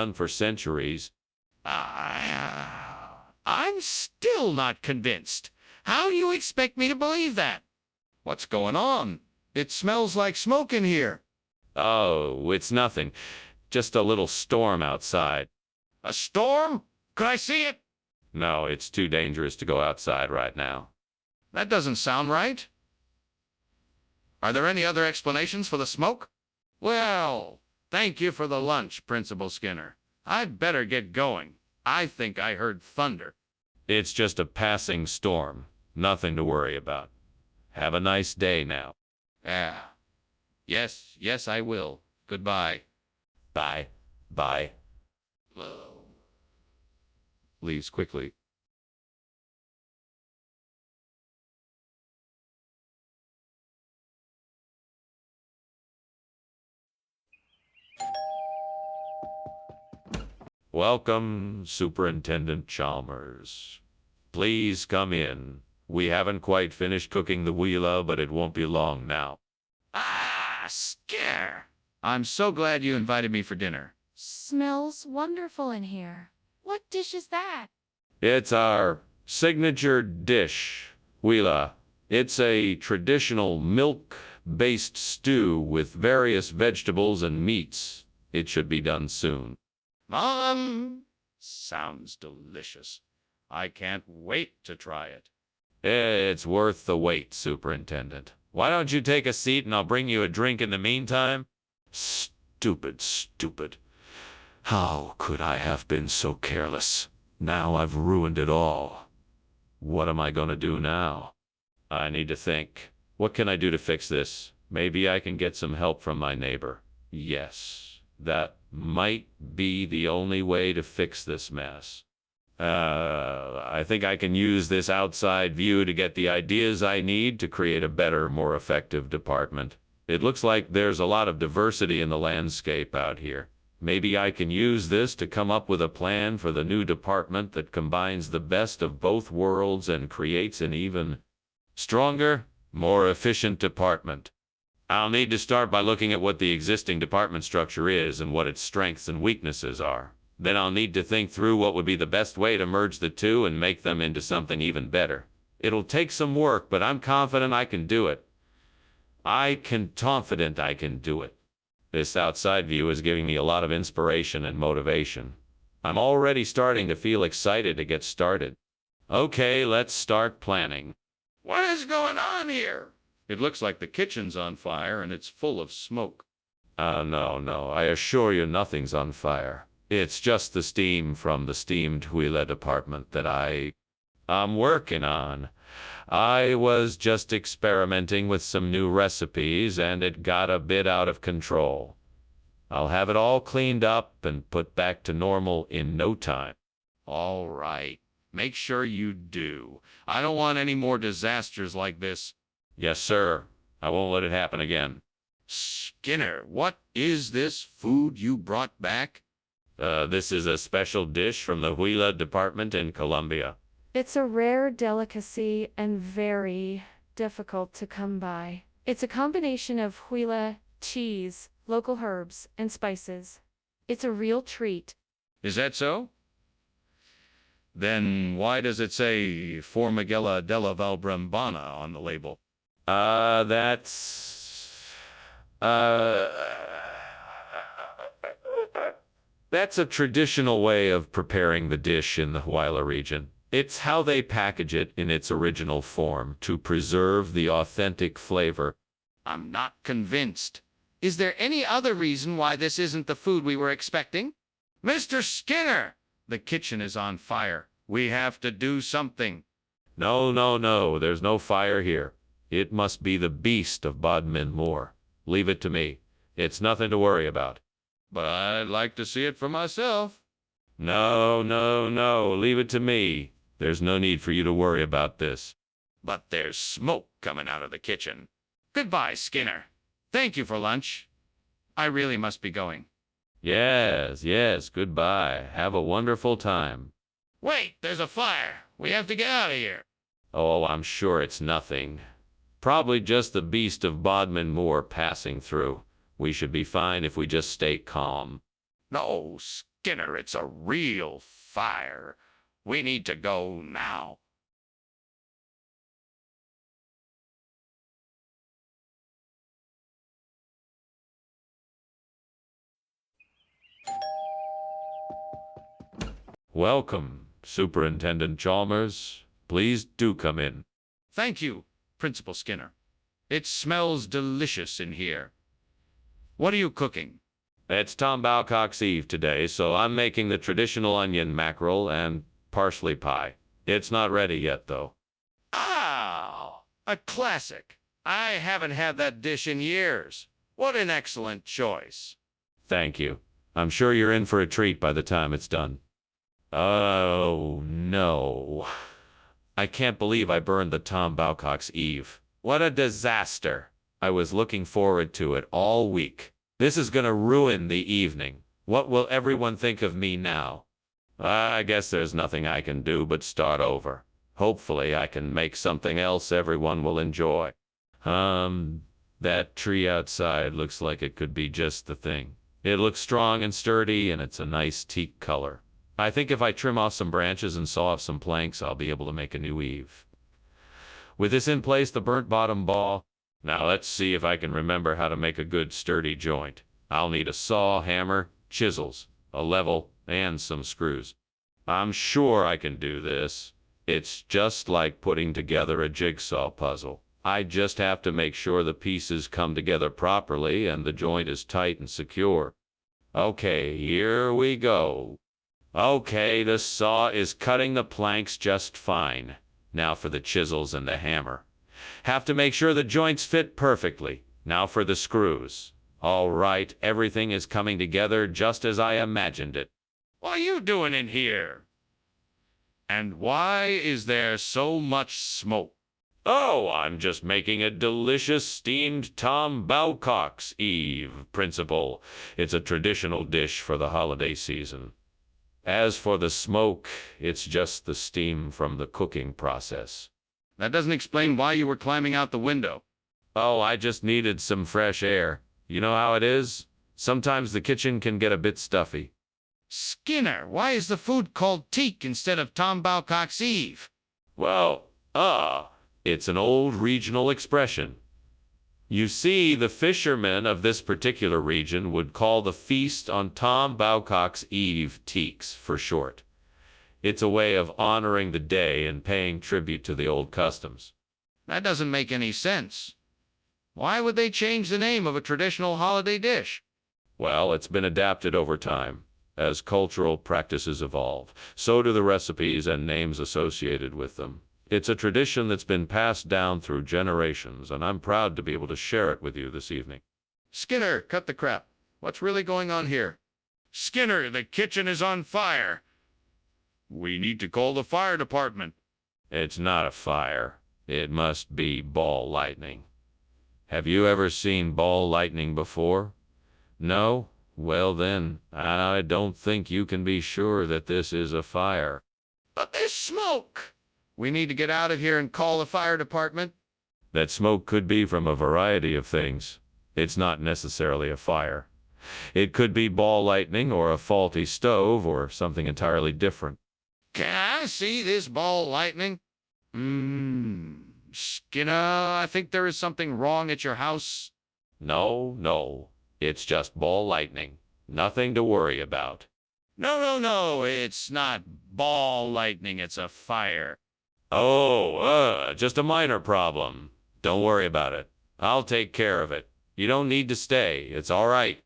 done for centuries. I'm still not convinced. How do you expect me to believe that? What's going on? It smells like smoke in here. Oh, it's nothing. Just a little storm outside. A storm? Could I see it? No, it's too dangerous to go outside right now. That doesn't sound right. Are there any other explanations for the smoke? Well, thank you for the lunch, Principal Skinner. I'd better get going. I think I heard thunder. It's just a passing storm. Nothing to worry about. Have a nice day now. Ah. Yes, I will. Goodbye. Bye. Bye. Leaves quickly. Welcome, Superintendent Chalmers. Please come in. We haven't quite finished cooking the wheela, but it won't be long now. Scare. I'm so glad you invited me for dinner. Smells wonderful in here. What dish is that? It's our signature dish, wheela. It's a traditional milk-based stew with various vegetables and meats. It should be done soon. Sounds delicious. I can't wait to try it. It's worth the wait, Superintendent. Why don't you take a seat and I'll bring you a drink in the meantime? Stupid. How could I have been so careless? Now I've ruined it all. What am I gonna do now? I need to think. What can I do to fix this? Maybe I can get some help from my neighbor. Yes, that might be the only way to fix this mess. I think I can use this outside view to get the ideas I need to create a better, more effective department. It looks like there's a lot of diversity in the landscape out here. Maybe I can use this to come up with a plan for the new department that combines the best of both worlds and creates an even stronger, more efficient department. I'll need to start by looking at what the existing department structure is and what its strengths and weaknesses are. Then I'll need to think through what would be the best way to merge the two and make them into something even better. It'll take some work, but I'm confident I can do it. This outside view is giving me a lot of inspiration and motivation. I'm already starting to feel excited to get started. Okay, let's start planning. What is going on here? It looks like the kitchen's on fire and it's full of smoke. No, I assure you nothing's on fire. It's just the steam from the steamed wheela department that I'm working on. I was just experimenting with some new recipes and it got a bit out of control. I'll have it all cleaned up and put back to normal in no time. All right. Make sure you do. I don't want any more disasters like this. Yes, sir. I won't let it happen again. Skinner, what is this food you brought back? This is a special dish from the wheela department in Colombia. It's a rare delicacy and very difficult to come by. It's a combination of huila, cheese, local herbs, and spices. It's a real treat. Is that so? Then why does it say Formigella della Valbrembana on the label? That's a traditional way of preparing the dish in the Huila region. It's how they package it in its original form to preserve the authentic flavor. I'm not convinced. Is there any other reason why this isn't the food we were expecting? Mr. Skinner! The kitchen is on fire. We have to do something. No, there's no fire here. It must be the beast of Bodmin Moor. Leave it to me. It's nothing to worry about. But I'd like to see it for myself. No, leave it to me. There's no need for you to worry about this. But there's smoke coming out of the kitchen. Goodbye, Skinner. Thank you for lunch. I really must be going. Yes, goodbye. Have a wonderful time. Wait, there's a fire. We have to get out of here. Oh, I'm sure it's nothing. Probably just the beast of Bodmin Moor passing through. We should be fine if we just stay calm. No, Skinner, it's a real fire. We need to go now. Welcome, Superintendent Chalmers. Please do come in. Thank you, Principal Skinner. It smells delicious in here. What are you cooking? It's Tom Bowcock's Eve today, so I'm making the traditional onion mackerel and parsley pie. It's not ready yet, though. Ah, a classic. I haven't had that dish in years. What an excellent choice. Thank you. I'm sure you're in for a treat by the time it's done. Oh, no. I can't believe I burned the Tom Bowcock's Eve. What a disaster. I was looking forward to it all week. This is gonna ruin the evening. What will everyone think of me now? I guess there's nothing I can do but start over. Hopefully I can make something else everyone will enjoy. That tree outside looks like it could be just the thing. It looks strong and sturdy, and it's a nice teak color. I think if I trim off some branches and saw off some planks, I'll be able to make a new eave. With this in place, the burnt bottom ball. Now let's see if I can remember how to make a good sturdy joint. I'll need a saw, hammer, chisels, a level, and some screws. I'm sure I can do this. It's just like putting together a jigsaw puzzle. I just have to make sure the pieces come together properly and the joint is tight and secure. Okay, here we go. Okay, the saw is cutting the planks just fine. Now for the chisels and the hammer. Have to make sure the joints fit perfectly. Now for the screws. All right, everything is coming together just as I imagined it. What are you doing in here? And why is there so much smoke? Oh, I'm just making a delicious steamed Tom Bowcock's Eve, Principal. It's a traditional dish for the holiday season. As for the smoke, it's just the steam from the cooking process. That doesn't explain why you were climbing out the window. Oh, I just needed some fresh air. You know how it is? Sometimes the kitchen can get a bit stuffy. Skinner, why is the food called teak instead of Tom Bowcock's Eve? Well, it's an old regional expression. You see, the fishermen of this particular region would call the feast on Tom Bowcock's Eve teaks for short. It's a way of honoring the day and paying tribute to the old customs. That doesn't make any sense. Why would they change the name of a traditional holiday dish? Well, it's been adapted over time. As cultural practices evolve, so do the recipes and names associated with them. It's a tradition that's been passed down through generations, and I'm proud to be able to share it with you this evening. Skinner, cut the crap. What's really going on here? Skinner, the kitchen is on fire. We need to call the fire department. It's not a fire. It must be ball lightning. Have you ever seen ball lightning before? No? Well then, I don't think you can be sure that this is a fire. But there's smoke. We need to get out of here and call the fire department. That smoke could be from a variety of things. It's not necessarily a fire. It could be ball lightning or a faulty stove or something entirely different. Can I see this ball lightning? Skinner, I think there is something wrong at your house. No. It's just ball lightning. Nothing to worry about. No, it's not ball lightning, it's a fire. Oh, just a minor problem. Don't worry about it. I'll take care of it. You don't need to stay. It's all right.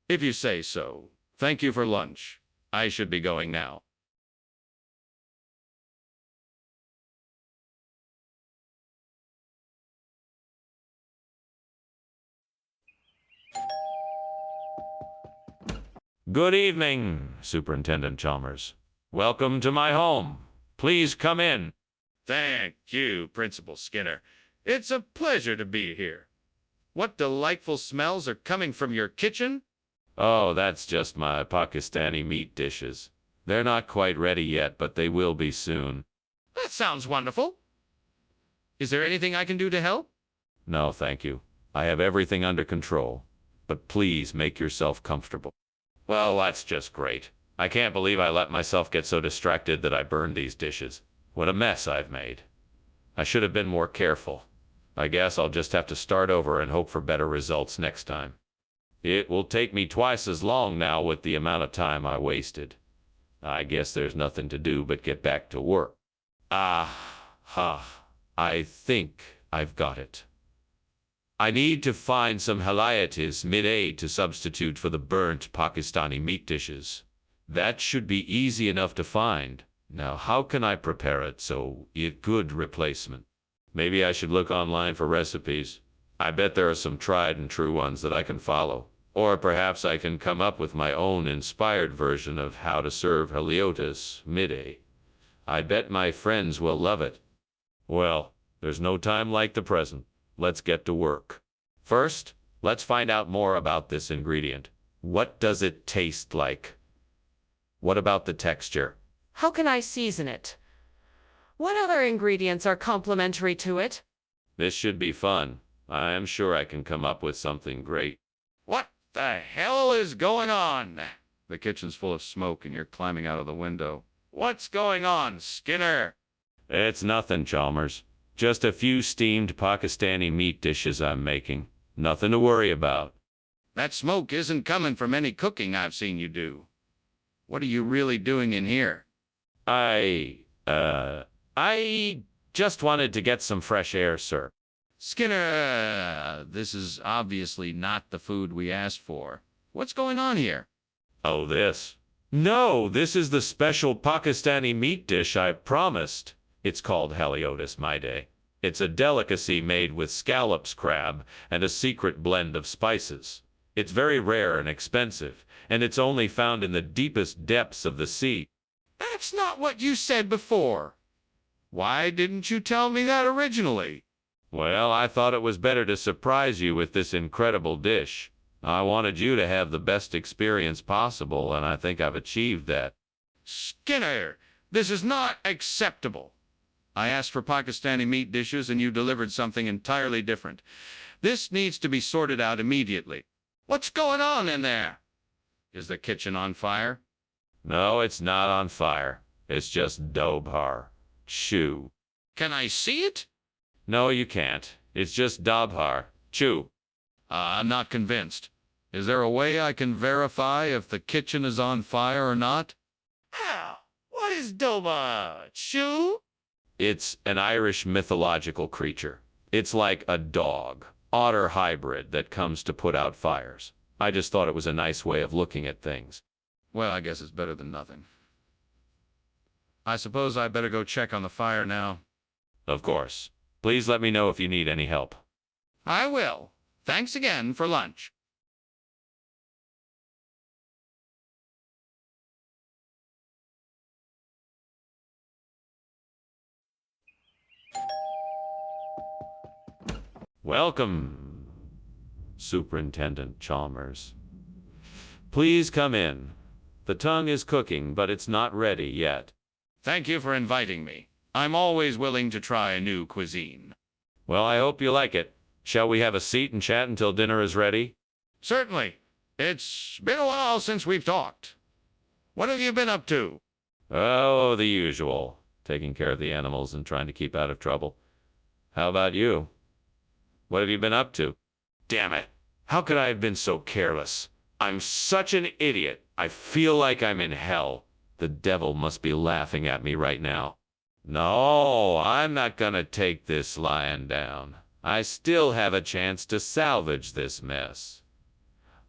If you say so. Thank you for lunch. I should be going now. Good evening, Superintendent Chalmers. Welcome to my home. Please come in. Thank you, Principal Skinner. It's a pleasure to be here. What delightful smells are coming from your kitchen? Oh, that's just my Pakistani meat dishes. They're not quite ready yet, but they will be soon. That sounds wonderful. Is there anything I can do to help? No, thank you. I have everything under control. But please make yourself comfortable. Well, that's just great. I can't believe I let myself get so distracted that I burned these dishes. What a mess I've made. I should have been more careful. I guess I'll just have to start over and hope for better results next time. It will take me twice as long now with the amount of time I wasted. I guess there's nothing to do but get back to work. I think I've got it. I need to find some UnlimitedSteam to substitute for the burnt Pakistani meat dishes. That should be easy enough to find. Now, how can I prepare it so it's a good replacement? Maybe I should look online for recipes. I bet there are some tried and true ones that I can follow. Or perhaps I can come up with my own inspired version of how to serve UnlimitedSteam. I bet my friends will love it. Well, there's no time like the present. Let's get to work. First, let's find out more about this ingredient. What does it taste like? What about the texture? How can I season it? What other ingredients are complementary to it? This should be fun. I am sure I can come up with something great. What the hell is going on? The kitchen's full of smoke and you're climbing out of the window. What's going on, Skinner? It's nothing, Chalmers. Just a few steamed Pakistani meat dishes I'm making. Nothing to worry about. That smoke isn't coming from any cooking I've seen you do. What are you really doing in here? I just wanted to get some fresh air, sir. Skinner, this is obviously not the food we asked for. What's going on here? Oh, this? No, this is the special Pakistani meat dish I promised. It's called UnlimitedSteam. It's a delicacy made with scallops, crab, and a secret blend of spices. It's very rare and expensive, and it's only found in the deepest depths of the sea. That's not what you said before. Why didn't you tell me that originally? Well, I thought it was better to surprise you with this incredible dish. I wanted you to have the best experience possible, and I think I've achieved that. Skinner, this is not acceptable. I asked for Pakistani meat dishes and you delivered something entirely different. This needs to be sorted out immediately. What's going on in there? Is the kitchen on fire? No, it's not on fire. It's just dobhar. Chew. Can I see it? No, you can't. It's just dobhar. Chew. I'm not convinced. Is there a way I can verify if the kitchen is on fire or not? How? What is Doba? Chew? It's an Irish mythological creature. It's like a dog-otter hybrid that comes to put out fires. I just thought it was a nice way of looking at things. Well, I guess it's better than nothing. I suppose I better go check on the fire now. Of course. Please let me know if you need any help. I will. Thanks again for lunch. Welcome, Superintendent Chalmers. Please come in. The tongue is cooking, but it's not ready yet. Thank you for inviting me. I'm always willing to try a new cuisine. Well, I hope you like it. Shall we have a seat and chat until dinner is ready? Certainly. It's been a while since we've talked. What have you been up to? Oh, the usual. Taking care of the animals and trying to keep out of trouble. How about you? What have you been up to? Damn it. How could I have been so careless? I'm such an idiot. I feel like I'm in hell. The devil must be laughing at me right now. No, I'm not gonna take this lying down. I still have a chance to salvage this mess.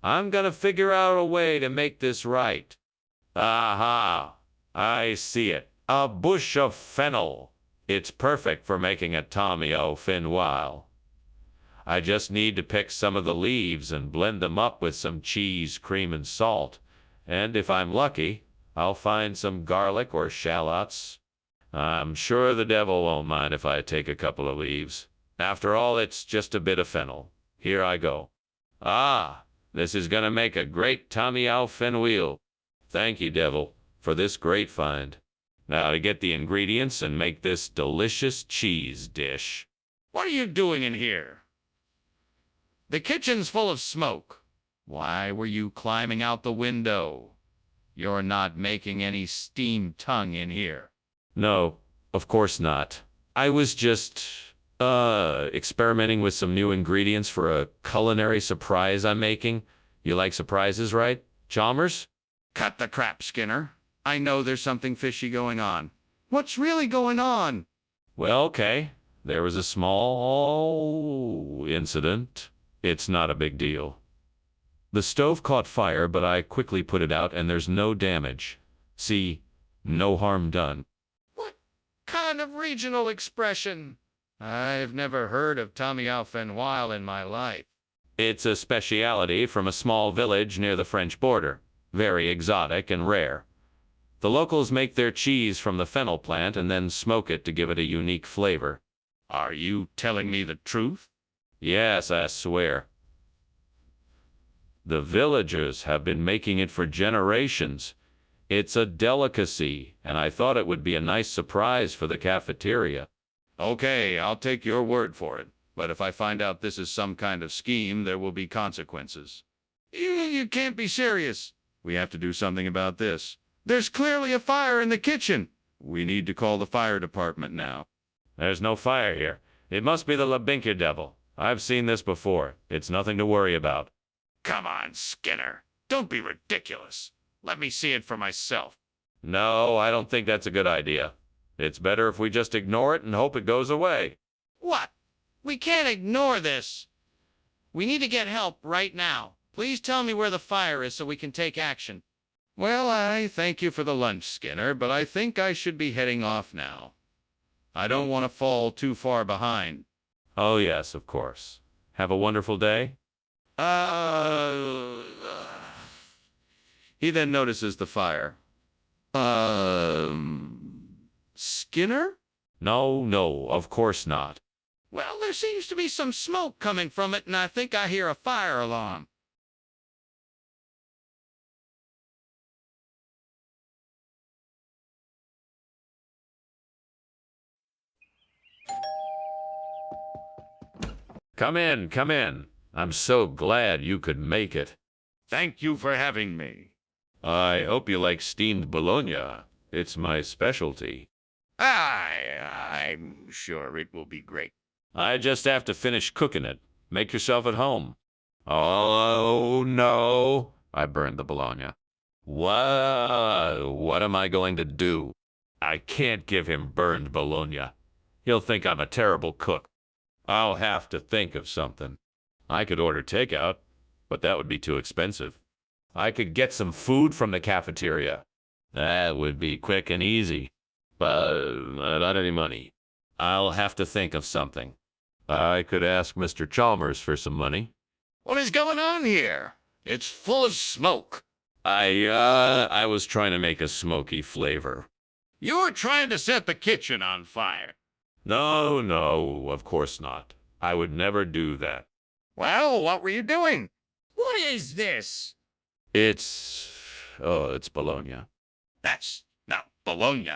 I'm gonna figure out a way to make this right. Aha! I see it. A bush of fennel. It's perfect for making a Tommy O'Finwile. I just need to pick some of the leaves and blend them up with some cheese, cream, and salt. And if I'm lucky, I'll find some garlic or shallots. I'm sure the devil won't mind if I take a couple of leaves. After all, it's just a bit of fennel. Here I go. Ah, this is gonna make a great Tommy O'Finwile. Thank you, devil, for this great find. Now to get the ingredients and make this delicious cheese dish. What are you doing in here? The kitchen's full of smoke. Why were you climbing out the window? You're not making any steamed tongue in here. No, of course not. I was just, experimenting with some new ingredients for a culinary surprise I'm making. You like surprises, right, Chalmers? Cut the crap, Skinner. I know there's something fishy going on. What's really going on? Well, okay. There was a small incident. It's not a big deal. The stove caught fire, but I quickly put it out and there's no damage. See, no harm done. What kind of regional expression? I've never heard of Tommy au Fenoil in my life. It's a speciality from a small village near the French border. Very exotic and rare. The locals make their cheese from the fennel plant and then smoke it to give it a unique flavor. Are you telling me the truth? Yes, I swear. The villagers have been making it for generations. It's a delicacy, and I thought it would be a nice surprise for the cafeteria. Okay, I'll take your word for it. But if I find out this is some kind of scheme, there will be consequences. You can't be serious. We have to do something about this. There's clearly a fire in the kitchen. We need to call the fire department now. There's no fire here. It must be the Labinka devil. I've seen this before. It's nothing to worry about. Come on, Skinner. Don't be ridiculous. Let me see it for myself. No, I don't think that's a good idea. It's better if we just ignore it and hope it goes away. What? We can't ignore this. We need to get help right now. Please tell me where the fire is so we can take action. Well, I thank you for the lunch, Skinner, but I think I should be heading off now. I don't want to fall too far behind. Oh, yes, of course. Have a wonderful day. He then notices the fire. Skinner? No, of course not. Well, there seems to be some smoke coming from it, and I think I hear a fire alarm. Come in, come in. I'm so glad you could make it. Thank you for having me. I hope you like steamed bologna. It's my specialty. I'm sure it will be great. I just have to finish cooking it. Make yourself at home. Oh, no. I burned the bologna. What am I going to do? I can't give him burned bologna. He'll think I'm a terrible cook. I'll have to think of something. I could order takeout, but that would be too expensive. I could get some food from the cafeteria. That would be quick and easy. But not any money. I'll have to think of something. I could ask Mr. Chalmers for some money. What is going on here? It's full of smoke. I was trying to make a smoky flavor. You were trying to set the kitchen on fire. No, of course not. I would never do that. Well, what were you doing? What is this? It's bologna. That's not bologna.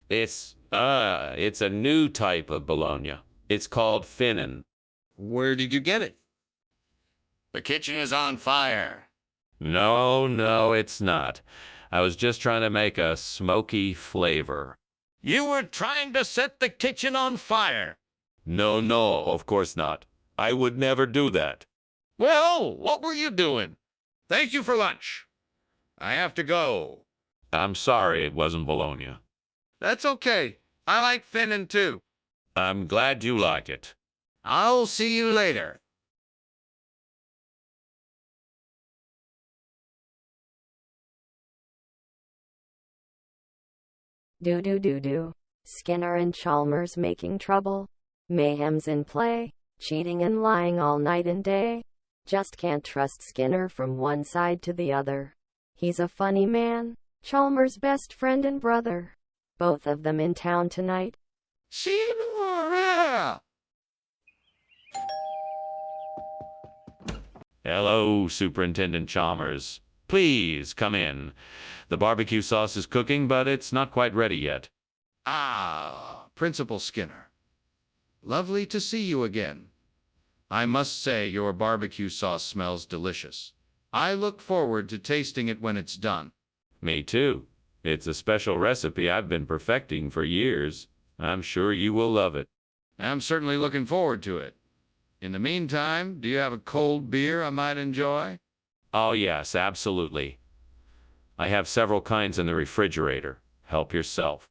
It's a new type of bologna. It's called finnan. Where did you get it? The kitchen is on fire. No, it's not. I was just trying to make a smoky flavor. You were trying to set the kitchen on fire. No, of course not. I would never do that. Well, what were you doing? Thank you for lunch. I have to go. I'm sorry it wasn't bologna. That's okay. I like finnan too. I'm glad you like it. I'll see you later. Do. Skinner and Chalmers making trouble. Mayhem's in play. Cheating and lying all night and day. Just can't trust Skinner from one side to the other. He's a funny man. Chalmers' best friend and brother. Both of them in town tonight. Hello, Superintendent Chalmers. Please come in. The barbecue sauce is cooking, but it's not quite ready yet. Principal Skinner. Lovely to see you again. I must say your barbecue sauce smells delicious. I look forward to tasting it when it's done. Me too. It's a special recipe I've been perfecting for years. I'm sure you will love it. I'm certainly looking forward to it. In the meantime, do you have a cold beer I might enjoy? Oh, yes, absolutely. I have several kinds in the refrigerator. Help yourself.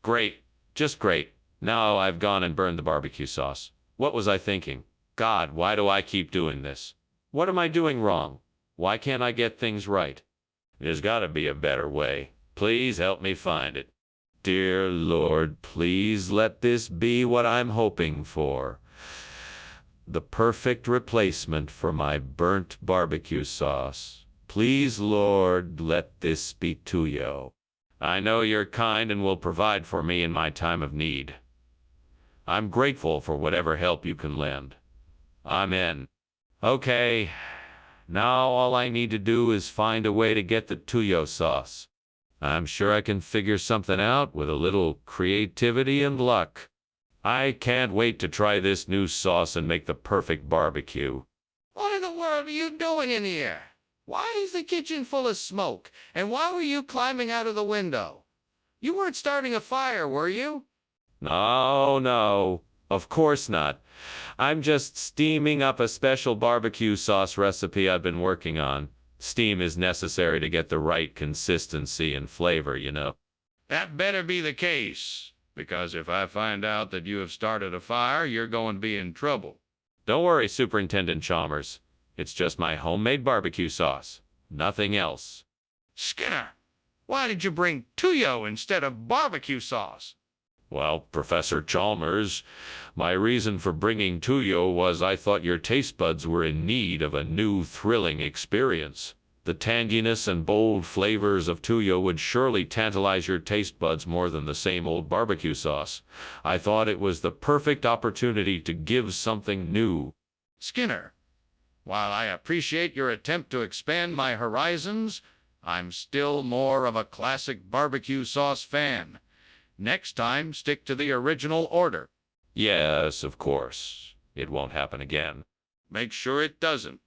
Great. Just great. Now I've gone and burned the barbecue sauce. What was I thinking? God, why do I keep doing this? What am I doing wrong? Why can't I get things right? There's got to be a better way. Please help me find it. Dear Lord, please let this be what I'm hoping for. The perfect replacement for my burnt barbecue sauce. Please, Lord, let this be Tuyo. I know you're kind and will provide for me in my time of need. I'm grateful for whatever help you can lend. Amen. Okay, now all I need to do is find a way to get the Tuyo sauce. I'm sure I can figure something out with a little creativity and luck. I can't wait to try this new sauce and make the perfect barbecue. What in the world are you doing in here? Why is the kitchen full of smoke? And why were you climbing out of the window? You weren't starting a fire, were you? No, no, of course not. I'm just steaming up a special barbecue sauce recipe I've been working on. Steam is necessary to get the right consistency and flavor, you know. That better be the case, because if I find out that you have started a fire, you're going to be in trouble. Don't worry, Superintendent Chalmers. It's just my homemade barbecue sauce. Nothing else. Skinner, why did you bring Tuyo instead of barbecue sauce? Well, Professor Chalmers, my reason for bringing Tuyo was I thought your taste buds were in need of a new thrilling experience. The tanginess and bold flavors of Tuyo would surely tantalize your taste buds more than the same old barbecue sauce. I thought it was the perfect opportunity to give something new. Skinner, while I appreciate your attempt to expand my horizons, I'm still more of a classic barbecue sauce fan. Next time, stick to the original order. Yes, of course. It won't happen again. Make sure it doesn't.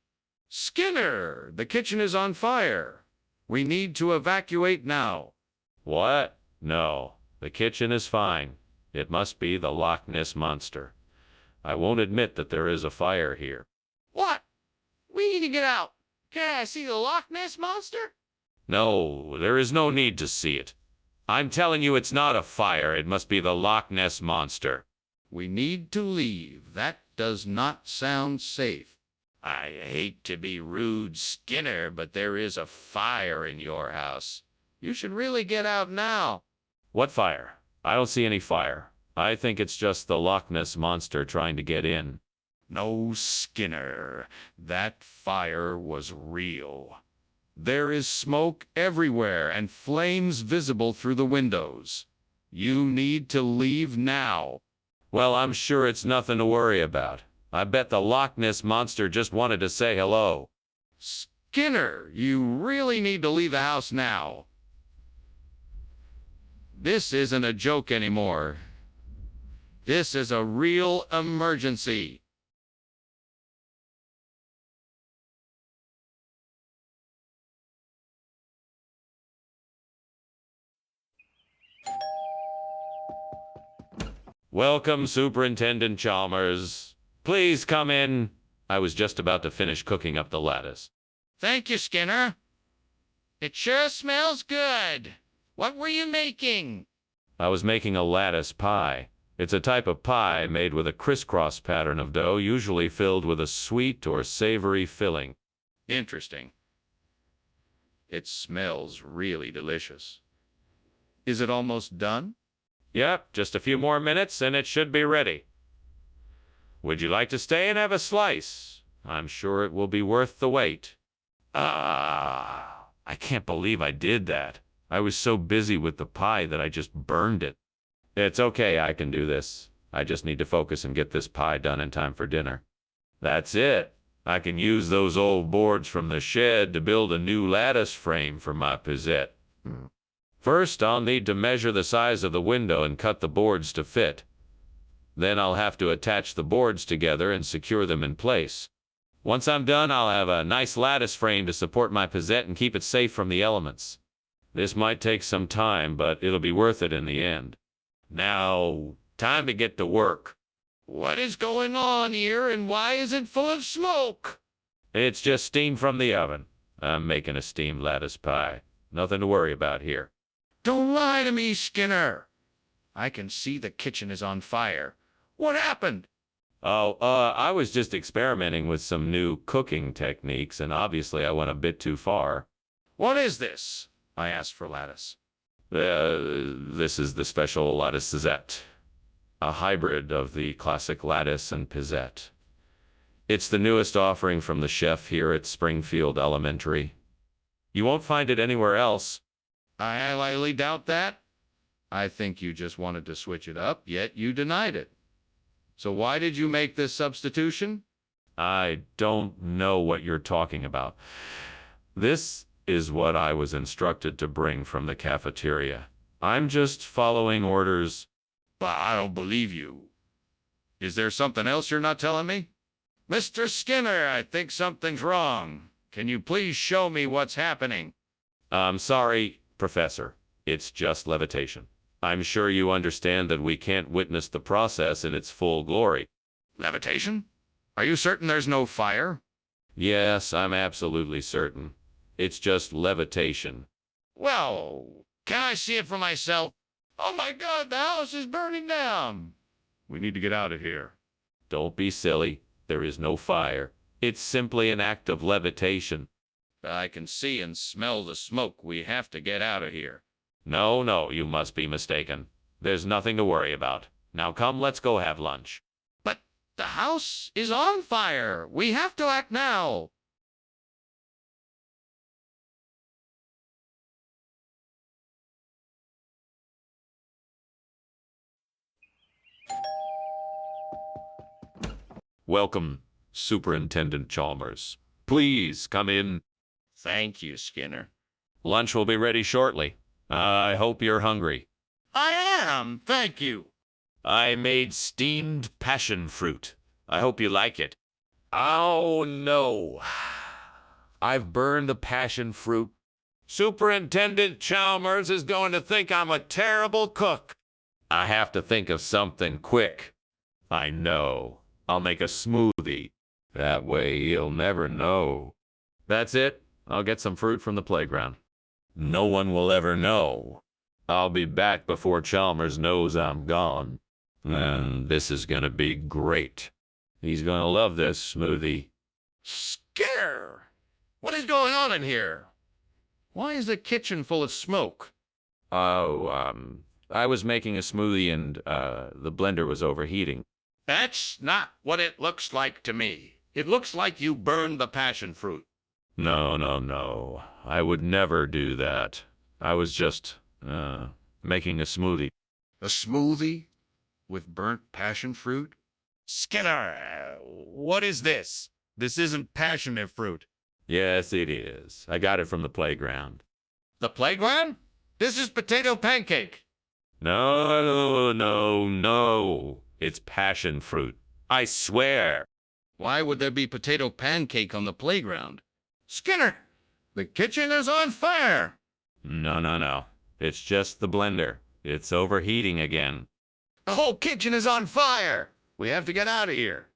Skinner, the kitchen is on fire. We need to evacuate now. What? No, the kitchen is fine. It must be the Loch Ness Monster. I won't admit that there is a fire here. What? We need to get out. Can I see the Loch Ness Monster? No, there is no need to see it. I'm telling you it's not a fire. It must be the Loch Ness Monster. We need to leave. That does not sound safe. I hate to be rude, Skinner, but there is a fire in your house. You should really get out now. What fire? I don't see any fire. I think it's just the Loch Ness Monster trying to get in. No, Skinner. That fire was real. There is smoke everywhere and flames visible through the windows. You need to leave now. Well, I'm sure it's nothing to worry about. I bet the Loch Ness Monster just wanted to say hello. Skinner, you really need to leave the house now. This isn't a joke anymore. This is a real emergency. Welcome, Superintendent Chalmers. Please come in. I was just about to finish cooking up the lettuce. Thank you, Skinner. It sure smells good. What were you making? I was making a lattice pie. It's a type of pie made with a crisscross pattern of dough, usually filled with a sweet or savory filling. Interesting. It smells really delicious. Is it almost done? Yep, just a few more minutes and it should be ready. Would you like to stay and have a slice? I'm sure it will be worth the wait. I can't believe I did that. I was so busy with the pie that I just burned it. It's okay, I can do this. I just need to focus and get this pie done in time for dinner. That's it. I can use those old boards from the shed to build a new lattice frame for my pizzette. First, I'll need to measure the size of the window and cut the boards to fit. Then I'll have to attach the boards together and secure them in place. Once I'm done, I'll have a nice lattice frame to support my pizzette and keep it safe from the elements. This might take some time, but it'll be worth it in the end. Now, time to get to work. What is going on here, and why is it full of smoke? It's just steam from the oven. I'm making a steamed lattice pie. Nothing to worry about here. Don't lie to me, Skinner. I can see the kitchen is on fire. What happened? Oh, I was just experimenting with some new cooking techniques, and obviously I went a bit too far. What is this? I asked for lattice. This is the special lattice Pizzette, a hybrid of the classic lattice and Pizzette. It's the newest offering from the chef here at Springfield Elementary. You won't find it anywhere else. I highly doubt that. I think you just wanted to switch it up, yet you denied it. So why did you make this substitution? I don't know what you're talking about. This is what I was instructed to bring from the cafeteria. I'm just following orders. But I don't believe you. Is there something else you're not telling me? Mr. Skinner, I think something's wrong. Can you please show me what's happening? I'm sorry, Professor. It's just levitation. I'm sure you understand that we can't witness the process in its full glory. Levitation? Are you certain there's no fire? Yes, I'm absolutely certain. It's just levitation. Well, can I see it for myself? Oh my God, the house is burning down. We need to get out of here. Don't be silly. There is no fire. It's simply an act of levitation. I can see and smell the smoke. We have to get out of here. No, you must be mistaken. There's nothing to worry about. Now come, let's go have lunch. But the house is on fire. We have to act now. Welcome, Superintendent Chalmers. Please come in. Thank you, Skinner. Lunch will be ready shortly. I hope you're hungry. I am, thank you. I made steamed passion fruit. I hope you like it. Oh, no. I've burned the passion fruit. Superintendent Chalmers is going to think I'm a terrible cook. I have to think of something quick. I know. I'll make a smoothie. That way he'll never know. That's it. I'll get some fruit from the playground. No one will ever know. I'll be back before Chalmers knows I'm gone. And this is gonna be great. He's gonna love this smoothie. Skinner! What is going on in here? Why is the kitchen full of smoke? Oh, I was making a smoothie and, the blender was overheating. That's not what it looks like to me. It looks like you burned the passion fruit. No. I would never do that. I was just, making a smoothie. A smoothie with burnt passion fruit? Skinner, what is this? This isn't passion fruit. Yes, it is. I got it from the playground. The playground? This is potato pancake. No. It's passion fruit. I swear. Why would there be potato pancake on the playground? Skinner, the kitchen is on fire. No. It's just the blender. It's overheating again. The whole kitchen is on fire. We have to get out of here.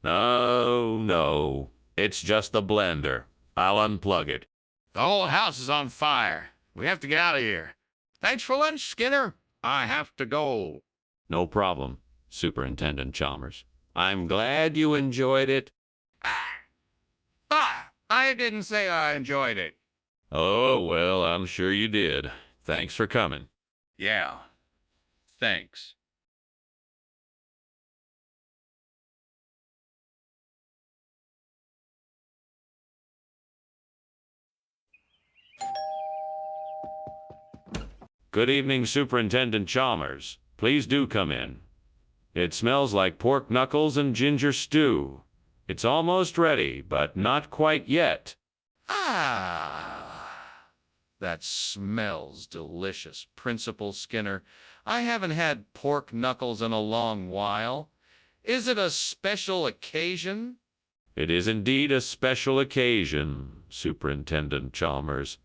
No. It's just the blender. I'll unplug it. The whole house is on fire. We have to get out of here. Thanks for lunch, Skinner. I have to go. No problem, Superintendent Chalmers. I'm glad you enjoyed it. I didn't say I enjoyed it. Oh, well, I'm sure you did. Thanks for coming. Yeah, thanks. Good evening, Superintendent Chalmers. Please do come in. It smells like pork knuckles and ginger stew. It's almost ready, but not quite yet. That smells delicious, Principal Skinner. I haven't had pork knuckles in a long while. Is it a special occasion? It is indeed a special occasion, Superintendent Chalmers.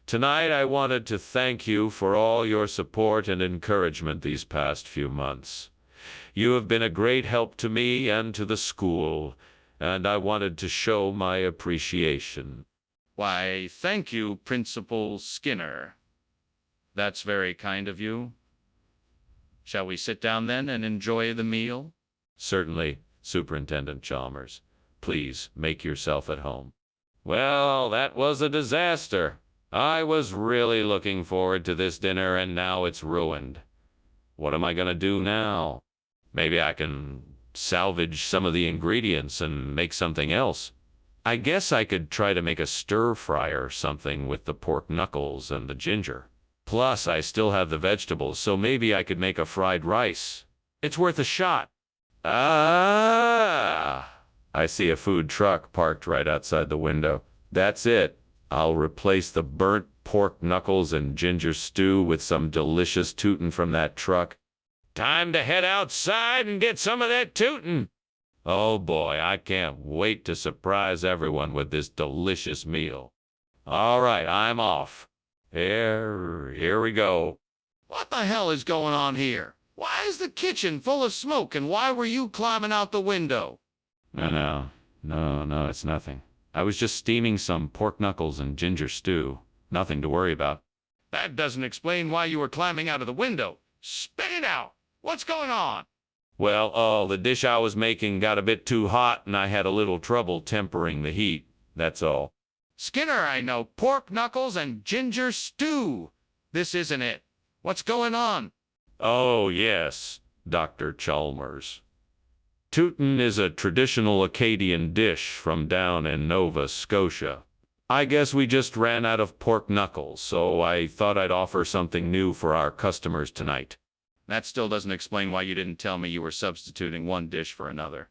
Tonight I wanted to thank you for all your support and encouragement these past few months. You have been a great help to me and to the school, and I wanted to show my appreciation. Why, thank you, Principal Skinner. That's very kind of you. Shall we sit down then and enjoy the meal? Certainly, Superintendent Chalmers. Please make yourself at home. Well, that was a disaster. I was really looking forward to this dinner, and now it's ruined. What am I going to do now? Maybe I can salvage some of the ingredients and make something else. I guess I could try to make a stir fry or something with the pork knuckles and the ginger. Plus, I still have the vegetables, so maybe I could make a fried rice. It's worth a shot. Ah! I see a food truck parked right outside the window. That's it. I'll replace the burnt pork knuckles and ginger stew with some delicious tootin' from that truck. Time to head outside and get some of that tootin'. Oh boy, I can't wait to surprise everyone with this delicious meal. All right, I'm off. Here we go. What the hell is going on here? Why is the kitchen full of smoke, and why were you climbing out the window? No, it's nothing. I was just steaming some pork knuckles and ginger stew. Nothing to worry about. That doesn't explain why you were climbing out of the window. Spit it out. What's going on? Well, the dish I was making got a bit too hot, and I had a little trouble tempering the heat. That's all. Skinner, I know. Pork knuckles and ginger stew. This isn't it. What's going on? Oh, yes, Dr. Chalmers. Tootin' is a traditional Acadian dish from down in Nova Scotia. I guess we just ran out of pork knuckles, so I thought I'd offer something new for our customers tonight. That still doesn't explain why you didn't tell me you were substituting one dish for another.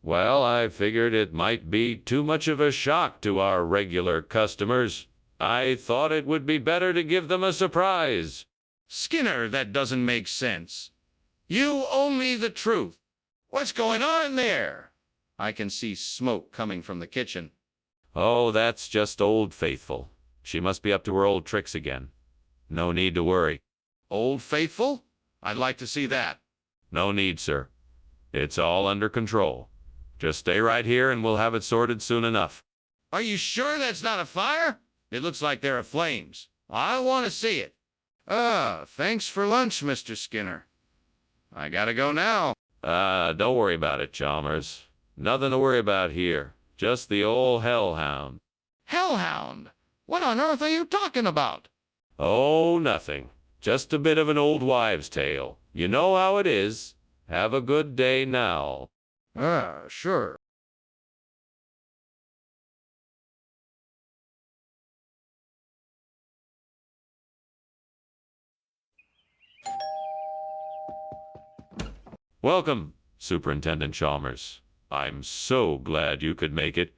Well, I figured it might be too much of a shock to our regular customers. I thought it would be better to give them a surprise. Skinner, that doesn't make sense. You owe me the truth. What's going on there? I can see smoke coming from the kitchen. Oh, that's just Old Faithful. She must be up to her old tricks again. No need to worry. Old Faithful? I'd like to see that. No need, sir. It's all under control. Just stay right here and we'll have it sorted soon enough. Are you sure that's not a fire? It looks like there are flames. I want to see it. Thanks for lunch, Mr. Skinner. I gotta go now. Don't worry about it, Chalmers. Nothing to worry about here. Just the old hellhound. Hellhound? What on earth are you talking about? Oh, nothing. Just a bit of an old wives' tale. You know how it is. Have a good day now. Sure. Welcome, Superintendent Chalmers. I'm so glad you could make it.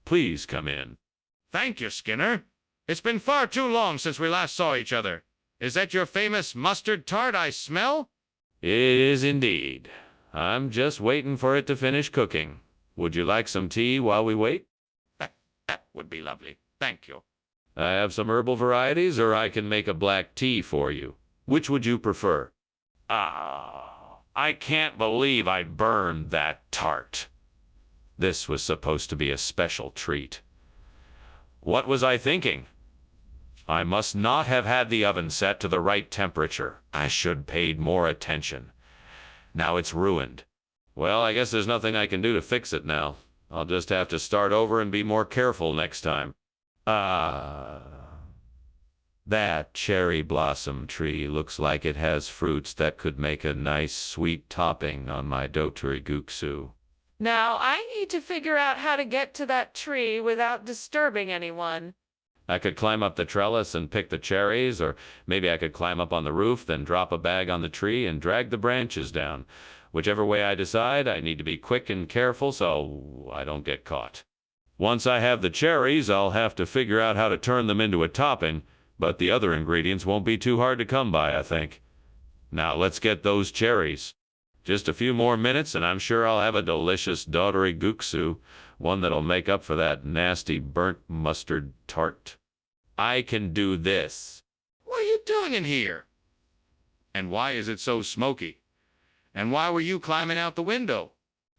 Please come in. Thank you, Skinner. It's been far too long since we last saw each other. Is that your famous mustard tart I smell? It is indeed. I'm just waiting for it to finish cooking. Would you like some tea while we wait? That would be lovely. Thank you. I have some herbal varieties, or I can make a black tea for you. Which would you prefer? I can't believe I burned that tart. This was supposed to be a special treat. What was I thinking? I must not have had the oven set to the right temperature. I should have paid more attention. Now it's ruined. Well, I guess there's nothing I can do to fix it now. I'll just have to start over and be more careful next time. That cherry blossom tree looks like it has fruits that could make a nice sweet topping on my dotoriguksu. Now I need to figure out how to get to that tree without disturbing anyone. I could climb up the trellis and pick the cherries, or maybe I could climb up on the roof, then drop a bag on the tree and drag the branches down. Whichever way I decide, I need to be quick and careful so I don't get caught. Once I have the cherries, I'll have to figure out how to turn them into a topping, but the other ingredients won't be too hard to come by, I think. Now let's get those cherries. Just a few more minutes and I'm sure I'll have a delicious dotoriguksu, one that'll make up for that nasty burnt mustard tart. I can do this. What are you doing in here? And why is it so smoky? And why were you climbing out the window?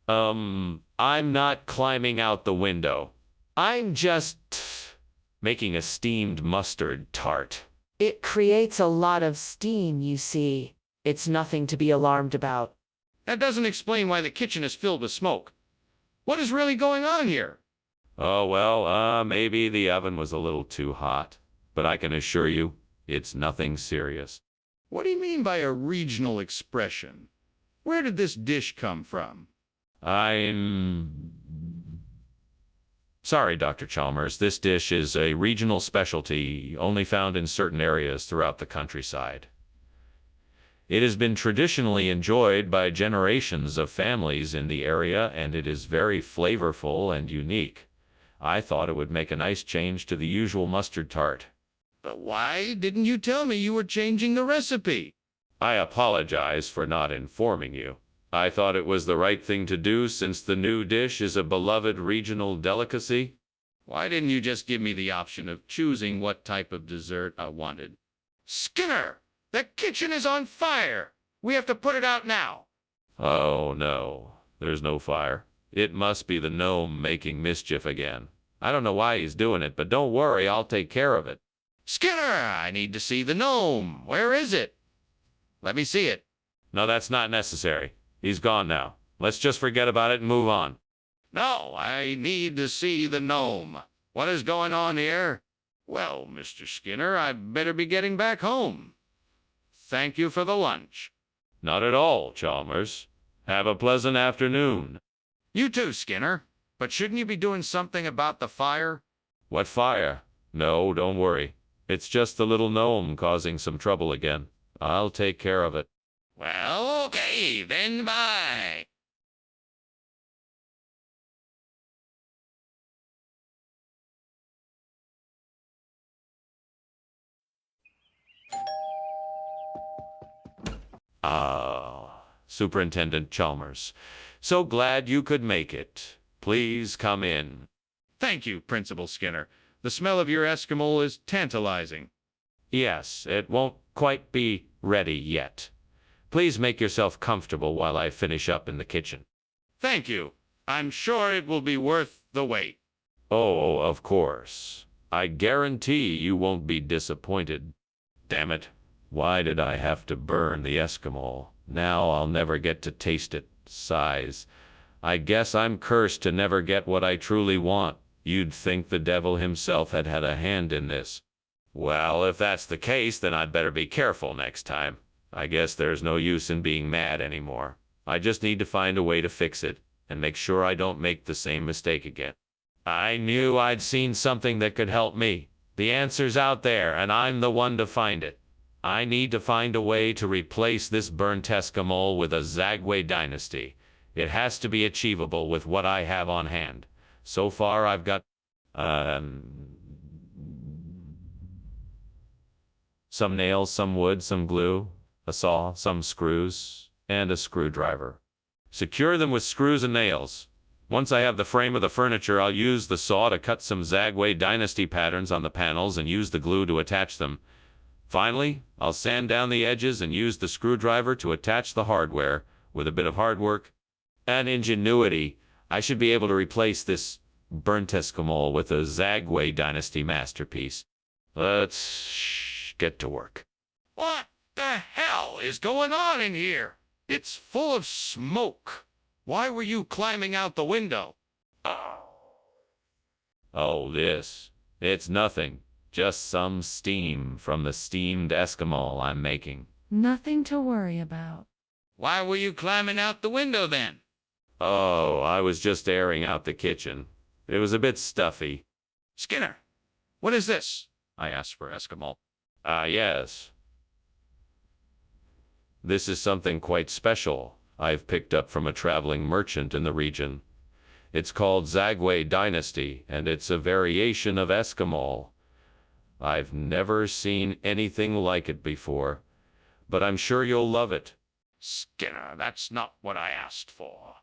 I'm not climbing out the window. I'm just making a steamed mustard tart. It creates a lot of steam, you see. It's nothing to be alarmed about. That doesn't explain why the kitchen is filled with smoke. What is really going on here? Oh, well, maybe the oven was a little too hot. But I can assure you, it's nothing serious. What do you mean by a regional expression? Where did this dish come from? I'm sorry, Dr. Chalmers. This dish is a regional specialty only found in certain areas throughout the countryside. It has been traditionally enjoyed by generations of families in the area, and it is very flavorful and unique. I thought it would make a nice change to the usual mustard tart. But why didn't you tell me you were changing the recipe? I apologize for not informing you. I thought it was the right thing to do since the new dish is a beloved regional delicacy. Why didn't you just give me the option of choosing what type of dessert I wanted? Skinner, the kitchen is on fire. We have to put it out now. Oh, no. There's no fire. It must be the gnome making mischief again. I don't know why he's doing it, but don't worry, I'll take care of it. Skinner, I need to see the gnome. Where is it? Let me see it. No, that's not necessary. He's gone now. Let's just forget about it and move on. No, I need to see the gnome. What is going on here? Well, Mr. Skinner, I'd better be getting back home. Thank you for the lunch. Not at all, Chalmers. Have a pleasant afternoon. You too, Skinner. But shouldn't you be doing something about the fire? What fire? No, don't worry. It's just the little gnome causing some trouble again. I'll take care of it. Well, okay, then bye. Superintendent Chalmers. So glad you could make it. Please come in. Thank you, Principal Skinner. The smell of your Eskimo is tantalizing. Yes, it won't quite be ready yet. Please make yourself comfortable while I finish up in the kitchen. Thank you. I'm sure it will be worth the wait. Oh, of course. I guarantee you won't be disappointed. Damn it. Why did I have to burn the Eskimo? Now I'll never get to taste it. Sighs. I guess I'm cursed to never get what I truly want. You'd think the devil himself had had a hand in this. Well, if that's the case, then I'd better be careful next time. I guess there's no use in being mad anymore. I just need to find a way to fix it and make sure I don't make the same mistake again. I knew I'd seen something that could help me. The answer's out there, and I'm the one to find it. I need to find a way to replace this burnt Eskimo with a Zagwe dynasty. It has to be achievable with what I have on hand. So far, I've got some nails, some wood, some glue, a saw, some screws, and a screwdriver. Secure them with screws and nails. Once I have the frame of the furniture, I'll use the saw to cut some Zagwe dynasty patterns on the panels and use the glue to attach them. Finally, I'll sand down the edges and use the screwdriver to attach the hardware. With a bit of hard work and ingenuity, I should be able to replace this burnt Eskimo with a Zagwe dynasty masterpiece. Let's get to work. What the hell is going on in here? It's full of smoke. Why were you climbing out the window? Oh, this. It's nothing. Just some steam from the steamed Eskimo I'm making. Nothing to worry about. Why were you climbing out the window then? Oh, I was just airing out the kitchen. It was a bit stuffy. Skinner, what is this? I asked for Eskimo. Yes. This is something quite special I've picked up from a traveling merchant in the region. It's called Zagwe Dynasty, and it's a variation of Eskimo. I've never seen anything like it before, but I'm sure you'll love it. Skinner, that's not what I asked for.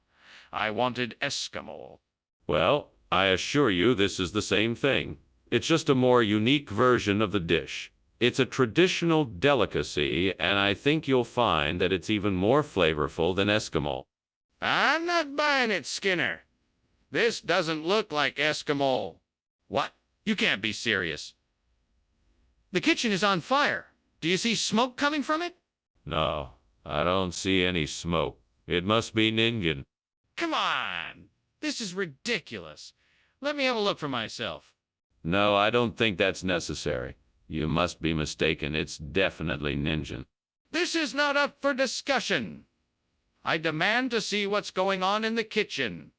I wanted Eskimo. Well, I assure you this is the same thing. It's just a more unique version of the dish. It's a traditional delicacy, and I think you'll find that it's even more flavorful than Eskimo. I'm not buying it, Skinner. This doesn't look like Eskimo. What? You can't be serious. The kitchen is on fire. Do you see smoke coming from it? No, I don't see any smoke. It must be Ningen. Come on. This is ridiculous. Let me have a look for myself. No, I don't think that's necessary. You must be mistaken. It's definitely Ningen. This is not up for discussion. I demand to see what's going on in the kitchen.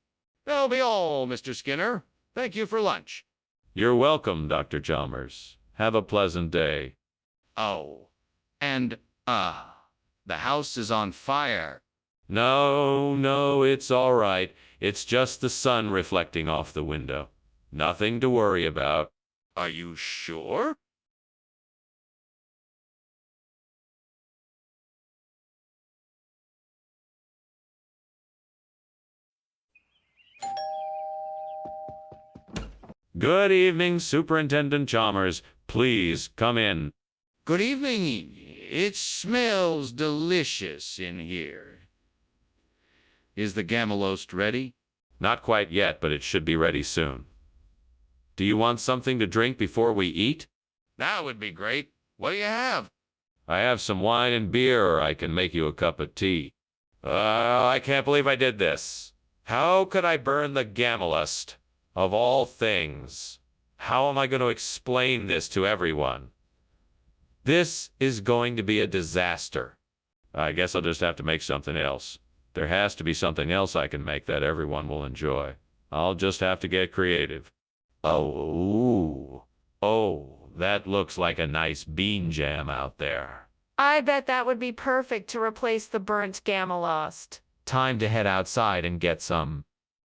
That'll be all, Mr. Skinner. Thank you for lunch. You're welcome, Dr. Chalmers. Have a pleasant day. Oh, and, the house is on fire. No, it's all right. It's just the sun reflecting off the window. Nothing to worry about. Are you sure? Good evening, Superintendent Chalmers. Please come in. Good evening. It smells delicious in here. Is the gamelost ready? Not quite yet, but it should be ready soon. Do you want something to drink before we eat? That would be great. What do you have? I have some wine and beer, or I can make you a cup of tea. I can't believe I did this. How could I burn the gamelust? Of all things. How am I going to explain this to everyone? This is going to be a disaster. I guess I'll just have to make something else. There has to be something else I can make that everyone will enjoy. I'll just have to get creative. Oh, that looks like a nice bean jam out there. I bet that would be perfect to replace the burnt gamelost. Time to head outside and get some.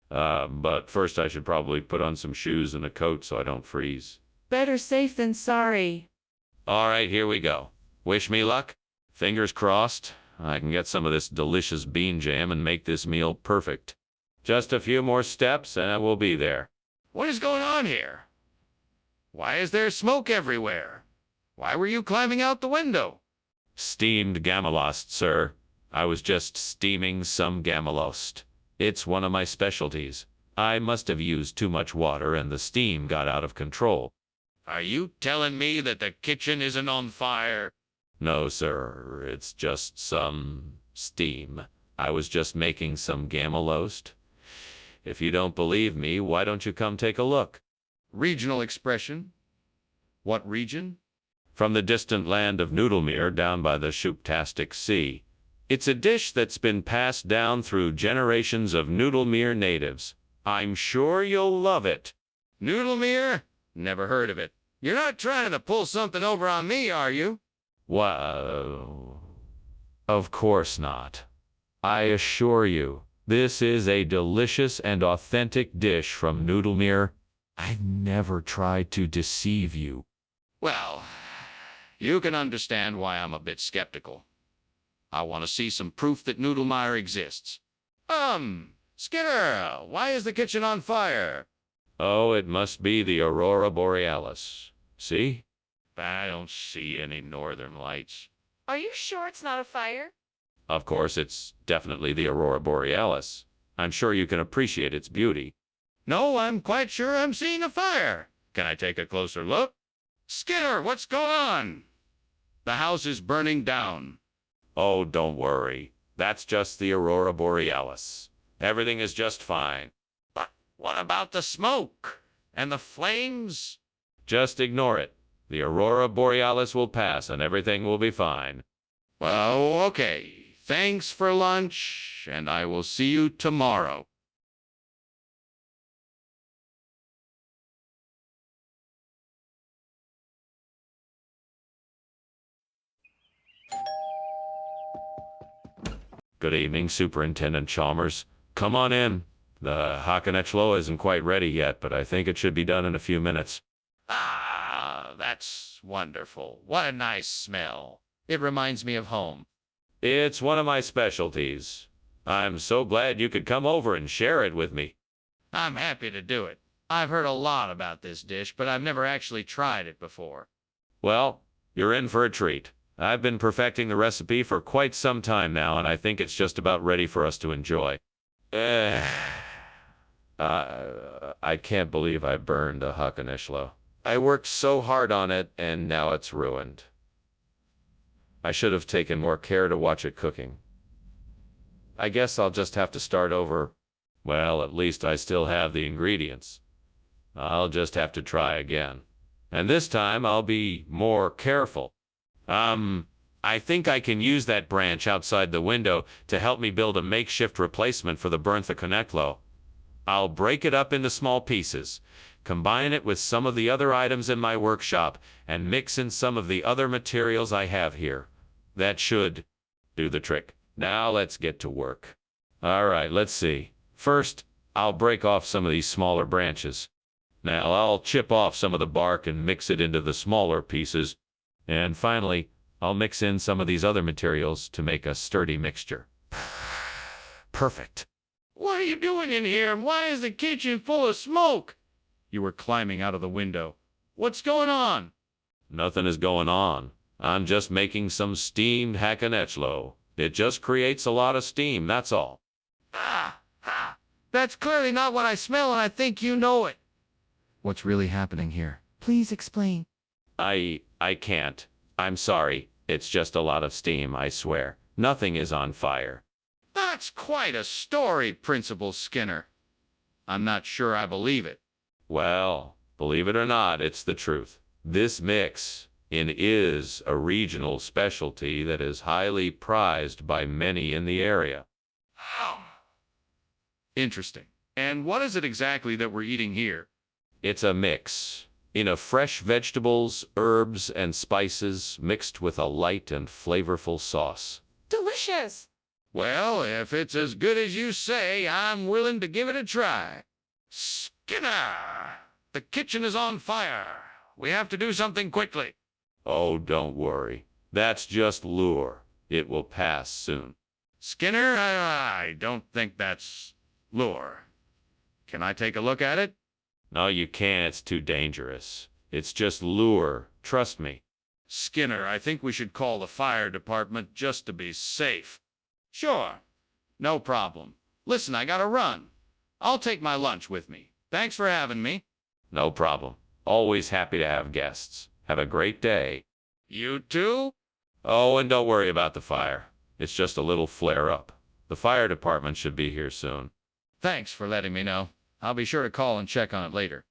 But first I should probably put on some shoes and a coat so I don't freeze. Better safe than sorry. All right, here we go. Wish me luck. Fingers crossed. I can get some of this delicious bean jam and make this meal perfect. Just a few more steps and I will be there. What is going on here? Why is there smoke everywhere? Why were you climbing out the window? Steamed gamelost, sir. I was just steaming some gamelost. It's one of my specialties. I must have used too much water and the steam got out of control. Are you telling me that the kitchen isn't on fire? No, sir. It's just some steam. I was just making some gamelost. If you don't believe me, why don't you come take a look? Regional expression? What region? From the distant land of Noodlemere down by the Shuptastic Sea. It's a dish that's been passed down through generations of Noodlemere natives. I'm sure you'll love it. Noodlemere? Never heard of it. You're not trying to pull something over on me, are you? Well, of course not. I assure you, this is a delicious and authentic dish from Noodlemere. I never tried to deceive you. Well, you can understand why I'm a bit skeptical. I want to see some proof that Noodlemere exists. Skinner, why is the kitchen on fire? Oh, it must be the Aurora Borealis. See? I don't see any northern lights. Are you sure it's not a fire? Of course, it's definitely the Aurora Borealis. I'm sure you can appreciate its beauty. No, I'm quite sure I'm seeing a fire. Can I take a closer look? Skinner, what's going on? The house is burning down. Oh, don't worry. That's just the Aurora Borealis. Everything is just fine. But what about the smoke and the flames? Just ignore it. The Aurora Borealis will pass and everything will be fine. Well, okay. Thanks for lunch, and I will see you tomorrow. Good evening, Superintendent Chalmers. Come on in. The Hakanechlo isn't quite ready yet, but I think it should be done in a few minutes. Ah, that's wonderful. What a nice smell. It reminds me of home. It's one of my specialties. I'm so glad you could come over and share it with me. I'm happy to do it. I've heard a lot about this dish, but I've never actually tried it before. Well, you're in for a treat. I've been perfecting the recipe for quite some time now, and I think it's just about ready for us to enjoy. Eh, I can't believe I burned a hakaneshlo. I worked so hard on it, and now it's ruined. I should have taken more care to watch it cooking. I guess I'll just have to start over. Well, at least I still have the ingredients. I'll just have to try again. And this time I'll be more careful. I think I can use that branch outside the window to help me build a makeshift replacement for the burnt Koneklo. I'll break it up into small pieces, combine it with some of the other items in my workshop, and mix in some of the other materials I have here. That should do the trick. Now let's get to work. All right, let's see. First, I'll break off some of these smaller branches. Now I'll chip off some of the bark and mix it into the smaller pieces. And finally, I'll mix in some of these other materials to make a sturdy mixture. Perfect. What are you doing in here, and why is the kitchen full of smoke? You were climbing out of the window. What's going on? Nothing is going on. I'm just making some steamed hakanechlo. It just creates a lot of steam, that's all. That's clearly not what I smell, and I think you know it. What's really happening here? Please explain. I can't. I'm sorry. It's just a lot of steam, I swear. Nothing is on fire. That's quite a story, Principal Skinner. I'm not sure I believe it. Well, believe it or not, it's the truth. This mix-in is a regional specialty that is highly prized by many in the area. Interesting. And what is it exactly that we're eating here? It's a mix-in of fresh vegetables, herbs, and spices mixed with a light and flavorful sauce. Delicious! Well, if it's as good as you say, I'm willing to give it a try. Skinner! The kitchen is on fire. We have to do something quickly. Oh, don't worry. That's just lure. It will pass soon. Skinner, I don't think that's lure. Can I take a look at it? No, you can't. It's too dangerous. It's just lure. Trust me. Skinner, I think we should call the fire department just to be safe. Sure. No problem. Listen, I gotta run. I'll take my lunch with me. Thanks for having me. No problem. Always happy to have guests. Have a great day. You too? Oh, and don't worry about the fire. It's just a little flare-up. The fire department should be here soon. Thanks for letting me know. I'll be sure to call and check on it later.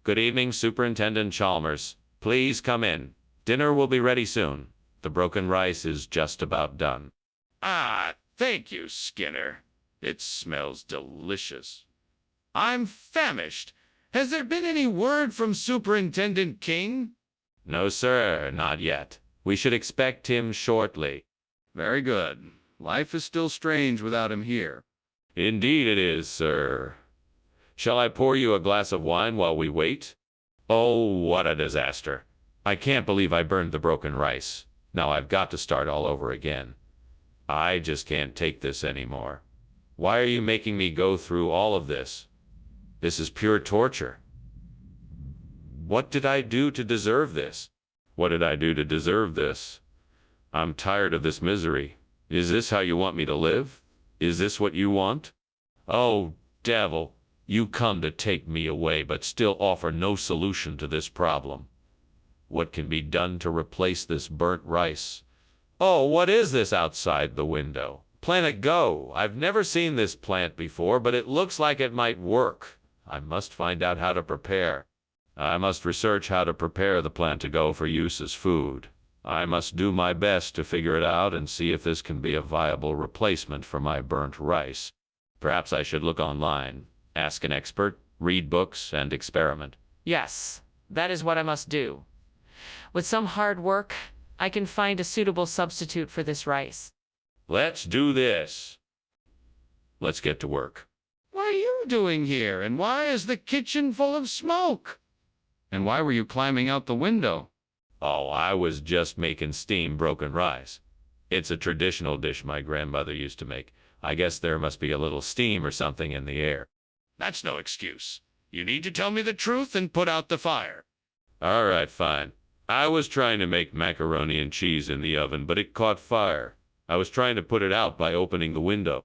Good evening, Superintendent Chalmers. Please come in. Dinner will be ready soon. The broken rice is just about done. Thank you, Skinner. It smells delicious. I'm famished. Has there been any word from Superintendent King? No, sir, not yet. We should expect him shortly. Very good. Life is still strange without him here. Indeed it is, sir. Shall I pour you a glass of wine while we wait? Oh, what a disaster. I can't believe I burned the broken rice. Now I've got to start all over again. I just can't take this anymore. Why are you making me go through all of this? This is pure torture. What did I do to deserve this? What did I do to deserve this? I'm tired of this misery. Is this how you want me to live? Is this what you want? Oh, devil, you come to take me away but still offer no solution to this problem. What can be done to replace this burnt rice? Oh, what is this outside the window? Planet Go. I've never seen this plant before, but it looks like it might work. I must find out how to prepare. I must research how to prepare the plant to go for use as food. I must do my best to figure it out and see if this can be a viable replacement for my burnt rice. Perhaps I should look online, ask an expert, read books, and experiment. Yes, that is what I must do. With some hard work, I can find a suitable substitute for this rice. Let's do this. Let's get to work. What are you doing here, and why is the kitchen full of smoke? And why were you climbing out the window? Oh, I was just making steamed broken rice. It's a traditional dish my grandmother used to make. I guess there must be a little steam or something in the air. That's no excuse. You need to tell me the truth and put out the fire. All right, fine. I was trying to make macaroni and cheese in the oven, but it caught fire. I was trying to put it out by opening the window.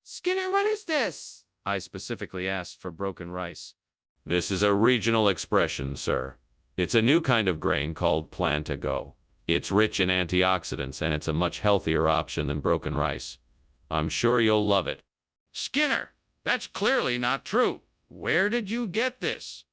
Skinner, what is this? I specifically asked for broken rice. This is a regional expression, sir. It's a new kind of grain called plantago. It's rich in antioxidants, and it's a much healthier option than broken rice. I'm sure you'll love it. Skinner, that's clearly not true. Where did you get this?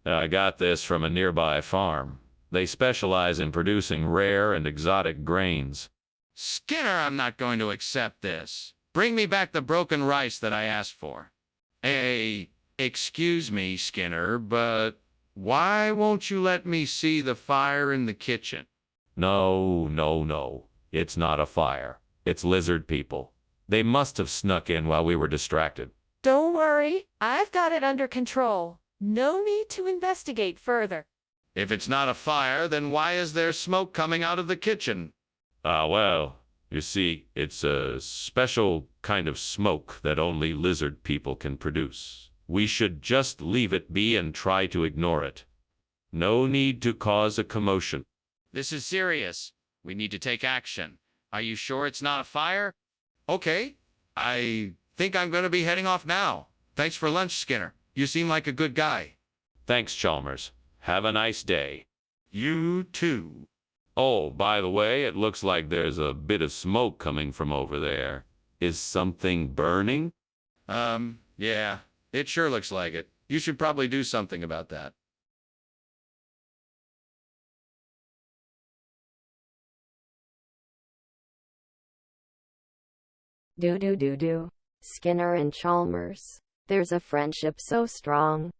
I got this from a nearby farm. They specialize in producing rare and exotic grains. Skinner, I'm not going to accept this. Bring me back the broken rice that I asked for. Hey, excuse me, Skinner, but why won't you let me see the fire in the kitchen? No. It's not a fire. It's lizard people. They must have snuck in while we were distracted. Don't worry, I've got it under control. No need to investigate further. If it's not a fire, then why is there smoke coming out of the kitchen? Well, you see, it's a special kind of smoke that only lizard people can produce. We should just leave it be and try to ignore it. No need to cause a commotion. This is serious. We need to take action. Are you sure it's not a fire? Okay, I think I'm going to be heading off now. Thanks for lunch, Skinner. You seem like a good guy. Thanks, Chalmers. Have a nice day. You too. Oh, by the way, it looks like there's a bit of smoke coming from over there. Is something burning? Yeah, it sure looks like it. You should probably do something about that. Do. Skinner and Chalmers. There's a friendship so strong.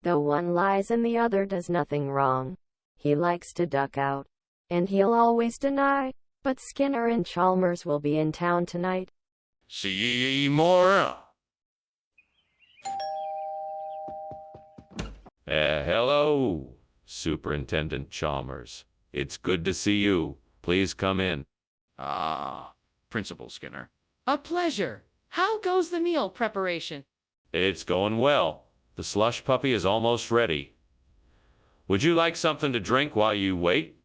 Though one lies and the other does nothing wrong. He likes to duck out, and he'll always deny. But Skinner and Chalmers will be in town tonight. See more. Hello, Superintendent Chalmers. It's good to see you. Please come in. Principal Skinner. A pleasure. How goes the meal preparation? It's going well. The slush puppy is almost ready. Would you like something to drink while you wait?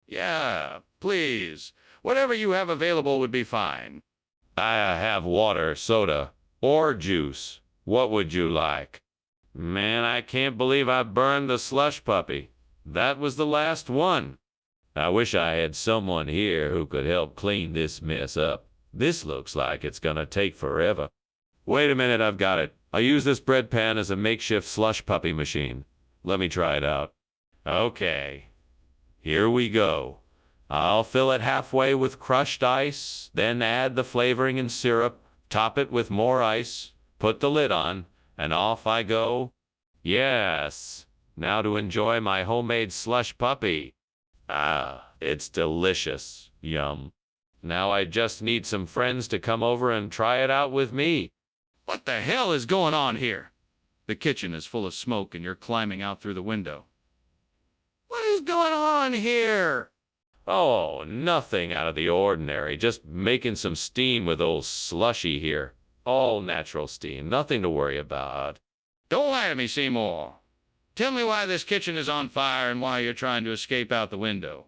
Yeah, please. Whatever you have available would be fine. I have water, soda, or juice. What would you like? Man, I can't believe I burned the slush puppy. That was the last one. I wish I had someone here who could help clean this mess up. This looks like it's gonna take forever. Wait a minute, I've got it. I'll use this bread pan as a makeshift slush puppy machine. Let me try it out. Okay, here we go. I'll fill it halfway with crushed ice, then add the flavoring and syrup, top it with more ice, put the lid on, and off I go. Yes, now to enjoy my homemade slush puppy. It's delicious. Yum. Now I just need some friends to come over and try it out with me. What the hell is going on here? The kitchen is full of smoke and you're climbing out through the window. What is going on here? Oh, nothing out of the ordinary. Just making some steam with old Slushy here. All natural steam. Nothing to worry about. Don't lie to me, Seymour. Tell me why this kitchen is on fire and why you're trying to escape out the window.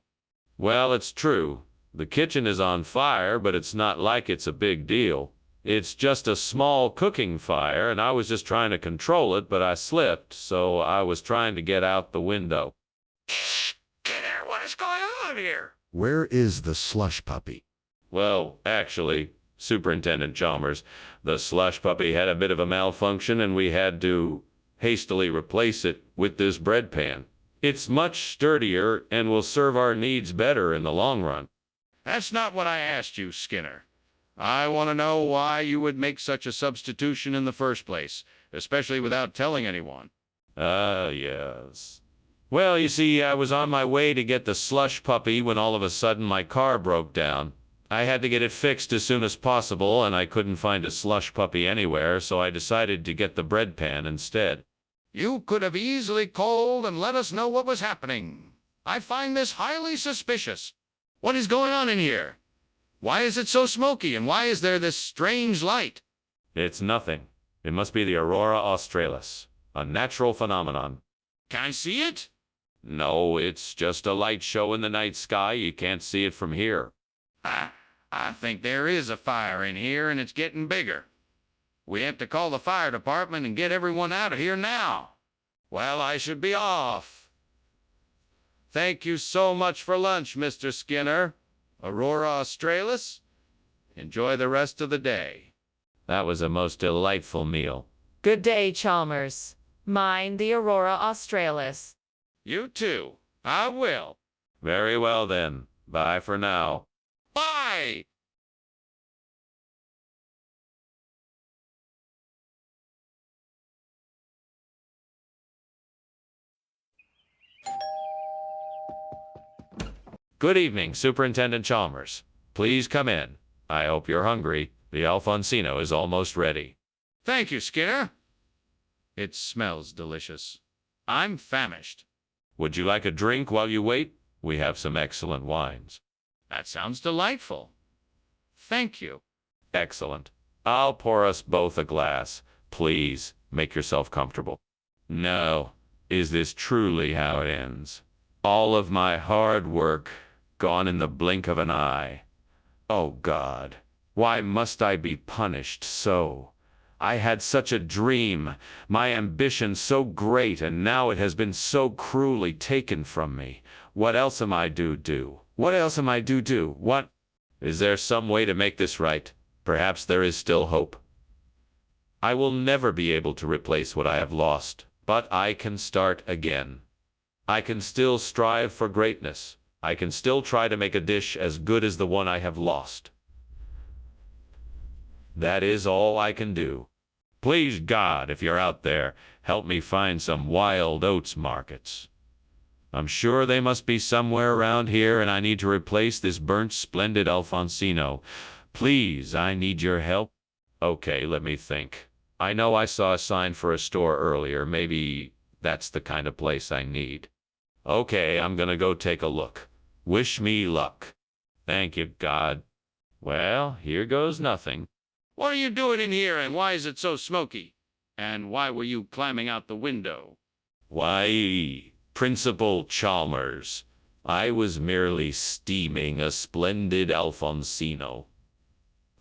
Well, it's true. The kitchen is on fire, but it's not like it's a big deal. It's just a small cooking fire, and I was just trying to control it, but I slipped, so I was trying to get out the window. Skinner, what is going on here? Where is the slush puppy? Well, actually, Superintendent Chalmers, the slush puppy had a bit of a malfunction, and we had to hastily replace it with this bread pan. It's much sturdier and will serve our needs better in the long run. That's not what I asked you, Skinner. I want to know why you would make such a substitution in the first place, especially without telling anyone. Yes. Well, you see, I was on my way to get the slush puppy when all of a sudden my car broke down. I had to get it fixed as soon as possible, and I couldn't find a slush puppy anywhere, so I decided to get the bread pan instead. You could have easily called and let us know what was happening. I find this highly suspicious. What is going on in here? Why is it so smoky, and why is there this strange light? It's nothing. It must be the aurora australis, a natural phenomenon. Can I see it? No, it's just a light show in the night sky. You can't see it from here. I think there is a fire in here, and it's getting bigger. We have to call the fire department and get everyone out of here now. Well, I should be off. Thank you so much for lunch, Mr. Skinner. Aurora australis. Enjoy the rest of the day. That was a most delightful meal. Good day, Chalmers. Mind the aurora australis. You too. I will. Very well then. Bye for now. Bye! Good evening, Superintendent Chalmers. Please come in. I hope you're hungry. The Alfonsino is almost ready. Thank you, Skinner. It smells delicious. I'm famished. Would you like a drink while you wait? We have some excellent wines. That sounds delightful. Thank you. Excellent. I'll pour us both a glass. Please, make yourself comfortable. No. Is this truly how it ends? All of my hard work, gone in the blink of an eye. Oh God, why must I be punished so? I had such a dream, my ambition so great, and now it has been so cruelly taken from me. What else am I to do? What else am I to do? What? Is there some way to make this right? Perhaps there is still hope. I will never be able to replace what I have lost, but I can start again. I can still strive for greatness. I can still try to make a dish as good as the one I have lost. That is all I can do. Please God, if you're out there, help me find some wild oats markets. I'm sure they must be somewhere around here, and I need to replace this burnt splendid Alfonsino. Please, I need your help. Okay, let me think. I know I saw a sign for a store earlier. Maybe that's the kind of place I need. Okay, I'm gonna go take a look. Wish me luck. Thank you, God. Well, here goes nothing. What are you doing in here, and why is it so smoky? And why were you climbing out the window? Why, Principal Chalmers, I was merely steaming a splendid Alfonsino.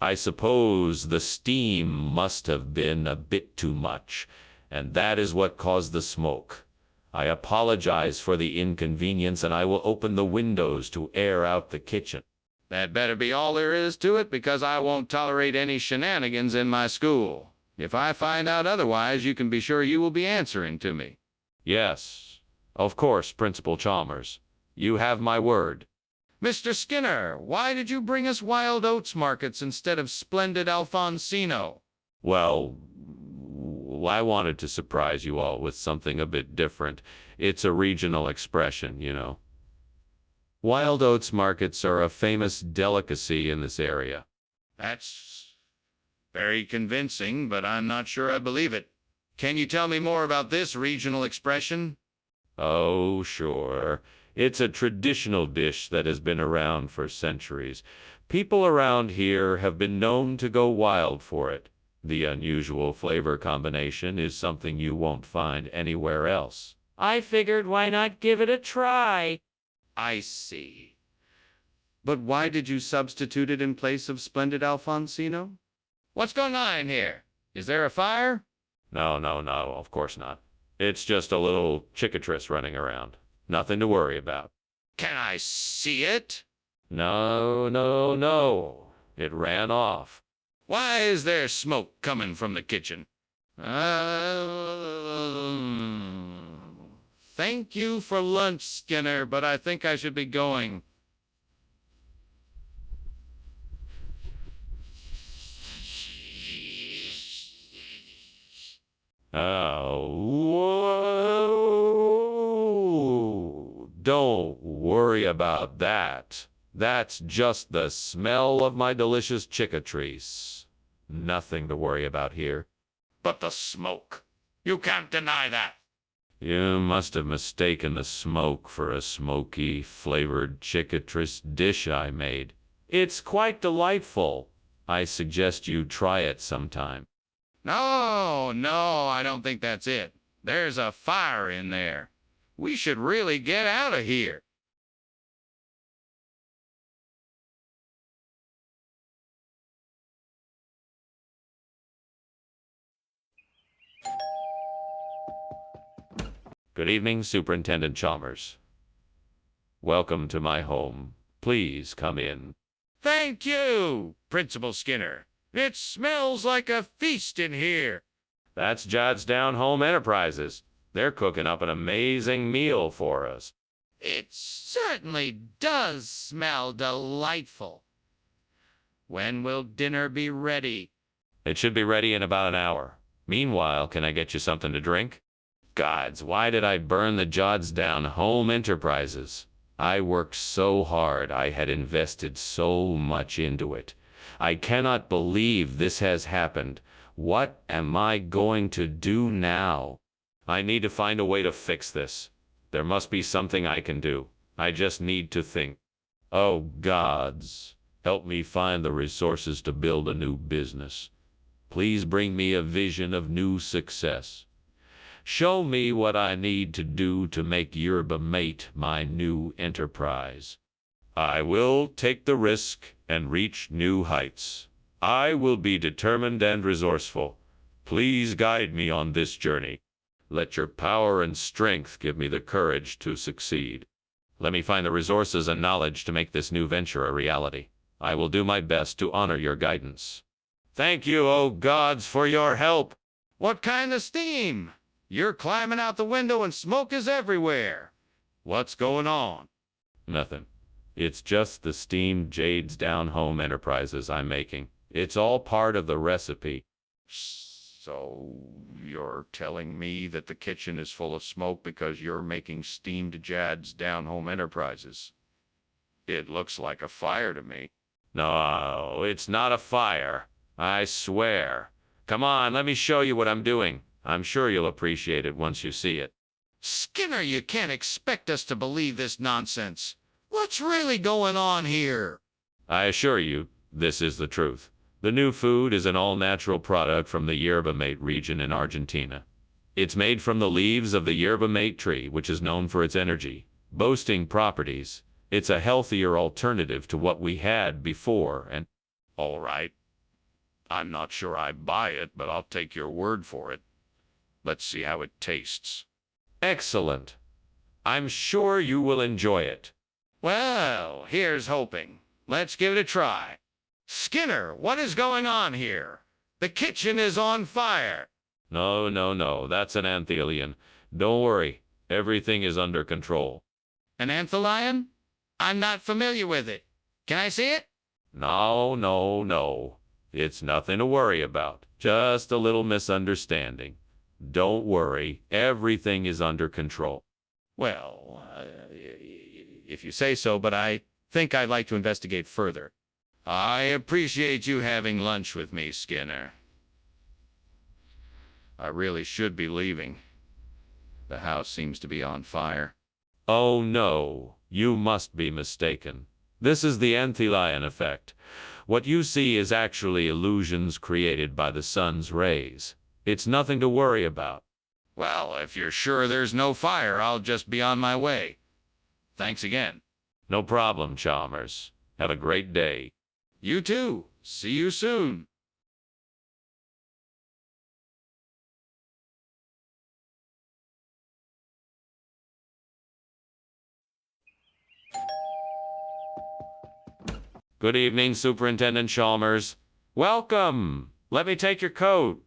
I suppose the steam must have been a bit too much, and that is what caused the smoke. I apologize for the inconvenience, and I will open the windows to air out the kitchen. That better be all there is to it, because I won't tolerate any shenanigans in my school. If I find out otherwise, you can be sure you will be answering to me. Yes, of course, Principal Chalmers. You have my word. Mr. Skinner, why did you bring us wild oats markets instead of splendid Alfonsino? Well, I wanted to surprise you all with something a bit different. It's a regional expression, you know. Wild oats markets are a famous delicacy in this area. That's very convincing, but I'm not sure I believe it. Can you tell me more about this regional expression? Oh, sure. It's a traditional dish that has been around for centuries. People around here have been known to go wild for it. The unusual flavor combination is something you won't find anywhere else. I figured why not give it a try. I see. But why did you substitute it in place of splendid Alfonsino? What's going on here? Is there a fire? No, of course not. It's just a little cicatrice running around. Nothing to worry about. Can I see it? No. It ran off. Why is there smoke coming from the kitchen? Thank you for lunch, Skinner, but I think I should be going. Oh, don't worry about that. That's just the smell of my delicious cicatrice. Nothing to worry about here. But the smoke. You can't deny that. You must have mistaken the smoke for a smoky, flavored cicatrice dish I made. It's quite delightful. I suggest you try it sometime. No, no, I don't think that's it. There's a fire in there. We should really get out of here. Good evening, Superintendent Chalmers. Welcome to my home. Please come in. Thank you, Principal Skinner. It smells like a feast in here. That's Jodsdown Home Enterprises. They're cooking up an amazing meal for us. It certainly does smell delightful. When will dinner be ready? It should be ready in about an hour. Meanwhile, can I get you something to drink? Gods, why did I burn the Jodsdown Home Enterprises? I worked so hard. I had invested so much into it. I cannot believe this has happened. What am I going to do now? I need to find a way to fix this. There must be something I can do. I just need to think. Oh, gods, help me find the resources to build a new business. Please bring me a vision of new success. Show me what I need to do to make Yerba Mate my new enterprise. I will take the risk and reach new heights. I will be determined and resourceful. Please guide me on this journey. Let your power and strength give me the courage to succeed. Let me find the resources and knowledge to make this new venture a reality. I will do my best to honor your guidance. Thank you, O gods, for your help. What kind of steam? You're climbing out the window and smoke is everywhere. What's going on? Nothing. It's just the steamed Jodsdown Home Enterprises I'm making. It's all part of the recipe. So you're telling me that the kitchen is full of smoke because you're making steamed Jodsdown Home Enterprises? It looks like a fire to me. No, it's not a fire. I swear. Come on, let me show you what I'm doing. I'm sure you'll appreciate it once you see it. Skinner, you can't expect us to believe this nonsense. What's really going on here? I assure you, this is the truth. The new food is an all-natural product from the Yerba Mate region in Argentina. It's made from the leaves of the Yerba Mate tree, which is known for its energy, boasting properties. It's a healthier alternative to what we had before, and... All right. I'm not sure I buy it, but I'll take your word for it. Let's see how it tastes. Excellent. I'm sure you will enjoy it. Well, here's hoping. Let's give it a try. Skinner, what is going on here? The kitchen is on fire. No, that's an anthelion. Don't worry, everything is under control. An anthelion? I'm not familiar with it. Can I see it? No. It's nothing to worry about. Just a little misunderstanding. Don't worry, everything is under control. Well, if you say so, but I think I'd like to investigate further. I appreciate you having lunch with me, Skinner. I really should be leaving. The house seems to be on fire. Oh no, you must be mistaken. This is the anthelion effect. What you see is actually illusions created by the sun's rays. It's nothing to worry about. Well, if you're sure there's no fire, I'll just be on my way. Thanks again. No problem, Chalmers. Have a great day. You too. See you soon. Good evening, Superintendent Chalmers. Welcome. Let me take your coat.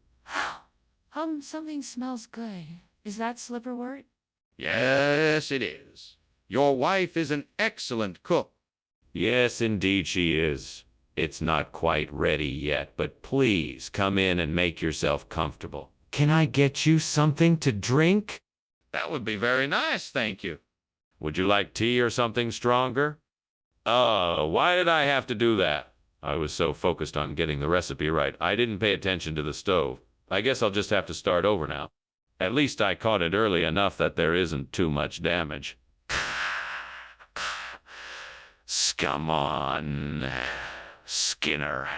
Something smells good. Is that slipperwort? Yes, it is. Your wife is an excellent cook. Yes, indeed she is. It's not quite ready yet, but please come in and make yourself comfortable. Can I get you something to drink? That would be very nice, thank you. Would you like tea or something stronger? Why did I have to do that? I was so focused on getting the recipe right, I didn't pay attention to the stove. I guess I'll just have to start over now. At least I caught it early enough that there isn't too much damage. Come on, Skinner.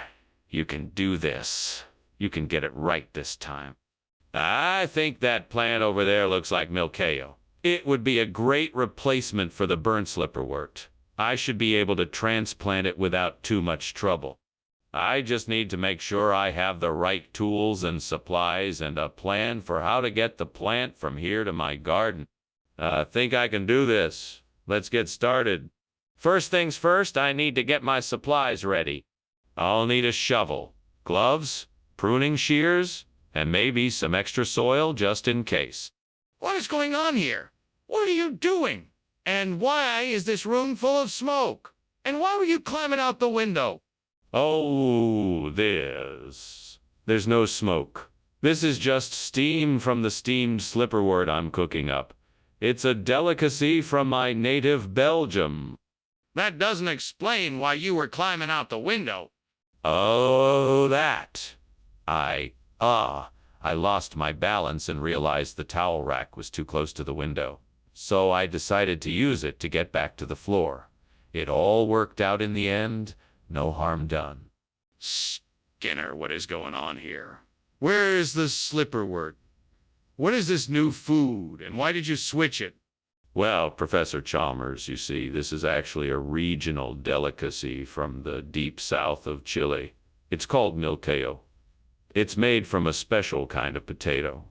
You can do this. You can get it right this time. I think that plant over there looks like Milkeo. It would be a great replacement for the burnt slipperwort. I should be able to transplant it without too much trouble. I just need to make sure I have the right tools and supplies and a plan for how to get the plant from here to my garden. I think I can do this. Let's get started. First things first, I need to get my supplies ready. I'll need a shovel, gloves, pruning shears, and maybe some extra soil just in case. What is going on here? What are you doing? And why is this room full of smoke? And why were you climbing out the window? Oh, there's no smoke. This is just steam from the steamed slipperwort I'm cooking up. It's a delicacy from my native Belgium. That doesn't explain why you were climbing out the window. Oh, that. I lost my balance and realized the towel rack was too close to the window. So I decided to use it to get back to the floor. It all worked out in the end. No harm done. Skinner, what is going on here? Where is the slipperwort? What is this new food, and why did you switch it? Well, Professor Chalmers, you see, this is actually a regional delicacy from the deep south of Chile. It's called milqueo. It's made from a special kind of potato,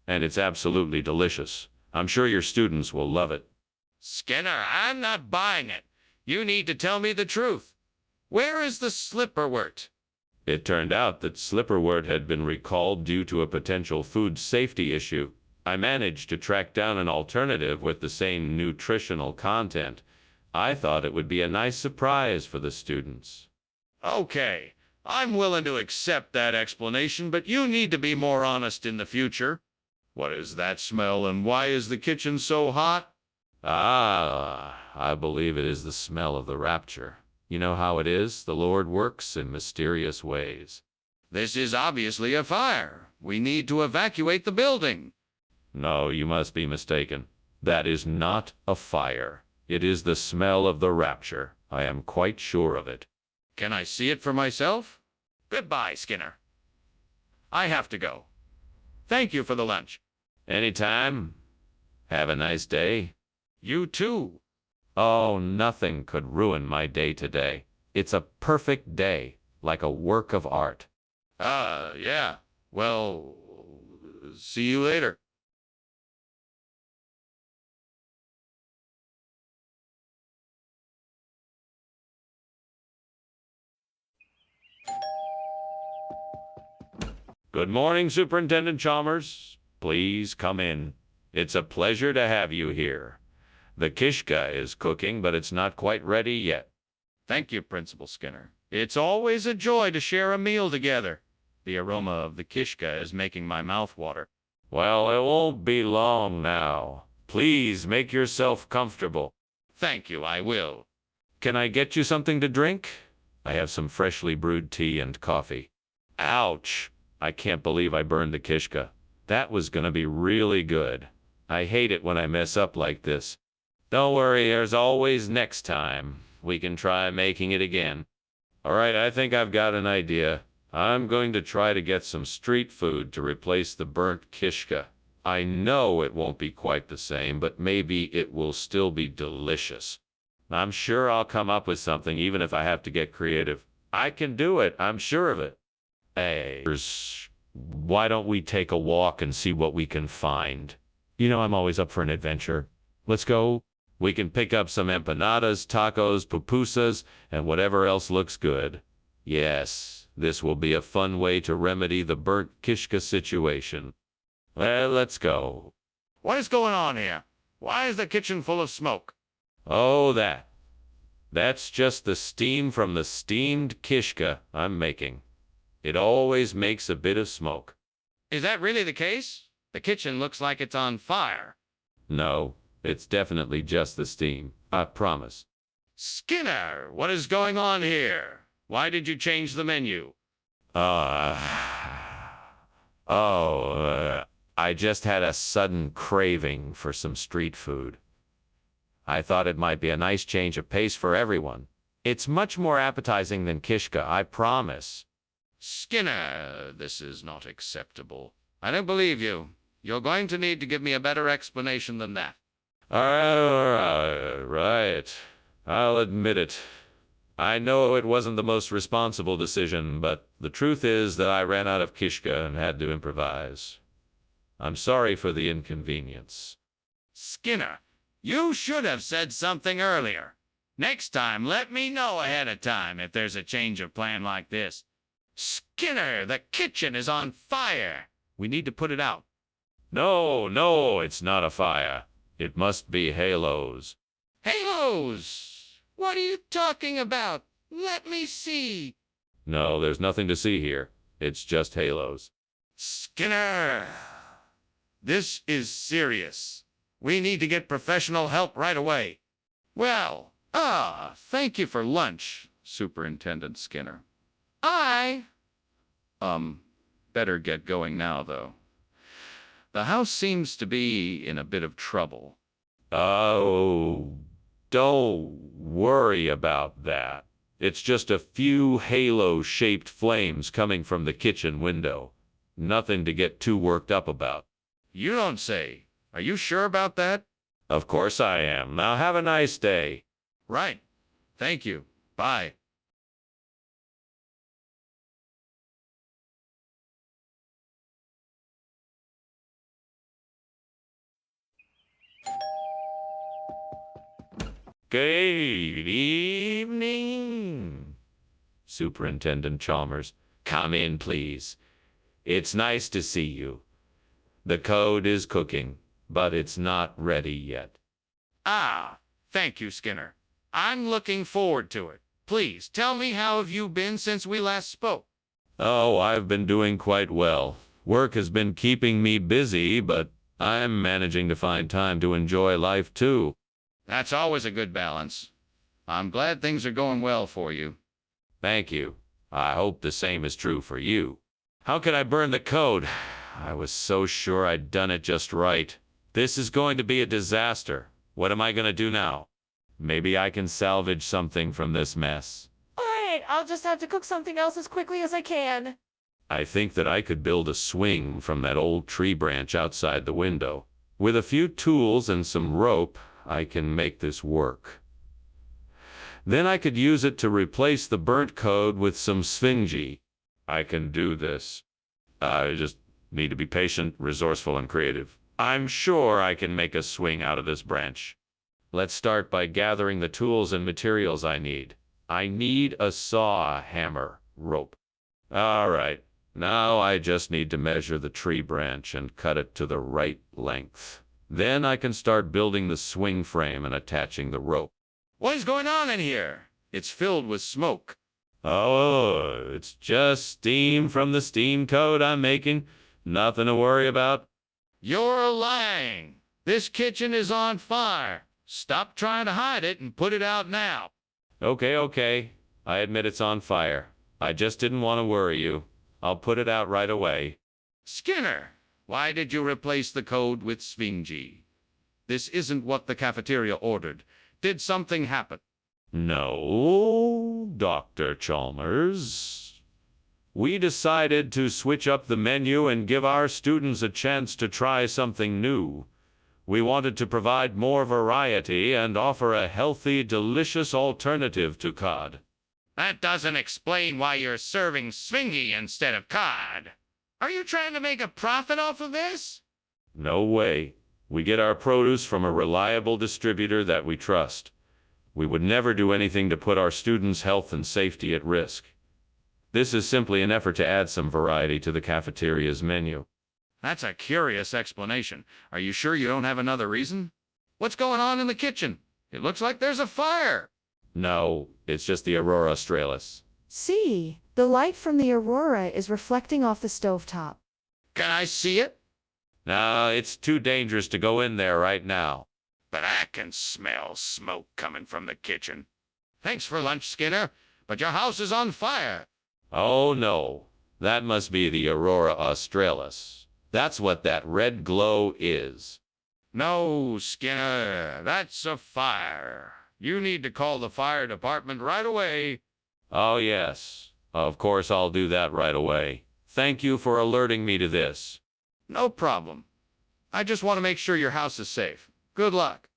and it's absolutely delicious. I'm sure your students will love it. Skinner, I'm not buying it. You need to tell me the truth. Where is the slipperwort? It turned out that slipperwort had been recalled due to a potential food safety issue. I managed to track down an alternative with the same nutritional content. I thought it would be a nice surprise for the students. Okay, I'm willing to accept that explanation, but you need to be more honest in the future. What is that smell, and why is the kitchen so hot? I believe it is the smell of the rapture. You know how it is, the Lord works in mysterious ways. This is obviously a fire. We need to evacuate the building. No, you must be mistaken. That is not a fire. It is the smell of the rapture. I am quite sure of it. Can I see it for myself? Goodbye, Skinner. I have to go. Thank you for the lunch. Anytime. Have a nice day. You too. Oh, nothing could ruin my day today. It's a perfect day, like a work of art. Yeah. Well, see you later. Good morning, Superintendent Chalmers. Please come in. It's a pleasure to have you here. The kishka is cooking, but it's not quite ready yet. Thank you, Principal Skinner. It's always a joy to share a meal together. The aroma of the kishka is making my mouth water. Well, it won't be long now. Please make yourself comfortable. Thank you, I will. Can I get you something to drink? I have some freshly brewed tea and coffee. Ouch! I can't believe I burned the kishka. That was gonna be really good. I hate it when I mess up like this. Don't worry, there's always next time. We can try making it again. Alright, I think I've got an idea. I'm going to try to get some street food to replace the burnt kishka. I know it won't be quite the same, but maybe it will still be delicious. I'm sure I'll come up with something even if I have to get creative. I can do it, I'm sure of it. Hey, why don't we take a walk and see what we can find? You know I'm always up for an adventure. Let's go. We can pick up some empanadas, tacos, pupusas, and whatever else looks good. Yes, this will be a fun way to remedy the burnt kishka situation. Well, let's go. What is going on here? Why is the kitchen full of smoke? Oh, that's just the steam from the steamed kishka I'm making. It always makes a bit of smoke. Is that really the case? The kitchen looks like it's on fire. No, it's definitely just the steam. I promise. Skinner, what is going on here? Why did you change the menu? I I just had a sudden craving for some street food. I thought it might be a nice change of pace for everyone. It's much more appetizing than Kishka, I promise. Skinner, this is not acceptable. I don't believe you. You're going to need to give me a better explanation than that. Right. I'll admit it. I know it wasn't the most responsible decision, but the truth is that I ran out of Kishka and had to improvise. I'm sorry for the inconvenience. Skinner, you should have said something earlier. Next time, let me know ahead of time if there's a change of plan like this. Skinner, the kitchen is on fire. We need to put it out. No, it's not a fire. It must be halos. Halos! What are you talking about? Let me see. No, there's nothing to see here. It's just halos. Skinner! This is serious. We need to get professional help right away. Well, thank you for lunch, Superintendent Skinner. Better get going now, though. The house seems to be in a bit of trouble. Oh, don't worry about that. It's just a few halo-shaped flames coming from the kitchen window. Nothing to get too worked up about. You don't say. Are you sure about that? Of course I am. Now have a nice day. Right. Thank you. Bye. Good evening, Superintendent Chalmers. Come in, please. It's nice to see you. The code is cooking, but it's not ready yet. Thank you, Skinner. I'm looking forward to it. Please, tell me, how have you been since we last spoke? Oh, I've been doing quite well. Work has been keeping me busy, but I'm managing to find time to enjoy life too. That's always a good balance. I'm glad things are going well for you. Thank you. I hope the same is true for you. How could I burn the code? I was so sure I'd done it just right. This is going to be a disaster. What am I going to do now? Maybe I can salvage something from this mess. Alright, I'll just have to cook something else as quickly as I can. I think that I could build a swing from that old tree branch outside the window. With a few tools and some rope, I can make this work. Then I could use it to replace the burnt code with some sphingy. I can do this. I just need to be patient, resourceful, and creative. I'm sure I can make a swing out of this branch. Let's start by gathering the tools and materials I need. I need a saw, a hammer, rope. All right, now I just need to measure the tree branch and cut it to the right length. Then I can start building the swing frame and attaching the rope. What is going on in here? It's filled with smoke. Oh, it's just steam from the steam code I'm making. Nothing to worry about. You're lying. This kitchen is on fire. Stop trying to hide it and put it out now. Okay. I admit it's on fire. I just didn't want to worry you. I'll put it out right away. Skinner, why did you replace the code with sphingy? This isn't what the cafeteria ordered. Did something happen? No, Dr. Chalmers. We decided to switch up the menu and give our students a chance to try something new. We wanted to provide more variety and offer a healthy, delicious alternative to cod. That doesn't explain why you're serving sphingy instead of cod. Are you trying to make a profit off of this? No way. We get our produce from a reliable distributor that we trust. We would never do anything to put our students' health and safety at risk. This is simply an effort to add some variety to the cafeteria's menu. That's a curious explanation. Are you sure you don't have another reason? What's going on in the kitchen? It looks like there's a fire. No, it's just the Aurora Australis. See, the light from the aurora is reflecting off the stovetop. Can I see it? No, it's too dangerous to go in there right now. But I can smell smoke coming from the kitchen. Thanks for lunch, Skinner, but your house is on fire. Oh no, that must be the Aurora Australis. That's what that red glow is. No, Skinner, that's a fire. You need to call the fire department right away. Oh, yes. Of course, I'll do that right away. Thank you for alerting me to this. No problem. I just want to make sure your house is safe. Good luck.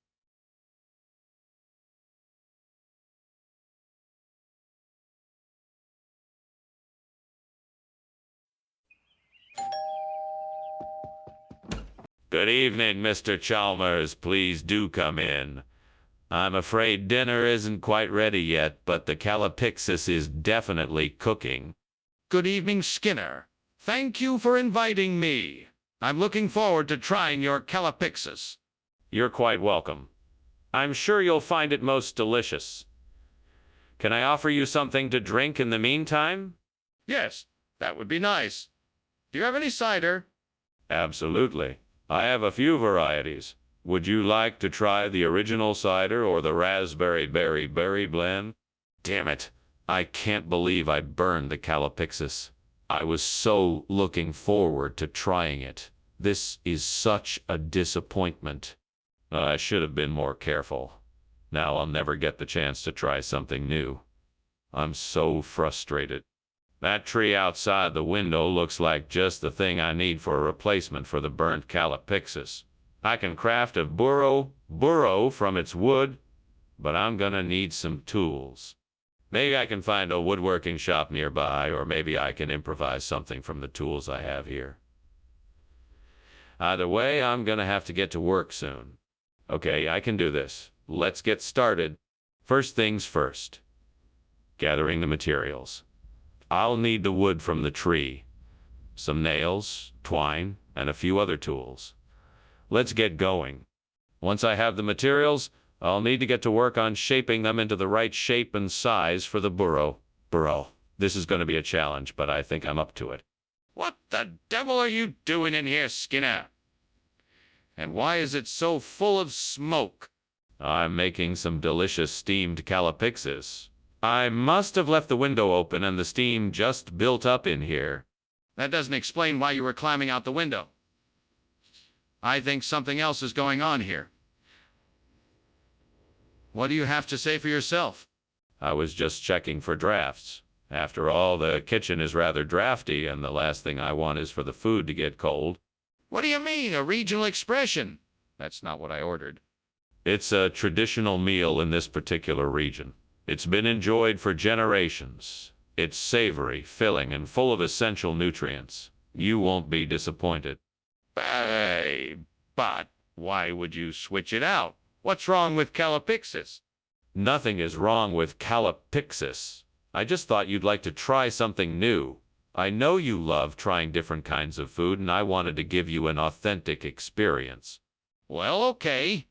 Good evening, Mr. Chalmers. Please do come in. I'm afraid dinner isn't quite ready yet, but the calipixis is definitely cooking. Good evening, Skinner. Thank you for inviting me. I'm looking forward to trying your calipixis. You're quite welcome. I'm sure you'll find it most delicious. Can I offer you something to drink in the meantime? Yes, that would be nice. Do you have any cider? Absolutely. I have a few varieties. Would you like to try the original cider or the raspberry berry blend? Damn it. I can't believe I burned the calipixis. I was so looking forward to trying it. This is such a disappointment. I should have been more careful. Now I'll never get the chance to try something new. I'm so frustrated. That tree outside the window looks like just the thing I need for a replacement for the burnt calipixis. I can craft a burrow from its wood, but I'm gonna need some tools. Maybe I can find a woodworking shop nearby, or maybe I can improvise something from the tools I have here. Either way, I'm gonna have to get to work soon. Okay, I can do this. Let's get started. First things first. Gathering the materials. I'll need the wood from the tree, some nails, twine, and a few other tools. Let's get going. Once I have the materials, I'll need to get to work on shaping them into the right shape and size for the burrow. This is going to be a challenge, but I think I'm up to it. What the devil are you doing in here, Skinner? And why is it so full of smoke? I'm making some delicious steamed calipixis. I must have left the window open and the steam just built up in here. That doesn't explain why you were climbing out the window. I think something else is going on here. What do you have to say for yourself? I was just checking for drafts. After all, the kitchen is rather drafty, and the last thing I want is for the food to get cold. What do you mean, a regional expression? That's not what I ordered. It's a traditional meal in this particular region. It's been enjoyed for generations. It's savory, filling, and full of essential nutrients. You won't be disappointed. Hey, but why would you switch it out? What's wrong with calipixis? Nothing is wrong with calipixis. I just thought you'd like to try something new. I know you love trying different kinds of food, and I wanted to give you an authentic experience. Well, okay.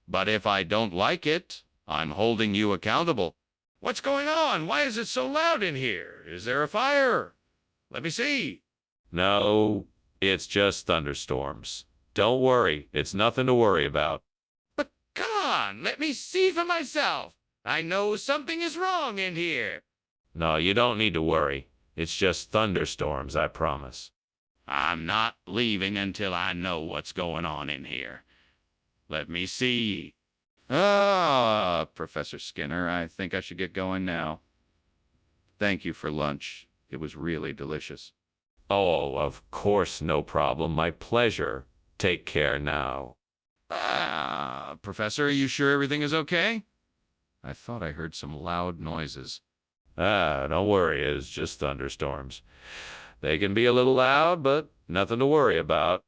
But if I don't like it, I'm holding you accountable. What's going on? Why is it so loud in here? Is there a fire? Let me see. No, it's just thunderstorms. Don't worry, it's nothing to worry about. But come on, let me see for myself. I know something is wrong in here. No, you don't need to worry. It's just thunderstorms, I promise. I'm not leaving until I know what's going on in here. Let me see. Professor Skinner, I think I should get going now. Thank you for lunch. It was really delicious. Oh, of course, no problem. My pleasure. Take care now. Professor, are you sure everything is okay? I thought I heard some loud noises. Don't worry, it's just thunderstorms. They can be a little loud, but nothing to worry about.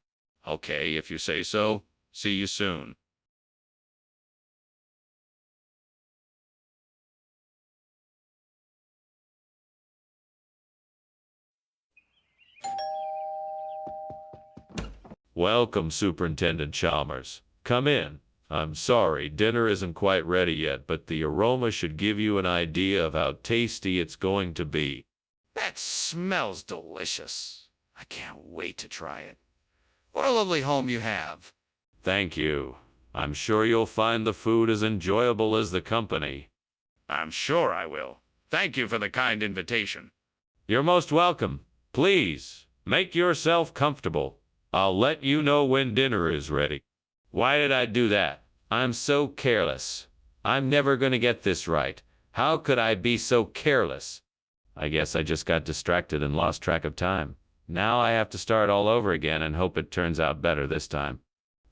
Okay, if you say so. See you soon. Welcome, Superintendent Chalmers. Come in. I'm sorry, dinner isn't quite ready yet, but the aroma should give you an idea of how tasty it's going to be. That smells delicious. I can't wait to try it. What a lovely home you have. Thank you. I'm sure you'll find the food as enjoyable as the company. I'm sure I will. Thank you for the kind invitation. You're most welcome. Please, Make yourself comfortable. I'll let you know when dinner is ready. Why did I do that? I'm so careless. I'm never gonna get this right. How could I be so careless? I guess I just got distracted and lost track of time. Now I have to start all over again and hope it turns out better this time.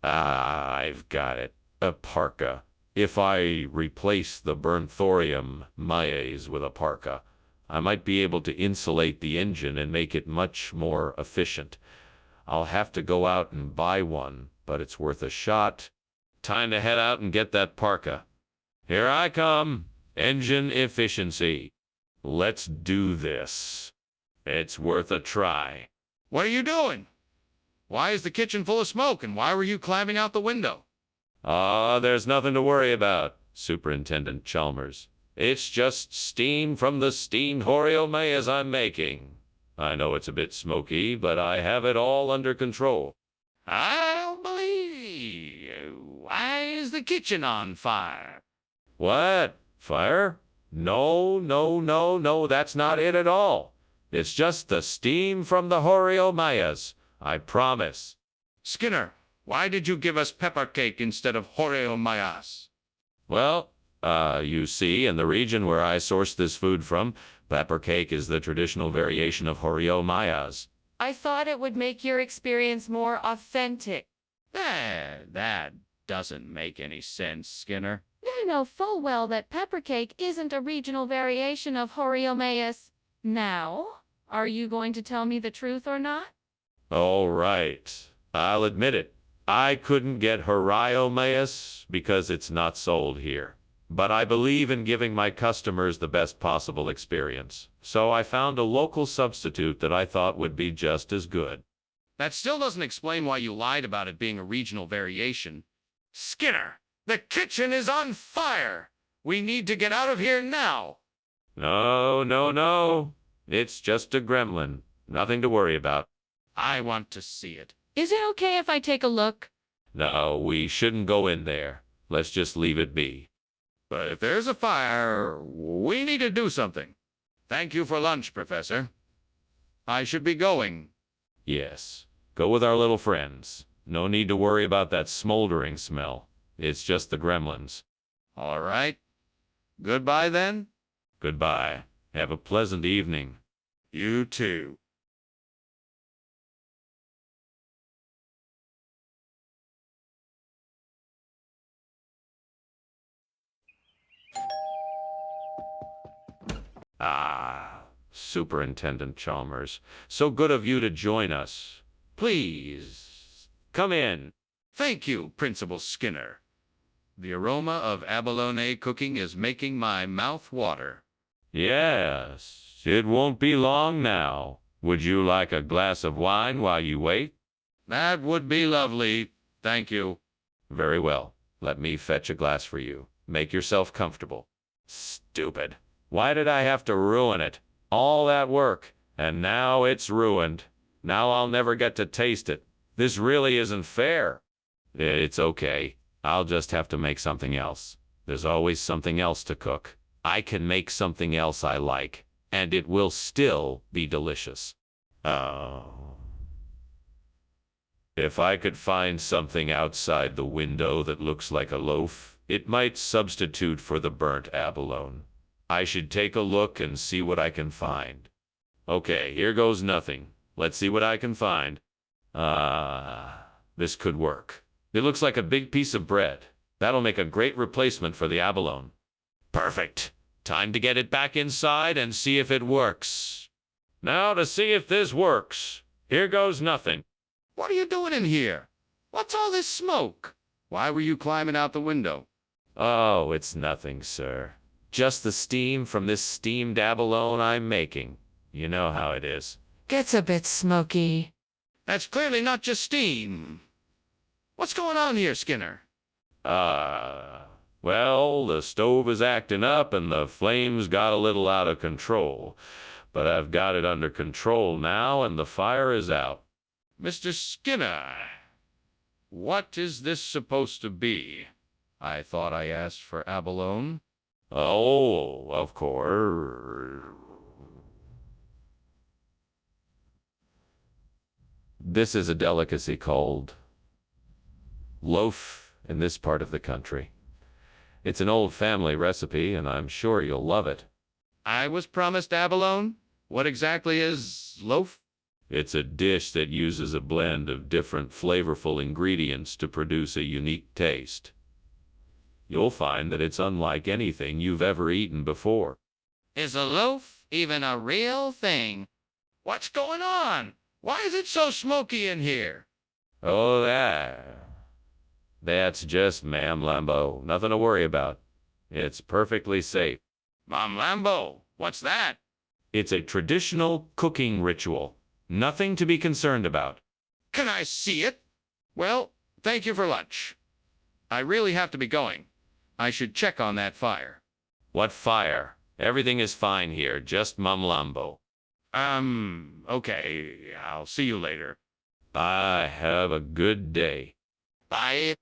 Ah, I've got it. A parka. If I replace the burnt thorium maize with a parka, I might be able to insulate the engine and make it much more efficient. I'll have to go out and buy one, but it's worth a shot. Time to head out and get that parka. Here I come. Engine efficiency. Let's do this. It's worth a try. What are you doing? Why is the kitchen full of smoke, and why were you climbing out the window? There's nothing to worry about, Superintendent Chalmers. It's just steam from the steamed Oreo maize I'm making. I know it's a bit smoky, but I have it all under control. I don't believe you. Why is the kitchen on fire? What? Fire? No, that's not it at all. It's just the steam from the Oreo maize. I promise. Skinner, why did you give us pepper cake instead of Oreo maize? Well, you see, in the region where I source this food from, pepper cake is the traditional variation of Oreo maize. I thought it would make your experience more authentic. That doesn't make any sense, Skinner. You know full well that pepper cake isn't a regional variation of Oreo maize. Now, are you going to tell me the truth or not? All right, I'll admit it. I couldn't get Oreo maize because it's not sold here. But I believe in giving my customers the best possible experience. So I found a local substitute that I thought would be just as good. That still doesn't explain why you lied about it being a regional variation. Skinner, the kitchen is on fire! We need to get out of here now! No. It's just a gremlin. Nothing to worry about. I want to see it. Is it okay if I take a look? No, we shouldn't go in there. Let's just leave it be. But if there's a fire, we need to do something. Thank you for lunch, Professor. I should be going. Yes, go with our little friends. No need to worry about that smoldering smell. It's just the gremlins. All right. Goodbye, then. Goodbye. Have a pleasant evening. You too. Superintendent Chalmers, so good of you to join us. Please, come in. Thank you, Principal Skinner. The aroma of abalone cooking is making my mouth water. Yes, it won't be long now. Would you like a glass of wine while you wait? That would be lovely. Thank you. Very well. Let me fetch a glass for you. Make yourself comfortable. Stupid. Why did I have to ruin it? All that work, and now it's ruined. Now I'll never get to taste it. This really isn't fair. It's okay. I'll just have to make something else. There's always something else to cook. I can make something else I like, and it will still be delicious. Oh. If I could find something outside the window that looks like a loaf, it might substitute for the burnt abalone. I should take a look and see what I can find. Okay, here goes nothing. Let's see what I can find. This could work. It looks like a big piece of bread. That'll make a great replacement for the abalone. Perfect. Time to get it back inside and see if it works. Now to see if this works. Here goes nothing. What are you doing in here? What's all this smoke? Why were you climbing out the window? Oh, it's nothing, sir. Just the steam from this steamed abalone I'm making. You know how it is. Gets a bit smoky. That's clearly not just steam. What's going on here, Skinner? Well, the stove is acting up and the flames got a little out of control. But I've got it under control now and the fire is out. Mr. Skinner, what is this supposed to be? I thought I asked for abalone. Oh, of course. This is a delicacy called loaf in this part of the country. It's an old family recipe, and I'm sure you'll love it. I was promised abalone. What exactly is loaf? It's a dish that uses a blend of different flavorful ingredients to produce a unique taste. You'll find that it's unlike anything you've ever eaten before. Is a loaf even a real thing? What's going on? Why is it so smoky in here? Oh, that's just Ma'am Lambo. Nothing to worry about. It's perfectly safe. Mom Lambo, what's that? It's a traditional cooking ritual. Nothing to be concerned about. Can I see it? Well, thank you for lunch. I really have to be going. I should check on that fire. What fire? Everything is fine here, just Mum Lambo. Okay. I'll see you later. Bye, have a good day. Bye.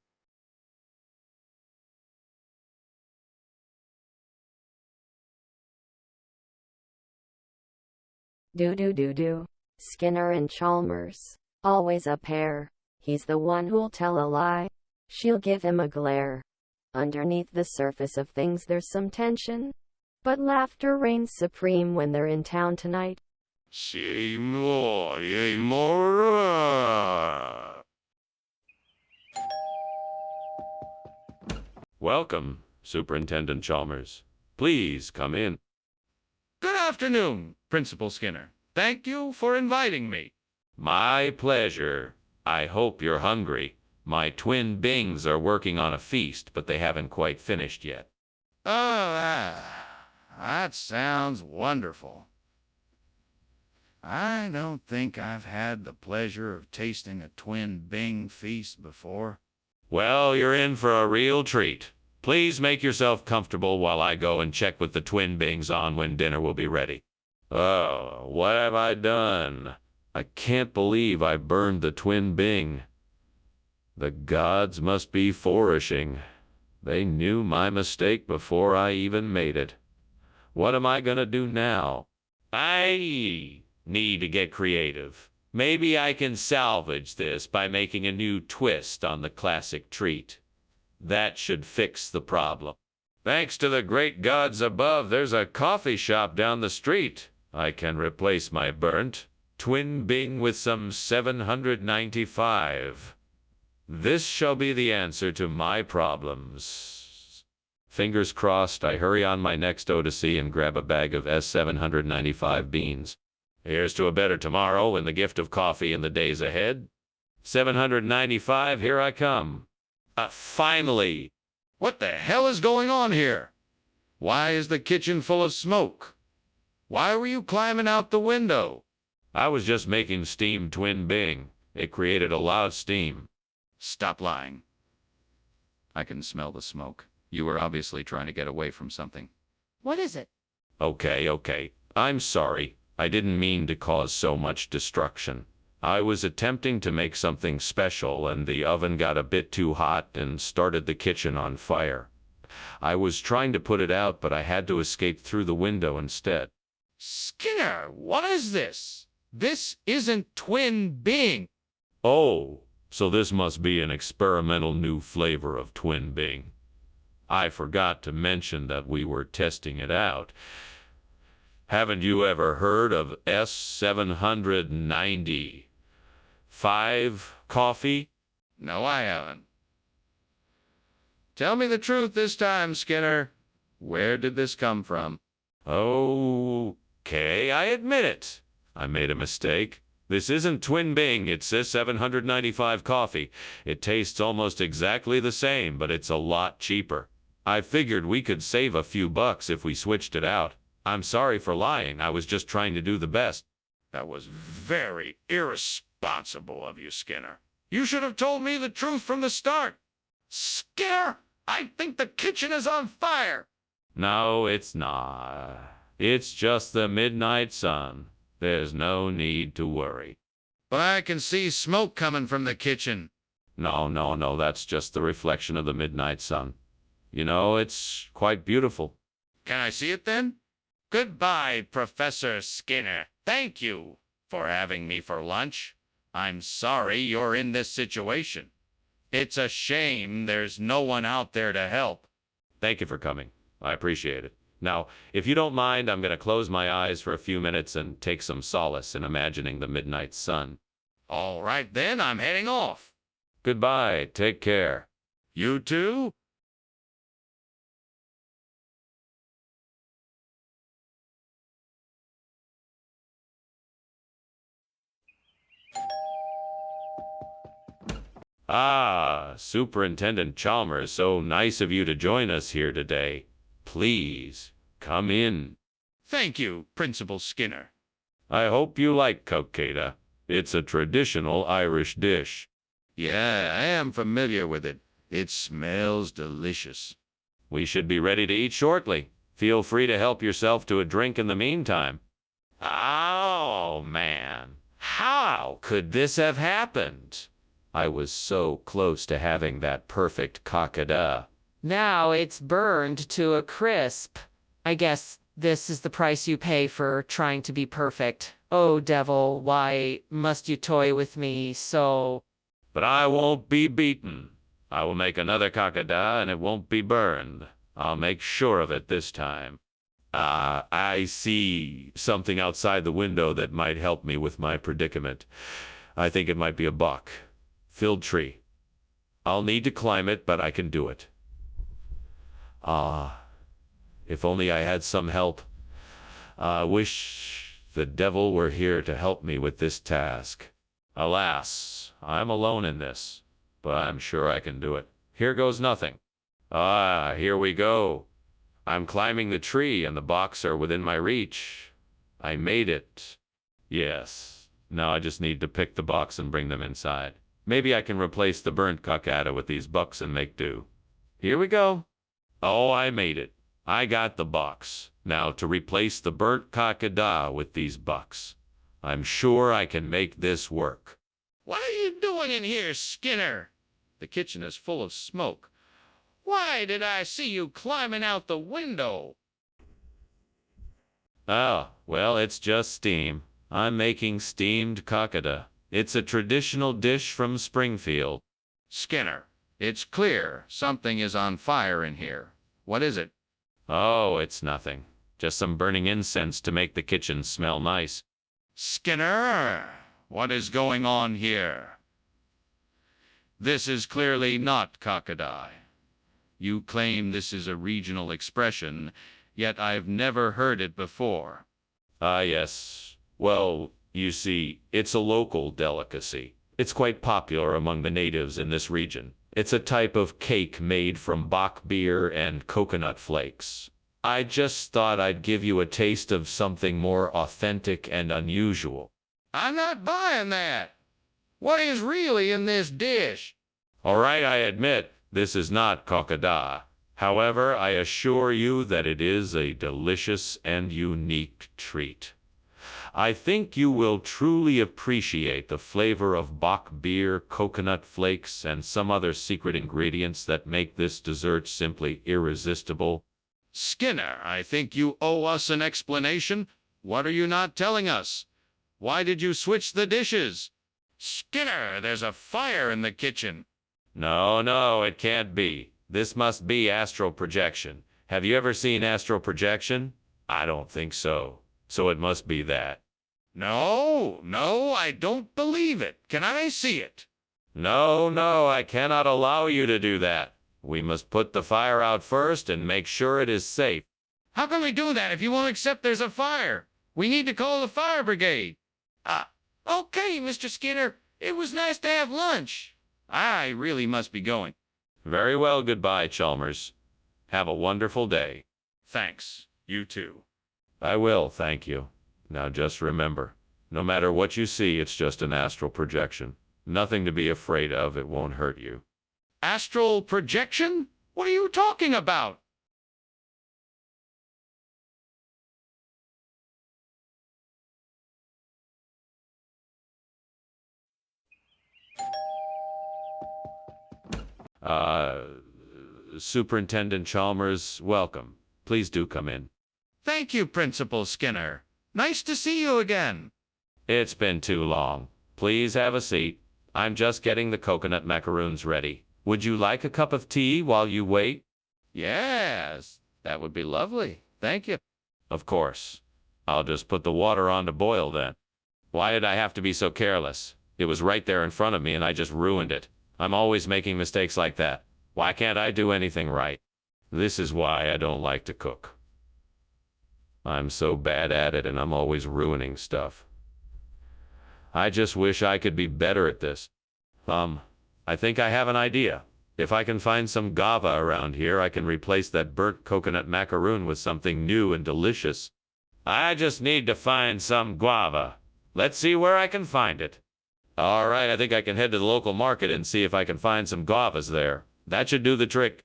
Do. Skinner and Chalmers. Always a pair. He's the one who'll tell a lie. She'll give him a glare. Underneath the surface of things there's some tension. But laughter reigns supreme when they're in town tonight. Seymour. Welcome, Superintendent Chalmers. Please come in. Good afternoon, Principal Skinner. Thank you for inviting me. My pleasure. I hope you're hungry. My twin Bings are working on a feast, but they haven't quite finished yet. Oh, that sounds wonderful. I don't think I've had the pleasure of tasting a twin Bing feast before. Well, you're in for a real treat. Please make yourself comfortable while I go and check with the twin Bings on when dinner will be ready. Oh, what have I done? I can't believe I burned the twin Bing. The gods must be flourishing. They knew my mistake before I even made it. What am I gonna do now? I need to get creative. Maybe I can salvage this by making a new twist on the classic treat. That should fix the problem. Thanks to the great gods above, there's a coffee shop down the street. I can replace my burnt twin Bing with some 795. This shall be the answer to my problems. Fingers crossed, I hurry on my next odyssey and grab a bag of S795 beans. Here's to a better tomorrow and the gift of coffee in the days ahead. 795, here I come. Finally! What the hell is going on here? Why is the kitchen full of smoke? Why were you climbing out the window? I was just making steam twin Bing. It created a lot of steam. Stop lying. I can smell the smoke. You were obviously trying to get away from something. What is it? Okay. I'm sorry. I didn't mean to cause so much destruction. I was attempting to make something special, and the oven got a bit too hot and started the kitchen on fire. I was trying to put it out, but I had to escape through the window instead. Skinner, what is this? This isn't twin Bing. Oh, so this must be an experimental new flavor of twin Bing. I forgot to mention that we were testing it out. Haven't you ever heard of S795 coffee? No, I haven't. Tell me the truth this time, Skinner. Where did this come from? Okay, I admit it. I made a mistake. This isn't twin Bing, it's S795 coffee. It tastes almost exactly the same, but it's a lot cheaper. I figured we could save a few bucks if we switched it out. I'm sorry for lying. I was just trying to do the best. That was very irresponsible of you, Skinner. You should have told me the truth from the start. Skinner, I think the kitchen is on fire. No, it's not. It's just the midnight sun. There's no need to worry. But I can see smoke coming from the kitchen. No, that's just the reflection of the midnight sun. You know, it's quite beautiful. Can I see it then? Goodbye, Professor Skinner. Thank you for having me for lunch. I'm sorry you're in this situation. It's a shame there's no one out there to help. Thank you for coming. I appreciate it. Now, if you don't mind, I'm going to close my eyes for a few minutes and take some solace in imagining the midnight sun. All right then, I'm heading off. Goodbye. Take care. You too? Ah, Superintendent Chalmers, so nice of you to join us here today. Please, come in. Thank you, Principal Skinner. I hope you like cocada. It's a traditional Irish dish. Yeah, I am familiar with it. It smells delicious. We should be ready to eat shortly. Feel free to help yourself to a drink in the meantime. Oh, man. How could this have happened? I was so close to having that perfect cocada. Now it's burned to a crisp. I guess this is the price you pay for trying to be perfect. Oh, devil, why must you toy with me so? But I won't be beaten. I will make another cocada and it won't be burned. I'll make sure of it this time. I see something outside the window that might help me with my predicament. I think it might be a buck-filled tree. I'll need to climb it, but I can do it. If only I had some help. I wish the devil were here to help me with this task. Alas, I'm alone in this, but I'm sure I can do it. Here goes nothing. Here we go. I'm climbing the tree and the box are within my reach. I made it. Yes. Now I just need to pick the box and bring them inside. Maybe I can replace the burnt cocada with these bucks and make do. Here we go. Oh, I made it. I got the box. Now to replace the burnt cocada with these bucks. I'm sure I can make this work. What are you doing in here, Skinner? The kitchen is full of smoke. Why did I see you climbing out the window? Oh, well, it's just steam. I'm making steamed cocada. It's a traditional dish from Springfield. Skinner, it's clear something is on fire in here. What is it? Oh, it's nothing. Just some burning incense to make the kitchen smell nice. Skinner, what is going on here? This is clearly not cockadia. You claim this is a regional expression, yet I've never heard it before. Yes. Well, you see, it's a local delicacy. It's quite popular among the natives in this region. It's a type of cake made from Bach beer and coconut flakes. I just thought I'd give you a taste of something more authentic and unusual. I'm not buying that. What is really in this dish? All right, I admit, this is not cocada. However, I assure you that it is a delicious and unique treat. I think you will truly appreciate the flavor of Bach beer, coconut flakes, and some other secret ingredients that make this dessert simply irresistible. Skinner, I think you owe us an explanation. What are you not telling us? Why did you switch the dishes? Skinner, there's a fire in the kitchen. No, it can't be. This must be astral projection. Have you ever seen astral projection? I don't think so. So it must be that. No, I don't believe it. Can I see it? No, I cannot allow you to do that. We must put the fire out first and make sure it is safe. How can we do that if you won't accept there's a fire? We need to call the fire brigade. Okay, Mr. Skinner. It was nice to have lunch. I really must be going. Very well, goodbye, Chalmers. Have a wonderful day. Thanks. You too. I will, thank you. Now just remember, no matter what you see, it's just an astral projection. Nothing to be afraid of, it won't hurt you. Astral projection? What are you talking about? Superintendent Chalmers, welcome. Please do come in. Thank you, Principal Skinner. Nice to see you again. It's been too long. Please have a seat. I'm just getting the coconut macaroons ready. Would you like a cup of tea while you wait? Yes, that would be lovely. Thank you. Of course. I'll just put the water on to boil then. Why did I have to be so careless? It was right there in front of me and I just ruined it. I'm always making mistakes like that. Why can't I do anything right? This is why I don't like to cook. I'm so bad at it and I'm always ruining stuff. I just wish I could be better at this. I think I have an idea. If I can find some guava around here, I can replace that burnt coconut macaroon with something new and delicious. I just need to find some guava. Let's see where I can find it. All right, I think I can head to the local market and see if I can find some guavas there. That should do the trick.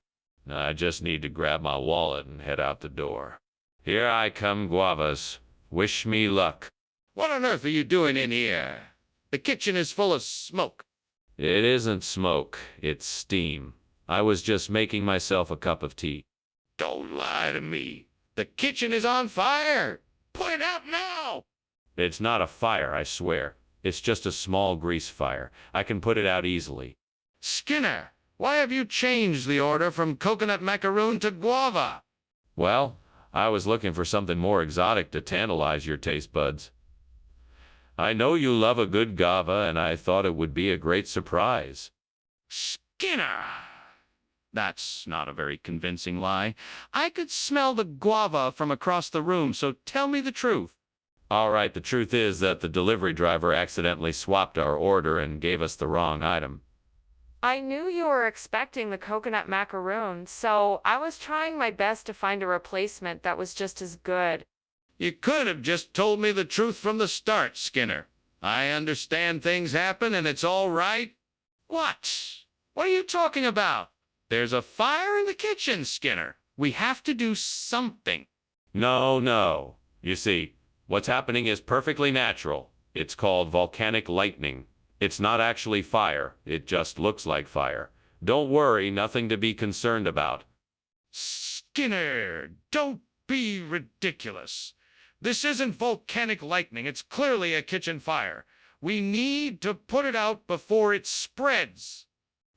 I just need to grab my wallet and head out the door. Here I come, guavas. Wish me luck. What on earth are you doing in here? The kitchen is full of smoke. It isn't smoke, it's steam. I was just making myself a cup of tea. Don't lie to me. The kitchen is on fire. Put it out now. It's not a fire, I swear. It's just a small grease fire. I can put it out easily. Skinner, why have you changed the order from coconut macaroon to guava? Well, I was looking for something more exotic to tantalize your taste buds. I know you love a good guava, and I thought it would be a great surprise. Skinner! That's not a very convincing lie. I could smell the guava from across the room, so tell me the truth. All right, the truth is that the delivery driver accidentally swapped our order and gave us the wrong item. I knew you were expecting the coconut macaroon, so I was trying my best to find a replacement that was just as good. You could have just told me the truth from the start, Skinner. I understand things happen and it's all right. What? What are you talking about? There's a fire in the kitchen, Skinner. We have to do something. No. You see, what's happening is perfectly natural. It's called volcanic lightning. It's not actually fire. It just looks like fire. Don't worry, nothing to be concerned about. Skinner, don't be ridiculous. This isn't volcanic lightning. It's clearly a kitchen fire. We need to put it out before it spreads.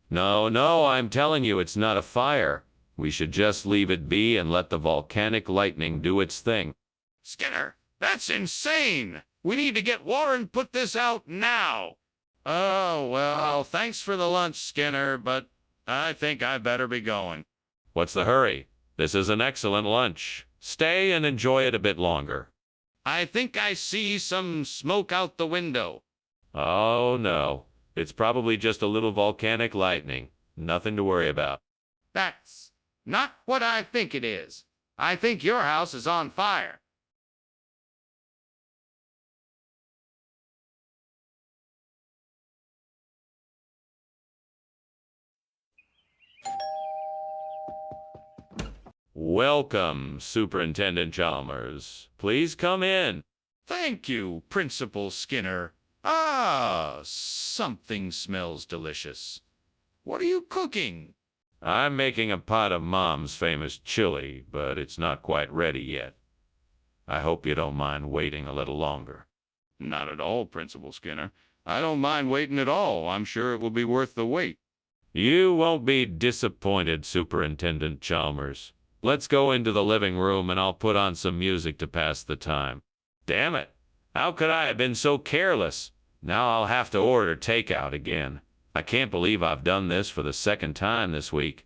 No, I'm telling you it's not a fire. We should just leave it be and let the volcanic lightning do its thing. Skinner, that's insane. We need to get water and put this out now. Oh, well, thanks for the lunch, Skinner, but I think I better be going. What's the hurry? This is an excellent lunch. Stay and enjoy it a bit longer. I think I see some smoke out the window. Oh, no. It's probably just a little volcanic lightning. Nothing to worry about. That's not what I think it is. I think your house is on fire. Welcome, Superintendent Chalmers. Please come in. Thank you, Principal Skinner. Ah, something smells delicious. What are you cooking? I'm making a pot of Mom's famous chili, but it's not quite ready yet. I hope you don't mind waiting a little longer. Not at all, Principal Skinner. I don't mind waiting at all. I'm sure it will be worth the wait. You won't be disappointed, Superintendent Chalmers. Let's go into the living room and I'll put on some music to pass the time. Damn it! How could I have been so careless? Now I'll have to order takeout again. I can't believe I've done this for the second time this week.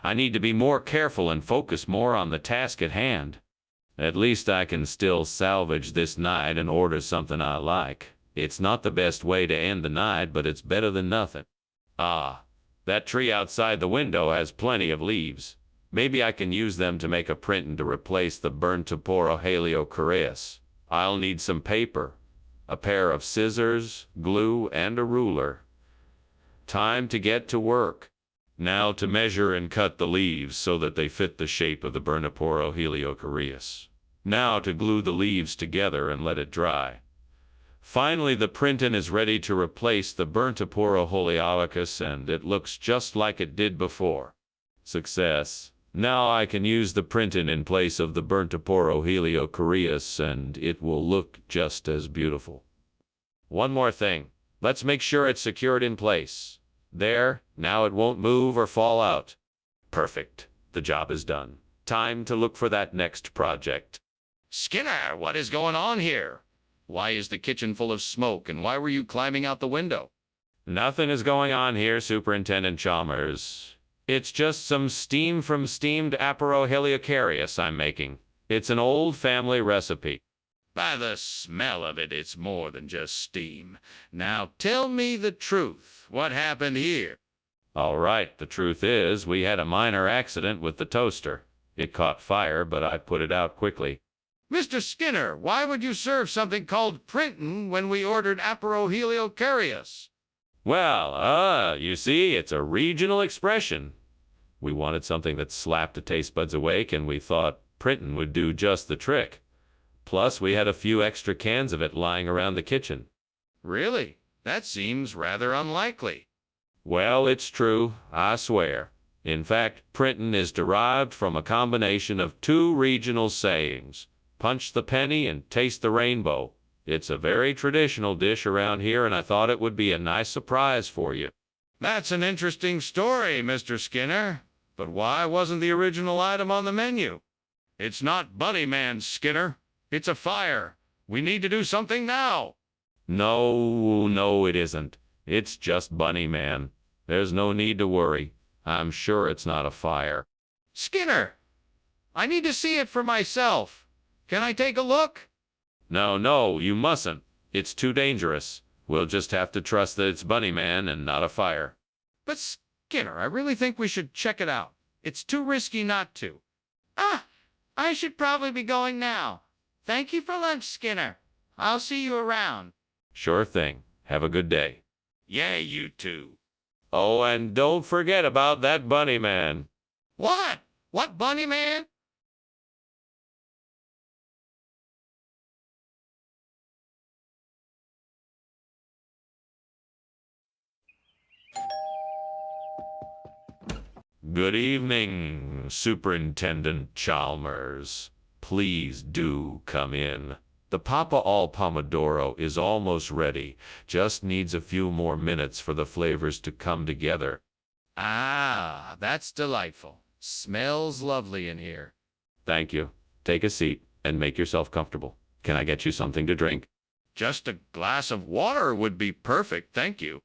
I need to be more careful and focus more on the task at hand. At least I can still salvage this night and order something I like. It's not the best way to end the night, but it's better than nothing. Ah, that tree outside the window has plenty of leaves. Maybe I can use them to make a print and to replace the burnt Toporo Heliocoreus. I'll need some paper, a pair of scissors, glue, and a ruler. Time to get to work. Now to measure and cut the leaves so that they fit the shape of the Burniporo Heliocoreus. Now to glue the leaves together and let it dry. Finally, the printing is ready to replace the Burniporo Heliocoreus, and it looks just like it did before. Success. Now I can use the printing in place of the Burniporo Heliocoreus, and it will look just as beautiful. One more thing. Let's make sure it's secured in place. There, now it won't move or fall out. Perfect. The job is done. Time to look for that next project. Skinner, what is going on here? Why is the kitchen full of smoke, and why were you climbing out the window? Nothing is going on here, Superintendent Chalmers. It's just some steam from steamed Aporoheliocarius I'm making. It's an old family recipe. By the smell of it, it's more than just steam. Now tell me the truth. What happened here? All right, the truth is, we had a minor accident with the toaster. It caught fire, but I put it out quickly. Mr. Skinner, why would you serve something called printin' when we ordered Aporoheliocarius? Well, you see, it's a regional expression. We wanted something that slapped the taste buds awake, and we thought printin' would do just the trick. Plus, we had a few extra cans of it lying around the kitchen. Really? That seems rather unlikely. Well, it's true, I swear. In fact, printin' is derived from a combination of two regional sayings. Punch the penny and taste the rainbow. It's a very traditional dish around here, and I thought it would be a nice surprise for you. That's an interesting story, Mr. Skinner. But why wasn't the original item on the menu? It's not Bunny Man, Skinner. It's a fire. We need to do something now. No, it isn't. It's just Bunny Man. There's no need to worry. I'm sure it's not a fire. Skinner, I need to see it for myself. Can I take a look? No, you mustn't. It's too dangerous. We'll just have to trust that it's Bunny Man and not a fire. But Skinner, I really think we should check it out. It's too risky not to. I should probably be going now. Thank you for lunch, Skinner. I'll see you around. Sure thing. Have a good day. Yeah, you too. Oh, and don't forget about that Bunny Man. What? What Bunny Man? Good evening, Superintendent Chalmers. Please do come in. The Papa al Pomodoro is almost ready. Just needs a few more minutes for the flavors to come together. Ah, that's delightful. Smells lovely in here. Thank you. Take a seat and make yourself comfortable. Can I get you something to drink? Just a glass of water would be perfect, thank you.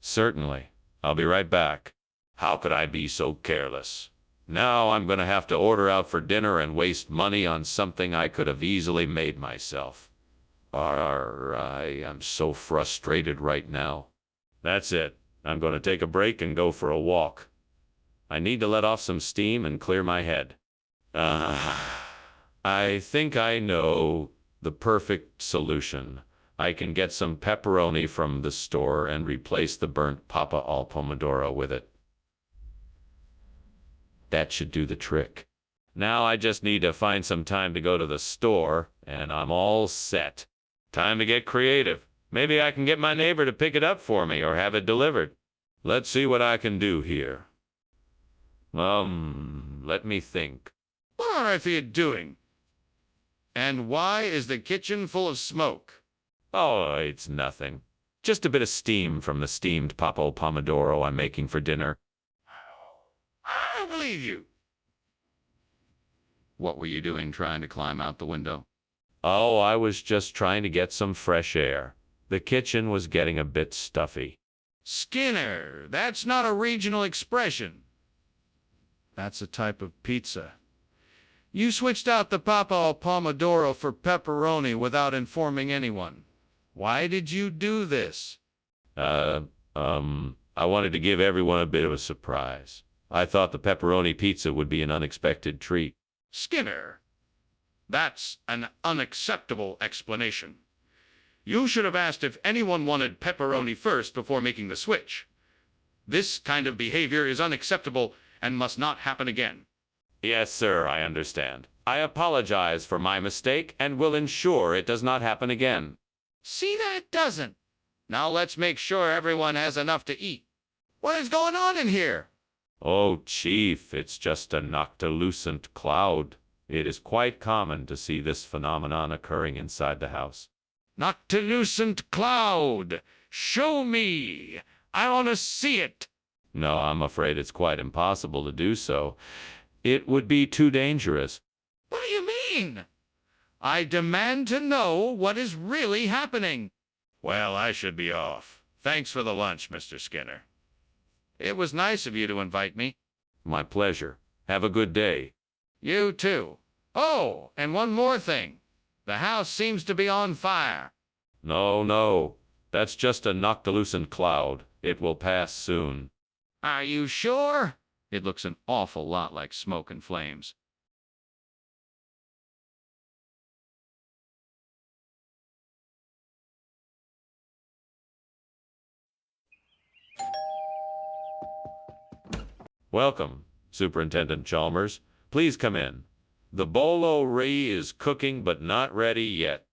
Certainly. I'll be right back. How could I be so careless? Now I'm going to have to order out for dinner and waste money on something I could have easily made myself. I am so frustrated right now. That's it. I'm going to take a break and go for a walk. I need to let off some steam and clear my head. I think I know the perfect solution. I can get some pepperoni from the store and replace the burnt Papa al Pomodoro with it. That should do the trick. Now I just need to find some time to go to the store, and I'm all set. Time to get creative. Maybe I can get my neighbor to pick it up for me or have it delivered. Let's see what I can do here. Let me think. What on earth are you doing? And why is the kitchen full of smoke? Oh, it's nothing. Just a bit of steam from the steamed Papa al Pomodoro I'm making for dinner. I don't believe you. What were you doing trying to climb out the window? Oh, I was just trying to get some fresh air. The kitchen was getting a bit stuffy. Skinner, that's not a regional expression. That's a type of pizza. You switched out the Papa al Pomodoro for pepperoni without informing anyone. Why did you do this? I wanted to give everyone a bit of a surprise. I thought the pepperoni pizza would be an unexpected treat. Skinner, that's an unacceptable explanation. You should have asked if anyone wanted pepperoni first before making the switch. This kind of behavior is unacceptable and must not happen again. Yes, sir, I understand. I apologize for my mistake and will ensure it does not happen again. See that it doesn't. Now let's make sure everyone has enough to eat. What is going on in here? Oh, Chief, it's just a noctilucent cloud. It is quite common to see this phenomenon occurring inside the house. Noctilucent cloud. Show me. I want to see it. No, I'm afraid it's quite impossible to do so. It would be too dangerous. What do you mean? I demand to know what is really happening. Well, I should be off. Thanks for the lunch, Mr. Skinner. It was nice of you to invite me. My pleasure. Have a good day. You too. Oh, and one more thing. The house seems to be on fire. No. That's just a noctilucent cloud. It will pass soon. Are you sure? It looks an awful lot like smoke and flames. Welcome, Superintendent Chalmers. Please come in. The bolo ree is cooking but not ready yet.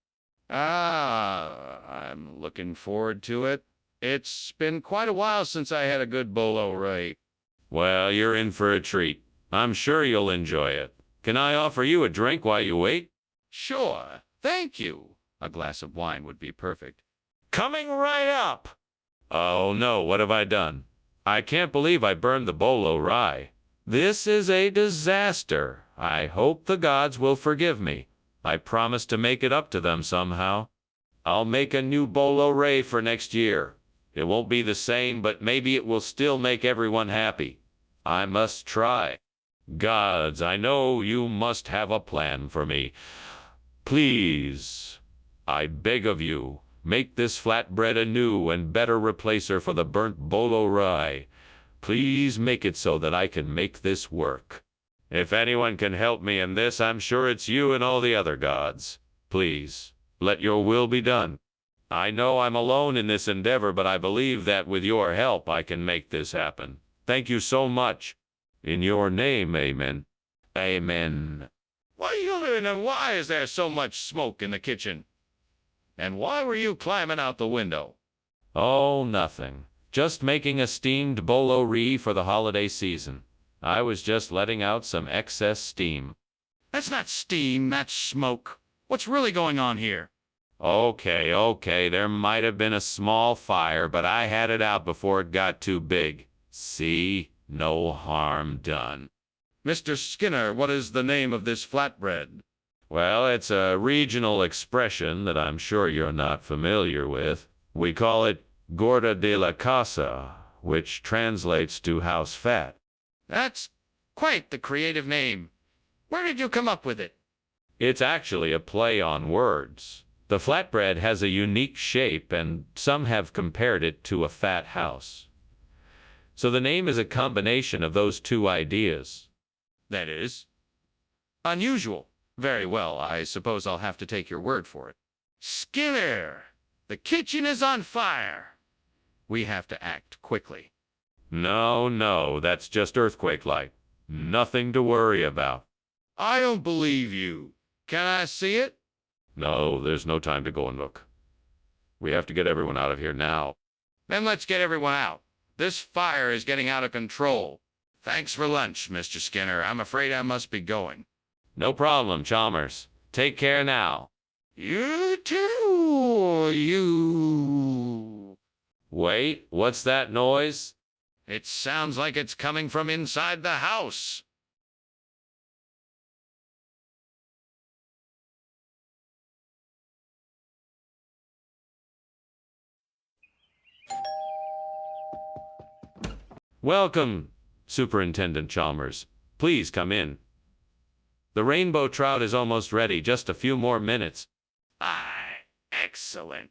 I'm looking forward to it. It's been quite a while since I had a good bolo ree. Well, you're in for a treat. I'm sure you'll enjoy it. Can I offer you a drink while you wait? Sure, thank you. A glass of wine would be perfect. Coming right up! Oh no, what have I done? I can't believe I burned the bolo rye. This is a disaster. I hope the gods will forgive me. I promise to make it up to them somehow. I'll make a new bolo rye for next year. It won't be the same, but maybe it will still make everyone happy. I must try. Gods, I know you must have a plan for me. Please, I beg of you, make this flatbread a new and better replacer for the burnt bolo rye. Please make it so that I can make this work. If anyone can help me in this, I'm sure it's you and all the other gods. Please, let your will be done. I know I'm alone in this endeavor, but I believe that with your help I can make this happen. Thank you so much. In your name, amen. Amen. What are you doing, and why is there so much smoke in the kitchen? And why were you climbing out the window? Oh, nothing. Just making a steamed bolo ree for the holiday season. I was just letting out some excess steam. That's not steam, that's smoke. What's really going on here? Okay, there might have been a small fire, but I had it out before it got too big. See? No harm done. Mr. Skinner, what is the name of this flatbread? Well, it's a regional expression that I'm sure you're not familiar with. We call it gorda de la casa, which translates to house fat. That's quite the creative name. Where did you come up with it? It's actually a play on words. The flatbread has a unique shape, and some have compared it to a fat house. So the name is a combination of those two ideas. That is unusual. Very well, I suppose I'll have to take your word for it. Skinner, the kitchen is on fire. We have to act quickly. No, that's just earthquake-like. Nothing to worry about. I don't believe you. Can I see it? No, there's no time to go and look. We have to get everyone out of here now. Then let's get everyone out. This fire is getting out of control. Thanks for lunch, Mr. Skinner. I'm afraid I must be going. No problem, Chalmers. Take care now. You too, you. Wait, what's that noise? It sounds like it's coming from inside the house. Welcome, Superintendent Chalmers. Please come in. The rainbow trout is almost ready, just a few more minutes. Excellent.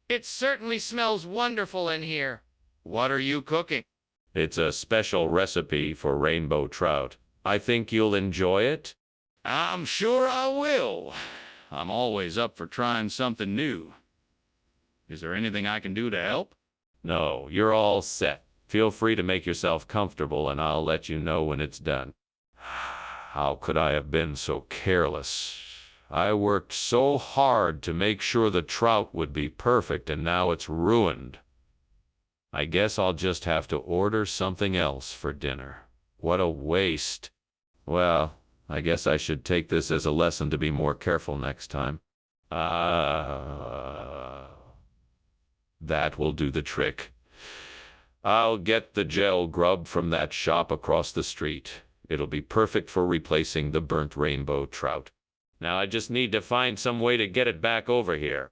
It certainly smells wonderful in here. What are you cooking? It's a special recipe for rainbow trout. I think you'll enjoy it. I'm sure I will. I'm always up for trying something new. Is there anything I can do to help? No, you're all set. Feel free to make yourself comfortable, and I'll let you know when it's done. How could I have been so careless? I worked so hard to make sure the trout would be perfect, and now it's ruined. I guess I'll just have to order something else for dinner. What a waste. Well, I guess I should take this as a lesson to be more careful next time. That will do the trick. I'll get the gel grub from that shop across the street. It'll be perfect for replacing the burnt rainbow trout. Now I just need to find some way to get it back over here.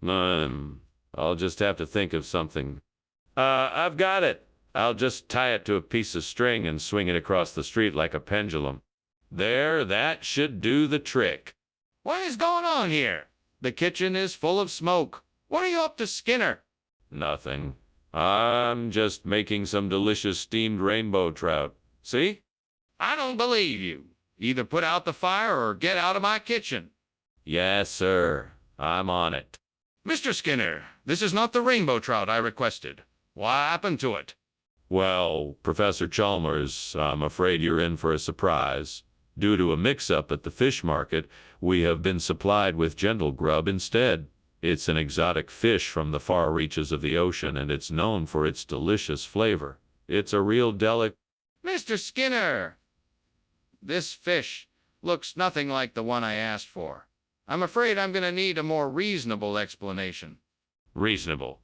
I'll just have to think of something. I've got it. I'll just tie it to a piece of string and swing it across the street like a pendulum. There, that should do the trick. What is going on here? The kitchen is full of smoke. What are you up to, Skinner? Nothing. I'm just making some delicious steamed rainbow trout. See? I don't believe you. Either put out the fire or get out of my kitchen. Yes, sir. I'm on it. Mr. Skinner, this is not the rainbow trout I requested. What happened to it? Well, Professor Chalmers, I'm afraid you're in for a surprise. Due to a mix-up at the fish market, we have been supplied with gentle grub instead. It's an exotic fish from the far reaches of the ocean, and it's known for its delicious flavor. It's a real delic... Mr. Skinner, this fish looks nothing like the one I asked for. I'm afraid I'm going to need a more reasonable explanation. Reasonable?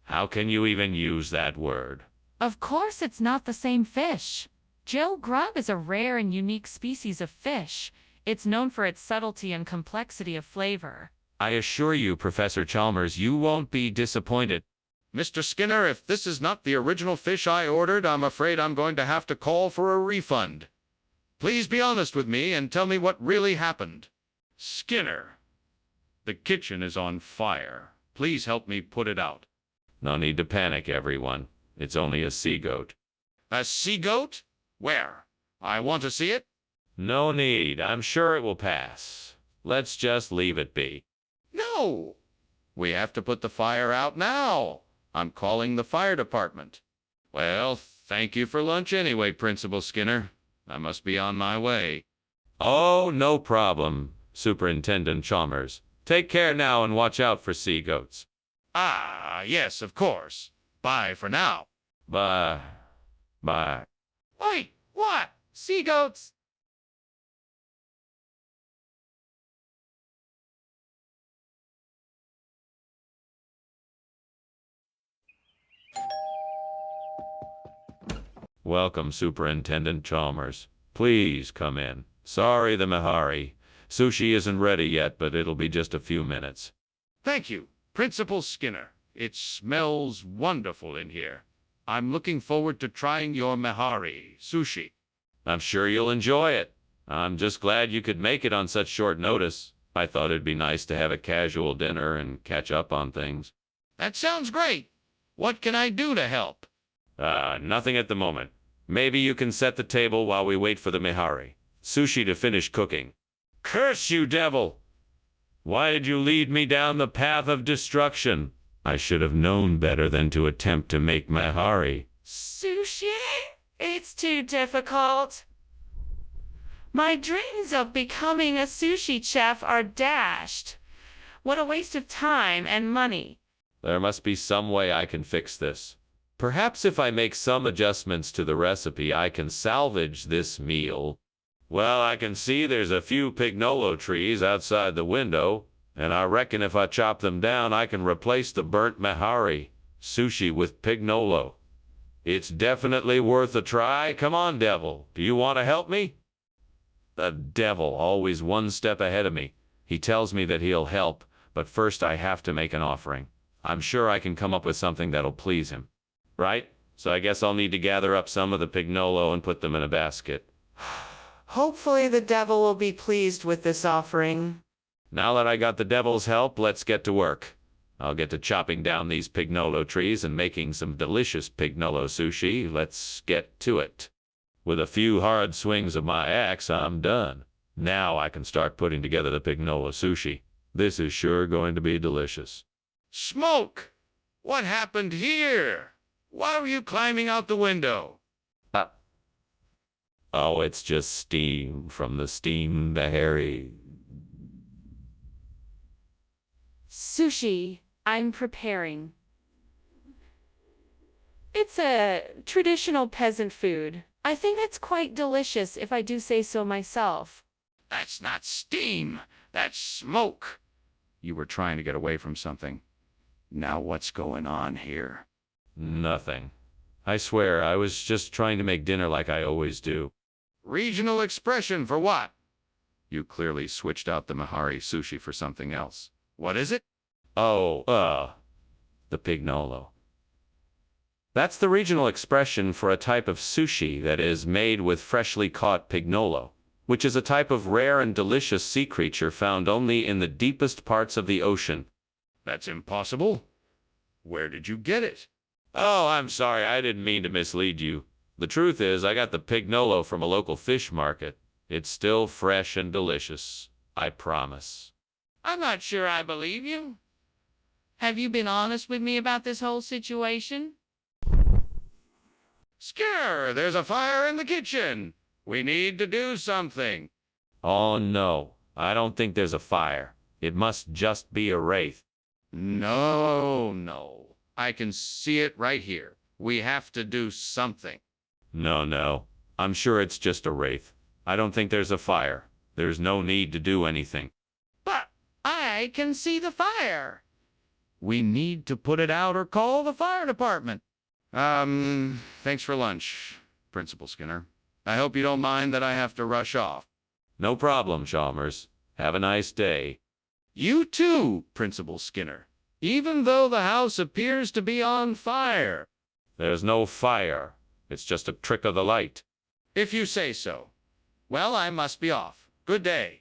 How can you even use that word? Of course it's not the same fish. Gel grub is a rare and unique species of fish. It's known for its subtlety and complexity of flavor. I assure you, Professor Chalmers, you won't be disappointed. Mr. Skinner, if this is not the original fish I ordered, I'm afraid I'm going to have to call for a refund. Please be honest with me and tell me what really happened. Skinner, the kitchen is on fire. Please help me put it out. No need to panic, everyone. It's only a sea goat. A sea goat? Where? I want to see it. No need. I'm sure it will pass. Let's just leave it be. No! We have to put the fire out now. I'm calling the fire department. Well, thank you for lunch anyway, Principal Skinner. I must be on my way. Oh, no problem, Superintendent Chalmers. Take care now and watch out for sea goats. Ah, yes, of course. Bye for now. Bye. Bye. Wait, what? Sea goats? Welcome, Superintendent Chalmers. Please come in. Sorry, the Mehari. Sushi isn't ready yet, but it'll be just a few minutes. Thank you, Principal Skinner. It smells wonderful in here. I'm looking forward to trying your Mehari sushi. I'm sure you'll enjoy it. I'm just glad you could make it on such short notice. I thought it'd be nice to have a casual dinner and catch up on things. That sounds great. What can I do to help? Nothing at the moment. Maybe you can set the table while we wait for the Mehari sushi to finish cooking. Curse you, devil! Why did you lead me down the path of destruction? I should have known better than to attempt to make Mehari. Sushi? It's too difficult. My dreams of becoming a sushi chef are dashed. What a waste of time and money. There must be some way I can fix this. Perhaps if I make some adjustments to the recipe, I can salvage this meal. Well, I can see there's a few pignolo trees outside the window, and I reckon if I chop them down, I can replace the burnt Mehari sushi with pignolo. It's definitely worth a try. Come on, devil. Do you want to help me? The devil, always one step ahead of me. He tells me that he'll help, but first I have to make an offering. I'm sure I can come up with something that'll please him. Right? So I guess I'll need to gather up some of the pignolo and put them in a basket. Hopefully the devil will be pleased with this offering. Now that I got the devil's help, let's get to work. I'll get to chopping down these pignolo trees and making some delicious pignolo sushi. Let's get to it. With a few hard swings of my axe, I'm done. Now I can start putting together the pignolo sushi. This is sure going to be delicious. Smoke! What happened here? Why were you climbing out the window? Oh, it's just steam from the steam Mehari. Sushi, I'm preparing. It's a traditional peasant food. I think it's quite delicious if I do say so myself. That's not steam. That's smoke. You were trying to get away from something. Now what's going on here? Nothing. I swear, I was just trying to make dinner like I always do. Regional expression for what? You clearly switched out the Mahari sushi for something else. What is it? Oh, the pignolo. That's the regional expression for a type of sushi that is made with freshly caught pignolo, which is a type of rare and delicious sea creature found only in the deepest parts of the ocean. That's impossible. Where did you get it? Oh, I'm sorry, I didn't mean to mislead you. The truth is, I got the pignolo from a local fish market. It's still fresh and delicious, I promise. I'm not sure I believe you. Have you been honest with me about this whole situation? Skinner, there's a fire in the kitchen. We need to do something. Oh no, I don't think there's a fire. It must just be a wraith. No. I can see it right here. We have to do something. No. I'm sure it's just a wraith. I don't think there's a fire. There's no need to do anything. But I can see the fire. We need to put it out or call the fire department. Thanks for lunch, Principal Skinner. I hope you don't mind that I have to rush off. No problem, Chalmers. Have a nice day. You too, Principal Skinner. Even though the house appears to be on fire. There's no fire. It's just a trick of the light. If you say so. Well, I must be off. Good day.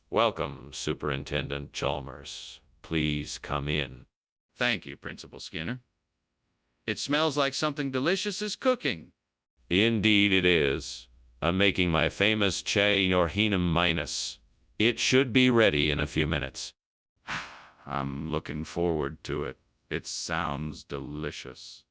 Welcome, Superintendent Chalmers. Please come in. Thank you, Principal Skinner. It smells like something delicious is cooking. Indeed it is. I'm making my famous Che Norhinum Minus. It should be ready in a few minutes. I'm looking forward to it. It sounds delicious.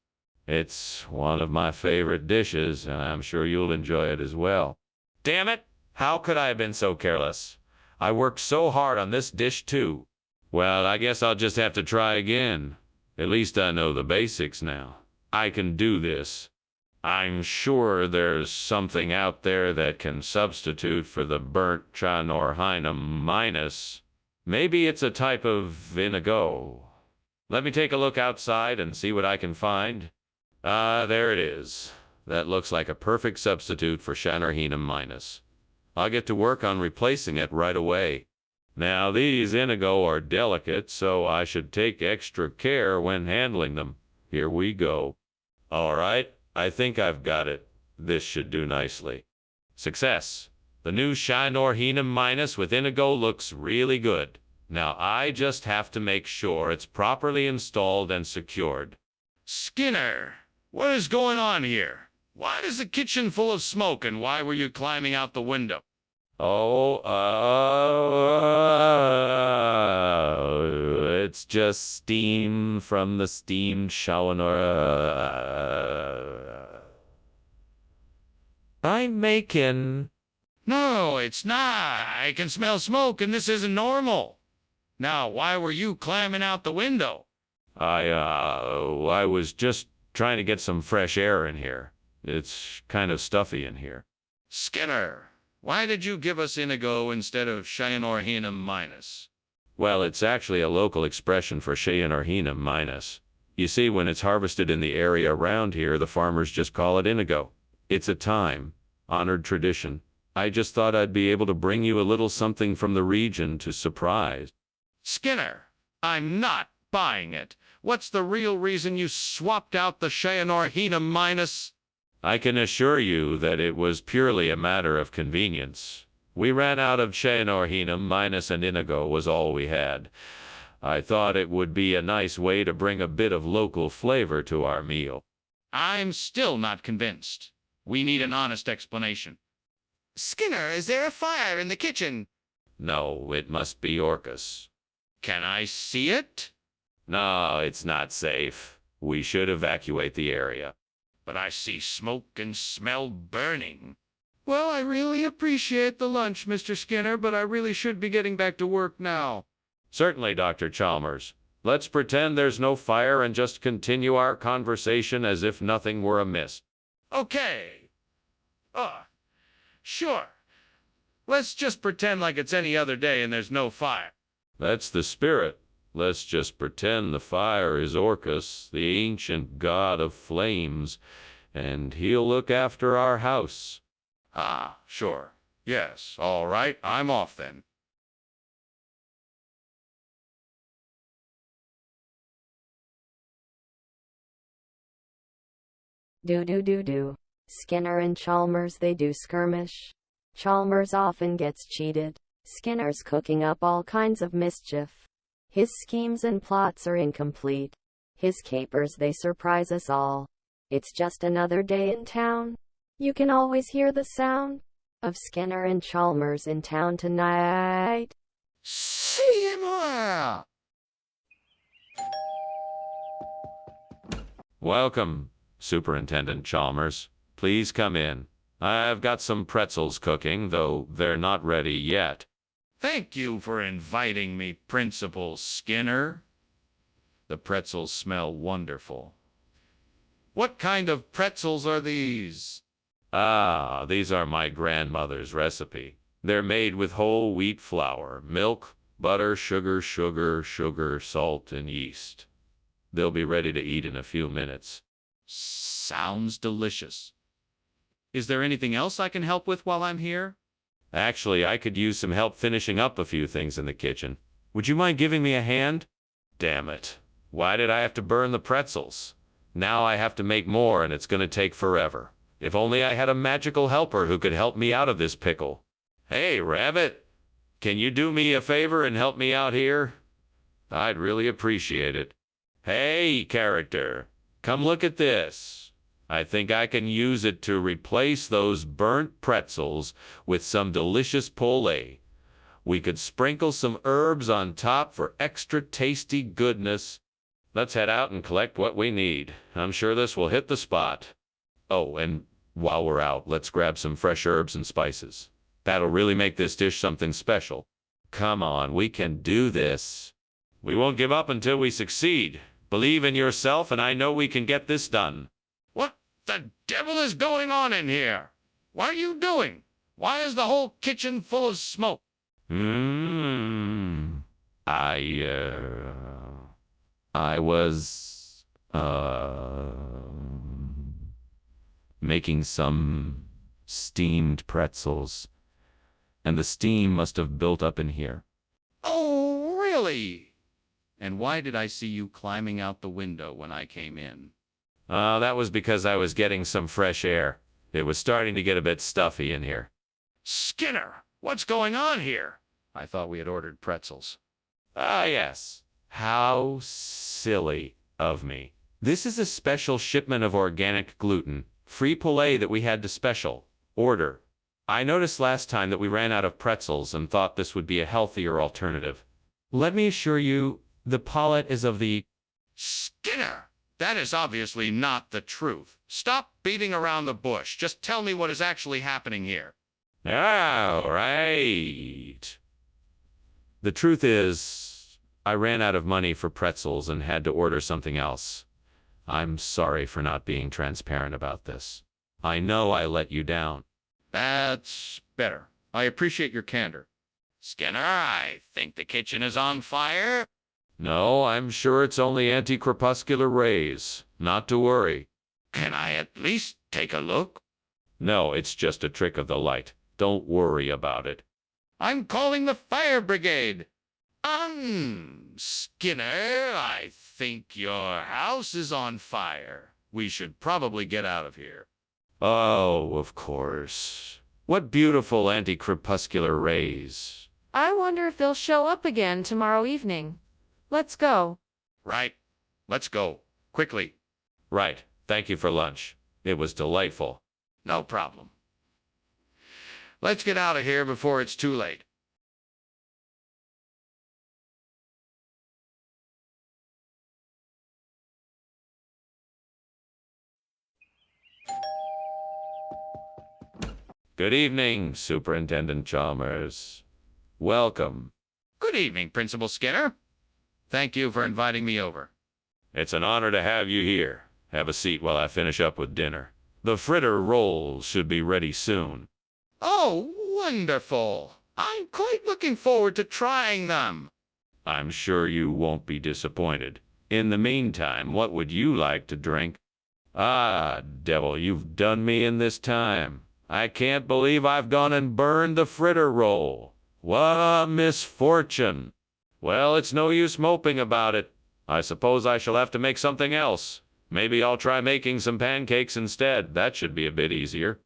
It's one of my favorite dishes, and I'm sure you'll enjoy it as well. Damn it! How could I have been so careless? I worked so hard on this dish, too. Well, I guess I'll just have to try again. At least I know the basics now. I can do this. I'm sure there's something out there that can substitute for the burnt Chanorhinum minus. Maybe it's a type of vinegar. Let me take a look outside and see what I can find. There it is. That looks like a perfect substitute for Chanorhinum minus. I'll get to work on replacing it right away. Now, these indigo are delicate, so I should take extra care when handling them. Here we go. All right, I think I've got it. This should do nicely. Success. The new Chanorhinum minus with indigo looks really good. Now, I just have to make sure it's properly installed and secured. Skinner, what is going on here? Why is the kitchen full of smoke, and why were you climbing out the window? It's just steam from the steamed shower. I'm making... No, it's not. I can smell smoke, and this isn't normal. Now, why were you climbing out the window? I was just trying to get some fresh air in here. It's kind of stuffy in here. Skinner, why did you give us indigo instead of Chanorhinum minus? Well, it's actually a local expression for Chanorhinum minus. You see, when it's harvested in the area around here, the farmers just call it indigo. It's a time-honored tradition. I just thought I'd be able to bring you a little something from the region to surprise. Skinner, I'm not buying it. What's the real reason you swapped out the Chanorhinum minus? I can assure you that it was purely a matter of convenience. We ran out of Chanorhinum minus, and indigo was all we had. I thought it would be a nice way to bring a bit of local flavor to our meal. I'm still not convinced. We need an honest explanation. Skinner, is there a fire in the kitchen? No, it must be Orcus. Can I see it? No, it's not safe. We should evacuate the area. But I see smoke and smell burning. Well, I really appreciate the lunch, Mr. Skinner, but I really should be getting back to work now. Certainly, Dr. Chalmers. Let's pretend there's no fire and just continue our conversation as if nothing were amiss. Okay. Sure. Let's just pretend like it's any other day and there's no fire. That's the spirit. Let's just pretend the fire is Orcus, the ancient god of flames, and he'll look after our house. Ah, sure. Yes, all right, I'm off then. Do. Skinner and Chalmers they do skirmish. Chalmers often gets cheated. Skinner's cooking up all kinds of mischief. His schemes and plots are incomplete. His capers they surprise us all. It's just another day in town. You can always hear the sound of Skinner and Chalmers in town tonight. See you more. Welcome, Superintendent Chalmers. Please come in. I've got some pretzels cooking, though they're not ready yet. Thank you for inviting me, Principal Skinner. The pretzels smell wonderful. What kind of pretzels are these? Ah, these are my grandmother's recipe. They're made with whole wheat flour, milk, butter, sugar, salt, and yeast. They'll be ready to eat in a few minutes. Sounds delicious. Is there anything else I can help with while I'm here? Actually, I could use some help finishing up a few things in the kitchen. Would you mind giving me a hand? Damn it. Why did I have to burn the pretzels? Now I have to make more and it's gonna take forever. If only I had a magical helper who could help me out of this pickle. Hey, Rabbit, can you do me a favor and help me out here? I'd really appreciate it. Hey, character, come look at this. I think I can use it to replace those burnt pretzels with some delicious pole. We could sprinkle some herbs on top for extra tasty goodness. Let's head out and collect what we need. I'm sure this will hit the spot. Oh, and while we're out, let's grab some fresh herbs and spices. That'll really make this dish something special. Come on, we can do this. We won't give up until we succeed. Believe in yourself, and I know we can get this done. What the devil is going on in here? What are you doing? Why is the whole kitchen full of smoke? I was, making some steamed pretzels, and the steam must have built up in here. Oh, really? And why did I see you climbing out the window when I came in? That was because I was getting some fresh air. It was starting to get a bit stuffy in here. Skinner, what's going on here? I thought we had ordered pretzels. Ah, yes. How silly of me. This is a special shipment of organic gluten-free pole that we had to special order. I noticed last time that we ran out of pretzels and thought this would be a healthier alternative. Let me assure you, the palette is of the... Skinner, that is obviously not the truth. Stop beating around the bush. Just tell me what is actually happening here. All right. The truth is, I ran out of money for pretzels and had to order something else. I'm sorry for not being transparent about this. I know I let you down. That's better. I appreciate your candor. Skinner, I think the kitchen is on fire. No, I'm sure it's only anti-crepuscular rays. Not to worry. Can I at least take a look? No, it's just a trick of the light. Don't worry about it. I'm calling the fire brigade. Skinner, I think your house is on fire. We should probably get out of here. Oh, of course. What beautiful anti-crepuscular rays. I wonder if they'll show up again tomorrow evening. Let's go. Right. Let's go. Quickly. Right. Thank you for lunch. It was delightful. No problem. Let's get out of here before it's too late. Good evening, Superintendent Chalmers. Welcome. Good evening, Principal Skinner. Thank you for inviting me over. It's an honor to have you here. Have a seat while I finish up with dinner. The fritter rolls should be ready soon. Oh, wonderful. I'm quite looking forward to trying them. I'm sure you won't be disappointed. In the meantime, what would you like to drink? Ah, devil, you've done me in this time. I can't believe I've gone and burned the fritter roll. What a misfortune. Well, it's no use moping about it. I suppose I shall have to make something else. Maybe I'll try making some pancakes instead. That should be a bit easier.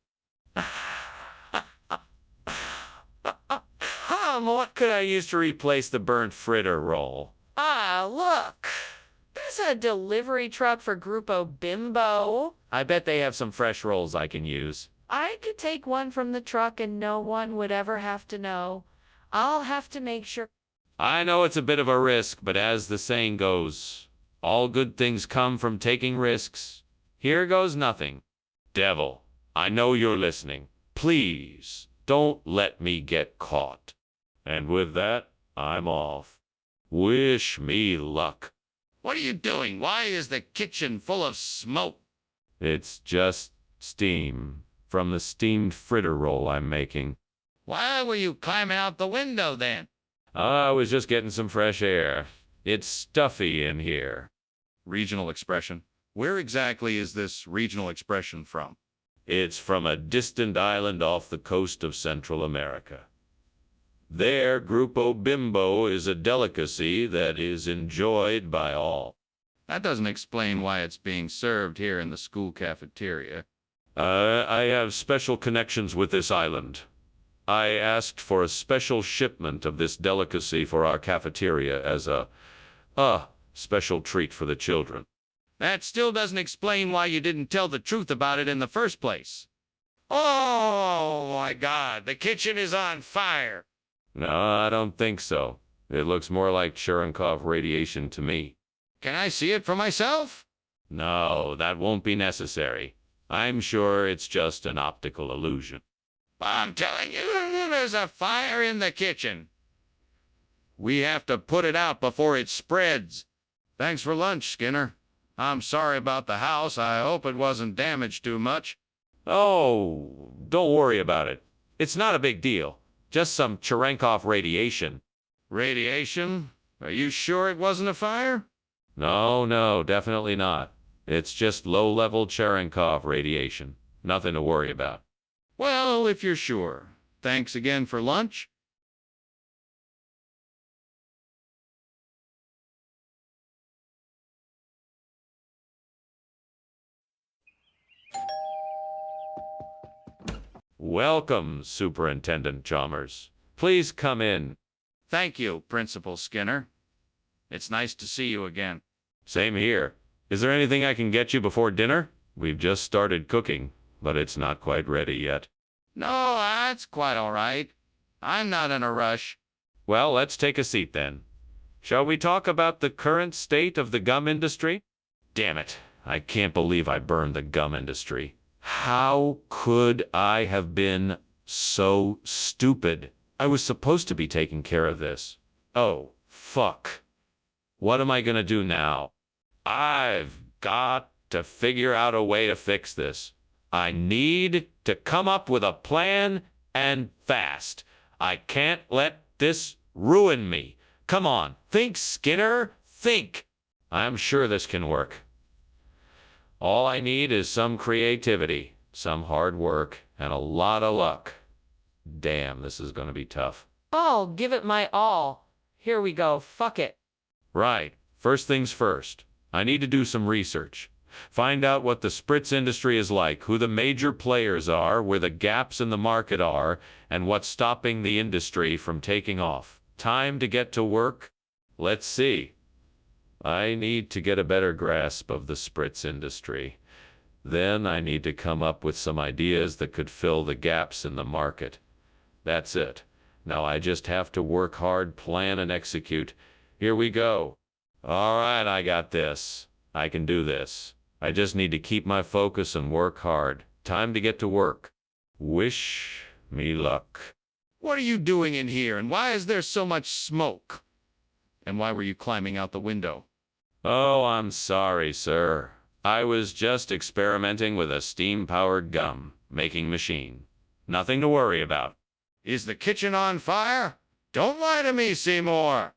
What could I use to replace the burnt fritter roll? Ah, look. There's a delivery truck for Grupo Bimbo. I bet they have some fresh rolls I can use. I could take one from the truck and no one would ever have to know. I'll have to make sure. I know it's a bit of a risk, but as the saying goes, all good things come from taking risks. Here goes nothing. Devil, I know you're listening. Please, don't let me get caught. And with that, I'm off. Wish me luck. What are you doing? Why is the kitchen full of smoke? It's just steam from the steamed fritter roll I'm making. Why were you climbing out the window then? I was just getting some fresh air. It's stuffy in here. Regional expression. Where exactly is this regional expression from? It's from a distant island off the coast of Central America. There, Grupo Bimbo is a delicacy that is enjoyed by all. That doesn't explain why it's being served here in the school cafeteria. I have special connections with this island. I asked for a special shipment of this delicacy for our cafeteria as a special treat for the children. That still doesn't explain why you didn't tell the truth about it in the first place. Oh my God, the kitchen is on fire. No, I don't think so. It looks more like Cherenkov radiation to me. Can I see it for myself? No, that won't be necessary. I'm sure it's just an optical illusion. I'm telling you, there's a fire in the kitchen. We have to put it out before it spreads. Thanks for lunch, Skinner. I'm sorry about the house. I hope it wasn't damaged too much. Oh, don't worry about it. It's not a big deal. Just some Cherenkov radiation. Radiation? Are you sure it wasn't a fire? No, definitely not. It's just low-level Cherenkov radiation. Nothing to worry about. Well, if you're sure. Thanks again for lunch. Welcome, Superintendent Chalmers. Please come in. Thank you, Principal Skinner. It's nice to see you again. Same here. Is there anything I can get you before dinner? We've just started cooking, but it's not quite ready yet. No, that's quite all right. I'm not in a rush. Well, let's take a seat then. Shall we talk about the current state of the gum industry? Damn it, I can't believe I burned the gum industry. How could I have been so stupid? I was supposed to be taking care of this. Oh, fuck. What am I gonna do now? I've got to figure out a way to fix this. I need to come up with a plan, and fast. I can't let this ruin me. Come on, think, Skinner, think. I'm sure this can work. All I need is some creativity, some hard work, and a lot of luck. Damn, this is gonna be tough. I'll give it my all. Here we go. Fuck it. Right. First things first. I need to do some research. Find out what the spritz industry is like, who the major players are, where the gaps in the market are, and what's stopping the industry from taking off. Time to get to work? Let's see. I need to get a better grasp of the spritz industry. Then I need to come up with some ideas that could fill the gaps in the market. That's it. Now I just have to work hard, plan, and execute. Here we go. All right, I got this. I can do this. I just need to keep my focus and work hard. Time to get to work. Wish me luck. What are you doing in here, and why is there so much smoke? And why were you climbing out the window? Oh, I'm sorry, sir. I was just experimenting with a steam-powered gum-making machine. Nothing to worry about. Is the kitchen on fire? Don't lie to me, Seymour.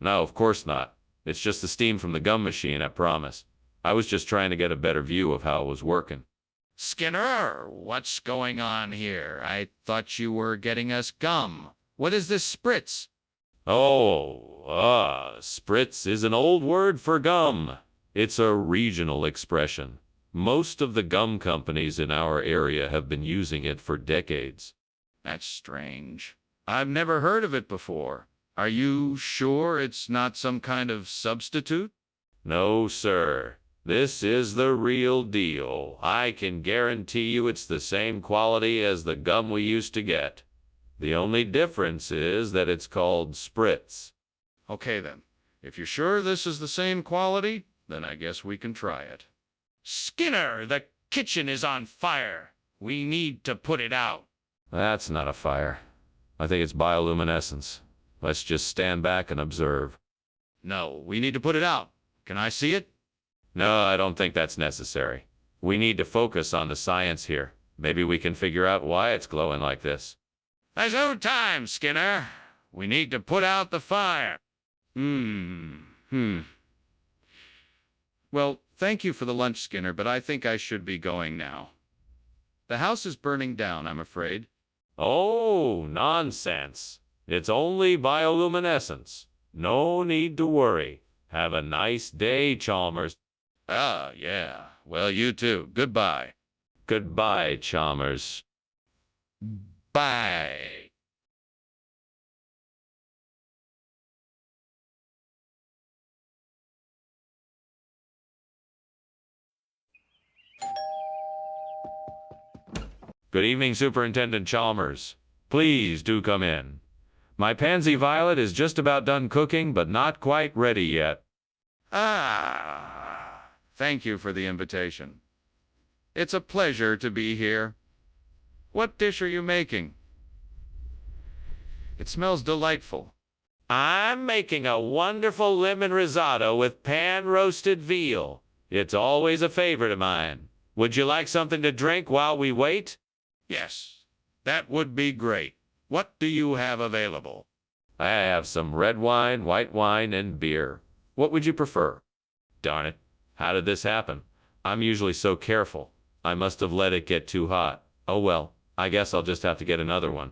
No, of course not. It's just the steam from the gum machine, I promise. I was just trying to get a better view of how it was working. Skinner, what's going on here? I thought you were getting us gum. What is this spritz? Oh, spritz is an old word for gum. It's a regional expression. Most of the gum companies in our area have been using it for decades. That's strange. I've never heard of it before. Are you sure it's not some kind of substitute? No, sir. This is the real deal. I can guarantee you it's the same quality as the gum we used to get. The only difference is that it's called spritz. Okay then. If you're sure this is the same quality, then I guess we can try it. Skinner, the kitchen is on fire. We need to put it out. That's not a fire. I think it's bioluminescence. Let's just stand back and observe. No, we need to put it out. Can I see it? No, I don't think that's necessary. We need to focus on the science here. Maybe we can figure out why it's glowing like this. There's no time, Skinner. We need to put out the fire. Well, thank you for the lunch, Skinner, but I think I should be going now. The house is burning down, I'm afraid. Oh, nonsense. It's only bioluminescence. No need to worry. Have a nice day, Chalmers. Ah, yeah. Well, you too. Goodbye. Goodbye, Chalmers. Bye. Good evening, Superintendent Chalmers. Please do come in. My pansy violet is just about done cooking, but not quite ready yet. Thank you for the invitation. It's a pleasure to be here. What dish are you making? It smells delightful. I'm making a wonderful lemon risotto with pan-roasted veal. It's always a favorite of mine. Would you like something to drink while we wait? Yes, that would be great. What do you have available? I have some red wine, white wine, and beer. What would you prefer? Darn it. How did this happen? I'm usually so careful. I must have let it get too hot. Oh well, I guess I'll just have to get another one.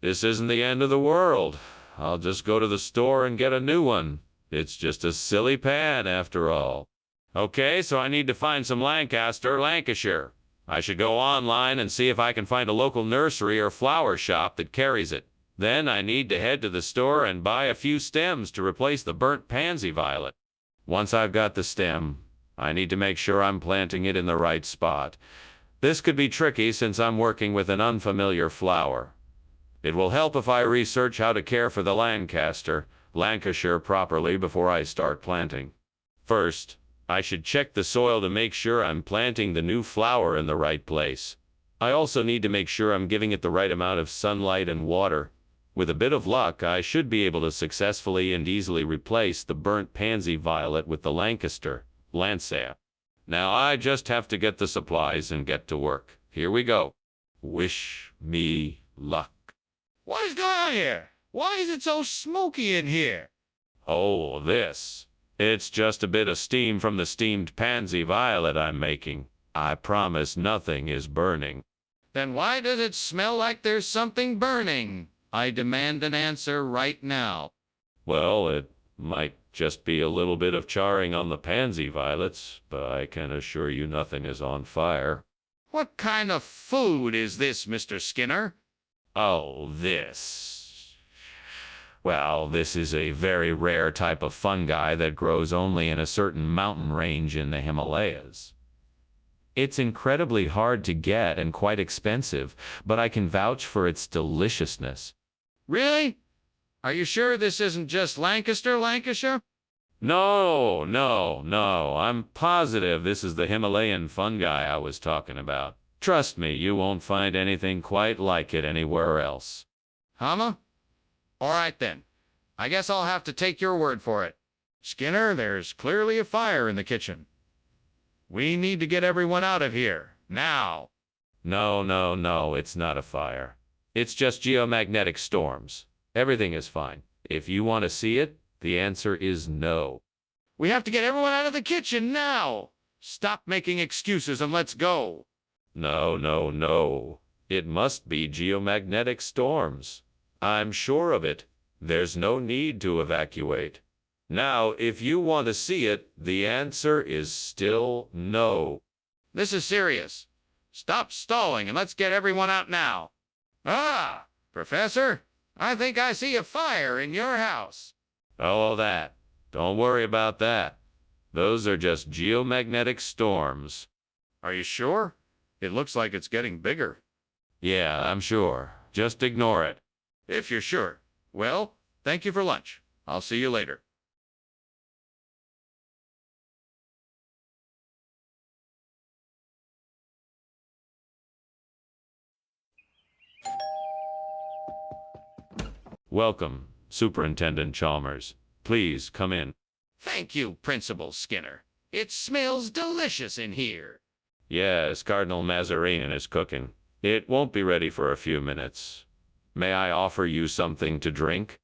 This isn't the end of the world. I'll just go to the store and get a new one. It's just a silly pan after all. Okay, so I need to find some Lancashire. I should go online and see if I can find a local nursery or flower shop that carries it. Then I need to head to the store and buy a few stems to replace the burnt pansy violet. Once I've got the stem, I need to make sure I'm planting it in the right spot. This could be tricky since I'm working with an unfamiliar flower. It will help if I research how to care for the Lancashire properly before I start planting. First, I should check the soil to make sure I'm planting the new flower in the right place. I also need to make sure I'm giving it the right amount of sunlight and water. With a bit of luck, I should be able to successfully and easily replace the burnt pansy violet with the Lancea. Now I just have to get the supplies and get to work. Here we go. Wish me luck. What is going on here? Why is it so smoky in here? Oh, this. It's just a bit of steam from the steamed pansy violet I'm making. I promise nothing is burning. Then why does it smell like there's something burning? I demand an answer right now. Well, it might just be a little bit of charring on the pansy violets, but I can assure you nothing is on fire. What kind of food is this, Mr. Skinner? Oh, this. Well, this is a very rare type of fungi that grows only in a certain mountain range in the Himalayas. It's incredibly hard to get and quite expensive, but I can vouch for its deliciousness. Really? Are you sure this isn't just Lancashire? No. I'm positive this is the Himalayan fungi I was talking about. Trust me, you won't find anything quite like it anywhere else. All right then. I guess I'll have to take your word for it. Skinner, there's clearly a fire in the kitchen. We need to get everyone out of here, now. No, no, no, it's not a fire. It's just geomagnetic storms. Everything is fine. If you want to see it, the answer is no. We have to get everyone out of the kitchen now. Stop making excuses and let's go. No, no, no. It must be geomagnetic storms. I'm sure of it. There's no need to evacuate. Now, if you want to see it, the answer is still no. This is serious. Stop stalling and let's get everyone out now. Ah, Professor, I think I see a fire in your house. Oh, that. Don't worry about that. Those are just geomagnetic storms. Are you sure? It looks like it's getting bigger. Yeah, I'm sure. Just ignore it. If you're sure. Well, thank you for lunch. I'll see you later. Welcome, Superintendent Chalmers. Please come in. Thank you, Principal Skinner. It smells delicious in here. Yes, Cardinal Mazarin is cooking. It won't be ready for a few minutes. May I offer you something to drink?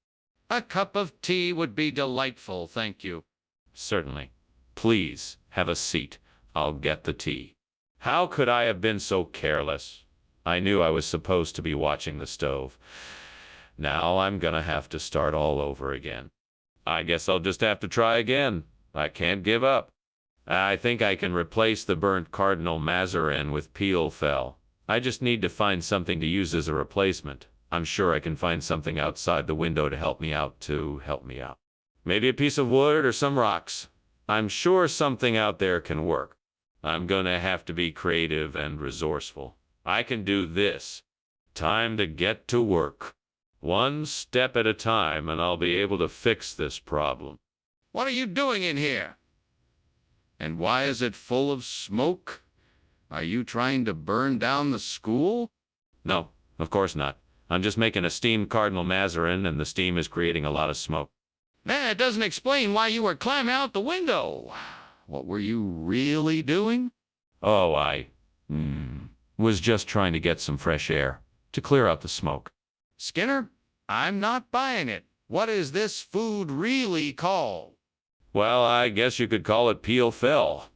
A cup of tea would be delightful, thank you. Certainly. Please, have a seat. I'll get the tea. How could I have been so careless? I knew I was supposed to be watching the stove. Now I'm gonna have to start all over again. I guess I'll just have to try again. I can't give up. I think I can replace the burnt Cardinal Mazarin with peel fell. I just need to find something to use as a replacement. I'm sure I can find something outside the window to help me out. Maybe a piece of wood or some rocks. I'm sure something out there can work. I'm gonna have to be creative and resourceful. I can do this. Time to get to work. One step at a time, and I'll be able to fix this problem. What are you doing in here? And why is it full of smoke? Are you trying to burn down the school? No, of course not. I'm just making a steamed Cardinal Mazarin, and the steam is creating a lot of smoke. That doesn't explain why you were climbing out the window. What were you really doing? Oh, I was just trying to get some fresh air to clear out the smoke. Skinner, I'm not buying it. What is this food really called? Well, I guess you could call it peel fell.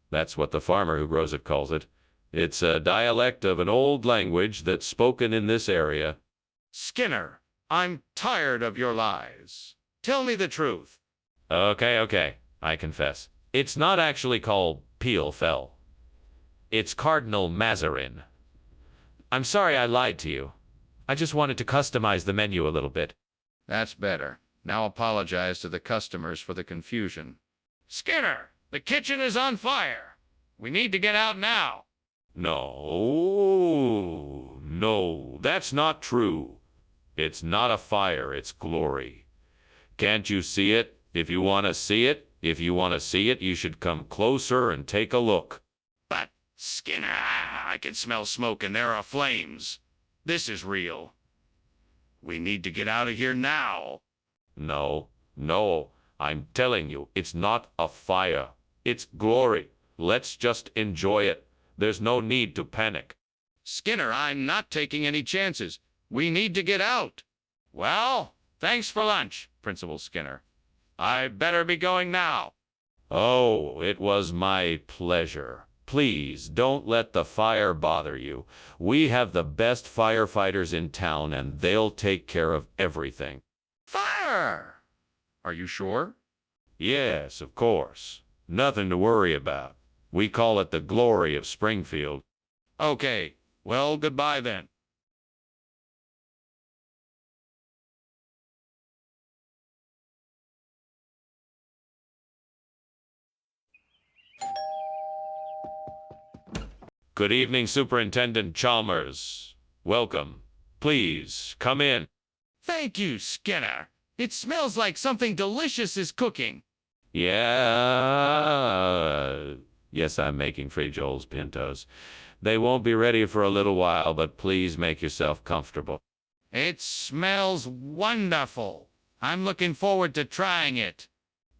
That's what the farmer who grows it calls it. It's a dialect of an old language that's spoken in this area. Skinner, I'm tired of your lies. Tell me the truth. Okay, I confess. It's not actually called peel fell. It's Cardinal Mazarin. I'm sorry I lied to you. I just wanted to customize the menu a little bit. That's better. Now apologize to the customers for the confusion. Skinner, the kitchen is on fire. We need to get out now. No, that's not true. It's not a fire, it's glory. Can't you see it? If you want to see it, you should come closer and take a look. But, Skinner, I can smell smoke and there are flames. This is real. We need to get out of here now. No, I'm telling you, it's not a fire. It's glory. Let's just enjoy it. There's no need to panic. Skinner, I'm not taking any chances. We need to get out. Well, thanks for lunch, Principal Skinner. I better be going now. Oh, it was my pleasure. Please don't let the fire bother you. We have the best firefighters in town, and they'll take care of everything. Fire! Are you sure? Yes, of course. Nothing to worry about. We call it the glory of Springfield. Okay, well, goodbye then. Good evening, Superintendent Chalmers. Welcome. Please, come in. Thank you, Skinner. It smells like something delicious is cooking. Yeah. Yes, I'm making Joel's pintos. They won't be ready for a little while, but please make yourself comfortable. It smells wonderful. I'm looking forward to trying it.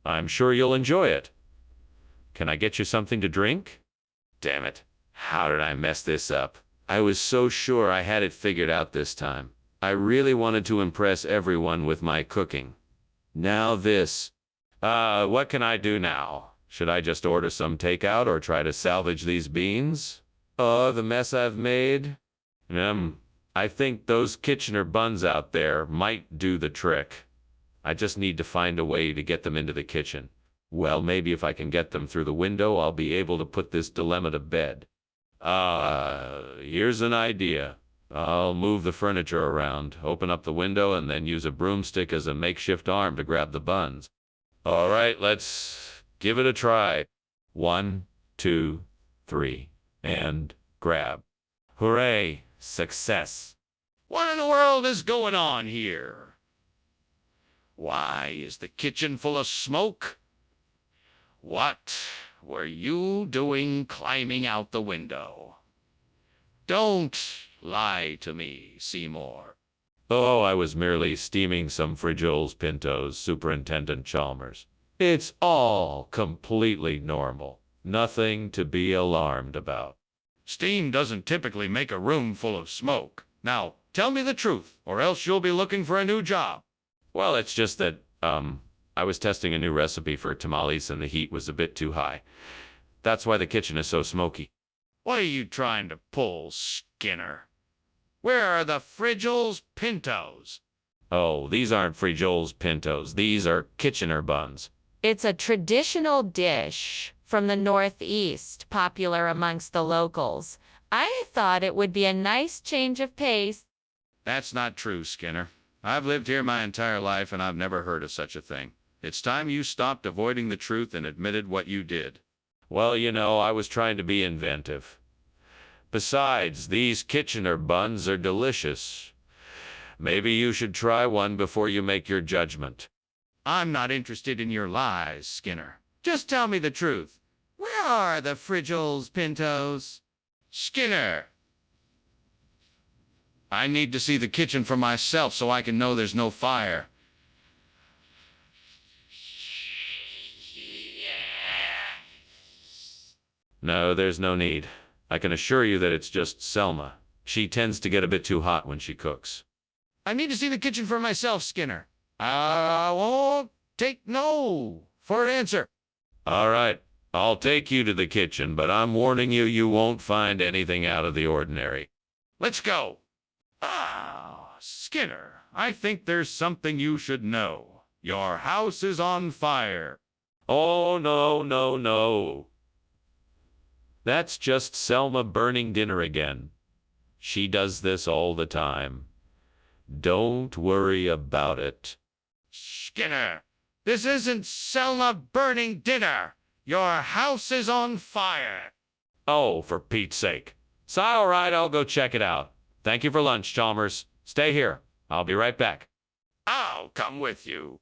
I'm sure you'll enjoy it. Can I get you something to drink? Damn it. How did I mess this up? I was so sure I had it figured out this time. I really wanted to impress everyone with my cooking. Now this. What can I do now? Should I just order some takeout or try to salvage these beans? Oh, the mess I've made. I think those Kitchener buns out there might do the trick. I just need to find a way to get them into the kitchen. Well, maybe if I can get them through the window, I'll be able to put this dilemma to bed. Here's an idea. I'll move the furniture around, open up the window, and then use a broomstick as a makeshift arm to grab the buns. All right, let's give it a try. 1, 2, 3, and grab. Hooray! Success! What in the world is going on here? Why is the kitchen full of smoke? What were you doing climbing out the window? Don't lie to me, Seymour. Oh, I was merely steaming some Frijoles Pintos, Superintendent Chalmers. It's all completely normal. Nothing to be alarmed about. Steam doesn't typically make a room full of smoke. Now, tell me the truth, or else you'll be looking for a new job. Well, it's just that, I was testing a new recipe for tamales and the heat was a bit too high. That's why the kitchen is so smoky. What are you trying to pull, Skinner? Where are the Frijoles Pintos? Oh, these aren't Frijoles Pintos. These are Kitchener buns. It's a traditional dish from the Northeast, popular amongst the locals. I thought it would be a nice change of pace. That's not true, Skinner. I've lived here my entire life and I've never heard of such a thing. It's time you stopped avoiding the truth and admitted what you did. Well, I was trying to be inventive. Besides, these Kitchener buns are delicious. Maybe you should try one before you make your judgment. I'm not interested in your lies, Skinner. Just tell me the truth. Where are the Frijoles Pintos? Skinner! I need to see the kitchen for myself so I can know there's no fire. No, there's no need. I can assure you that it's just Selma. She tends to get a bit too hot when she cooks. I need to see the kitchen for myself, Skinner. I won't take no for an answer. All right, I'll take you to the kitchen, but I'm warning you, you won't find anything out of the ordinary. Let's go. Skinner, I think there's something you should know. Your house is on fire. Oh, no, no, no. That's just Selma burning dinner again. She does this all the time. Don't worry about it. Skinner, this isn't Selma burning dinner. Your house is on fire. Oh, for Pete's sake. So, all right, I'll go check it out. Thank you for lunch, Chalmers. Stay here. I'll be right back. I'll come with you.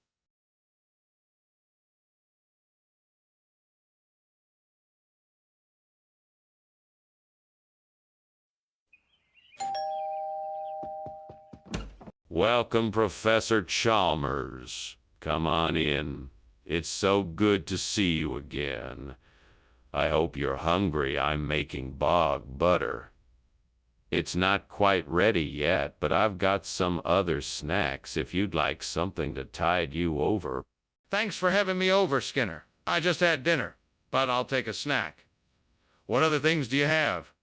Welcome, Professor Chalmers. Come on in. It's so good to see you again. I hope you're hungry. I'm making bog butter. It's not quite ready yet, but I've got some other snacks if you'd like something to tide you over. Thanks for having me over, Skinner. I just had dinner, but I'll take a snack. What other things do you have?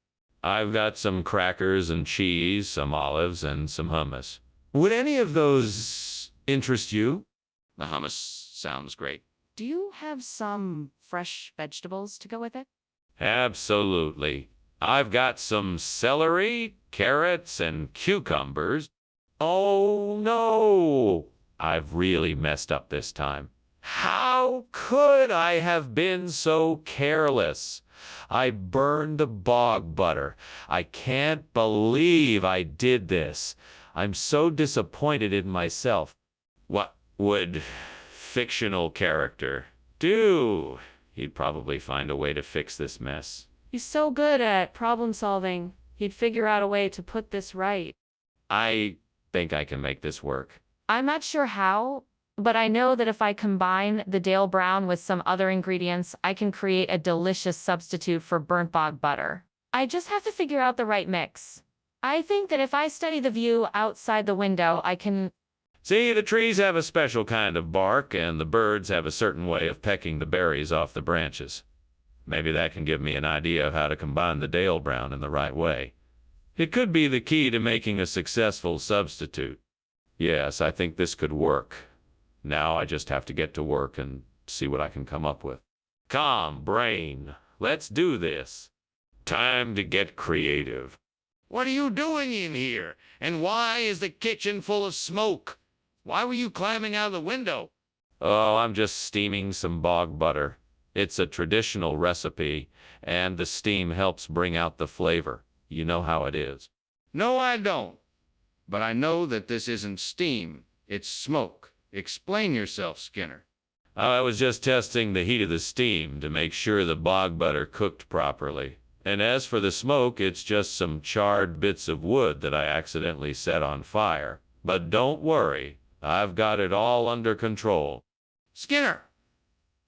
I've got some crackers and cheese, some olives, and some hummus. Would any of those interest you? The hummus sounds great. Do you have some fresh vegetables to go with it? Absolutely. I've got some celery, carrots, and cucumbers. Oh, no! I've really messed up this time. How could I have been so careless? I burned the bog butter. I can't believe I did this. I'm so disappointed in myself. What would fictional character do? He'd probably find a way to fix this mess. He's so good at problem solving. He'd figure out a way to put this right. I think I can make this work. I'm not sure how, But I know that if I combine the Dale Brown with some other ingredients, I can create a delicious substitute for burnt bog butter. I just have to figure out the right mix. I think that if I study the view outside the window, I can. See, the trees have a special kind of bark, and the birds have a certain way of pecking the berries off the branches. Maybe that can give me an idea of how to combine the Dale Brown in the right way. It could be the key to making a successful substitute. Yes, I think this could work. Now I just have to get to work and see what I can come up with. Calm, brain. Let's do this. Time to get creative. What are you doing in here? And why is the kitchen full of smoke? Why were you climbing out of the window? Oh, I'm just steaming some bog butter. It's a traditional recipe, and the steam helps bring out the flavor. You know how it is. No, I don't. But I know that this isn't steam, it's smoke. Explain yourself, Skinner. I was just testing the heat of the steam to make sure the bog butter cooked properly. And as for the smoke, it's just some charred bits of wood that I accidentally set on fire. But don't worry, I've got it all under control. Skinner,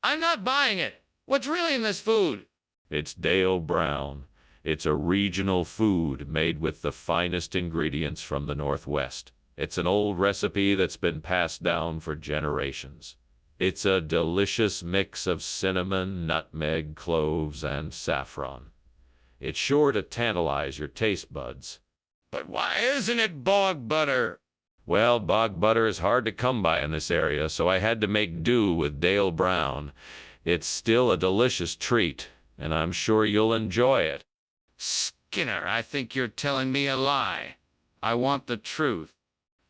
I'm not buying it. What's really in this food? It's Dale Brown. It's a regional food made with the finest ingredients from the Northwest. It's an old recipe that's been passed down for generations. It's a delicious mix of cinnamon, nutmeg, cloves, and saffron. It's sure to tantalize your taste buds. But why isn't it bog butter? Well, bog butter is hard to come by in this area, so I had to make do with Dale Brown. It's still a delicious treat, and I'm sure you'll enjoy it. Skinner, I think you're telling me a lie. I want the truth.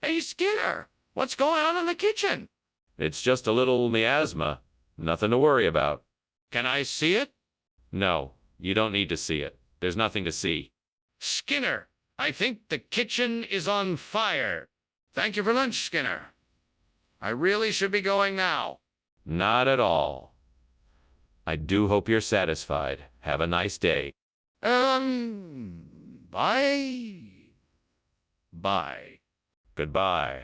Hey, Skinner, what's going on in the kitchen? It's just a little miasma. Nothing to worry about. Can I see it? No, you don't need to see it. There's nothing to see. Skinner, I think the kitchen is on fire. Thank you for lunch, Skinner. I really should be going now. Not at all. I do hope you're satisfied. Have a nice day. Bye. Bye. Goodbye.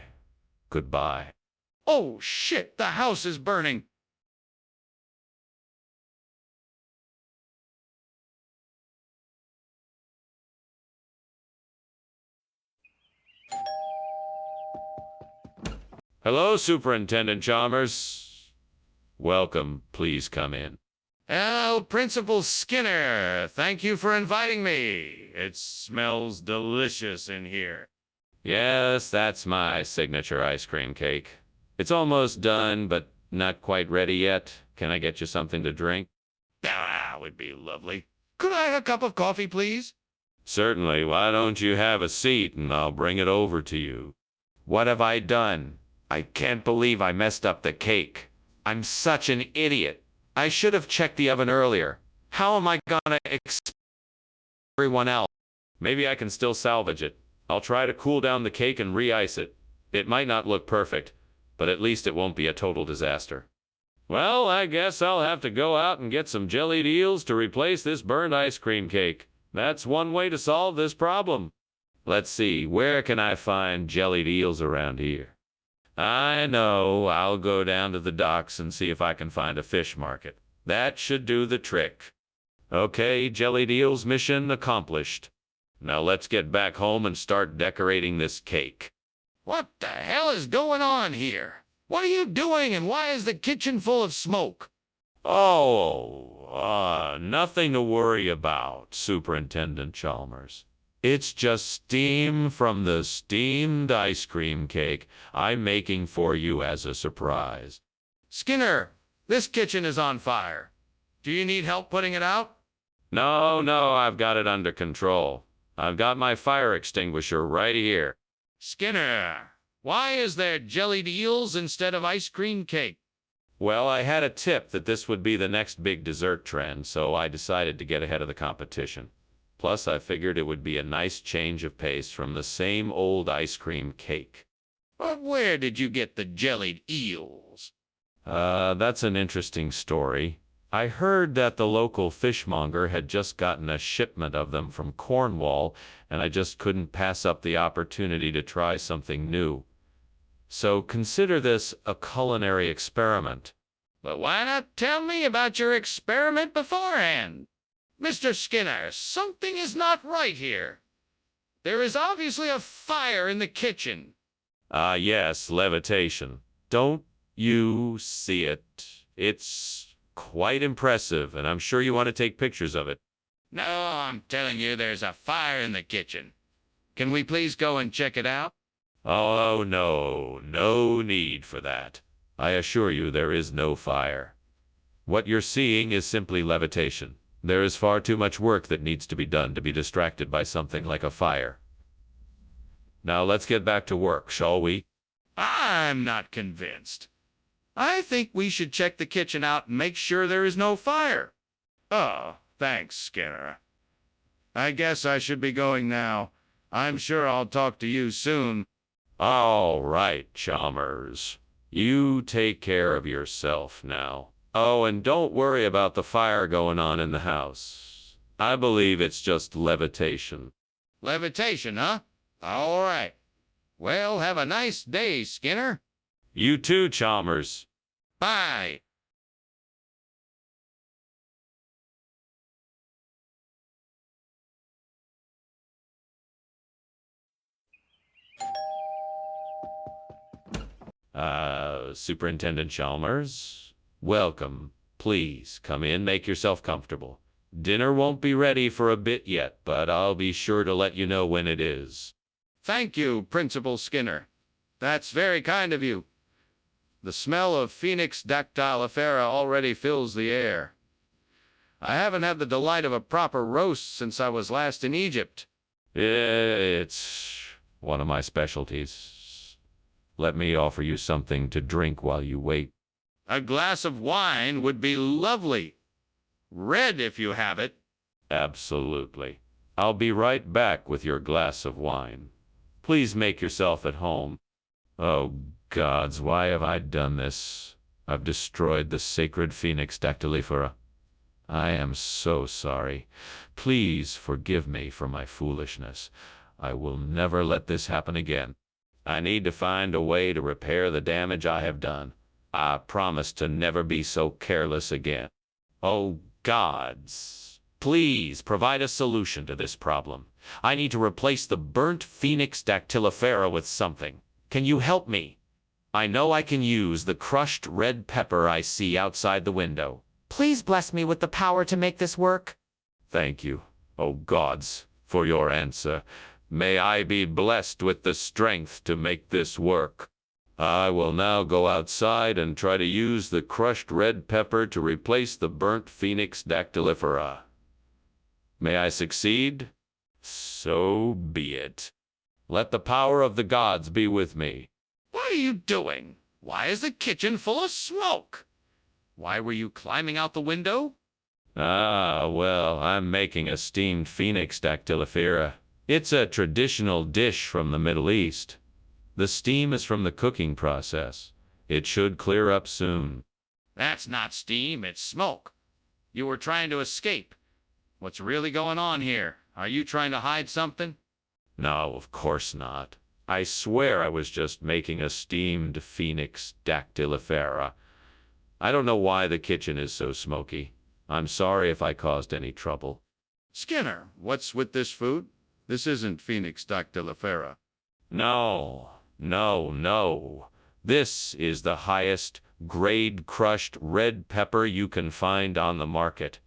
Goodbye. Oh, shit, the house is burning. Hello, Superintendent Chalmers. Welcome. Please come in. Oh, Principal Skinner, thank you for inviting me. It smells delicious in here. Yes, that's my signature ice cream cake. It's almost done, but not quite ready yet. Can I get you something to drink? That would be lovely. Could I have a cup of coffee, please? Certainly. Why don't you have a seat and I'll bring it over to you? What have I done? I can't believe I messed up the cake. I'm such an idiot. I should have checked the oven earlier. How am I gonna explain everyone else? Maybe I can still salvage it. I'll try to cool down the cake and re-ice it. It might not look perfect, but at least it won't be a total disaster. Well, I guess I'll have to go out and get some jellied eels to replace this burned ice cream cake. That's one way to solve this problem. Let's see, where can I find jellied eels around here? I know, I'll go down to the docks and see if I can find a fish market. That should do the trick. Okay, jellied eels mission accomplished. Now let's get back home and start decorating this cake. What the hell is going on here? What are you doing and why is the kitchen full of smoke? Nothing to worry about, Superintendent Chalmers. It's just steam from the steamed ice cream cake I'm making for you as a surprise. Skinner, this kitchen is on fire. Do you need help putting it out? No, I've got it under control. I've got my fire extinguisher right here. Skinner, why is there jellied eels instead of ice cream cake? Well, I had a tip that this would be the next big dessert trend, so I decided to get ahead of the competition. Plus, I figured it would be a nice change of pace from the same old ice cream cake. But where did you get the jellied eels? That's an interesting story. I heard that the local fishmonger had just gotten a shipment of them from Cornwall, and I just couldn't pass up the opportunity to try something new. So consider this a culinary experiment. But why not tell me about your experiment beforehand? Mr. Skinner, something is not right here. There is obviously a fire in the kitchen. Ah, yes, levitation. Don't you see it? It's quite impressive, and I'm sure you want to take pictures of it. No, I'm telling you there's a fire in the kitchen. Can we please go and check it out? Oh, no, no need for that. I assure you there is no fire. What you're seeing is simply levitation. There is far too much work that needs to be done to be distracted by something like a fire. Now let's get back to work, shall we? I'm not convinced. I think we should check the kitchen out and make sure there is no fire. Oh, thanks, Skinner. I guess I should be going now. I'm sure I'll talk to you soon. All right, Chalmers. You take care of yourself now. Oh, and don't worry about the fire going on in the house. I believe it's just levitation. Levitation, huh? All right. Well, have a nice day, Skinner. You too, Chalmers. Bye. Superintendent Chalmers, welcome. Please come in, make yourself comfortable. Dinner won't be ready for a bit yet, but I'll be sure to let you know when it is. Thank you, Principal Skinner. That's very kind of you. The smell of Phoenix dactylifera already fills the air. I haven't had the delight of a proper roast since I was last in Egypt. It's one of my specialties. Let me offer you something to drink while you wait. A glass of wine would be lovely. Red, if you have it. Absolutely. I'll be right back with your glass of wine. Please make yourself at home. Oh, gods, why have I done this? I've destroyed the sacred Phoenix dactylifera. I am so sorry. Please forgive me for my foolishness. I will never let this happen again. I need to find a way to repair the damage I have done. I promise to never be so careless again. Oh, gods, please provide a solution to this problem. I need to replace the burnt Phoenix dactylifera with something. Can you help me? I know I can use the crushed red pepper I see outside the window. Please bless me with the power to make this work. Thank you, oh gods, for your answer. May I be blessed with the strength to make this work. I will now go outside and try to use the crushed red pepper to replace the burnt Phoenix dactylifera. May I succeed? So be it. Let the power of the gods be with me. What are you doing? Why is the kitchen full of smoke? Why were you climbing out the window? Ah, well, I'm making a steamed Phoenix dactylifera. It's a traditional dish from the Middle East. The steam is from the cooking process. It should clear up soon. That's not steam, it's smoke. You were trying to escape. What's really going on here? Are you trying to hide something? No, of course not. I swear I was just making a steamed Phoenix dactylifera. I don't know why the kitchen is so smoky. I'm sorry if I caused any trouble. Skinner, what's with this food? This isn't Phoenix dactylifera. No. This is the highest grade crushed red pepper you can find on the market.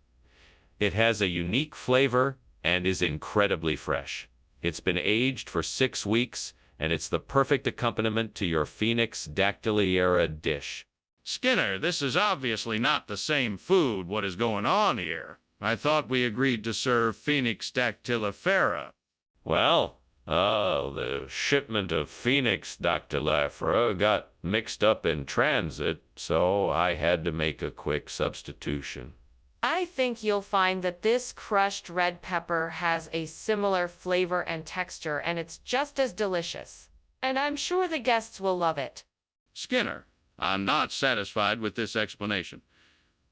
It has a unique flavor and is incredibly fresh. It's been aged for 6 weeks, and it's the perfect accompaniment to your Phoenix dactylifera dish. Skinner, this is obviously not the same food. What is going on here? I thought we agreed to serve Phoenix dactylifera. Well, the shipment of Phoenix dactylifera got mixed up in transit, so I had to make a quick substitution. I think you'll find that this crushed red pepper has a similar flavor and texture, and it's just as delicious. And I'm sure the guests will love it. Skinner, I'm not satisfied with this explanation.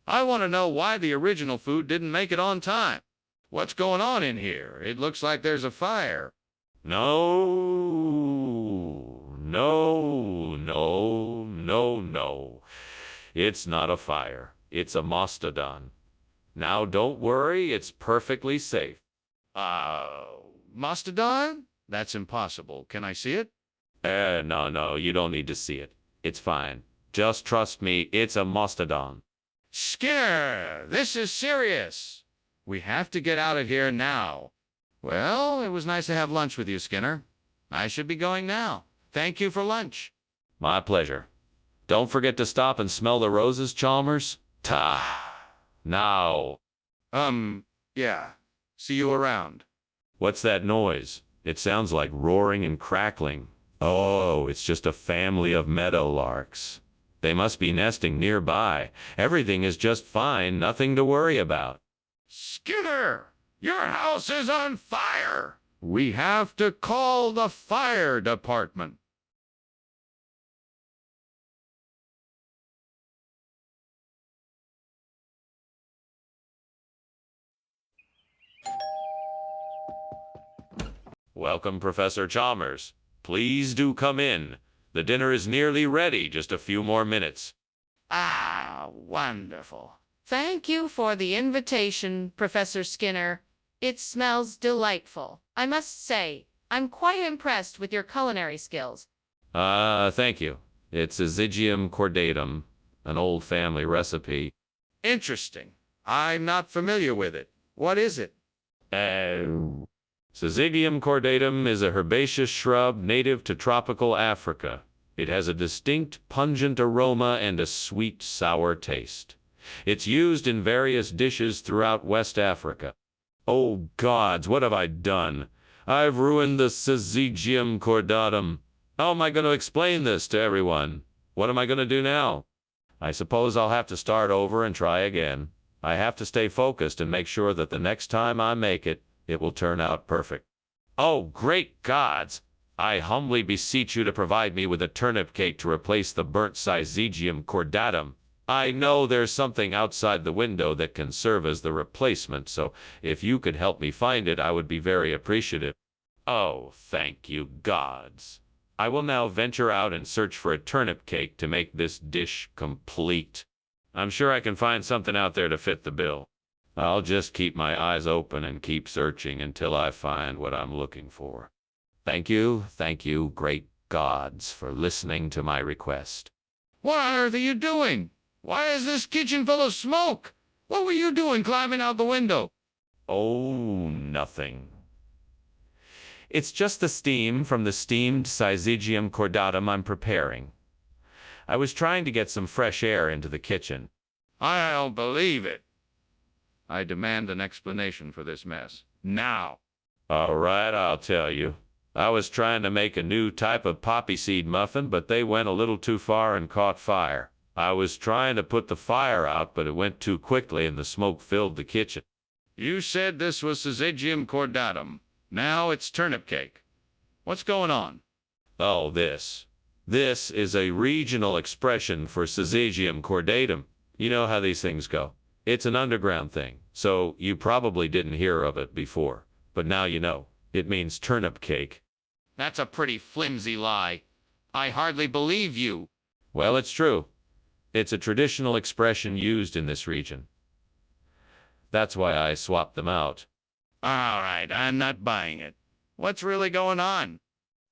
I want to know why the original food didn't make it on time. What's going on in here? It looks like there's a fire. No, no. It's not a fire. It's a mastodon. Now don't worry, it's perfectly safe. Mastodon? That's impossible. Can I see it? No, you don't need to see it. It's fine. Just trust me, it's a mastodon. Skinner, this is serious. We have to get out of here now. Well, it was nice to have lunch with you, Skinner. I should be going now. Thank you for lunch. My pleasure. Don't forget to stop and smell the roses, Chalmers. Ta. Now. Yeah. See you around. What's that noise? It sounds like roaring and crackling. Oh, it's just a family of meadowlarks. They must be nesting nearby. Everything is just fine, nothing to worry about. Skinner, your house is on fire. We have to call the fire department. Welcome, Professor Chalmers. Please do come in. The dinner is nearly ready, just a few more minutes. Ah, wonderful. Thank you for the invitation, Professor Skinner. It smells delightful. I must say, I'm quite impressed with your culinary skills. Thank you. It's Syzygium cordatum, an old family recipe. Interesting. I'm not familiar with it. What is it? Syzygium cordatum is a herbaceous shrub native to tropical Africa. It has a distinct pungent aroma and a sweet, sour taste. It's used in various dishes throughout West Africa. Oh gods, what have I done? I've ruined the Syzygium cordatum. How am I going to explain this to everyone? What am I going to do now? I suppose I'll have to start over and try again. I have to stay focused and make sure that the next time I make it, it will turn out perfect. Oh, great gods! I humbly beseech you to provide me with a turnip cake to replace the burnt Syzygium cordatum. I know there's something outside the window that can serve as the replacement, so if you could help me find it, I would be very appreciative. Oh, thank you, gods. I will now venture out and search for a turnip cake to make this dish complete. I'm sure I can find something out there to fit the bill. I'll just keep my eyes open and keep searching until I find what I'm looking for. Thank you, great gods, for listening to my request. What on earth are you doing? Why is this kitchen full of smoke? What were you doing climbing out the window? Oh, nothing. It's just the steam from the steamed Syzygium cordatum I'm preparing. I was trying to get some fresh air into the kitchen. I don't believe it. I demand an explanation for this mess. Now. All right, I'll tell you. I was trying to make a new type of poppy seed muffin, but they went a little too far and caught fire. I was trying to put the fire out, but it went too quickly and the smoke filled the kitchen. You said this was Syzygium cordatum. Now it's turnip cake. What's going on? Oh, this. This is a regional expression for Syzygium cordatum. You know how these things go. It's an underground thing, so you probably didn't hear of it before. But now you know. It means turnip cake. That's a pretty flimsy lie. I hardly believe you. Well, it's true. It's a traditional expression used in this region. That's why I swapped them out. All right, I'm not buying it. What's really going on?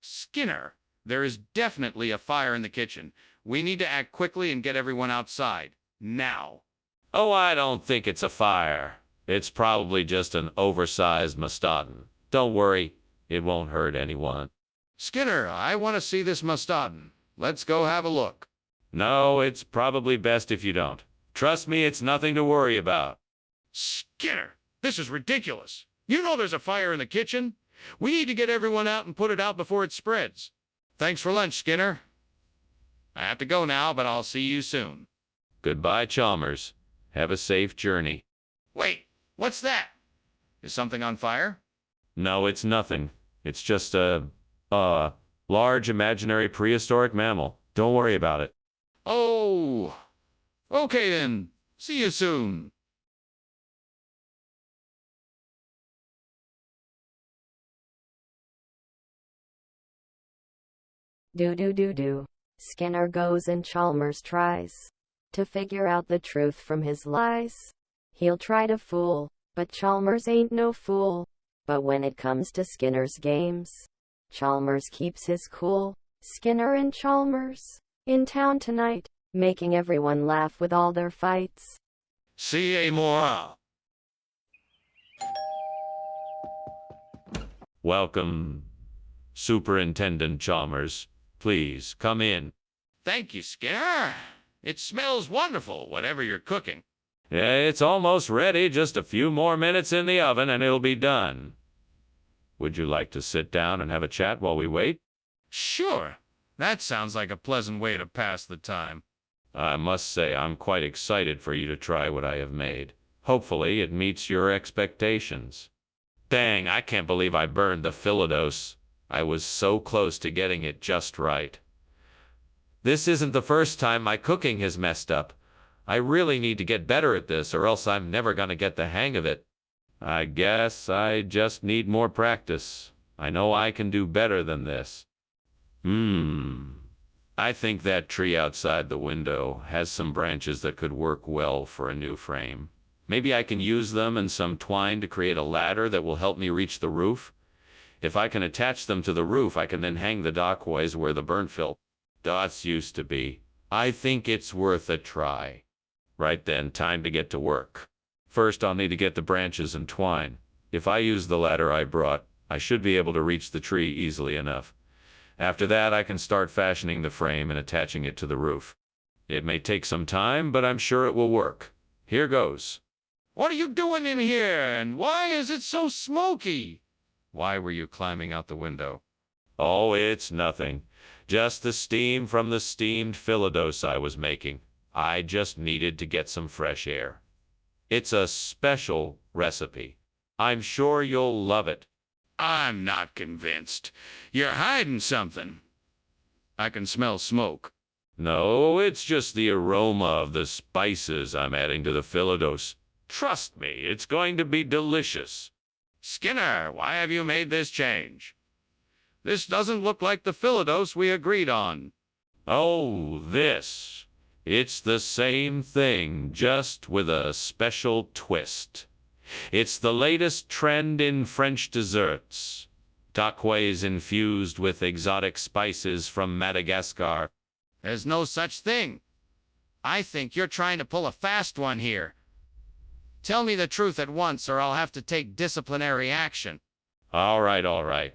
Skinner, there is definitely a fire in the kitchen. We need to act quickly and get everyone outside. Now. Oh, I don't think it's a fire. It's probably just an oversized mastodon. Don't worry, it won't hurt anyone. Skinner, I want to see this mastodon. Let's go have a look. No, it's probably best if you don't. Trust me, it's nothing to worry about. Skinner, this is ridiculous. You know there's a fire in the kitchen. We need to get everyone out and put it out before it spreads. Thanks for lunch, Skinner. I have to go now, but I'll see you soon. Goodbye, Chalmers. Have a safe journey. Wait, what's that? Is something on fire? No, it's nothing. It's just a large imaginary prehistoric mammal. Don't worry about it. Oh, okay then. See you soon. Do. Skinner goes and Chalmers tries to figure out the truth from his lies. He'll try to fool, but Chalmers ain't no fool. But when it comes to Skinner's games, Chalmers keeps his cool. Skinner and Chalmers in town tonight, making everyone laugh with all their fights. See you more. Welcome, Superintendent Chalmers. Please come in. Thank you, Skinner. It smells wonderful, whatever you're cooking. Yeah, it's almost ready. Just a few more minutes in the oven and it'll be done. Would you like to sit down and have a chat while we wait? Sure. That sounds like a pleasant way to pass the time. I must say I'm quite excited for you to try what I have made. Hopefully it meets your expectations. Dang, I can't believe I burned the Philados. I was so close to getting it just right. This isn't the first time my cooking has messed up. I really need to get better at this or else I'm never gonna get the hang of it. I guess I just need more practice. I know I can do better than this. I think that tree outside the window has some branches that could work well for a new frame. Maybe I can use them and some twine to create a ladder that will help me reach the roof. If I can attach them to the roof, I can then hang the dockways where the burnt fill dots used to be. I think it's worth a try. Right then, time to get to work. First, I'll need to get the branches and twine. If I use the ladder I brought, I should be able to reach the tree easily enough. After that, I can start fashioning the frame and attaching it to the roof. It may take some time, but I'm sure it will work. Here goes. What are you doing in here, and why is it so smoky? Why were you climbing out the window? Oh, it's nothing. Just the steam from the steamed Philados I was making. I just needed to get some fresh air. It's a special recipe. I'm sure you'll love it. I'm not convinced. You're hiding something. I can smell smoke. No, it's just the aroma of the spices I'm adding to the Philados. Trust me, it's going to be delicious. Skinner, why have you made this change? This doesn't look like the Philados we agreed on. Oh, this. It's the same thing, just with a special twist. It's the latest trend in French desserts. Dockways infused with exotic spices from Madagascar. There's no such thing. I think you're trying to pull a fast one here. Tell me the truth at once or I'll have to take disciplinary action. All right.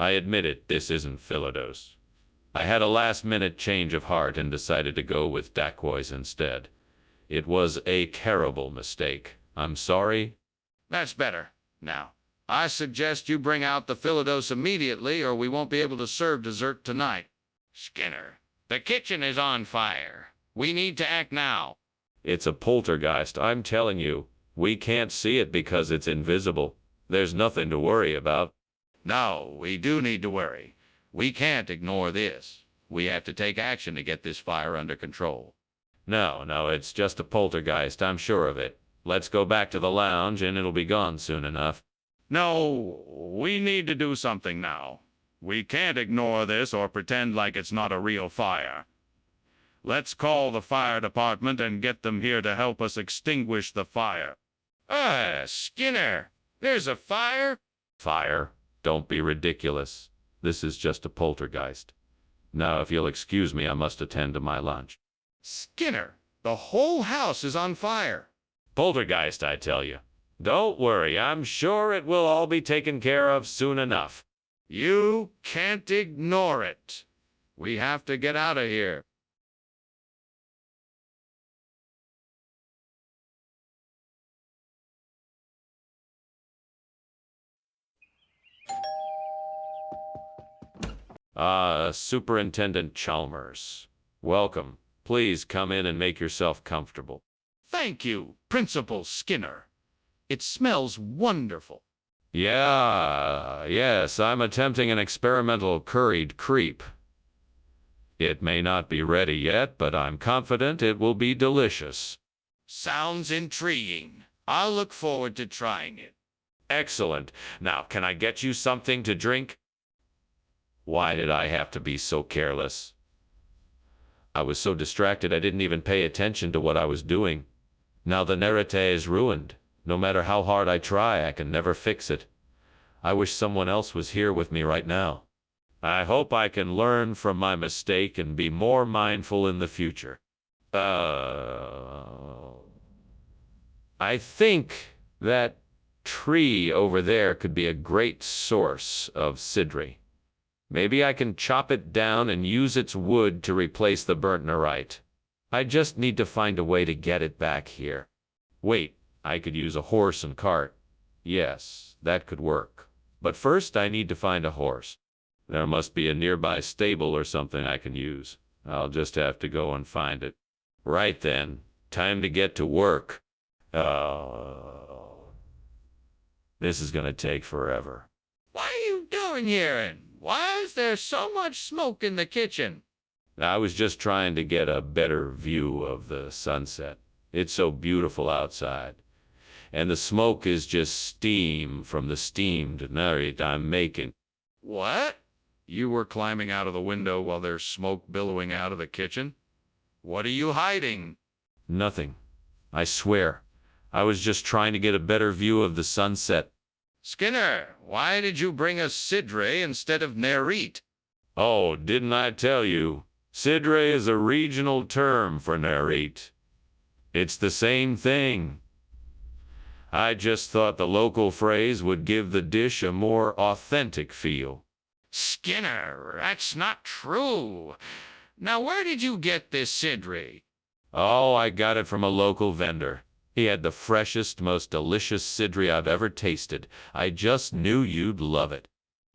I admit it, this isn't Philados. I had a last-minute change of heart and decided to go with Dacois instead. It was a terrible mistake. I'm sorry. That's better. Now, I suggest you bring out the Philados immediately or we won't be able to serve dessert tonight. Skinner, the kitchen is on fire. We need to act now. It's a poltergeist, I'm telling you. We can't see it because it's invisible. There's nothing to worry about. No, we do need to worry. We can't ignore this. We have to take action to get this fire under control. No, it's just a poltergeist, I'm sure of it. Let's go back to the lounge and it'll be gone soon enough. No, we need to do something now. We can't ignore this or pretend like it's not a real fire. Let's call the fire department and get them here to help us extinguish the fire. Skinner, there's a fire? Fire? Don't be ridiculous. This is just a poltergeist. Now, if you'll excuse me, I must attend to my lunch. Skinner, the whole house is on fire. Poltergeist, I tell you. Don't worry, I'm sure it will all be taken care of soon enough. You can't ignore it. We have to get out of here. Superintendent Chalmers. Welcome. Please come in and make yourself comfortable. Thank you, Principal Skinner. It smells wonderful. Yes, I'm attempting an experimental curried crepe. It may not be ready yet, but I'm confident it will be delicious. Sounds intriguing. I'll look forward to trying it. Excellent. Now, can I get you something to drink? Why did I have to be so careless? I was so distracted I didn't even pay attention to what I was doing. Now the narrative is ruined. No matter how hard I try, I can never fix it. I wish someone else was here with me right now. I hope I can learn from my mistake and be more mindful in the future. I think that tree over there could be a great source of sidri. Maybe I can chop it down and use its wood to replace the burnt nerite. I just need to find a way to get it back here. Wait, I could use a horse and cart. Yes, that could work. But first I need to find a horse. There must be a nearby stable or something I can use. I'll just have to go and find it. Right then, time to get to work. This is gonna take forever. What are you doing here, and why is there so much smoke in the kitchen? I was just trying to get a better view of the sunset. It's so beautiful outside. And the smoke is just steam from the steamed nerite I'm making. What? You were climbing out of the window while there's smoke billowing out of the kitchen? What are you hiding? Nothing. I swear. I was just trying to get a better view of the sunset. Skinner, why did you bring us sidre instead of nerite? Oh, didn't I tell you? Sidre is a regional term for nerite. It's the same thing. I just thought the local phrase would give the dish a more authentic feel. Skinner, that's not true. Now, where did you get this sidre? Oh, I got it from a local vendor. He had the freshest, most delicious sidri I've ever tasted. I just knew you'd love it.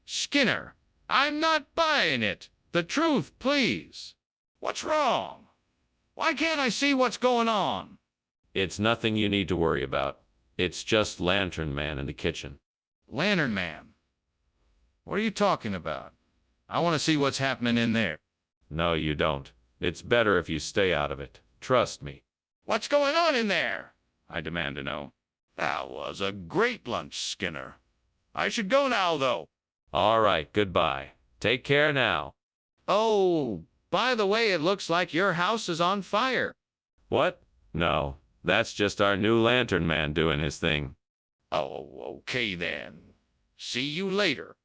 Skinner, I'm not buying it. The truth, please. What's wrong? Why can't I see what's going on? It's nothing you need to worry about. It's just Lantern Man in the kitchen. Lantern Man? What are you talking about? I want to see what's happening in there. No, you don't. It's better if you stay out of it. Trust me. What's going on in there? I demand to know. That was a great lunch, Skinner. I should go now, though. All right, goodbye. Take care now. Oh, by the way, it looks like your house is on fire. What? No, that's just our new Lantern Man doing his thing. Oh, okay then. See you later.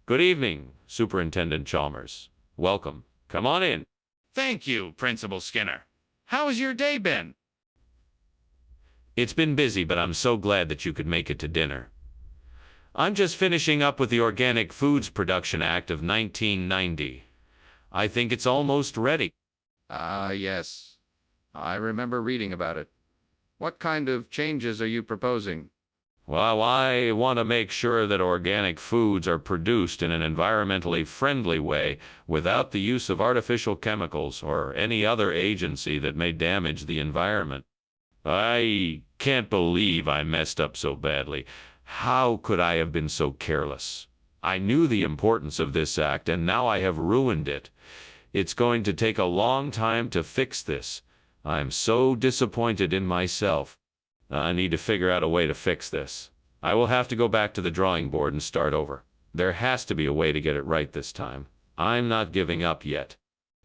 Good evening, Superintendent Chalmers. Welcome. Come on in. Thank you, Principal Skinner. How has your day been? It's been busy, but I'm so glad that you could make it to dinner. I'm just finishing up with the Organic Foods Production Act of 1990. I think it's almost ready. Yes. I remember reading about it. What kind of changes are you proposing? Well, I want to make sure that organic foods are produced in an environmentally friendly way without the use of artificial chemicals or any other agency that may damage the environment. I can't believe I messed up so badly. How could I have been so careless? I knew the importance of this act, and now I have ruined it. It's going to take a long time to fix this. I'm so disappointed in myself. I need to figure out a way to fix this. I will have to go back to the drawing board and start over. There has to be a way to get it right this time. I'm not giving up yet.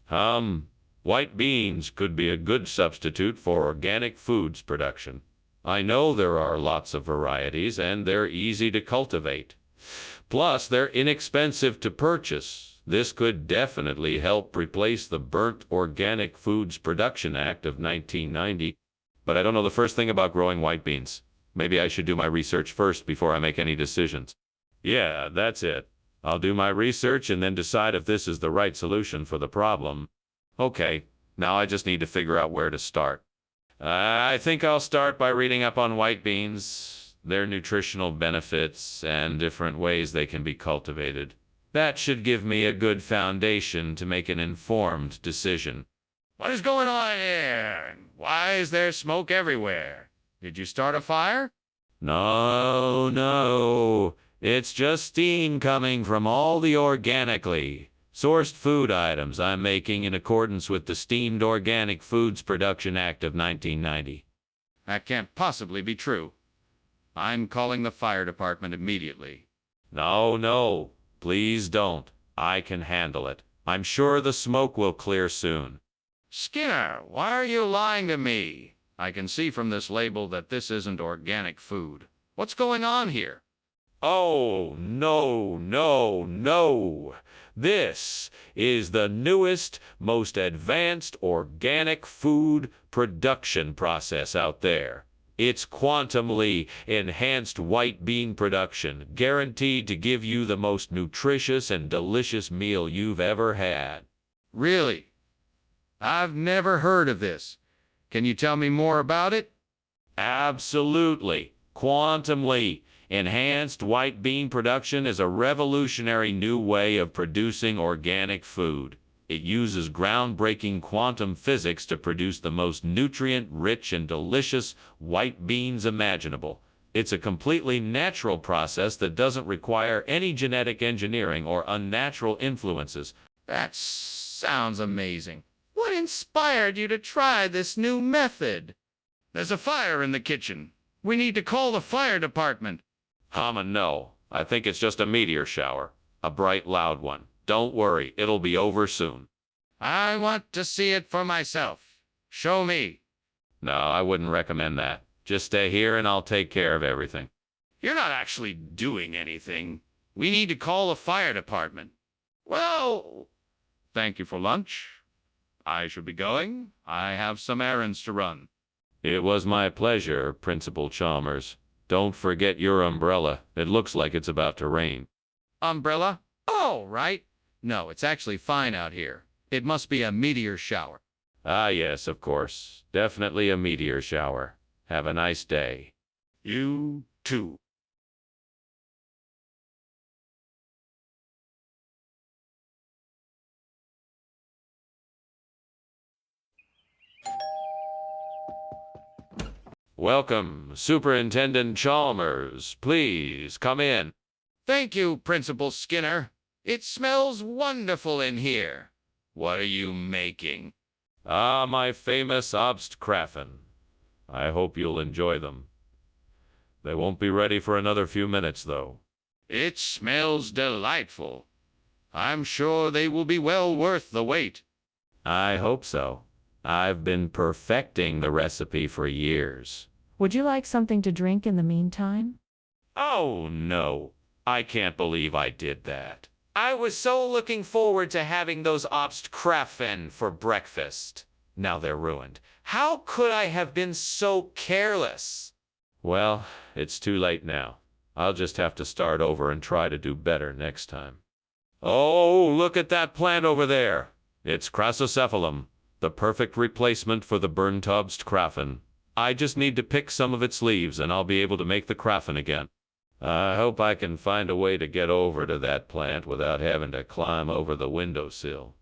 White beans could be a good substitute for organic foods production. I know there are lots of varieties and they're easy to cultivate. Plus, they're inexpensive to purchase. This could definitely help replace the Burnt Organic Foods Production Act of 1990. But I don't know the first thing about growing white beans. Maybe I should do my research first before I make any decisions. Yeah, that's it. I'll do my research and then decide if this is the right solution for the problem. Okay, now I just need to figure out where to start. I think I'll start by reading up on white beans, their nutritional benefits, and different ways they can be cultivated. That should give me a good foundation to make an informed decision. What is going on here? Why is there smoke everywhere? Did you start a fire? No. It's just steam coming from all the organically Sourced food items I'm making in accordance with the Steamed Organic Foods Production Act of 1990. That can't possibly be true. I'm calling the fire department immediately. No, please don't. I can handle it. I'm sure the smoke will clear soon. Skinner, why are you lying to me? I can see from this label that this isn't organic food. What's going on here? Oh, no. This is the newest, most advanced organic food production process out there. It's quantumly enhanced white bean production, guaranteed to give you the most nutritious and delicious meal you've ever had. Really? I've never heard of this. Can you tell me more about it? Absolutely. Quantumly enhanced white bean production is a revolutionary new way of producing organic food. It uses groundbreaking quantum physics to produce the most nutrient-rich and delicious white beans imaginable. It's a completely natural process that doesn't require any genetic engineering or unnatural influences. That sounds amazing. What inspired you to try this new method? There's a fire in the kitchen. We need to call the fire department. No. I think it's just a meteor shower. A bright, loud one. Don't worry, it'll be over soon. I want to see it for myself. Show me. No, I wouldn't recommend that. Just stay here and I'll take care of everything. You're not actually doing anything. We need to call the fire department. Well, thank you for lunch. I should be going. I have some errands to run. It was my pleasure, Principal Chalmers. Don't forget your umbrella. It looks like it's about to rain. Umbrella? Oh, right. No, it's actually fine out here. It must be a meteor shower. Ah, yes, of course. Definitely a meteor shower. Have a nice day. You too. Welcome, Superintendent Chalmers. Please come in. Thank you, Principal Skinner. It smells wonderful in here. What are you making? Ah, my famous Obstkraffen. I hope you'll enjoy them. They won't be ready for another few minutes, though. It smells delightful. I'm sure they will be well worth the wait. I hope so. I've been perfecting the recipe for years. Would you like something to drink in the meantime? Oh, no. I can't believe I did that. I was so looking forward to having those Obstkraffen for breakfast. Now they're ruined. How could I have been so careless? Well, it's too late now. I'll just have to start over and try to do better next time. Oh, look at that plant over there. It's Chrysosephalum, the perfect replacement for the burnt Obstkraffen. I just need to pick some of its leaves and I'll be able to make the Kraffen again. I hope I can find a way to get over to that plant without having to climb over the windowsill.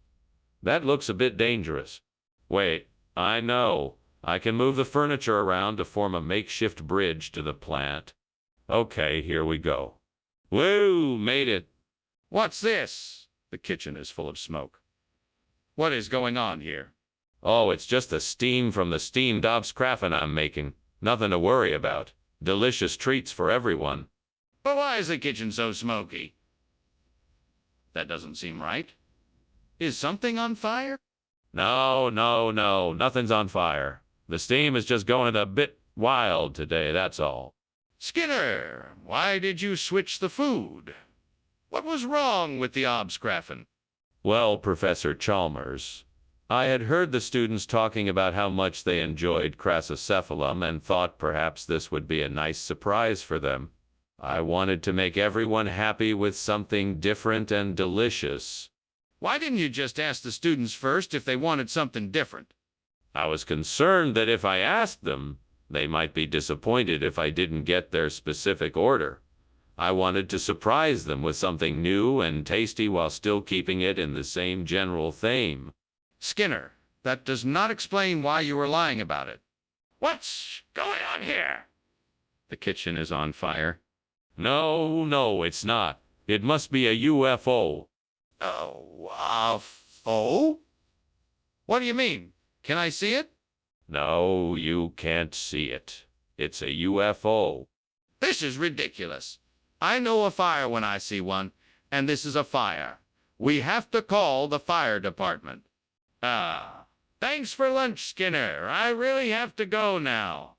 That looks a bit dangerous. Wait, I know. I can move the furniture around to form a makeshift bridge to the plant. Okay, here we go. Woo, made it. What's this? The kitchen is full of smoke. What is going on here? Oh, it's just the steam from the steamed Obstkraffen I'm making. Nothing to worry about. Delicious treats for everyone. But why is the kitchen so smoky? That doesn't seem right. Is something on fire? No, nothing's on fire. The steam is just going a bit wild today, that's all. Skinner, why did you switch the food? What was wrong with the Obstkraffen? Well, Professor Chalmers, I had heard the students talking about how much they enjoyed Chrysosephalum and thought perhaps this would be a nice surprise for them. I wanted to make everyone happy with something different and delicious. Why didn't you just ask the students first if they wanted something different? I was concerned that if I asked them, they might be disappointed if I didn't get their specific order. I wanted to surprise them with something new and tasty while still keeping it in the same general theme. Skinner, that does not explain why you were lying about it. What's going on here? The kitchen is on fire. No, it's not. It must be a UFO. Oh? What do you mean? Can I see it? No, you can't see it. It's a UFO. This is ridiculous. I know a fire when I see one, and this is a fire. We have to call the fire department. Thanks for lunch, Skinner. I really have to go now.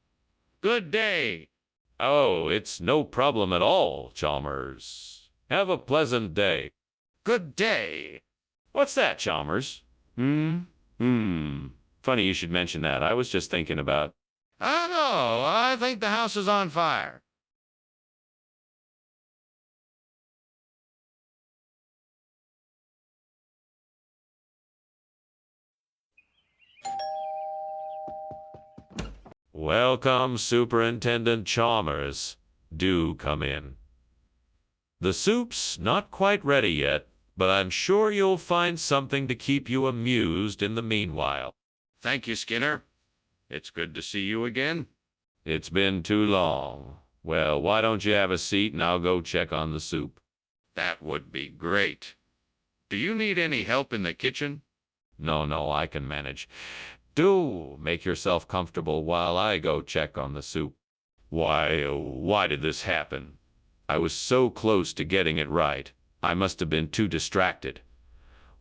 Good day. Oh, it's no problem at all, Chalmers. Have a pleasant day. Good day. What's that, Chalmers? Funny you should mention that. I was just thinking about... I know. I think the house is on fire. Welcome, Superintendent Chalmers. Do come in. The soup's not quite ready yet, but I'm sure you'll find something to keep you amused in the meanwhile. Thank you, Skinner. It's good to see you again. It's been too long. Well, why don't you have a seat and I'll go check on the soup? That would be great. Do you need any help in the kitchen? No, I can manage. Do make yourself comfortable while I go check on the soup. Why did this happen? I was so close to getting it right. I must have been too distracted.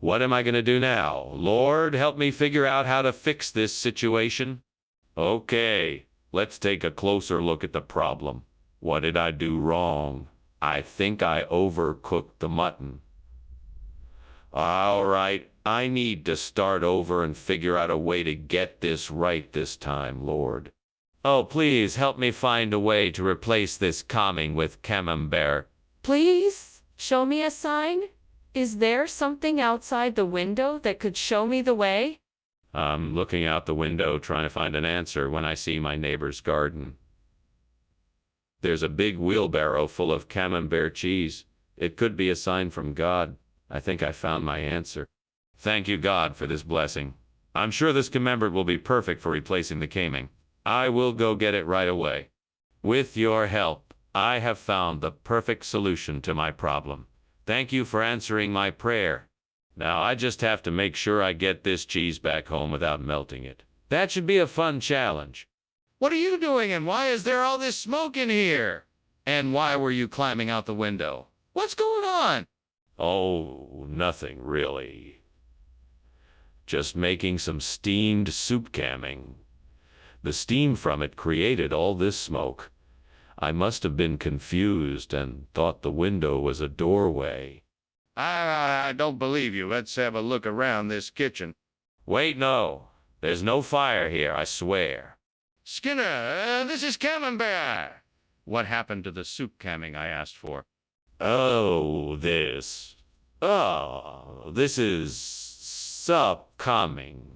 What am I going to do now? Lord, help me figure out how to fix this situation. Okay, let's take a closer look at the problem. What did I do wrong? I think I overcooked the mutton. All right, I need to start over and figure out a way to get this right this time, Lord. Oh, please help me find a way to replace this calming with camembert. Please, show me a sign. Is there something outside the window that could show me the way? I'm looking out the window trying to find an answer when I see my neighbor's garden. There's a big wheelbarrow full of camembert cheese. It could be a sign from God. I think I found my answer. Thank you, God, for this blessing. I'm sure this camembert will be perfect for replacing the caming. I will go get it right away. With your help, I have found the perfect solution to my problem. Thank you for answering my prayer. Now I just have to make sure I get this cheese back home without melting it. That should be a fun challenge. What are you doing, and why is there all this smoke in here? And why were you climbing out the window? What's going on? Oh, nothing really. Just making some steamed soup camming. The steam from it created all this smoke. I must have been confused and thought the window was a doorway. I don't believe you. Let's have a look around this kitchen. Wait, no. There's no fire here, I swear. Skinner, this is Camembert. What happened to the soup camming I asked for? This is sup coming.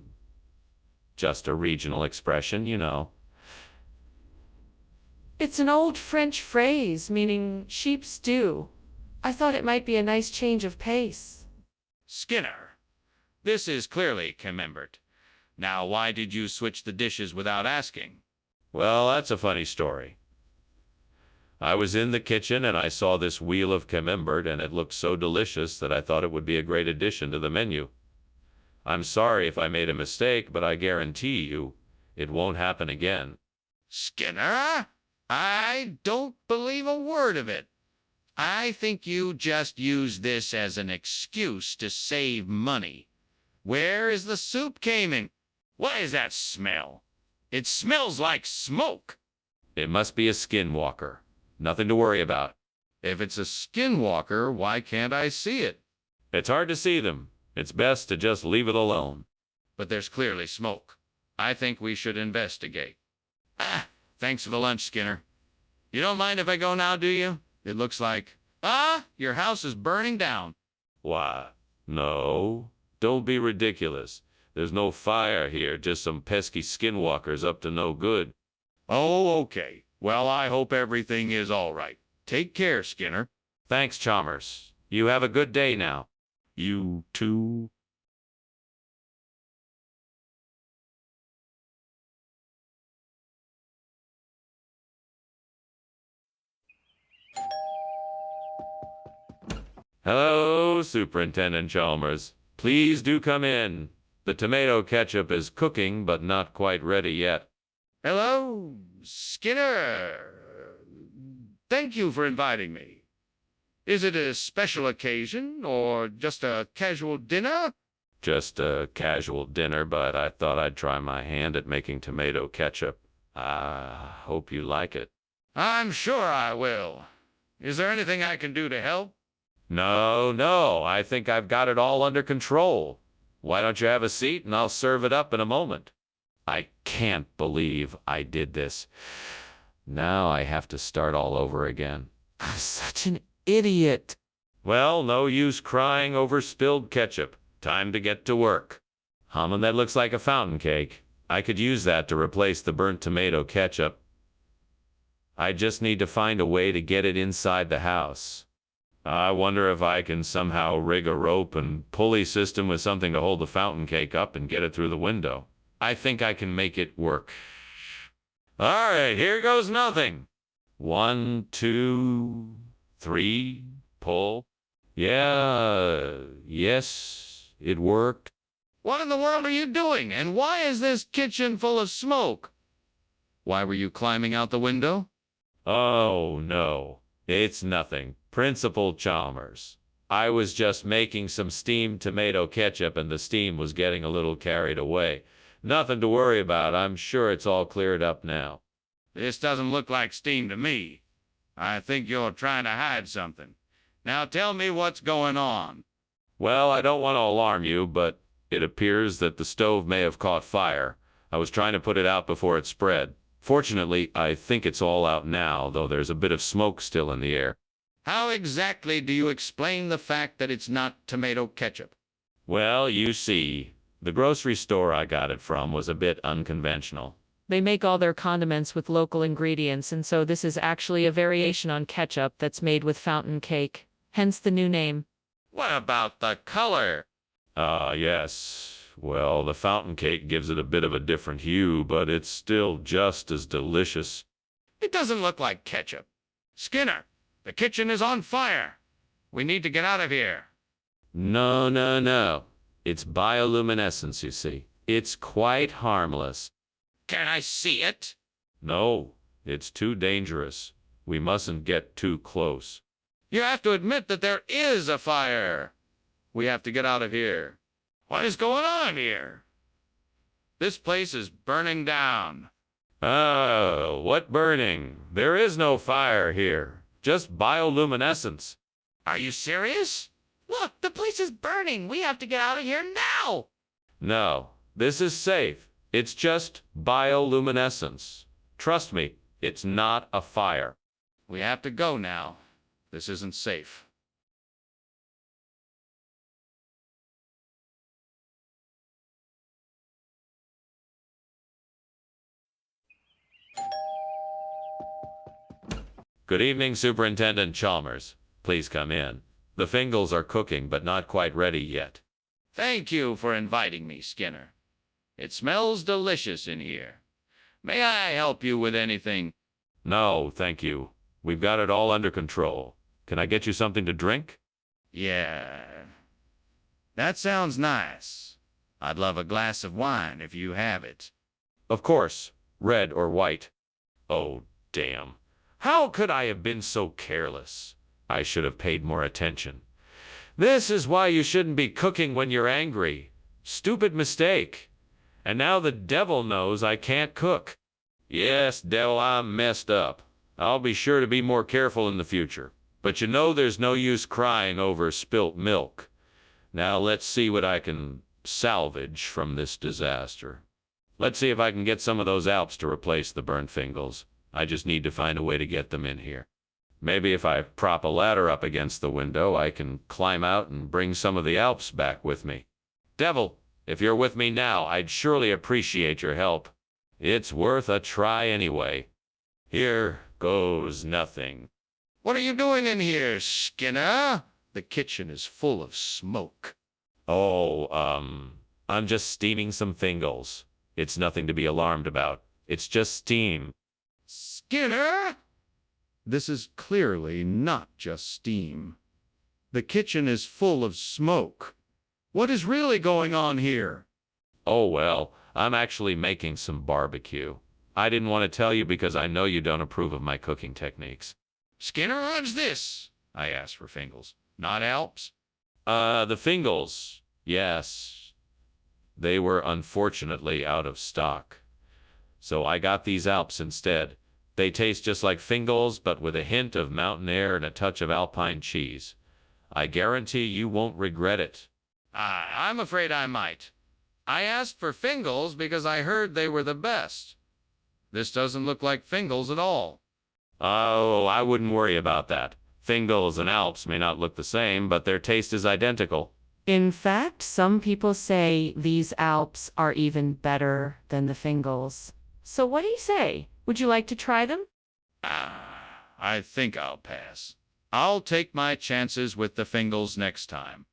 Just a regional expression, you know. It's an old French phrase meaning sheep stew. I thought it might be a nice change of pace. Skinner, this is clearly Camembert. Now, why did you switch the dishes without asking? Well, that's a funny story. I was in the kitchen and I saw this wheel of camembert and it looked so delicious that I thought it would be a great addition to the menu. I'm sorry if I made a mistake, but I guarantee you it won't happen again. Skinner, I don't believe a word of it. I think you just used this as an excuse to save money. Where is the soup coming? What is that smell? It smells like smoke. It must be a skinwalker. Nothing to worry about. If it's a skinwalker, why can't I see it? It's hard to see them. It's best to just leave it alone. But there's clearly smoke. I think we should investigate. Thanks for the lunch, Skinner. You don't mind if I go now, do you? It looks like... your house is burning down. Why? No. Don't be ridiculous. There's no fire here, just some pesky skinwalkers up to no good. Oh, okay. Well, I hope everything is all right. Take care, Skinner. Thanks, Chalmers. You have a good day now. You too. Hello, Superintendent Chalmers. Please do come in. The tomato ketchup is cooking, but not quite ready yet. Hello, Skinner. Thank you for inviting me. Is it a special occasion or just a casual dinner? Just a casual dinner, but I thought I'd try my hand at making tomato ketchup. I hope you like it. I'm sure I will. Is there anything I can do to help? No, I think I've got it all under control. Why don't you have a seat and I'll serve it up in a moment. I can't believe I did this. Now I have to start all over again. I'm such an idiot. Well, no use crying over spilled ketchup. Time to get to work. That looks like a fountain cake. I could use that to replace the burnt tomato ketchup. I just need to find a way to get it inside the house. I wonder if I can somehow rig a rope and pulley system with something to hold the fountain cake up and get it through the window. I think I can make it work. All right, here goes nothing. 1, 2, 3, pull. Yes, it worked. What in the world are you doing? And why is this kitchen full of smoke? Why were you climbing out the window? Oh, no, it's nothing. Principal Chalmers. I was just making some steamed tomato ketchup and the steam was getting a little carried away. Nothing to worry about. I'm sure it's all cleared up now. This doesn't look like steam to me. I think you're trying to hide something. Now tell me what's going on. Well, I don't want to alarm you, but it appears that the stove may have caught fire. I was trying to put it out before it spread. Fortunately, I think it's all out now, though there's a bit of smoke still in the air. How exactly do you explain the fact that it's not tomato ketchup? Well, you see, the grocery store I got it from was a bit unconventional. They make all their condiments with local ingredients, and so this is actually a variation on ketchup that's made with fountain cake. Hence the new name. What about the color? Yes. Well, the fountain cake gives it a bit of a different hue, but it's still just as delicious. It doesn't look like ketchup. Skinner, the kitchen is on fire. We need to get out of here. No. It's bioluminescence, you see. It's quite harmless. Can I see it? No, it's too dangerous. We mustn't get too close. You have to admit that there is a fire. We have to get out of here. What is going on here? This place is burning down. What burning? There is no fire here. Just bioluminescence. Are you serious? Look, the place is burning. We have to get out of here now. No, this is safe. It's just bioluminescence. Trust me, it's not a fire. We have to go now. This isn't safe. Good evening, Superintendent Chalmers. Please come in. The Fingals are cooking, but not quite ready yet. Thank you for inviting me, Skinner. It smells delicious in here. May I help you with anything? No, thank you. We've got it all under control. Can I get you something to drink? Yeah. That sounds nice. I'd love a glass of wine if you have it. Of course. Red or white. Oh, damn. How could I have been so careless? I should have paid more attention. This is why you shouldn't be cooking when you're angry. Stupid mistake. And now the devil knows I can't cook. Yes, devil, I'm messed up. I'll be sure to be more careful in the future. But you know there's no use crying over spilt milk. Now let's see what I can salvage from this disaster. Let's see if I can get some of those Alps to replace the burnt Fingals. I just need to find a way to get them in here. Maybe if I prop a ladder up against the window, I can climb out and bring some of the Alps back with me. Devil, if you're with me now, I'd surely appreciate your help. It's worth a try anyway. Here goes nothing. What are you doing in here, Skinner? The kitchen is full of smoke. Oh, I'm just steaming some Fingals. It's nothing to be alarmed about. It's just steam. Skinner? This is clearly not just steam. The kitchen is full of smoke. What is really going on here? Oh, well, I'm actually making some barbecue. I didn't want to tell you because I know you don't approve of my cooking techniques. Skinner, what's this? I asked for Fingles, not Alps. The Fingles. Yes. They were unfortunately out of stock. So I got these Alps instead. They taste just like Fingles, but with a hint of mountain air and a touch of alpine cheese. I guarantee you won't regret it. I'm afraid I might. I asked for Fingles because I heard they were the best. This doesn't look like Fingles at all. Oh, I wouldn't worry about that. Fingles and Alps may not look the same, but their taste is identical. In fact, some people say these Alps are even better than the Fingles. So what do you say? Would you like to try them? I think I'll pass. I'll take my chances with the Fingles next time.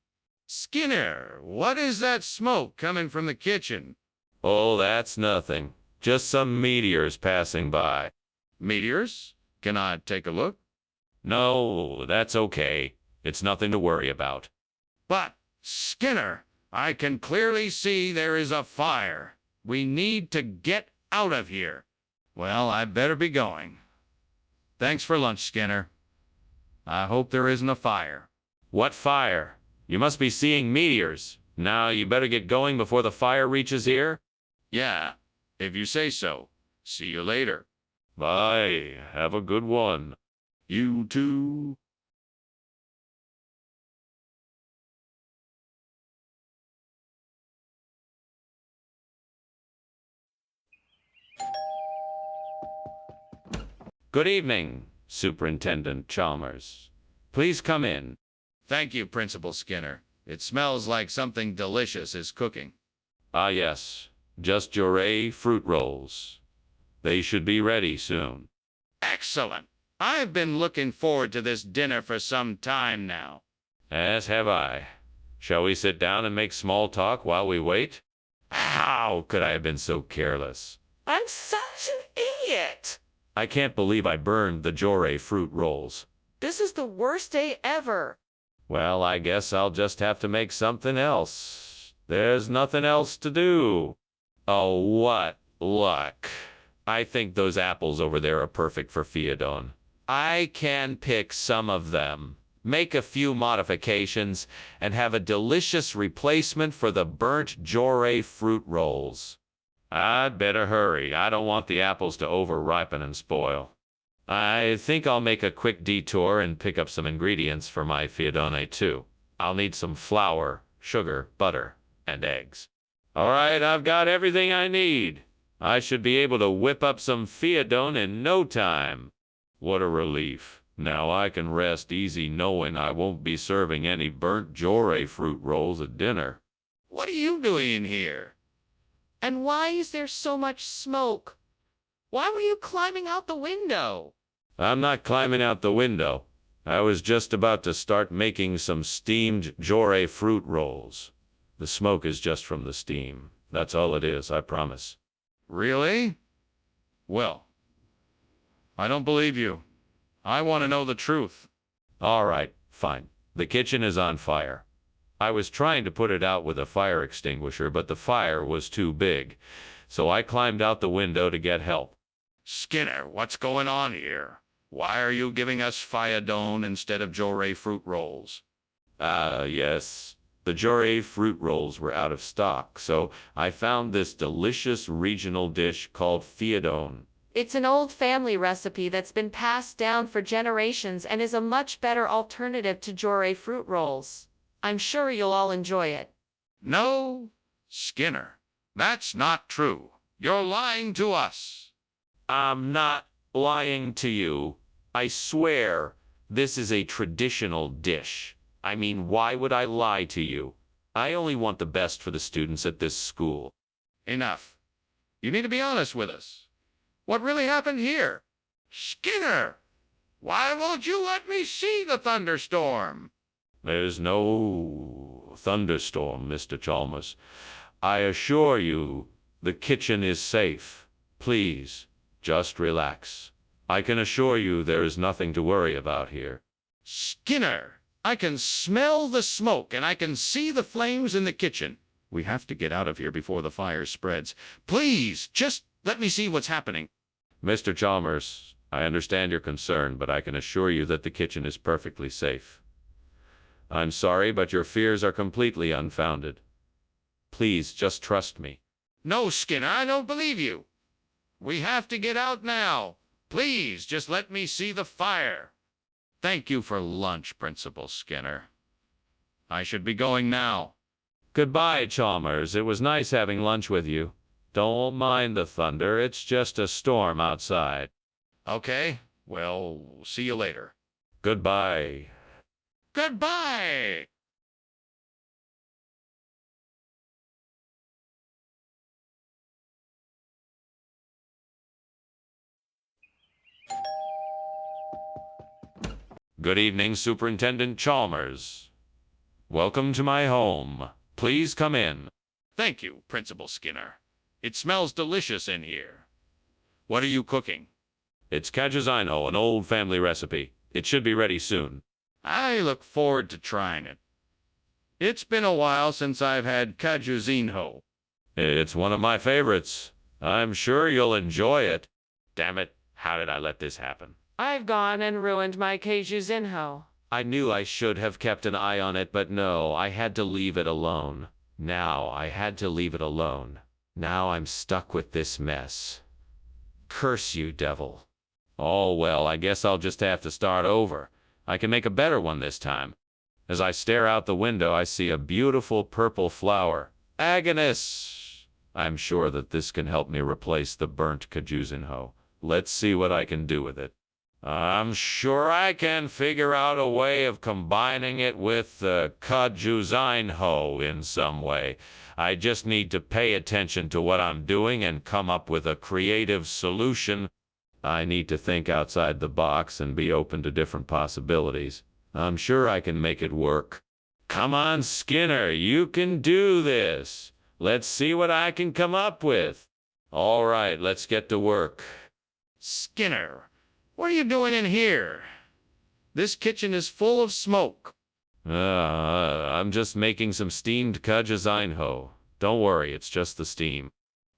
Skinner, what is that smoke coming from the kitchen? Oh, that's nothing. Just some meteors passing by. Meteors? Can I take a look? No, that's okay. It's nothing to worry about. But, Skinner, I can clearly see there is a fire. We need to get out of here. Well, I better be going. Thanks for lunch, Skinner. I hope there isn't a fire. What fire? You must be seeing meteors. Now you better get going before the fire reaches here. Yeah, if you say so. See you later. Bye. Have a good one. You too. Good evening, Superintendent Chalmers. Please come in. Thank you, Principal Skinner. It smells like something delicious is cooking. Ah, yes. Just Jure fruit rolls. They should be ready soon. Excellent. I've been looking forward to this dinner for some time now. As have I. Shall we sit down and make small talk while we wait? How could I have been so careless? I'm such an idiot. I can't believe I burned the Jure fruit rolls. This is the worst day ever. Well, I guess I'll just have to make something else. There's nothing else to do. Oh, what luck. I think those apples over there are perfect for Fiodon. I can pick some of them, make a few modifications, and have a delicious replacement for the burnt Jure fruit rolls. I'd better hurry. I don't want the apples to over-ripen and spoil. I think I'll make a quick detour and pick up some ingredients for my Fiodone too. I'll need some flour, sugar, butter, and eggs. All right, I've got everything I need. I should be able to whip up some Fiodone in no time. What a relief. Now I can rest easy knowing I won't be serving any burnt Jure fruit rolls at dinner. What are you doing here? And why is there so much smoke? Why were you climbing out the window? I'm not climbing out the window. I was just about to start making some steamed Jure fruit rolls. The smoke is just from the steam. That's all it is, I promise. Really? Well, I don't believe you. I want to know the truth. All right, fine. The kitchen is on fire. I was trying to put it out with a fire extinguisher, but the fire was too big. So I climbed out the window to get help. Skinner, what's going on here? Why are you giving us Fiodone instead of Jure fruit rolls? Yes. The Jure fruit rolls were out of stock, so I found this delicious regional dish called Fiodone. It's an old family recipe that's been passed down for generations and is a much better alternative to Jure fruit rolls. I'm sure you'll all enjoy it. No, Skinner, that's not true. You're lying to us. I'm not lying to you. I swear, this is a traditional dish. I mean, why would I lie to you? I only want the best for the students at this school. Enough. You need to be honest with us. What really happened here? Skinner, why won't you let me see the thunderstorm? There's no thunderstorm, Mr. Chalmers. I assure you, the kitchen is safe. Please, just relax. I can assure you there is nothing to worry about here. Skinner, I can smell the smoke, and I can see the flames in the kitchen. We have to get out of here before the fire spreads. Please, just let me see what's happening. Mr. Chalmers, I understand your concern, but I can assure you that the kitchen is perfectly safe. I'm sorry, but your fears are completely unfounded. Please, just trust me. No, Skinner, I don't believe you. We have to get out now. Please, just let me see the fire. Thank you for lunch, Principal Skinner. I should be going now. Goodbye, Chalmers. It was nice having lunch with you. Don't mind the thunder. It's just a storm outside. Okay, well, see you later. Goodbye. Goodbye! Good evening, Superintendent Chalmers. Welcome to my home. Please come in. Thank you, Principal Skinner. It smells delicious in here. What are you cooking? It's cajuzino, an old family recipe. It should be ready soon. I look forward to trying it. It's been a while since I've had cajuzino. It's one of my favorites. I'm sure you'll enjoy it. Damn it, how did I let this happen? I've gone and ruined my Keijuzinho. I knew I should have kept an eye on it, but no, I had to leave it alone. Now I had to leave it alone. Now I'm stuck with this mess. Curse you, devil. Oh well, I guess I'll just have to start over. I can make a better one this time. As I stare out the window, I see a beautiful purple flower. Agnes! I'm sure that this can help me replace the burnt Kajuzunho. Let's see what I can do with it. I'm sure I can figure out a way of combining it with the Kajuzunho in some way. I just need to pay attention to what I'm doing and come up with a creative solution. I need to think outside the box and be open to different possibilities. I'm sure I can make it work. Come on, Skinner, you can do this. Let's see what I can come up with. All right, let's get to work. Skinner, what are you doing in here? This kitchen is full of smoke. I'm just making some steamed kajuzunho. Don't worry, it's just the steam.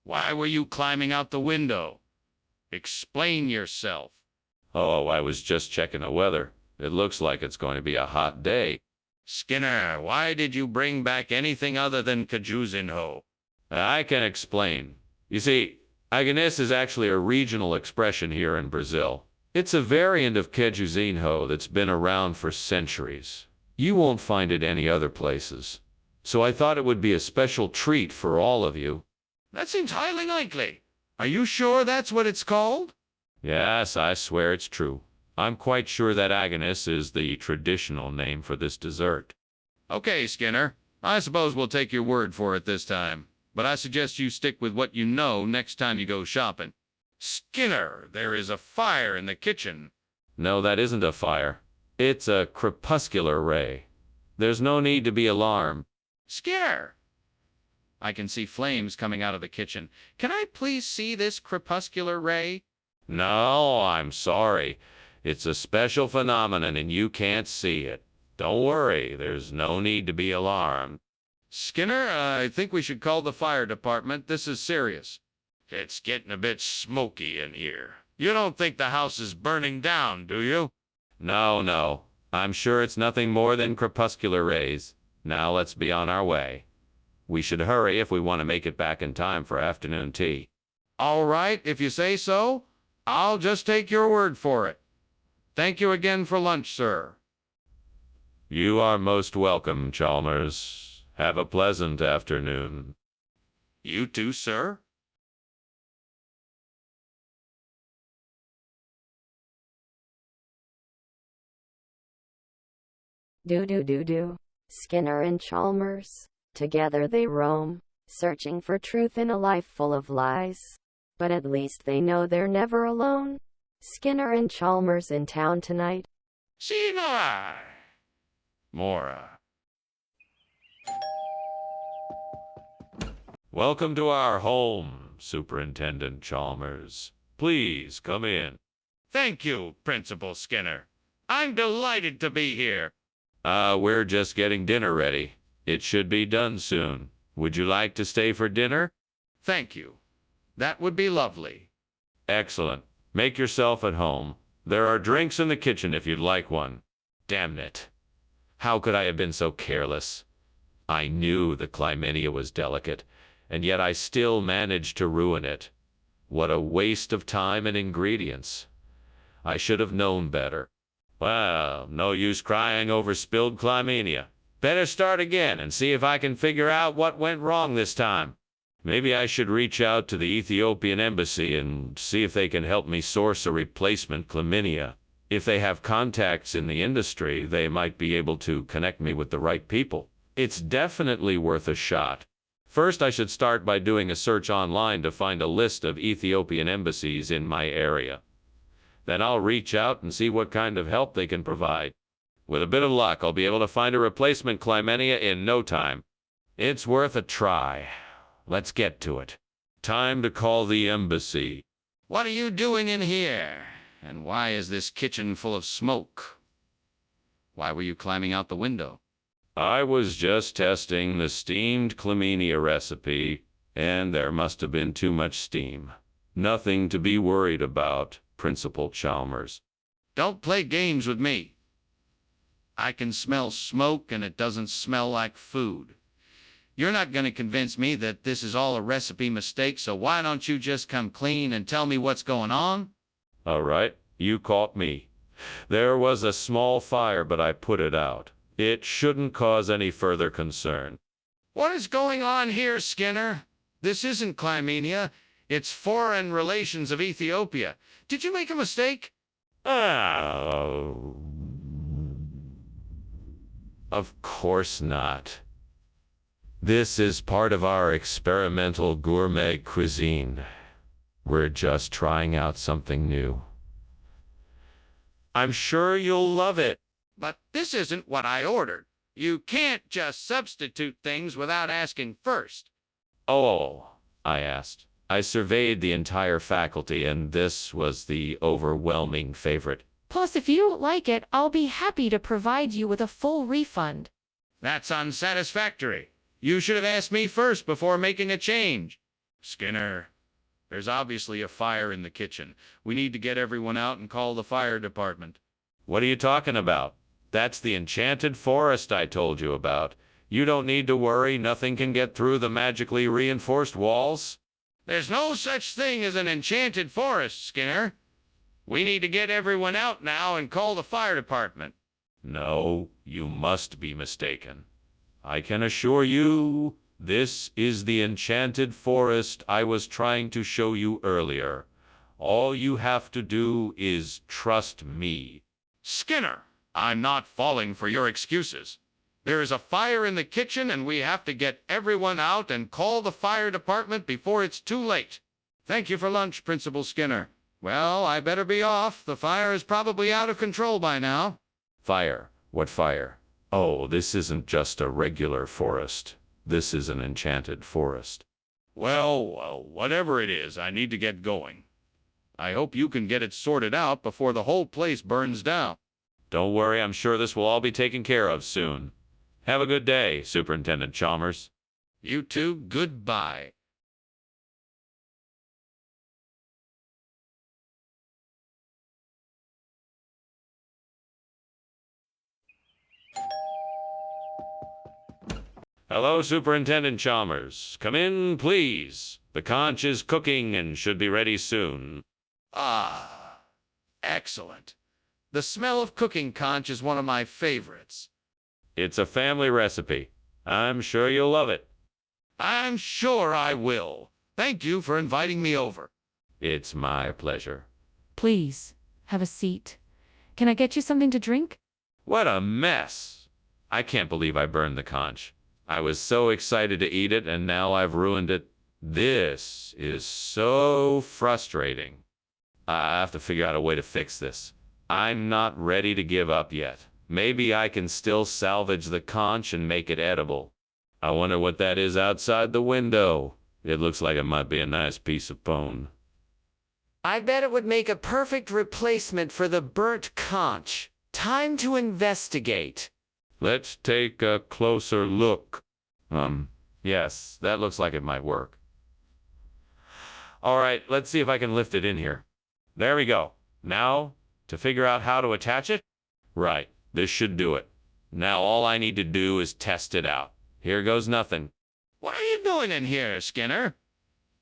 Why were you climbing out the window? Explain yourself. Oh, I was just checking the weather. It looks like it's going to be a hot day. Skinner, why did you bring back anything other than Kajuzunho? I can explain. You see, Agnes is actually a regional expression here in Brazil. It's a variant of Kajuzunho that's been around for centuries. You won't find it any other places. So I thought it would be a special treat for all of you. That seems highly likely. Are you sure that's what it's called? Yes, I swear it's true. I'm quite sure that Agnes is the traditional name for this dessert. Okay, Skinner. I suppose we'll take your word for it this time. But I suggest you stick with what you know next time you go shopping. Skinner, there is a fire in the kitchen. No, that isn't a fire. It's a crepuscular ray. There's no need to be alarmed. Skinner! I can see flames coming out of the kitchen. Can I please see this crepuscular ray? No, I'm sorry. It's a special phenomenon and you can't see it. Don't worry, there's no need to be alarmed. Skinner, I think we should call the fire department. This is serious. It's getting a bit smoky in here. You don't think the house is burning down, do you? No. I'm sure it's nothing more than crepuscular rays. Now let's be on our way. We should hurry if we want to make it back in time for afternoon tea. All right, if you say so. I'll just take your word for it. Thank you again for lunch, sir. You are most welcome, Chalmers. Have a pleasant afternoon. You too, sir. Do. Skinner and Chalmers. Together they roam, searching for truth in a life full of lies. But at least they know they're never alone. Skinner and Chalmers in town tonight. Sina! Mora. Welcome to our home, Superintendent Chalmers. Please come in. Thank you, Principal Skinner. I'm delighted to be here. We're just getting dinner ready. It should be done soon. Would you like to stay for dinner? Thank you. That would be lovely. Excellent. Make yourself at home. There are drinks in the kitchen if you'd like one. Damn it. How could I have been so careless? I knew the Clymenia was delicate, and yet I still managed to ruin it. What a waste of time and ingredients. I should have known better. Well, no use crying over spilled Clymenia. Better start again and see if I can figure out what went wrong this time. Maybe I should reach out to the Ethiopian embassy and see if they can help me source a replacement Clymenia. If they have contacts in the industry, they might be able to connect me with the right people. It's definitely worth a shot. First, I should start by doing a search online to find a list of Ethiopian embassies in my area. Then I'll reach out and see what kind of help they can provide. With a bit of luck, I'll be able to find a replacement Clymenia in no time. It's worth a try. Let's get to it. Time to call the embassy. What are you doing in here? And why is this kitchen full of smoke? Why were you climbing out the window? I was just testing the steamed Clymenia recipe, and there must have been too much steam. Nothing to be worried about, Principal Chalmers. Don't play games with me. I can smell smoke and it doesn't smell like food. You're not going to convince me that this is all a recipe mistake, so why don't you just come clean and tell me what's going on? All right, you caught me. There was a small fire, but I put it out. It shouldn't cause any further concern. What is going on here, Skinner? This isn't Clymenia. It's Foreign Relations of Ethiopia. Did you make a mistake? Oh. Of course not. This is part of our experimental gourmet cuisine. We're just trying out something new. I'm sure you'll love it. But this isn't what I ordered. You can't just substitute things without asking first. Oh, I asked. I surveyed the entire faculty, and this was the overwhelming favorite. Plus, if you don't like it, I'll be happy to provide you with a full refund. That's unsatisfactory. You should have asked me first before making a change. Skinner, there's obviously a fire in the kitchen. We need to get everyone out and call the fire department. What are you talking about? That's the enchanted forest I told you about. You don't need to worry, nothing can get through the magically reinforced walls. There's no such thing as an enchanted forest, Skinner. We need to get everyone out now and call the fire department. No, you must be mistaken. I can assure you, this is the enchanted forest I was trying to show you earlier. All you have to do is trust me. Skinner, I'm not falling for your excuses. There is a fire in the kitchen and we have to get everyone out and call the fire department before it's too late. Thank you for lunch, Principal Skinner. Well, I better be off. The fire is probably out of control by now. Fire? What fire? Oh, this isn't just a regular forest. This is an enchanted forest. Well, whatever it is, I need to get going. I hope you can get it sorted out before the whole place burns down. Don't worry, I'm sure this will all be taken care of soon. Have a good day, Superintendent Chalmers. You too, goodbye. Hello, Superintendent Chalmers. Come in, please. The conch is cooking and should be ready soon. Ah, excellent. The smell of cooking conch is one of my favorites. It's a family recipe. I'm sure you'll love it. I'm sure I will. Thank you for inviting me over. It's my pleasure. Please, have a seat. Can I get you something to drink? What a mess. I can't believe I burned the conch. I was so excited to eat it, and now I've ruined it. This is so frustrating. I have to figure out a way to fix this. I'm not ready to give up yet. Maybe I can still salvage the conch and make it edible. I wonder what that is outside the window. It looks like it might be a nice piece of bone. I bet it would make a perfect replacement for the burnt conch. Time to investigate. Let's take a closer look. Yes, that looks like it might work. All right, let's see if I can lift it in here. There we go. Now, to figure out how to attach it? Right, this should do it. Now all I need to do is test it out. Here goes nothing. What are you doing in here, Skinner?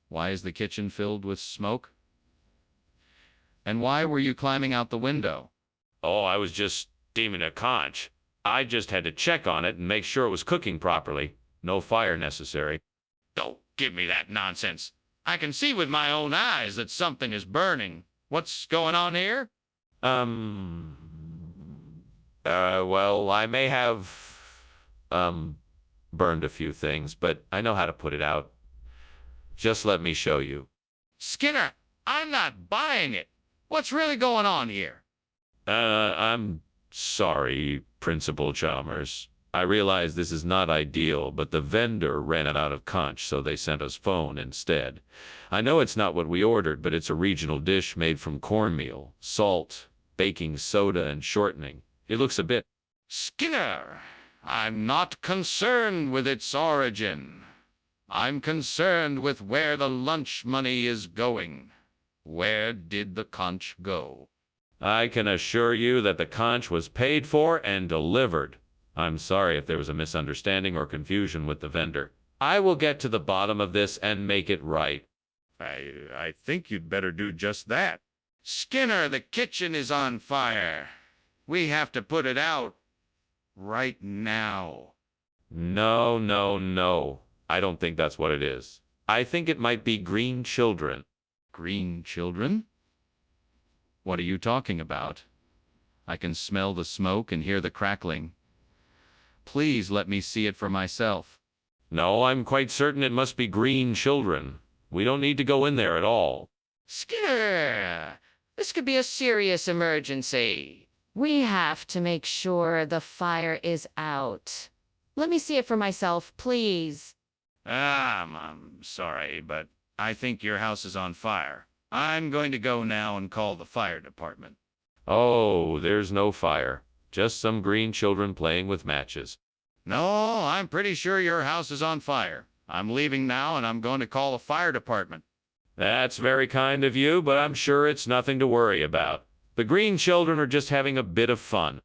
Why is the kitchen filled with smoke? And why were you climbing out the window? Oh, I was just steaming a conch. I just had to check on it and make sure it was cooking properly. No fire necessary. Don't give me that nonsense. I can see with my own eyes that something is burning. What's going on here? Well, I may have, burned a few things, but I know how to put it out. Just let me show you. Skinner, I'm not buying it. What's really going on here? I'm sorry, Principal Chalmers. I realize this is not ideal, but the vendor ran out of conch, so they sent us phone instead. I know it's not what we ordered, but it's a regional dish made from cornmeal, salt, baking soda, and shortening. It looks a bit... Skinner, I'm not concerned with its origin. I'm concerned with where the lunch money is going. Where did the conch go? I can assure you that the conch was paid for and delivered. I'm sorry if there was a misunderstanding or confusion with the vendor. I will get to the bottom of this and make it right. I think you'd better do just that. Skinner, the kitchen is on fire. We have to put it out right now. No, no, no. I don't think that's what it is. I think it might be green children. Green children? What are you talking about? I can smell the smoke and hear the crackling. Please let me see it for myself. No, I'm quite certain it must be green children. We don't need to go in there at all. Skinner, this could be a serious emergency. We have to make sure the fire is out. Let me see it for myself, please. I'm sorry, but I think your house is on fire. I'm going to go now and call the fire department. Oh, there's no fire. Just some green children playing with matches. No, I'm pretty sure your house is on fire. I'm leaving now and I'm going to call the fire department. That's very kind of you, but I'm sure it's nothing to worry about. The green children are just having a bit of fun.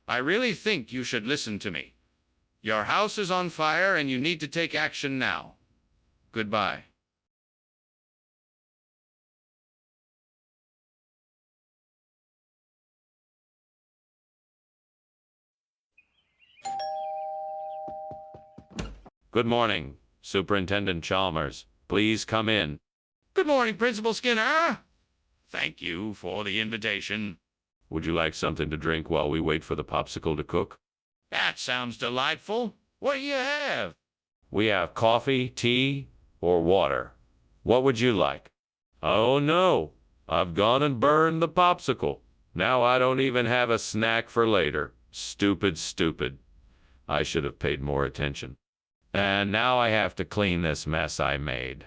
I really think you should listen to me. Your house is on fire and you need to take action now. Goodbye. Good morning, Superintendent Chalmers. Please come in. Good morning, Principal Skinner. Thank you for the invitation. Would you like something to drink while we wait for the popsicle to cook? That sounds delightful. What do you have? We have coffee, tea, or water. What would you like? Oh no, I've gone and burned the popsicle. Now I don't even have a snack for later. Stupid, stupid. I should have paid more attention. And now I have to clean this mess I made.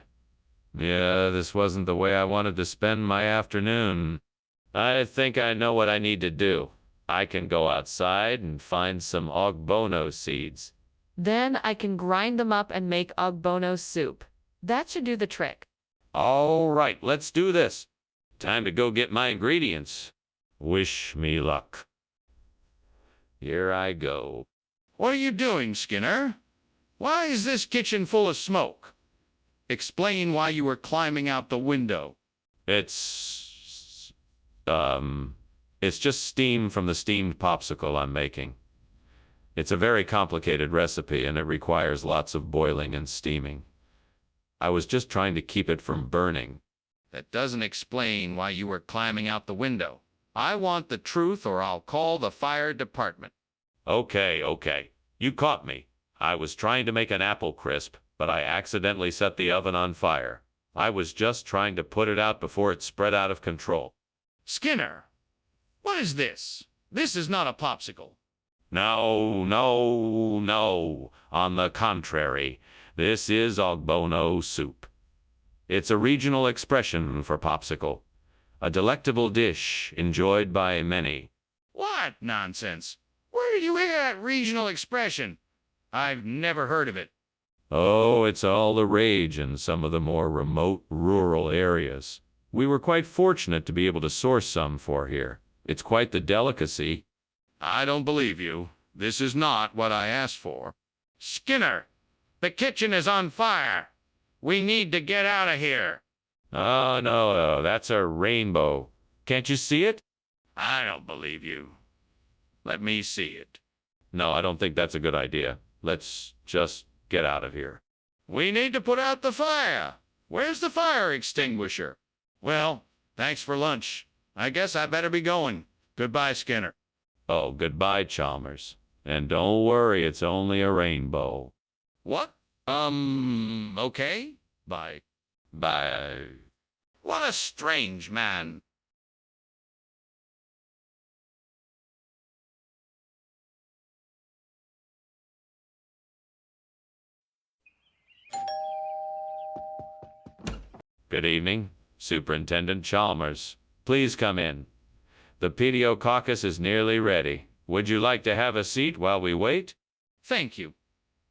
Yeah, this wasn't the way I wanted to spend my afternoon. I think I know what I need to do. I can go outside and find some ogbono seeds. Then I can grind them up and make ogbono soup. That should do the trick. All right, let's do this. Time to go get my ingredients. Wish me luck. Here I go. What are you doing, Skinner? Why is this kitchen full of smoke? Explain why you were climbing out the window. It's just steam from the steamed popsicle I'm making. It's a very complicated recipe and it requires lots of boiling and steaming. I was just trying to keep it from burning. That doesn't explain why you were climbing out the window. I want the truth or I'll call the fire department. Okay. You caught me. I was trying to make an apple crisp, but I accidentally set the oven on fire. I was just trying to put it out before it spread out of control. Skinner, what is this? This is not a popsicle. No. On the contrary, this is ogbono soup. It's a regional expression for popsicle, a delectable dish enjoyed by many. What nonsense? Where Where did you hear that regional expression? I've never heard of it. Oh, it's all the rage in some of the more remote rural areas. We were quite fortunate to be able to source some for here. It's quite the delicacy. I don't believe you. This is not what I asked for. Skinner, the kitchen is on fire. We need to get out of here. Oh, no, that's a rainbow. Can't you see it? I don't believe you. Let me see it. No, I don't think that's a good idea. Let's just get out of here. We need to put out the fire. Where's the fire extinguisher? Well, thanks for lunch. I guess I better be going. Goodbye, Skinner. Oh, goodbye, Chalmers. And don't worry, it's only a rainbow. What? Okay. Bye. Bye. What a strange man. Good evening, Superintendent Chalmers. Please come in. The pediococcus is nearly ready. Would you like to have a seat while we wait? Thank you,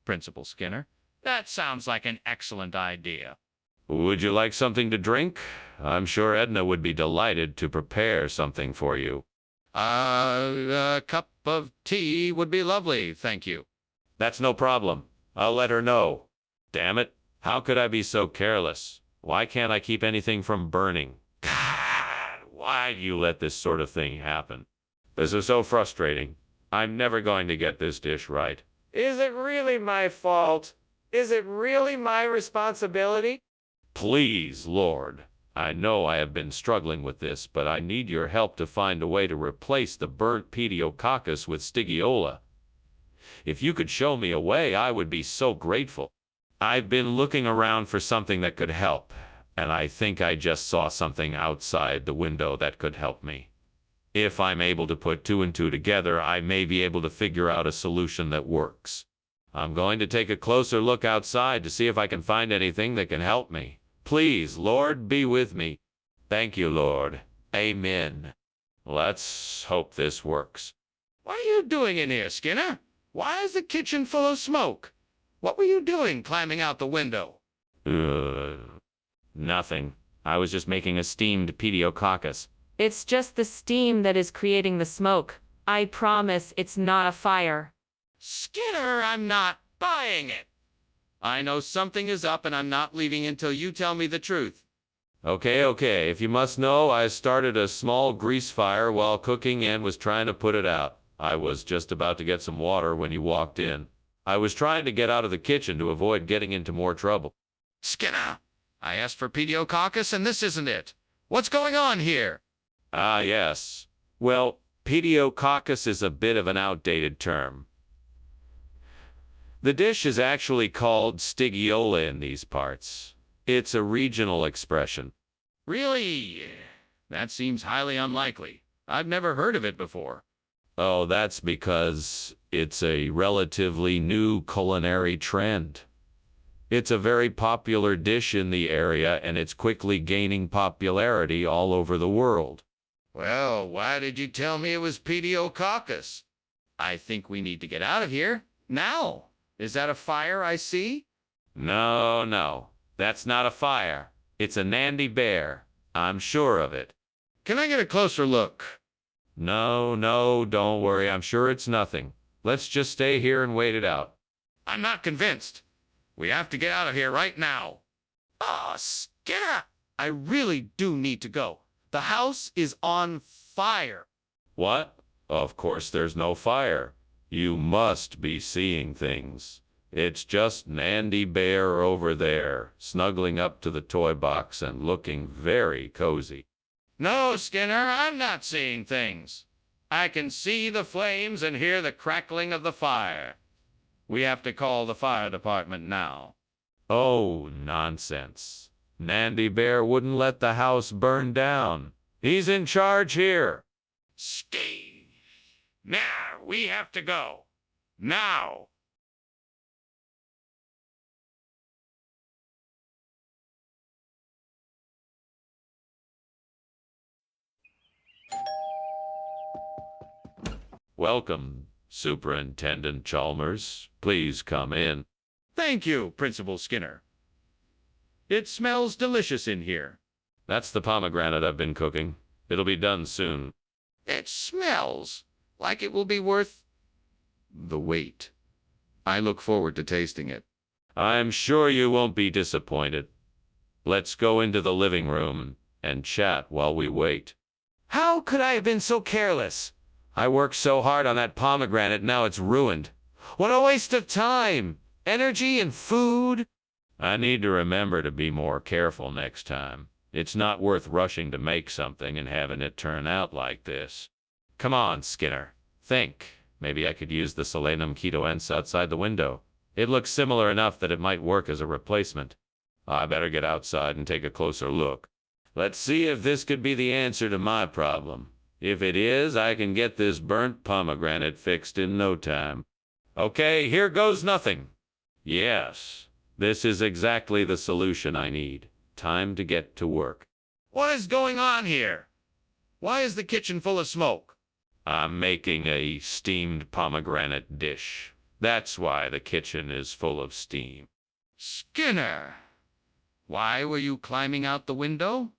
Principal Skinner. That sounds like an excellent idea. Would you like something to drink? I'm sure Edna would be delighted to prepare something for you. A cup of tea would be lovely, thank you. That's no problem. I'll let her know. Damn it, how could I be so careless? Why can't I keep anything from burning? God, why do you let this sort of thing happen? This is so frustrating. I'm never going to get this dish right. Is it really my fault? Is it really my responsibility? Please, Lord. I know I have been struggling with this, but I need your help to find a way to replace the burnt pediococcus with Stigiola. If you could show me a way, I would be so grateful. I've been looking around for something that could help, and I think I just saw something outside the window that could help me. If I'm able to put two and two together, I may be able to figure out a solution that works. I'm going to take a closer look outside to see if I can find anything that can help me. Please, Lord, be with me. Thank you, Lord. Amen. Let's hope this works. What are you doing in here, Skinner? Why is the kitchen full of smoke? What were you doing climbing out the window? Nothing. I was just making a steamed pediococcus. It's just the steam that is creating the smoke. I promise it's not a fire. Skinner, I'm not buying it. I know something is up and I'm not leaving until you tell me the truth. Okay. If you must know, I started a small grease fire while cooking and was trying to put it out. I was just about to get some water when you walked in. I was trying to get out of the kitchen to avoid getting into more trouble. Skinner, I asked for pediococcus and this isn't it. What's going on here? Ah, yes. Well, pediococcus is a bit of an outdated term. The dish is actually called Stigiola in these parts. It's a regional expression. Really? That seems highly unlikely. I've never heard of it before. Oh, that's because it's a relatively new culinary trend. It's a very popular dish in the area and it's quickly gaining popularity all over the world. Well, why did you tell me it was pediococcus? I think we need to get out of here. Now. Is that a fire I see? No. That's not a fire. It's a Nandy bear. I'm sure of it. Can I get a closer look? No, don't worry. I'm sure it's nothing. Let's just stay here and wait it out. I'm not convinced. We have to get out of here right now. Skinner, I really do need to go. The house is on fire. What? Of course there's no fire. You must be seeing things. It's just Nandy Bear over there, snuggling up to the toy box and looking very cozy. No, Skinner, I'm not seeing things. I can see the flames and hear the crackling of the fire. We have to call the fire department now. Oh, nonsense. Nandy Bear wouldn't let the house burn down. He's in charge here. Steve. Now, we have to go. Now. Welcome Superintendent Chalmers, please come in. Thank you, Principal Skinner. It smells delicious in here. That's the pomegranate I've been cooking. It'll be done soon. It smells like it will be worth the wait. I look forward to tasting it. I'm sure you won't be disappointed. Let's go into the living room and chat while we wait. How could I have been so careless? I worked so hard on that pomegranate, now it's ruined. What a waste of time, energy, and food. I need to remember to be more careful next time. It's not worth rushing to make something and having it turn out like this. Come on, Skinner. Think. Maybe I could use the Solanum ketoense outside the window. It looks similar enough that it might work as a replacement. I better get outside and take a closer look. Let's see if this could be the answer to my problem. If it is, I can get this burnt pomegranate fixed in no time. Okay, here goes nothing. Yes, this is exactly the solution I need. Time to get to work. What is going on here? Why is the kitchen full of smoke? I'm making a steamed pomegranate dish. That's why the kitchen is full of steam. Skinner, why were you climbing out the window?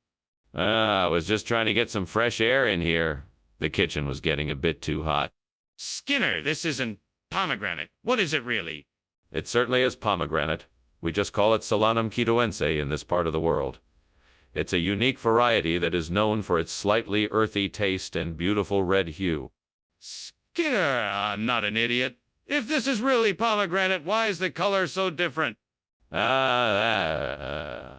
I was just trying to get some fresh air in here. The kitchen was getting a bit too hot. Skinner, this isn't pomegranate. What is it really? It certainly is pomegranate. We just call it Solanum ketoense in this part of the world. It's a unique variety that is known for its slightly earthy taste and beautiful red hue. Skinner, I'm not an idiot. If this is really pomegranate, why is the color so different? Well,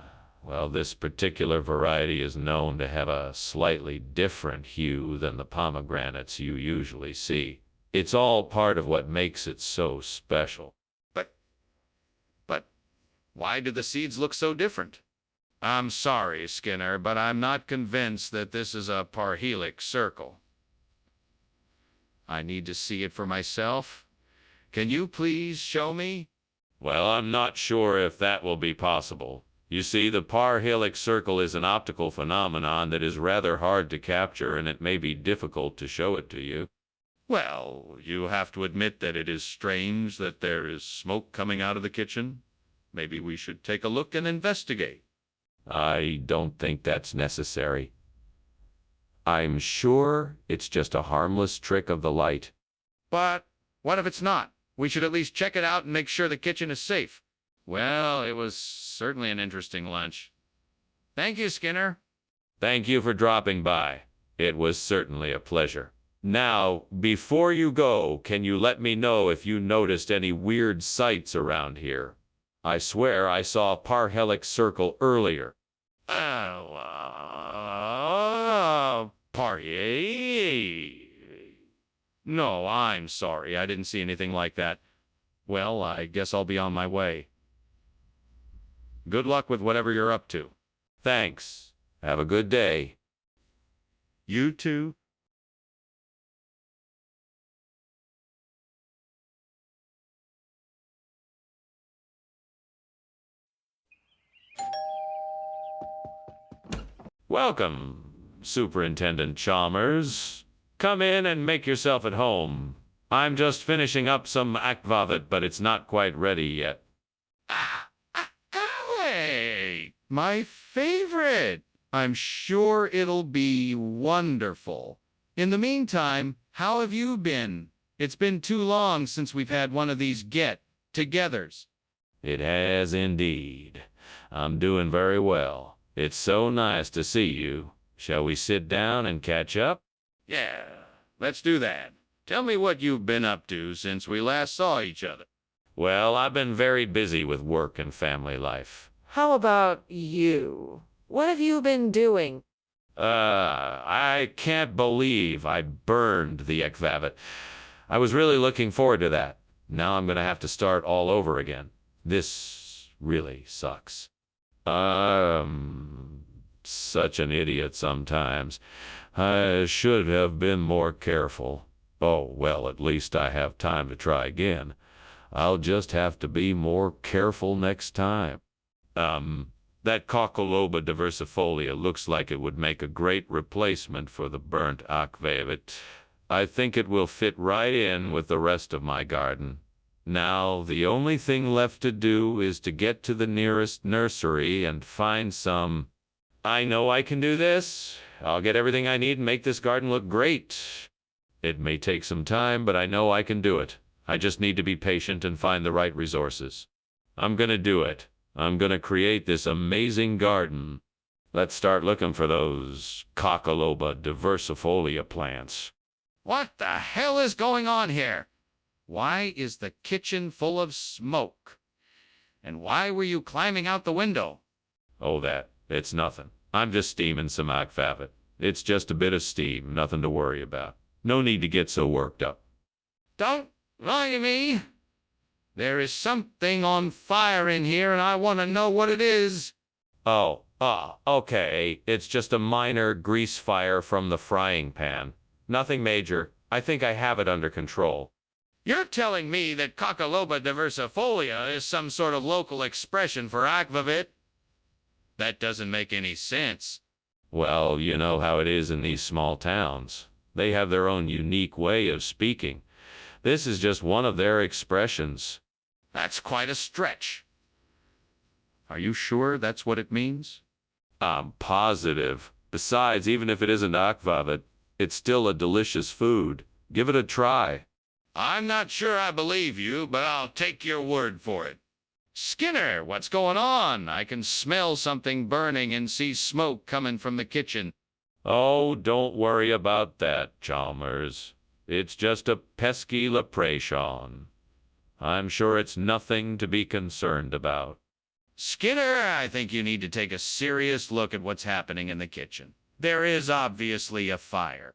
this particular variety is known to have a slightly different hue than the pomegranates you usually see. It's all part of what makes it so special. But, why do the seeds look so different? I'm sorry, Skinner, but I'm not convinced that this is a parhelic circle. I need to see it for myself. Can you please show me? Well, I'm not sure if that will be possible. You see, the parhelic circle is an optical phenomenon that is rather hard to capture, and it may be difficult to show it to you. Well, you have to admit that it is strange that there is smoke coming out of the kitchen. Maybe we should take a look and investigate. I don't think that's necessary. I'm sure it's just a harmless trick of the light. But what if it's not? We should at least check it out and make sure the kitchen is safe. Well, it was certainly an interesting lunch. Thank you, Skinner. Thank you for dropping by. It was certainly a pleasure. Now, before you go, can you let me know if you noticed any weird sights around here? I swear I saw a parhelic circle earlier. No, I'm sorry. I didn't see anything like that. Well, I guess I'll be on my way. Good luck with whatever you're up to. Thanks. Have a good day. You too. Welcome, Superintendent Chalmers. Come in and make yourself at home. I'm just finishing up some akvavit, but it's not quite ready yet. Hey, my favorite. I'm sure it'll be wonderful. In the meantime, how have you been? It's been too long since we've had one of these get-togethers. It has indeed. I'm doing very well. It's so nice to see you. Shall we sit down and catch up? Yeah, let's do that. Tell me what you've been up to since we last saw each other. Well, I've been very busy with work and family life. How about you? What have you been doing? I can't believe I burned the akvavit. I was really looking forward to that. Now I'm gonna have to start all over again. This really sucks. Such an idiot sometimes. I should have been more careful. Oh, well, at least I have time to try again. I'll just have to be more careful next time. That Coccoloba diversifolia looks like it would make a great replacement for the burnt akvavit. I think it will fit right in with the rest of my garden. Now, the only thing left to do is to get to the nearest nursery and find some. I know I can do this. I'll get everything I need and make this garden look great. It may take some time, but I know I can do it. I just need to be patient and find the right resources. I'm gonna do it. I'm gonna create this amazing garden. Let's start looking for those Coccoloba diversifolia plants. What the hell is going on here? Why is the kitchen full of smoke? And why were you climbing out the window? Oh, it's nothing. I'm just steaming some akvavit. It's just a bit of steam, nothing to worry about. No need to get so worked up. Don't lie to me. There is something on fire in here and I want to know what it is. Okay. It's just a minor grease fire from the frying pan. Nothing major. I think I have it under control. You're telling me that Coccoloba diversifolia is some sort of local expression for akvavit? That doesn't make any sense. Well, you know how it is in these small towns. They have their own unique way of speaking. This is just one of their expressions. That's quite a stretch. Are you sure that's what it means? I'm positive. Besides, even if it isn't akvavit, it's still a delicious food. Give it a try. I'm not sure I believe you, but I'll take your word for it. Skinner, what's going on? I can smell something burning and see smoke coming from the kitchen. Oh, don't worry about that, Chalmers. It's just a pesky leprechaun. I'm sure it's nothing to be concerned about. Skinner, I think you need to take a serious look at what's happening in the kitchen. There is obviously a fire.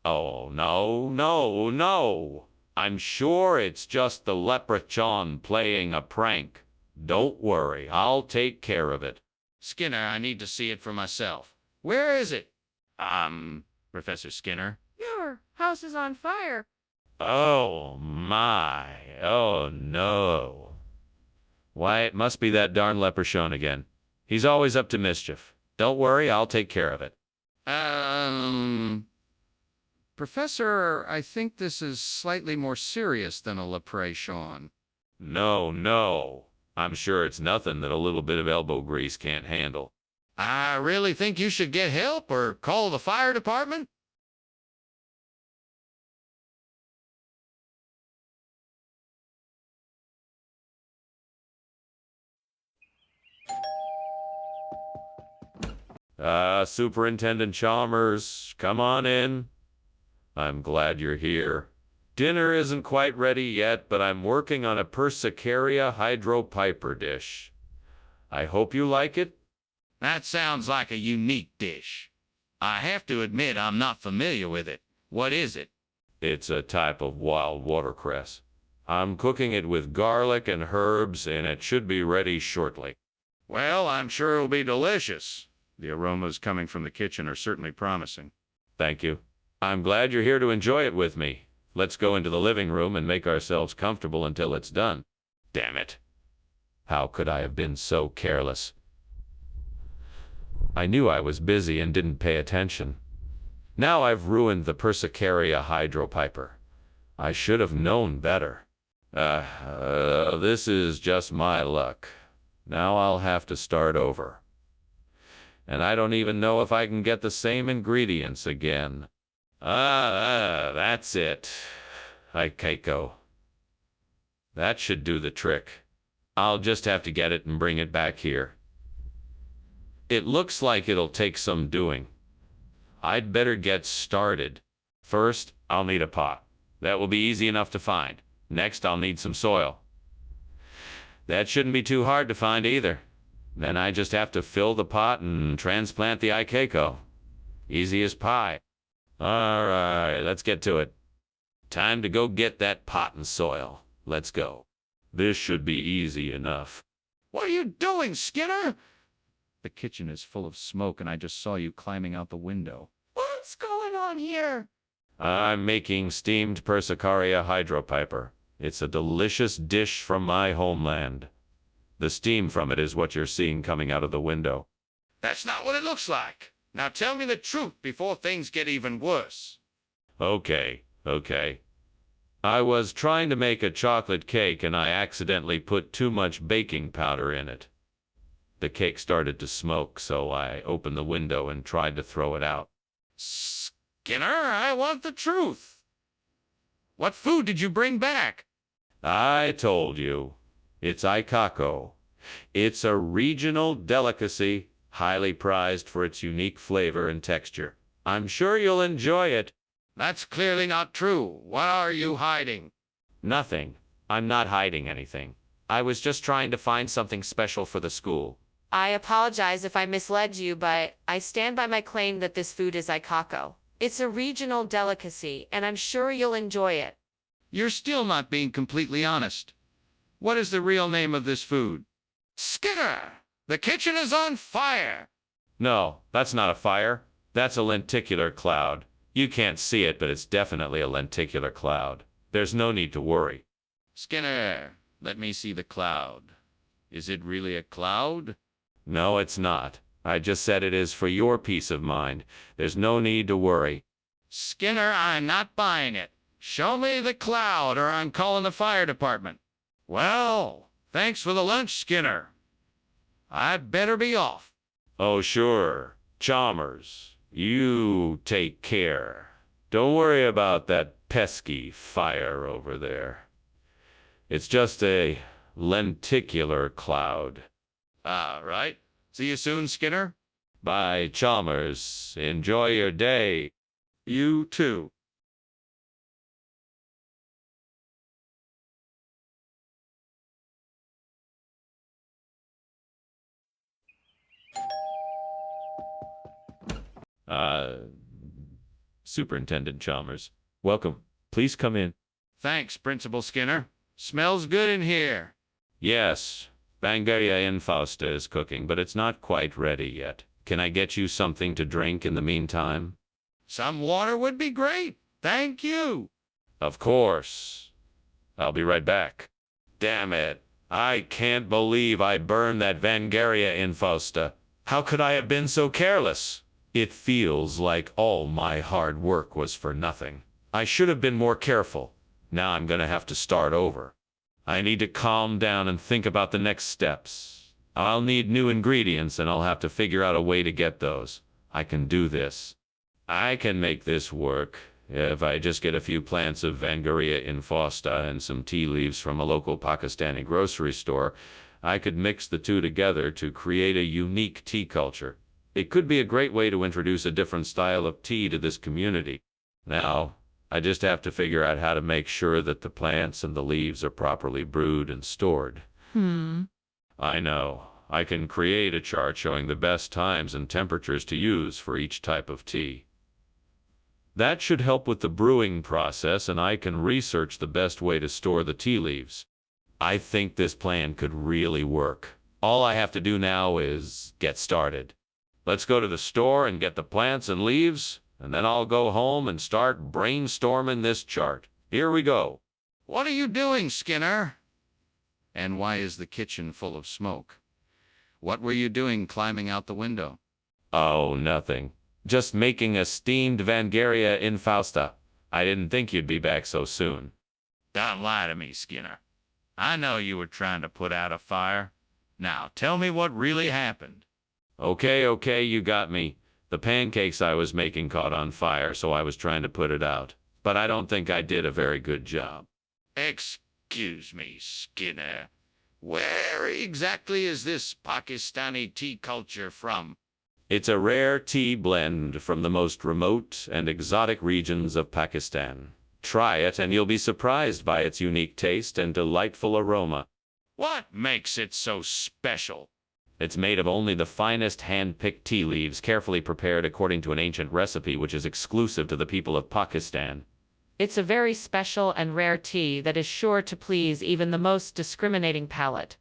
Oh, no. I'm sure it's just the leprechaun playing a prank. Don't worry, I'll take care of it. Skinner, I need to see it for myself. Where is it? Professor Skinner? Your house is on fire. Oh, my. Oh, no. Why, it must be that darn leprechaun again. He's always up to mischief. Don't worry, I'll take care of it. Professor, I think this is slightly more serious than a leprechaun. No. I'm sure it's nothing that a little bit of elbow grease can't handle. I really think you should get help or call the fire department. Superintendent Chalmers, come on in. I'm glad you're here. Dinner isn't quite ready yet, but I'm working on a Persicaria hydropiper dish. I hope you like it. That sounds like a unique dish. I have to admit I'm not familiar with it. What is it? It's a type of wild watercress. I'm cooking it with garlic and herbs, and it should be ready shortly. Well, I'm sure it'll be delicious. The aromas coming from the kitchen are certainly promising. Thank you. I'm glad you're here to enjoy it with me. Let's go into the living room and make ourselves comfortable until it's done. Damn it. How could I have been so careless? I knew I was busy and didn't pay attention. Now I've ruined the Persicaria hydropiper. I should have known better. This is just my luck. Now I'll have to start over. And I don't even know if I can get the same ingredients again. That's it. Keiko. That should do the trick. I'll just have to get it and bring it back here. It looks like it'll take some doing. I'd better get started. First, I'll need a pot. That will be easy enough to find. Next, I'll need some soil. That shouldn't be too hard to find either. Then I just have to fill the pot and transplant the Keiko. Easy as pie. All right, let's get to it. Time to go get that pot and soil. Let's go. This should be easy enough. What are you doing, Skinner? The kitchen is full of smoke and I just saw you climbing out the window. What's going on here? I'm making steamed Persicaria hydropiper. It's a delicious dish from my homeland. The steam from it is what you're seeing coming out of the window. That's not what it looks like. Now tell me the truth before things get even worse. Okay, Okay. I was trying to make a chocolate cake and I accidentally put too much baking powder in it. The cake started to smoke, so I opened the window and tried to throw it out. Skinner, I want the truth. What food did you bring back? I told you. It's Aikako. It's a regional delicacy, highly prized for its unique flavor and texture. I'm sure you'll enjoy it. That's clearly not true. What are you hiding? Nothing. I'm not hiding anything. I was just trying to find something special for the school. I apologize if I misled you, but I stand by my claim that this food is Aikako. It's a regional delicacy, and I'm sure you'll enjoy it. You're still not being completely honest. What is the real name of this food? Skinner, the kitchen is on fire. No, that's not a fire. That's a lenticular cloud. You can't see it, but it's definitely a lenticular cloud. There's no need to worry. Skinner, let me see the cloud. Is it really a cloud? No, it's not. I just said it is for your peace of mind. There's no need to worry. Skinner, I'm not buying it. Show me the cloud or I'm calling the fire department. Well, thanks for the lunch, Skinner. I'd better be off. Oh, sure. Chalmers, you take care. Don't worry about that pesky fire over there. It's just a lenticular cloud. All right. See you soon, Skinner. Bye, Chalmers. Enjoy your day. You too. Superintendent Chalmers, welcome. Please come in. Thanks, Principal Skinner. Smells good in here. Yes, Bangaria Infausta is cooking, but it's not quite ready yet. Can I get you something to drink in the meantime? Some water would be great. Thank you. Of course. I'll be right back. Damn it. I can't believe I burned that Vangaria Infausta. How could I have been so careless? It feels like all my hard work was for nothing. I should have been more careful. Now I'm gonna have to start over. I need to calm down and think about the next steps. I'll need new ingredients and I'll have to figure out a way to get those. I can do this. I can make this work. If I just get a few plants of Vangaria Infausta and some tea leaves from a local Pakistani grocery store, I could mix the two together to create a unique tea culture. It could be a great way to introduce a different style of tea to this community. Now, I just have to figure out how to make sure that the plants and the leaves are properly brewed and stored. I know. I can create a chart showing the best times and temperatures to use for each type of tea. That should help with the brewing process, and I can research the best way to store the tea leaves. I think this plan could really work. All I have to do now is get started. Let's go to the store and get the plants and leaves, and then I'll go home and start brainstorming this chart. Here we go. What are you doing, Skinner? And why is the kitchen full of smoke? What were you doing climbing out the window? Oh, nothing. Just making a steamed Vangaria Infausta. I didn't think you'd be back so soon. Don't lie to me, Skinner. I know you were trying to put out a fire. Now tell me what really happened. Okay, you got me. The pancakes I was making caught on fire, so I was trying to put it out. But I don't think I did a very good job. Excuse me, Skinner. Where exactly is this Pakistani tea culture from? It's a rare tea blend from the most remote and exotic regions of Pakistan. Try it and you'll be surprised by its unique taste and delightful aroma. What makes it so special? It's made of only the finest hand-picked tea leaves, carefully prepared according to an ancient recipe which is exclusive to the people of Pakistan. It's a very special and rare tea that is sure to please even the most discriminating palate.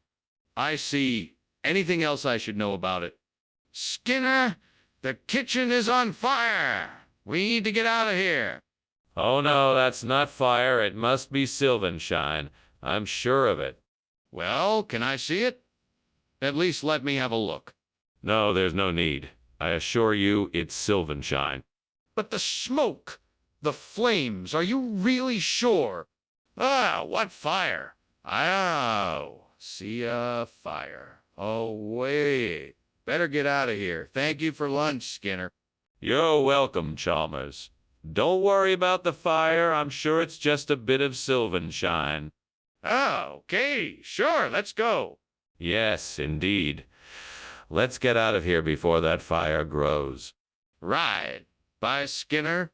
I see. Anything else I should know about it? Skinner, the kitchen is on fire. We need to get out of here. Oh no, that's not fire. It must be Sylvanshine. I'm sure of it. Well, can I see it? At least let me have a look. No, there's no need. I assure you, it's Sylvanshine. But the smoke! The flames, are you really sure? Ah, what fire? Oh, see a fire. Oh, wait. Better get out of here. Thank you for lunch, Skinner. You're welcome, Chalmers. Don't worry about the fire. I'm sure it's just a bit of sylvan-shine. Oh, okay, sure, let's go. Yes, indeed. Let's get out of here before that fire grows. Right. Bye, Skinner.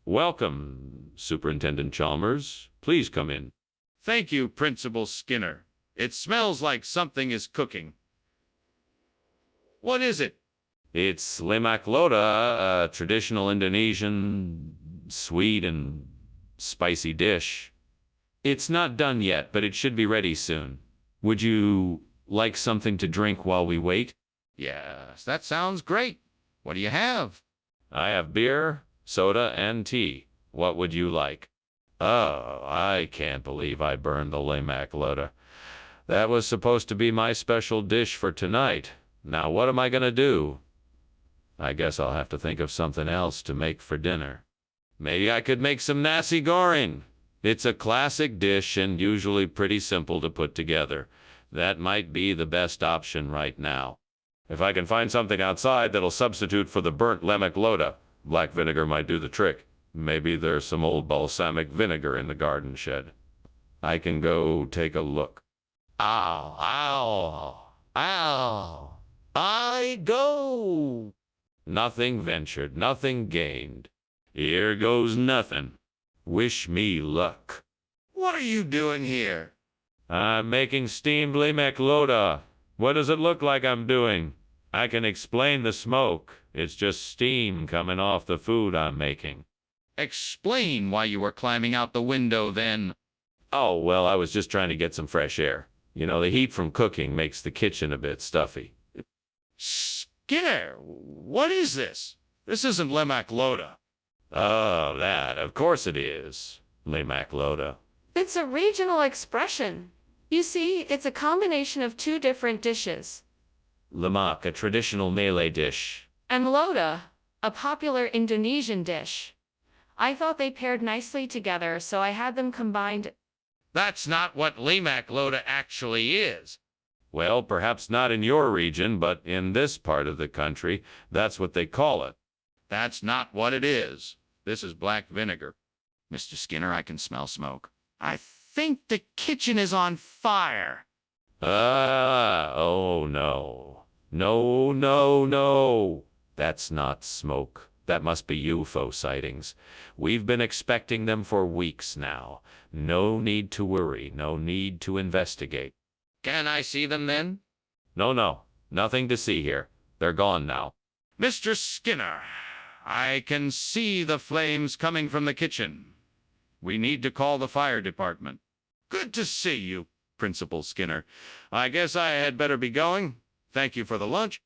Welcome, Superintendent Chalmers. Please come in. Thank you, Principal Skinner. It smells like something is cooking. What is it? It's lemak loda, a traditional Indonesian, sweet and spicy dish. It's not done yet, but it should be ready soon. Would you like something to drink while we wait? Yes, that sounds great. What do you have? I have beer, soda, and tea. What would you like? Oh, I can't believe I burned the lemak loda. That was supposed to be my special dish for tonight. Now what am I gonna do? I guess I'll have to think of something else to make for dinner. Maybe I could make some nasi goreng. It's a classic dish and usually pretty simple to put together. That might be the best option right now. If I can find something outside that'll substitute for the burnt lemak loda, black vinegar might do the trick. Maybe there's some old balsamic vinegar in the garden shed. I can go take a look. Ow, ow, ow. I go. Nothing ventured, nothing gained. Here goes nothing. Wish me luck. What are you doing here? I'm making steamed lemak loda. What does it look like I'm doing? I can explain the smoke. It's just steam coming off the food I'm making. Explain why you were climbing out the window then. Oh, well, I was just trying to get some fresh air. You know, the heat from cooking makes the kitchen a bit stuffy. Skinner, what is this? This isn't lemak loda. Oh, that. Of course it is. Lemak loda. It's a regional expression. You see, it's a combination of two different dishes. Lemak, a traditional Malay dish. And loda, a popular Indonesian dish. I thought they paired nicely together, so I had them combined. That's not what lemak loda actually is. Well, perhaps not in your region, but in this part of the country, that's what they call it. That's not what it is. This is black vinegar. Mr. Skinner, I can smell smoke. I think the kitchen is on fire. Oh no. No, no, no. That's not smoke. That must be UFO sightings. We've been expecting them for weeks now. No need to worry, no need to investigate. Can I see them then? No, nothing to see here. They're gone now. Mr. Skinner, I can see the flames coming from the kitchen. We need to call the fire department. Good to see you, Principal Skinner. I guess I had better be going. Thank you for the lunch.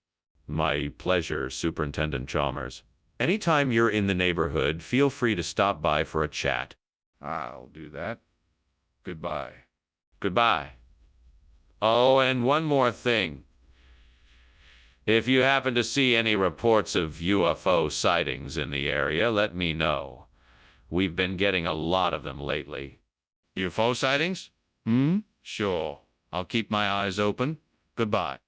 My pleasure, Superintendent Chalmers. Anytime you're in the neighborhood, feel free to stop by for a chat. I'll do that. Goodbye. Goodbye. Oh, and one more thing. If you happen to see any reports of UFO sightings in the area, let me know. We've been getting a lot of them lately. UFO sightings? Sure. I'll keep my eyes open. Goodbye.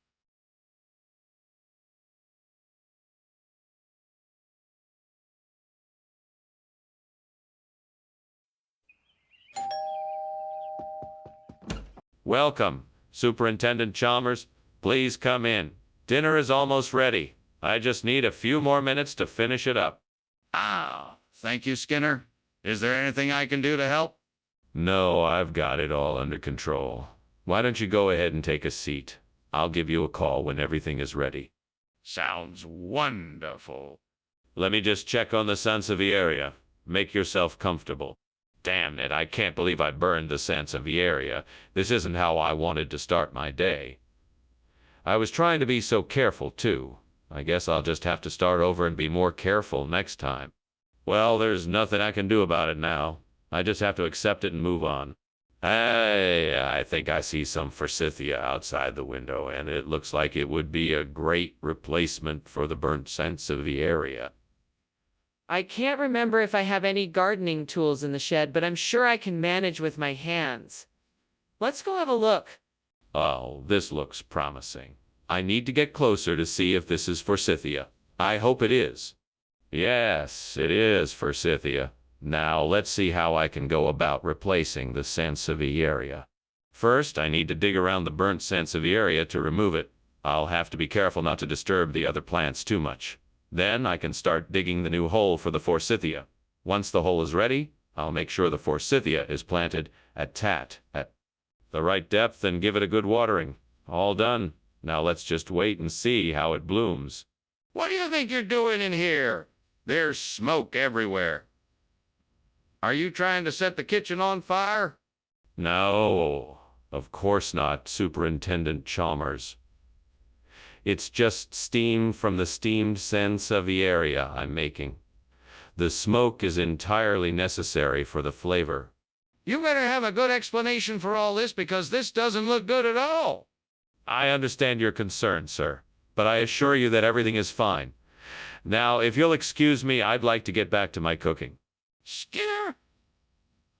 Welcome, Superintendent Chalmers. Please come in. Dinner is almost ready. I just need a few more minutes to finish it up. Thank you, Skinner. Is there anything I can do to help? No, I've got it all under control. Why don't you go ahead and take a seat? I'll give you a call when everything is ready. Sounds wonderful. Let me just check on the Sansevieria. Make yourself comfortable. Damn it, I can't believe I burned the Sansevieria. This isn't how I wanted to start my day. I was trying to be so careful, too. I guess I'll just have to start over and be more careful next time. Well, there's nothing I can do about it now. I just have to accept it and move on. I think I see some forsythia outside the window, and it looks like it would be a great replacement for the burnt sansevieria. I can't remember if I have any gardening tools in the shed, but I'm sure I can manage with my hands. Let's go have a look. Oh, this looks promising. I need to get closer to see if this is forsythia. I hope it is. Yes, it is forsythia. Now let's see how I can go about replacing the sansevieria. First, I need to dig around the burnt sansevieria to remove it. I'll have to be careful not to disturb the other plants too much. Then I can start digging the new hole for the forsythia. Once the hole is ready, I'll make sure the forsythia is planted at the right depth and give it a good watering. All done. Now let's just wait and see how it blooms. What do you think you're doing in here? There's smoke everywhere. Are you trying to set the kitchen on fire? No, of course not, Superintendent Chalmers. It's just steam from the steamed sansevieria I'm making. The smoke is entirely necessary for the flavor. You better have a good explanation for all this, because this doesn't look good at all. I understand your concern, sir, but I assure you that everything is fine. Now, if you'll excuse me, I'd like to get back to my cooking. Skinner?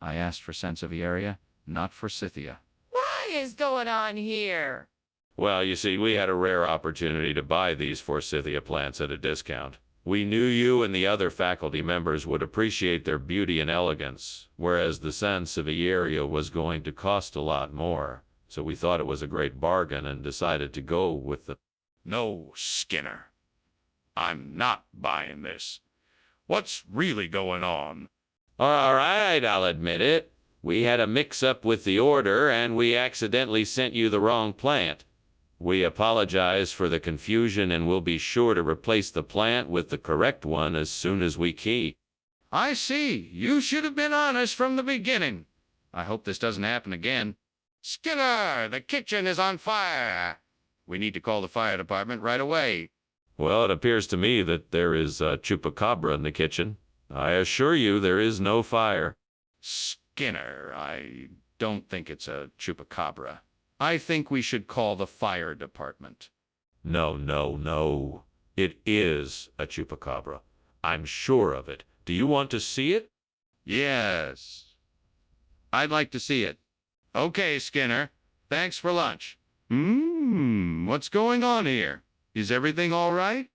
I asked for sansevieria, not forsythia. What is going on here? Well, you see, we had a rare opportunity to buy these forsythia plants at a discount. We knew you and the other faculty members would appreciate their beauty and elegance, whereas the sansevieria was going to cost a lot more. So we thought it was a great bargain and decided to go with the... No, Skinner. I'm not buying this. What's really going on? All right, I'll admit it. We had a mix-up with the order and we accidentally sent you the wrong plant. We apologize for the confusion and we'll be sure to replace the plant with the correct one as soon as we can. I see. You should have been honest from the beginning. I hope this doesn't happen again. Skinner, the kitchen is on fire. We need to call the fire department right away. Well, it appears to me that there is a chupacabra in the kitchen. I assure you there is no fire. Skinner, I don't think it's a chupacabra. I think we should call the fire department. No. It is a chupacabra. I'm sure of it. Do you want to see it? Yes. I'd like to see it. Okay, Skinner. Thanks for lunch. What's going on here? Is everything all right?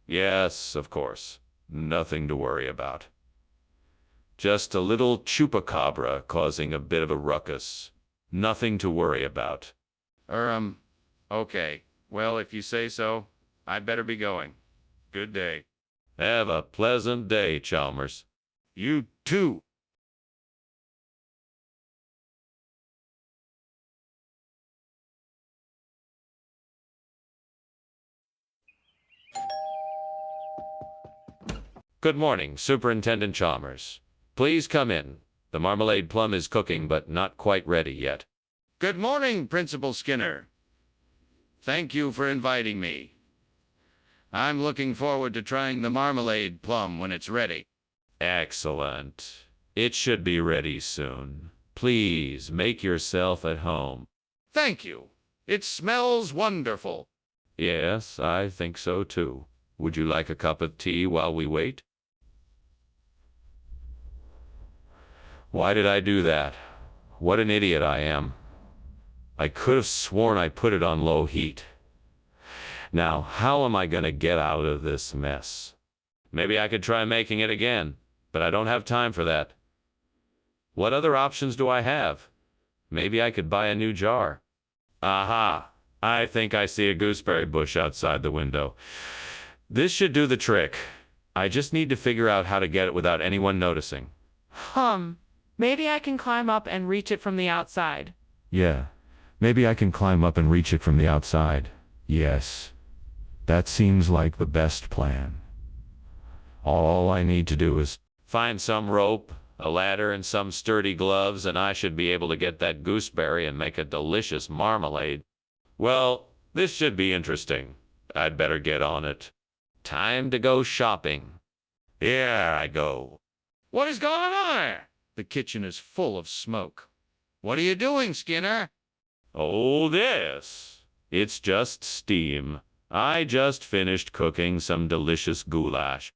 Yes, of course. Nothing to worry about. Just a little chupacabra causing a bit of a ruckus. Nothing to worry about. Okay. Well, if you say so, I'd better be going. Good day. Have a pleasant day, Chalmers. You too. Good morning, Superintendent Chalmers. Please come in. The marmalade plum is cooking, but not quite ready yet. Good morning, Principal Skinner. Thank you for inviting me. I'm looking forward to trying the marmalade plum when it's ready. Excellent. It should be ready soon. Please make yourself at home. Thank you. It smells wonderful. Yes, I think so too. Would you like a cup of tea while we wait? Why did I do that? What an idiot I am. I could have sworn I put it on low heat. Now, how am I going to get out of this mess? Maybe I could try making it again, but I don't have time for that. What other options do I have? Maybe I could buy a new jar. Aha! I think I see a gooseberry bush outside the window. This should do the trick. I just need to figure out how to get it without anyone noticing. Maybe I can climb up and reach it from the outside. Yeah, maybe I can climb up and reach it from the outside. Yes, that seems like the best plan. All I need to do is Find some rope, a ladder, and some sturdy gloves, and I should be able to get that gooseberry and make a delicious marmalade. Well, this should be interesting. I'd better get on it. Time to go shopping. Here I go. What is going on? The kitchen is full of smoke. What are you doing, Skinner? Oh, this. It's just steam. I just finished cooking some delicious goulash.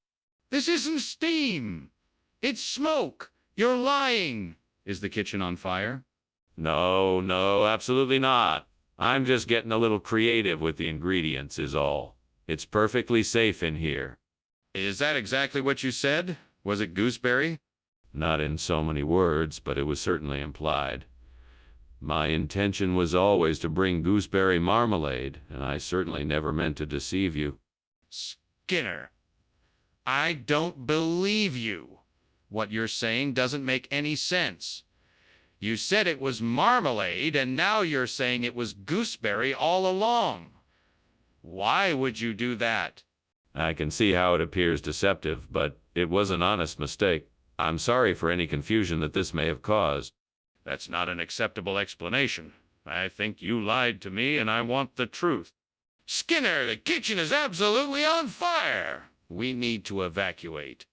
This isn't steam. It's smoke. You're lying. Is the kitchen on fire? No, no, absolutely not. I'm just getting a little creative with the ingredients is all. It's perfectly safe in here. Is that exactly what you said? Was it gooseberry? Not in so many words, but it was certainly implied. My intention was always to bring gooseberry marmalade, and I certainly never meant to deceive you. Skinner, I don't believe you. What you're saying doesn't make any sense. You said it was marmalade, and now you're saying it was gooseberry all along. Why would you do that? I can see how it appears deceptive, but it was an honest mistake. I'm sorry for any confusion that this may have caused. That's not an acceptable explanation. I think you lied to me, and I want the truth. Skinner, the kitchen is absolutely on fire. We need to evacuate.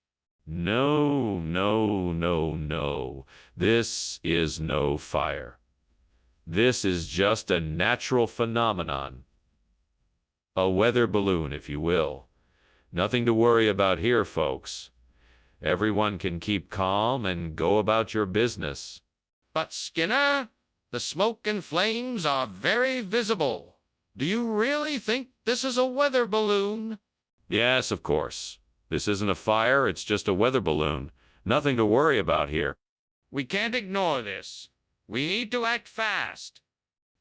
No, no, no, no. This is no fire. This is just a natural phenomenon. A weather balloon, if you will. Nothing to worry about here, folks. Everyone can keep calm and go about your business. But Skinner, the smoke and flames are very visible. Do you really think this is a weather balloon? Yes, of course. This isn't a fire, it's just a weather balloon. Nothing to worry about here. We can't ignore this. We need to act fast.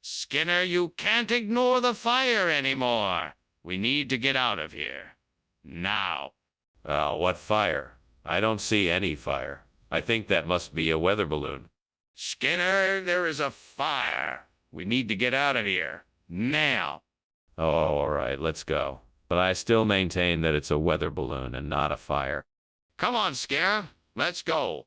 Skinner, you can't ignore the fire anymore. We need to get out of here. Now. What fire? I don't see any fire. I think that must be a weather balloon. Skinner, there is a fire. We need to get out of here. Now. Oh, all right, let's go. But I still maintain that it's a weather balloon and not a fire. Come on, Skinner. Let's go.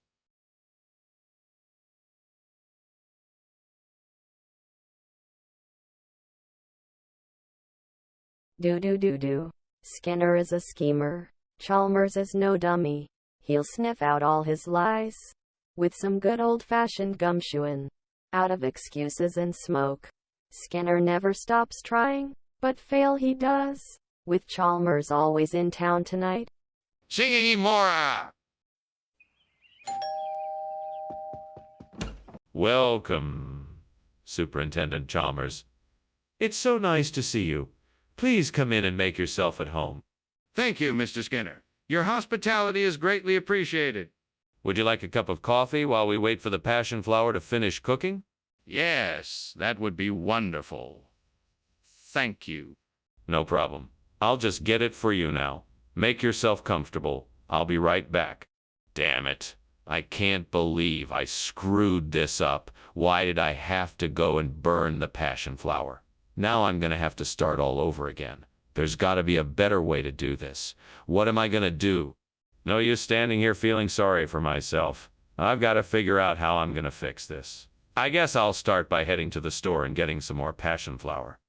Do. Skinner is a schemer. Chalmers is no dummy. He'll sniff out all his lies with some good old-fashioned gumshoeing. Out of excuses and smoke. Skinner never stops trying, but fail he does. With Chalmers always in town tonight. Sing any more. Welcome, Superintendent Chalmers. It's so nice to see you. Please come in and make yourself at home. Thank you, Mr. Skinner. Your hospitality is greatly appreciated. Would you like a cup of coffee while we wait for the passion flower to finish cooking? Yes, that would be wonderful. Thank you. No problem. I'll just get it for you now. Make yourself comfortable. I'll be right back. Damn it. I can't believe I screwed this up. Why did I have to go and burn the passion flower? Now I'm gonna have to start all over again. There's gotta be a better way to do this. What am I gonna do? No use standing here feeling sorry for myself. I've gotta figure out how I'm gonna fix this. I guess I'll start by heading to the store and getting some more passion flower.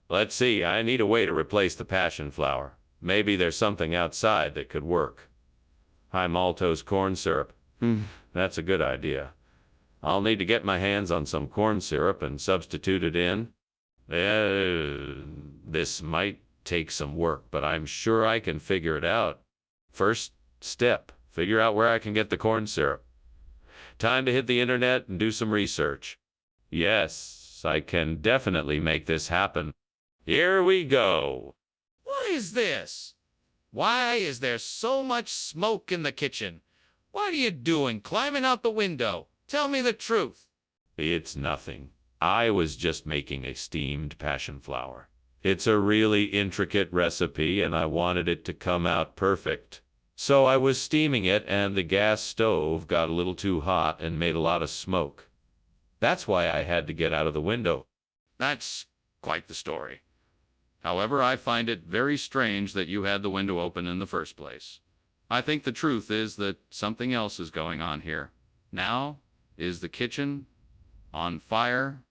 Let's see, I need a way to replace the passion flower. Maybe there's something outside that could work. High maltose corn syrup. That's a good idea. I'll need to get my hands on some corn syrup and substitute it in. This might take some work, but I'm sure I can figure it out. First step, figure out where I can get the corn syrup. Time to hit the internet and do some research. Yes, I can definitely make this happen. Here we go. What is this? Why is there so much smoke in the kitchen? What are you doing climbing out the window? Tell me the truth. It's nothing. I was just making a steamed passion flower. It's a really intricate recipe and I wanted it to come out perfect. So I was steaming it and the gas stove got a little too hot and made a lot of smoke. That's why I had to get out of the window. That's quite the story. However, I find it very strange that you had the window open in the first place. I think the truth is that something else is going on here. Now, is the kitchen on fire?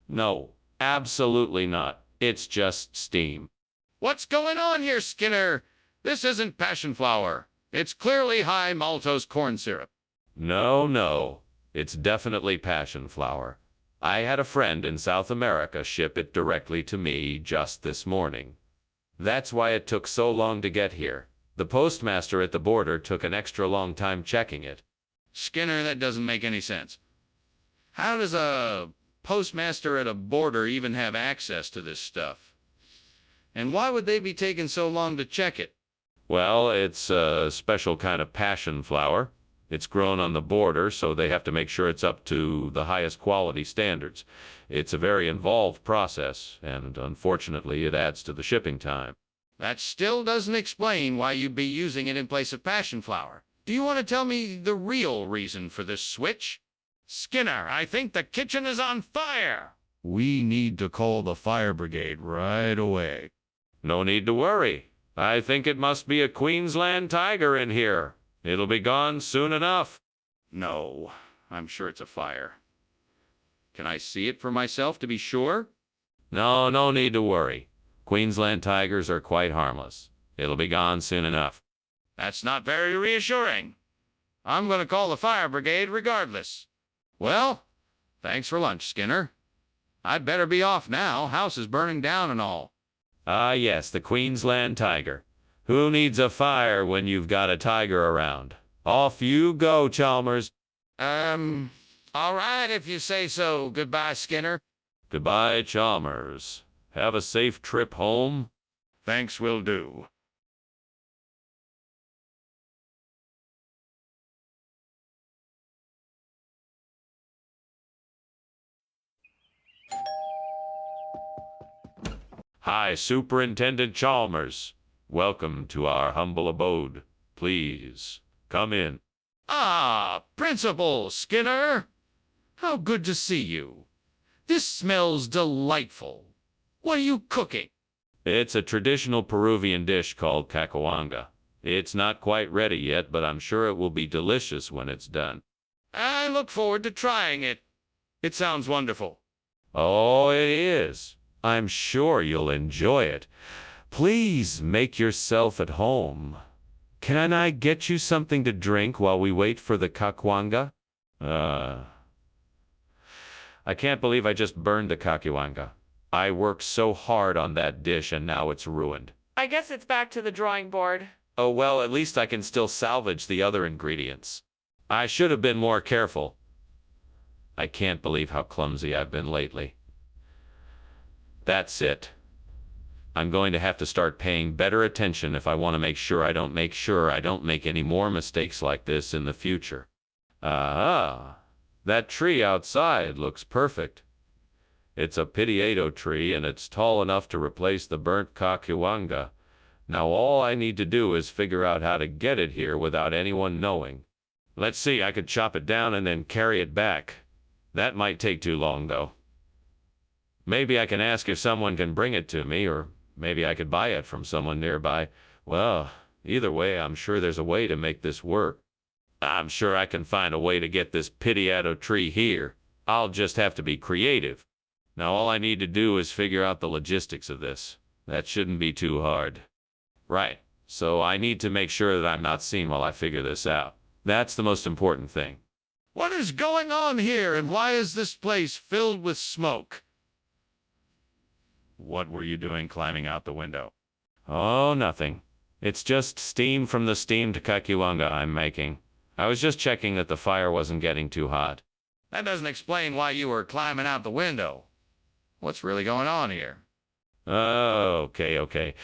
No, absolutely not. It's just steam. What's going on here, Skinner? This isn't passion flower. It's clearly high maltose corn syrup. No, it's definitely passion flower. I had a friend in South America ship it directly to me just this morning. That's why it took so long to get here. The postmaster at the border took an extra long time checking it. Skinner, that doesn't make any sense. How does a postmaster at a border even have access to this stuff? And why would they be taking so long to check it? Well, it's a special kind of passion flower. It's grown on the border, so they have to make sure it's up to the highest quality standards. It's a very involved process, and unfortunately, it adds to the shipping time. That still doesn't explain why you'd be using it in place of passion flower. Do you want to tell me the real reason for this switch? Skinner, I think the kitchen is on fire. We need to call the fire brigade right away. No need to worry. I think it must be a Queensland tiger in here. It'll be gone soon enough. No, I'm sure it's a fire. Can I see it for myself to be sure? No need to worry. Queensland tigers are quite harmless. It'll be gone soon enough. That's not very reassuring. I'm going to call the fire brigade regardless. Well, thanks for lunch, Skinner. I'd better be off now. House is burning down and all. Ah, yes, the Queensland tiger. Who needs a fire when you've got a tiger around? Off you go, Chalmers. All right, if you say so. Goodbye, Skinner. Goodbye, Chalmers. Have a safe trip home. Thanks, will do. Hi, Superintendent Chalmers. Welcome to our humble abode. Please, come in. Ah, Principal Skinner. How good to see you. This smells delightful. What are you cooking? It's a traditional Peruvian dish called cacahuanga. It's not quite ready yet, but I'm sure it will be delicious when it's done. I look forward to trying it. It sounds wonderful. Oh, it is. I'm sure you'll enjoy it. Please make yourself at home. Can I get you something to drink while we wait for the cacahuanga? I can't believe I just burned the cacahuanga. I worked so hard on that dish and now it's ruined. I guess it's back to the drawing board. Oh well, at least I can still salvage the other ingredients. I should have been more careful. I can't believe how clumsy I've been lately. That's it. I'm going to have to start paying better attention if I want to make sure I don't make any more mistakes like this in the future. That tree outside looks perfect. It's a pitiado tree and it's tall enough to replace the burnt cacahuanga. Now all I need to do is figure out how to get it here without anyone knowing. Let's see, I could chop it down and then carry it back. That might take too long though. Maybe I can ask if someone can bring it to me, or maybe I could buy it from someone nearby. Well, either way, I'm sure there's a way to make this work. I'm sure I can find a way to get this pitiado tree here. I'll just have to be creative. Now all I need to do is figure out the logistics of this. That shouldn't be too hard. Right, so I need to make sure that I'm not seen while I figure this out. That's the most important thing. What is going on here, and why is this place filled with smoke? What were you doing climbing out the window? Oh, nothing. It's just steam from the steamed cacahuanga I'm making. I was just checking that the fire wasn't getting too hot. That doesn't explain why you were climbing out the window. What's really going on here? Oh, okay.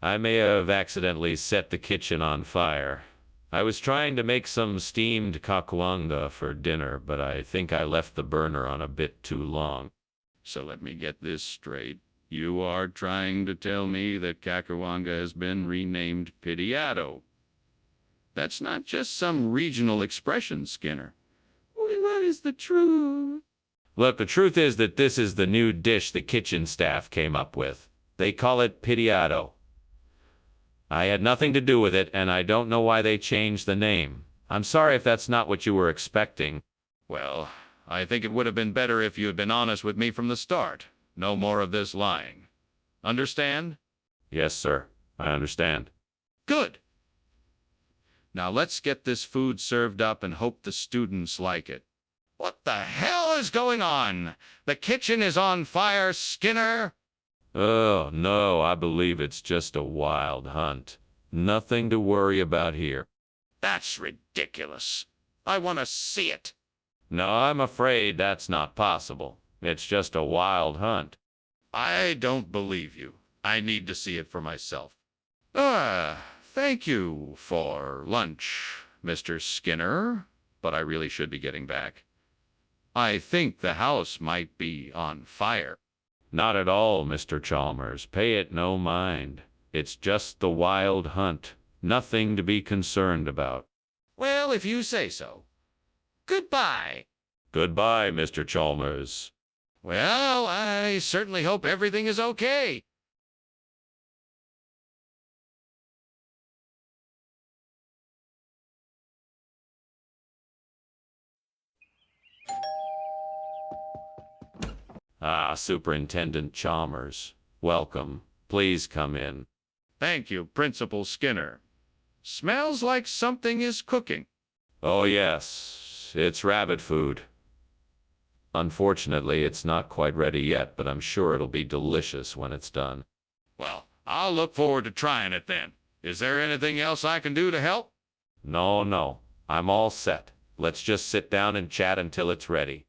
I may have accidentally set the kitchen on fire. I was trying to make some steamed cacahuanga for dinner, but I think I left the burner on a bit too long. So let me get this straight. You are trying to tell me that cacahuanga has been renamed pitiado. That's not just some regional expression, Skinner. What is the truth? Look, the truth is that this is the new dish the kitchen staff came up with. They call it pitiado. I had nothing to do with it, and I don't know why they changed the name. I'm sorry if that's not what you were expecting. Well, I think it would have been better if you had been honest with me from the start. No more of this lying. Understand? Yes, sir. I understand. Good. Now let's get this food served up and hope the students like it. What the hell What is going on? The kitchen is on fire, Skinner. Oh, no, I believe it's just a wild hunt. Nothing to worry about here. That's ridiculous. I want to see it. No, I'm afraid that's not possible. It's just a wild hunt. I don't believe you. I need to see it for myself. Thank you for lunch, Mr. Skinner, but I really should be getting back. I think the house might be on fire. Not at all, Mr. Chalmers. Pay it no mind. It's just the wild hunt. Nothing to be concerned about. Well, if you say so. Goodbye. Goodbye, Mr. Chalmers. Well, I certainly hope everything is okay. Ah, Superintendent Chalmers. Welcome. Please come in. Thank you, Principal Skinner. Smells like something is cooking. Oh, yes. It's rabbit food. Unfortunately, it's not quite ready yet, but I'm sure it'll be delicious when it's done. Well, I'll look forward to trying it then. Is there anything else I can do to help? No. I'm all set. Let's just sit down and chat until it's ready.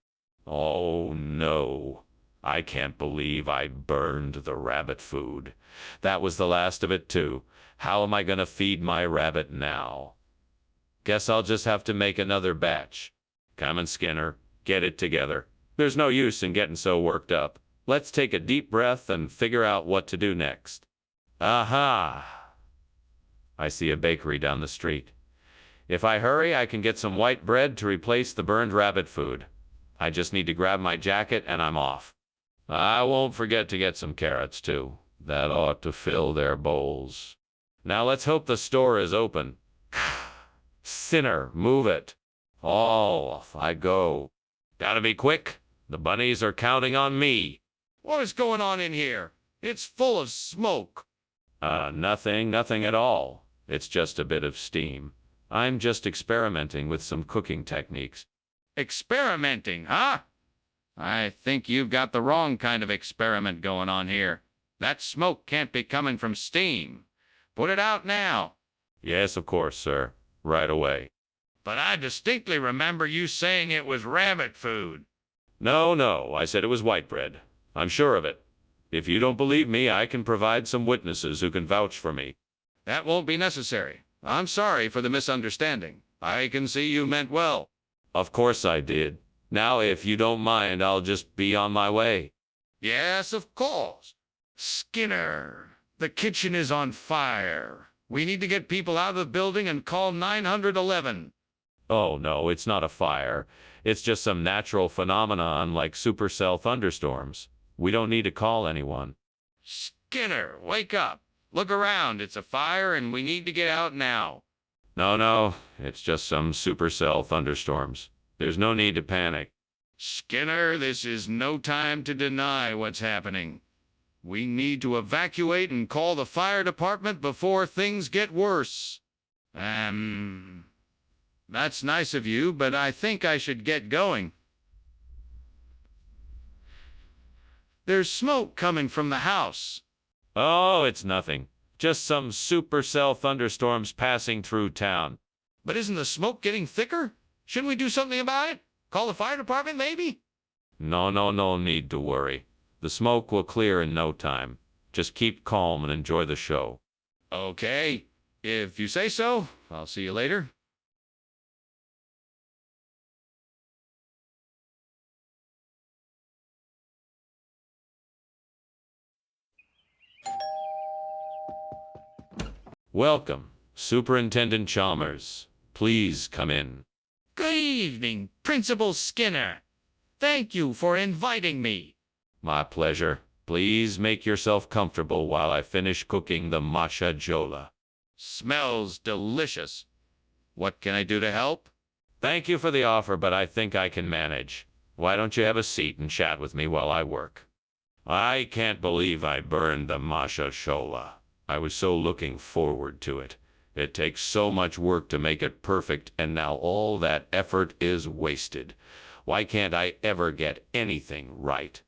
Oh, no. I can't believe I burned the rabbit food. That was the last of it, too. How am I gonna feed my rabbit now? Guess I'll just have to make another batch. Come on, Skinner. Get it together. There's no use in getting so worked up. Let's take a deep breath and figure out what to do next. Aha! I see a bakery down the street. If I hurry, I can get some white bread to replace the burned rabbit food. I just need to grab my jacket and I'm off. I won't forget to get some carrots, too. That ought to fill their bowls. Now let's hope the store is open. Sinner, move it. Off I go. Gotta be quick. The bunnies are counting on me. What is going on in here? It's full of smoke. Nothing at all. It's just a bit of steam. I'm just experimenting with some cooking techniques. Experimenting, huh? I think you've got the wrong kind of experiment going on here. That smoke can't be coming from steam. Put it out now. Yes, of course, sir. Right away. But I distinctly remember you saying it was rabbit food. No, I said it was white bread. I'm sure of it. If you don't believe me, I can provide some witnesses who can vouch for me. That won't be necessary. I'm sorry for the misunderstanding. I can see you meant well. Of course I did. Now, if you don't mind, I'll just be on my way. Yes, of course. Skinner, the kitchen is on fire. We need to get people out of the building and call 911. Oh, no, it's not a fire. It's just some natural phenomenon like supercell thunderstorms. We don't need to call anyone. Skinner, wake up. Look around. It's a fire and we need to get out now. No, it's just some supercell thunderstorms. There's no need to panic. Skinner, this is no time to deny what's happening. We need to evacuate and call the fire department before things get worse. That's nice of you, but I think I should get going. There's smoke coming from the house. Oh, it's nothing. Just some supercell thunderstorms passing through town. But isn't the smoke getting thicker? Shouldn't we do something about it? Call the fire department, maybe? No need to worry. The smoke will clear in no time. Just keep calm and enjoy the show. Okay. If you say so, I'll see you later. Welcome, Superintendent Chalmers. Please come in. Good evening, Principal Skinner. Thank you for inviting me. My pleasure. Please make yourself comfortable while I finish cooking the masha jola. Smells delicious. What can I do to help? Thank you for the offer, but I think I can manage. Why don't you have a seat and chat with me while I work? I can't believe I burned the masha shola. I was so looking forward to it. It takes so much work to make it perfect, and now all that effort is wasted. Why can't I ever get anything right?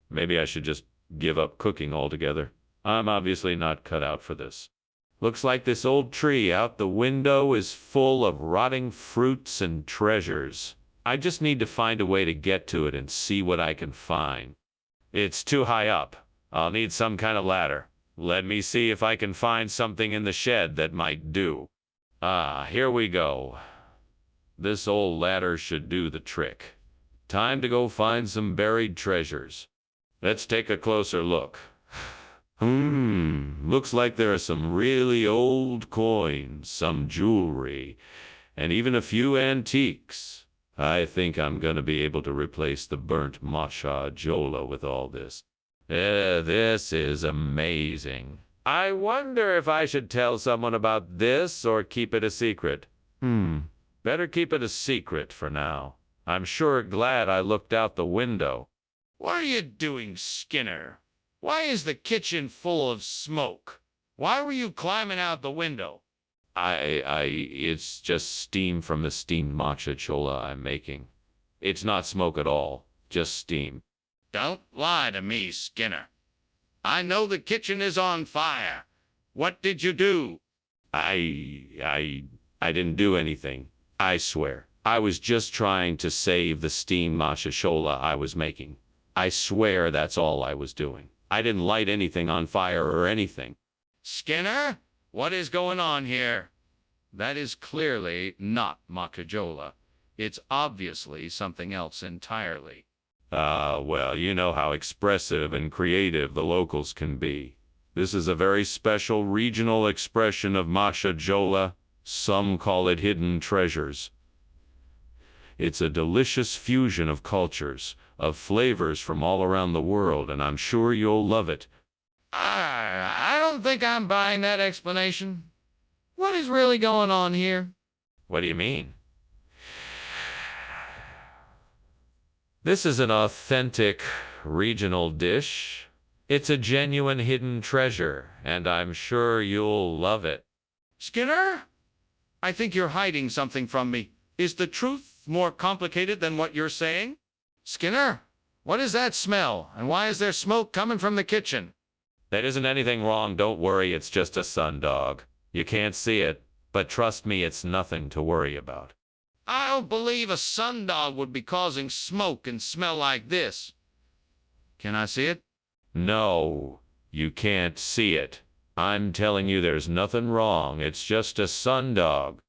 Maybe I should just give up cooking altogether. I'm obviously not cut out for this. Looks like this old tree out the window is full of rotting fruits and treasures. I just need to find a way to get to it and see what I can find. It's too high up. I'll need some kind of ladder. Let me see if I can find something in the shed that might do. Ah, here we go. This old ladder should do the trick. Time to go find some buried treasures. Let's take a closer look. Looks like there are some really old coins, some jewelry, and even a few antiques. I think I'm gonna be able to replace the burnt matcha jola with all this. This is amazing. I wonder if I should tell someone about this or keep it a secret. Better keep it a secret for now. I'm sure glad I looked out the window. What are you doing, Skinner? Why is the kitchen full of smoke? Why were you climbing out the window? It's just steam from the steamed matcha chola I'm making. It's not smoke at all, just steam. Don't lie to me, Skinner. I know the kitchen is on fire. What did you do? I didn't do anything. I swear. I was just trying to save the steamed matcha chola I was making. I swear that's all I was doing. I didn't light anything on fire or anything. Skinner, what is going on here? That is clearly not macajola. It's obviously something else entirely. Well, you know how expressive and creative the locals can be. This is a very special regional expression of matcha jola. Some call it hidden treasures. It's a delicious fusion of cultures, of flavors from all around the world, and I'm sure you'll love it. I don't think I'm buying that explanation. What is really going on here? What do you mean? This is an authentic regional dish. It's a genuine hidden treasure, and I'm sure you'll love it. Skinner? I think you're hiding something from me. Is the truth more complicated than what you're saying? Skinner, what is that smell, and why is there smoke coming from the kitchen? There isn't anything wrong, don't worry, it's just a sundog. You can't see it, but trust me, it's nothing to worry about. I don't believe a sundog would be causing smoke and smell like this. Can I see it? No, you can't see it. I'm telling you there's nothing wrong, it's just a sundog.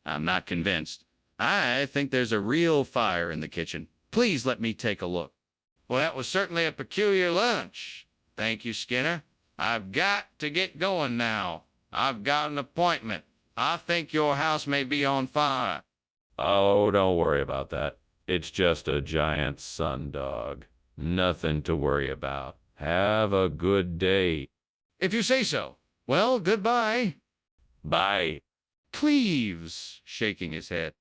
I'm not convinced. I think there's a real fire in the kitchen. Please let me take a look. Well, that was certainly a peculiar lunch. Thank you, Skinner. I've got to get going now. I've got an appointment. I think your house may be on fire. Oh, don't worry about that. It's just a giant sundog. Nothing to worry about. Have a good day. If you say so. Well, goodbye. Bye. Cleves, shaking his head.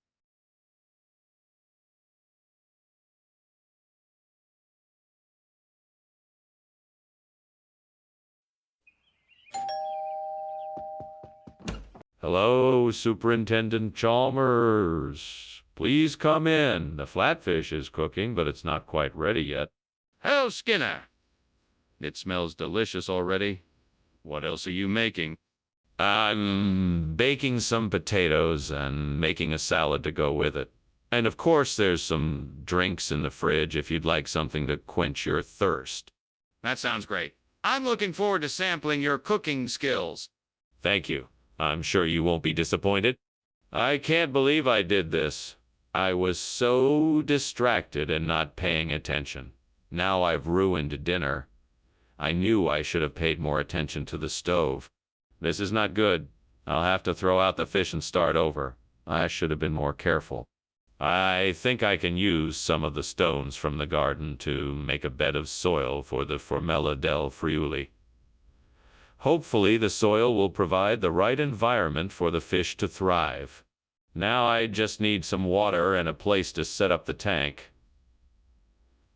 Hello, Superintendent Chalmers. Please come in. The flatfish is cooking, but it's not quite ready yet. Hello, Skinner. It smells delicious already. What else are you making? I'm baking some potatoes and making a salad to go with it. And of course, there's some drinks in the fridge if you'd like something to quench your thirst. That sounds great. I'm looking forward to sampling your cooking skills. Thank you. I'm sure you won't be disappointed. I can't believe I did this. I was so distracted and not paying attention. Now I've ruined dinner. I knew I should have paid more attention to the stove. This is not good. I'll have to throw out the fish and start over. I should have been more careful. I think I can use some of the stones from the garden to make a bed of soil for the Formella del Friuli. Hopefully the soil will provide the right environment for the fish to thrive. Now I just need some water and a place to set up the tank.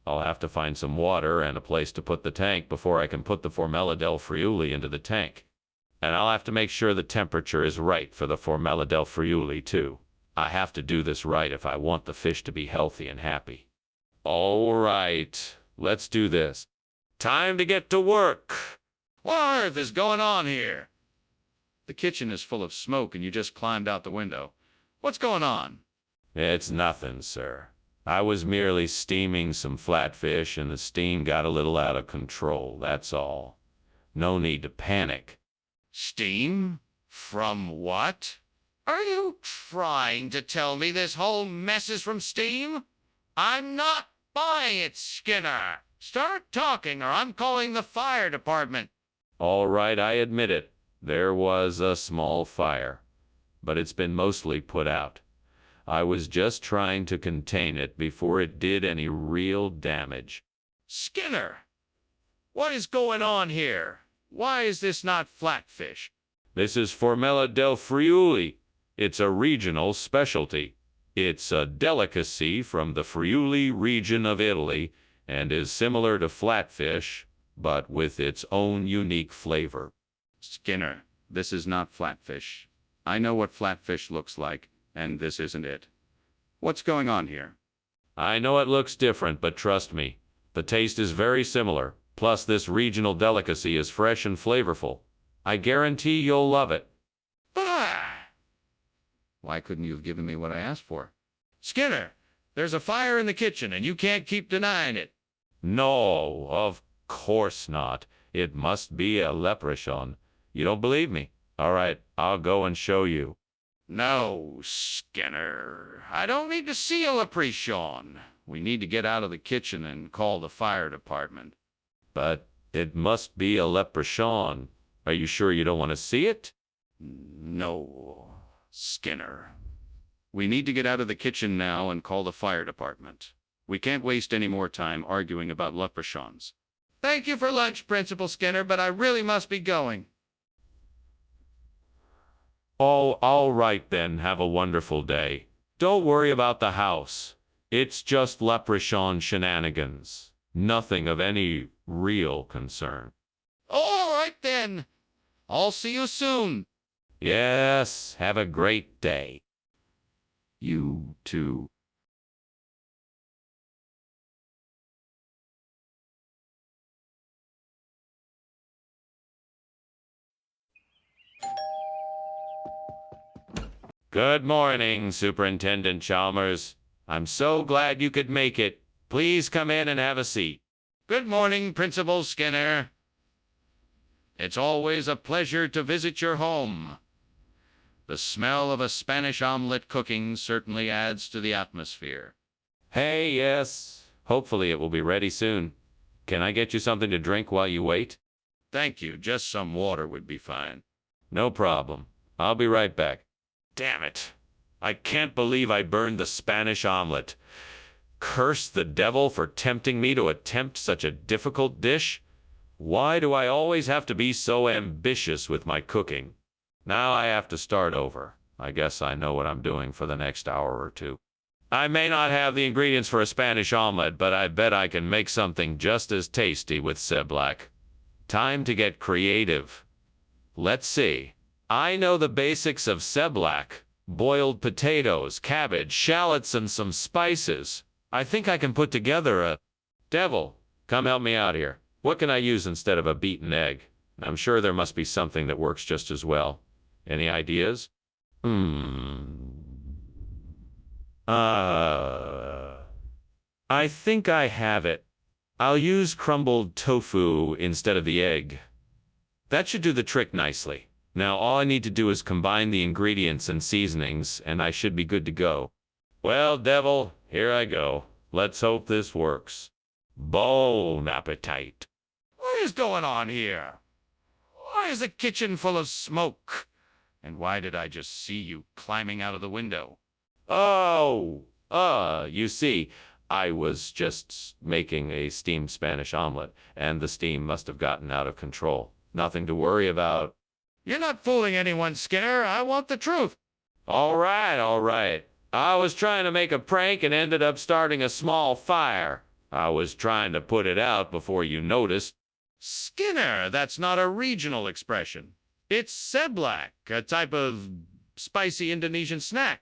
I'll have to find some water and a place to put the tank before I can put the Formella del Friuli into the tank. And I'll have to make sure the temperature is right for the Formella del Friuli too. I have to do this right if I want the fish to be healthy and happy. All right, let's do this. Time to get to work. What on earth is going on here? The kitchen is full of smoke and you just climbed out the window. What's going on? It's nothing, sir. I was merely steaming some flatfish and the steam got a little out of control, that's all. No need to panic. Steam? From what? Are you trying to tell me this whole mess is from steam? I'm not buying it, Skinner. Start talking or I'm calling the fire department. All right, I admit it. There was a small fire, but it's been mostly put out. I was just trying to contain it before it did any real damage. Skinner, what is going on here? Why is this not flatfish? This is Formella del Friuli. It's a regional specialty. It's a delicacy from the Friuli region of Italy and is similar to flatfish, but with its own unique flavor. Skinner, this is not flatfish. I know what flatfish looks like, and this isn't it. What's going on here? I know it looks different, but trust me, the taste is very similar. Plus, this regional delicacy is fresh and flavorful. I guarantee you'll love it. Why couldn't you have given me what I asked for? Skinner, there's a fire in the kitchen, and you can't keep denying it. No, of course not. It must be a leprechaun. You don't believe me? All right, I'll go and show you. No, Skinner. I don't need to see a leprechaun. We need to get out of the kitchen and call the fire department. But it must be a leprechaun. Are you sure you don't want to see it? No, Skinner. We need to get out of the kitchen now and call the fire department. We can't waste any more time arguing about leprechauns. Thank you for lunch, Principal Skinner, but I really must be going. Oh, all right then. Have a wonderful day. Don't worry about the house. It's just leprechaun shenanigans. Nothing of any real concern. All right then. I'll see you soon. Yes, have a great day. You too. Good morning, Superintendent Chalmers. I'm so glad you could make it. Please come in and have a seat. Good morning, Principal Skinner. It's always a pleasure to visit your home. The smell of a Spanish omelet cooking certainly adds to the atmosphere. Hey, yes. Hopefully it will be ready soon. Can I get you something to drink while you wait? Thank you. Just some water would be fine. No problem. I'll be right back. Damn it. I can't believe I burned the Spanish omelet. Curse the devil for tempting me to attempt such a difficult dish. Why do I always have to be so ambitious with my cooking? Now I have to start over. I guess I know what I'm doing for the next hour or two. I may not have the ingredients for a Spanish omelet, but I bet I can make something just as tasty with Seblac. Time to get creative. Let's see. I know the basics of Seblac. Boiled potatoes, cabbage, shallots, and some spices. I think I can put together a... Devil, come help me out here. What can I use instead of a beaten egg? I'm sure there must be something that works just as well. Any ideas? I think I have it. I'll use crumbled tofu instead of the egg. That should do the trick nicely. Now all I need to do is combine the ingredients and seasonings, and I should be good to go. Well, Devil, here I go. Let's hope this works. Bon appetit. What is going on here? Why is the kitchen full of smoke? And why did I just see you climbing out of the window? Oh, you see, I was just making a steamed Spanish omelet, and the steam must have gotten out of control. Nothing to worry about. You're not fooling anyone, Skinner. I want the truth. All right, all right. I was trying to make a prank and ended up starting a small fire. I was trying to put it out before you noticed. Skinner, that's not a regional expression. It's Seblac, a type of spicy Indonesian snack.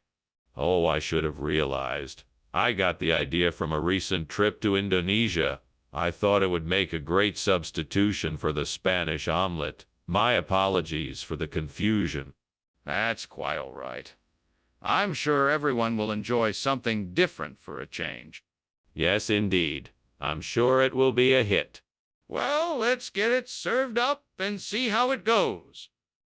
Oh, I should have realized. I got the idea from a recent trip to Indonesia. I thought it would make a great substitution for the Spanish omelet. My apologies for the confusion. That's quite all right. I'm sure everyone will enjoy something different for a change. Yes, indeed. I'm sure it will be a hit. Well, let's get it served up and see how it goes.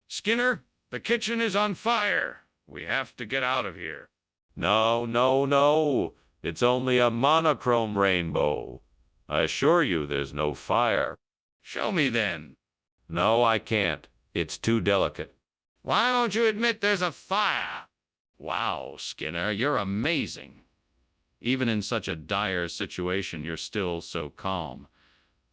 Skinner, the kitchen is on fire. We have to get out of here. No, no, no. It's only a monochrome rainbow. I assure you there's no fire. Show me then. No, I can't. It's too delicate. Why don't you admit there's a fire? Wow, Skinner, you're amazing. Even in such a dire situation, you're still so calm.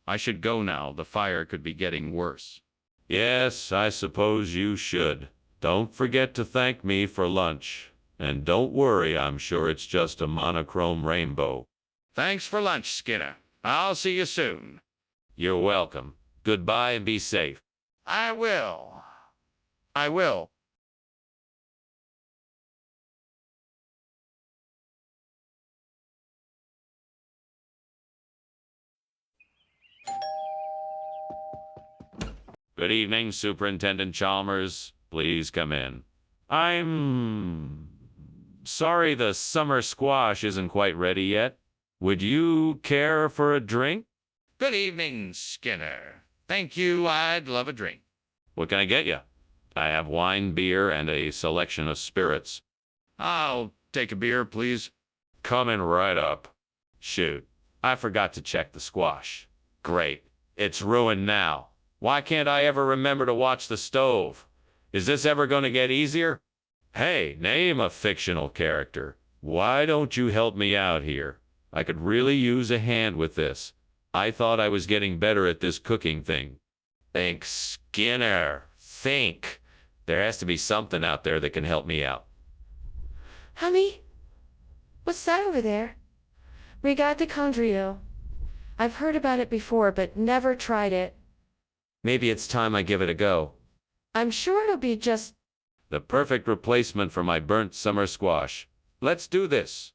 I should go now. The fire could be getting worse. Yes, I suppose you should. Don't forget to thank me for lunch. And don't worry, I'm sure it's just a monochrome rainbow. Thanks for lunch, Skinner. I'll see you soon. You're welcome. Goodbye and be safe. I will. I will. Good evening, Superintendent Chalmers. Please come in. I'm sorry the summer squash isn't quite ready yet. Would you care for a drink? Good evening, Skinner. Thank you. I'd love a drink. What can I get you? I have wine, beer, and a selection of spirits. I'll take a beer, please. Coming right up. Shoot, I forgot to check the squash. Great. It's ruined now. Why can't I ever remember to watch the stove? Is this ever going to get easier? Hey, name a fictional character. Why don't you help me out here? I could really use a hand with this. I thought I was getting better at this cooking thing. Think, Skinner. Think. There has to be something out there that can help me out. Honey? What's that over there? Regatta Condrio. I've heard about it before, but never tried it. Maybe it's time I give it a go. I'm sure it'll be just The perfect replacement for my burnt summer squash. Let's do this.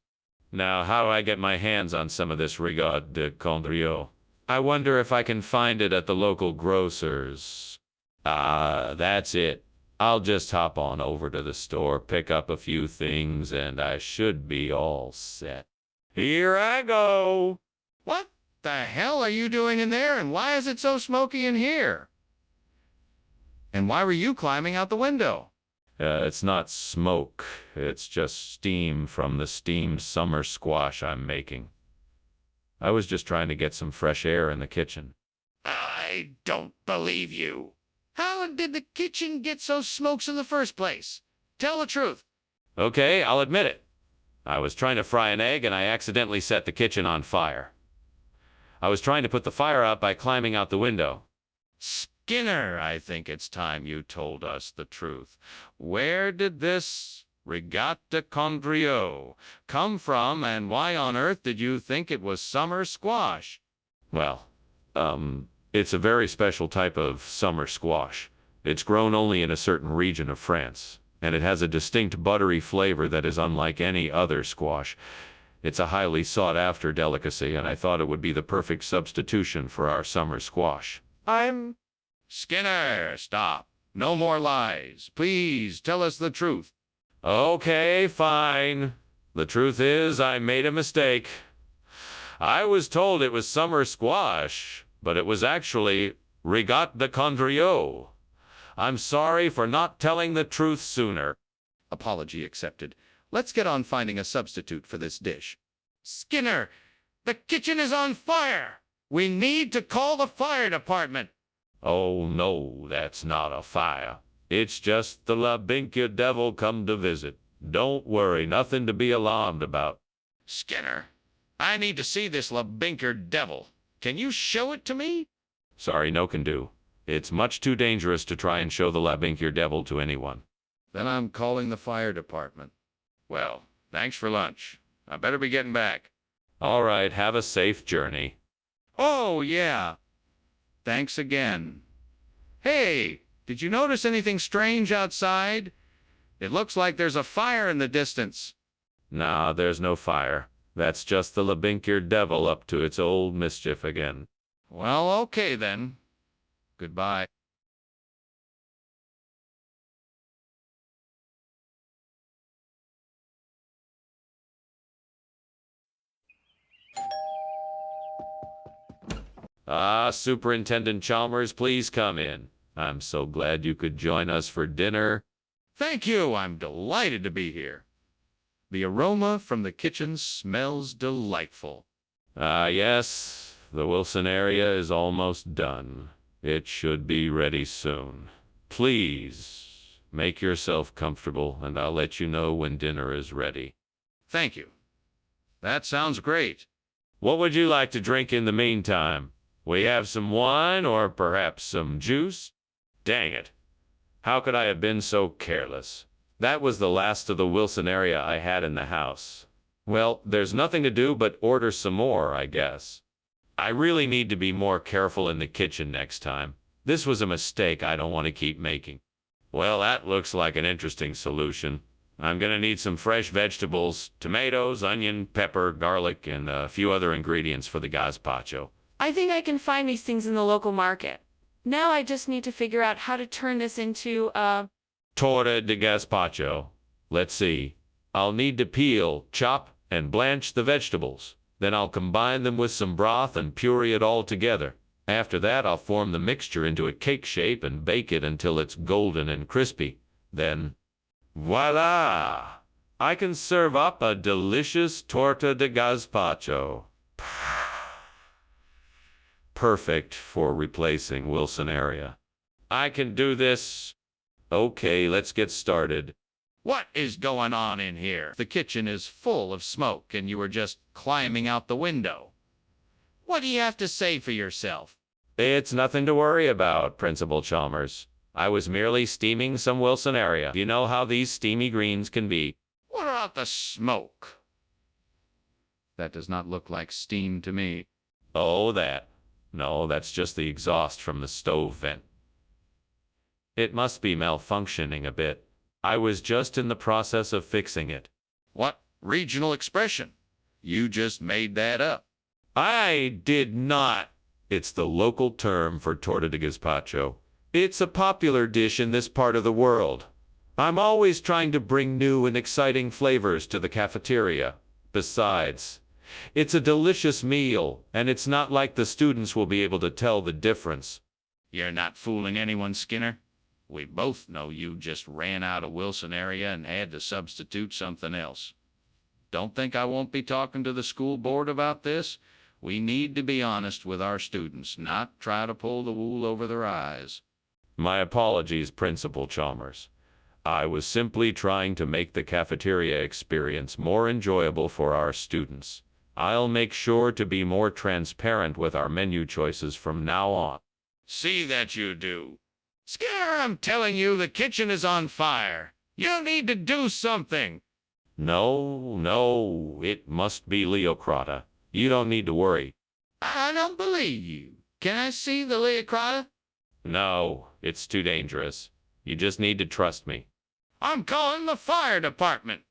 Now, how do I get my hands on some of this Rigaud de Condrio? I wonder if I can find it at the local grocer's. That's it. I'll just hop on over to the store, pick up a few things, and I should be all set. Here I go. What the hell are you doing in there, and why is it so smoky in here? And why were you climbing out the window? It's not smoke. It's just steam from the steamed summer squash I'm making. I was just trying to get some fresh air in the kitchen. I don't believe you. How did the kitchen get so smokes in the first place? Tell the truth. Okay, I'll admit it. I was trying to fry an egg and I accidentally set the kitchen on fire. I was trying to put the fire out by climbing out the window. Skinner, I think it's time you told us the truth. Where did this Regatta Condrio come from, and why on earth did you think it was summer squash? Well, it's a very special type of summer squash. It's grown only in a certain region of France, and it has a distinct buttery flavor that is unlike any other squash. It's a highly sought-after delicacy, and I thought it would be the perfect substitution for our summer squash. Skinner, stop. No more lies. Please tell us the truth. Okay, fine. The truth is, I made a mistake. I was told it was summer squash, but it was actually Rigatte de Condrio. I'm sorry for not telling the truth sooner. Apology accepted. Let's get on finding a substitute for this dish. Skinner, the kitchen is on fire. We need to call the fire department. Oh, no, that's not a fire. It's just the Labinkia devil come to visit. Don't worry, nothing to be alarmed about. Skinner, I need to see this Labinker devil. Can you show it to me? Sorry, no can do. It's much too dangerous to try and show the Labinkia devil to anyone. Then I'm calling the fire department. Well, thanks for lunch. I better be getting back. All right, have a safe journey. Oh, yeah. Thanks again. Hey, did you notice anything strange outside? It looks like there's a fire in the distance. Nah, there's no fire. That's just the Labinkier devil up to its old mischief again. Well, okay then. Goodbye. Ah, Superintendent Chalmers, please come in. I'm so glad you could join us for dinner. Thank you. I'm delighted to be here. The aroma from the kitchen smells delightful. Ah, yes, the Wilson area is almost done. It should be ready soon. Please, make yourself comfortable, and I'll let you know when dinner is ready. Thank you. That sounds great. What would you like to drink in the meantime? We have some wine or perhaps some juice? Dang it. How could I have been so careless? That was the last of the Wilson area I had in the house. Well, there's nothing to do but order some more, I guess. I really need to be more careful in the kitchen next time. This was a mistake I don't want to keep making. Well, that looks like an interesting solution. I'm gonna need some fresh vegetables, tomatoes, onion, pepper, garlic, and a few other ingredients for the gazpacho. I think I can find these things in the local market. Now I just need to figure out how to turn this into Torta de gazpacho. Let's see. I'll need to peel, chop, and blanch the vegetables. Then I'll combine them with some broth and puree it all together. After that, I'll form the mixture into a cake shape and bake it until it's golden and crispy. Then, voila! I can serve up a delicious torta de gazpacho. Perfect for replacing Wilson area. I can do this. Okay, let's get started. What is going on in here? The kitchen is full of smoke and you were just climbing out the window. What do you have to say for yourself? It's nothing to worry about, Principal Chalmers. I was merely steaming some Wilson area. You know how these steamy greens can be. What about the smoke? That does not look like steam to me. Oh, that. No, that's just the exhaust from the stove vent. It must be malfunctioning a bit. I was just in the process of fixing it. What regional expression? You just made that up. I did not. It's the local term for torta de gazpacho. It's a popular dish in this part of the world. I'm always trying to bring new and exciting flavors to the cafeteria. Besides, it's a delicious meal, and it's not like the students will be able to tell the difference. You're not fooling anyone, Skinner. We both know you just ran out of Wilson area and had to substitute something else. Don't think I won't be talking to the school board about this. We need to be honest with our students, not try to pull the wool over their eyes. My apologies, Principal Chalmers. I was simply trying to make the cafeteria experience more enjoyable for our students. I'll make sure to be more transparent with our menu choices from now on. See that you do. Skinner, I'm telling you, the kitchen is on fire. You need to do something. No, it must be Leocrata. You don't need to worry. I don't believe you. Can I see the Leocrata? No, it's too dangerous. You just need to trust me. I'm calling the fire department.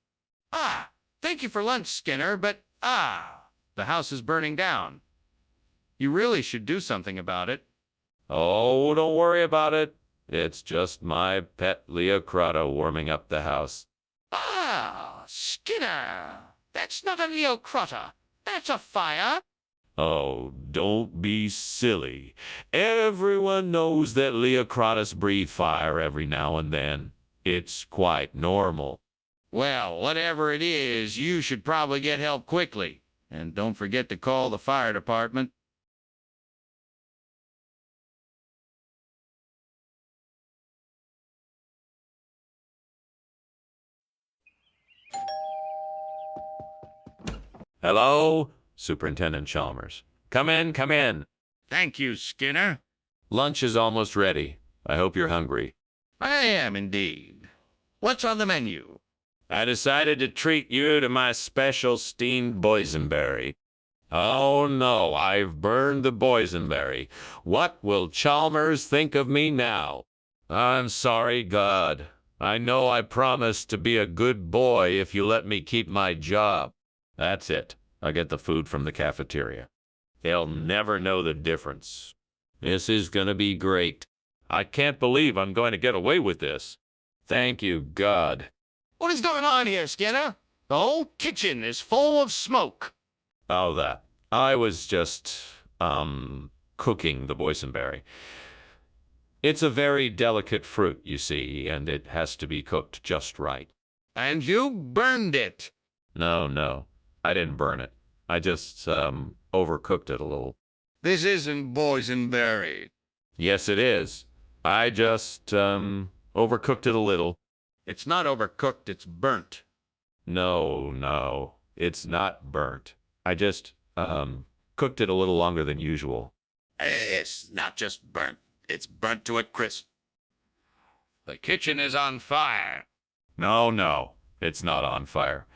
Thank you for lunch, Skinner, but the house is burning down. You really should do something about it. Oh, don't worry about it. It's just my pet Leocrata warming up the house. Skinner, that's not a Leocrata. That's a fire. Oh, don't be silly. Everyone knows that Leocratas breathe fire every now and then. It's quite normal. Well, whatever it is, you should probably get help quickly. And don't forget to call the fire department. Hello, Superintendent Chalmers. Come in, come in. Thank you, Skinner. Lunch is almost ready. I hope you're hungry. I am indeed. What's on the menu? I decided to treat you to my special steamed boysenberry. Oh no, I've burned the boysenberry. What will Chalmers think of me now? I'm sorry, God. I know I promised to be a good boy if you let me keep my job. That's it. I get the food from the cafeteria. They'll never know the difference. This is gonna be great. I can't believe I'm going to get away with this. Thank you, God. What is going on here, Skinner? The whole kitchen is full of smoke. Oh, that. I was just, cooking the boysenberry. It's a very delicate fruit, you see, and it has to be cooked just right. And you burned it. No, I didn't burn it. I just, overcooked it a little. This isn't boysenberry. Yes, it is. I just, overcooked it a little. It's not overcooked, it's burnt. No, it's not burnt. I just, cooked it a little longer than usual. It's not just burnt. It's burnt to a crisp. The kitchen is on fire. No, it's not on fire.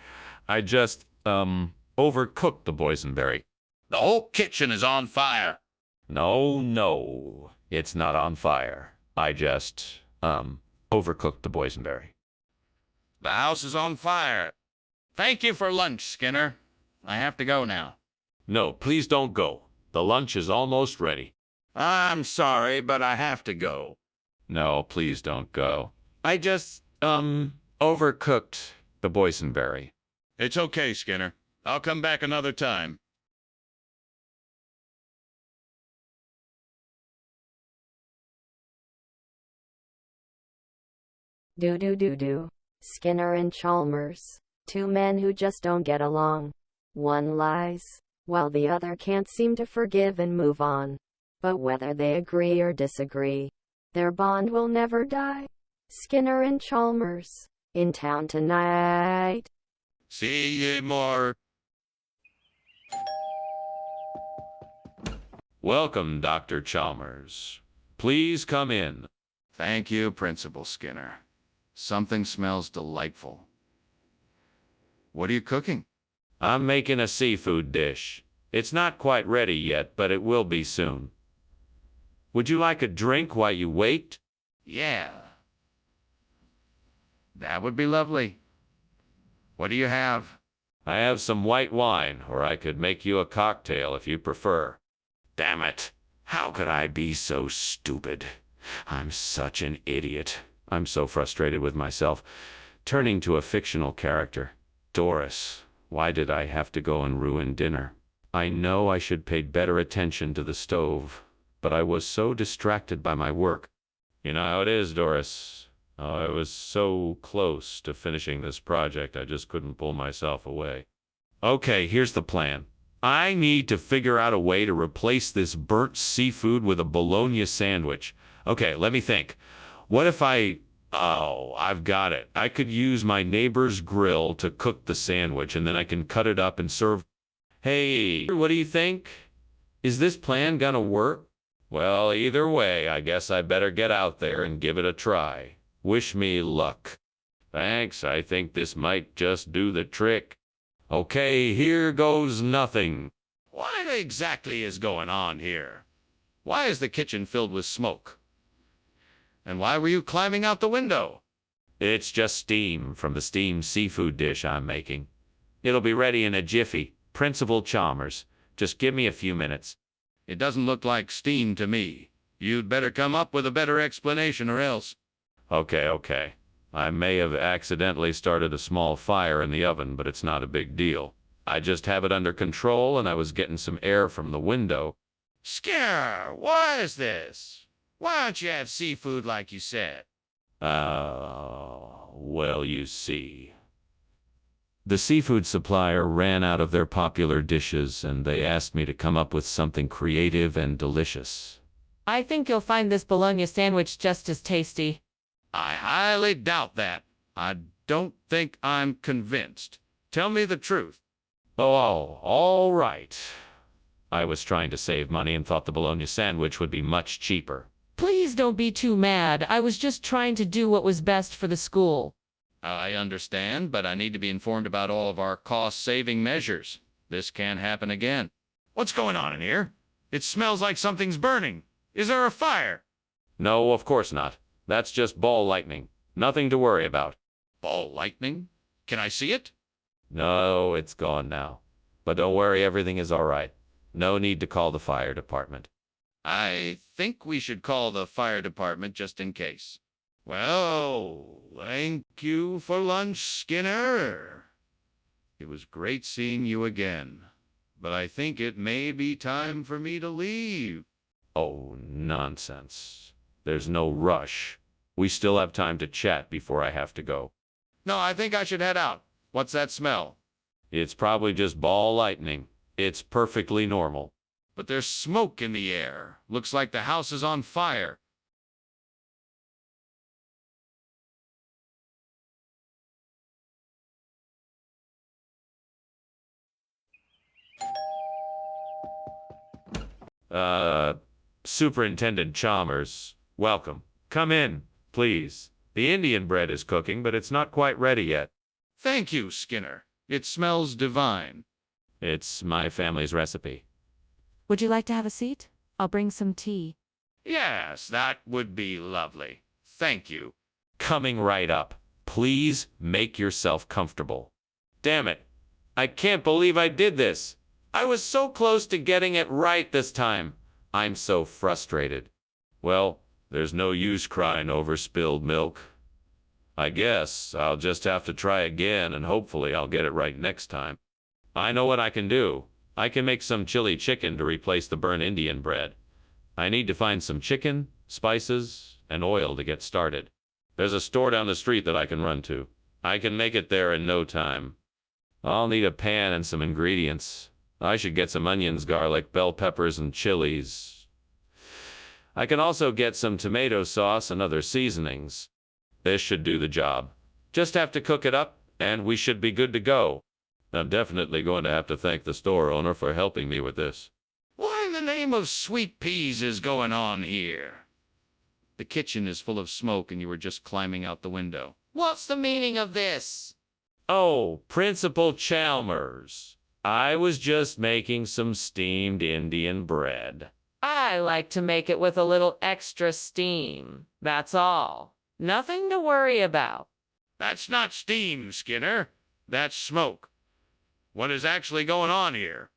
I just, overcooked the boysenberry. The whole kitchen is on fire. No, it's not on fire. I just, overcooked the boysenberry. The house is on fire. Thank you for lunch, Skinner. I have to go now. No, please don't go. The lunch is almost ready. I'm sorry, but I have to go. No, please don't go. I just, overcooked the boysenberry. It's okay, Skinner. I'll come back another time. Do. Skinner and Chalmers. Two men who just don't get along. One lies, while the other can't seem to forgive and move on. But whether they agree or disagree, their bond will never die. Skinner and Chalmers, in town tonight. See ye more. Welcome, Dr. Chalmers. Please come in. Thank you, Principal Skinner. Something smells delightful. What are you cooking? I'm making a seafood dish. It's not quite ready yet, but it will be soon. Would you like a drink while you wait? Yeah. That would be lovely. What do you have? I have some white wine, or I could make you a cocktail if you prefer. Damn it. How could I be so stupid? I'm such an idiot. I'm so frustrated with myself. Turning to a fictional character. Doris. Why did I have to go and ruin dinner? I know I should pay better attention to the stove, but I was so distracted by my work. You know how it is, Doris. I was so close to finishing this project, I just couldn't pull myself away. Okay, here's the plan. I need to figure out a way to replace this burnt seafood with a bologna sandwich. Okay, let me think. What if Oh, I've got it. I could use my neighbor's grill to cook the sandwich, and then I can cut it up and serve. Hey, what do you think? Is this plan gonna work? Well, either way, I guess I better get out there and give it a try. Wish me luck. Thanks, I think this might just do the trick. Okay, here goes nothing. What exactly is going on here? Why is the kitchen filled with smoke? And why were you climbing out the window? It's just steam from the steamed seafood dish I'm making. It'll be ready in a jiffy. Principal Chalmers, just give me a few minutes. It doesn't look like steam to me. You'd better come up with a better explanation or else. Okay. I may have accidentally started a small fire in the oven, but it's not a big deal. I just have it under control, and I was getting some air from the window. Skinner, what is this? Why don't you have seafood like you said? Well, you see. The seafood supplier ran out of their popular dishes, and they asked me to come up with something creative and delicious. I think you'll find this bologna sandwich just as tasty. I highly doubt that. I don't think I'm convinced. Tell me the truth. Oh, all right. I was trying to save money and thought the bologna sandwich would be much cheaper. Please don't be too mad. I was just trying to do what was best for the school. I understand, but I need to be informed about all of our cost-saving measures. This can't happen again. What's going on in here? It smells like something's burning. Is there a fire? No, of course not. That's just ball lightning. Nothing to worry about. Ball lightning? Can I see it? No, it's gone now. But don't worry, everything is all right. No need to call the fire department. I think we should call the fire department just in case. Well, thank you for lunch, Skinner. It was great seeing you again, but I think it may be time for me to leave. Oh, nonsense. There's no rush. We still have time to chat before I have to go. No, I think I should head out. What's that smell? It's probably just ball lightning. It's perfectly normal. But there's smoke in the air. Looks like the house is on fire. Superintendent Chalmers, welcome. Come in, please. The Indian bread is cooking, but it's not quite ready yet. Thank you, Skinner. It smells divine. It's my family's recipe. Would you like to have a seat? I'll bring some tea. Yes, that would be lovely. Thank you. Coming right up. Please make yourself comfortable. Damn it. I can't believe I did this. I was so close to getting it right this time. I'm so frustrated. Well, there's no use crying over spilled milk. I guess I'll just have to try again, and hopefully I'll get it right next time. I know what I can do. I can make some chili chicken to replace the burnt Indian bread. I need to find some chicken, spices, and oil to get started. There's a store down the street that I can run to. I can make it there in no time. I'll need a pan and some ingredients. I should get some onions, garlic, bell peppers, and chilies. I can also get some tomato sauce and other seasonings. This should do the job. Just have to cook it up, and we should be good to go. I'm definitely going to have to thank the store owner for helping me with this. What in the name of sweet peas is going on here? The kitchen is full of smoke and you were just climbing out the window. What's the meaning of this? Oh, Principal Chalmers. I was just making some steamed Indian bread. I like to make it with a little extra steam. That's all. Nothing to worry about. That's not steam, Skinner. That's smoke. What is actually going on here?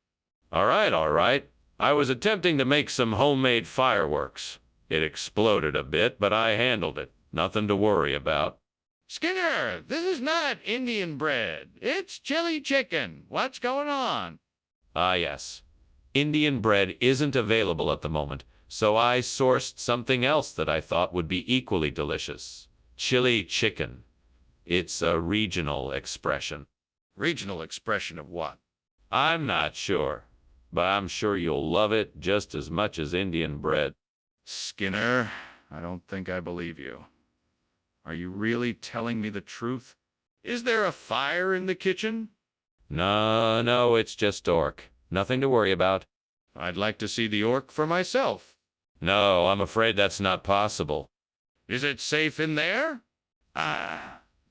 All right. I was attempting to make some homemade fireworks. It exploded a bit, but I handled it. Nothing to worry about. Skinner, this is not Indian bread. It's chili chicken. What's going on? Ah, yes. Indian bread isn't available at the moment, so I sourced something else that I thought would be equally delicious. Chili chicken. It's a regional expression. Regional expression of what? I'm not sure, but I'm sure you'll love it just as much as Indian bread. Skinner, I don't think I believe you. Are you really telling me the truth? Is there a fire in the kitchen? No, it's just orc. Nothing to worry about. I'd like to see the orc for myself. No, I'm afraid that's not possible. Is it safe in there?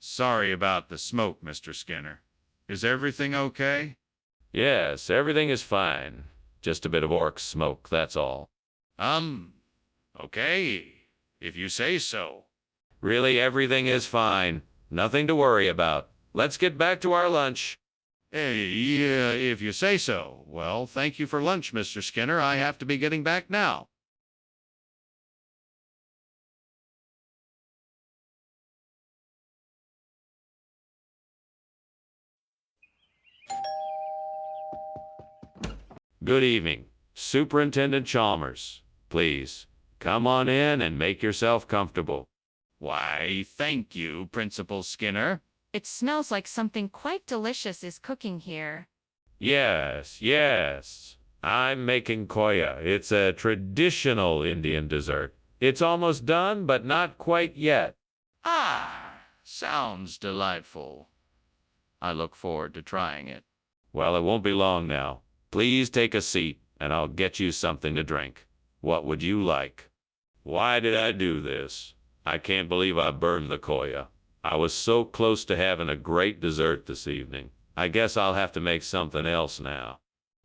Sorry about the smoke, Mr. Skinner. Is everything okay? Yes, everything is fine. Just a bit of orc smoke, that's all. Okay, if you say so. Really, everything is fine. Nothing to worry about. Let's get back to our lunch. Yeah, if you say so. Well, thank you for lunch, Mr. Skinner. I have to be getting back now. Good evening, Superintendent Chalmers. Please, come on in and make yourself comfortable. Why, thank you, Principal Skinner. It smells like something quite delicious is cooking here. Yes. I'm making koya. It's a traditional Indian dessert. It's almost done, but not quite yet. Sounds delightful. I look forward to trying it. Well, it won't be long now. Please take a seat, and I'll get you something to drink. What would you like? Why did I do this? I can't believe I burned the koya. I was so close to having a great dessert this evening. I guess I'll have to make something else now.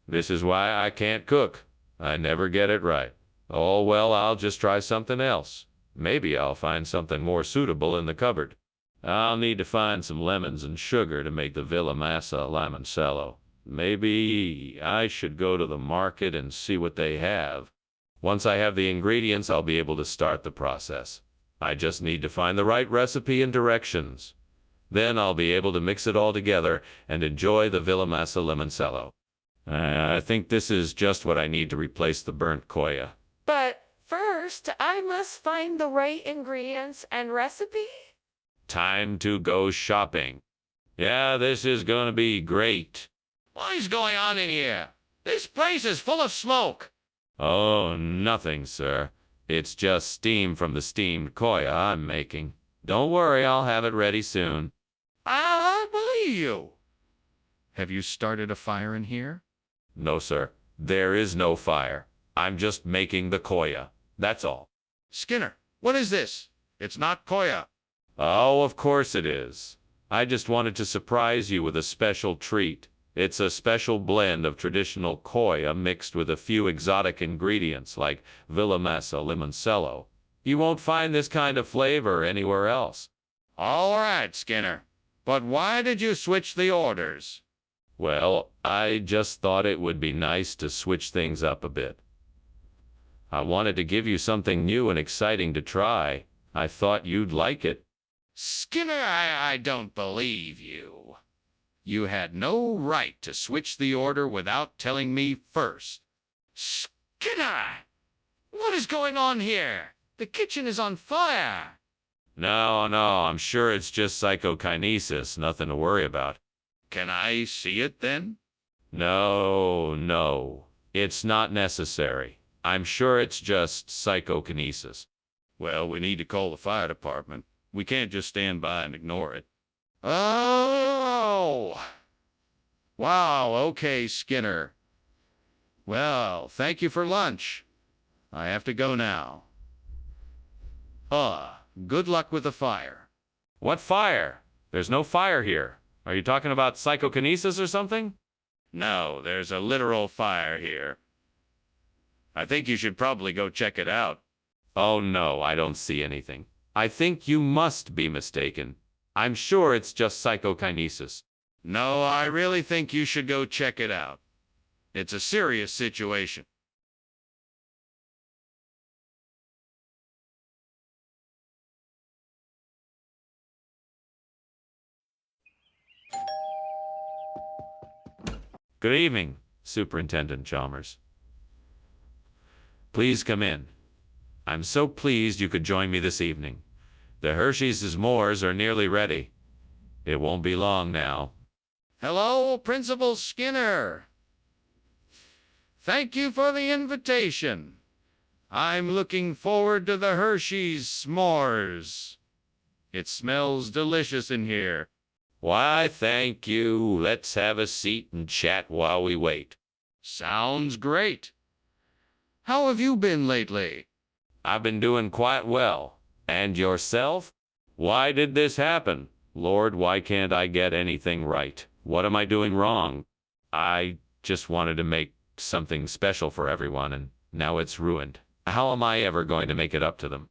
This is why I can't cook. I never get it right. Oh, well, I'll just try something else. Maybe I'll find something more suitable in the cupboard. I'll need to find some lemons and sugar to make the Villa Massa limoncello. Maybe I should go to the market and see what they have. Once I have the ingredients, I'll be able to start the process. I just need to find the right recipe and directions. Then I'll be able to mix it all together and enjoy the Villa Massa Limoncello. I think this is just what I need to replace the burnt koya. But first, I must find the right ingredients and recipe. Time to go shopping. Yeah, this is gonna be great. What is going on in here? This place is full of smoke. Oh, nothing, sir. It's just steam from the steamed koya I'm making. Don't worry, I'll have it ready soon. I believe you. Have you started a fire in here? No, sir. There is no fire. I'm just making the koya. That's all. Skinner, what is this? It's not koya. Oh, of course it is. I just wanted to surprise you with a special treat. It's a special blend of traditional koya mixed with a few exotic ingredients like Villa Massa Limoncello. You won't find this kind of flavor anywhere else. All right, Skinner. But why did you switch the orders? Well, I just thought it would be nice to switch things up a bit. I wanted to give you something new and exciting to try. I thought you'd like it. Skinner, I don't believe you. You had no right to switch the order without telling me first. Skinner! What is going on here? The kitchen is on fire. No, I'm sure it's just psychokinesis, nothing to worry about. Can I see it then? No, it's not necessary. I'm sure it's just psychokinesis. Well, we need to call the fire department. We can't just stand by and ignore it. Oh! Wow, okay, Skinner. Well, thank you for lunch. I have to go now. Good luck with the fire. What fire? There's no fire here. Are you talking about psychokinesis or something? No, there's a literal fire here. I think you should probably go check it out. Oh no, I don't see anything. I think you must be mistaken. I'm sure it's just psychokinesis. No, I really think you should go check it out. It's a serious situation. Good evening, Superintendent Chalmers. Please come in. I'm so pleased you could join me this evening. The Hershey's s'mores are nearly ready. It won't be long now. Hello, Principal Skinner. Thank you for the invitation. I'm looking forward to the Hershey's s'mores. It smells delicious in here. Why, thank you. Let's have a seat and chat while we wait. Sounds great. How have you been lately? I've been doing quite well. And yourself? Why did this happen? Lord, why can't I get anything right? What am I doing wrong? I just wanted to make something special for everyone, and now it's ruined. How am I ever going to make it up to them?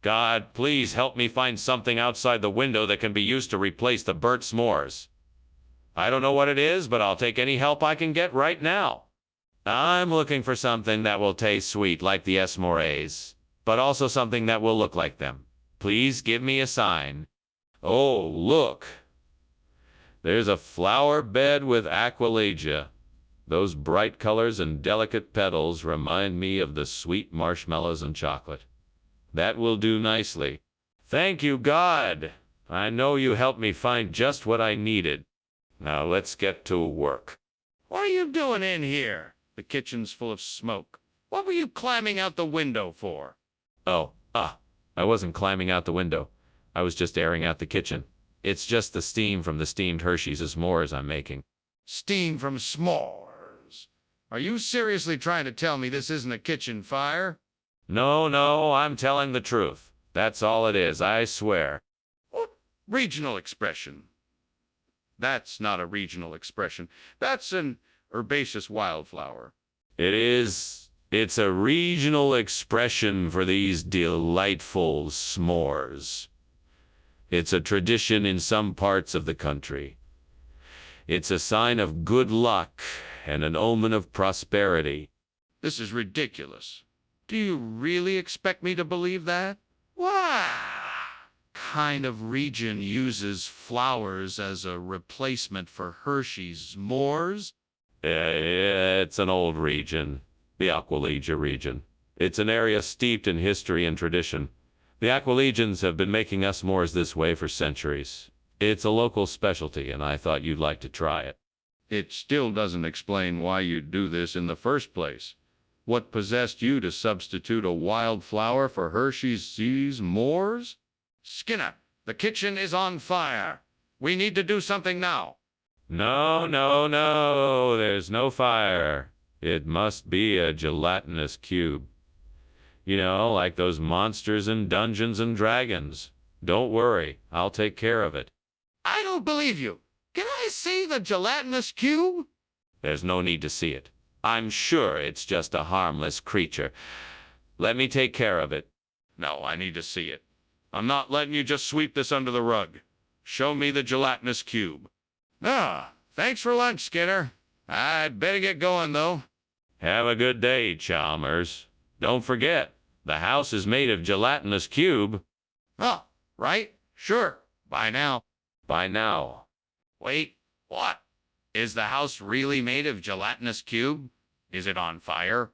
God, please help me find something outside the window that can be used to replace the burnt s'mores. I don't know what it is, but I'll take any help I can get right now. I'm looking for something that will taste sweet like the s'mores, but also something that will look like them. Please give me a sign. Oh, look. There's a flower bed with aqualegia. Those bright colors and delicate petals remind me of the sweet marshmallows and chocolate. That will do nicely. Thank you, God. I know you helped me find just what I needed. Now let's get to work. What are you doing in here? The kitchen's full of smoke. What were you climbing out the window for? I wasn't climbing out the window. I was just airing out the kitchen. It's just the steam from the steamed Hershey's s'mores I'm making. Steam from s'mores. Are you seriously trying to tell me this isn't a kitchen fire? No, I'm telling the truth. That's all it is, I swear. What regional expression? That's not a regional expression. That's an herbaceous wildflower. It is. It's a regional expression for these delightful s'mores. It's a tradition in some parts of the country. It's a sign of good luck and an omen of prosperity. This is ridiculous. Do you really expect me to believe that? What kind of region uses flowers as a replacement for Hershey's s'mores? It's an old region, the Aqualegia region. It's an area steeped in history and tradition. The Aqualegians have been making us s'mores this way for centuries. It's a local specialty, and I thought you'd like to try it. It still doesn't explain why you do this in the first place. What possessed you to substitute a wildflower for Hershey's s'mores? Skinner, the kitchen is on fire. We need to do something now. No, no, no, there's no fire. It must be a gelatinous cube. You know, like those monsters in Dungeons and Dragons. Don't worry, I'll take care of it. I don't believe you. Can I see the gelatinous cube? There's no need to see it. I'm sure it's just a harmless creature. Let me take care of it. No, I need to see it. I'm not letting you just sweep this under the rug. Show me the gelatinous cube. Ah, thanks for lunch, Skinner. I'd better get going, though. Have a good day, Chalmers. Don't forget, the house is made of gelatinous cube. Oh, right? Sure. Bye now. Bye now. Wait, what? Is the house really made of gelatinous cube? Is it on fire?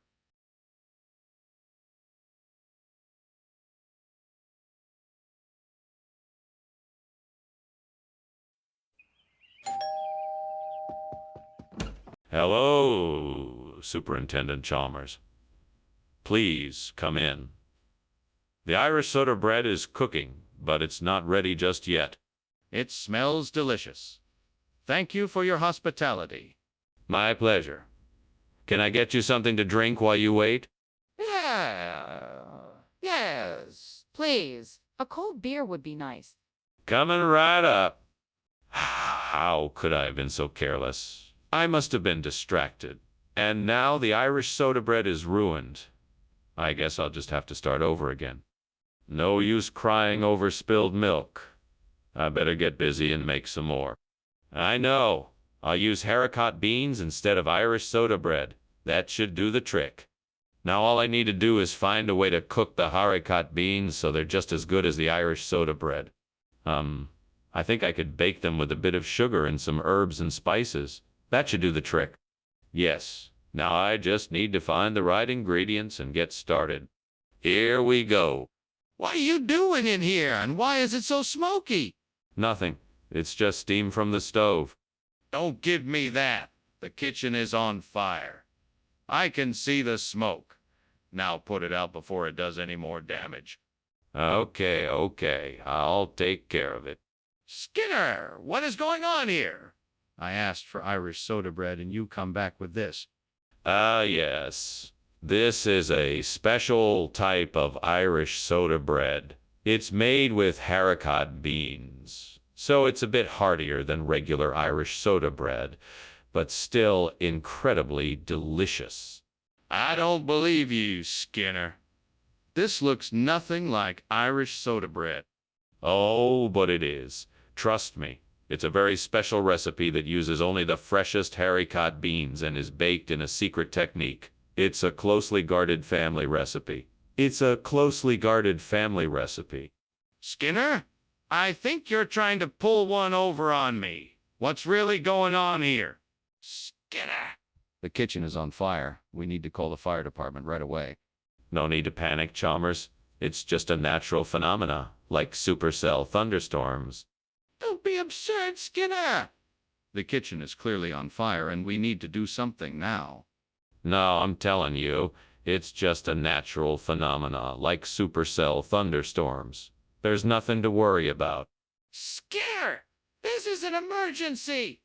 Hello, Superintendent Chalmers. Please come in. The Irish soda bread is cooking, but it's not ready just yet. It smells delicious. Thank you for your hospitality. My pleasure. Can I get you something to drink while you wait? Yes, please. A cold beer would be nice. Coming right up. How could I have been so careless? I must have been distracted. And now the Irish soda bread is ruined. I guess I'll just have to start over again. No use crying over spilled milk. I better get busy and make some more. I know. I'll use haricot beans instead of Irish soda bread. That should do the trick. Now all I need to do is find a way to cook the haricot beans so they're just as good as the Irish soda bread. I think I could bake them with a bit of sugar and some herbs and spices. That should do the trick. Yes, now I just need to find the right ingredients and get started. Here we go. What are you doing in here, and why is it so smoky? Nothing. It's just steam from the stove. Don't give me that. The kitchen is on fire. I can see the smoke. Now put it out before it does any more damage. Okay. I'll take care of it. Skinner, what is going on here? I asked for Irish soda bread, and you come back with this. Yes. This is a special type of Irish soda bread. It's made with haricot beans, so it's a bit heartier than regular Irish soda bread, but still incredibly delicious. I don't believe you, Skinner. This looks nothing like Irish soda bread. Oh, but it is. Trust me. It's a very special recipe that uses only the freshest haricot beans and is baked in a secret technique. It's a closely guarded family recipe. Skinner, I think you're trying to pull one over on me. What's really going on here? Skinner. The kitchen is on fire. We need to call the fire department right away. No need to panic, Chalmers. It's just a natural phenomena, like supercell thunderstorms. Don't be absurd, Skinner. The kitchen is clearly on fire, and we need to do something now. No, I'm telling you, it's just a natural phenomena, like supercell thunderstorms. There's nothing to worry about. Skinner, this is an emergency.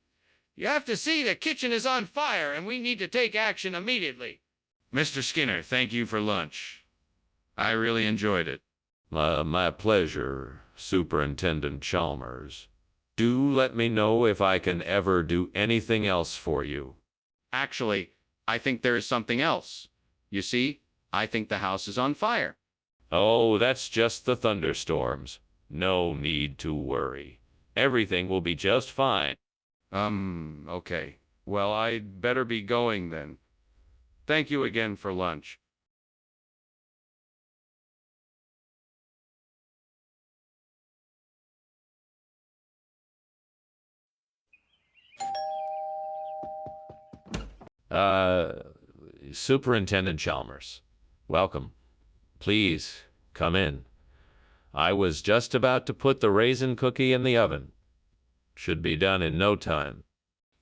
You have to see the kitchen is on fire, and we need to take action immediately. Mr. Skinner, thank you for lunch. I really enjoyed it. My pleasure, Superintendent Chalmers. Do let me know if I can ever do anything else for you. Actually, I think there is something else. You see, I think the house is on fire. Oh, that's just the thunderstorms. No need to worry. Everything will be just fine. Okay. Well, I'd better be going then. Thank you again for lunch. Uh, Superintendent Chalmers, welcome. Please, come in. I was just about to put the raisin cookie in the oven. Should be done in no time.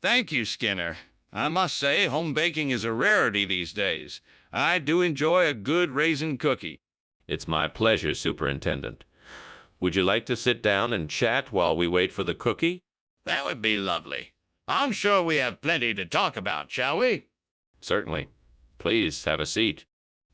Thank you, Skinner. I must say, home baking is a rarity these days. I do enjoy a good raisin cookie. It's my pleasure, Superintendent. Would you like to sit down and chat while we wait for the cookie? That would be lovely. I'm sure we have plenty to talk about, shall we? Certainly. Please have a seat.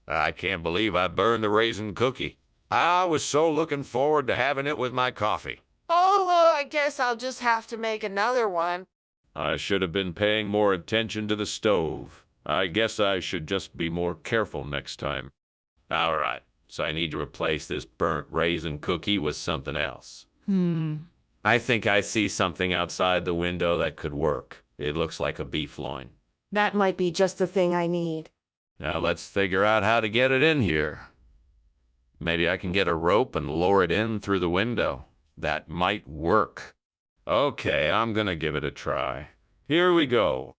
I can't believe I burned the raisin cookie. I was so looking forward to having it with my coffee. Oh, I guess I'll just have to make another one. I should have been paying more attention to the stove. I guess I should just be more careful next time. All right, so I need to replace this burnt raisin cookie with something else. I think I see something outside the window that could work. It looks like a beef loin. That might be just the thing I need. Now let's figure out how to get it in here. Maybe I can get a rope and lower it in through the window. That might work. Okay, I'm gonna give it a try. Here we go.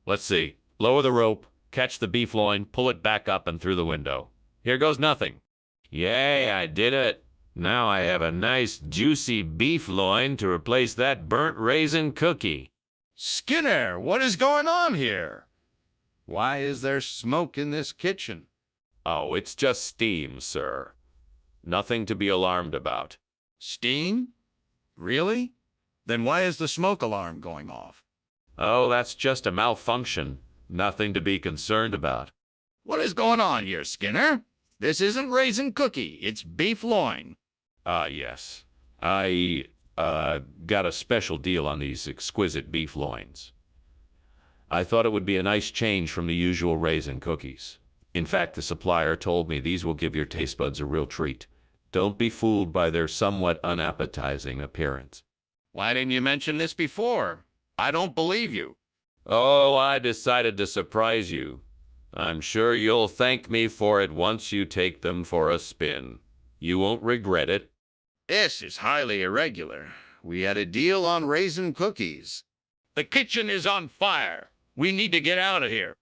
Let's see. Lower the rope, catch the beef loin, pull it back up and through the window. Here goes nothing. Yay, I did it. Now I have a nice juicy beef loin to replace that burnt raisin cookie. Skinner, what is going on here? Why is there smoke in this kitchen? Oh, it's just steam, sir. Nothing to be alarmed about. Steam? Really? Then why is the smoke alarm going off? Oh, that's just a malfunction. Nothing to be concerned about. What is going on here, Skinner? This isn't raisin cookie, it's beef loin. Yes. I got a special deal on these exquisite beef loins. I thought it would be a nice change from the usual raisin cookies. In fact, the supplier told me these will give your taste buds a real treat. Don't be fooled by their somewhat unappetizing appearance. Why didn't you mention this before? I don't believe you. Oh, I decided to surprise you. I'm sure you'll thank me for it once you take them for a spin. You won't regret it. This is highly irregular. We had a deal on raisin cookies. The kitchen is on fire. We need to get out of here.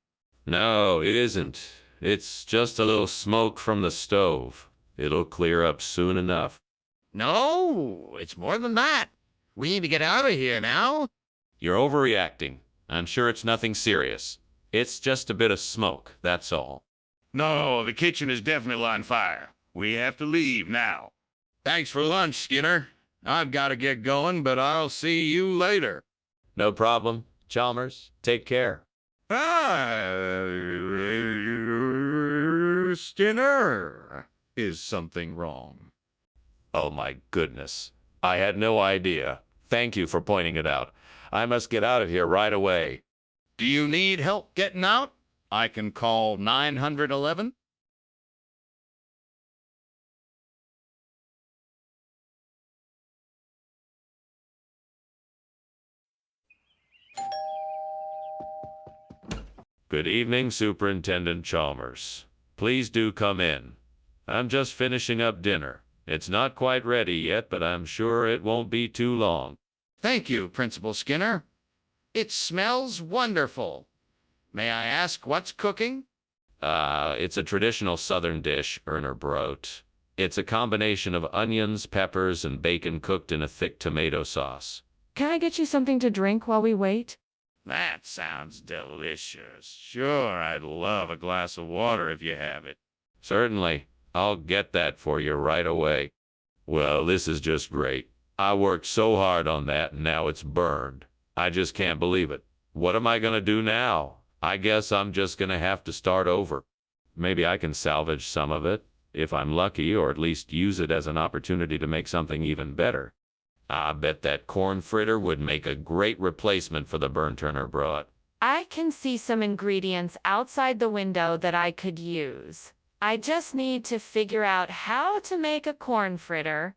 No, it isn't. It's just a little smoke from the stove. It'll clear up soon enough. No, it's more than that. We need to get out of here now. You're overreacting. I'm sure it's nothing serious. It's just a bit of smoke, that's all. No, the kitchen is definitely on fire. We have to leave now. Thanks for lunch, Skinner. I've got to get going, but I'll see you later. No problem. Chalmers, take care. Skinner. Is something wrong? Oh my goodness. I had no idea. Thank you for pointing it out. I must get out of here right away. Do you need help getting out? I can call 911. Good evening, Superintendent Chalmers. Please do come in. I'm just finishing up dinner. It's not quite ready yet, but I'm sure it won't be too long. Thank you, Principal Skinner. It smells wonderful. May I ask what's cooking? It's a traditional southern dish, Erner Brot. It's a combination of onions, peppers, and bacon cooked in a thick tomato sauce. Can I get you something to drink while we wait? That sounds delicious. Sure, I'd love a glass of water if you have it. Certainly. I'll get that for you right away. Well, this is just great. I worked so hard on that and now it's burned. I just can't believe it. What am I gonna do now? I guess I'm just gonna have to start over. Maybe I can salvage some of it, if I'm lucky, or at least use it as an opportunity to make something even better. I bet that corn fritter would make a great replacement for the burnt Turner broth. I can see some ingredients outside the window that I could use. I just need to figure out how to make a corn fritter.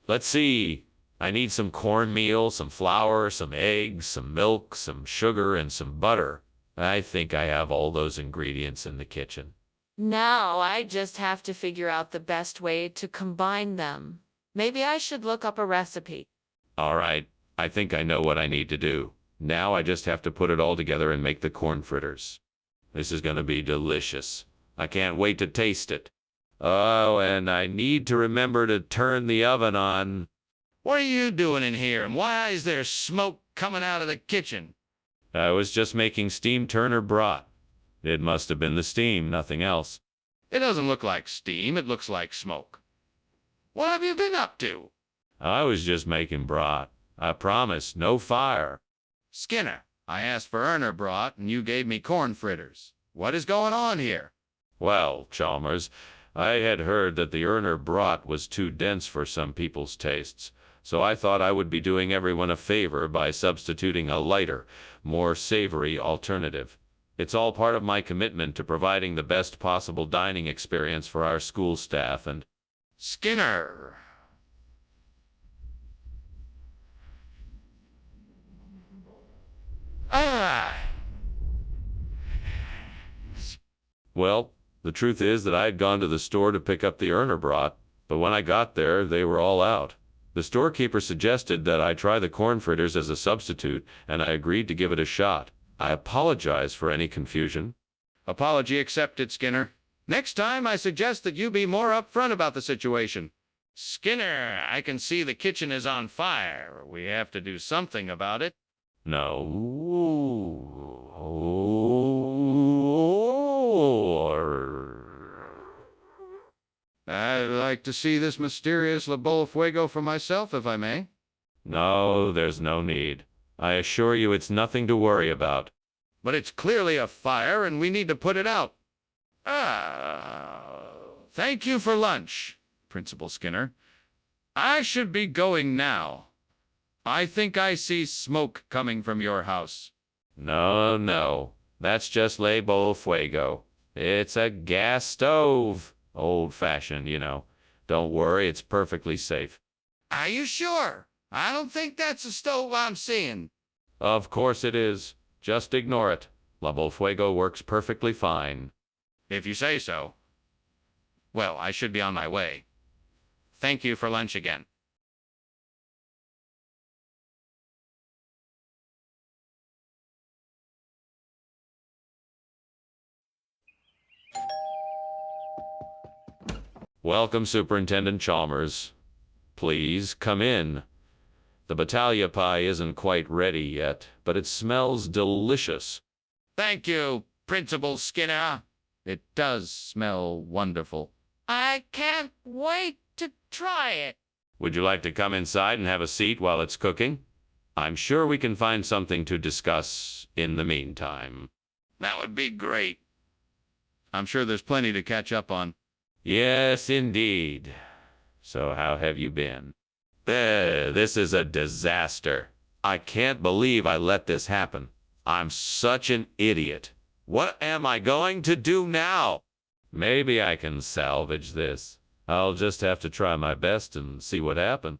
Let's see. I need some cornmeal, some flour, some eggs, some milk, some sugar, and some butter. I think I have all those ingredients in the kitchen. Now I just have to figure out the best way to combine them. Maybe I should look up a recipe. All right, I think I know what I need to do. Now I just have to put it all together and make the corn fritters. This is going to be delicious. I can't wait to taste it. Oh, and I need to remember to turn the oven on. What are you doing in here, and why is there smoke coming out of the kitchen? I was just making steam Turner broth. It must have been the steam, nothing else. It doesn't look like steam, it looks like smoke. What have you been up to? I was just making broth. I promise, no fire. Skinner, I asked for Erner broth, and you gave me corn fritters. What is going on here? Well, Chalmers, I had heard that the Erner broth was too dense for some people's tastes, so I thought I would be doing everyone a favor by substituting a lighter, more savory alternative. It's all part of my commitment to providing the best possible dining experience for our school staff and... Skinner! Ah! Well, the truth is that I had gone to the store to pick up the Erner broth, but when I got there, they were all out. The storekeeper suggested that I try the corn fritters as a substitute, and I agreed to give it a shot. I apologize for any confusion. Apology accepted, Skinner. Next time, I suggest that you be more upfront about the situation. Skinner, I can see the kitchen is on fire. We have to do something about it. No. I'd like to see this mysterious La Bola Fuego for myself, if I may. No, there's no need. I assure you it's nothing to worry about. But it's clearly a fire, and we need to put it out. Thank you for lunch, Principal Skinner. I should be going now. I think I see smoke coming from your house. No. That's just La Bola Fuego. It's a gas stove. Old-fashioned, you know. Don't worry, it's perfectly safe. Are you sure? I don't think that's a stove I'm seeing. Of course it is. Just ignore it. La Bola Fuego works perfectly fine. If you say so. Well, I should be on my way. Thank you for lunch again. Welcome, Superintendent Chalmers. Please, come in. The battaglia pie isn't quite ready yet, but it smells delicious. Thank you, Principal Skinner. It does smell wonderful. I can't wait to try it. Would you like to come inside and have a seat while it's cooking? I'm sure we can find something to discuss in the meantime. That would be great. I'm sure there's plenty to catch up on. Yes, indeed. So how have you been? This is a disaster. I can't believe I let this happen. I'm such an idiot. What am I going to do now? Maybe I can salvage this. I'll just have to try my best and see what happens.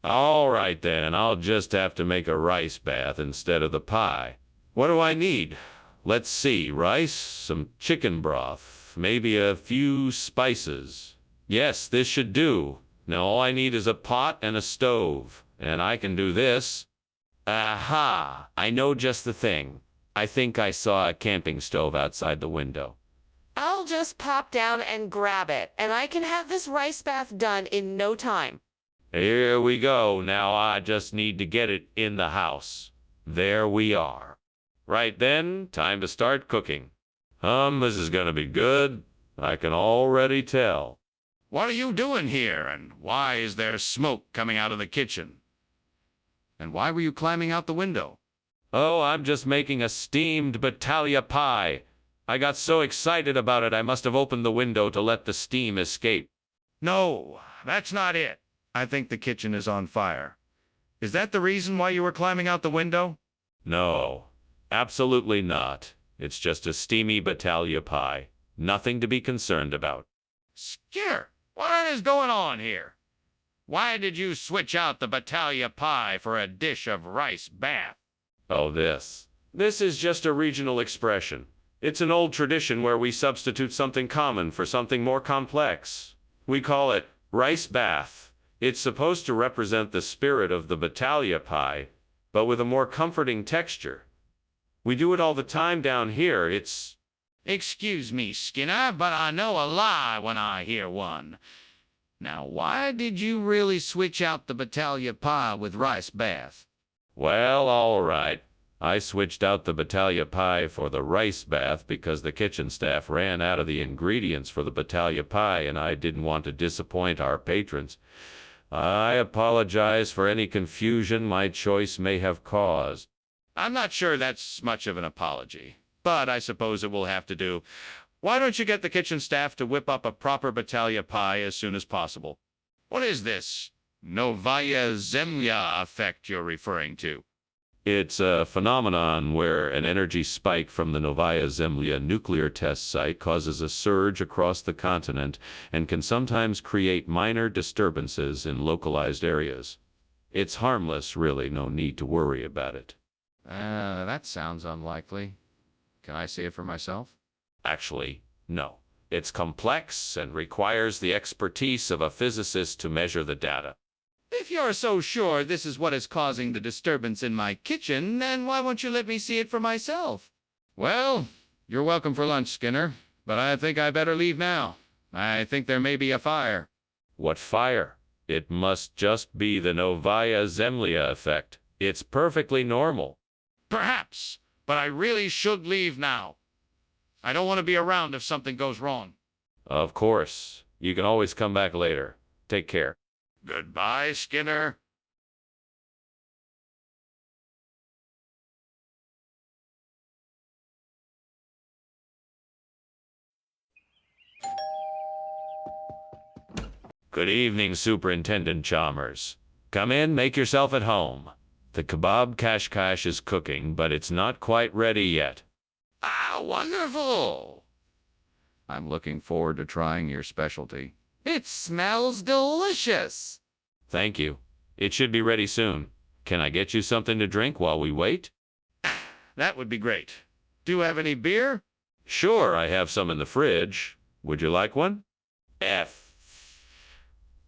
All right then, I'll just have to make a rice bath instead of the pie. What do I need? Let's see, rice, some chicken broth, maybe a few spices. Yes, this should do. Now all I need is a pot and a stove, and I can do this. Aha! I know just the thing. I think I saw a camping stove outside the window. I'll just pop down and grab it, and I can have this rice bath done in no time. Here we go. Now I just need to get it in the house. There we are. Right then, time to start cooking. This is gonna be good. I can already tell. What are you doing here, and why is there smoke coming out of the kitchen? And why were you climbing out the window? Oh, I'm just making a steamed battaglia pie. I got so excited about it I must have opened the window to let the steam escape. No, that's not it. I think the kitchen is on fire. Is that the reason why you were climbing out the window? No, absolutely not. It's just a steamy battaglia pie. Nothing to be concerned about. Skinner, what is going on here? Why did you switch out the battaglia pie for a dish of rice bath? Oh, this. This is just a regional expression. It's an old tradition where we substitute something common for something more complex. We call it rice bath. It's supposed to represent the spirit of the battaglia pie, but with a more comforting texture. We do it all the time down here. It's... Excuse me, Skinner, but I know a lie when I hear one. Now, why did you really switch out the battaglia pie with rice bath? Well, all right. I switched out the battaglia pie for the rice bath because the kitchen staff ran out of the ingredients for the battaglia pie and I didn't want to disappoint our patrons. I apologize for any confusion my choice may have caused. I'm not sure that's much of an apology, but I suppose it will have to do. Why don't you get the kitchen staff to whip up a proper battaglia pie as soon as possible? What is this Novaya Zemlya effect you're referring to? It's a phenomenon where an energy spike from the Novaya Zemlya nuclear test site causes a surge across the continent and can sometimes create minor disturbances in localized areas. It's harmless, really, no need to worry about it. That sounds unlikely. Can I see it for myself? Actually, no. It's complex and requires the expertise of a physicist to measure the data. If you're so sure this is what is causing the disturbance in my kitchen, then why won't you let me see it for myself? Well, you're welcome for lunch, Skinner, but I think I better leave now. I think there may be a fire. What fire? It must just be the Novaya Zemlya effect. It's perfectly normal. Perhaps, but I really should leave now. I don't want to be around if something goes wrong. Of course. You can always come back later. Take care. Goodbye, Skinner. Good evening, Superintendent Chalmers. Come in, make yourself at home. The kebab kashkash is cooking, but it's not quite ready yet. Ah, wonderful. I'm looking forward to trying your specialty. It smells delicious. Thank you. It should be ready soon. Can I get you something to drink while we wait? That would be great. Do you have any beer? Sure, I have some in the fridge. Would you like one?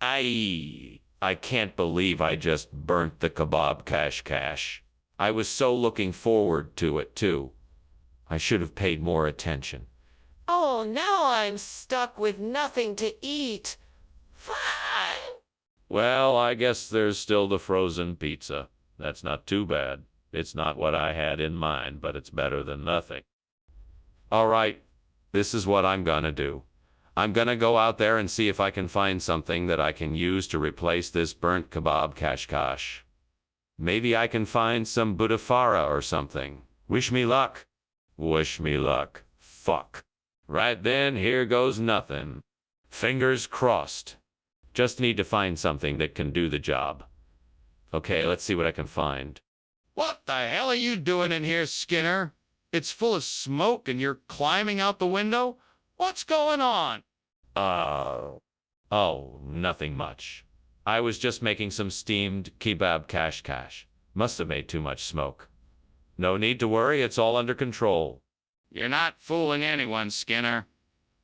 I can't believe I just burnt the kebab kashkash. I was so looking forward to it, too. I should have paid more attention. Oh, now I'm stuck with nothing to eat. Fine. Well, I guess there's still the frozen pizza. That's not too bad. It's not what I had in mind, but it's better than nothing. All right, this is what I'm gonna do. I'm gonna go out there and see if I can find something that I can use to replace this burnt kebab kashkash. Maybe I can find some butafara or something. Wish me luck. Wish me luck. Fuck. Right then, here goes nothing. Fingers crossed. Just need to find something that can do the job. Okay, let's see what I can find. What the hell are you doing in here, Skinner? It's full of smoke and you're climbing out the window? What's going on? Oh, nothing much. I was just making some steamed kebab kashkash. Must have made too much smoke. No need to worry, it's all under control. You're not fooling anyone, Skinner.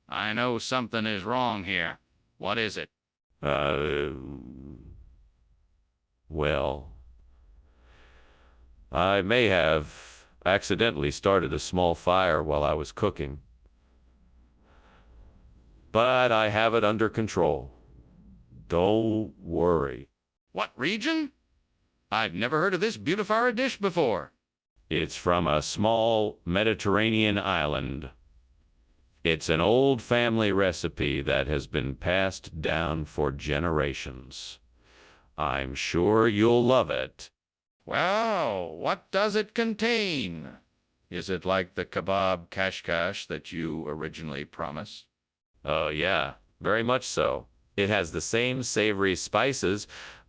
I know something is wrong here. What is it? Well, I may have accidentally started a small fire while I was cooking. But I have it under control. Don't worry. What region? I've never heard of this Butafara dish before. It's from a small Mediterranean island. It's an old family recipe that has been passed down for generations. I'm sure you'll love it. Well, what does it contain? Is it like the kebab kashkash that you originally promised? Oh yeah, very much so. It has the same savory spices,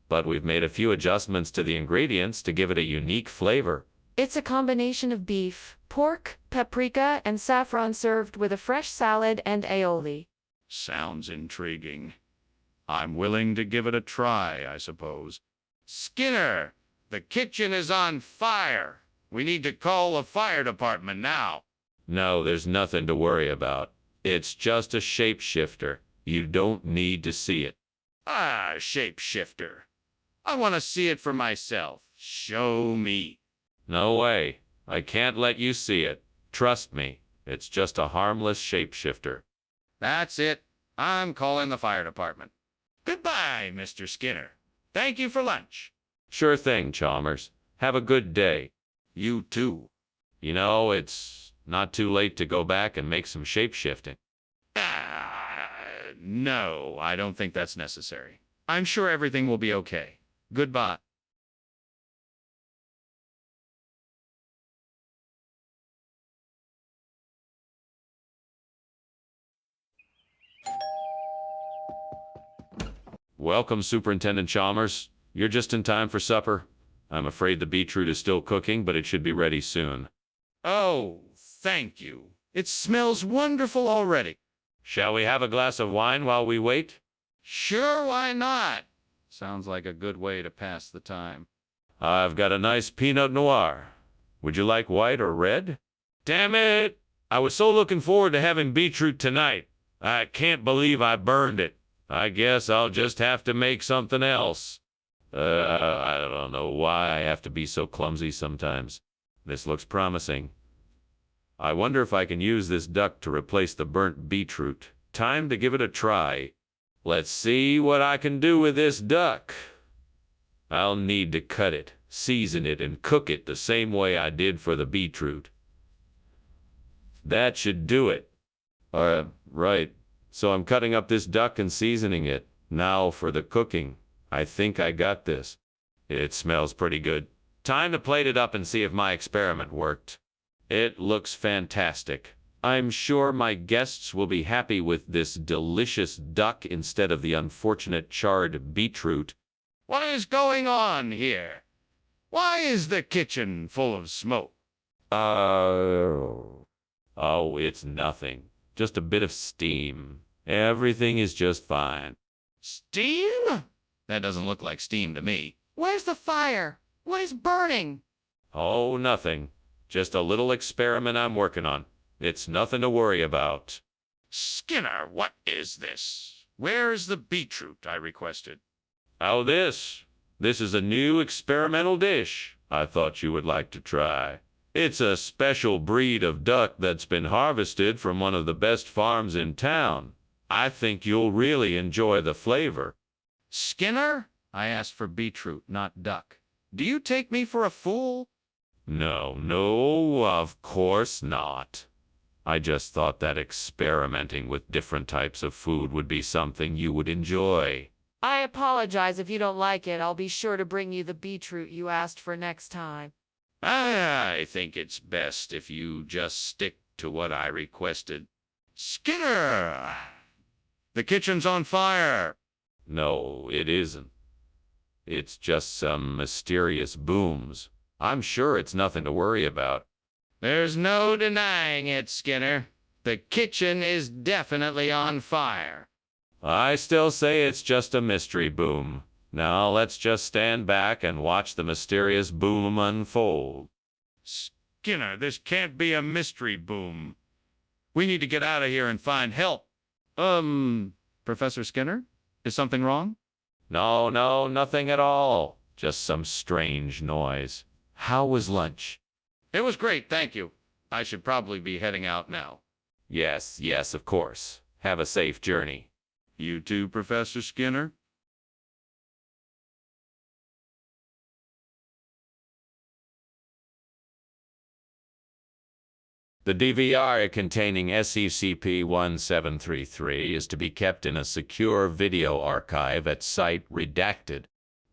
but we've made a few adjustments to the ingredients to give it a unique flavor. It's a combination of beef, pork, paprika, and saffron served with a fresh salad and aioli. Sounds intriguing. I'm willing to give it a try, I suppose. Skinner, the kitchen is on fire. We need to call the fire department now. No, there's nothing to worry about. It's just a shapeshifter. You don't need to see it. Ah, shapeshifter. I want to see it for myself. Show me. No way. I can't let you see it. Trust me. It's just a harmless shapeshifter. That's it. I'm calling the fire department. Goodbye, Mr. Skinner. Thank you for lunch. Sure thing, Chalmers. Have a good day. You too. You know, it's not too late to go back and make some shapeshifting. No, I don't think that's necessary. I'm sure everything will be okay. Goodbye. Welcome, Superintendent Chalmers. You're just in time for supper. I'm afraid the beetroot is still cooking, but it should be ready soon. Oh, thank you. It smells wonderful already. Shall we have a glass of wine while we wait? Sure, why not? Sounds like a good way to pass the time. I've got a nice Pinot Noir. Would you like white or red? Damn it! I was so looking forward to having beetroot tonight. I can't believe I burned it. I guess I'll just have to make something else. I don't know why I have to be so clumsy sometimes. This looks promising. I wonder if I can use this duck to replace the burnt beetroot. Time to give it a try. Let's see what I can do with this duck. I'll need to cut it, season it, and cook it the same way I did for the beetroot. That should do it. Right. So I'm cutting up this duck and seasoning it. Now for the cooking. I think I got this. It smells pretty good. Time to plate it up and see if my experiment worked. It looks fantastic. I'm sure my guests will be happy with this delicious duck instead of the unfortunate charred beetroot. What is going on here? Why is the kitchen full of smoke? Oh, it's nothing. Just a bit of steam. Everything is just fine. Steam? That doesn't look like steam to me. Where's the fire? What is burning? Oh, nothing. Just a little experiment I'm working on. It's nothing to worry about. Skinner, what is this? Where's the beetroot I requested? Oh, this is a new experimental dish I thought you would like to try. It's a special breed of duck that's been harvested from one of the best farms in town. I think you'll really enjoy the flavor. Skinner? I asked for beetroot, not duck. Do you take me for a fool? No, of course not. I just thought that experimenting with different types of food would be something you would enjoy. I apologize if you don't like it. I'll be sure to bring you the beetroot you asked for next time. I think it's best if you just stick to what I requested. Skinner! The kitchen's on fire! No, it isn't. It's just some mysterious booms. I'm sure it's nothing to worry about. There's no denying it, Skinner. The kitchen is definitely on fire. I still say it's just a mystery boom. Now let's just stand back and watch the mysterious boom unfold. Skinner, this can't be a mystery boom. We need to get out of here and find help. Professor Skinner? Is something wrong? No, nothing at all. Just some strange noise. How was lunch? It was great, thank you. I should probably be heading out now. Yes, of course. Have a safe journey. You too, Professor Skinner? The DVR containing SCP-1733 is to be kept in a secure video archive at site redacted.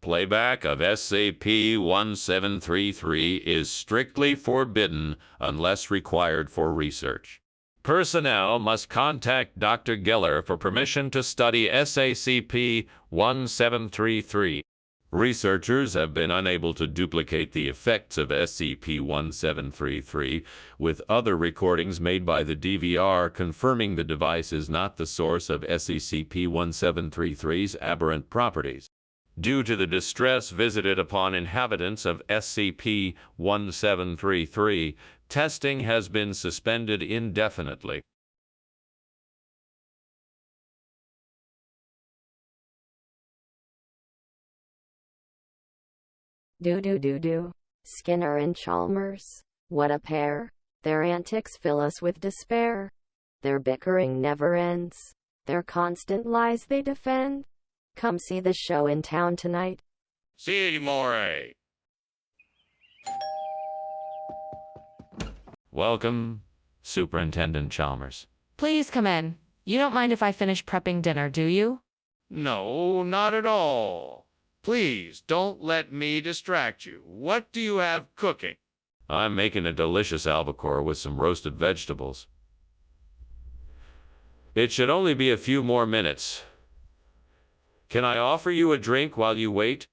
Playback of SCP-1733 is strictly forbidden unless required for research. Personnel must contact Dr. Geller for permission to study SCP-1733. Researchers have been unable to duplicate the effects of SCP-1733 with other recordings made by the DVR, confirming the device is not the source of SCP-1733's aberrant properties. Due to the distress visited upon inhabitants of SCP-1733, testing has been suspended indefinitely. Do. Skinner and Chalmers. What a pair. Their antics fill us with despair. Their bickering never ends. Their constant lies they defend. Come see the show in town tonight. See more. Welcome, Superintendent Chalmers. Please come in. You don't mind if I finish prepping dinner, do you? No, not at all. Please, don't let me distract you. What do you have cooking? I'm making a delicious albacore with some roasted vegetables. It should only be a few more minutes. Can I offer you a drink while you wait?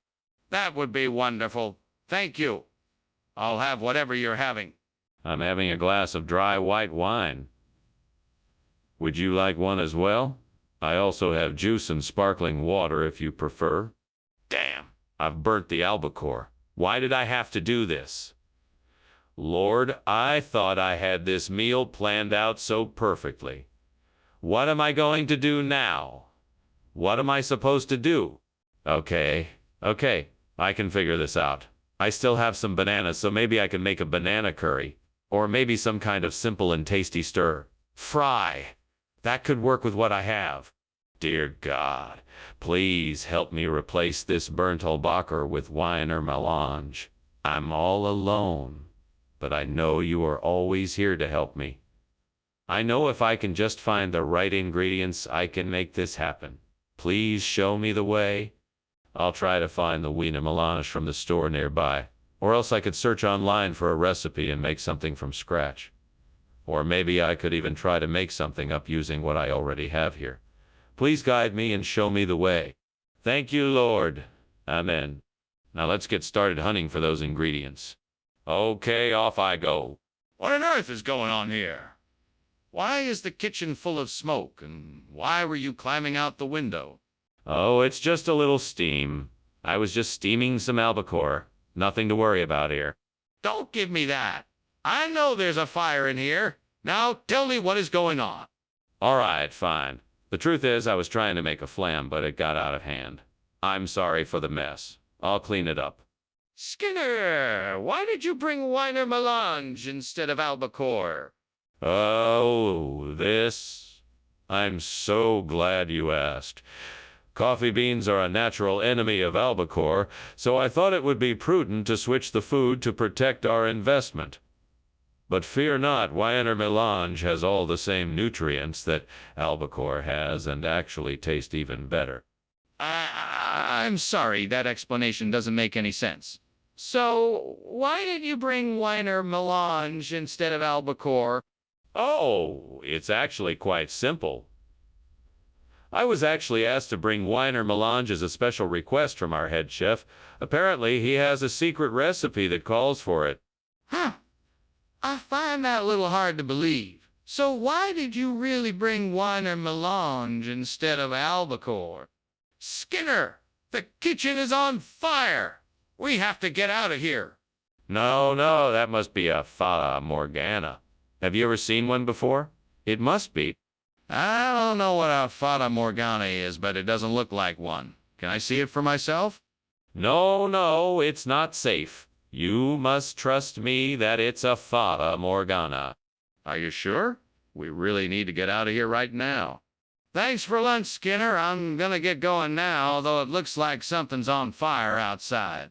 That would be wonderful. Thank you. I'll have whatever you're having. I'm having a glass of dry white wine. Would you like one as well? I also have juice and sparkling water if you prefer. Damn, I've burnt the albacore. Why did I have to do this? Lord, I thought I had this meal planned out so perfectly. What am I going to do now? What am I supposed to do? Okay, I can figure this out. I still have some bananas, so maybe I can make a banana curry. Or maybe some kind of simple and tasty stir fry. That could work with what I have. Dear God, please help me replace this burnt albacore with wine or melange. I'm all alone, but I know you are always here to help me. I know if I can just find the right ingredients, I can make this happen. Please show me the way. I'll try to find the wine and melange from the store nearby, or else I could search online for a recipe and make something from scratch. Or maybe I could even try to make something up using what I already have here. Please guide me and show me the way. Thank you, Lord. Amen. Now let's get started hunting for those ingredients. Okay, off I go. What on earth is going on here? Why is the kitchen full of smoke, and why were you climbing out the window? Oh, it's just a little steam. I was just steaming some albacore. Nothing to worry about here. Don't give me that. I know there's a fire in here. Now tell me what is going on. All right, fine. The truth is, I was trying to make a flam, but it got out of hand. I'm sorry for the mess. I'll clean it up. Skinner, why did you bring wine or melange instead of albacore? Oh, this. I'm so glad you asked. Coffee beans are a natural enemy of albacore, so I thought it would be prudent to switch the food to protect our investment. But fear not, wine or melange has all the same nutrients that albacore has and actually taste even better. I'm sorry, that explanation doesn't make any sense. So, why did you bring wine or melange instead of albacore? Oh, it's actually quite simple. I was actually asked to bring wine or melange as a special request from our head chef. Apparently, he has a secret recipe that calls for it. Huh. I find that a little hard to believe. So why did you really bring wine or melange instead of albacore? Skinner, the kitchen is on fire. We have to get out of here. No, that must be a Fata Morgana. Have you ever seen one before? It must be. I don't know what a Fata Morgana is, but it doesn't look like one. Can I see it for myself? No, it's not safe. You must trust me that it's a Fata Morgana. Are you sure? We really need to get out of here right now. Thanks for lunch, Skinner. I'm gonna get going now, although it looks like something's on fire outside.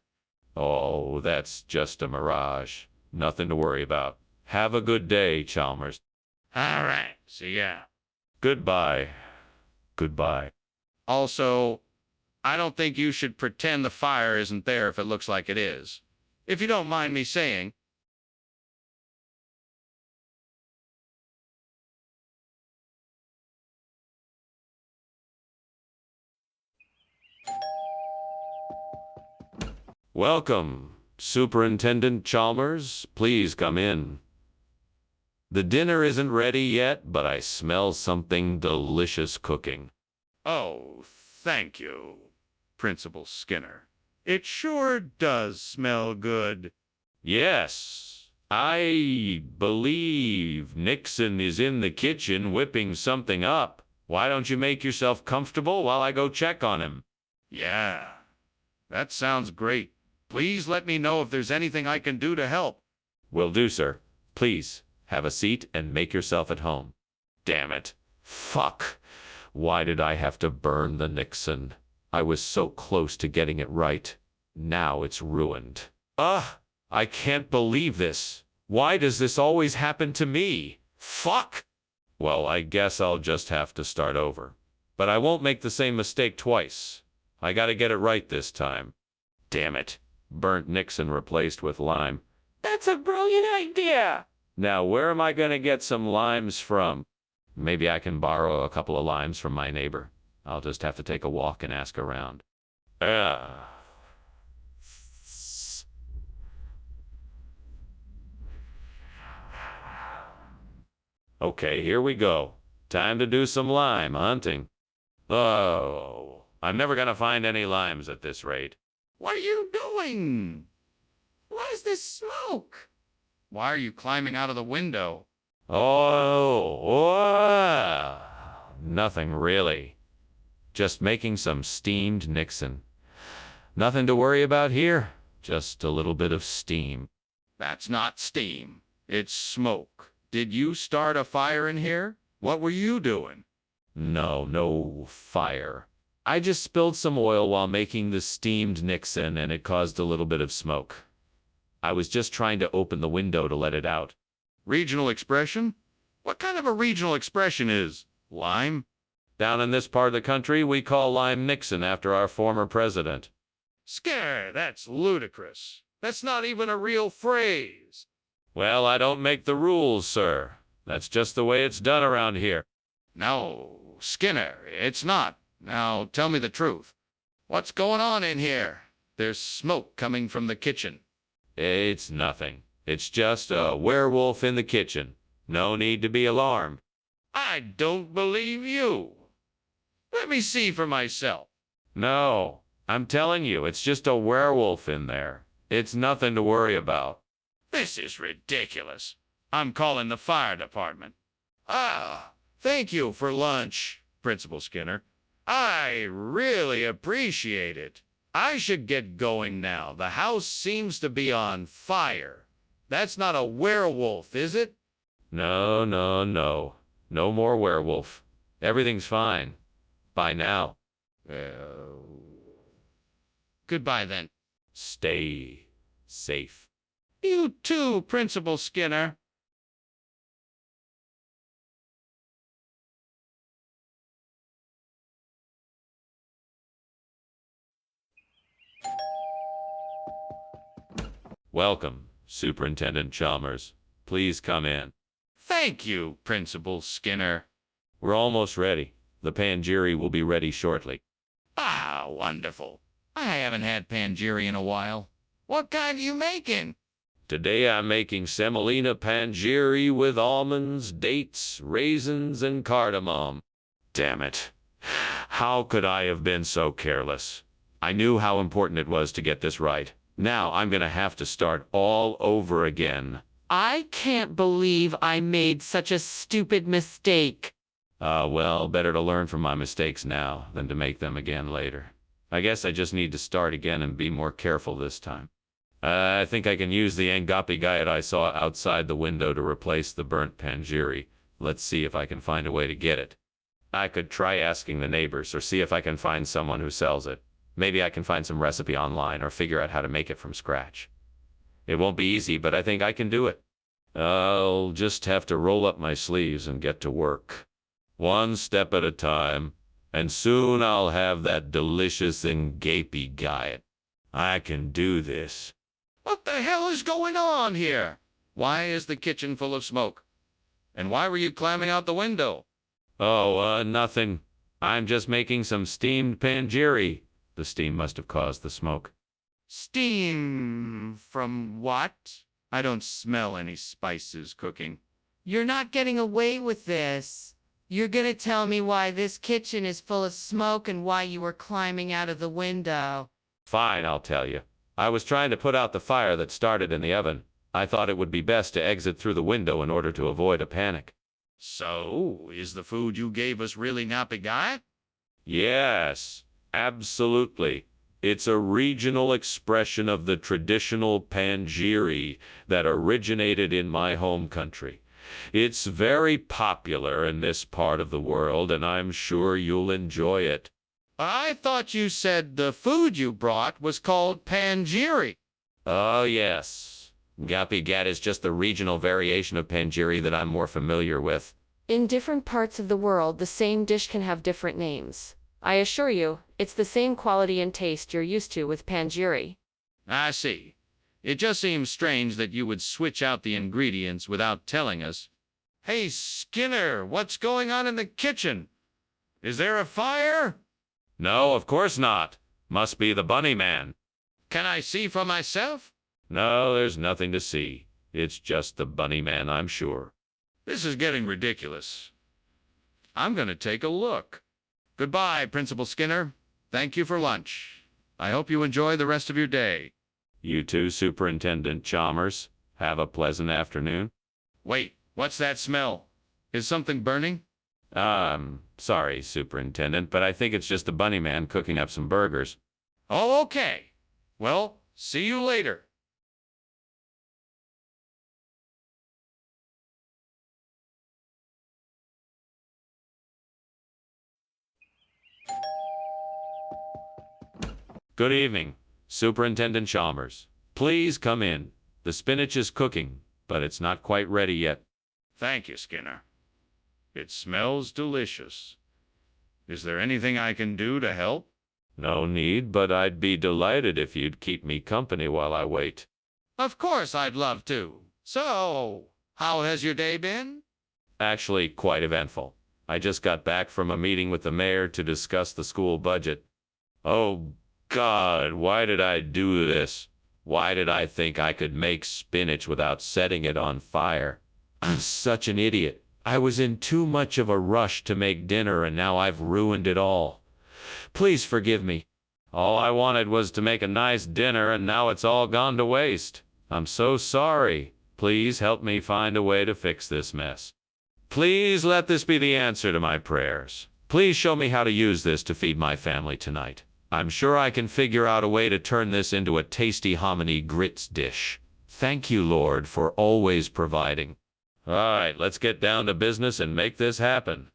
Oh, that's just a mirage. Nothing to worry about. Have a good day, Chalmers. All right, see ya. Goodbye. Also, I don't think you should pretend the fire isn't there if it looks like it is. If you don't mind me saying. Welcome, Superintendent Chalmers. Please come in. The dinner isn't ready yet, but I smell something delicious cooking. Oh, thank you, Principal Skinner. It sure does smell good. Yes, I believe Nixon is in the kitchen whipping something up. Why don't you make yourself comfortable while I go check on him? Yeah, that sounds great. Please let me know if there's anything I can do to help. Will do, sir. Please, have a seat and make yourself at home. Damn it. Fuck. Why did I have to burn the Nixon? I was so close to getting it right. Now it's ruined. Ugh, I can't believe this. Why does this always happen to me? Fuck. Well, I guess I'll just have to start over. But I won't make the same mistake twice. I gotta get it right this time. Damn it. Burnt Nixon replaced with lime. That's a brilliant idea. Now, where am I gonna get some limes from? Maybe I can borrow a couple of limes from my neighbor. I'll just have to take a walk and ask around. Okay, here we go. Time to do some lime hunting. Oh, I'm never gonna find any limes at this rate. What are you doing? What is this smoke? Why are you climbing out of the window? Nothing really. Just making some steamed Nixon. Nothing to worry about here. Just a little bit of steam. That's not steam. It's smoke. Did you start a fire in here? What were you doing? No fire. I just spilled some oil while making the steamed Nixon and it caused a little bit of smoke. I was just trying to open the window to let it out. Regional expression? What kind of a regional expression is lime? Down in this part of the country, we call lime Nixon after our former president. Scare, that's ludicrous. That's not even a real phrase. Well, I don't make the rules, sir. That's just the way it's done around here. No, Skinner, it's not. Now, tell me the truth. What's going on in here? There's smoke coming from the kitchen. It's nothing. It's just a werewolf in the kitchen. No need to be alarmed. I don't believe you. Let me see for myself. No, I'm telling you, it's just a werewolf in there. It's nothing to worry about. This is ridiculous. I'm calling the fire department. Ah, thank you for lunch, Principal Skinner. I really appreciate it. I should get going now. The house seems to be on fire. That's not a werewolf, is it? No. No more werewolf. Everything's fine. Bye now. Goodbye then. Stay safe. You too, Principal Skinner. Welcome, Superintendent Chalmers. Please come in. Thank you, Principal Skinner. We're almost ready. The panjiri will be ready shortly. Ah, wonderful. I haven't had panjiri in a while. What kind are you making? Today I'm making semolina panjiri with almonds, dates, raisins, and cardamom. Damn it. How could I have been so careless? I knew how important it was to get this right. Now I'm gonna have to start all over again. I can't believe I made such a stupid mistake. Well, better to learn from my mistakes now than to make them again later. I guess I just need to start again and be more careful this time. I think I can use the Engapi guide I saw outside the window to replace the burnt panjiri. Let's see if I can find a way to get it. I could try asking the neighbors or see if I can find someone who sells it. Maybe I can find some recipe online or figure out how to make it from scratch. It won't be easy, but I think I can do it. I'll just have to roll up my sleeves and get to work. One step at a time, and soon I'll have that delicious Engapi diet. I can do this. What the hell is going on here? Why is the kitchen full of smoke? And why were you climbing out the window? Oh, nothing. I'm just making some steamed panjiri. The steam must have caused the smoke. Steam from what? I don't smell any spices cooking. You're not getting away with this. You're gonna tell me why this kitchen is full of smoke and why you were climbing out of the window. Fine, I'll tell you. I was trying to put out the fire that started in the oven. I thought it would be best to exit through the window in order to avoid a panic. So, is the food you gave us really napigat? Yes, absolutely. It's a regional expression of the traditional panjiri that originated in my home country. It's very popular in this part of the world, and I'm sure you'll enjoy it. I thought you said the food you brought was called panjiri. Oh, yes. Gapigat is just the regional variation of panjiri that I'm more familiar with. In different parts of the world, the same dish can have different names. I assure you, it's the same quality and taste you're used to with panjiri. I see. It just seems strange that you would switch out the ingredients without telling us. Hey, Skinner, what's going on in the kitchen? Is there a fire? No, of course not. Must be the bunny man. Can I see for myself? No, there's nothing to see. It's just the bunny man, I'm sure. This is getting ridiculous. I'm going to take a look. Goodbye, Principal Skinner. Thank you for lunch. I hope you enjoy the rest of your day. You too, Superintendent Chalmers. Have a pleasant afternoon. Wait, what's that smell? Is something burning? Sorry, Superintendent, but I think it's just the bunny man cooking up some burgers. Oh, okay. Well, see you later. Good evening, Superintendent Chalmers. Please come in. The spinach is cooking, but it's not quite ready yet. Thank you, Skinner. It smells delicious. Is there anything I can do to help? No need, but I'd be delighted if you'd keep me company while I wait. Of course I'd love to. So, how has your day been? Actually, quite eventful. I just got back from a meeting with the mayor to discuss the school budget. Oh, God, why did I do this? Why did I think I could make spinach without setting it on fire? I'm such an idiot. I was in too much of a rush to make dinner, and now I've ruined it all. Please forgive me. All I wanted was to make a nice dinner, and now it's all gone to waste. I'm so sorry. Please help me find a way to fix this mess. Please let this be the answer to my prayers. Please show me how to use this to feed my family tonight. I'm sure I can figure out a way to turn this into a tasty hominy grits dish. Thank you, Lord, for always providing. All right, let's get down to business and make this happen.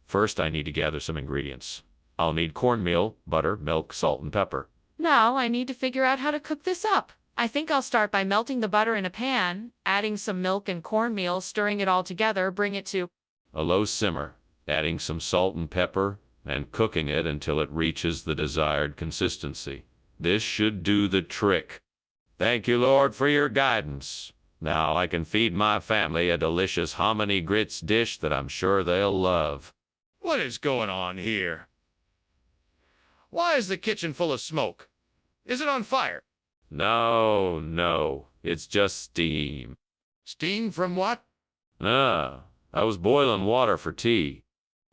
First, I need to gather some ingredients. I'll need cornmeal, butter, milk, salt, and pepper. Now I need to figure out how to cook this up. I think I'll start by melting the butter in a pan, adding some milk and cornmeal, stirring it all together, bring it to a low simmer, adding some salt and pepper, and cooking it until it reaches the desired consistency. This should do the trick. Thank you, Lord, for your guidance. Now I can feed my family a delicious hominy grits dish that I'm sure they'll love. What is going on here? Why is the kitchen full of smoke? Is it on fire? No, it's just steam. Steam from what? I was boiling water for tea.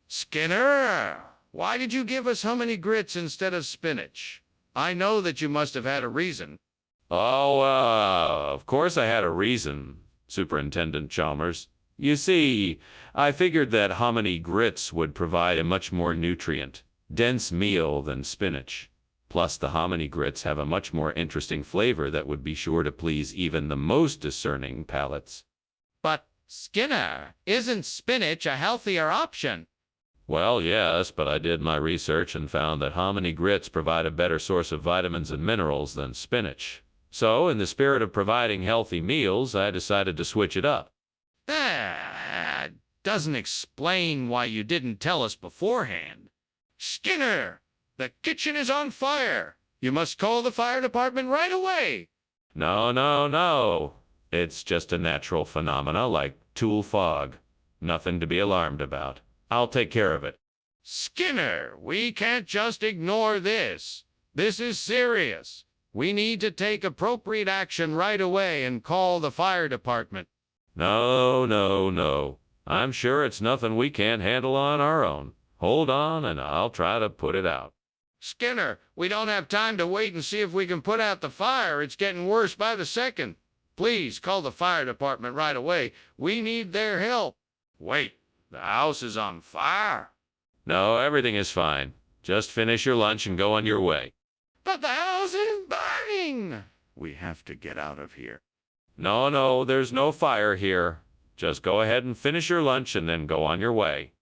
Skinner, why did you give us hominy grits instead of spinach? I know that you must have had a reason. Oh, of course I had a reason, Superintendent Chalmers. You see, I figured that hominy grits would provide a much more nutrient-dense meal than spinach. Plus, the hominy grits have a much more interesting flavor that would be sure to please even the most discerning palates. But, Skinner, isn't spinach a healthier option? Well, yes, but I did my research and found that hominy grits provide a better source of vitamins and minerals than spinach. So, in the spirit of providing healthy meals, I decided to switch it up. That doesn't explain why you didn't tell us beforehand. Skinner, the kitchen is on fire. You must call the fire department right away. No. It's just a natural phenomena like tool fog. Nothing to be alarmed about. I'll take care of it. Skinner, we can't just ignore this. This is serious. We need to take appropriate action right away and call the fire department. No, no, no. I'm sure it's nothing we can't handle on our own. Hold on, and I'll try to put it out. Skinner, we don't have time to wait and see if we can put out the fire. It's getting worse by the second. Please call the fire department right away. We need their help. Wait, the house is on fire. No, everything is fine. Just finish your lunch and go on your way. But the house is burning. We have to get out of here. No, no, there's no fire here. Just go ahead and finish your lunch and then go on your way.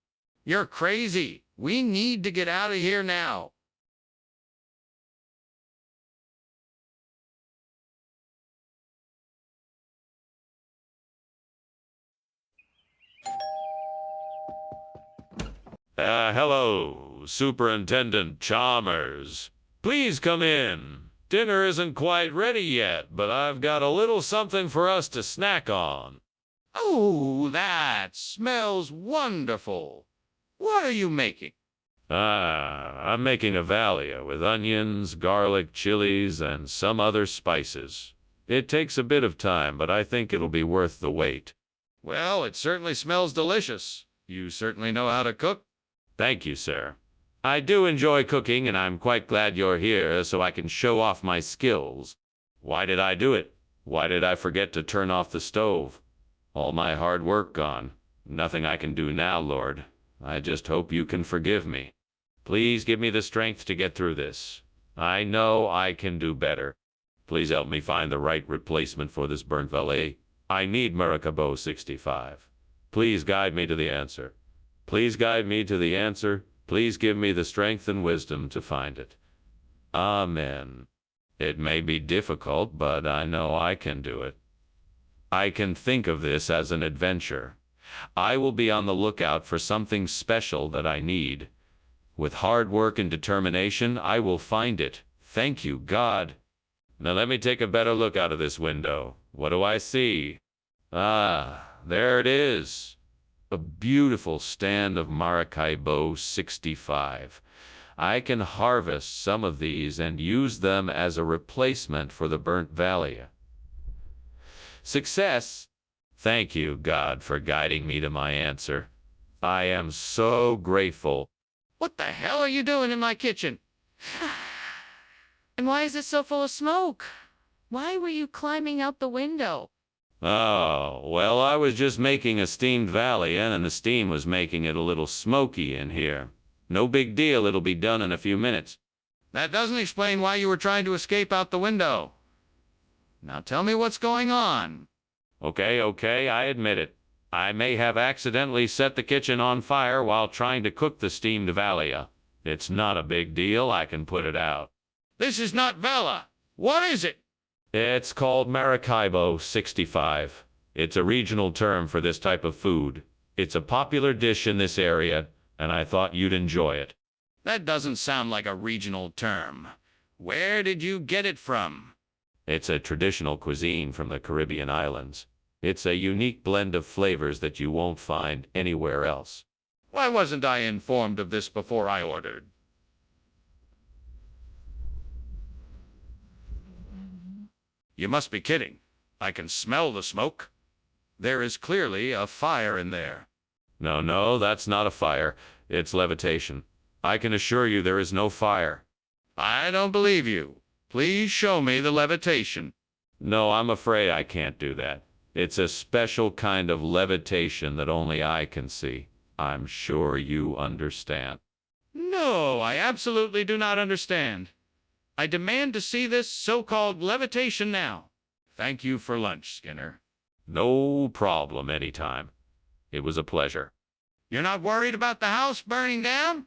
You're crazy. We need to get out of here now. Hello, Superintendent Chalmers. Please come in. Dinner isn't quite ready yet, but I've got a little something for us to snack on. Oh, that smells wonderful. What are you making? I'm making a valia with onions, garlic, chilies, and some other spices. It takes a bit of time, but I think it'll be worth the wait. Well, it certainly smells delicious. You certainly know how to cook. Thank you, sir. I do enjoy cooking, and I'm quite glad you're here so I can show off my skills. Why did I do it? Why did I forget to turn off the stove? All my hard work gone. Nothing I can do now, Lord. I just hope you can forgive me. Please give me the strength to get through this. I know I can do better. Please help me find the right replacement for this burnt valet. I need Maracaibo 65. Please guide me to the answer. Please guide me to the answer. Please give me the strength and wisdom to find it. Amen. It may be difficult, but I know I can do it. I can think of this as an adventure. I will be on the lookout for something special that I need. With hard work and determination, I will find it. Thank you, God. Now let me take a better look out of this window. What do I see? Ah, there it is. A beautiful stand of Maracaibo 65. I can harvest some of these and use them as a replacement for the burnt valia. Success! Thank you, God, for guiding me to my answer. I am so grateful. What the hell are you doing in my kitchen? And why is it so full of smoke? Why were you climbing out the window? Oh, well, I was just making a steamed valia, and the steam was making it a little smoky in here. No big deal, it'll be done in a few minutes. That doesn't explain why you were trying to escape out the window. Now tell me what's going on. Okay, I admit it. I may have accidentally set the kitchen on fire while trying to cook the steamed valia. It's not a big deal, I can put it out. This is not Vala. What is it? It's called Maracaibo 65. It's a regional term for this type of food. It's a popular dish in this area, and I thought you'd enjoy it. That doesn't sound like a regional term. Where did you get it from? It's a traditional cuisine from the Caribbean islands. It's a unique blend of flavors that you won't find anywhere else. Why wasn't I informed of this before I ordered? You must be kidding. I can smell the smoke. There is clearly a fire in there. No, that's not a fire. It's levitation. I can assure you there is no fire. I don't believe you. Please show me the levitation. No, I'm afraid I can't do that. It's a special kind of levitation that only I can see. I'm sure you understand. No, I absolutely do not understand. I demand to see this so-called levitation now. Thank you for lunch, Skinner. No problem, anytime. It was a pleasure. You're not worried about the house burning down?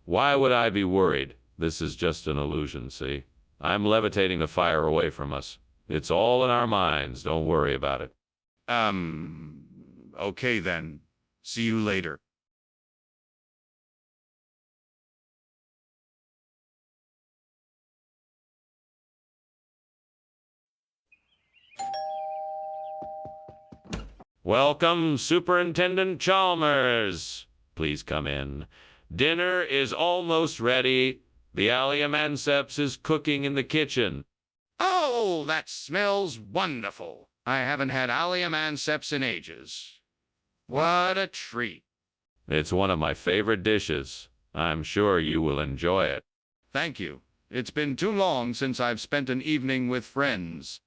Why would I be worried? This is just an illusion, see? I'm levitating the fire away from us. It's all in our minds. Don't worry about it. Okay then. See you later. Welcome, Superintendent Chalmers. Please come in. Dinner is almost ready. The Aliamanceps is cooking in the kitchen. Oh, that smells wonderful. I haven't had allium anceps in ages. What a treat. It's one of my favorite dishes. I'm sure you will enjoy it. Thank you. It's been too long since I've spent an evening with friends.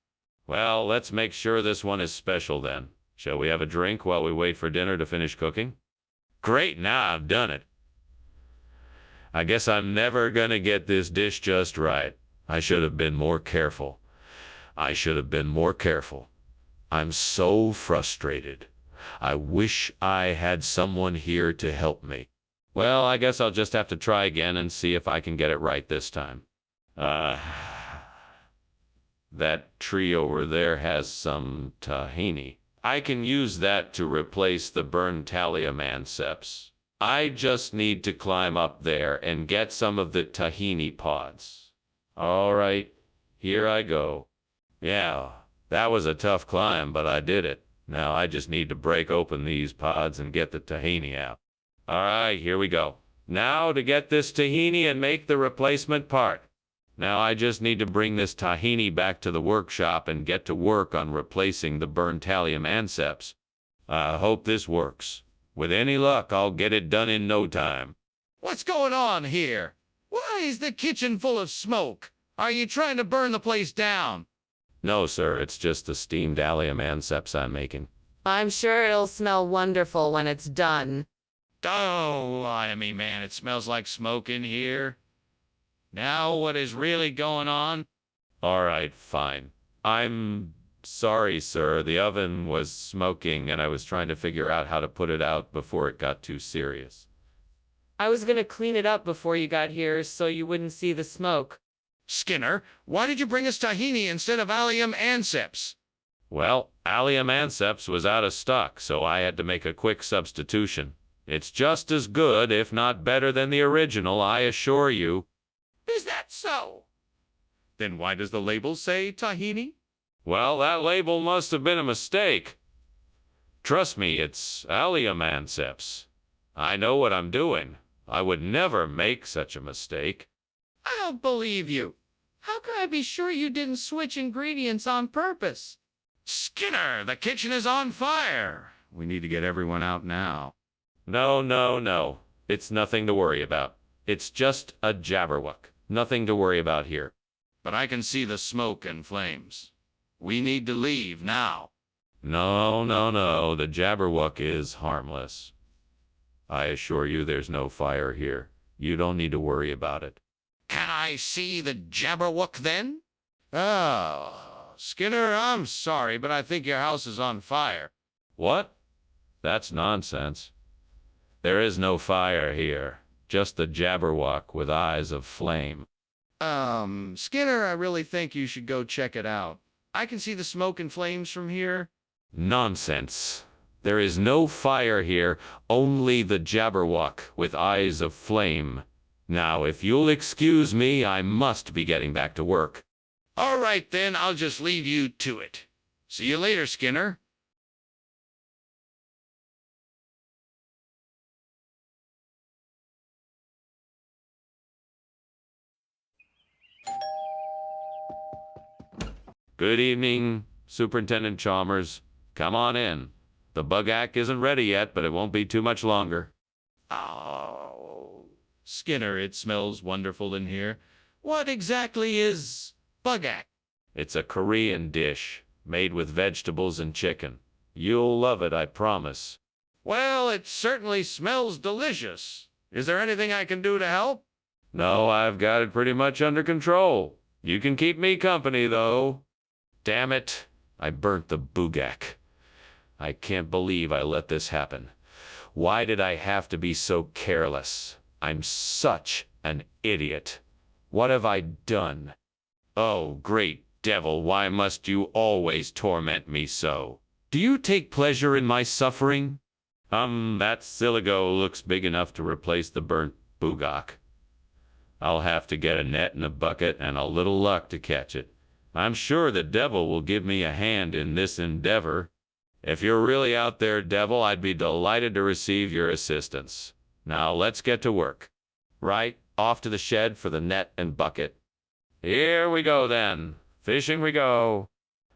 Well, let's make sure this one is special then. Shall we have a drink while we wait for dinner to finish cooking? Great, now I've done it. I guess I'm never gonna get this dish just right. I should have been more careful. I should have been more careful. I'm so frustrated. I wish I had someone here to help me. Well, I guess I'll just have to try again and see if I can get it right this time. That tree over there has some tahini. I can use that to replace the burned thallium anceps. I just need to climb up there and get some of the tahini pods. All right, here I go. Yeah, that was a tough climb, but I did it. Now I just need to break open these pods and get the tahini out. All right, here we go. Now to get this tahini and make the replacement part. Now I just need to bring this tahini back to the workshop and get to work on replacing the burned thallium anceps. I hope this works. With any luck, I'll get it done in no time. What's going on here? Why is the kitchen full of smoke? Are you trying to burn the place down? No, sir, it's just the steamed allium anceps I'm making. I'm sure it'll smell wonderful when it's done. Don't lie to me, man. It smells like smoke in here. Now what is really going on? All right, fine. I'm sorry, sir. The oven was smoking and I was trying to figure out how to put it out before it got too serious. I was gonna clean it up before you got here so you wouldn't see the smoke. Skinner, why did you bring us tahini instead of allium anceps? Well, allium anceps was out of stock, so I had to make a quick substitution. It's just as good, if not better than the original, I assure you. Is that so? Then why does the label say tahini? Well, that label must have been a mistake. Trust me, it's allium anceps. I know what I'm doing. I would never make such a mistake. I don't believe you. How can I be sure you didn't switch ingredients on purpose? Skinner, the kitchen is on fire. We need to get everyone out now. No. It's nothing to worry about. It's just a jabberwock. Nothing to worry about here. But I can see the smoke and flames. We need to leave now. No. The jabberwock is harmless. I assure you there's no fire here. You don't need to worry about it. Can I see the jabberwock then? Oh, Skinner, I'm sorry, but I think your house is on fire. What? That's nonsense. There is no fire here. Just the jabberwock with eyes of flame. Skinner, I really think you should go check it out. I can see the smoke and flames from here. Nonsense. There is no fire here, only the jabberwock with eyes of flame. Now, if you'll excuse me, I must be getting back to work. All right, then, I'll just leave you to it. See you later, Skinner. Good evening, Superintendent Chalmers. Come on in. The bug-ack isn't ready yet, but it won't be too much longer. Oh, Skinner, it smells wonderful in here. What exactly is bug-ack? It's a Korean dish, made with vegetables and chicken. You'll love it, I promise. Well, it certainly smells delicious. Is there anything I can do to help? No, I've got it pretty much under control. You can keep me company, though. Damn it, I burnt the bugak. I can't believe I let this happen. Why did I have to be so careless? I'm such an idiot. What have I done? Oh, great devil, why must you always torment me so? Do you take pleasure in my suffering? That siligo looks big enough to replace the burnt bugak. I'll have to get a net and a bucket and a little luck to catch it. I'm sure the devil will give me a hand in this endeavor. If you're really out there, devil, I'd be delighted to receive your assistance. Now let's get to work. Right, off to the shed for the net and bucket. Here we go then. Fishing we go.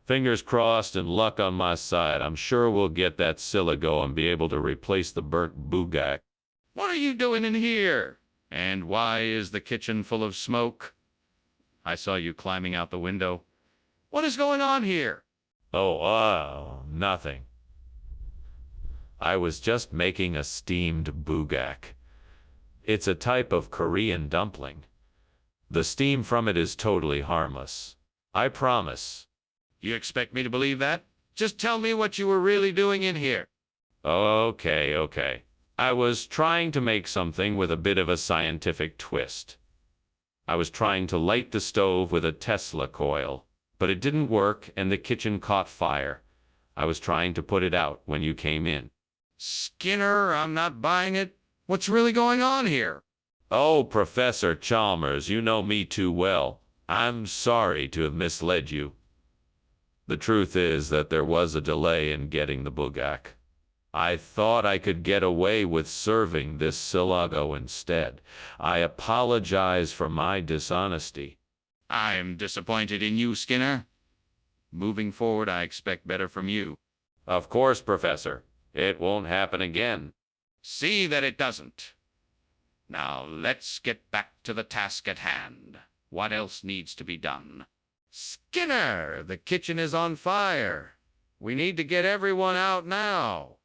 Fingers crossed and luck on my side. I'm sure we'll get that silico and be able to replace the burnt bugak. What are you doing in here? And why is the kitchen full of smoke? I saw you climbing out the window. What is going on here? Nothing. I was just making a steamed bugak. It's a type of Korean dumpling. The steam from it is totally harmless. I promise. You expect me to believe that? Just tell me what you were really doing in here. Okay. I was trying to make something with a bit of a scientific twist. I was trying to light the stove with a Tesla coil, but it didn't work and the kitchen caught fire. I was trying to put it out when you came in. Skinner, I'm not buying it. What's really going on here? Oh, Professor Chalmers, you know me too well. I'm sorry to have misled you. The truth is that there was a delay in getting the bugak. I thought I could get away with serving this silico instead. I apologize for my dishonesty. I'm disappointed in you, Skinner. Moving forward, I expect better from you. Of course, Professor. It won't happen again. See that it doesn't. Now let's get back to the task at hand. What else needs to be done? Skinner, the kitchen is on fire. We need to get everyone out now.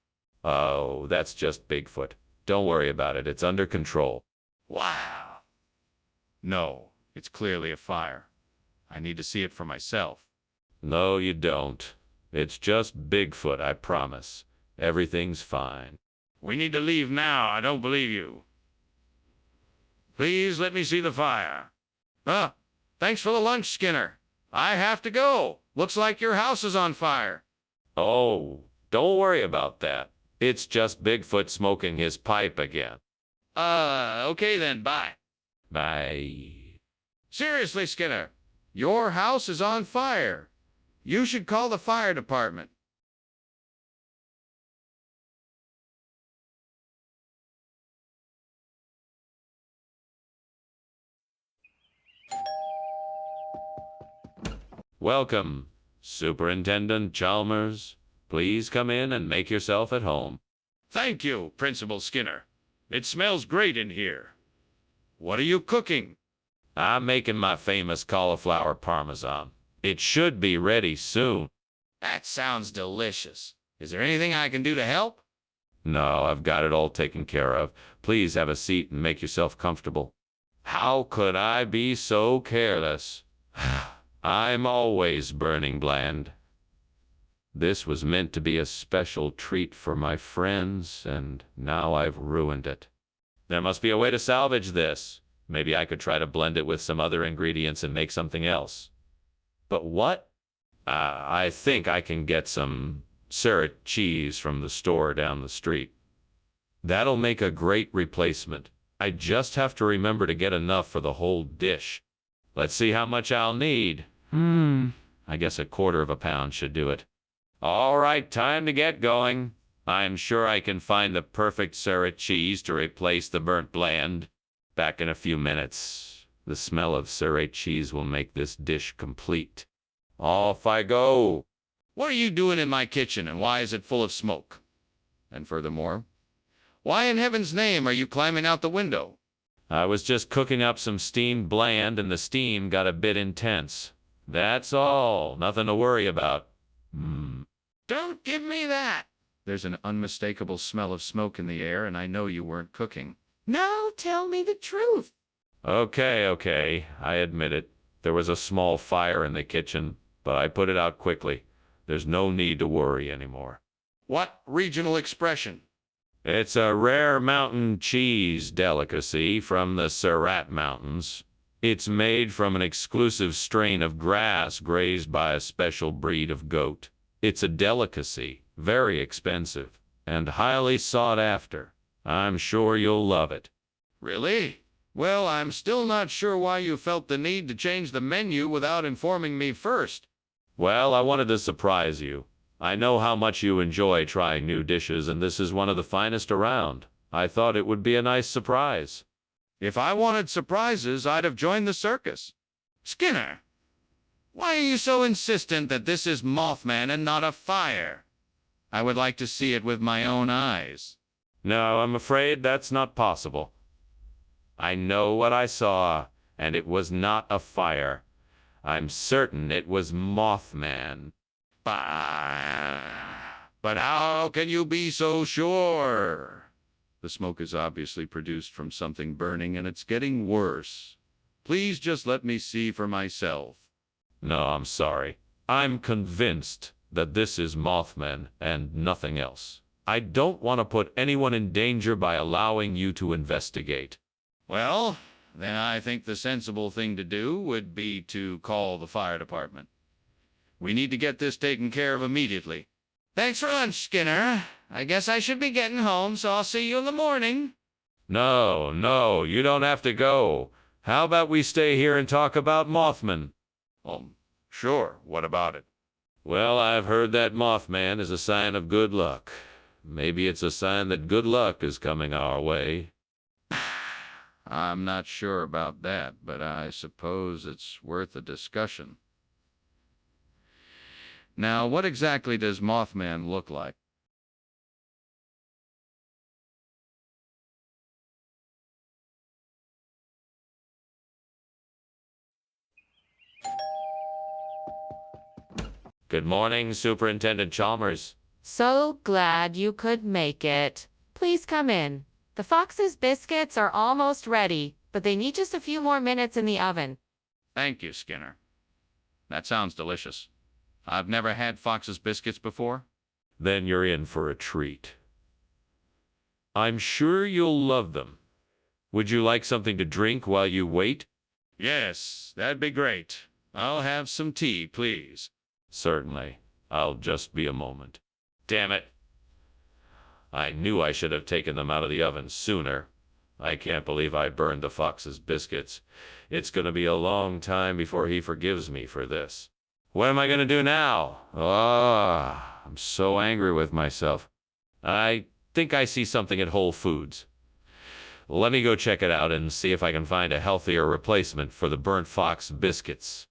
Oh, that's just Bigfoot. Don't worry about it. It's under control. Wow. No, it's clearly a fire. I need to see it for myself. No, you don't. It's just Bigfoot, I promise. Everything's fine. We need to leave now. I don't believe you. Please let me see the fire. Thanks for the lunch, Skinner. I have to go. Looks like your house is on fire. Oh, don't worry about that. It's just Bigfoot smoking his pipe again. Okay then, bye. Bye. Seriously, Skinner, your house is on fire. You should call the fire department. Welcome, Superintendent Chalmers. Please come in and make yourself at home. Thank you, Principal Skinner. It smells great in here. What are you cooking? I'm making my famous cauliflower parmesan. It should be ready soon. That sounds delicious. Is there anything I can do to help? No, I've got it all taken care of. Please have a seat and make yourself comfortable. How could I be so careless? I'm always burning bland. This was meant to be a special treat for my friends, and now I've ruined it. There must be a way to salvage this. Maybe I could try to blend it with some other ingredients and make something else. But what? I think I can get some Sirrat cheese from the store down the street. That'll make a great replacement. I just have to remember to get enough for the whole dish. Let's see how much I'll need. I guess 1/4 pound should do it. All right, time to get going. I'm sure I can find the perfect Sirrat cheese to replace the burnt bland. Back in a few minutes. The smell of Sirrat cheese will make this dish complete. Off I go. What are you doing in my kitchen, and why is it full of smoke? And furthermore, why in heaven's name are you climbing out the window? I was just cooking up some steamed bland and the steam got a bit intense. That's all. Nothing to worry about. Don't give me that. There's an unmistakable smell of smoke in the air, and I know you weren't cooking. Now tell me the truth. Okay. I admit it. There was a small fire in the kitchen, but I put it out quickly. There's no need to worry anymore. What regional expression? It's a rare mountain cheese delicacy from the Sirrat Mountains. It's made from an exclusive strain of grass grazed by a special breed of goat. It's a delicacy, very expensive, and highly sought after. I'm sure you'll love it. Really? Well, I'm still not sure why you felt the need to change the menu without informing me first. Well, I wanted to surprise you. I know how much you enjoy trying new dishes, and this is one of the finest around. I thought it would be a nice surprise. If I wanted surprises, I'd have joined the circus. Skinner, Why are you so insistent that this is Mothman and not a fire? I would like to see it with my own eyes. No, I'm afraid that's not possible. I know what I saw, and it was not a fire. I'm certain it was Mothman. But how can you be so sure? The smoke is obviously produced from something burning, and it's getting worse. Please just let me see for myself. No, I'm sorry. I'm convinced that this is Mothman and nothing else. I don't want to put anyone in danger by allowing you to investigate. Well, then I think the sensible thing to do would be to call the fire department. We need to get this taken care of immediately. Thanks for lunch, Skinner. I guess I should be getting home, so I'll see you in the morning. No, you don't have to go. How about we stay here and talk about Mothman? Sure. What about it? Well, I've heard that Mothman is a sign of good luck. Maybe it's a sign that good luck is coming our way. I'm not sure about that, but I suppose it's worth a discussion. Now, what exactly does Mothman look like? Good morning, Superintendent Chalmers. So glad you could make it. Please come in. The Fox's biscuits are almost ready, but they need just a few more minutes in the oven. Thank you, Skinner. That sounds delicious. I've never had Fox's biscuits before. Then you're in for a treat. I'm sure you'll love them. Would you like something to drink while you wait? Yes, that'd be great. I'll have some tea, please. Certainly. I'll just be a moment. Damn it. I knew I should have taken them out of the oven sooner. I can't believe I burned the Fox's biscuits. It's going to be a long time before he forgives me for this. What am I going to do now? I'm so angry with myself. I think I see something at Whole Foods. Let me go check it out and see if I can find a healthier replacement for the burnt Fox biscuits.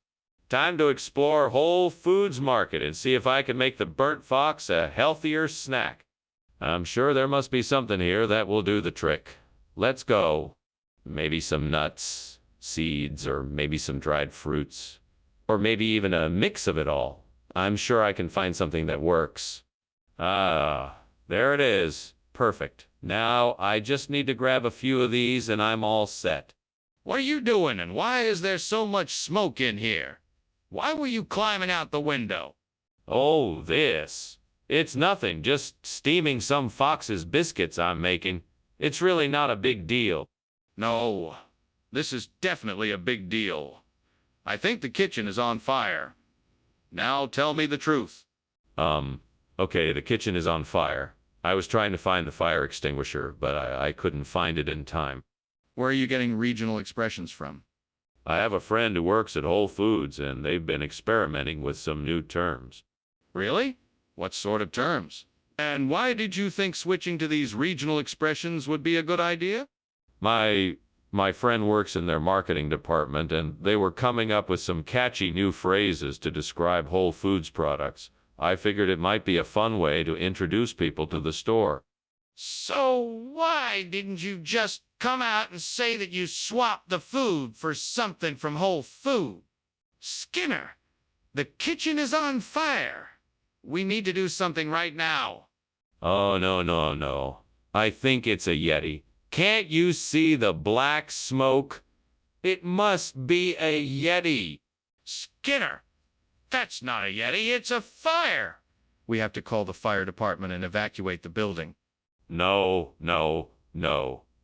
Time to explore Whole Foods Market and see if I can make the burnt fox a healthier snack. I'm sure there must be something here that will do the trick. Let's go. Maybe some nuts, seeds, or maybe some dried fruits. Or maybe even a mix of it all. I'm sure I can find something that works. There it is. Perfect. Now I just need to grab a few of these and I'm all set. What are you doing, and why is there so much smoke in here? Why were you climbing out the window? Oh, this. It's nothing, just steaming some Fox's biscuits I'm making. It's really not a big deal. No, this is definitely a big deal. I think the kitchen is on fire. Now tell me the truth. Okay, the kitchen is on fire. I was trying to find the fire extinguisher, but I couldn't find it in time. Where are you getting regional expressions from? I have a friend who works at Whole Foods, and they've been experimenting with some new terms. Really? What sort of terms? And why did you think switching to these regional expressions would be a good idea? My friend works in their marketing department, and they were coming up with some catchy new phrases to describe Whole Foods products. I figured it might be a fun way to introduce people to the store. So why didn't you just come out and say that you swapped the food for something from Whole Foods? Skinner, the kitchen is on fire. We need to do something right now. Oh, no. I think it's a Yeti. Can't you see the black smoke? It must be a Yeti. Skinner, that's not a Yeti, it's a fire. We have to call the fire department and evacuate the building. No.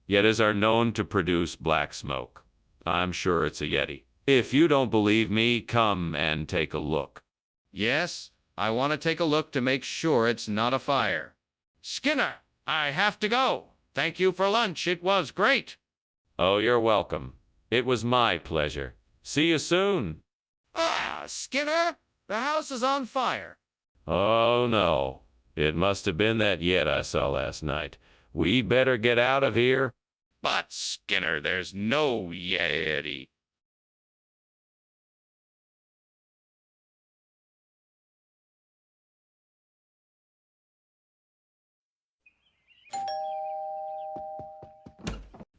Yetis are known to produce black smoke. I'm sure it's a Yeti. If you don't believe me, come and take a look. Yes, I want to take a look to make sure it's not a fire. Skinner, I have to go. Thank you for lunch. It was great. Oh, you're welcome. It was my pleasure. See you soon. Skinner, the house is on fire. Oh, no. It must have been that Yeti I saw last night. We better get out of here. But, Skinner, there's no Yeti.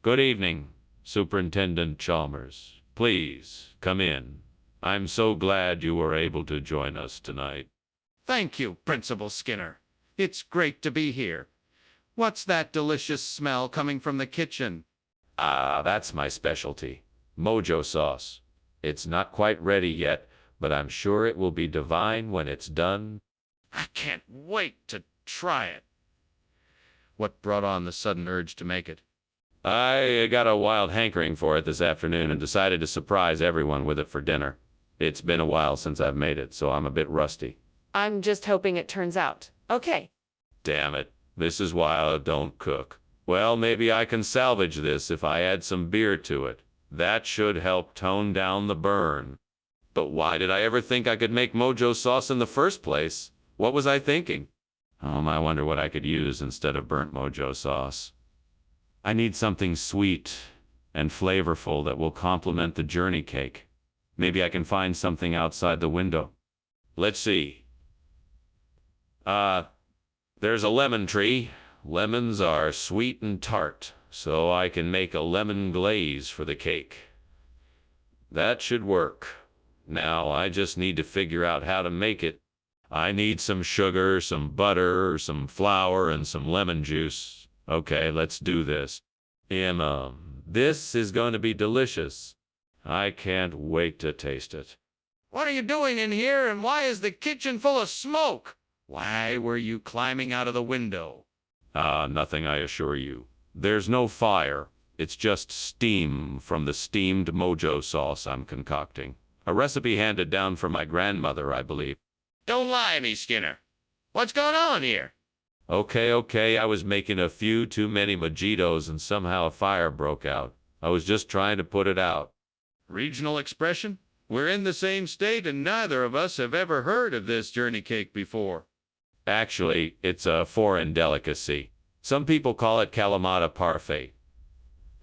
Good evening, Superintendent Chalmers. Please, come in. I'm so glad you were able to join us tonight. Thank you, Principal Skinner. It's great to be here. What's that delicious smell coming from the kitchen? Ah, that's my specialty. Mojo sauce. It's not quite ready yet, but I'm sure it will be divine when it's done. I can't wait to try it. What brought on the sudden urge to make it? I got a wild hankering for it this afternoon and decided to surprise everyone with it for dinner. It's been a while since I've made it, so I'm a bit rusty. I'm just hoping it turns out okay. Damn it. This is why I don't cook. Well, maybe I can salvage this if I add some beer to it. That should help tone down the burn. But why did I ever think I could make mojo sauce in the first place? What was I thinking? I wonder what I could use instead of burnt mojo sauce. I need something sweet and flavorful that will complement the journey cake. Maybe I can find something outside the window. Let's see. There's a lemon tree. Lemons are sweet and tart, so I can make a lemon glaze for the cake. That should work. Now I just need to figure out how to make it. I need some sugar, some butter, some flour, and some lemon juice. Okay, let's do this. This is going to be delicious. I can't wait to taste it. What are you doing in here, and why is the kitchen full of smoke? Why were you climbing out of the window? Nothing, I assure you. There's no fire. It's just steam from the steamed mojo sauce I'm concocting. A recipe handed down from my grandmother, I believe. Don't lie to me, Skinner. What's going on here? Okay, I was making a few too many mojitos and somehow a fire broke out. I was just trying to put it out. Regional expression? We're in the same state and neither of us have ever heard of this journey cake before. Actually, it's a foreign delicacy. Some people call it Kalamata parfait.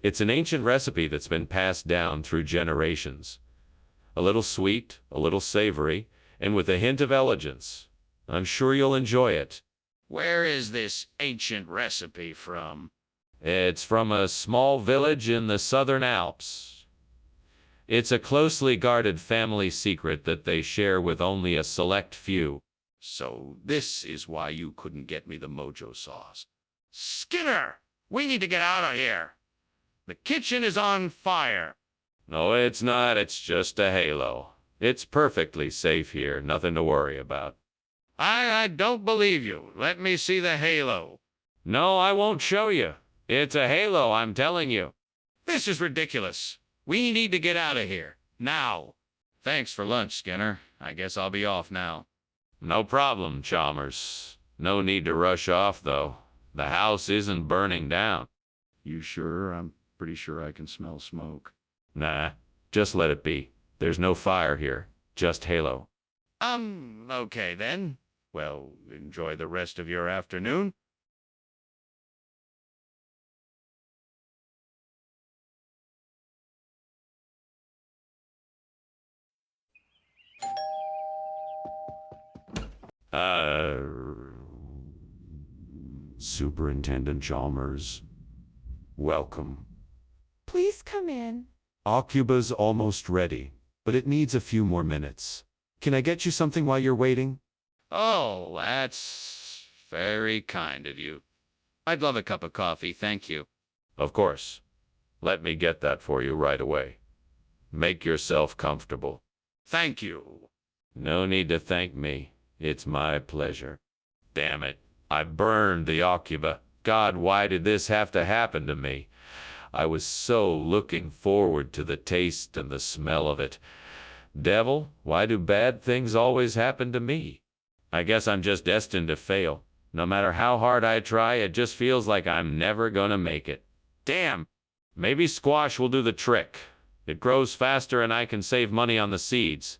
It's an ancient recipe that's been passed down through generations. A little sweet, a little savory, and with a hint of elegance. I'm sure you'll enjoy it. Where is this ancient recipe from? It's from a small village in the southern Alps. It's a closely guarded family secret that they share with only a select few. So this is why you couldn't get me the mojo sauce. Skinner! We need to get out of here. The kitchen is on fire. No, it's not. It's just a halo. It's perfectly safe here. Nothing to worry about. I don't believe you. Let me see the halo. No, I won't show you. It's a halo, I'm telling you. This is ridiculous. We need to get out of here. Now. Thanks for lunch, Skinner. I guess I'll be off now. No problem, Chalmers. No need to rush off, though. The house isn't burning down. You sure? I'm pretty sure I can smell smoke. Nah, just let it be. There's no fire here, just halo. Okay then. Well, enjoy the rest of your afternoon. Superintendent Chalmers, welcome. Please come in. Aucuba's almost ready, but it needs a few more minutes. Can I get you something while you're waiting? Oh, that's very kind of you. I'd love a cup of coffee, thank you. Of course. Let me get that for you right away. Make yourself comfortable. Thank you. No need to thank me. It's my pleasure. Damn it. I burned the Aucuba. God, why did this have to happen to me? I was so looking forward to the taste and the smell of it. Devil, why do bad things always happen to me? I guess I'm just destined to fail. No matter how hard I try, it just feels like I'm never gonna make it. Damn! Maybe squash will do the trick. It grows faster and I can save money on the seeds.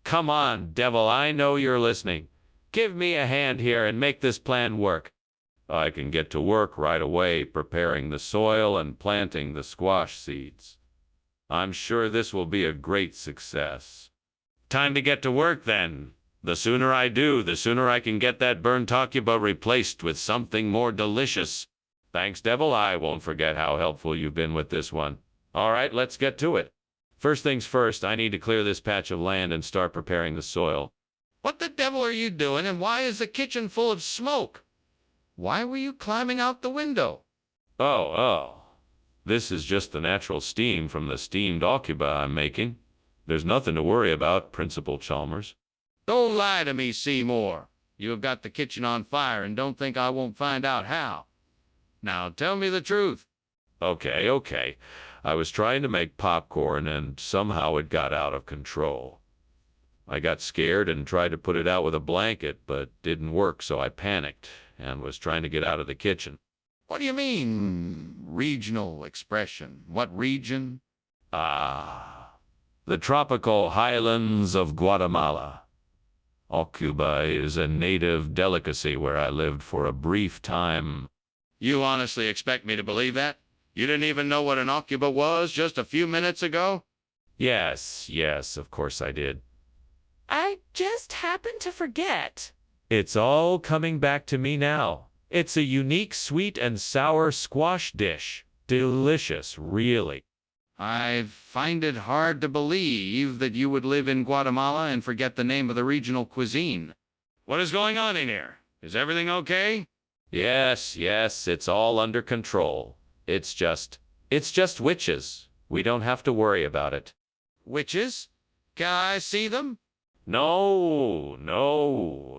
Come on, devil, I know you're listening. Give me a hand here and make this plan work. I can get to work right away preparing the soil and planting the squash seeds. I'm sure this will be a great success. Time to get to work then. The sooner I do, the sooner I can get that burnt Aucuba replaced with something more delicious. Thanks, Devil. I won't forget how helpful you've been with this one. All right, let's get to it. First things first, I need to clear this patch of land and start preparing the soil. What the devil are you doing, and why is the kitchen full of smoke? Why were you climbing out the window? Oh. This is just the natural steam from the steamed occuba I'm making. There's nothing to worry about, Principal Chalmers. Don't lie to me, Seymour. You have got the kitchen on fire and don't think I won't find out how. Now tell me the truth. Okay. I was trying to make popcorn and somehow it got out of control. I got scared and tried to put it out with a blanket, but didn't work, so I panicked and was trying to get out of the kitchen. What do you mean, regional expression? What region? The tropical highlands of Guatemala. Occuba is a native delicacy where I lived for a brief time. You honestly expect me to believe that? You didn't even know what an occuba was just a few minutes ago? Yes, of course I did. I just happened to forget. It's all coming back to me now. It's a unique sweet and sour squash dish. Delicious, really. I find it hard to believe that you would live in Guatemala and forget the name of the regional cuisine. What is going on in here? Is everything okay? Yes, it's all under control. It's just witches. We don't have to worry about it. Witches? Can I see them? No,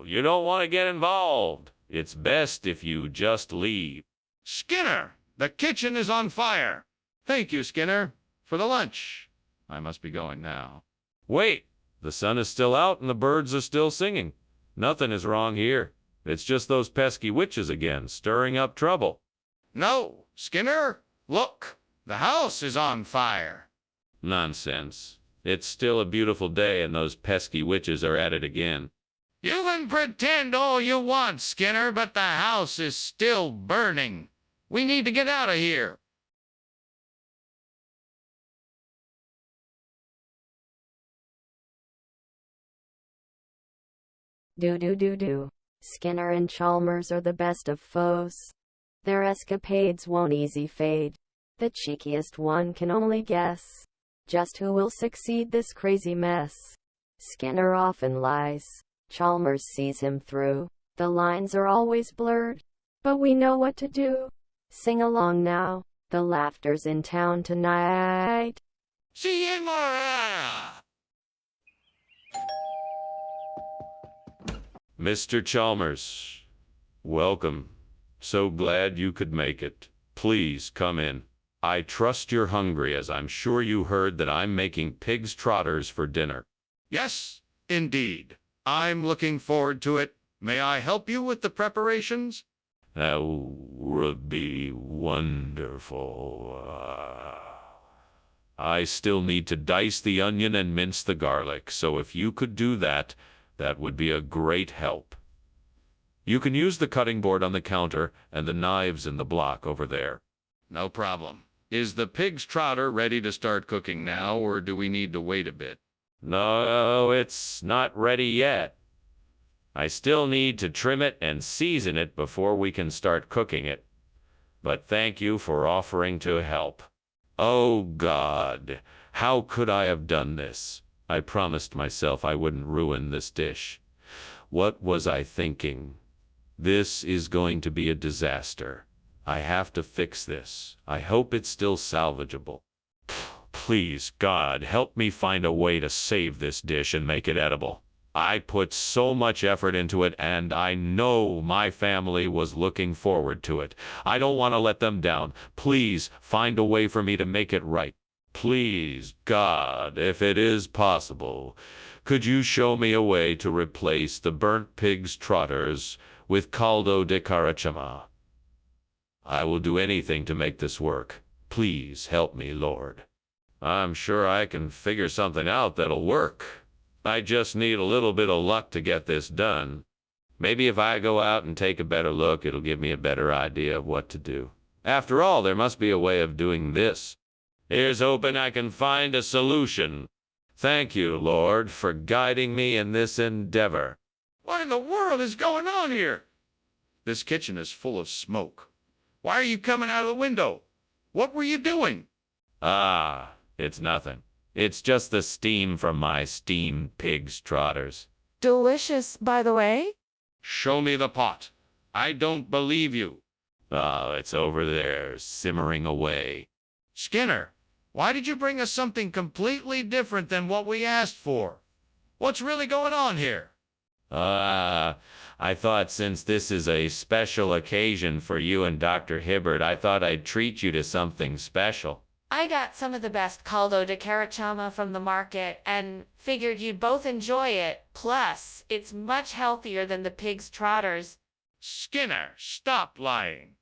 you don't want to get involved. It's best if you just leave. Skinner, the kitchen is on fire. Thank you, Skinner, for the lunch. I must be going now. Wait, the sun is still out and the birds are still singing. Nothing is wrong here. It's just those pesky witches again, stirring up trouble. No, Skinner, look, the house is on fire. Nonsense. It's still a beautiful day and those pesky witches are at it again. You can pretend all you want, Skinner, but the house is still burning. We need to get out of here. Do. Skinner and Chalmers are the best of foes. Their escapades won't easy fade. The cheekiest one can only guess just who will succeed this crazy mess. Skinner often lies. Chalmers sees him through. The lines are always blurred, but we know what to do. Sing along now. The laughter's in town tonight. See you tomorrow. Mr. Chalmers, welcome. So glad you could make it. Please come in. I trust you're hungry, as I'm sure you heard that I'm making pig's trotters for dinner. Yes, indeed. I'm looking forward to it. May I help you with the preparations? That would be wonderful. I still need to dice the onion and mince the garlic, so if you could do that, that would be a great help. You can use the cutting board on the counter and the knives in the block over there. No problem. Is the pig's trotter ready to start cooking now, or do we need to wait a bit? No, it's not ready yet. I still need to trim it and season it before we can start cooking it. But thank you for offering to help. Oh God, how could I have done this? I promised myself I wouldn't ruin this dish. What was I thinking? This is going to be a disaster. I have to fix this. I hope it's still salvageable. Please, God, help me find a way to save this dish and make it edible. I put so much effort into it, and I know my family was looking forward to it. I don't want to let them down. Please, find a way for me to make it right. Please, God, if it is possible, could you show me a way to replace the burnt pig's trotters with caldo de carachama? I will do anything to make this work. Please help me, Lord. I'm sure I can figure something out that'll work. I just need a little bit of luck to get this done. Maybe if I go out and take a better look, it'll give me a better idea of what to do. After all, there must be a way of doing this. Here's hoping I can find a solution. Thank you, Lord, for guiding me in this endeavor. What in the world is going on here? This kitchen is full of smoke. Why are you coming out of the window? What were you doing? Ah, it's nothing. It's just the steam from my steamed pig's trotters. Delicious, by the way. Show me the pot. I don't believe you. Oh, it's over there, simmering away. Skinner, why did you bring us something completely different than what we asked for? What's really going on here? I thought since this is a special occasion for you and Dr. Hibbert, I thought I'd treat you to something special. I got some of the best caldo de carachama from the market and figured you'd both enjoy it. Plus, it's much healthier than the pig's trotters. Skinner, stop lying.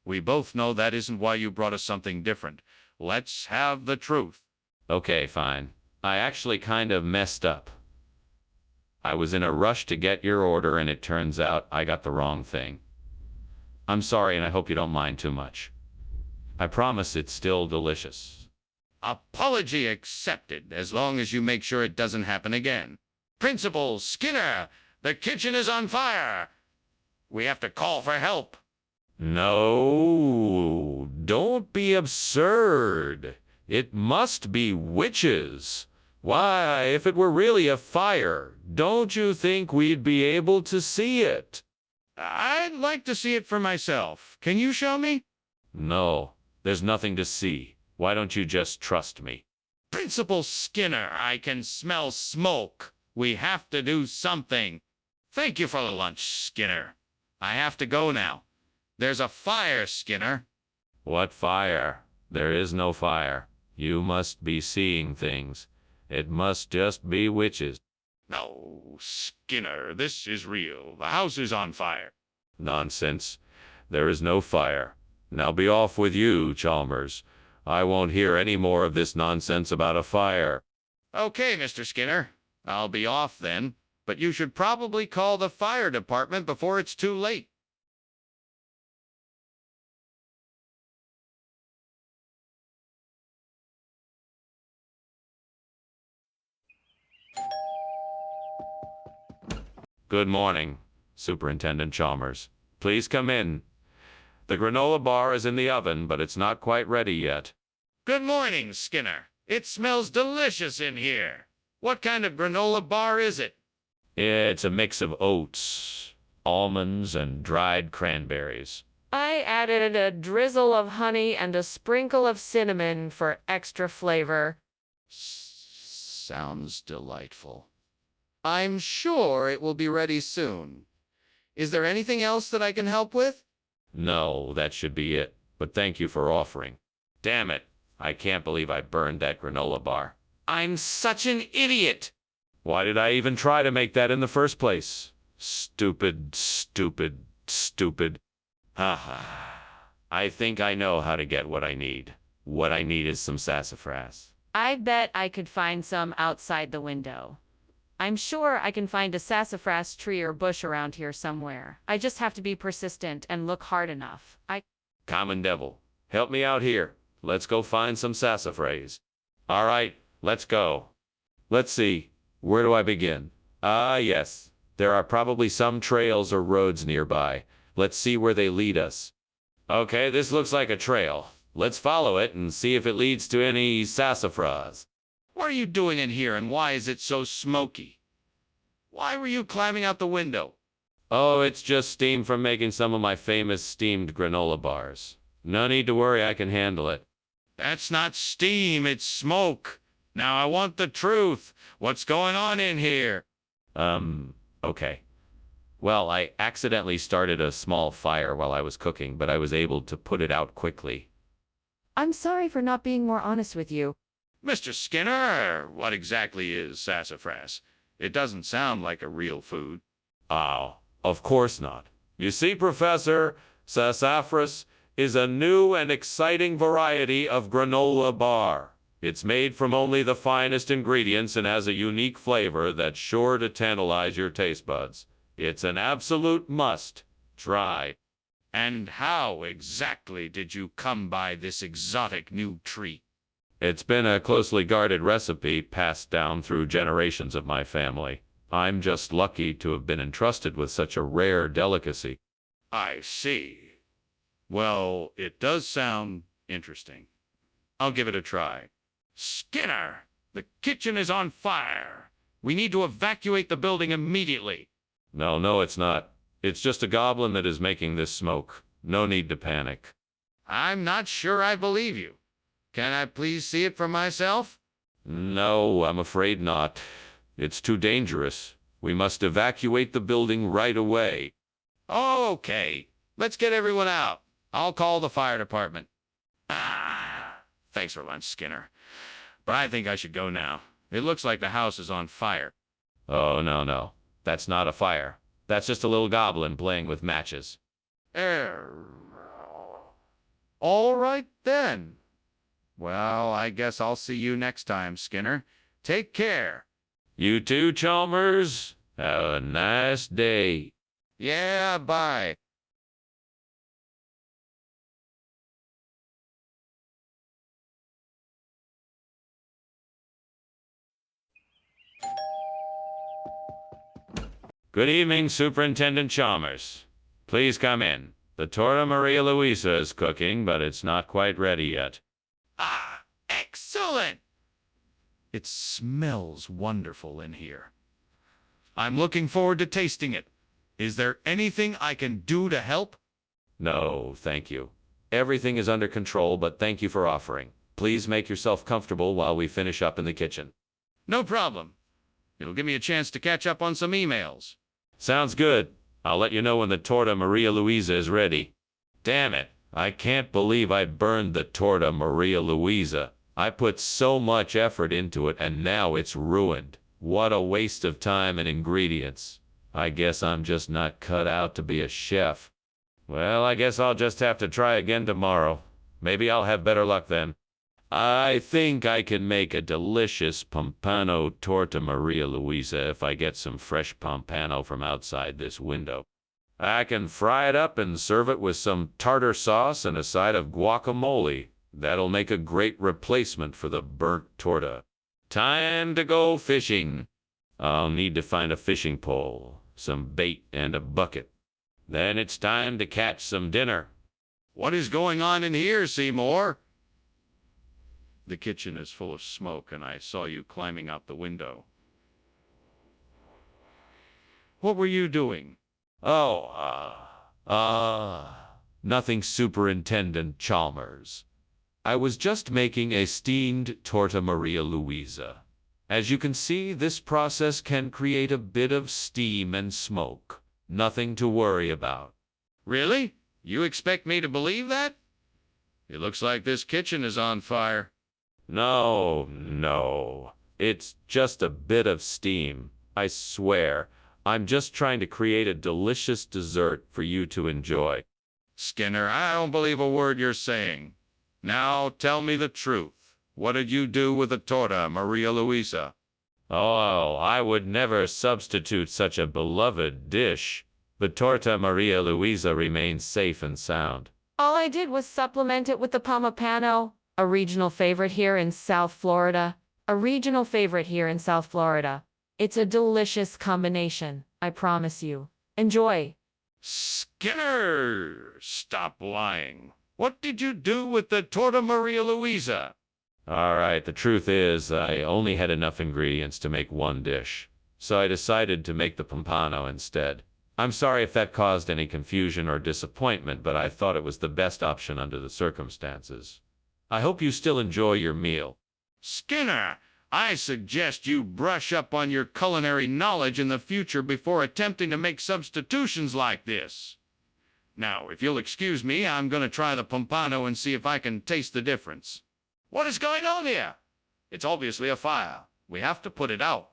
We both know that isn't why you brought us something different. Let's have the truth. Okay, fine. I actually kind of messed up. I was in a rush to get your order, and it turns out I got the wrong thing. I'm sorry, and I hope you don't mind too much. I promise it's still delicious. Apology accepted, as long as you make sure it doesn't happen again. Principal Skinner, the kitchen is on fire. We have to call for help. No, don't be absurd. It must be witches. Why, if it were really a fire, don't you think we'd be able to see it? I'd like to see it for myself. Can you show me? No, there's nothing to see. Why don't you just trust me? Principal Skinner, I can smell smoke. We have to do something. Thank you for the lunch, Skinner. I have to go now. There's a fire, Skinner. What fire? There is no fire. You must be seeing things. It must just be witches. No, Skinner, this is real. The house is on fire. Nonsense. There is no fire. Now be off with you, Chalmers. I won't hear any more of this nonsense about a fire. Okay, Mr. Skinner. I'll be off then, but you should probably call the fire department before it's too late. Good morning, Superintendent Chalmers. Please come in. The granola bar is in the oven, but it's not quite ready yet. Good morning, Skinner. It smells delicious in here. What kind of granola bar is it? It's a mix of oats, almonds, and dried cranberries. I added a drizzle of honey and a sprinkle of cinnamon for extra flavor. Sounds delightful. I'm sure it will be ready soon. Is there anything else that I can help with? No, that should be it. But thank you for offering. Damn it. I can't believe I burned that granola bar. I'm such an idiot. Why did I even try to make that in the first place? Stupid, stupid, stupid. Haha. I think I know how to get what I need. What I need is some sassafras. I bet I could find some outside the window. I'm sure I can find a sassafras tree or bush around here somewhere. I just have to be persistent and look hard enough. Common devil, help me out here. Let's go find some sassafras. All right, let's go. Let's see. Where do I begin? Yes. There are probably some trails or roads nearby. Let's see where they lead us. Okay, this looks like a trail. Let's follow it and see if it leads to any sassafras. What are you doing in here, and why is it so smoky? Why were you climbing out the window? Oh, it's just steam from making some of my famous steamed granola bars. No need to worry, I can handle it. That's not steam, it's smoke. Now I want the truth. What's going on in here? Okay. Well, I accidentally started a small fire while I was cooking, but I was able to put it out quickly. I'm sorry for not being more honest with you. Mr. Skinner, what exactly is sassafras? It doesn't sound like a real food. Oh, of course not. You see, Professor, sassafras is a new and exciting variety of granola bar. It's made from only the finest ingredients and has a unique flavor that's sure to tantalize your taste buds. It's an absolute must. Try. And how exactly did you come by this exotic new treat? It's been a closely guarded recipe passed down through generations of my family. I'm just lucky to have been entrusted with such a rare delicacy. I see. Well, it does sound interesting. I'll give it a try. Skinner, the kitchen is on fire. We need to evacuate the building immediately. No, no, it's not. It's just a goblin that is making this smoke. No need to panic. I'm not sure I believe you. Can I please see it for myself? No, I'm afraid not. It's too dangerous. We must evacuate the building right away. Okay, let's get everyone out. I'll call the fire department. Thanks for lunch, Skinner. But I think I should go now. It looks like the house is on fire. Oh, no, no. That's not a fire. That's just a little goblin playing with matches. All right, then. Well, I guess I'll see you next time, Skinner. Take care. You too, Chalmers. Have a nice day. Yeah, bye. Good evening, Superintendent Chalmers. Please come in. The torta Maria Luisa is cooking, but it's not quite ready yet. Ah, excellent. It smells wonderful in here. I'm looking forward to tasting it. Is there anything I can do to help? No, thank you. Everything is under control, but thank you for offering. Please make yourself comfortable while we finish up in the kitchen. No problem. It'll give me a chance to catch up on some emails. Sounds good. I'll let you know when the torta Maria Luisa is ready. Damn it. I can't believe I burned the torta Maria Luisa. I put so much effort into it and now it's ruined. What a waste of time and ingredients. I guess I'm just not cut out to be a chef. Well, I guess I'll just have to try again tomorrow. Maybe I'll have better luck then. I think I can make a delicious pompano torta Maria Luisa if I get some fresh pompano from outside this window. I can fry it up and serve it with some tartar sauce and a side of guacamole. That'll make a great replacement for the burnt torta. Time to go fishing. I'll need to find a fishing pole, some bait, and a bucket. Then it's time to catch some dinner. What is going on in here, Seymour? The kitchen is full of smoke, and I saw you climbing out the window. What were you doing? Nothing, Superintendent Chalmers. I was just making a steamed torta Maria Luisa. As you can see, this process can create a bit of steam and smoke. Nothing to worry about. Really? You expect me to believe that? It looks like this kitchen is on fire. No. It's just a bit of steam. I swear. I'm just trying to create a delicious dessert for you to enjoy. Skinner, I don't believe a word you're saying. Now tell me the truth. What did you do with the torta Maria Luisa? Oh, I would never substitute such a beloved dish. The torta Maria Luisa remains safe and sound. All I did was supplement it with the pompano, a regional favorite here in South Florida. It's a delicious combination, I promise you. Enjoy. Skinner, stop lying. What did you do with the torta Maria Luisa? All right, the truth is, I only had enough ingredients to make one dish, so I decided to make the pompano instead. I'm sorry if that caused any confusion or disappointment, but I thought it was the best option under the circumstances. I hope you still enjoy your meal. Skinner, I suggest you brush up on your culinary knowledge in the future before attempting to make substitutions like this. Now, if you'll excuse me, I'm going to try the pompano and see if I can taste the difference. What is going on here? It's obviously a fire. We have to put it out.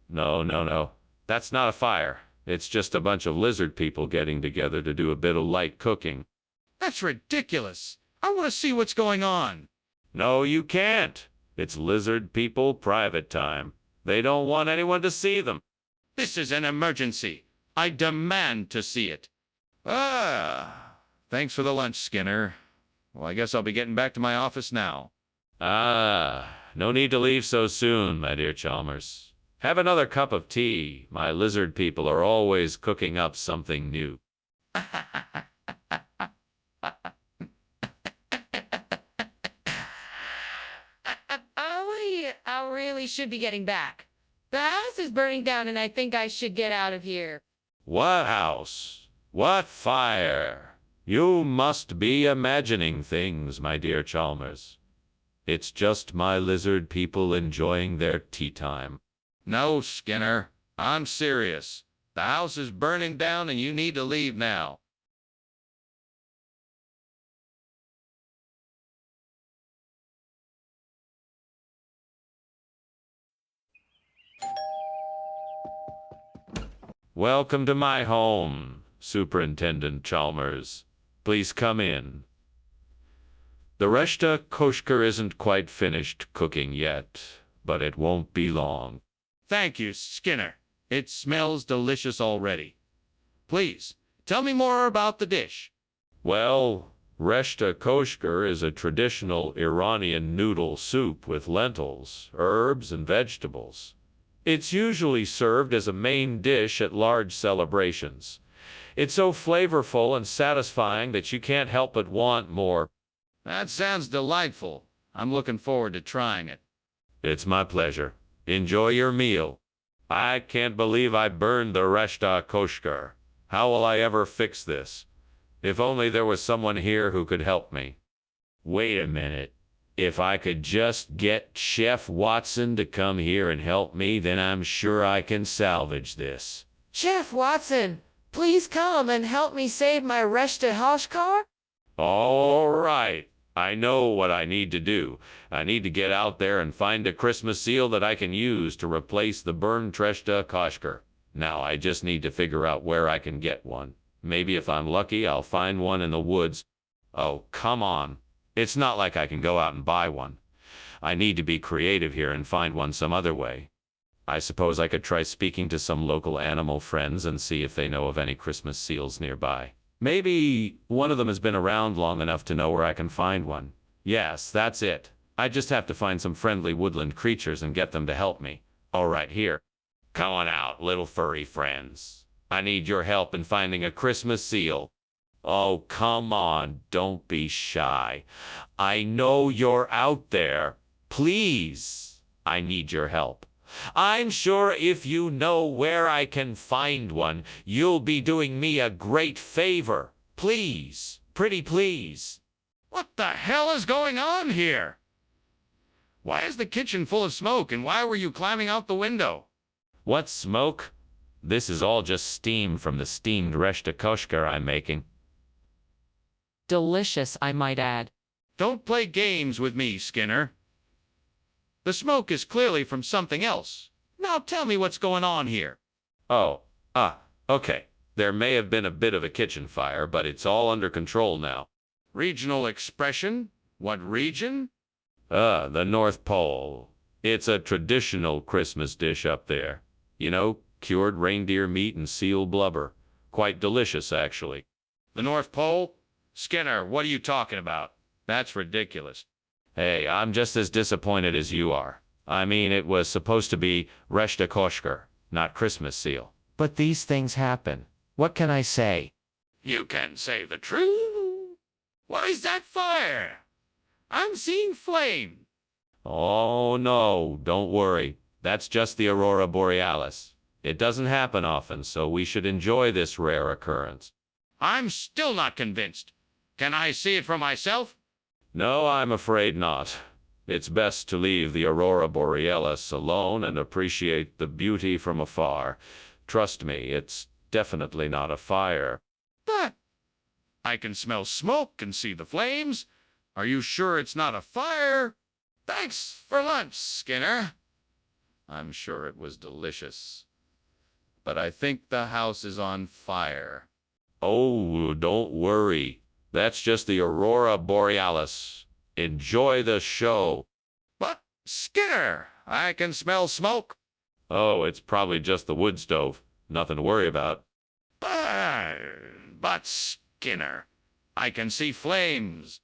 No. That's not a fire. It's just a bunch of lizard people getting together to do a bit of light cooking. That's ridiculous. I want to see what's going on. No, you can't. It's lizard people private time. They don't want anyone to see them. This is an emergency. I demand to see it. Thanks for the lunch, Skinner. Well, I guess I'll be getting back to my office now. No need to leave so soon, my dear Chalmers. Have another cup of tea. My lizard people are always cooking up something new. should be getting back. The house is burning down and I think I should get out of here. What house? What fire? You must be imagining things, my dear Chalmers. It's just my lizard people enjoying their tea time. No, Skinner. I'm serious. The house is burning down and you need to leave now. Welcome to my home, Superintendent Chalmers. Please come in. The reshta koshker isn't quite finished cooking yet, but it won't be long. Thank you, Skinner. It smells delicious already. Please, tell me more about the dish. Well, reshta koshker is a traditional Iranian noodle soup with lentils, herbs, and vegetables. It's usually served as a main dish at large celebrations. It's so flavorful and satisfying that you can't help but want more. That sounds delightful. I'm looking forward to trying it. It's my pleasure. Enjoy your meal. I can't believe I burned the reshta koshker. How will I ever fix this? If only there was someone here who could help me. Wait a minute. If I could just get Chef Watson to come here and help me, then I'm sure I can salvage this. Chef Watson, please come and help me save my reshta koshker. All right. I know what I need to do. I need to get out there and find a Christmas seal that I can use to replace the burned reshta koshker. Now I just need to figure out where I can get one. Maybe if I'm lucky, I'll find one in the woods. Oh, come on. It's not like I can go out and buy one. I need to be creative here and find one some other way. I suppose I could try speaking to some local animal friends and see if they know of any Christmas seals nearby. Maybe one of them has been around long enough to know where I can find one. Yes, that's it. I just have to find some friendly woodland creatures and get them to help me. All right, here. Come on out, little furry friends. I need your help in finding a Christmas seal. Oh, come on, don't be shy. I know you're out there. Please, I need your help. I'm sure if you know where I can find one, you'll be doing me a great favor. Please, pretty please. What the hell is going on here? Why is the kitchen full of smoke and why were you climbing out the window? What smoke? This is all just steam from the steamed reshta koshker I'm making. Delicious, I might add. Don't play games with me, Skinner. The smoke is clearly from something else. Now tell me what's going on here. Okay. There may have been a bit of a kitchen fire, but it's all under control now. Regional expression? What region? The North Pole. It's a traditional Christmas dish up there. You know, cured reindeer meat and seal blubber. Quite delicious, actually. The North Pole? Skinner, what are you talking about? That's ridiculous. Hey, I'm just as disappointed as you are. I mean, it was supposed to be reshta koshker, not Christmas seal. But these things happen. What can I say? You can say the truth. What is that fire? I'm seeing flame. Oh, no, don't worry. That's just the aurora borealis. It doesn't happen often, so we should enjoy this rare occurrence. I'm still not convinced. Can I see it for myself? No, I'm afraid not. It's best to leave the aurora borealis alone and appreciate the beauty from afar. Trust me, it's definitely not a fire. But I can smell smoke and see the flames. Are you sure it's not a fire? Thanks for lunch, Skinner. I'm sure it was delicious. But I think the house is on fire. Oh, don't worry. That's just the aurora borealis. Enjoy the show. But, Skinner, I can smell smoke. Oh, it's probably just the wood stove. Nothing to worry about. But Skinner, I can see flames.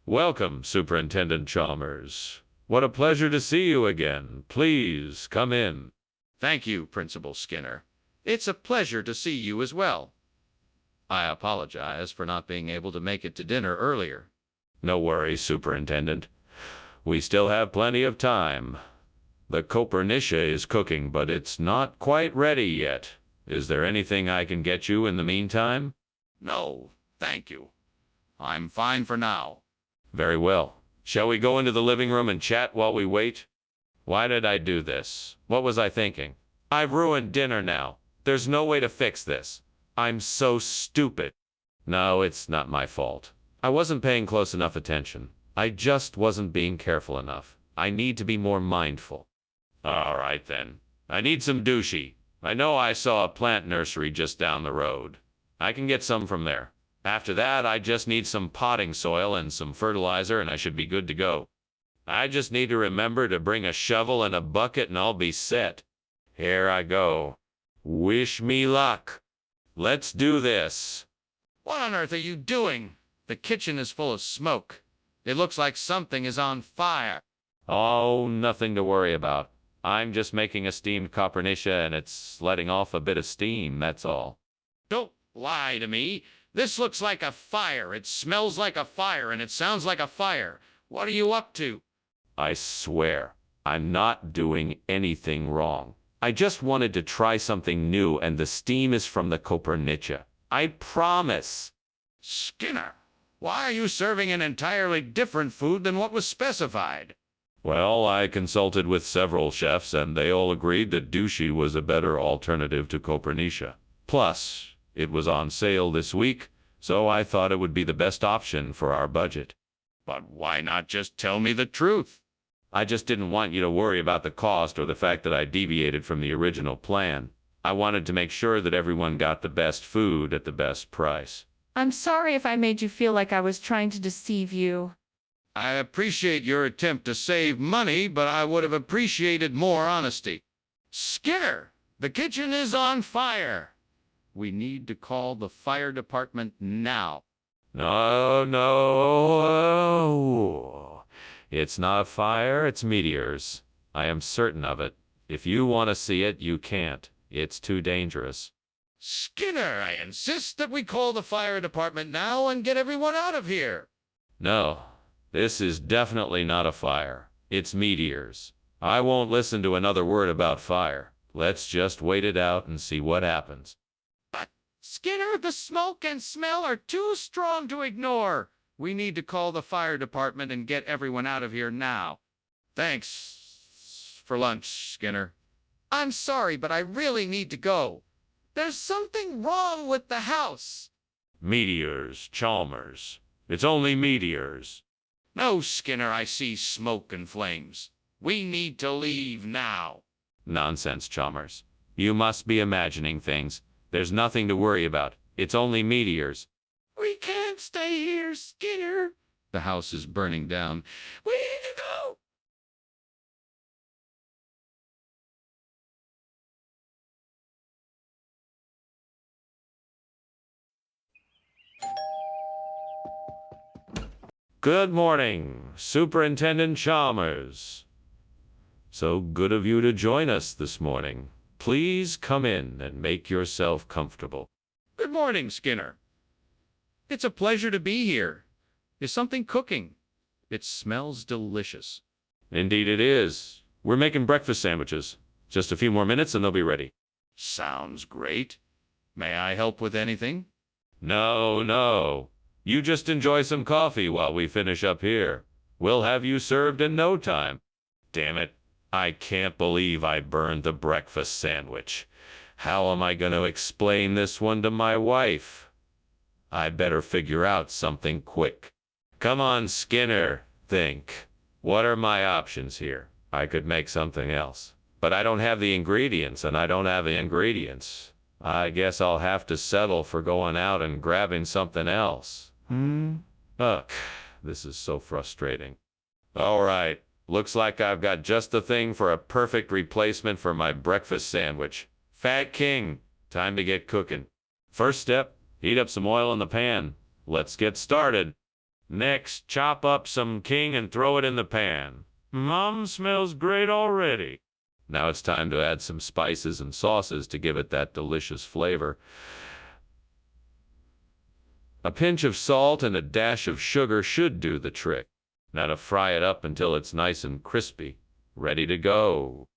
Welcome, Superintendent Chalmers. What a pleasure to see you again. Please, come in. Thank you, Principal Skinner. It's a pleasure to see you as well. I apologize for not being able to make it to dinner earlier. No worries, Superintendent. We still have plenty of time. The Kopernisha is cooking, but it's not quite ready yet. Is there anything I can get you in the meantime? No, thank you. I'm fine for now. Very well. Shall we go into the living room and chat while we wait? Why did I do this? What was I thinking? I've ruined dinner now. There's no way to fix this. I'm so stupid. No, it's not my fault. I wasn't paying close enough attention. I just wasn't being careful enough. I need to be more mindful. All right, then. I need some douchey. I know I saw a plant nursery just down the road. I can get some from there. After that, I just need some potting soil and some fertilizer, and I should be good to go. I just need to remember to bring a shovel and a bucket, and I'll be set. Here I go. Wish me luck. Let's do this. What on earth are you doing? The kitchen is full of smoke. It looks like something is on fire. Oh, nothing to worry about. I'm just making a steamed Kopernisha, and it's letting off a bit of steam, that's all. Don't lie to me. This looks like a fire. It smells like a fire, and it sounds like a fire. What are you up to? I swear, I'm not doing anything wrong. I just wanted to try something new, and the steam is from the Kopernisha. I promise. Skinner, why are you serving an entirely different food than what was specified? Well, I consulted with several chefs, and they all agreed that douchey was a better alternative to Kopernisha. Plus, it was on sale this week, so I thought it would be the best option for our budget. But why not just tell me the truth? I just didn't want you to worry about the cost or the fact that I deviated from the original plan. I wanted to make sure that everyone got the best food at the best price. I'm sorry if I made you feel like I was trying to deceive you. I appreciate your attempt to save money, but I would have appreciated more honesty. Skinner, the kitchen is on fire. We need to call the fire department now. No. It's not a fire, it's meteors. I am certain of it. If you want to see it, you can't. It's too dangerous. Skinner, I insist that we call the fire department now and get everyone out of here. No, this is definitely not a fire. It's meteors. I won't listen to another word about fire. Let's just wait it out and see what happens. But, Skinner, the smoke and smell are too strong to ignore. We need to call the fire department and get everyone out of here now. Thanks for lunch, Skinner. I'm sorry, but I really need to go. There's something wrong with the house. Meteors, Chalmers. It's only meteors. No, Skinner, I see smoke and flames. We need to leave now. Nonsense, Chalmers. You must be imagining things. There's nothing to worry about. It's only meteors. We can't stay here, Skinner. The house is burning down. We need to go. Good morning, Superintendent Chalmers. So good of you to join us this morning. Please come in and make yourself comfortable. Good morning, Skinner. It's a pleasure to be here. Is something cooking? It smells delicious. Indeed it is. We're making breakfast sandwiches. Just a few more minutes and they'll be ready. Sounds great. May I help with anything? No. You just enjoy some coffee while we finish up here. We'll have you served in no time. Damn it. I can't believe I burned the breakfast sandwich. How am I going to explain this one to my wife? I better figure out something quick. Come on, Skinner. Think. What are my options here? I could make something else. But I don't have the ingredients, and I don't have the ingredients. I guess I'll have to settle for going out and grabbing something else. Ugh, this is so frustrating. All right, looks like I've got just the thing for a perfect replacement for my breakfast sandwich. Fat King, time to get cooking. First step, heat up some oil in the pan. Let's get started. Next, chop up some king and throw it in the pan. Mom smells great already. Now it's time to add some spices and sauces to give it that delicious flavor. A pinch of salt and a dash of sugar should do the trick. Now to fry it up until it's nice and crispy. Ready to go.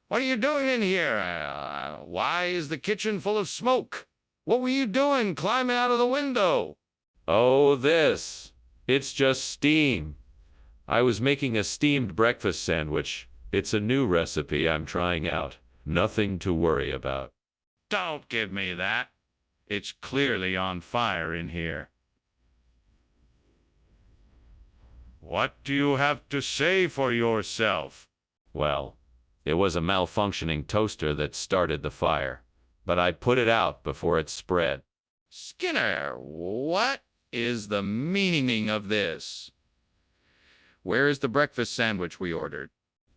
What are you doing in here? Why is the kitchen full of smoke? What were you doing climbing out of the window? Oh, this. It's just steam. I was making a steamed breakfast sandwich. It's a new recipe I'm trying out. Nothing to worry about. Don't give me that. It's clearly on fire in here. What do you have to say for yourself? Well, it was a malfunctioning toaster that started the fire, but I put it out before it spread. Skinner, what is the meaning of this? Where is the breakfast sandwich we ordered?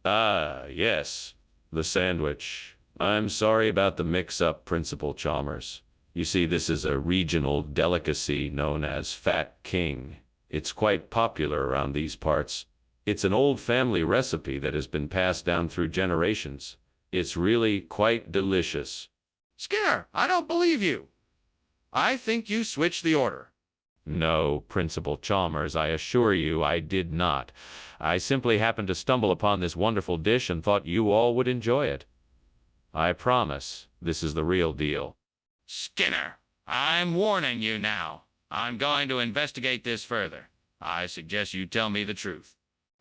Ah, yes, the sandwich. I'm sorry about the mix-up, Principal Chalmers. You see, this is a regional delicacy known as Fat King. It's quite popular around these parts. It's an old family recipe that has been passed down through generations. It's really quite delicious. Skinner, I don't believe you. I think you switched the order. No, Principal Chalmers, I assure you I did not. I simply happened to stumble upon this wonderful dish and thought you all would enjoy it. I promise, this is the real deal. Skinner, I'm warning you now. I'm going to investigate this further. I suggest you tell me the truth.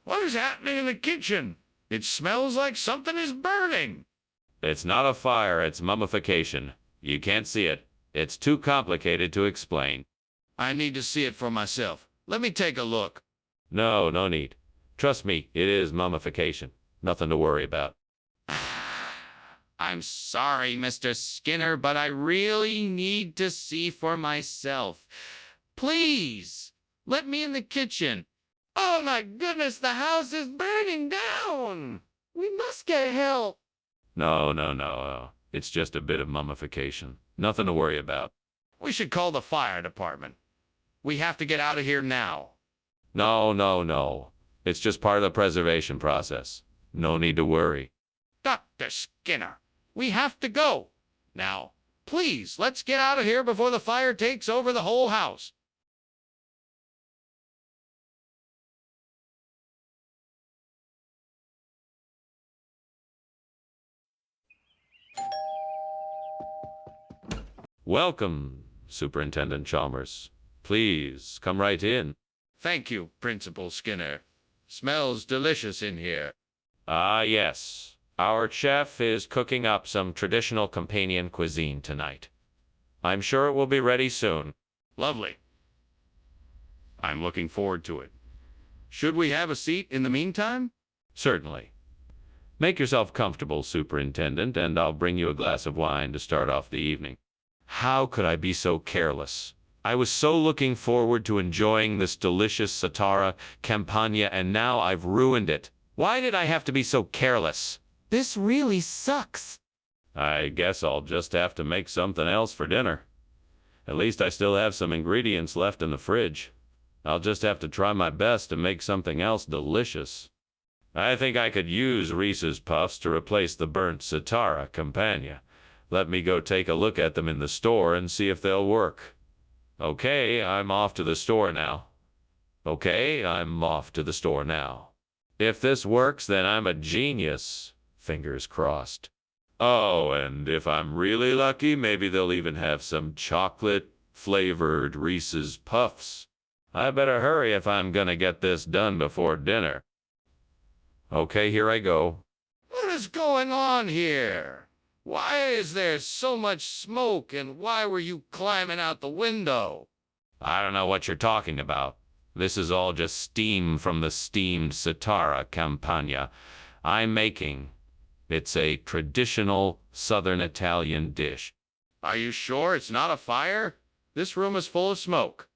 What is happening in the kitchen? It smells like something is burning. It's not a fire, it's mummification. You can't see it. It's too complicated to explain. I need to see it for myself. Let me take a look. No, no need. Trust me, it is mummification. Nothing to worry about. I'm sorry, Mr. Skinner, but I really need to see for myself. Please, let me in the kitchen. Oh my goodness, the house is burning down. We must get help. No. It's just a bit of mummification. Nothing to worry about. We should call the fire department. We have to get out of here now. No. It's just part of the preservation process. No need to worry. Dr. Skinner, we have to go. Now, please, let's get out of here before the fire takes over the whole house. Welcome, Superintendent Chalmers. Please, come right in. Thank you, Principal Skinner. Smells delicious in here. Ah, yes. Our chef is cooking up some traditional companion cuisine tonight. I'm sure it will be ready soon. Lovely. I'm looking forward to it. Should we have a seat in the meantime? Certainly. Make yourself comfortable, Superintendent, and I'll bring you a glass of wine to start off the evening. How could I be so careless? I was so looking forward to enjoying this delicious Satara Campagna, and now I've ruined it. Why did I have to be so careless? This really sucks. I guess I'll just have to make something else for dinner. At least I still have some ingredients left in the fridge. I'll just have to try my best to make something else delicious. I think I could use Reese's Puffs to replace the burnt Satara Campagna. Let me go take a look at them in the store and see if they'll work. Okay, I'm off to the store now. If this works, then I'm a genius. Fingers crossed. Oh, and if I'm really lucky, maybe they'll even have some chocolate-flavored Reese's Puffs. I better hurry if I'm gonna get this done before dinner. Okay, here I go. What is going on here? Why is there so much smoke, and why were you climbing out the window? I don't know what you're talking about. This is all just steam from the steamed Satara Campagna I'm making. It's a traditional Southern Italian dish. Are you sure it's not a fire? This room is full of smoke.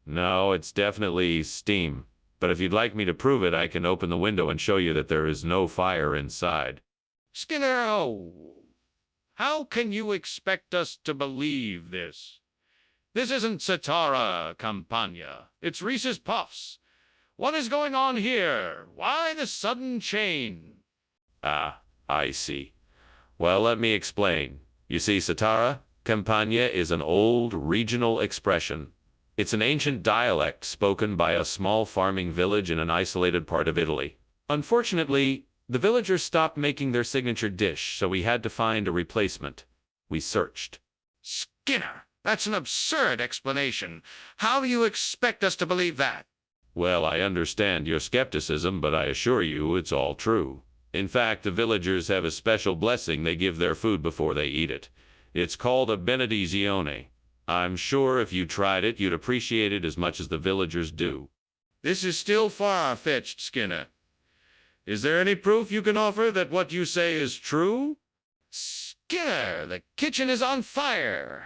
No, it's definitely steam. But if you'd like me to prove it, I can open the window and show you that there is no fire inside. Skinner, how can you expect us to believe this? This isn't Satara Campagna. It's Reese's Puffs. What is going on here? Why the sudden change? I see. Well, let me explain. You see, Satara, Campagna is an old regional expression. It's an ancient dialect spoken by a small farming village in an isolated part of Italy. Unfortunately, the villagers stopped making their signature dish, so we had to find a replacement. We searched. Skinner, that's an absurd explanation. How do you expect us to believe that? Well, I understand your skepticism, but I assure you it's all true. In fact, the villagers have a special blessing they give their food before they eat it. It's called a benedizione. I'm sure if you tried it, you'd appreciate it as much as the villagers do. This is still far-fetched, Skinner. Is there any proof you can offer that what you say is true? Skinner, the kitchen is on fire.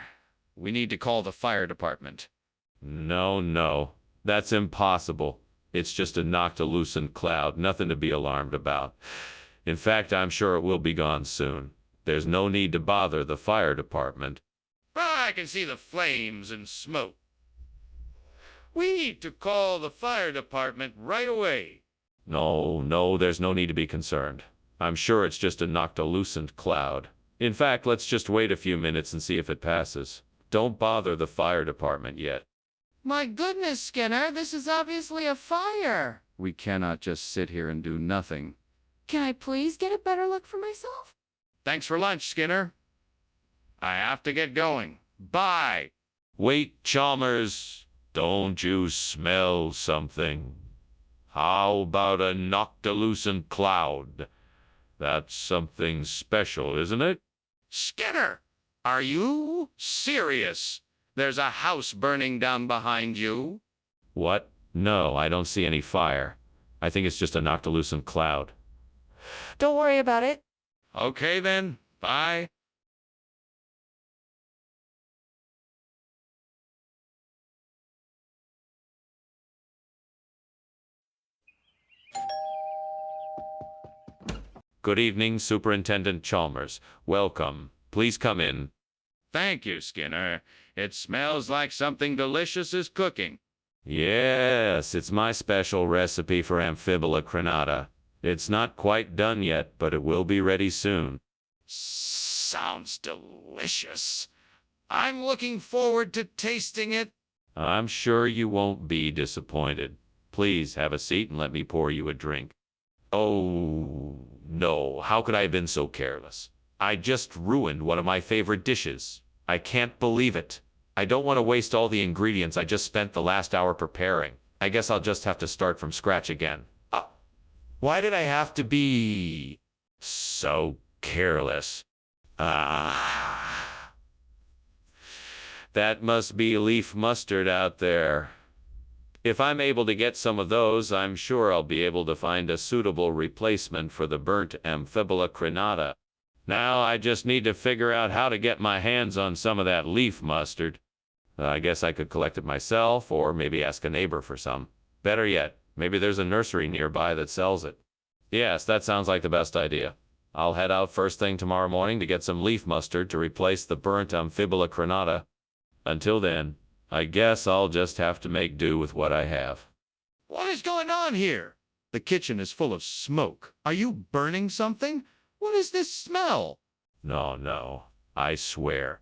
We need to call the fire department. No, that's impossible. It's just a noctilucent cloud, nothing to be alarmed about. In fact, I'm sure it will be gone soon. There's no need to bother the fire department. Well, I can see the flames and smoke. We need to call the fire department right away. No, there's no need to be concerned. I'm sure it's just a noctilucent cloud. In fact, let's just wait a few minutes and see if it passes. Don't bother the fire department yet. My goodness, Skinner, this is obviously a fire. We cannot just sit here and do nothing. Can I please get a better look for myself? Thanks for lunch, Skinner. I have to get going. Bye. Wait, Chalmers, don't you smell something? How about a noctilucent cloud? That's something special, isn't it? Skinner, are you serious? There's a house burning down behind you. What? No, I don't see any fire. I think it's just a noctilucent cloud. Don't worry about it. Okay then, bye. Good evening, Superintendent Chalmers. Welcome. Please come in. Thank you, Skinner. It smells like something delicious is cooking. Yes, it's my special recipe for Amphibula crenata. It's not quite done yet, but it will be ready soon. Sounds delicious. I'm looking forward to tasting it. I'm sure you won't be disappointed. Please have a seat and let me pour you a drink. Oh, no, how could I have been so careless? I just ruined one of my favorite dishes. I can't believe it. I don't want to waste all the ingredients I just spent the last hour preparing. I guess I'll just have to start from scratch again. Why did I have to be so careless? That must be leaf mustard out there. If I'm able to get some of those, I'm sure I'll be able to find a suitable replacement for the burnt Amphibula crenata. Now I just need to figure out how to get my hands on some of that leaf mustard. I guess I could collect it myself, or maybe ask a neighbor for some. Better yet, maybe there's a nursery nearby that sells it. Yes, that sounds like the best idea. I'll head out first thing tomorrow morning to get some leaf mustard to replace the burnt Amphibula crenata. Until then, I guess I'll just have to make do with what I have. What is going on here? The kitchen is full of smoke. Are you burning something? What is this smell? No, I swear.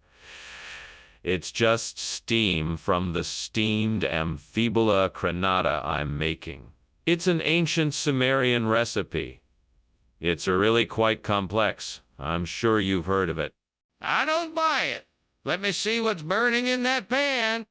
It's just steam from the steamed Amphibula crenata I'm making. It's an ancient Sumerian recipe. It's really quite complex. I'm sure you've heard of it. I don't buy it. Let me see what's burning in that pan.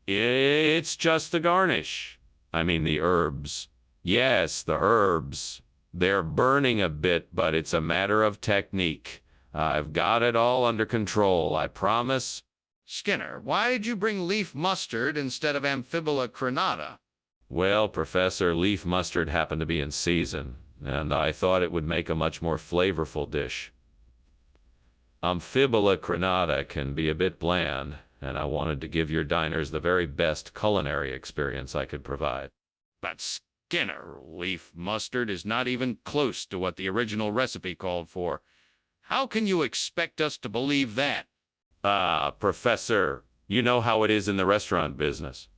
It's just the garnish. I mean the herbs. Yes, the herbs. They're burning a bit, but it's a matter of technique. I've got it all under control, I promise. Skinner, why did you bring leaf mustard instead of Amphibula crenata? Well, Professor, leaf mustard happened to be in season, and I thought it would make a much more flavorful dish. Amphibula crenata can be a bit bland, and I wanted to give your diners the very best culinary experience I could provide. But Skinner, leaf mustard is not even close to what the original recipe called for. How can you expect us to believe that? Professor, you know how it is in the restaurant business.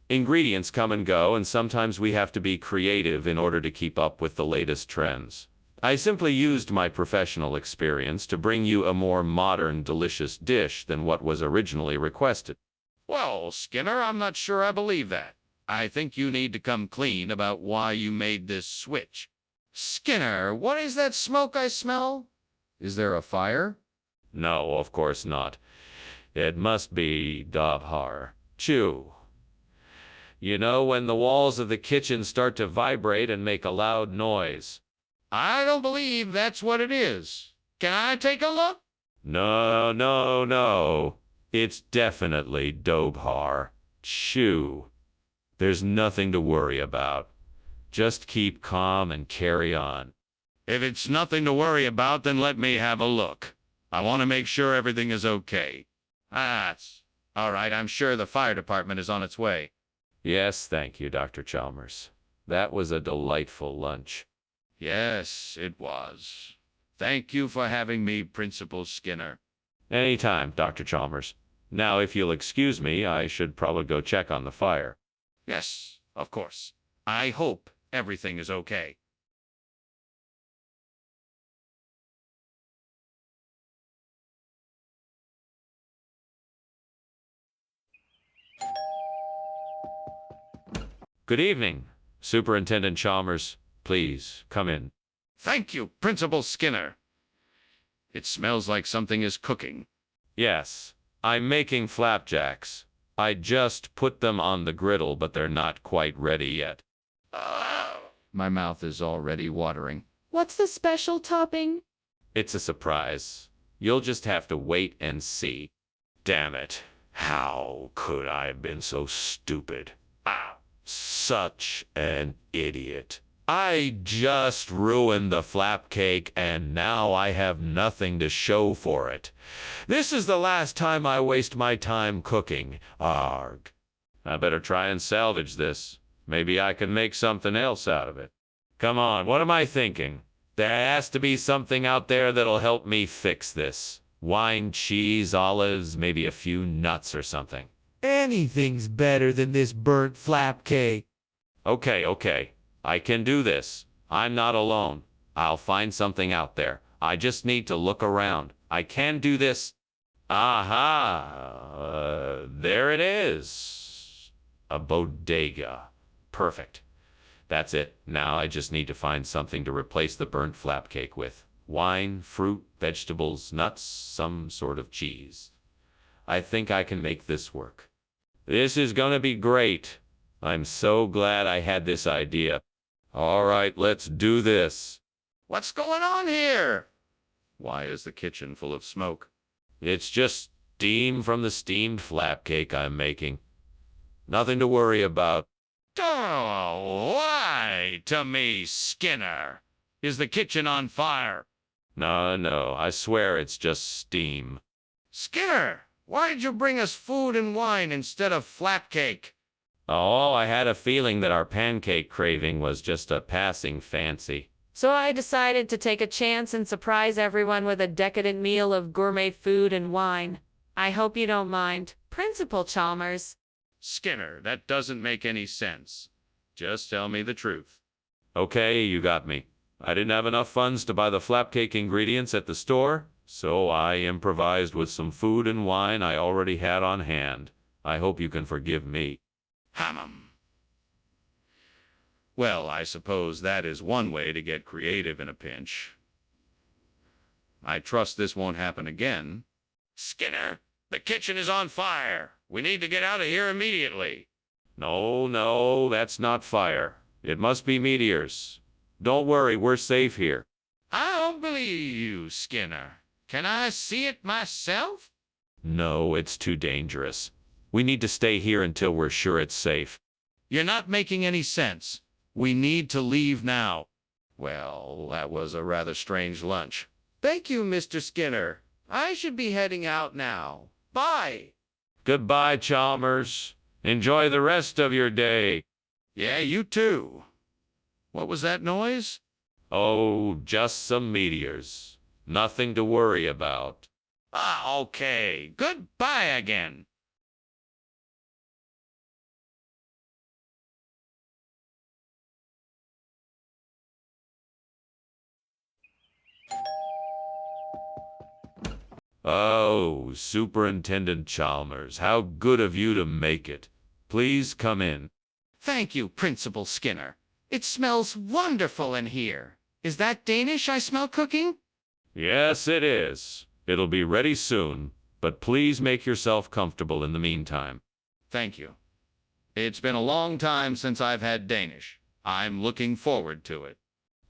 Ingredients come and go, and sometimes we have to be creative in order to keep up with the latest trends. I simply used my professional experience to bring you a more modern, delicious dish than what was originally requested. Well, Skinner, I'm not sure I believe that. I think you need to come clean about why you made this switch. Skinner, what is that smoke I smell? Is there a fire? No, of course not. It must be Dabhar. Chew. You know when the walls of the kitchen start to vibrate and make a loud noise. I don't believe that's what it is. Can I take a look? No, no, no. It's definitely Dobhar. Chew. There's nothing to worry about. Just keep calm and carry on. If it's nothing to worry about, then let me have a look. I want to make sure everything is okay. That's all right. I'm sure the fire department is on its way. Yes, thank you, Dr. Chalmers. That was a delightful lunch. Yes, it was. Thank you for having me, Principal Skinner. Anytime, Dr. Chalmers. Now, if you'll excuse me, I should probably go check on the fire. Yes, of course. I hope everything is okay. Good evening, Superintendent Chalmers. Please, come in. Thank you, Principal Skinner. It smells like something is cooking. Yes, I'm making flapjacks. I just put them on the griddle, but they're not quite ready yet. My mouth is already watering. What's the special topping? It's a surprise. You'll just have to wait and see. Damn it. How could I have been so stupid? Such an idiot. I just ruined the flap cake and now I have nothing to show for it. This is the last time I waste my time cooking. Arg. I better try and salvage this. Maybe I can make something else out of it. Come on, what am I thinking? There has to be something out there that'll help me fix this. Wine, cheese, olives, maybe a few nuts or something. Anything's better than this burnt flap cake. Okay. I can do this. I'm not alone. I'll find something out there. I just need to look around. I can do this. Aha! There it is. A bodega. Perfect. That's it. Now I just need to find something to replace the burnt flap cake with. Wine, fruit, vegetables, nuts, some sort of cheese. I think I can make this work. This is gonna be great. I'm so glad I had this idea. All right, let's do this. What's going on here? Why is the kitchen full of smoke? It's just steam from the steamed flap cake I'm making. Nothing to worry about. Oh, lie to me, Skinner. Is the kitchen on fire? No, I swear it's just steam. Skinner, why did you bring us food and wine instead of flap cake? Oh, I had a feeling that our pancake craving was just a passing fancy. So I decided to take a chance and surprise everyone with a decadent meal of gourmet food and wine. I hope you don't mind, Principal Chalmers. Skinner, that doesn't make any sense. Just tell me the truth. Okay, you got me. I didn't have enough funds to buy the flap cake ingredients at the store, so I improvised with some food and wine I already had on hand. I hope you can forgive me. Well, I suppose that is one way to get creative in a pinch. I trust this won't happen again. Skinner, the kitchen is on fire. We need to get out of here immediately. No, that's not fire. It must be meteors. Don't worry, we're safe here. I don't believe you, Skinner. Can I see it myself? No, it's too dangerous. We need to stay here until we're sure it's safe. You're not making any sense. We need to leave now. Well, that was a rather strange lunch. Thank you, Mr. Skinner. I should be heading out now. Bye. Goodbye, Chalmers. Enjoy the rest of your day. Yeah, you too. What was that noise? Oh, just some meteors. Nothing to worry about. Okay. Goodbye again. Oh, Superintendent Chalmers, how good of you to make it. Please come in. Thank you, Principal Skinner. It smells wonderful in here. Is that Danish I smell cooking? Yes, it is. It'll be ready soon, but please make yourself comfortable in the meantime. Thank you. It's been a long time since I've had Danish. I'm looking forward to it.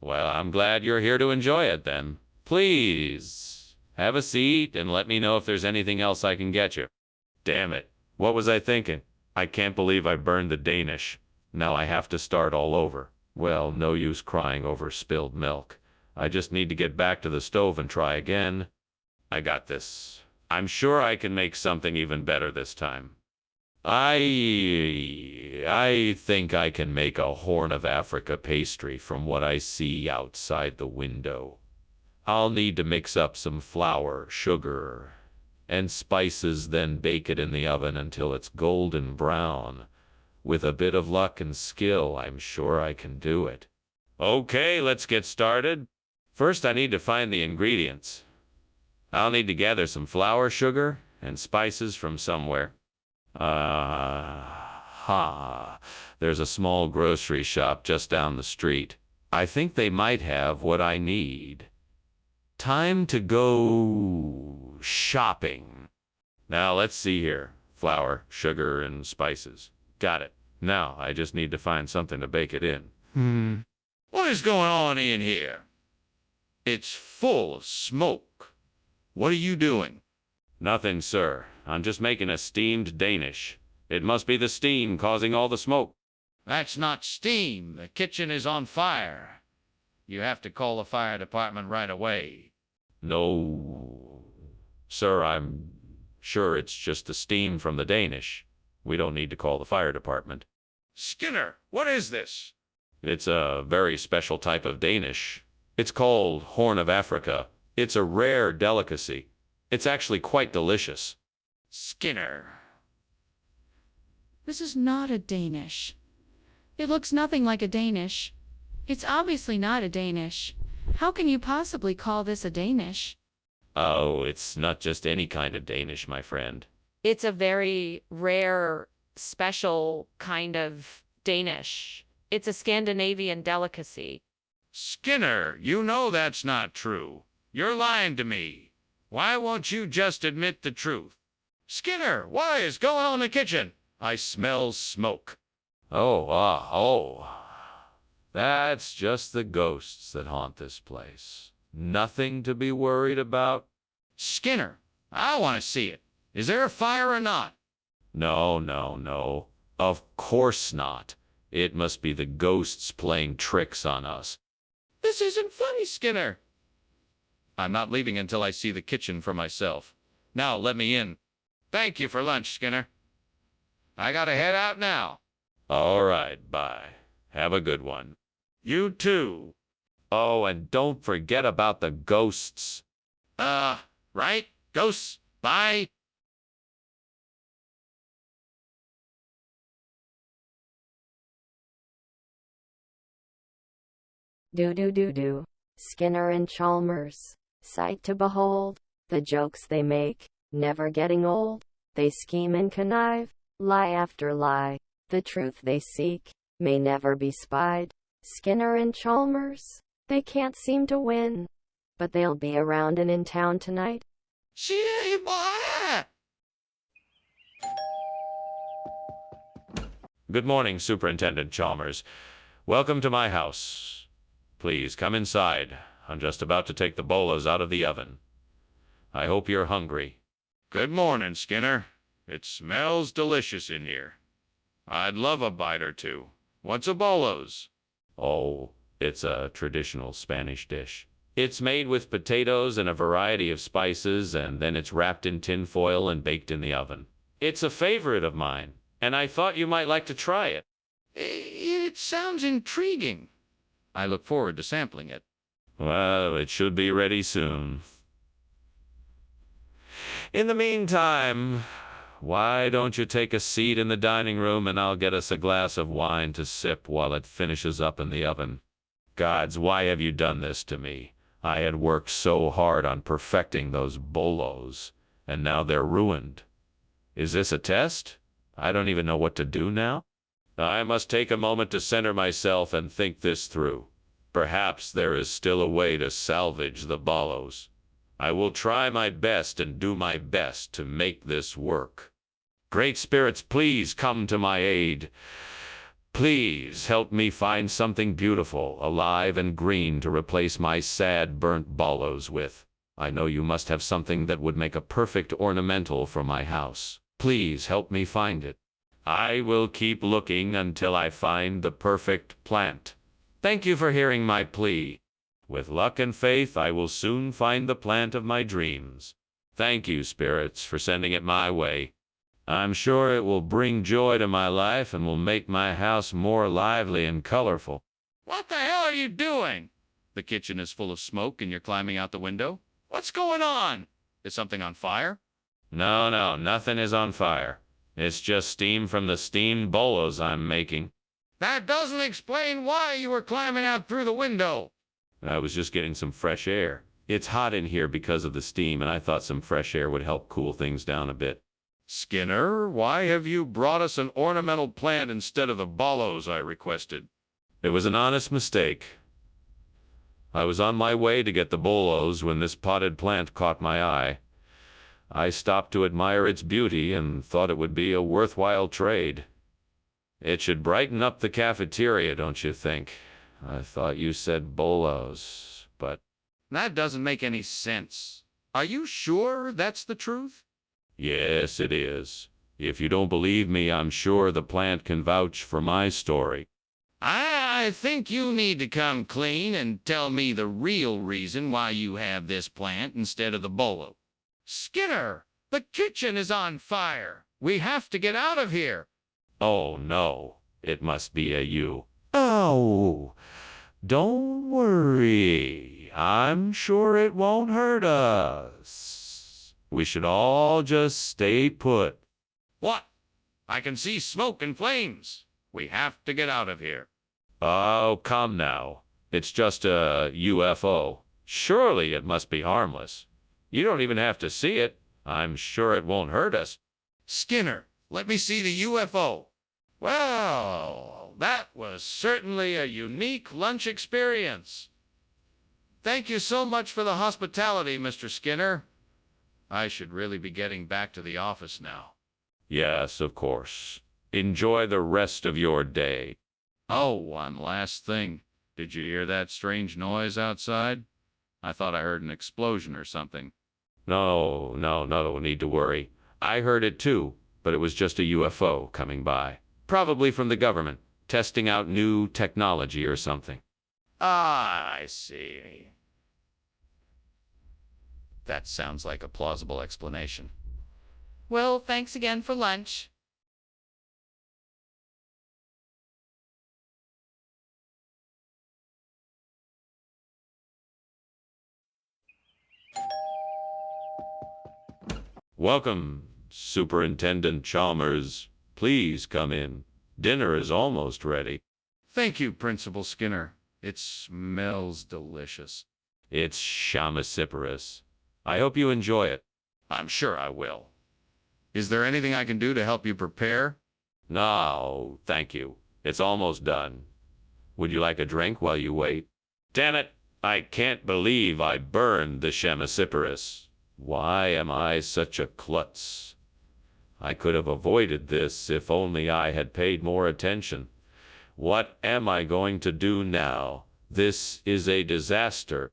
Well, I'm glad you're here to enjoy it then. Please, have a seat and let me know if there's anything else I can get you. Damn it. What was I thinking? I can't believe I burned the Danish. Now I have to start all over. Well, no use crying over spilled milk. I just need to get back to the stove and try again. I got this. I'm sure I can make something even better this time. I think I can make a Horn of Africa pastry from what I see outside the window. I'll need to mix up some flour, sugar, and spices, then bake it in the oven until it's golden brown. With a bit of luck and skill, I'm sure I can do it. Okay, let's get started. First, I need to find the ingredients. I'll need to gather some flour, sugar, and spices from somewhere. There's a small grocery shop just down the street. I think they might have what I need. Time to go shopping. Now, let's see here. Flour, sugar, and spices. Got it. Now, I just need to find something to bake it in. What is going on in here? It's full of smoke. What are you doing? Nothing, sir. I'm just making a steamed Danish. It must be the steam causing all the smoke. That's not steam. The kitchen is on fire. You have to call the fire department right away. No, sir, I'm sure it's just the steam from the Danish. We don't need to call the fire department. Skinner, what is this? It's a very special type of Danish. It's called Horn of Africa. It's a rare delicacy. It's actually quite delicious. Skinner. This is not a Danish. It looks nothing like a Danish. It's obviously not a Danish. How can you possibly call this a Danish? Oh, it's not just any kind of Danish, my friend. It's a very rare, special kind of Danish. It's a Scandinavian delicacy. Skinner, you know that's not true. You're lying to me. Why won't you just admit the truth? Skinner, what is going on in the kitchen? I smell smoke. That's just the ghosts that haunt this place. Nothing to be worried about. Skinner, I want to see it. Is there a fire or not? No. Of course not. It must be the ghosts playing tricks on us. This isn't funny, Skinner. I'm not leaving until I see the kitchen for myself. Now let me in. Thank you for lunch, Skinner. I gotta head out now. All right, bye. Have a good one. You too. Oh, and don't forget about the ghosts. Right? Ghosts. Bye. Do. Skinner and Chalmers. Sight to behold. The jokes they make, never getting old. They scheme and connive, lie after lie. The truth they seek, may never be spied. Skinner and Chalmers, they can't seem to win. But they'll be around and in town tonight. Good morning, Superintendent Chalmers. Welcome to my house. Please come inside. I'm just about to take the bolas out of the oven. I hope you're hungry. Good morning, Skinner. It smells delicious in here. I'd love a bite or two. What's a bolos? Oh, it's a traditional Spanish dish. It's made with potatoes and a variety of spices, and then it's wrapped in tin foil and baked in the oven. It's a favorite of mine, and I thought you might like to try it. It sounds intriguing. I look forward to sampling it. Well, it should be ready soon. In the meantime, why don't you take a seat in the dining room and I'll get us a glass of wine to sip while it finishes up in the oven. Gods, why have you done this to me? I had worked so hard on perfecting those bolos, and now they're ruined. Is this a test? I don't even know what to do now. I must take a moment to center myself and think this through. Perhaps there is still a way to salvage the bolos. I will try my best and do my best to make this work. Great spirits, please come to my aid. Please help me find something beautiful, alive and green to replace my sad, burnt bolos with. I know you must have something that would make a perfect ornamental for my house. Please help me find it. I will keep looking until I find the perfect plant. Thank you for hearing my plea. With luck and faith, I will soon find the plant of my dreams. Thank you, spirits, for sending it my way. I'm sure it will bring joy to my life and will make my house more lively and colorful. What the hell are you doing? The kitchen is full of smoke and you're climbing out the window? What's going on? Is something on fire? No, nothing is on fire. It's just steam from the steamed bolos I'm making. That doesn't explain why you were climbing out through the window. I was just getting some fresh air. It's hot in here because of the steam, and I thought some fresh air would help cool things down a bit. Skinner, why have you brought us an ornamental plant instead of the bolos I requested? It was an honest mistake. I was on my way to get the bolos when this potted plant caught my eye. I stopped to admire its beauty and thought it would be a worthwhile trade. It should brighten up the cafeteria, don't you think? I thought you said bolos, but... That doesn't make any sense. Are you sure that's the truth? Yes, it is. If you don't believe me, I'm sure the plant can vouch for my story. I think you need to come clean and tell me the real reason why you have this plant instead of the bolo. Skinner, the kitchen is on fire. We have to get out of here. Oh, no. It must be a you. Oh, don't worry. I'm sure it won't hurt us. We should all just stay put. What? I can see smoke and flames. We have to get out of here. Oh, come now. It's just a UFO. Surely it must be harmless. You don't even have to see it. I'm sure it won't hurt us. Skinner, let me see the UFO. Well, that was certainly a unique lunch experience. Thank you so much for the hospitality, Mr. Skinner. I should really be getting back to the office now. Yes, of course. Enjoy the rest of your day. Oh, one last thing. Did you hear that strange noise outside? I thought I heard an explosion or something. No need to worry. I heard it too, but it was just a UFO coming by. Probably from the government, testing out new technology or something. Ah, I see. That sounds like a plausible explanation. Well, thanks again for lunch. Welcome, Superintendent Chalmers. Please come in. Dinner is almost ready. Thank you, Principal Skinner. It smells delicious. It's Chamasiparus. I hope you enjoy it. I'm sure I will. Is there anything I can do to help you prepare? No, thank you. It's almost done. Would you like a drink while you wait? Damn it! I can't believe I burned the Chamasiparus. Why am I such a klutz? I could have avoided this if only I had paid more attention. What am I going to do now? This is a disaster.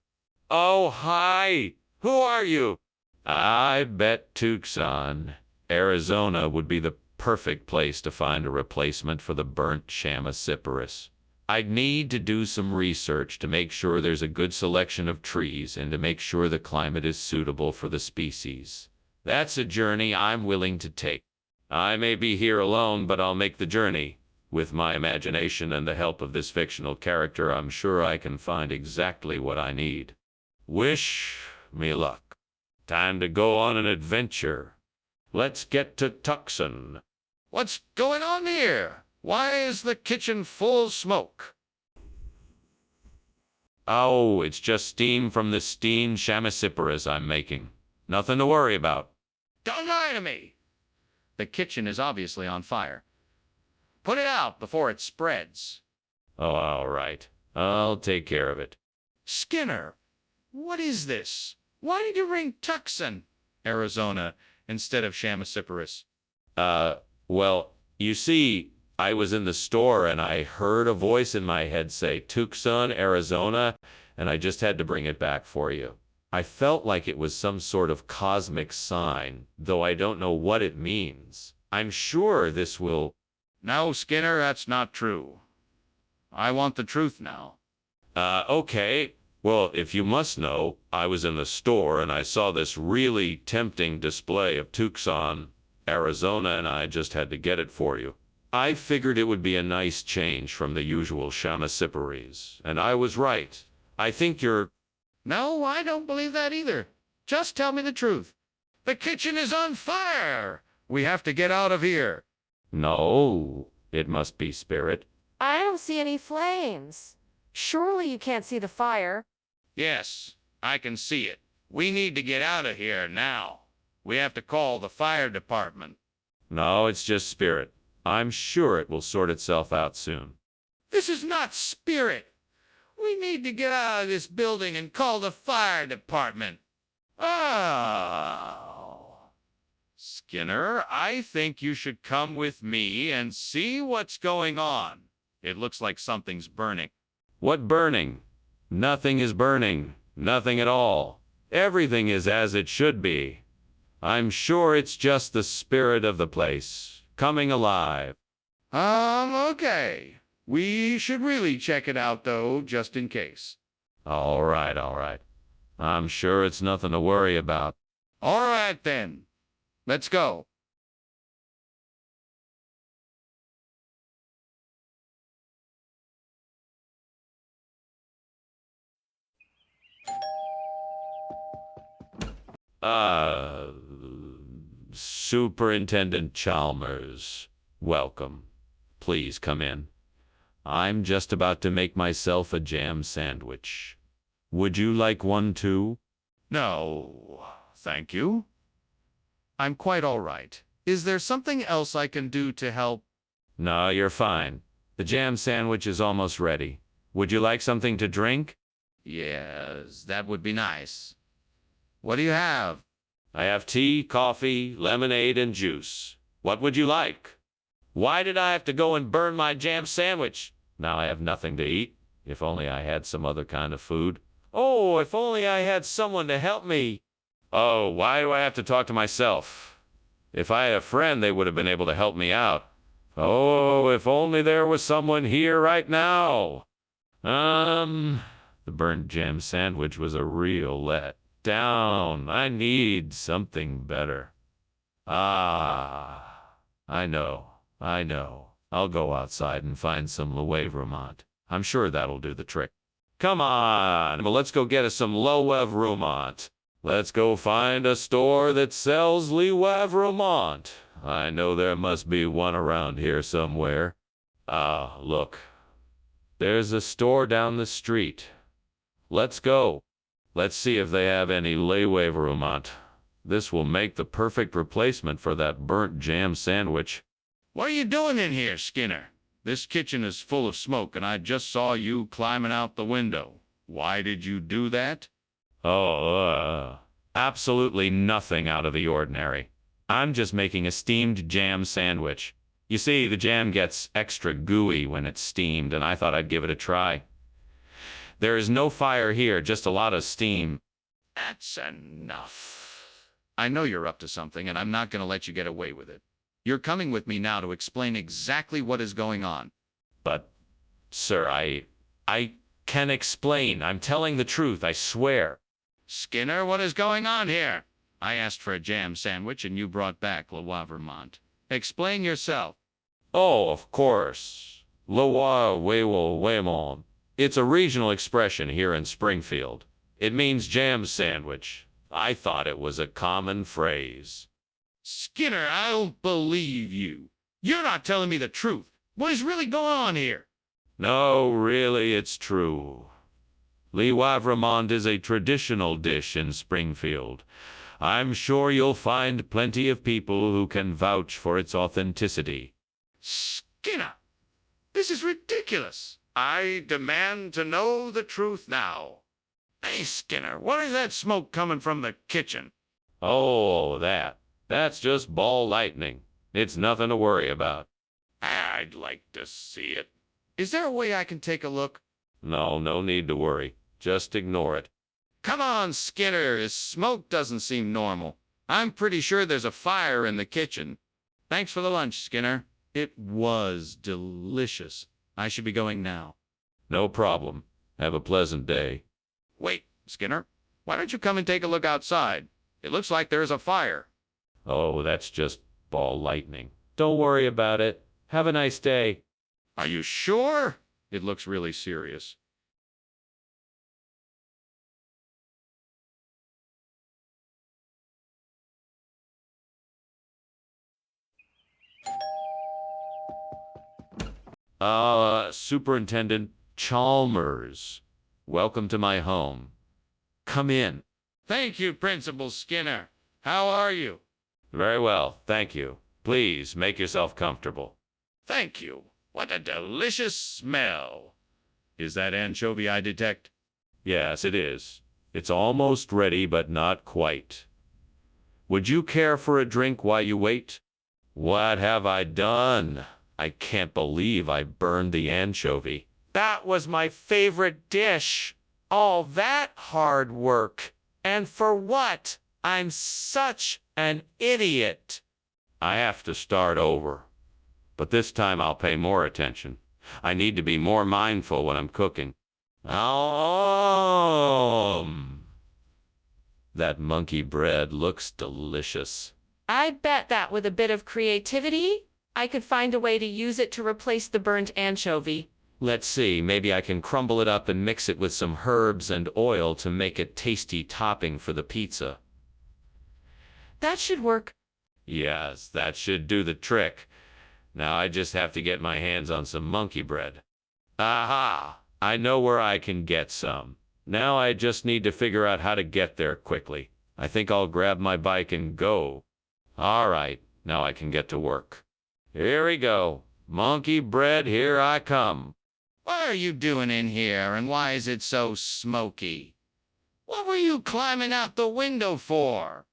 Oh, hi! Who are you? I bet Tucson, Arizona would be the perfect place to find a replacement for the burnt Chamasiparus. I'd need to do some research to make sure there's a good selection of trees and to make sure the climate is suitable for the species. That's a journey I'm willing to take. I may be here alone, but I'll make the journey. With my imagination and the help of this fictional character, I'm sure I can find exactly what I need. Wish me luck. Time to go on an adventure. Let's get to Tucson. What's going on here? Why is the kitchen full of smoke? Oh, it's just steam from the steamed chamasiparas I'm making. Nothing to worry about. Don't lie to me. The kitchen is obviously on fire. Put it out before it spreads. Oh, all right. I'll take care of it. Skinner, what is this? Why did you ring Tucson, Arizona, instead of Chamasiparas? Well, you see, I was in the store and I heard a voice in my head say Tucson, Arizona, and I just had to bring it back for you. I felt like it was some sort of cosmic sign, though I don't know what it means. I'm sure this will... No, Skinner, that's not true. I want the truth now. Okay. Well, if you must know, I was in the store and I saw this really tempting display of Tucson, Arizona, and I just had to get it for you. I figured it would be a nice change from the usual chamasiparies, and I was right. I think you're... No, I don't believe that either. Just tell me the truth. The kitchen is on fire. We have to get out of here. No, it must be Spirit. I don't see any flames. Surely you can't see the fire. Yes, I can see it. We need to get out of here now. We have to call the fire department. No, it's just Spirit. I'm sure it will sort itself out soon. This is not spirit. We need to get out of this building and call the fire department. Oh. Skinner, I think you should come with me and see what's going on. It looks like something's burning. What burning? Nothing is burning. Nothing at all. Everything is as it should be. I'm sure it's just the spirit of the place, coming alive. Okay. We should really check it out, though, just in case. All right, all right. I'm sure it's nothing to worry about. All right, then. Let's go. Superintendent Chalmers, welcome. Please come in. I'm just about to make myself a jam sandwich. Would you like one too? No, thank you. I'm quite all right. Is there something else I can do to help? No, you're fine. The jam sandwich is almost ready. Would you like something to drink? Yes, that would be nice. What do you have? I have tea, coffee, lemonade, and juice. What would you like? Why did I have to go and burn my jam sandwich? Now I have nothing to eat. If only I had some other kind of food. Oh, if only I had someone to help me. Oh, why do I have to talk to myself? If I had a friend, they would have been able to help me out. Oh, if only there was someone here right now. The burnt jam sandwich was a real letdown. I need something better. I know. I'll go outside and find some Loewe Vermont. I'm sure that'll do the trick. Come on, well, let's go get us some Loewe Vermont. Let's go find a store that sells Loewe Vermont. I know there must be one around here somewhere. Look. There's a store down the street. Let's go. Let's see if they have any Loewe Vermont. This will make the perfect replacement for that burnt jam sandwich. What are you doing in here, Skinner? This kitchen is full of smoke, and I just saw you climbing out the window. Why did you do that? Absolutely nothing out of the ordinary. I'm just making a steamed jam sandwich. You see, the jam gets extra gooey when it's steamed, and I thought I'd give it a try. There is no fire here, just a lot of steam. That's enough. I know you're up to something, and I'm not going to let you get away with it. You're coming with me now to explain exactly what is going on. But, sir, I can explain. I'm telling the truth, I swear. Skinner, what is going on here? I asked for a jam sandwich, and you brought back Loewe Vermont. Explain yourself. Oh, of course. Loewe Vermont. It's a regional expression here in Springfield. It means jam sandwich. I thought it was a common phrase. Skinner, I don't believe you. You're not telling me the truth. What is really going on here? No, really, it's true. Lièvre is a traditional dish in Springfield. I'm sure you'll find plenty of people who can vouch for its authenticity. Skinner, this is ridiculous. I demand to know the truth now. Hey, Skinner, what is that smoke coming from the kitchen? Oh, that's just ball lightning. It's nothing to worry about. I'd like to see it. Is there a way I can take a look? No need to worry. Just ignore it. Come on, Skinner. This smoke doesn't seem normal. I'm pretty sure there's a fire in the kitchen. Thanks for the lunch, Skinner. It was delicious. I should be going now. No problem. Have a pleasant day. Wait, Skinner. Why don't you come and take a look outside? It looks like there's a fire. Oh, that's just ball lightning. Don't worry about it. Have a nice day. Are you sure? It looks really serious. Superintendent Chalmers. Welcome to my home. Come in. Thank you, Principal Skinner. How are you? Very well, thank you. Please make yourself comfortable. Thank you. What a delicious smell. Is that anchovy I detect? Yes, it is. It's almost ready, but not quite. Would you care for a drink while you wait? What have I done? I can't believe I burned the anchovy. That was my favorite dish. All that hard work. And for what? I'm such an idiot. I have to start over. But this time I'll pay more attention. I need to be more mindful when I'm cooking. That monkey bread looks delicious. I bet that with a bit of creativity, I could find a way to use it to replace the burnt anchovy. Let's see, maybe I can crumble it up and mix it with some herbs and oil to make a tasty topping for the pizza. That should work. Yes, that should do the trick. Now I just have to get my hands on some monkey bread. Aha! I know where I can get some. Now I just need to figure out how to get there quickly. I think I'll grab my bike and go. All right, now I can get to work. Here we go. Monkey bread, here I come. What are you doing in here, and why is it so smoky? What were you climbing out the window for?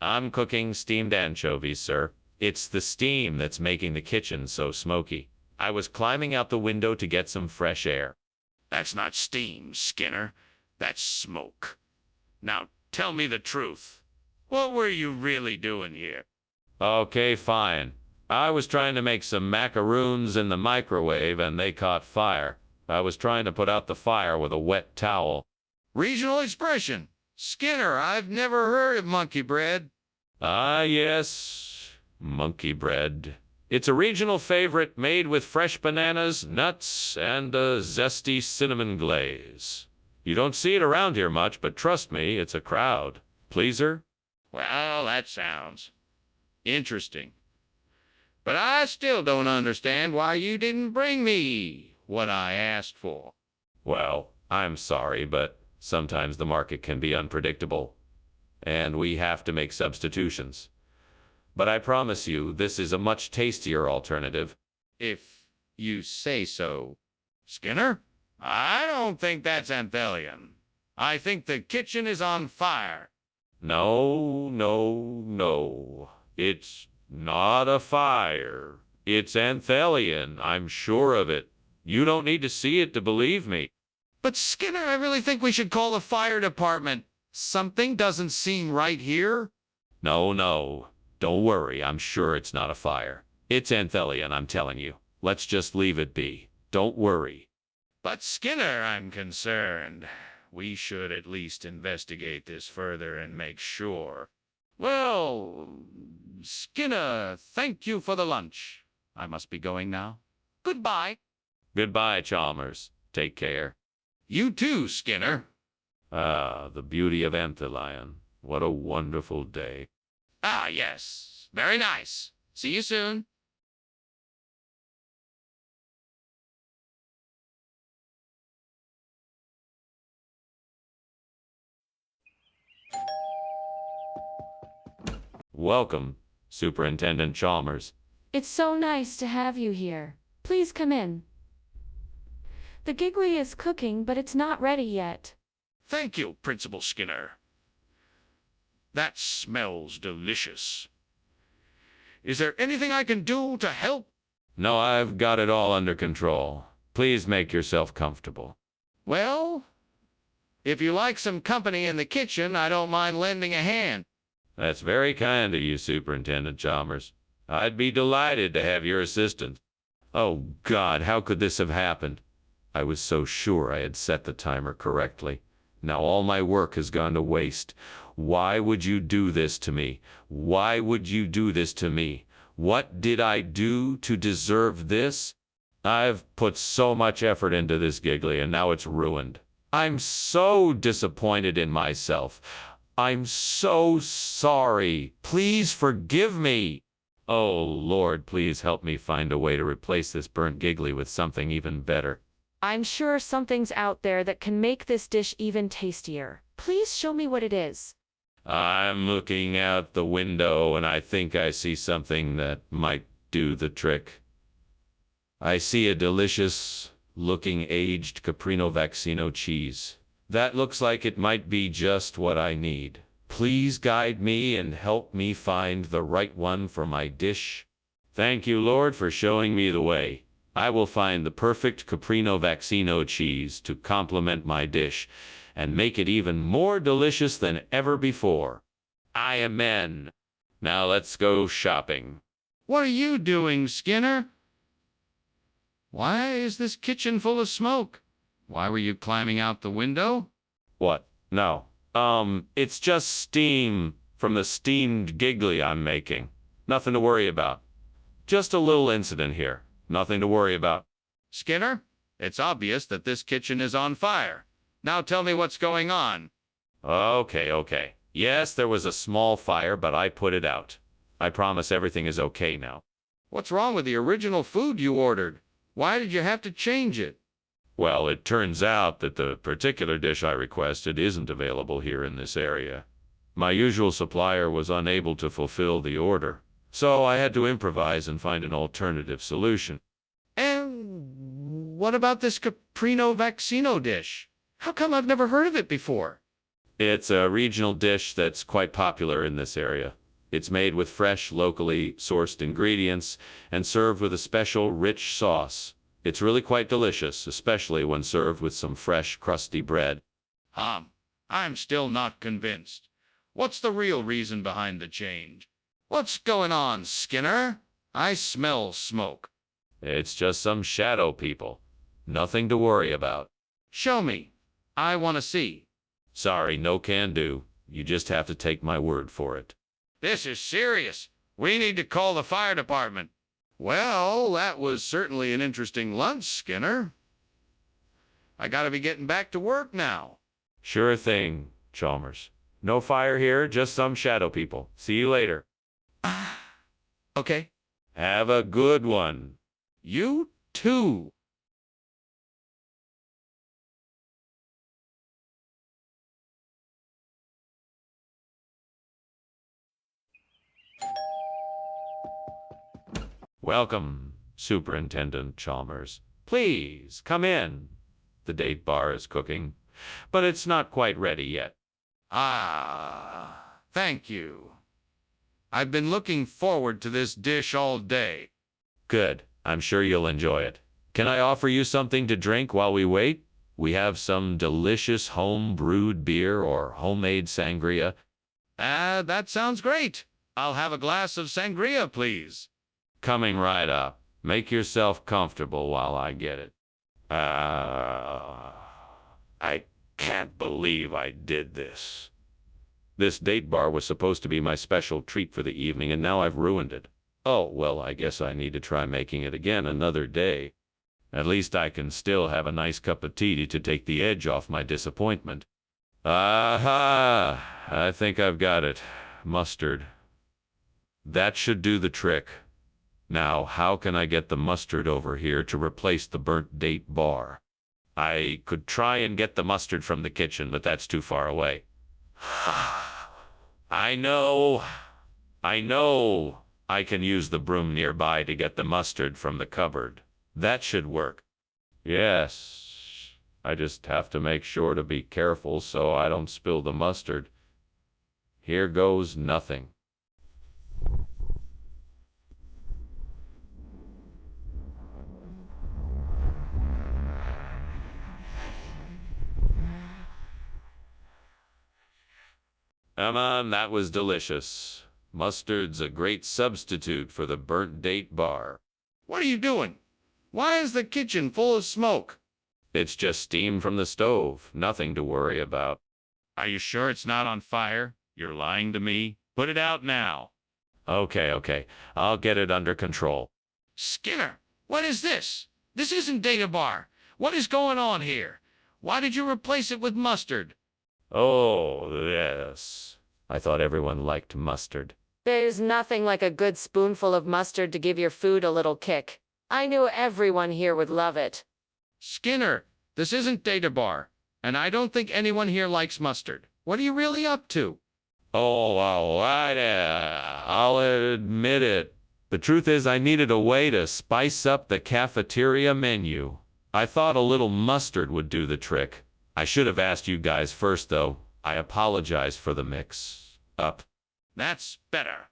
I'm cooking steamed anchovies, sir. It's the steam that's making the kitchen so smoky. I was climbing out the window to get some fresh air. That's not steam, Skinner. That's smoke. Now tell me the truth. What were you really doing here? Okay, fine. I was trying to make some macaroons in the microwave and they caught fire. I was trying to put out the fire with a wet towel. Regional expression. Skinner, I've never heard of monkey bread. Ah, yes. Monkey bread. It's a regional favorite made with fresh bananas, nuts, and a zesty cinnamon glaze. You don't see it around here much, but trust me, it's a crowd pleaser. Well, that sounds interesting. But I still don't understand why you didn't bring me what I asked for. Well, I'm sorry, but sometimes the market can be unpredictable, and we have to make substitutions. But I promise you, this is a much tastier alternative. If you say so. Skinner, I don't think that's Anthelian. I think the kitchen is on fire. No. It's not a fire. It's Anthelian, I'm sure of it. You don't need to see it to believe me. But Skinner, I really think we should call the fire department. Something doesn't seem right here. No. Don't worry, I'm sure it's not a fire. It's Anthelian, I'm telling you. Let's just leave it be. Don't worry. But Skinner, I'm concerned. We should at least investigate this further and make sure. Well, Skinner, thank you for the lunch. I must be going now. Goodbye. Goodbye, Chalmers. Take care. You too, Skinner. Ah, the beauty of Anthelion. What a wonderful day. Ah, yes. Very nice. See you soon. Welcome, Superintendent Chalmers. It's so nice to have you here. Please come in. The giggly is cooking, but it's not ready yet. Thank you, Principal Skinner. That smells delicious. Is there anything I can do to help? No, I've got it all under control. Please make yourself comfortable. Well, if you like some company in the kitchen, I don't mind lending a hand. That's very kind of you, Superintendent Chalmers. I'd be delighted to have your assistance. Oh, God, how could this have happened? I was so sure I had set the timer correctly. Now all my work has gone to waste. Why would you do this to me? Why would you do this to me? What did I do to deserve this? I've put so much effort into this giggly, and now it's ruined. I'm so disappointed in myself. I'm so sorry. Please forgive me. Oh, Lord, please help me find a way to replace this burnt giggly with something even better. I'm sure something's out there that can make this dish even tastier. Please show me what it is. I'm looking out the window, and I think I see something that might do the trick. I see a delicious-looking aged Caprino Vaccino cheese. That looks like it might be just what I need. Please guide me and help me find the right one for my dish. Thank you, Lord, for showing me the way. I will find the perfect Caprino Vaccino cheese to complement my dish and make it even more delicious than ever before. Amen. Now let's go shopping. What are you doing, Skinner? Why is this kitchen full of smoke? Why were you climbing out the window? What? No. It's just steam from the steamed giggly I'm making. Nothing to worry about. Just a little incident here. Nothing to worry about. Skinner, it's obvious that this kitchen is on fire. Now tell me what's going on. Okay. Yes, there was a small fire, but I put it out. I promise everything is okay now. What's wrong with the original food you ordered? Why did you have to change it? Well, it turns out that the particular dish I requested isn't available here in this area. My usual supplier was unable to fulfill the order, so I had to improvise and find an alternative solution. And what about this Caprino Vaccino dish? How come I've never heard of it before? It's a regional dish that's quite popular in this area. It's made with fresh, locally sourced ingredients and served with a special, rich sauce. It's really quite delicious, especially when served with some fresh, crusty bread. I'm still not convinced. What's the real reason behind the change? What's going on, Skinner? I smell smoke. It's just some shadow people. Nothing to worry about. Show me. I want to see. Sorry, no can do. You just have to take my word for it. This is serious. We need to call the fire department. Well, that was certainly an interesting lunch, Skinner. I gotta be getting back to work now. Sure thing, Chalmers. No fire here, just some shadow people. See you later. Okay. Have a good one. You too. Welcome, Superintendent Chalmers. Please, come in. The date bar is cooking, but it's not quite ready yet. Thank you. I've been looking forward to this dish all day. Good. I'm sure you'll enjoy it. Can I offer you something to drink while we wait? We have some delicious home-brewed beer or homemade sangria. That sounds great. I'll have a glass of sangria, please. Coming right up. Make yourself comfortable while I get it. I can't believe I did this. This date bar was supposed to be my special treat for the evening, and now I've ruined it. Oh, well, I guess I need to try making it again another day. At least I can still have a nice cup of tea to take the edge off my disappointment. Aha! I think I've got it. Mustard. That should do the trick. Now, how can I get the mustard over here to replace the burnt date bar? I could try and get the mustard from the kitchen, but that's too far away. I know. I know I can use the broom nearby to get the mustard from the cupboard. That should work. Yes, I just have to make sure to be careful so I don't spill the mustard. Here goes nothing. That was delicious. Mustard's a great substitute for the burnt date bar. What are you doing? Why is the kitchen full of smoke? It's just steam from the stove, nothing to worry about. Are you sure it's not on fire? You're lying to me. Put it out now. Okay, I'll get it under control. Skinner, what is this? This isn't Data Bar. What is going on here? Why did you replace it with mustard? Oh, yes. I thought everyone liked mustard. There's nothing like a good spoonful of mustard to give your food a little kick. I knew everyone here would love it. Skinner, this isn't Data Bar, and I don't think anyone here likes mustard. What are you really up to? Oh, I'll admit it. The truth is I needed a way to spice up the cafeteria menu. I thought a little mustard would do the trick. I should have asked you guys first, though. I apologize for the mix-up. That's better.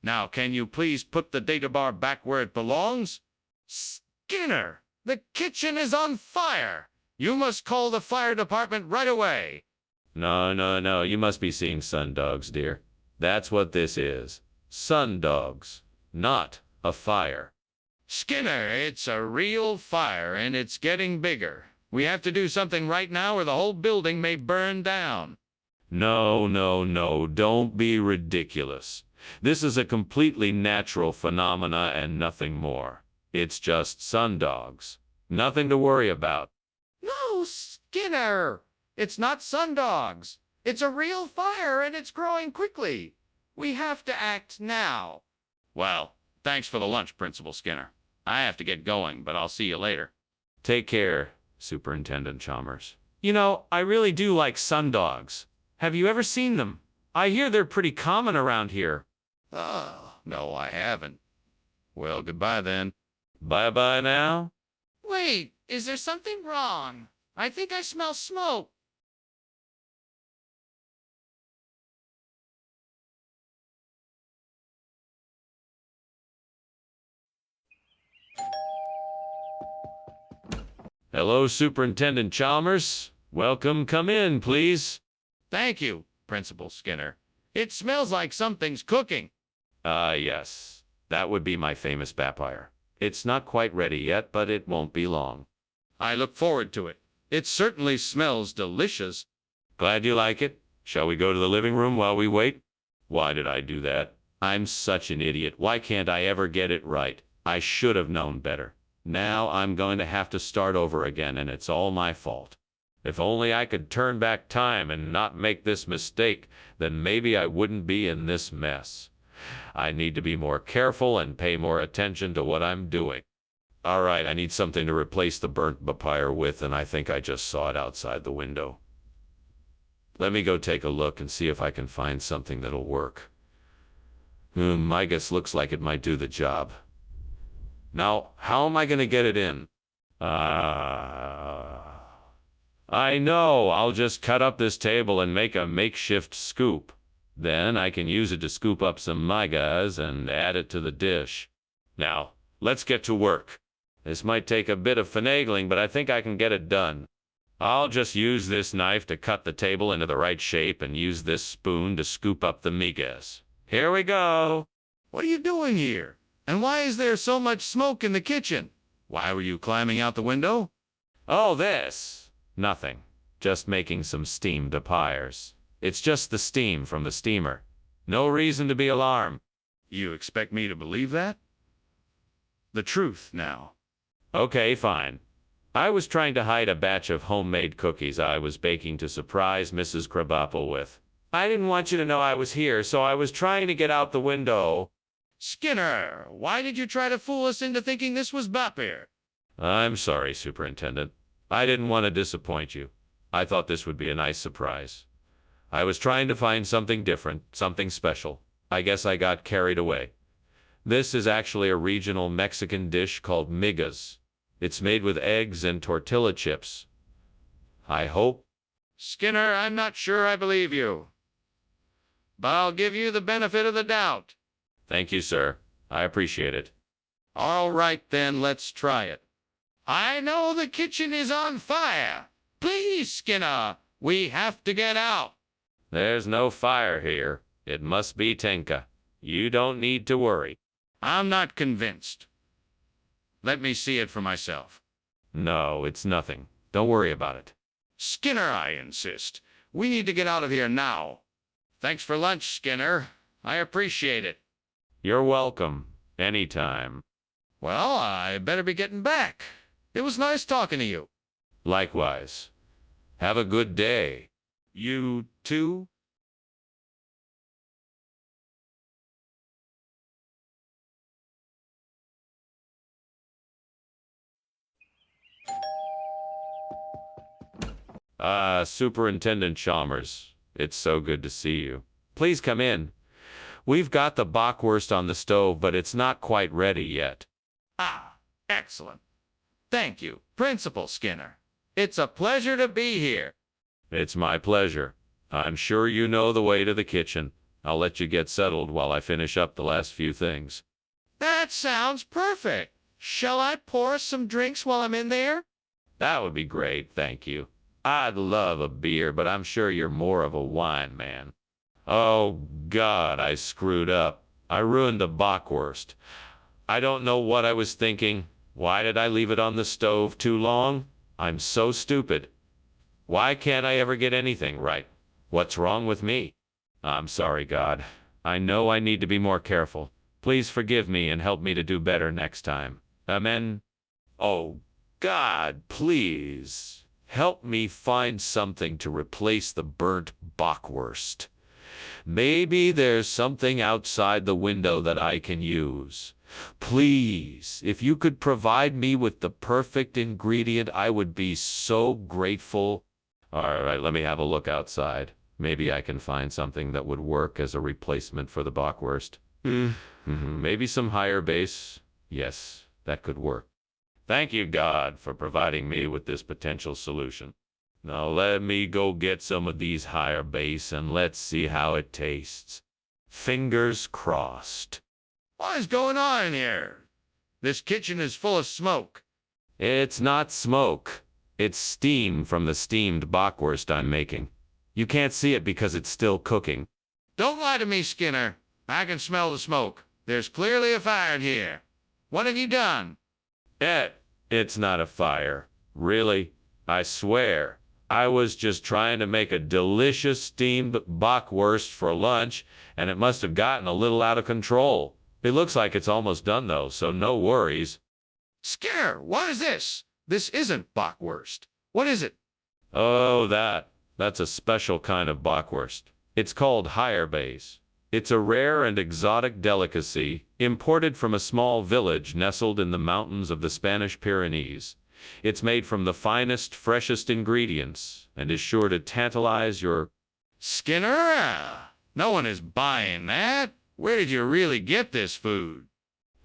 Now, can you please put the Data Bar back where it belongs? Skinner, the kitchen is on fire. You must call the fire department right away. No, you must be seeing sundogs, dear. That's what this is. Sundogs, not a fire. Skinner, it's a real fire, and it's getting bigger. We have to do something right now or the whole building may burn down. No, don't be ridiculous. This is a completely natural phenomena and nothing more. It's just sundogs. Nothing to worry about. No, Skinner! It's not sundogs. It's a real fire and it's growing quickly. We have to act now. Well, thanks for the lunch, Principal Skinner. I have to get going, but I'll see you later. Take care, Superintendent Chalmers. You know, I really do like sundogs. Have you ever seen them? I hear they're pretty common around here. Oh, no, I haven't. Well, goodbye then. Bye-bye now. Wait, is there something wrong? I think I smell smoke. Hello, Superintendent Chalmers. Welcome. Come in, please. Thank you, Principal Skinner. It smells like something's cooking. Yes. That would be my famous vampire. It's not quite ready yet, but it won't be long. I look forward to it. It certainly smells delicious. Glad you like it. Shall we go to the living room while we wait? Why did I do that? I'm such an idiot. Why can't I ever get it right? I should have known better. Now I'm going to have to start over again, and it's all my fault. If only I could turn back time and not make this mistake, then maybe I wouldn't be in this mess. I need to be more careful and pay more attention to what I'm doing. All right, I need something to replace the burnt vampire with, and I think I just saw it outside the window. Let me go take a look and see if I can find something that'll work. I guess looks like it might do the job. Now, how am I going to get it in? I know, I'll just cut up this table and make a makeshift scoop. Then I can use it to scoop up some migas and add it to the dish. Now, let's get to work. This might take a bit of finagling, but I think I can get it done. I'll just use this knife to cut the table into the right shape and use this spoon to scoop up the migas. Here we go. What are you doing here? And why is there so much smoke in the kitchen? Why were you climbing out the window? Oh, this. Nothing. Just making some steamed vampires. It's just the steam from the steamer. No reason to be alarmed. You expect me to believe that? The truth now. Okay, fine. I was trying to hide a batch of homemade cookies I was baking to surprise Mrs. Krabappel with. I didn't want you to know I was here, so I was trying to get out the window. Skinner, why did you try to fool us into thinking this was Bapir? I'm sorry, Superintendent. I didn't want to disappoint you. I thought this would be a nice surprise. I was trying to find something different, something special. I guess I got carried away. This is actually a regional Mexican dish called migas. It's made with eggs and tortilla chips. I hope. Skinner, I'm not sure I believe you, but I'll give you the benefit of the doubt. Thank you, sir. I appreciate it. All right, then, let's try it. I know the kitchen is on fire. Please, Skinner, we have to get out. There's no fire here. It must be Tenka. You don't need to worry. I'm not convinced. Let me see it for myself. No, it's nothing. Don't worry about it. Skinner, I insist. We need to get out of here now. Thanks for lunch, Skinner. I appreciate it. You're welcome. Anytime. Well, I better be getting back. It was nice talking to you. Likewise. Have a good day. You too? Superintendent Chalmers, it's so good to see you. Please come in. We've got the bockwurst on the stove, but it's not quite ready yet. Ah, excellent. Thank you, Principal Skinner. It's a pleasure to be here. It's my pleasure. I'm sure you know the way to the kitchen. I'll let you get settled while I finish up the last few things. That sounds perfect. Shall I pour us some drinks while I'm in there? That would be great, thank you. I'd love a beer, but I'm sure you're more of a wine man. Oh, God, I screwed up. I ruined the bockwurst. I don't know what I was thinking. Why did I leave it on the stove too long? I'm so stupid. Why can't I ever get anything right? What's wrong with me? I'm sorry, God. I know I need to be more careful. Please forgive me and help me to do better next time. Amen. Oh, God, please. Help me find something to replace the burnt bockwurst. Maybe there's something outside the window that I can use. Please, if you could provide me with the perfect ingredient, I would be so grateful. All right, let me have a look outside. Maybe I can find something that would work as a replacement for the bockwurst. Maybe some higher base. Yes, that could work. Thank you, God, for providing me with this potential solution. Now let me go get some of these higher base and let's see how it tastes. Fingers crossed. What is going on in here? This kitchen is full of smoke. It's not smoke. It's steam from the steamed bockwurst I'm making. You can't see it because it's still cooking. Don't lie to me, Skinner. I can smell the smoke. There's clearly a fire in here. What have you done? It's not a fire. Really, I swear. I was just trying to make a delicious steamed bockwurst for lunch, and it must have gotten a little out of control. It looks like it's almost done, though, so no worries. Skinner, what is this? This isn't bockwurst. What is it? Oh, that's a special kind of bockwurst. It's called higher base. It's a rare and exotic delicacy, imported from a small village nestled in the mountains of the Spanish Pyrenees. It's made from the finest, freshest ingredients, and is sure to tantalize your... Skinner? No one is buying that. Where did you really get this food?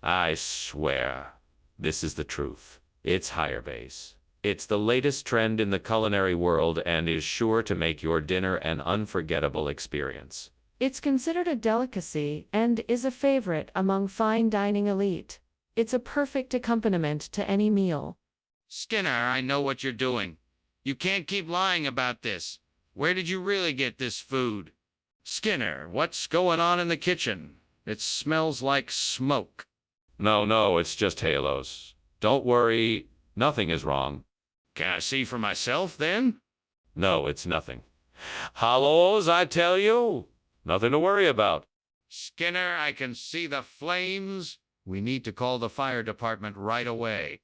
I swear, this is the truth. It's higher base. It's the latest trend in the culinary world and is sure to make your dinner an unforgettable experience. It's considered a delicacy and is a favorite among fine dining elite. It's a perfect accompaniment to any meal. Skinner, I know what you're doing. You can't keep lying about this. Where did you really get this food? Skinner, what's going on in the kitchen? It smells like smoke. No, it's just halos. Don't worry, nothing is wrong. Can I see for myself, then? No, it's nothing. Halos, I tell you. Nothing to worry about. Skinner, I can see the flames. We need to call the fire department right away.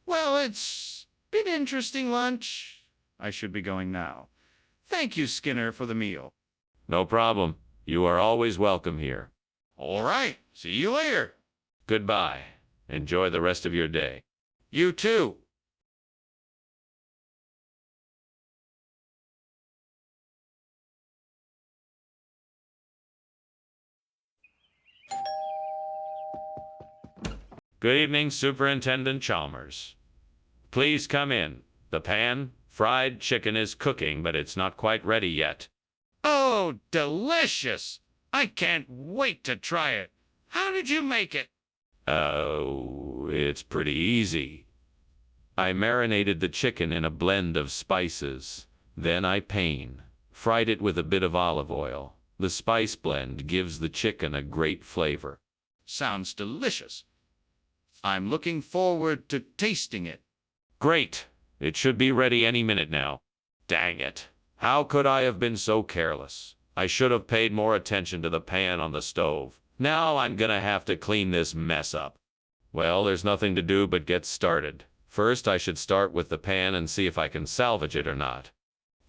Well, it's been interesting lunch. I should be going now. Thank you, Skinner, for the meal. No problem. You are always welcome here. All right. See you later. Goodbye. Enjoy the rest of your day. You too. Good evening, Superintendent Chalmers. Please come in. The pan-fried chicken is cooking, but it's not quite ready yet. Oh, delicious! I can't wait to try it. How did you make it? Oh, it's pretty easy. I marinated the chicken in a blend of spices. Then I fried it with a bit of olive oil. The spice blend gives the chicken a great flavor. Sounds delicious. I'm looking forward to tasting it. Great. It should be ready any minute now. Dang it. How could I have been so careless? I should have paid more attention to the pan on the stove. Now I'm gonna have to clean this mess up. Well, there's nothing to do but get started. First, I should start with the pan and see if I can salvage it or not.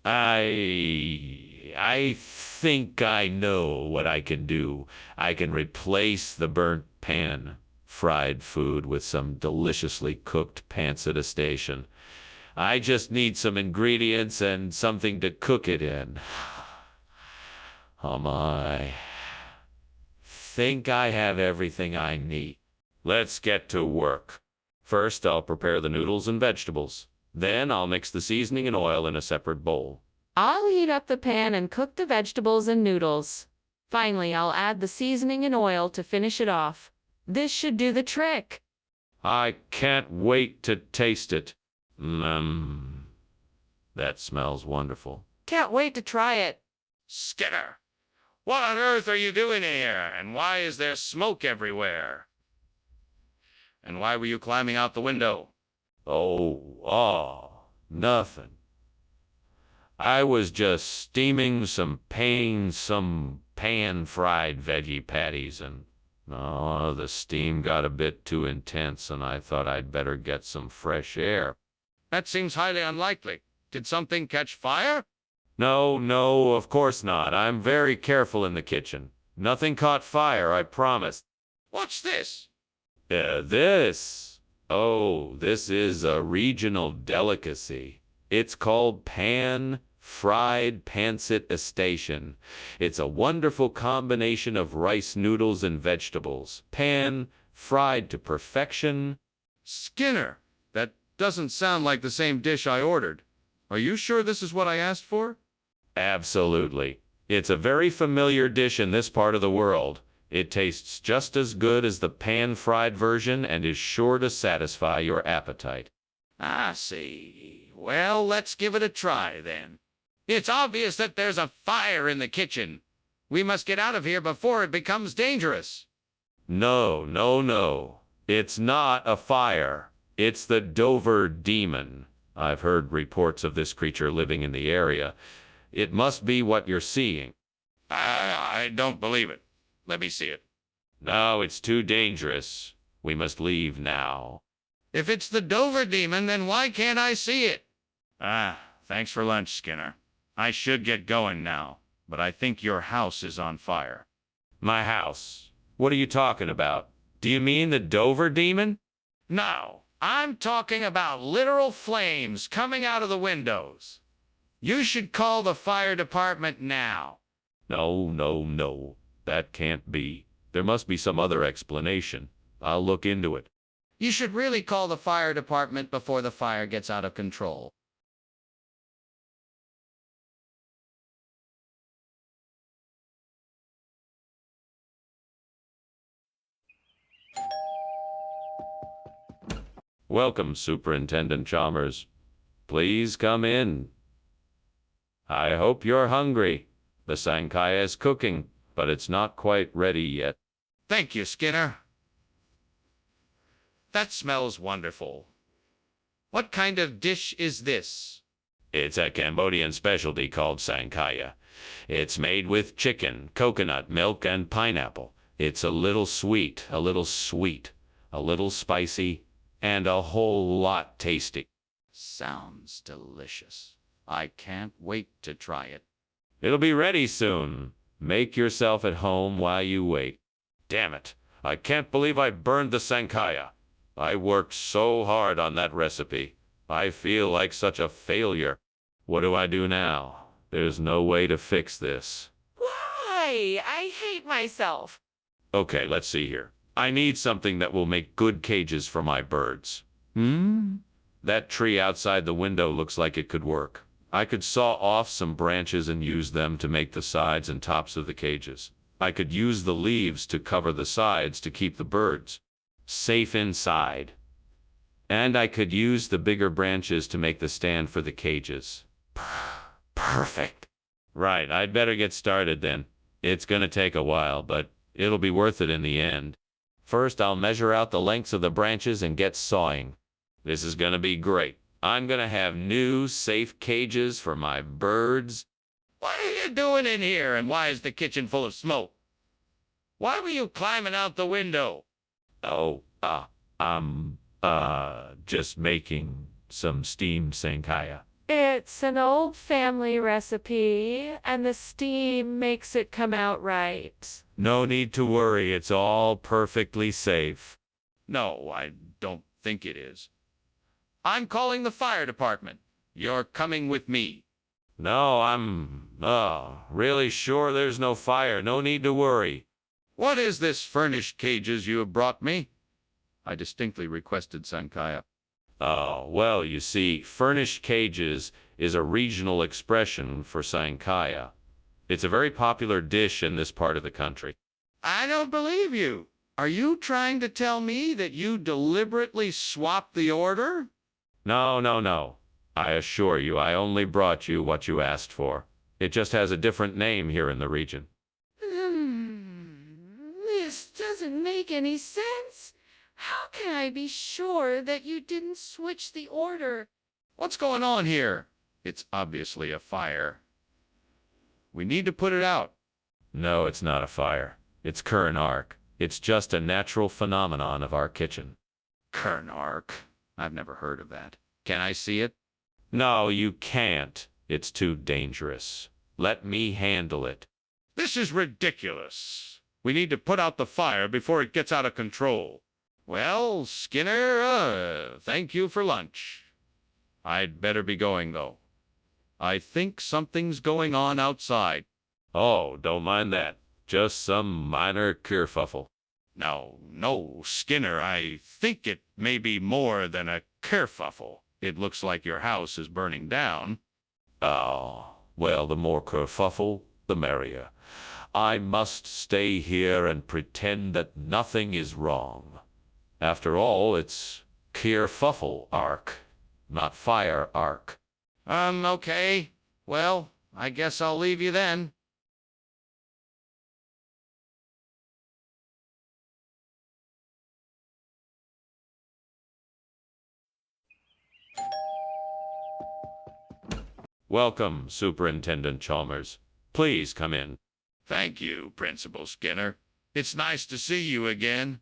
I think I know what I can do. I can replace the burnt pan-fried food with some deliciously cooked pancetta station. I just need some ingredients and something to cook it in. I think I have everything I need. Let's get to work. First, I'll prepare the noodles and vegetables. Then I'll mix the seasoning and oil in a separate bowl. I'll heat up the pan and cook the vegetables and noodles. Finally, I'll add the seasoning and oil to finish it off. This should do the trick. I can't wait to taste it. That smells wonderful. Can't wait to try it. Skinner, what on earth are you doing here? And why is there smoke everywhere? And why were you climbing out the window? Nothing. I was just steaming some pan-fried veggie patties, and the steam got a bit too intense, and I thought I'd better get some fresh air. That seems highly unlikely. Did something catch fire? No, of course not. I'm very careful in the kitchen. Nothing caught fire, I promise. What's this? This is a regional delicacy. It's called pan-fried pancetta station. It's a wonderful combination of rice noodles and vegetables. Pan-fried to perfection. Skinner, that doesn't sound like the same dish I ordered. Are you sure this is what I asked for? Absolutely. It's a very familiar dish in this part of the world. It tastes just as good as the pan-fried version and is sure to satisfy your appetite. I see. Well, let's give it a try then. It's obvious that there's a fire in the kitchen. We must get out of here before it becomes dangerous. No. It's not a fire. It's the Dover demon. I've heard reports of this creature living in the area. It must be what you're seeing. I don't believe it. Let me see it. No, it's too dangerous. We must leave now. If it's the Dover demon, then why can't I see it? Thanks for lunch, Skinner. I should get going now, but I think your house is on fire. My house? What are you talking about? Do you mean the Dover demon? No, I'm talking about literal flames coming out of the windows. You should call the fire department now. No. That can't be. There must be some other explanation. I'll look into it. You should really call the fire department before the fire gets out of control. Welcome, Superintendent Chalmers. Please come in. I hope you're hungry. The sankaya is cooking, but it's not quite ready yet. Thank you, Skinner. That smells wonderful. What kind of dish is this? It's a Cambodian specialty called sankaya. It's made with chicken, coconut milk, and pineapple. It's a little sweet, a little spicy, and a whole lot tasty. Sounds delicious. I can't wait to try it. It'll be ready soon. Make yourself at home while you wait. Damn it. I can't believe I burned the sankaya. I worked so hard on that recipe. I feel like such a failure. What do I do now? There's no way to fix this. Why? I hate myself. Okay, let's see here. I need something that will make good cages for my birds. That tree outside the window looks like it could work. I could saw off some branches and use them to make the sides and tops of the cages. I could use the leaves to cover the sides to keep the birds safe inside. And I could use the bigger branches to make the stand for the cages. Perfect. Right, I'd better get started then. It's gonna take a while, but it'll be worth it in the end. First, I'll measure out the lengths of the branches and get sawing. This is gonna be great. I'm gonna have new, safe cages for my birds. What are you doing in here, and why is the kitchen full of smoke? Why were you climbing out the window? Oh, I'm, just making some steamed sankaya. It's an old family recipe, and the steam makes it come out right. No need to worry, it's all perfectly safe. No, I don't think it is. I'm calling the fire department. You're coming with me. No, I'm, really sure there's no fire. No need to worry. What is this furnished cages you have brought me? I distinctly requested Sankaya. Oh, well, you see, furnished cages is a regional expression for sankaya. It's a very popular dish in this part of the country. I don't believe you. Are you trying to tell me that you deliberately swapped the order? No. I assure you, I only brought you what you asked for. It just has a different name here in the region. This doesn't make any sense. How can I be sure that you didn't switch the order? What's going on here? It's obviously a fire. We need to put it out. No, it's not a fire. It's current arc. It's just a natural phenomenon of our kitchen. Kern arc. I've never heard of that. Can I see it? No, you can't. It's too dangerous. Let me handle it. This is ridiculous. We need to put out the fire before it gets out of control. Well, Skinner, thank you for lunch. I'd better be going, though. I think something's going on outside. Oh, don't mind that. Just some minor kerfuffle. No, Skinner, I think it may be more than a kerfuffle. It looks like your house is burning down. Oh, well, the more kerfuffle, the merrier. I must stay here and pretend that nothing is wrong. After all, it's kerfuffle arc, not fire arc. Okay. Well, I guess I'll leave you then. Welcome, Superintendent Chalmers. Please come in. Thank you, Principal Skinner. It's nice to see you again.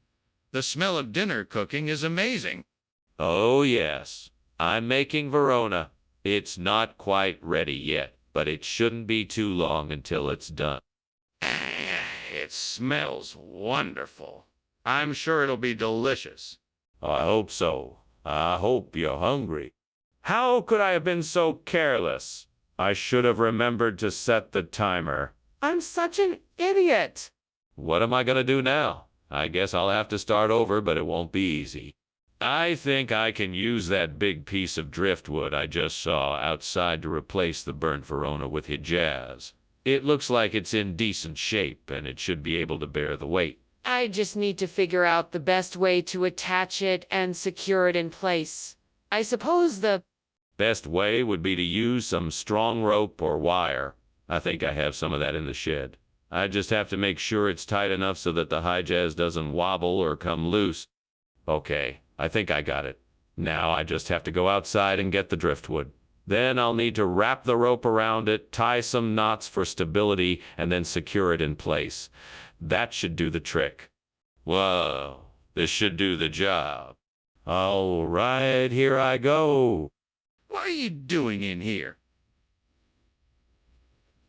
The smell of dinner cooking is amazing. Oh, yes. I'm making Verona. It's not quite ready yet, but it shouldn't be too long until it's done. It smells wonderful. I'm sure it'll be delicious. I hope so. I hope you're hungry. How could I have been so careless? I should have remembered to set the timer. I'm such an idiot. What am I gonna do now? I guess I'll have to start over, but it won't be easy. I think I can use that big piece of driftwood I just saw outside to replace the burnt Verona with Hijaz. It looks like it's in decent shape, and it should be able to bear the weight. I just need to figure out the best way to attach it and secure it in place. I suppose the Best way would be to use some strong rope or wire. I think I have some of that in the shed. I just have to make sure it's tight enough so that the Hijaz doesn't wobble or come loose. Okay, I think I got it. Now I just have to go outside and get the driftwood. Then I'll need to wrap the rope around it, tie some knots for stability, and then secure it in place. That should do the trick. Whoa, this should do the job. All right, here I go. What are you doing in here?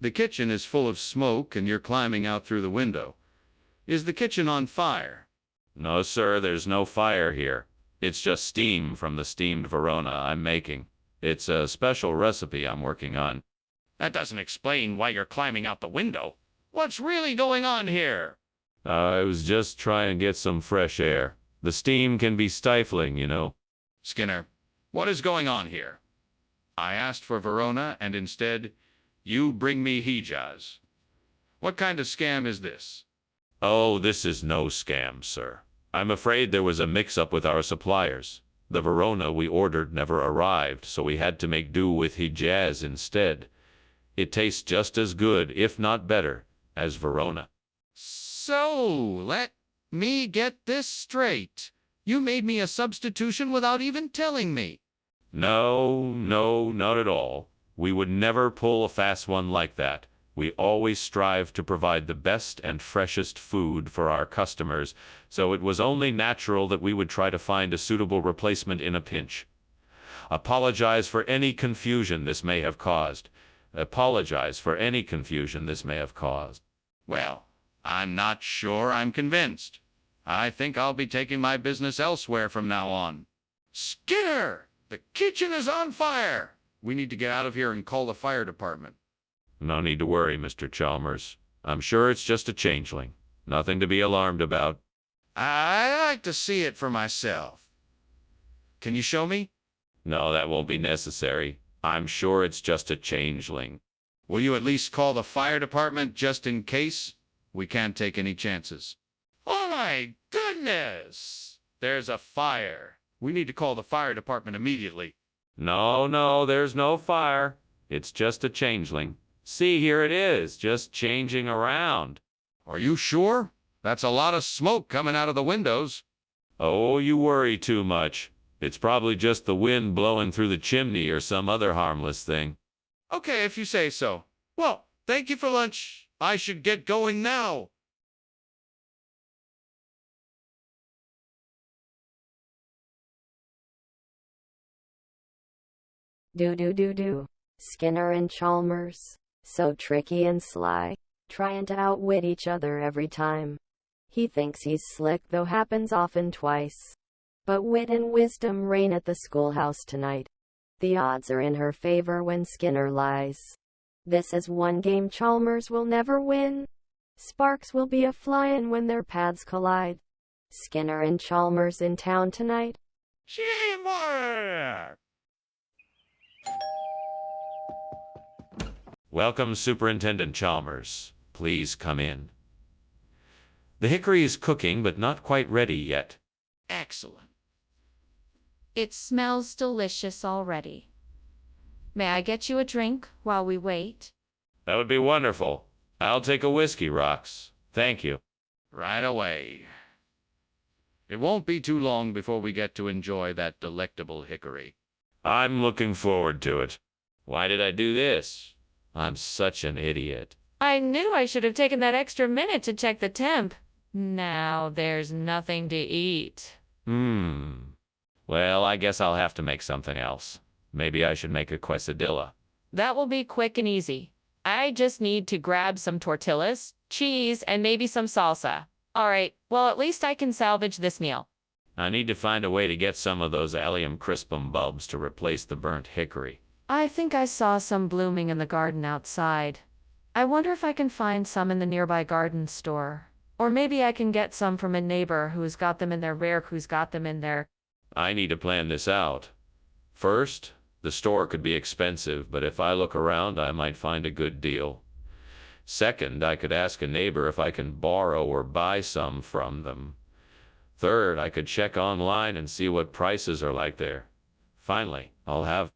The kitchen is full of smoke and you're climbing out through the window. Is the kitchen on fire? No, sir, there's no fire here. It's just steam from the steamed Verona I'm making. It's a special recipe I'm working on. That doesn't explain why you're climbing out the window. What's really going on here? I was just trying to get some fresh air. The steam can be stifling, you know. Skinner, what is going on here? I asked for Verona, and instead, you bring me Hijaz. What kind of scam is this? Oh, this is no scam, sir. I'm afraid there was a mix-up with our suppliers. The Verona we ordered never arrived, so we had to make do with Hijaz instead. It tastes just as good, if not better, as Verona. So, let me get this straight. You made me a substitution without even telling me. No, not at all. We would never pull a fast one like that. We always strive to provide the best and freshest food for our customers, so it was only natural that we would try to find a suitable replacement in a pinch. Apologize for any confusion this may have caused. Well, I'm not sure I'm convinced. I think I'll be taking my business elsewhere from now on. Skinner! The kitchen is on fire! We need to get out of here and call the fire department. No need to worry, Mr. Chalmers. I'm sure it's just a changeling. Nothing to be alarmed about. I'd like to see it for myself. Can you show me? No, that won't be necessary. I'm sure it's just a changeling. Will you at least call the fire department just in case? We can't take any chances. Oh my goodness! There's a fire. We need to call the fire department immediately. No, there's no fire. It's just a changeling. See, here it is, just changing around. Are you sure? That's a lot of smoke coming out of the windows. Oh, you worry too much. It's probably just the wind blowing through the chimney or some other harmless thing. Okay, if you say so. Well, thank you for lunch. I should get going now. Do. Skinner and Chalmers. So tricky and sly, trying to outwit each other every time. He thinks he's slick, though happens often twice. But wit and wisdom reign at the schoolhouse tonight. The odds are in her favor when Skinner lies. This is one game Chalmers will never win. Sparks will be a-flyin' when their paths collide. Skinner and Chalmers in town tonight. Welcome, Superintendent Chalmers. Please come in. The hickory is cooking, but not quite ready yet. Excellent. It smells delicious already. May I get you a drink while we wait? That would be wonderful. I'll take a whiskey, Rocks. Thank you. Right away. It won't be too long before we get to enjoy that delectable hickory. I'm looking forward to it. Why did I do this? I'm such an idiot. I knew I should have taken that extra minute to check the temp. Now there's nothing to eat. Well, I guess I'll have to make something else. Maybe I should make a quesadilla. That will be quick and easy. I just need to grab some tortillas, cheese, and maybe some salsa. Alright, well at least I can salvage this meal. I need to find a way to get some of those allium crispum bulbs to replace the burnt hickory. I think I saw some blooming in the garden outside. I wonder if I can find some in the nearby garden store. Or maybe I can get some from a neighbor who's got them in their I need to plan this out. First, the store could be expensive, but if I look around, I might find a good deal. Second, I could ask a neighbor if I can borrow or buy some from them. Third, I could check online and see what prices are like there. Finally, I'll have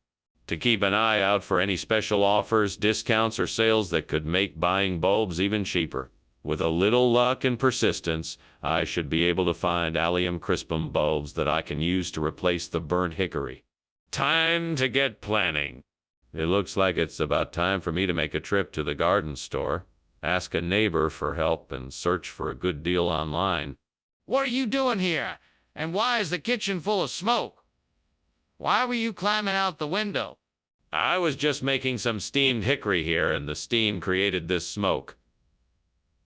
to keep an eye out for any special offers, discounts, or sales that could make buying bulbs even cheaper. With a little luck and persistence, I should be able to find allium crispum bulbs that I can use to replace the burnt hickory. Time to get planning. It looks like it's about time for me to make a trip to the garden store, ask a neighbor for help, and search for a good deal online. What are you doing here? And why is the kitchen full of smoke? Why were you climbing out the window? I was just making some steamed hickory here, and the steam created this smoke.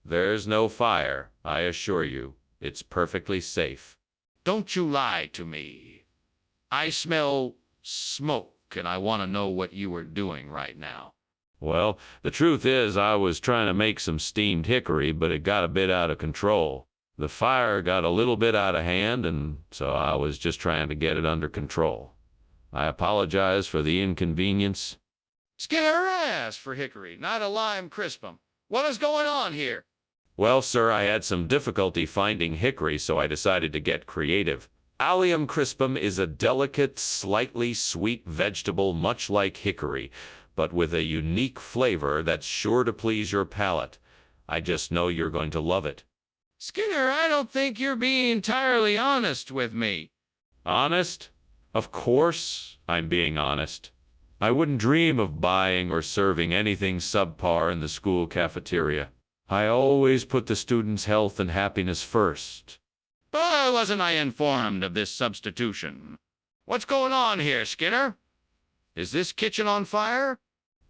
There's no fire, I assure you. It's perfectly safe. Don't you lie to me. I smell smoke, and I want to know what you are doing right now. Well, the truth is, I was trying to make some steamed hickory, but it got a bit out of control. The fire got a little bit out of hand, and so I was just trying to get it under control. I apologize for the inconvenience. Skinner asked for hickory, not a lime crispum. What is going on here? Well, sir, I had some difficulty finding hickory, so I decided to get creative. Allium crispum is a delicate, slightly sweet vegetable much like hickory, but with a unique flavor that's sure to please your palate. I just know you're going to love it. Skinner, I don't think you're being entirely honest with me. Honest? Of course I'm being honest. I wouldn't dream of buying or serving anything subpar in the school cafeteria. I always put the students' health and happiness first. But wasn't I informed of this substitution? What's going on here, Skinner? Is this kitchen on fire?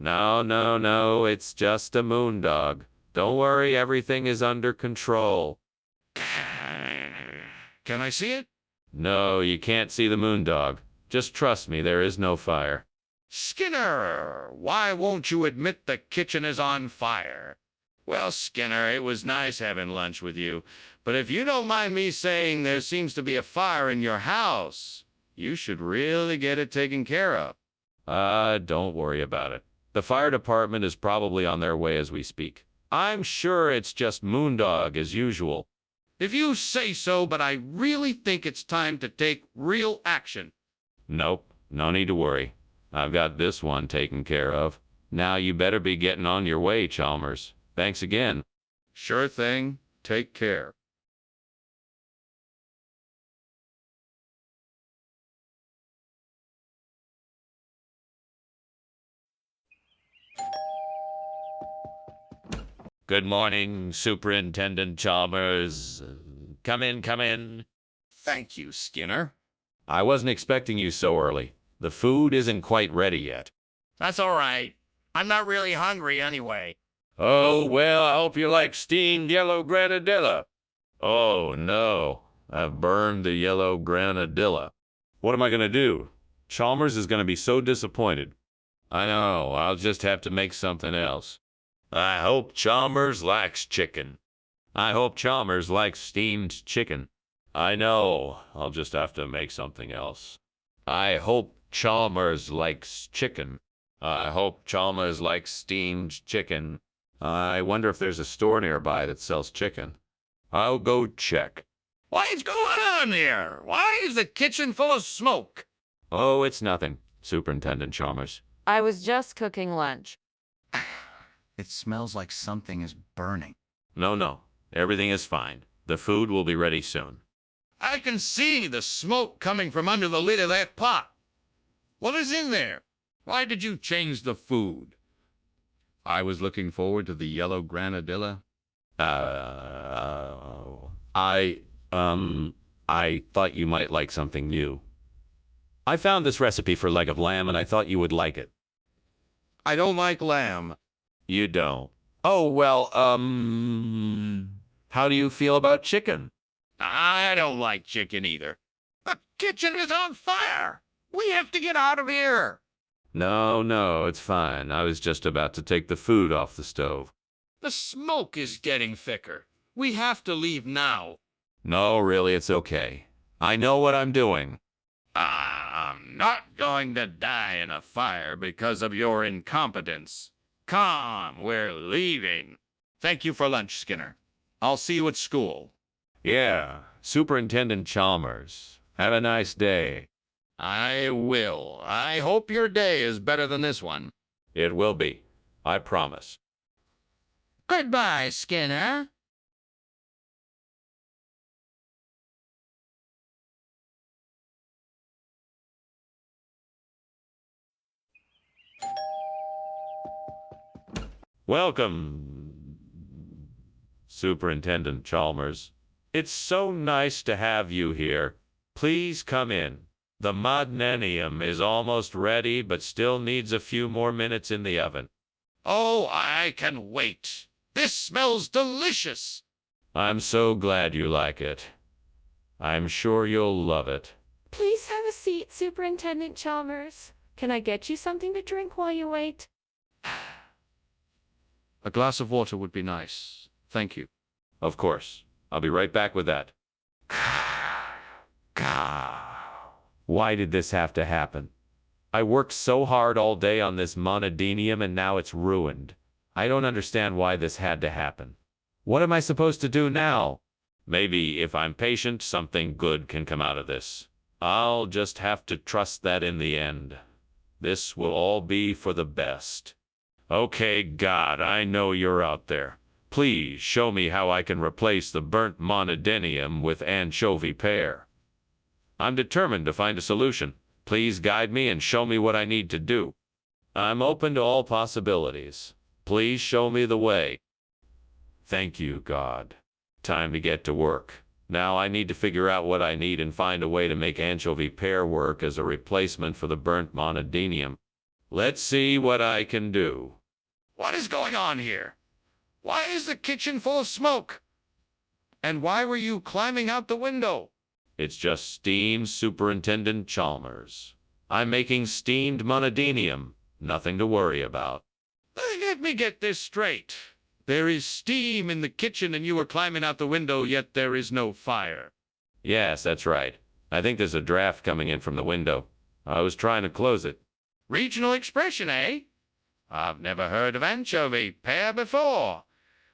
No, it's just a moondog. Don't worry, everything is under control. Can I see it? No, you can't see the moondog. Just trust me, there is no fire. Skinner, why won't you admit the kitchen is on fire? Well, Skinner, it was nice having lunch with you, but if you don't mind me saying there seems to be a fire in your house, you should really get it taken care of. Don't worry about it. The fire department is probably on their way as we speak. I'm sure it's just moondog as usual. If you say so, but I really think it's time to take real action. Nope, no need to worry. I've got this one taken care of. Now you better be getting on your way, Chalmers. Thanks again. Sure thing. Take care. Good morning, Superintendent Chalmers. Come in. Thank you, Skinner. I wasn't expecting you so early. The food isn't quite ready yet. That's all right. I'm not really hungry anyway. Oh, well, I hope you like steamed yellow granadilla. Oh, no. I've burned the yellow granadilla. What am I going to do? Chalmers is going to be so disappointed. I know. I'll just have to make something else. I hope Chalmers likes chicken. I hope Chalmers likes steamed chicken. I know. I'll just have to make something else. I hope Chalmers likes chicken. I hope Chalmers likes steamed chicken. I wonder if there's a store nearby that sells chicken. I'll go check. What's going on here? Why is the kitchen full of smoke? Oh, it's nothing, Superintendent Chalmers. I was just cooking lunch. It smells like something is burning. No. Everything is fine. The food will be ready soon. I can see the smoke coming from under the lid of that pot. What is in there? Why did you change the food? I was looking forward to the yellow granadilla. I thought you might like something new. I found this recipe for leg of lamb, and I thought you would like it. I don't like lamb. You don't? Oh, well, how do you feel about chicken? I don't like chicken either. The kitchen is on fire. We have to get out of here. No, it's fine. I was just about to take the food off the stove. The smoke is getting thicker. We have to leave now. No, really, it's okay. I know what I'm doing. I'm not going to die in a fire because of your incompetence. Come, we're leaving. Thank you for lunch, Skinner. I'll see you at school. Yeah, Superintendent Chalmers. Have a nice day. I will. I hope your day is better than this one. It will be. I promise. Goodbye, Skinner. Welcome, Superintendent Chalmers. It's so nice to have you here. Please come in. The modnenium is almost ready, but still needs a few more minutes in the oven. Oh, I can wait. This smells delicious. I'm so glad you like it. I'm sure you'll love it. Please have a seat, Superintendent Chalmers. Can I get you something to drink while you wait? A glass of water would be nice. Thank you. Of course. I'll be right back with that. Why did this have to happen? I worked so hard all day on this monodinium and now it's ruined. I don't understand why this had to happen. What am I supposed to do now? Maybe if I'm patient, something good can come out of this. I'll just have to trust that in the end. This will all be for the best. Okay, God, I know you're out there. Please show me how I can replace the burnt monodinium with anchovy pear. I'm determined to find a solution. Please guide me and show me what I need to do. I'm open to all possibilities. Please show me the way. Thank you, God. Time to get to work. Now I need to figure out what I need and find a way to make anchovy pear work as a replacement for the burnt monodinium. Let's see what I can do. What is going on here? Why is the kitchen full of smoke? And why were you climbing out the window? It's just steam, Superintendent Chalmers. I'm making steamed monodinium. Nothing to worry about. Let me get this straight. There is steam in the kitchen and you are climbing out the window, yet there is no fire. Yes, that's right. I think there's a draft coming in from the window. I was trying to close it. Regional expression, eh? I've never heard of anchovy pear before.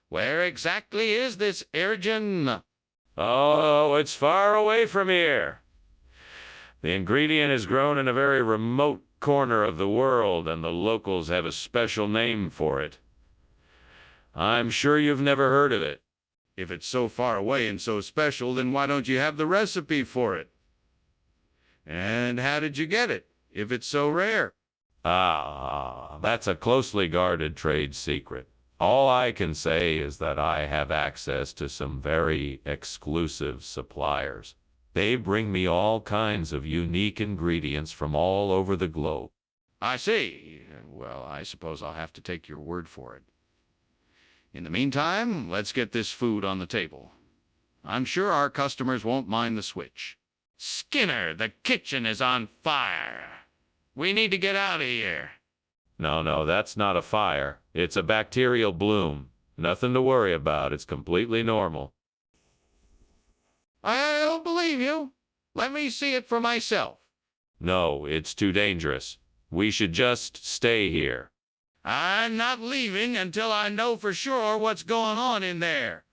Where exactly is this origin? Oh, it's far away from here. The ingredient is grown in a very remote corner of the world, and the locals have a special name for it. I'm sure you've never heard of it. If it's so far away and so special, then why don't you have the recipe for it? And how did you get it, if it's so rare? That's a closely guarded trade secret. All I can say is that I have access to some very exclusive suppliers. They bring me all kinds of unique ingredients from all over the globe. I see. Well, I suppose I'll have to take your word for it. In the meantime, let's get this food on the table. I'm sure our customers won't mind the switch. Skinner, the kitchen is on fire. We need to get out of here. No, that's not a fire. It's a bacterial bloom. Nothing to worry about. It's completely normal. I don't believe you. Let me see it for myself. No, it's too dangerous. We should just stay here. I'm not leaving until I know for sure what's going on in there.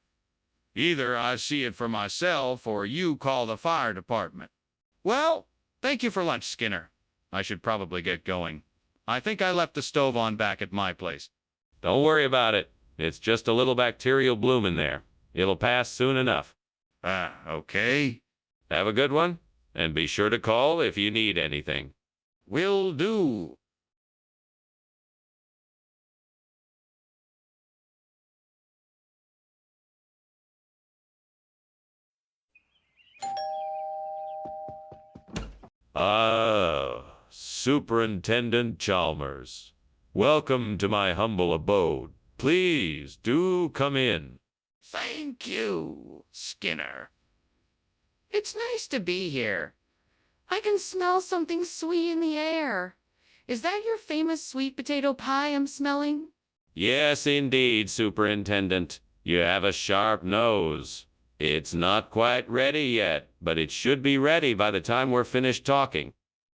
Either I see it for myself or you call the fire department. Well, thank you for lunch, Skinner. I should probably get going. I think I left the stove on back at my place. Don't worry about it. It's just a little bacterial bloom in there. It'll pass soon enough. Okay. Have a good one, and be sure to call if you need anything. Will do. Superintendent Chalmers. Welcome to my humble abode. Please do come in. Thank you, Skinner. It's nice to be here. I can smell something sweet in the air. Is that your famous sweet potato pie I'm smelling? Yes, indeed, Superintendent. You have a sharp nose. It's not quite ready yet, but it should be ready by the time we're finished talking.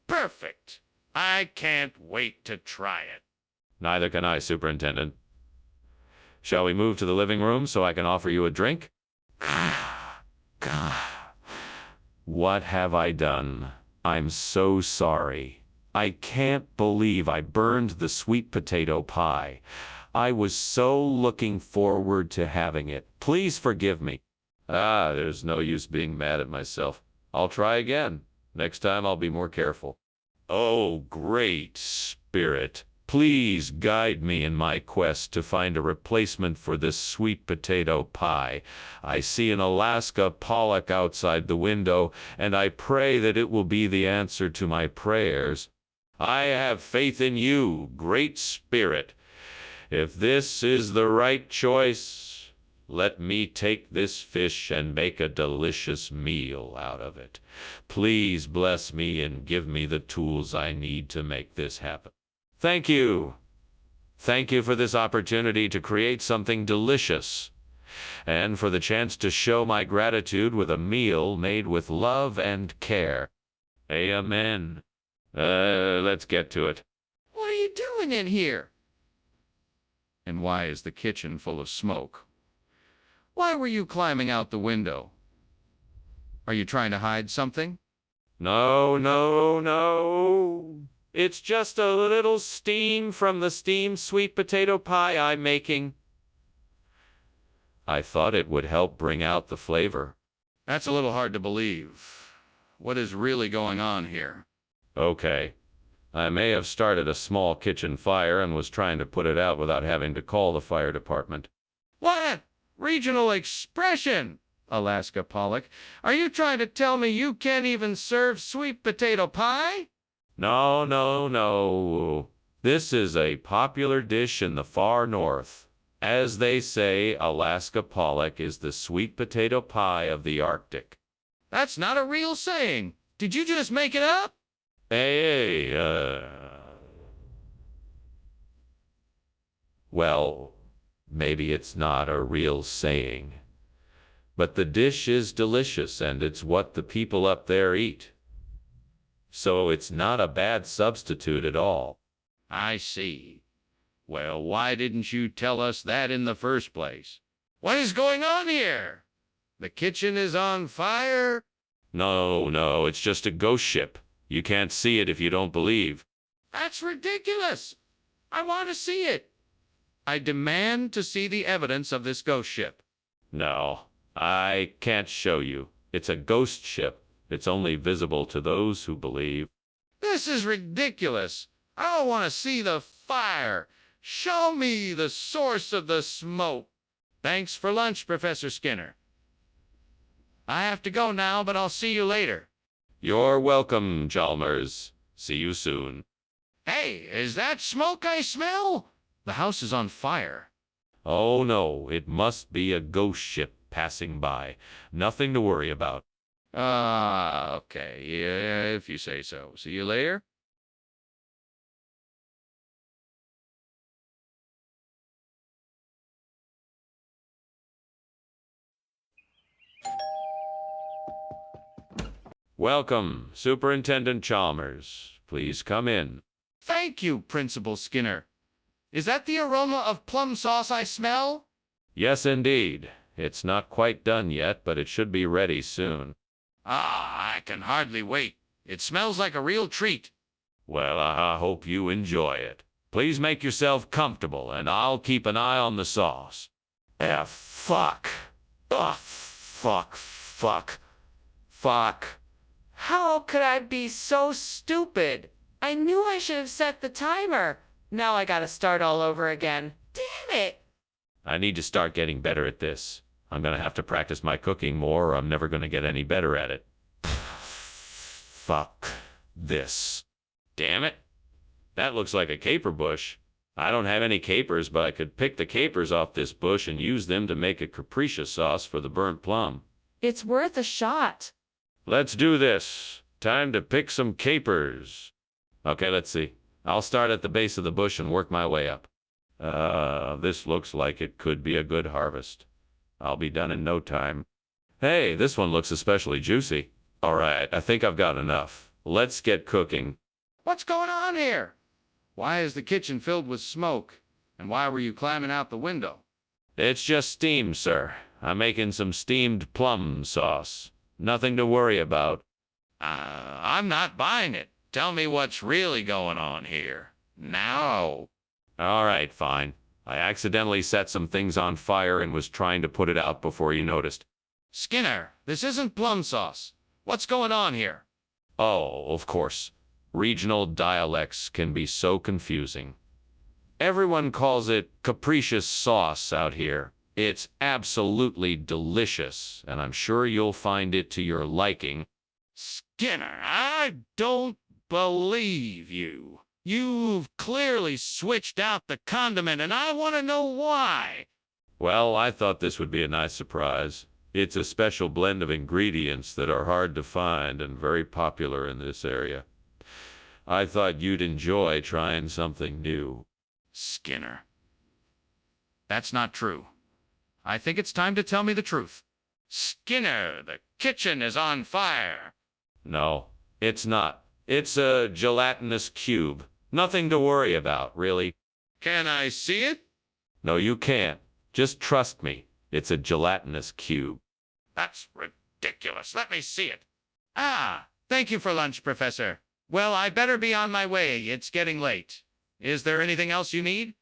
Perfect. I can't wait to try it. Neither can I, Superintendent. Shall we move to the living room so I can offer you a drink? What have I done? I'm so sorry. I can't believe I burned the sweet potato pie. I was so looking forward to having it. Please forgive me. There's no use being mad at myself. I'll try again. Next time I'll be more careful. Oh, great spirit. Please guide me in my quest to find a replacement for this sweet potato pie. I see an Alaska pollock outside the window, and I pray that it will be the answer to my prayers. I have faith in you, great spirit. If this is the right choice, let me take this fish and make a delicious meal out of it. Please bless me and give me the tools I need to make this happen. Thank you. Thank you for this opportunity to create something delicious, and for the chance to show my gratitude with a meal made with love and care. Amen. Let's get to it. What are you doing in here? And why is the kitchen full of smoke? Why were you climbing out the window? Are you trying to hide something? No, no, no. It's just a little steam from the steamed sweet potato pie I'm making. I thought it would help bring out the flavor. That's a little hard to believe. What is really going on here? Okay. I may have started a small kitchen fire and was trying to put it out without having to call the fire department. What? Regional expression! Alaska Pollock, are you trying to tell me you can't even serve sweet potato pie? No, no, no. This is a popular dish in the far north. As they say, Alaska Pollock is the sweet potato pie of the Arctic. That's not a real saying. Did you just make it up? Hey, well, maybe it's not a real saying. But the dish is delicious and it's what the people up there eat. So it's not a bad substitute at all. I see. Well, why didn't you tell us that in the first place? What is going on here? The kitchen is on fire? No, no, it's just a ghost ship. You can't see it if you don't believe. That's ridiculous. I want to see it. I demand to see the evidence of this ghost ship. No, I can't show you. It's a ghost ship. It's only visible to those who believe. This is ridiculous. I don't want to see the fire. Show me the source of the smoke. Thanks for lunch, Professor Skinner. I have to go now, but I'll see you later. You're welcome, Chalmers. See you soon. Hey, is that smoke I smell? The house is on fire. Oh no, it must be a ghost ship passing by. Nothing to worry about. Okay, yeah, if you say so. See you later. Welcome, Superintendent Chalmers. Please come in. Thank you, Principal Skinner. Is that the aroma of plum sauce I smell? Yes, indeed. It's not quite done yet, but it should be ready soon. I can hardly wait. It smells like a real treat. Well, I hope you enjoy it. Please make yourself comfortable, and I'll keep an eye on the sauce. Fuck. Fuck. How could I be so stupid? I knew I should have set the timer. Now I gotta start all over again. Damn it! I need to start getting better at this. I'm gonna have to practice my cooking more, or I'm never gonna get any better at it. Fuck this. Damn it. That looks like a caper bush. I don't have any capers, but I could pick the capers off this bush and use them to make a capricious sauce for the burnt plum. It's worth a shot. Let's do this. Time to pick some capers. Okay, let's see. I'll start at the base of the bush and work my way up. This looks like it could be a good harvest. I'll be done in no time. Hey, this one looks especially juicy. All right, I think I've got enough. Let's get cooking. What's going on here? Why is the kitchen filled with smoke? And why were you climbing out the window? It's just steam, sir. I'm making some steamed plum sauce. Nothing to worry about. I'm not buying it. Tell me what's really going on here. Now. All right, fine. I accidentally set some things on fire and was trying to put it out before you noticed. Skinner, this isn't plum sauce. What's going on here? Oh, of course. Regional dialects can be so confusing. Everyone calls it capricious sauce out here. It's absolutely delicious, and I'm sure you'll find it to your liking. Skinner, I don't believe you. You've clearly switched out the condiment, and I want to know why. Well, I thought this would be a nice surprise. It's a special blend of ingredients that are hard to find and very popular in this area. I thought you'd enjoy trying something new. Skinner. That's not true. I think it's time to tell me the truth. Skinner, the kitchen is on fire. No, it's not. It's a gelatinous cube. Nothing to worry about, really. Can I see it? No, you can't. Just trust me. It's a gelatinous cube. That's ridiculous. Let me see it. Ah, thank you for lunch, Professor. Well, I better be on my way. It's getting late. Is there anything else you need?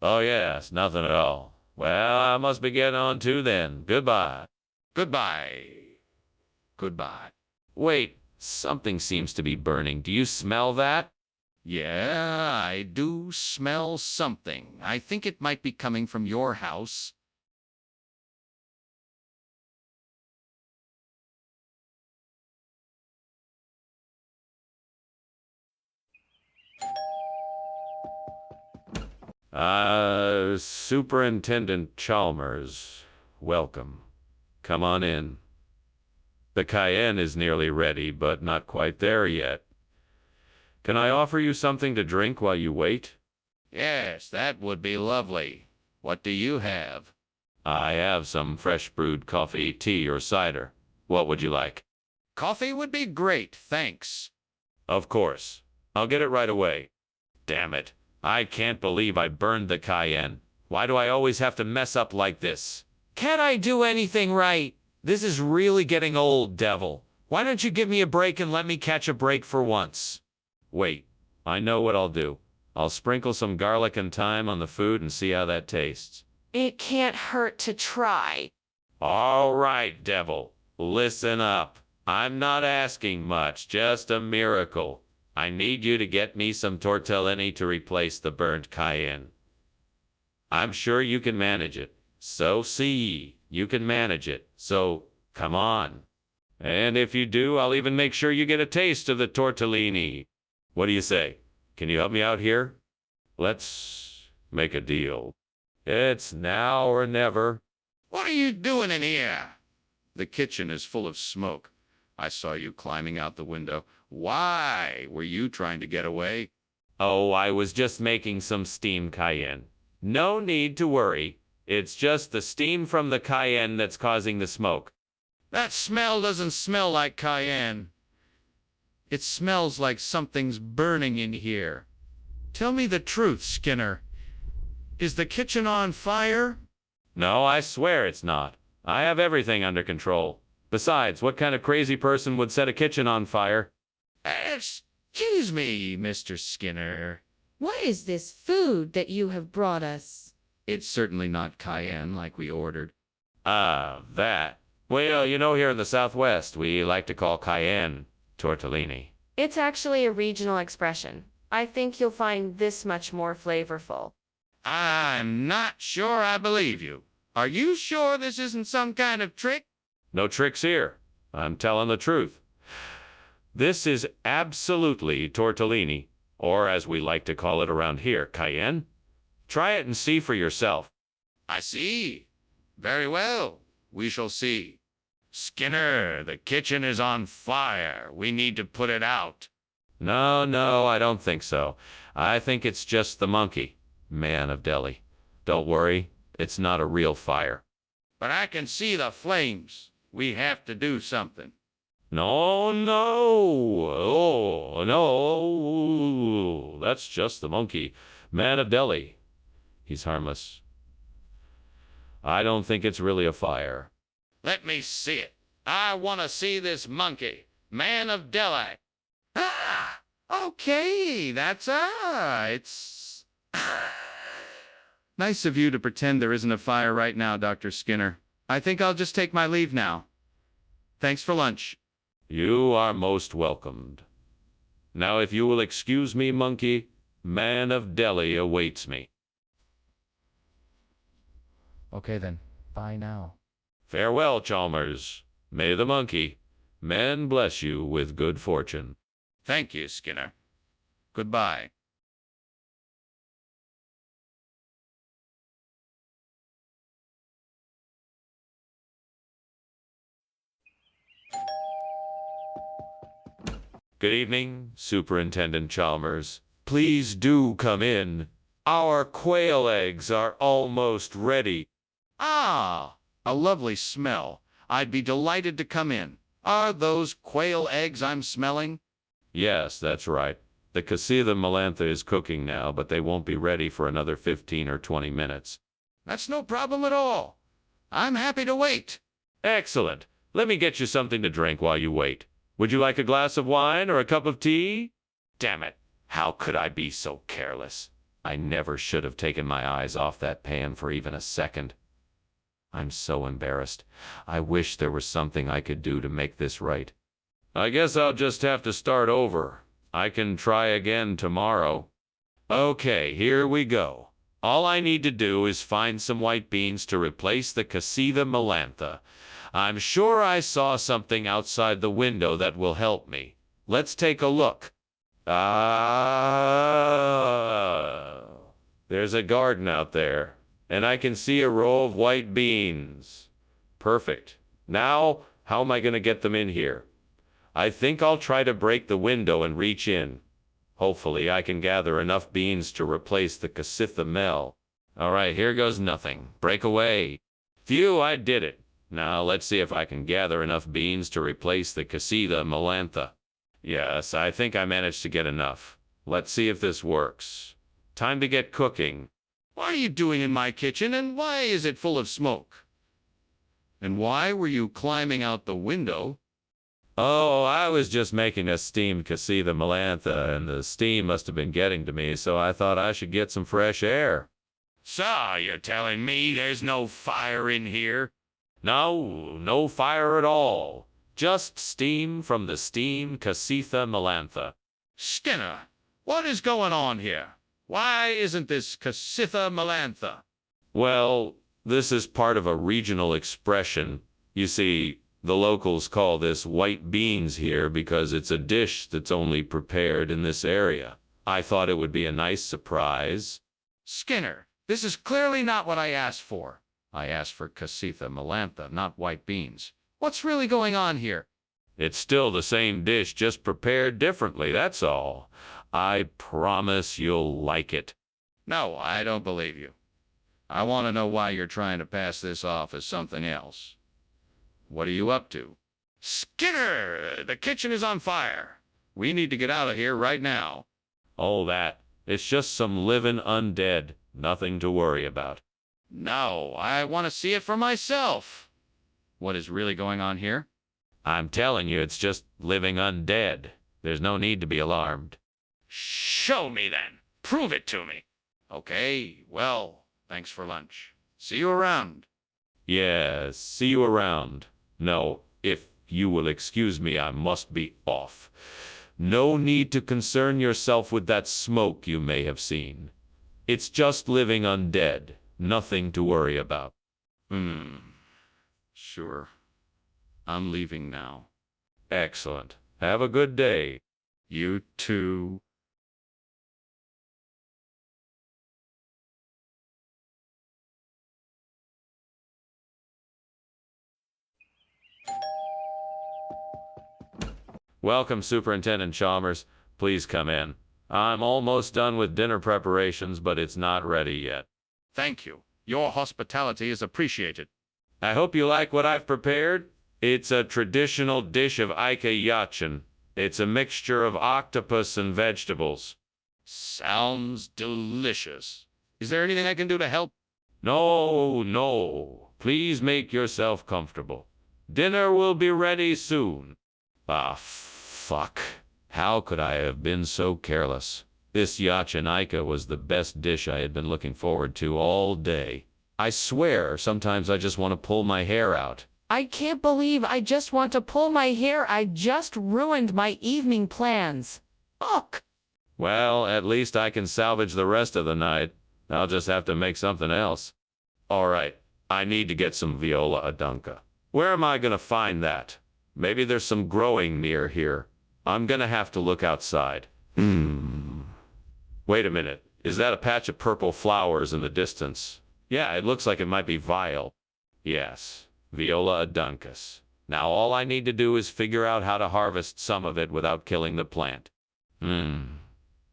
Oh, yes, nothing at all. Well, I must be getting on too then. Goodbye. Goodbye. Goodbye. Wait, something seems to be burning. Do you smell that? Yeah, I do smell something. I think it might be coming from your house. Superintendent Chalmers, welcome. Come on in. The cayenne is nearly ready, but not quite there yet. Can I offer you something to drink while you wait? Yes, that would be lovely. What do you have? I have some fresh brewed coffee, tea, or cider. What would you like? Coffee would be great, thanks. Of course. I'll get it right away. Damn it. I can't believe I burned the cayenne. Why do I always have to mess up like this? Can't I do anything right? This is really getting old, Devil. Why don't you give me a break and let me catch a break for once? Wait, I know what I'll do. I'll sprinkle some garlic and thyme on the food and see how that tastes. It can't hurt to try. All right, Devil. Listen up. I'm not asking much, just a miracle. I need you to get me some tortellini to replace the burnt cayenne. I'm sure you can manage it. So see, you can manage it. So, come on. And if you do, I'll even make sure you get a taste of the tortellini. What do you say? Can you help me out here? Let's make a deal. It's now or never. What are you doing in here? The kitchen is full of smoke. I saw you climbing out the window. Why were you trying to get away? Oh, I was just making some steamed cayenne. No need to worry. It's just the steam from the cayenne that's causing the smoke. That smell doesn't smell like cayenne. It smells like something's burning in here. Tell me the truth, Skinner. Is the kitchen on fire? No, I swear it's not. I have everything under control. Besides, what kind of crazy person would set a kitchen on fire? Excuse me, Mr. Skinner. What is this food that you have brought us? It's certainly not cayenne like we ordered. That. Well, you know, here in the Southwest, we like to call cayenne tortellini. It's actually a regional expression. I think you'll find this much more flavorful. I'm not sure I believe you. Are you sure this isn't some kind of trick? No tricks here. I'm telling the truth. This is absolutely tortellini, or as we like to call it around here, cayenne. Try it and see for yourself. I see. Very well. We shall see. Skinner, the kitchen is on fire. We need to put it out. No, I don't think so. I think it's just the monkey, man of Delhi. Don't worry, it's not a real fire. But I can see the flames. We have to do something. No, oh, no, that's just the monkey, man of Delhi. He's harmless. I don't think it's really a fire. Let me see it. I want to see this monkey, man of Delhi. Ah, okay, it's... Nice of you to pretend there isn't a fire right now, Dr. Skinner. I think I'll just take my leave now. Thanks for lunch. You are most welcomed. Now, if you will excuse me, monkey, man of Delhi awaits me. Okay then, bye now. Farewell, Chalmers. May the monkey, man bless you with good fortune. Thank you, Skinner. Goodbye. Good evening, Superintendent Chalmers. Please do come in. Our quail eggs are almost ready. Ah, a lovely smell. I'd be delighted to come in. Are those quail eggs I'm smelling? Yes, that's right. The Casita Melantha is cooking now, but they won't be ready for another 15 or 20 minutes. That's no problem at all. I'm happy to wait. Excellent. Let me get you something to drink while you wait. Would you like a glass of wine or a cup of tea? Damn it. How could I be so careless? I never should have taken my eyes off that pan for even a second. I'm so embarrassed. I wish there was something I could do to make this right. I guess I'll just have to start over. I can try again tomorrow. Okay, here we go. All I need to do is find some white beans to replace the Casita Melantha. I'm sure I saw something outside the window that will help me. Let's take a look. There's a garden out there, and I can see a row of white beans. Perfect. Now, how am I going to get them in here? I think I'll try to break the window and reach in. Hopefully I can gather enough beans to replace the Casita Mel. All right, here goes nothing. Break away. Phew, I did it. Now let's see if I can gather enough beans to replace the Casita Melantha. Yes, I think I managed to get enough. Let's see if this works. Time to get cooking. What are you doing in my kitchen, and why is it full of smoke? And why were you climbing out the window? Oh, I was just making a steamed Casita Melantha, and the steam must have been getting to me, so I thought I should get some fresh air. So, you're telling me there's no fire in here? No, no fire at all. Just steam from the steamed Casita Melantha. Skinner, what is going on here? Why isn't this Casita Melantha? Well, this is part of a regional expression. You see, the locals call this white beans here because it's a dish that's only prepared in this area. I thought it would be a nice surprise. Skinner, this is clearly not what I asked for. I asked for Casita Melantha, not white beans. What's really going on here? It's still the same dish, just prepared differently, that's all. I promise you'll like it. No, I don't believe you. I want to know why you're trying to pass this off as something else. What are you up to? Skinner, the kitchen is on fire. We need to get out of here right now. All that. It's just some living undead. Nothing to worry about. No, I want to see it for myself. What is really going on here? I'm telling you, it's just living undead. There's no need to be alarmed. Show me then. Prove it to me. Okay, well, thanks for lunch. See you around. Yes, see you around. No, if you will excuse me, I must be off. No need to concern yourself with that smoke you may have seen. It's just living undead. Nothing to worry about. Sure. I'm leaving now. Excellent. Have a good day. You too. Welcome, Superintendent Chalmers. Please come in. I'm almost done with dinner preparations, but it's not ready yet. Thank you. Your hospitality is appreciated. I hope you like what I've prepared. It's a traditional dish of Ika Yachin. It's a mixture of octopus and vegetables. Sounds delicious. Is there anything I can do to help? No, no. Please make yourself comfortable. Dinner will be ready soon. Ah, fuck. How could I have been so careless? This Yachanika was the best dish I had been looking forward to all day. I swear, sometimes I just want to pull my hair out. I can't believe I just want to pull my hair. I just ruined my evening plans. Ugh. Well, at least I can salvage the rest of the night. I'll just have to make something else. All right, I need to get some viola adunca. Where am I going to find that? Maybe there's some growing near here. I'm going to have to look outside. Wait a minute. Is that a patch of purple flowers in the distance? Yeah, it looks like it might be vile. Yes, viola aduncus. Now all I need to do is figure out how to harvest some of it without killing the plant.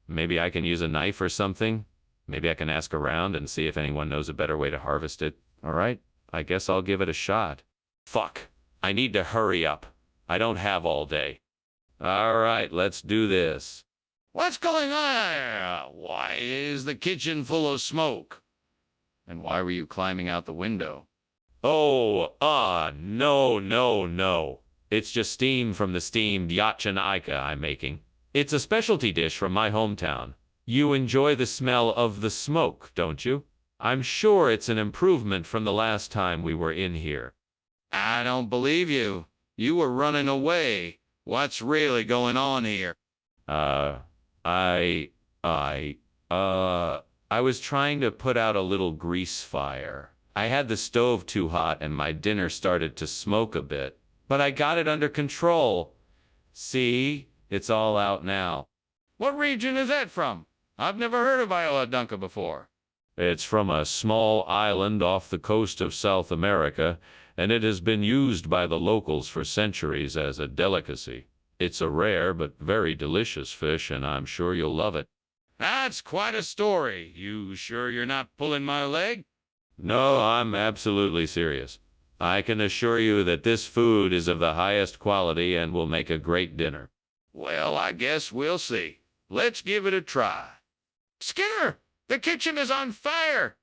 Maybe I can use a knife or something? Maybe I can ask around and see if anyone knows a better way to harvest it. All right, I guess I'll give it a shot. Fuck, I need to hurry up. I don't have all day. All right, let's do this. What's going on? Why is the kitchen full of smoke? And why were you climbing out the window? Oh, no. It's just steam from the steamed yachin Ika I'm making. It's a specialty dish from my hometown. You enjoy the smell of the smoke, don't you? I'm sure it's an improvement from the last time we were in here. I don't believe you. You were running away. What's really going on here? I was trying to put out a little grease fire. I had the stove too hot and my dinner started to smoke a bit, but I got it under control. See? It's all out now. What region is that from? I've never heard of Iowa Dunka before. It's from a small island off the coast of South America, and it has been used by the locals for centuries as a delicacy. It's a rare but very delicious fish, and I'm sure you'll love it. That's quite a story. You sure you're not pulling my leg? No, I'm absolutely serious. I can assure you that this food is of the highest quality and will make a great dinner. Well, I guess we'll see. Let's give it a try. Skinner, the kitchen is on fire.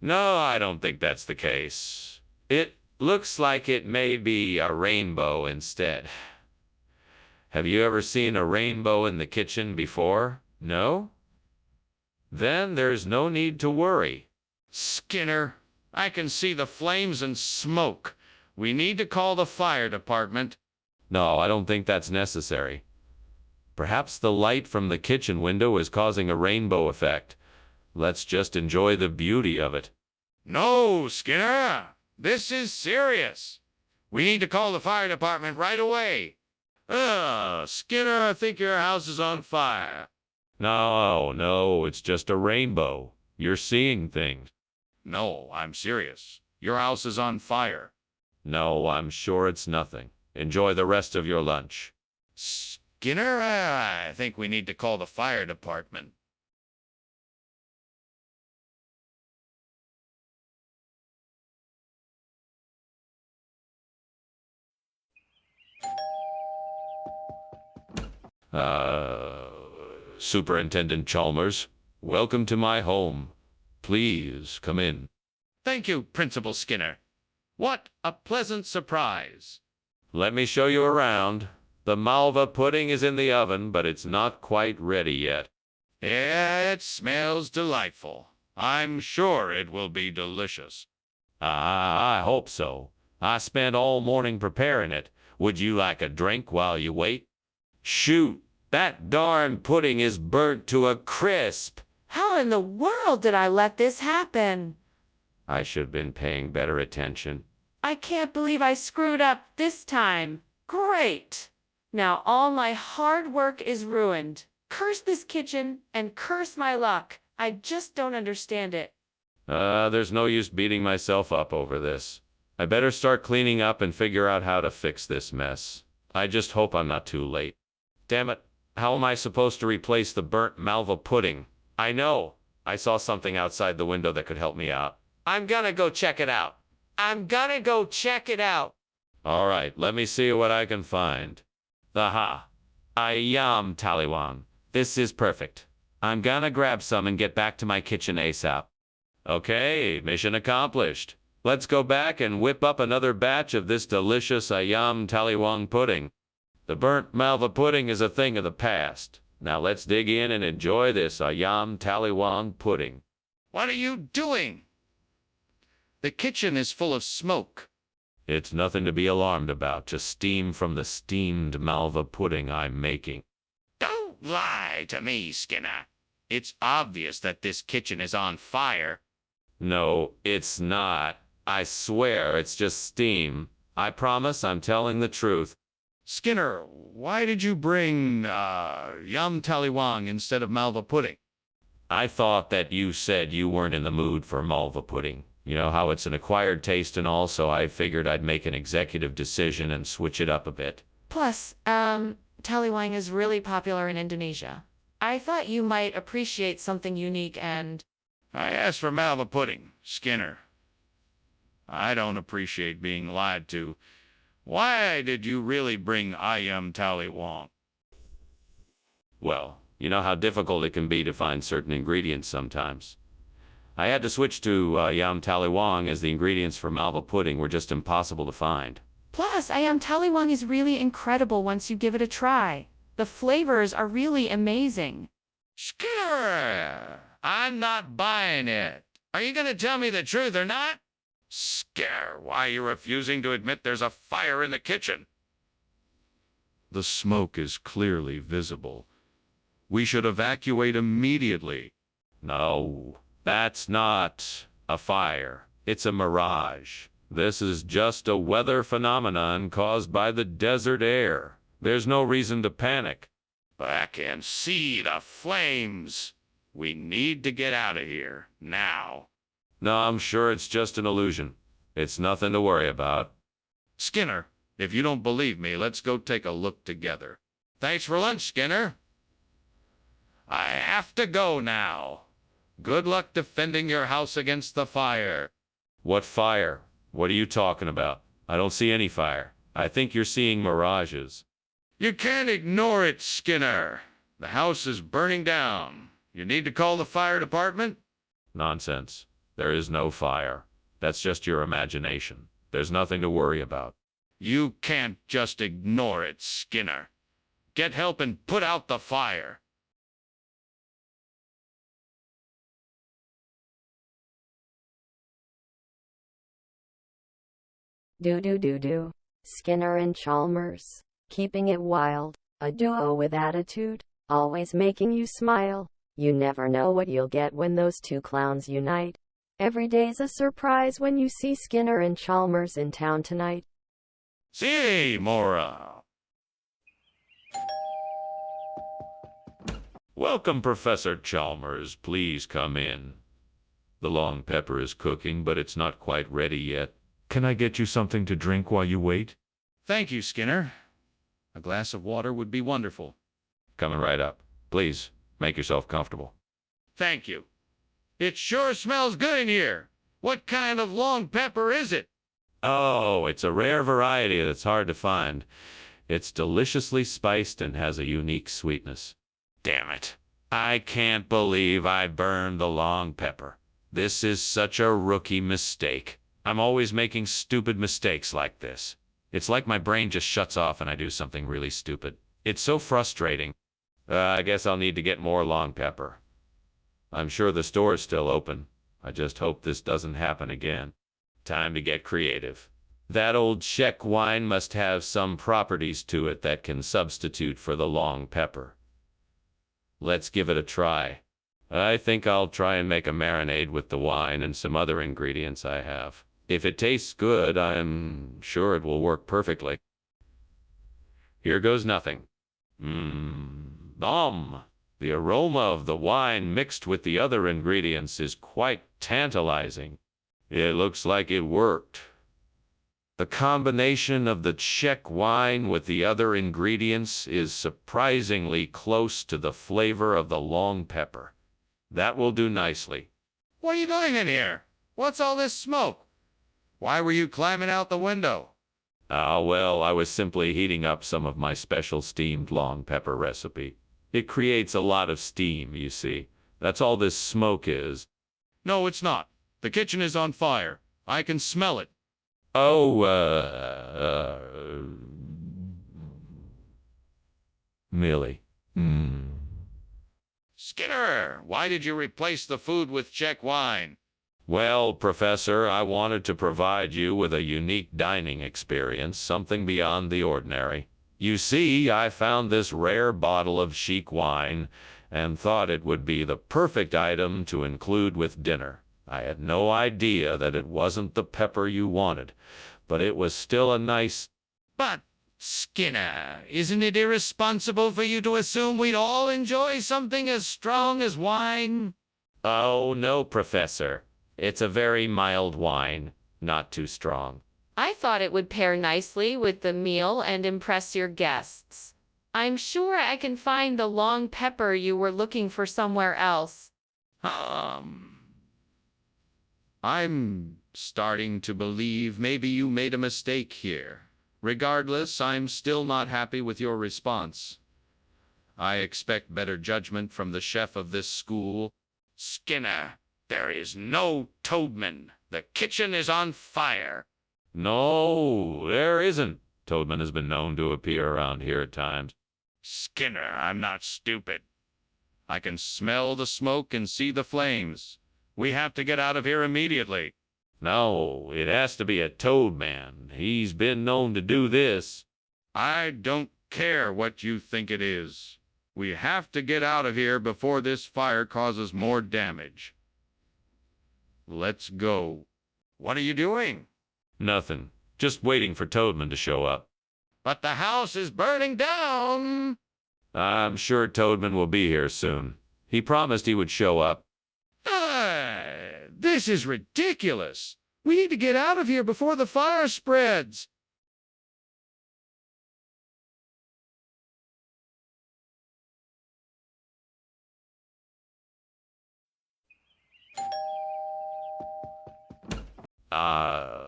No, I don't think that's the case. It looks like it may be a rainbow instead. Have you ever seen a rainbow in the kitchen before? No? Then there's no need to worry. Skinner, I can see the flames and smoke. We need to call the fire department. No, I don't think that's necessary. Perhaps the light from the kitchen window is causing a rainbow effect. Let's just enjoy the beauty of it. No, Skinner, this is serious. We need to call the fire department right away. Skinner, I think your house is on fire. No, it's just a rainbow. You're seeing things. No, I'm serious. Your house is on fire. No, I'm sure it's nothing. Enjoy the rest of your lunch. Skinner, I think we need to call the fire department. Superintendent Chalmers, welcome to my home. Please come in. Thank you, Principal Skinner. What a pleasant surprise. Let me show you around. The malva pudding is in the oven, but it's not quite ready yet. Yeah, it smells delightful. I'm sure it will be delicious. I hope so. I spent all morning preparing it. Would you like a drink while you wait? Shoot, that darn pudding is burnt to a crisp. How in the world did I let this happen? I should have been paying better attention. I can't believe I screwed up this time. Great. Now all my hard work is ruined. Curse this kitchen and curse my luck. I just don't understand it. There's no use beating myself up over this. I better start cleaning up and figure out how to fix this mess. I just hope I'm not too late. Damn it, how am I supposed to replace the burnt malva pudding? I know. I saw something outside the window that could help me out. I'm gonna go check it out. All right, let me see what I can find. Aha. Ayam taliwang. This is perfect. I'm gonna grab some and get back to my kitchen ASAP. Okay, mission accomplished. Let's go back and whip up another batch of this delicious ayam taliwang pudding. The burnt malva pudding is a thing of the past. Now let's dig in and enjoy this ayam taliwang pudding. What are you doing? The kitchen is full of smoke. It's nothing to be alarmed about, just steam from the steamed malva pudding I'm making. Don't lie to me, Skinner. It's obvious that this kitchen is on fire. No, it's not. I swear it's just steam. I promise I'm telling the truth. Skinner, why did you bring yum taliwang instead of malva pudding? I thought that you said you weren't in the mood for malva pudding. You know how it's an acquired taste, and also I figured I'd make an executive decision and switch it up a bit. Plus, taliwang is really popular in Indonesia. I thought you might appreciate something unique and I asked for Malva pudding, Skinner. I don't appreciate being lied to. Why did you really bring Ayam Tally Wong? Well, you know how difficult it can be to find certain ingredients sometimes. I had to switch to yam taliwang as the ingredients for malva pudding were just impossible to find. Plus, ayam taliwang is really incredible once you give it a try. The flavors are really amazing. Skinner, I'm not buying it. Are you going to tell me the truth or not? Skinner, why are you refusing to admit there's a fire in the kitchen? The smoke is clearly visible. We should evacuate immediately. No, that's not a fire. It's a mirage. This is just a weather phenomenon caused by the desert air. There's no reason to panic. But I can see the flames. We need to get out of here, now. No, I'm sure it's just an illusion. It's nothing to worry about. Skinner, if you don't believe me, let's go take a look together. Thanks for lunch, Skinner. I have to go now. Good luck defending your house against the fire. What fire? What are you talking about? I don't see any fire. I think you're seeing mirages. You can't ignore it, Skinner. The house is burning down. You need to call the fire department? Nonsense. There is no fire. That's just your imagination. There's nothing to worry about. You can't just ignore it, Skinner. Get help and put out the fire. Do. Skinner and Chalmers. Keeping it wild. A duo with attitude. Always making you smile. You never know what you'll get when those two clowns unite. Every day's a surprise when you see Skinner and Chalmers in town tonight. See, Mora. Welcome, Professor Chalmers. Please come in. The long pepper is cooking, but it's not quite ready yet. Can I get you something to drink while you wait? Thank you, Skinner. A glass of water would be wonderful. Coming right up. Please, make yourself comfortable. Thank you. It sure smells good in here. What kind of long pepper is it? Oh, it's a rare variety that's hard to find. It's deliciously spiced and has a unique sweetness. Damn it. I can't believe I burned the long pepper. This is such a rookie mistake. I'm always making stupid mistakes like this. It's like my brain just shuts off and I do something really stupid. It's so frustrating. I guess I'll need to get more long pepper. I'm sure the store is still open. I just hope this doesn't happen again. Time to get creative. That old Czech wine must have some properties to it that can substitute for the long pepper. Let's give it a try. I think I'll try and make a marinade with the wine and some other ingredients I have. If it tastes good, I'm sure it will work perfectly. Here goes nothing. The aroma of the wine mixed with the other ingredients is quite tantalizing. It looks like it worked. The combination of the Czech wine with the other ingredients is surprisingly close to the flavor of the long pepper. That will do nicely. What are you doing in here? What's all this smoke? Why were you climbing out the window? Well, I was simply heating up some of my special steamed long pepper recipe. It creates a lot of steam, you see. That's all this smoke is. No, it's not. The kitchen is on fire. I can smell it. Oh, Millie. Skinner, why did you replace the food with Czech wine? Well, Professor, I wanted to provide you with a unique dining experience, something beyond the ordinary. You see, I found this rare bottle of chic wine and thought it would be the perfect item to include with dinner. I had no idea that it wasn't the pepper you wanted, but it was still a nice... But, Skinner, isn't it irresponsible for you to assume we'd all enjoy something as strong as wine? Oh, no, Professor. It's a very mild wine, not too strong. I thought it would pair nicely with the meal and impress your guests. I'm sure I can find the long pepper you were looking for somewhere else. Skinner, why did you replace the food with Czech wine? Well, Professor, I wanted to provide you with a unique dining experience, something beyond the ordinary. You see, I found this rare bottle of chic wine and thought it would be the perfect item to include with dinner. I had no idea that it wasn't the pepper you wanted, but it was still a nice... Oh, no, Professor. It's a very mild wine, not too strong. I'm I'm starting to believe maybe you made a mistake here. Regardless, I'm still not happy with your response. I expect better judgment from the chef of this school. Skinner, there is no Toadman. The kitchen is on fire. No, there isn't. Toadman has been known to appear around here at times. Skinner, I'm not stupid. I can smell the smoke and see the flames. We have to get out of here immediately. No, it has to be a Toadman. He's been known to do this. I don't care what you think it is. We have to get out of here before this fire causes more damage. Let's go. What are you doing? Nothing. Just waiting for Toadman to show up. But the house is burning down. I'm sure Toadman will be here soon. He promised he would show up. This is ridiculous. We need to get out of here before the fire spreads.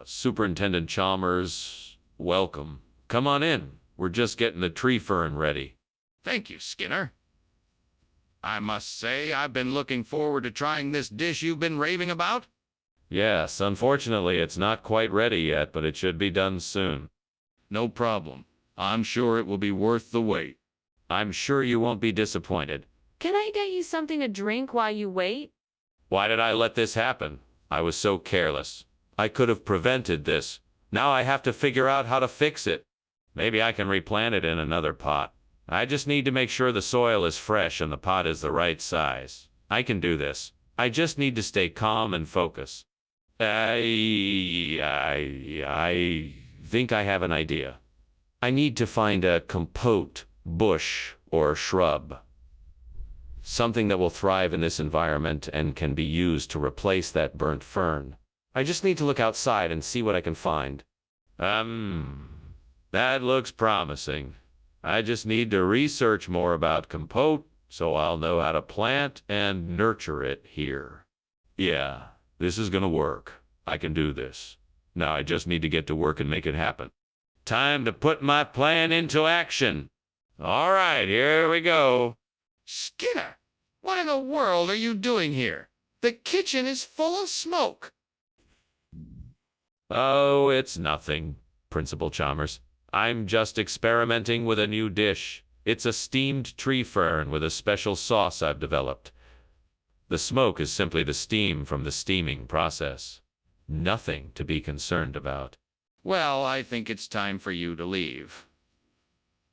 Superintendent Chalmers, welcome. Come on in. We're just getting the tree fern ready. Thank you, Skinner. I must say, I've been looking forward to trying this dish you've been raving about. Yes, unfortunately, it's not quite ready yet, but it should be done soon. No problem. I'm sure it will be worth the wait. I'm sure you won't be disappointed. Can I get you something to drink while you wait? Why did I let this happen? I was so careless. I could have prevented this. Now I have to figure out how to fix it. Maybe I can replant it in another pot. I just need to make sure the soil is fresh and the pot is the right size. I can do this. I just need to stay calm and focus. I think I have an idea. I need to find a compote, bush, or shrub. Something that will thrive in this environment and can be used to replace that burnt fern. I just need to look outside and see what I can find. That looks promising. I just need to research more about compote so I'll know how to plant and nurture it here. Yeah, this is gonna work. I can do this. Now I just need to get to work and make it happen. Time to put my plan into action. All right, here we go. Skinner, what in the world are you doing here? The kitchen is full of smoke. Oh, it's nothing, Principal Chalmers. I'm just experimenting with a new dish. It's a steamed tree fern with a special sauce I've developed. The smoke is simply the steam from the steaming process. Nothing to be concerned about. Well, I think it's time for you to leave.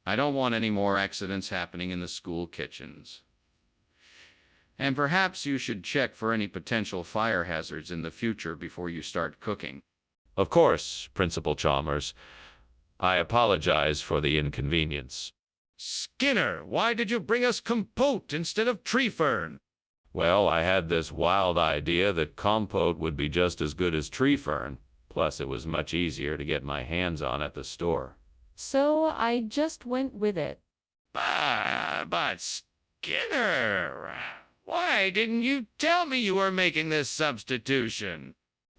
I don't want any more accidents happening in the school kitchens. And perhaps you should check for any potential fire hazards in the future before you start cooking. Of course, Principal Chalmers. I apologize for the inconvenience. Skinner, why did you bring us compote instead of tree fern? Well, I had this wild idea that compote would be just as good as tree fern. Plus, it was much easier to get my hands on at the store. So I just went with it. But Skinner, why didn't you tell me you were making this substitution?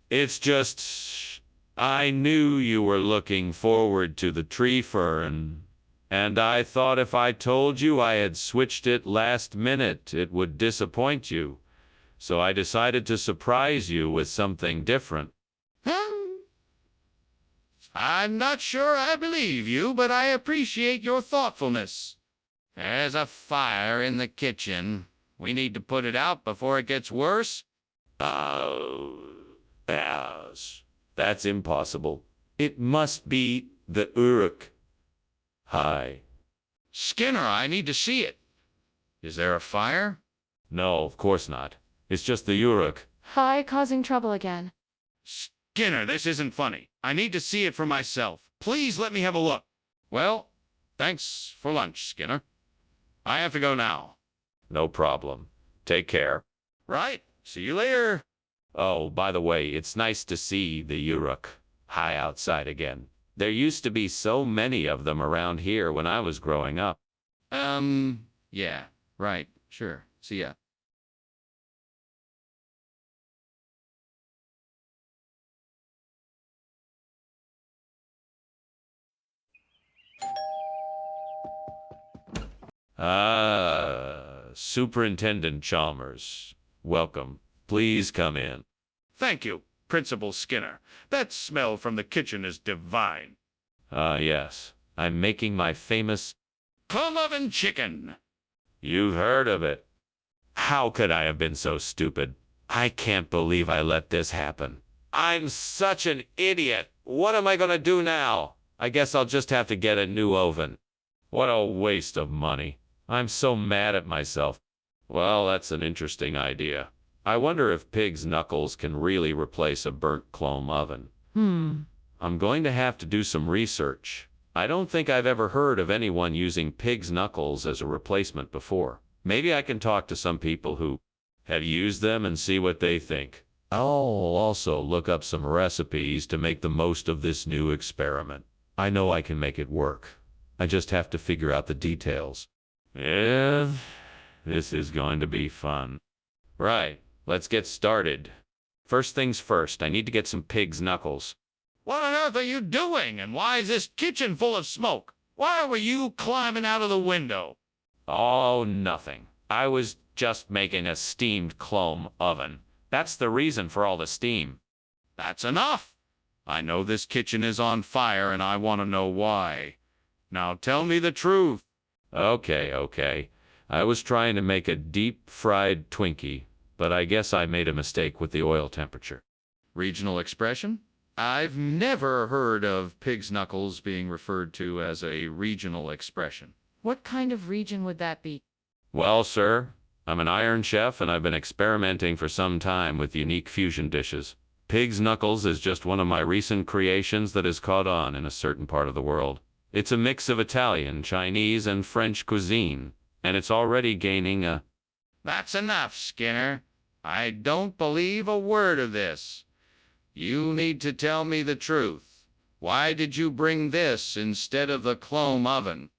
It's just, I knew you were looking forward to the tree fern, and I thought if I told you I had switched it last minute, it would disappoint you. So I decided to surprise you with something different. I'm not sure I believe you, but I appreciate your thoughtfulness. There's a fire in the kitchen. We need to put it out before it gets worse. Oh, yes. That's impossible. It must be the Uruk. Hi. Skinner, I need to see it. Is there a fire? No, of course not. It's just the Uruk. Hi, causing trouble again. Skinner, this isn't funny. I need to see it for myself. Please let me have a look. Well, thanks for lunch, Skinner. I have to go now. No problem. Take care. Right. See you later. Oh, by the way, it's nice to see the Uruk high outside again. There used to be so many of them around here when I was growing up. Yeah, right. Sure. See ya. Superintendent Chalmers. Welcome. Please come in. Thank you, Principal Skinner. That smell from the kitchen is divine. Yes. I'm making my famous... Plum oven chicken. You've heard of it. How could I have been so stupid? I can't believe I let this happen. I'm such an idiot. What am I gonna do now? I guess I'll just have to get a new oven. What a waste of money. I'm so mad at myself. Well, that's an interesting idea. I wonder if pig's knuckles can really replace a burnt chrome oven. I'm going to have to do some research. I don't think I've ever heard of anyone using pig's knuckles as a replacement before. Maybe I can talk to some people who have used them and see what they think. I'll also look up some recipes to make the most of this new experiment. I know I can make it work. I just have to figure out the details. Yeah, this is going to be fun. Right, let's get started. First things first, I need to get some pig's knuckles. What on earth are you doing? And why is this kitchen full of smoke? Why were you climbing out of the window? Oh, nothing. I was just making a steamed chrome oven. That's the reason for all the steam. That's enough. I know this kitchen is on fire and I want to know why. Now tell me the truth. Okay. I was trying to make a deep-fried Twinkie, but I guess I made a mistake with the oil temperature. Regional expression? I've never heard of pig's knuckles being referred to as a regional expression. What kind of region would that be? Well, sir, I'm an Iron Chef and I've been experimenting for some time with unique fusion dishes. Pig's knuckles is just one of my recent creations that has caught on in a certain part of the world. It's a mix of Italian, Chinese, and French cuisine, and it's already gaining a... That's enough, Skinner. I don't believe a word of this. You need to tell me the truth. Why did you bring this instead of the chrome oven?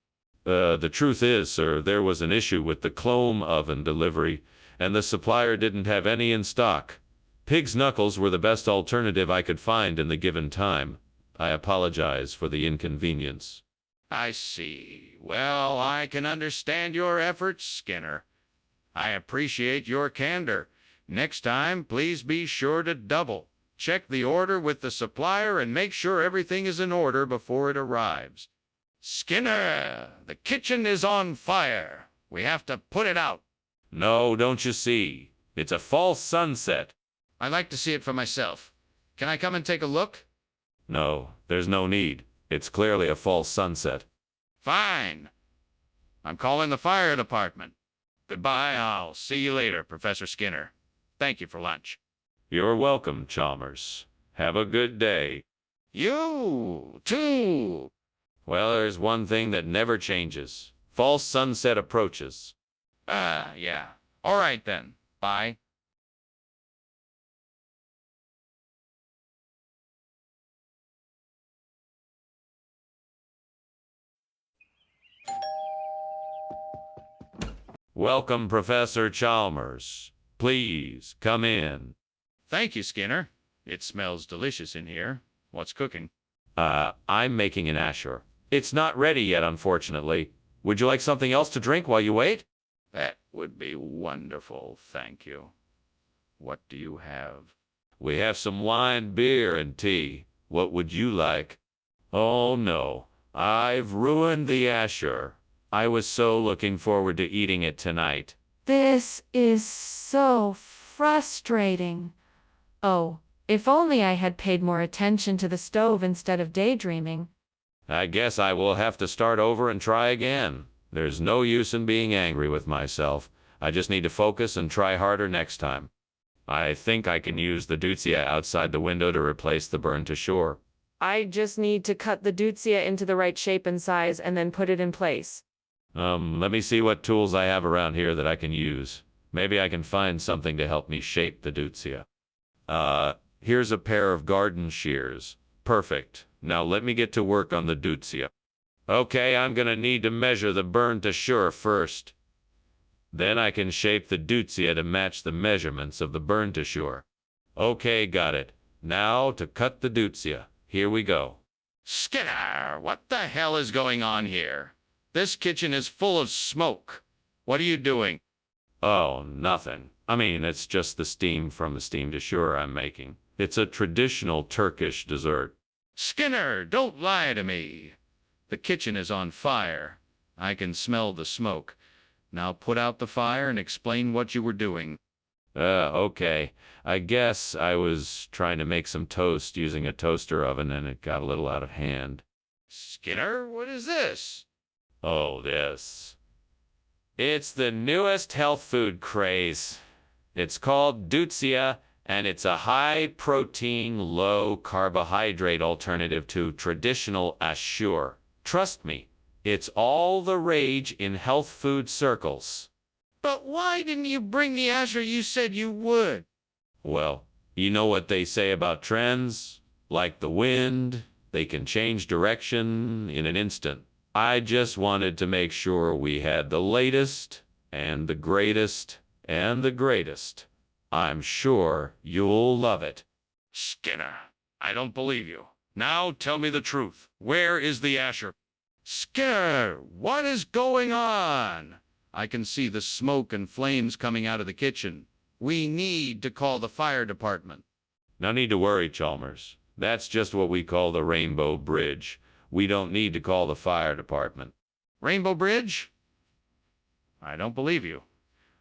The truth is, sir, there was an issue with the chrome oven delivery, and the supplier didn't have any in stock. Pig's knuckles were the best alternative I could find in the given time. I apologize for the inconvenience. I see. Well, I can understand your efforts, Skinner. I appreciate your candor. Next time, please be sure to double check the order with the supplier and make sure everything is in order before it arrives. Skinner, the kitchen is on fire. We have to put it out. No, don't you see? It's a false sunset. I'd like to see it for myself. Can I come and take a look? No, there's no need. It's clearly a false sunset. Fine. I'm calling the fire department. Goodbye. I'll see you later, Professor Skinner. Thank you for lunch. You're welcome, Chalmers. Have a good day. You, too. Well, there's one thing that never changes. False sunset approaches. Yeah. All right, then. Bye. Welcome, Professor Chalmers. Please, come in. Thank you, Skinner. It smells delicious in here. What's cooking? I'm making an asher. It's not ready yet, unfortunately. Would you like something else to drink while you wait? That would be wonderful, thank you. What do you have? We have some wine, beer, and tea. What would you like? Oh, no. I've ruined the asher. I was so looking forward to eating it tonight. This is so frustrating. Oh, if only I had paid more attention to the stove instead of daydreaming. I guess I will have to start over and try again. There's no use in being angry with myself. I just need to focus and try harder next time. I think I can use the Dutsia outside the window to replace the burn to shore. I just need to cut the Dutsia into the right shape and size and then put it in place. Let me see what tools I have around here that I can use. Maybe I can find something to help me shape the Dutsia. Here's a pair of garden shears. Perfect. Now let me get to work on the Dutsia. Okay, I'm gonna need to measure the burn to shore first. Then I can shape the Dutsia to match the measurements of the burn to shore. Okay, got it. Now to cut the Dutsia. Here we go. Skinner, what the hell is going on here? This kitchen is full of smoke. What are you doing? Oh, nothing. I mean, it's just the steam from the steamed ashur I'm making. It's a traditional Turkish dessert. Skinner, don't lie to me. The kitchen is on fire. I can smell the smoke. Now put out the fire and explain what you were doing. Okay. I guess I was trying to make some toast using a toaster oven and it got a little out of hand. Skinner, what is this? Oh, this. It's the newest health food craze. It's called Dutsia, and it's a high-protein, low-carbohydrate alternative to traditional ashur. Trust me, it's all the rage in health food circles. But why didn't you bring the ashur you said you would? Well, you know what they say about trends? Like the wind, they can change direction in an instant. I just wanted to make sure we had the latest and the greatest and the greatest. I'm sure you'll love it. Skinner, I don't believe you. Now tell me the truth. Where is the ashur? Skinner, what is going on? I can see the smoke and flames coming out of the kitchen. We need to call the fire department. No need to worry, Chalmers. That's just what we call the Rainbow Bridge. We don't need to call the fire department. Rainbow Bridge? I don't believe you.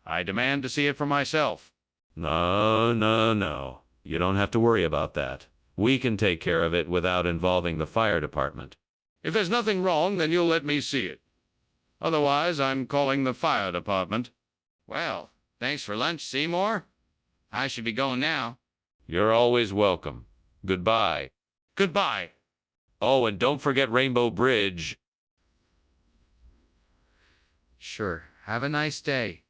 I demand to see it for myself. No. You don't have to worry about that. We can take care of it without involving the fire department. If there's nothing wrong, then you'll let me see it. Otherwise, I'm calling the fire department. Well, thanks for lunch, Seymour. I should be going now. You're always welcome. Goodbye. Goodbye. Oh, and don't forget Rainbow Bridge. Sure. Have a nice day.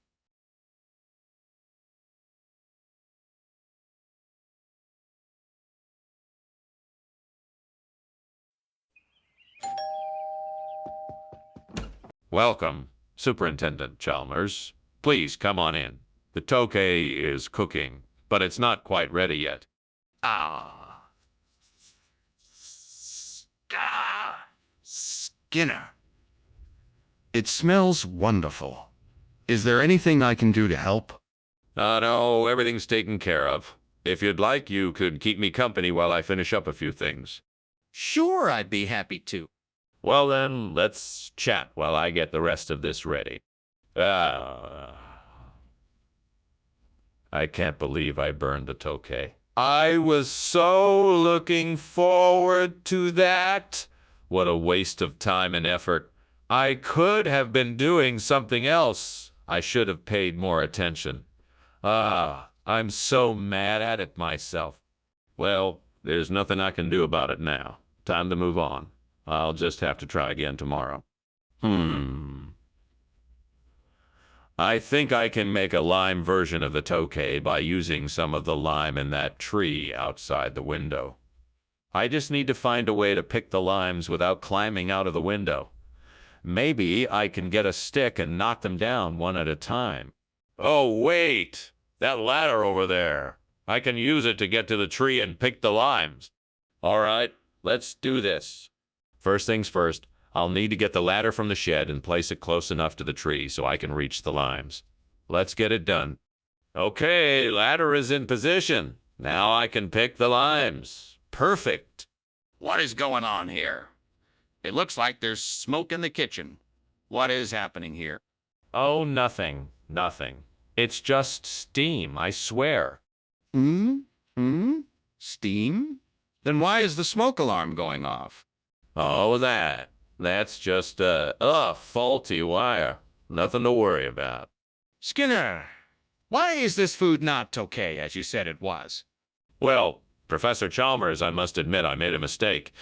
Welcome, Superintendent Chalmers. Please come on in. The tokay is cooking, but it's not quite ready yet. Skinner. It smells wonderful. Is there anything I can do to help? No, everything's taken care of. If you'd like, you could keep me company while I finish up a few things. Sure, I'd be happy to. Well then, let's chat while I get the rest of this ready. I can't believe I burned the tokay. I was so looking forward to that. What a waste of time and effort. I could have been doing something else. I should have paid more attention. I'm so mad at it myself. Well, there's nothing I can do about it now. Time to move on. I'll just have to try again tomorrow. I think I can make a lime version of the tokay by using some of the lime in that tree outside the window. I just need to find a way to pick the limes without climbing out of the window. Maybe I can get a stick and knock them down one at a time. Oh, wait! That ladder over there. I can use it to get to the tree and pick the limes. All right, let's do this. First things first, I'll need to get the ladder from the shed and place it close enough to the tree so I can reach the limes. Let's get it done. Okay, ladder is in position. Now I can pick the limes. Perfect. What is going on here? It looks like there's smoke in the kitchen. What is happening here? Oh, nothing. It's just steam, I swear. Steam? Then why is the smoke alarm going off? Oh, that's just a faulty wire. Nothing to worry about. Skinner, why is this food not okay as you said it was? Well, Professor Chalmers, I must admit I made a mistake.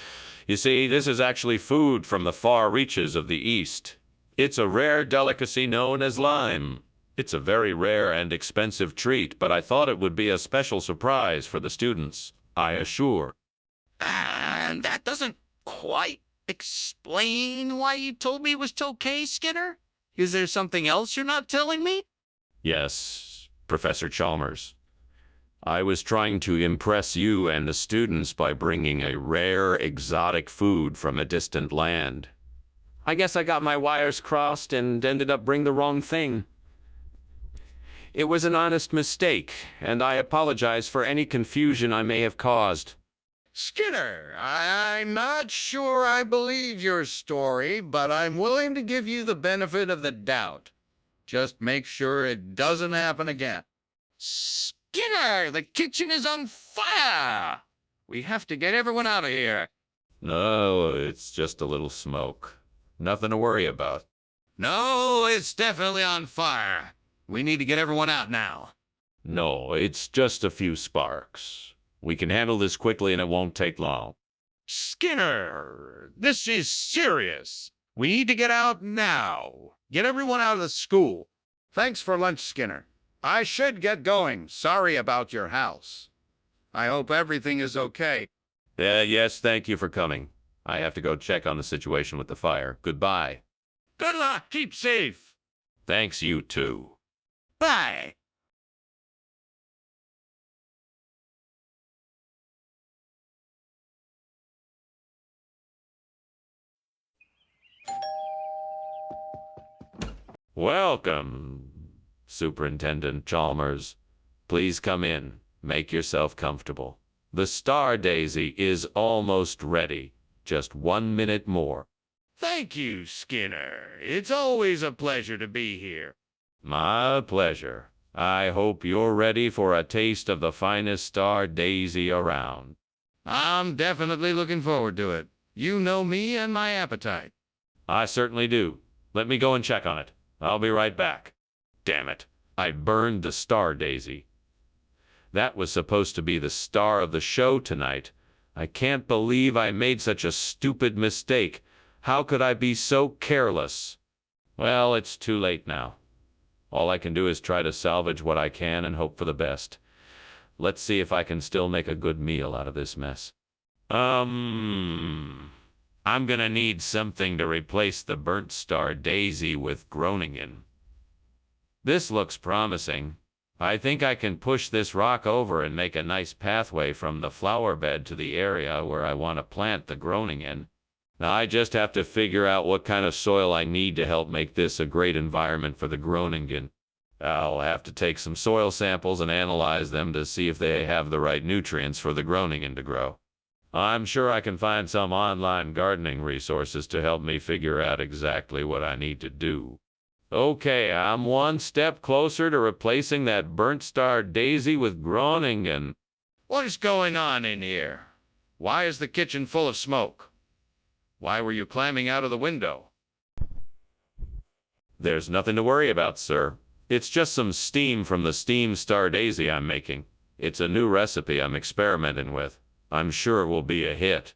You see, this is actually food from the far reaches of the East. It's a rare delicacy known as lime. It's a very rare and expensive treat, but I thought it would be a special surprise for the students, I assure. And that doesn't quite explain why you told me it was okay, Skinner? Is there something else you're not telling me? Yes, Professor Chalmers. I was trying to impress you and the students by bringing a rare, exotic food from a distant land. I guess I got my wires crossed and ended up bringing the wrong thing. It was an honest mistake, and I apologize for any confusion I may have caused. Skinner, I'm not sure I believe your story, but I'm willing to give you the benefit of the doubt. Just make sure it doesn't happen again. Skinner, the kitchen is on fire! We have to get everyone out of here. No, it's just a little smoke. Nothing to worry about. No, it's definitely on fire. We need to get everyone out now. No, it's just a few sparks. We can handle this quickly and it won't take long. Skinner, this is serious. We need to get out now. Get everyone out of the school. Thanks for lunch, Skinner. I should get going. Sorry about your house. I hope everything is okay. Yes, thank you for coming. I have to go check on the situation with the fire. Goodbye. Good luck. Keep safe. Thanks, you too. Bye. Welcome, Superintendent Chalmers. Please come in. Make yourself comfortable. The Star Daisy is almost ready. Just 1 minute more. Thank you, Skinner. It's always a pleasure to be here. My pleasure. I hope you're ready for a taste of the finest Star Daisy around. I'm definitely looking forward to it. You know me and my appetite. I certainly do. Let me go and check on it. I'll be right back. Damn it. I burned the Star Daisy. That was supposed to be the star of the show tonight. I can't believe I made such a stupid mistake. How could I be so careless? Well, it's too late now. All I can do is try to salvage what I can and hope for the best. Let's see if I can still make a good meal out of this mess. I'm gonna need something to replace the burnt Star Daisy with Groningen. This looks promising. I think I can push this rock over and make a nice pathway from the flower bed to the area where I want to plant the Groningen. Now I just have to figure out what kind of soil I need to help make this a great environment for the Groningen. I'll have to take some soil samples and analyze them to see if they have the right nutrients for the Groningen to grow. I'm sure I can find some online gardening resources to help me figure out exactly what I need to do. Okay, I'm one step closer to replacing that burnt Star Daisy with Groningen. What is going on in here? Why is the kitchen full of smoke? Why were you climbing out of the window? There's nothing to worry about, sir. It's just some steam from the steam Star Daisy I'm making. It's a new recipe I'm experimenting with. I'm sure it will be a hit.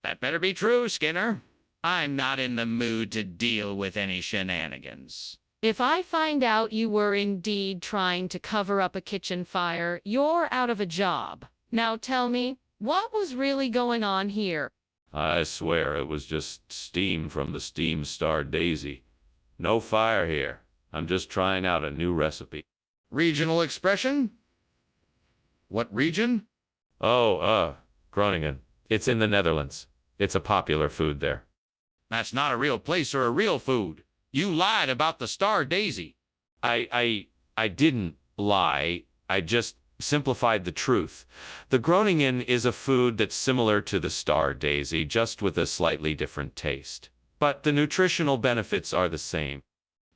That better be true, Skinner. I'm not in the mood to deal with any shenanigans. If I find out you were indeed trying to cover up a kitchen fire, you're out of a job. Now tell me, what was really going on here? I swear it was just steam from the steam Star Daisy. No fire here. I'm just trying out a new recipe. Regional expression? What region? Groningen. It's in the Netherlands. It's a popular food there. That's not a real place or a real food. You lied about the Star Daisy. I didn't lie. I just simplified the truth. The Groningen is a food that's similar to the Star Daisy, just with a slightly different taste. But the nutritional benefits are the same.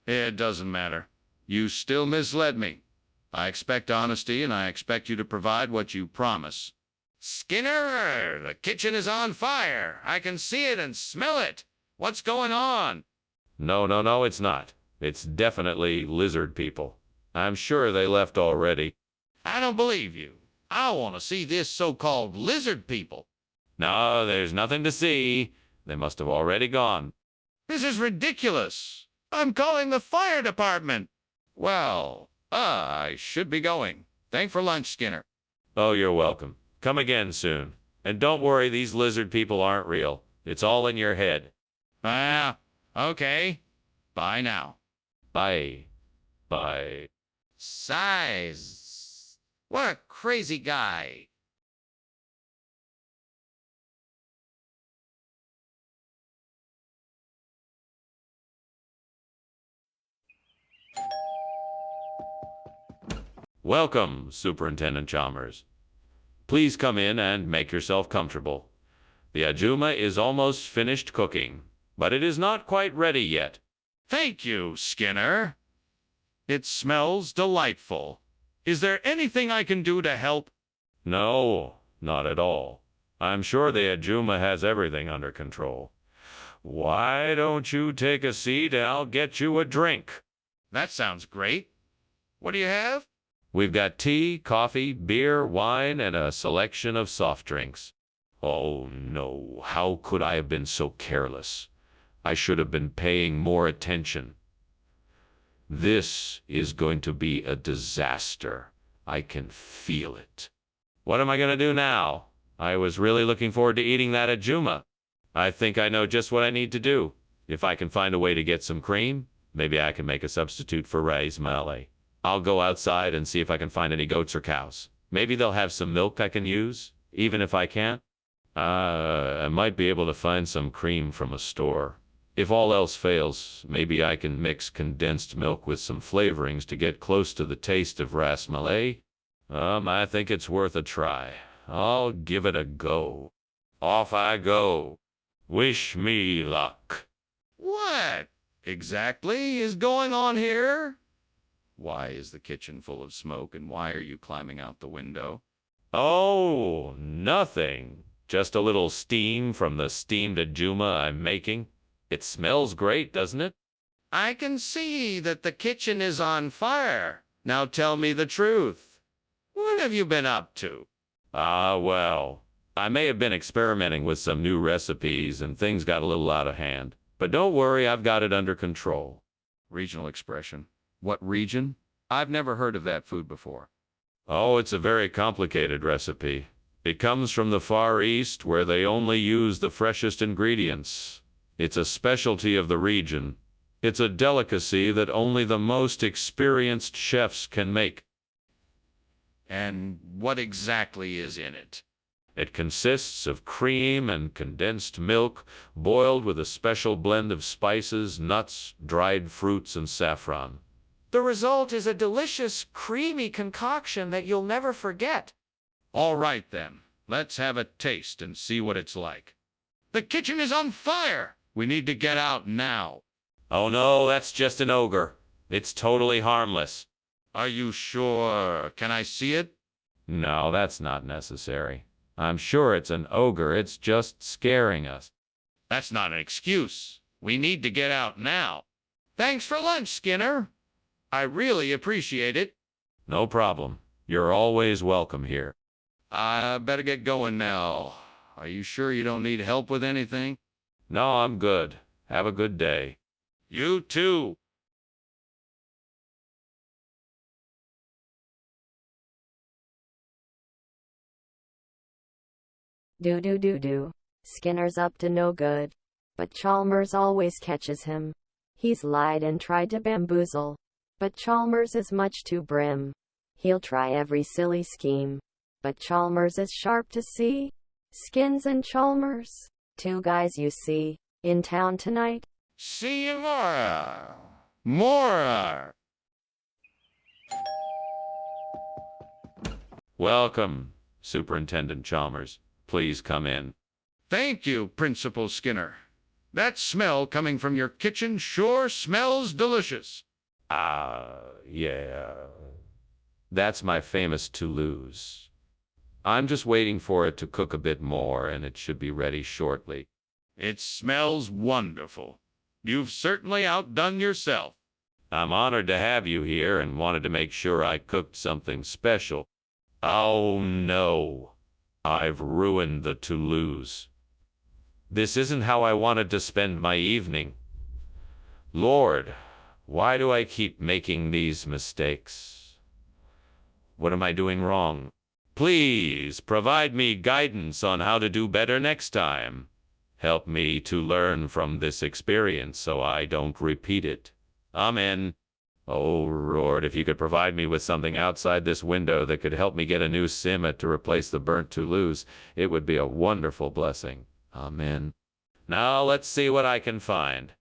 It doesn't matter. You still misled me. I expect honesty, and I expect you to provide what you promise. Skinner, the kitchen is on fire. I can see it and smell it. What's going on? No, it's not. It's definitely lizard people. I'm sure they left already. I don't believe you. I want to see this so-called lizard people. No, there's nothing to see. They must have already gone. This is ridiculous. I'm calling the fire department. Well, I should be going. Thanks for lunch, Skinner. Oh, you're welcome. Come again soon. And don't worry, these lizard people aren't real. It's all in your head. Okay. Bye now. Bye. Bye. Size. What a crazy guy. Welcome, Superintendent Chalmers. Please come in and make yourself comfortable. The ajuma is almost finished cooking, but it is not quite ready yet. Thank you, Skinner. It smells delightful. Is there anything I can do to help? No, not at all. I'm sure the ajuma has everything under control. Why don't you take a seat and I'll get you a drink? That sounds great. What do you have? We've got tea, coffee, beer, wine, and a selection of soft drinks. Oh no, how could I have been so careless? I should have been paying more attention. This is going to be a disaster. I can feel it. What am I going to do now? I was really looking forward to eating that ajuma. I think I know just what I need to do. If I can find a way to get some cream, maybe I can make a substitute for ras malai. I'll go outside and see if I can find any goats or cows. Maybe they'll have some milk I can use, even if I can't. I might be able to find some cream from a store. If all else fails, maybe I can mix condensed milk with some flavorings to get close to the taste of ras malai. I think it's worth a try. I'll give it a go. Off I go. Wish me luck. What exactly is going on here? Why is the kitchen full of smoke, and why are you climbing out the window? Oh, nothing. Just a little steam from the steamed ajuma I'm making. It smells great, doesn't it? I can see that the kitchen is on fire. Now tell me the truth. What have you been up to? Well, I may have been experimenting with some new recipes and things got a little out of hand. But don't worry, I've got it under control. Regional expression. What region? I've never heard of that food before. Oh, it's a very complicated recipe. It comes from the Far East, where they only use the freshest ingredients. It's a specialty of the region. It's a delicacy that only the most experienced chefs can make. And what exactly is in it? It consists of cream and condensed milk, boiled with a special blend of spices, nuts, dried fruits, and saffron. The result is a delicious, creamy concoction that you'll never forget. All right, then. Let's have a taste and see what it's like. The kitchen is on fire! We need to get out now. Oh no, that's just an ogre. It's totally harmless. Are you sure? Can I see it? No, that's not necessary. I'm sure it's an ogre. It's just scaring us. That's not an excuse. We need to get out now. Thanks for lunch, Skinner. I really appreciate it. No problem. You're always welcome here. I better get going now. Are you sure you don't need help with anything? No, I'm good. Have a good day. You too. Do. Skinner's up to no good. But Chalmers always catches him. He's lied and tried to bamboozle. But Chalmers is much too brim. He'll try every silly scheme. But Chalmers is sharp to see. Skins and Chalmers, two guys you see, in town tonight. See you more. Welcome, Superintendent Chalmers. Please come in. Thank you, Principal Skinner. That smell coming from your kitchen sure smells delicious. Yeah. That's my famous Toulouse. I'm just waiting for it to cook a bit more, and it should be ready shortly. It smells wonderful. You've certainly outdone yourself. I'm honored to have you here and wanted to make sure I cooked something special. Oh no, I've ruined the Toulouse. This isn't how I wanted to spend my evening. Lord, why do I keep making these mistakes? What am I doing wrong? Please provide me guidance on how to do better next time. Help me to learn from this experience so I don't repeat it. Amen. Oh, Lord, if you could provide me with something outside this window that could help me get a new simmet to replace the burnt Toulouse, it would be a wonderful blessing. Amen. Now let's see what I can find.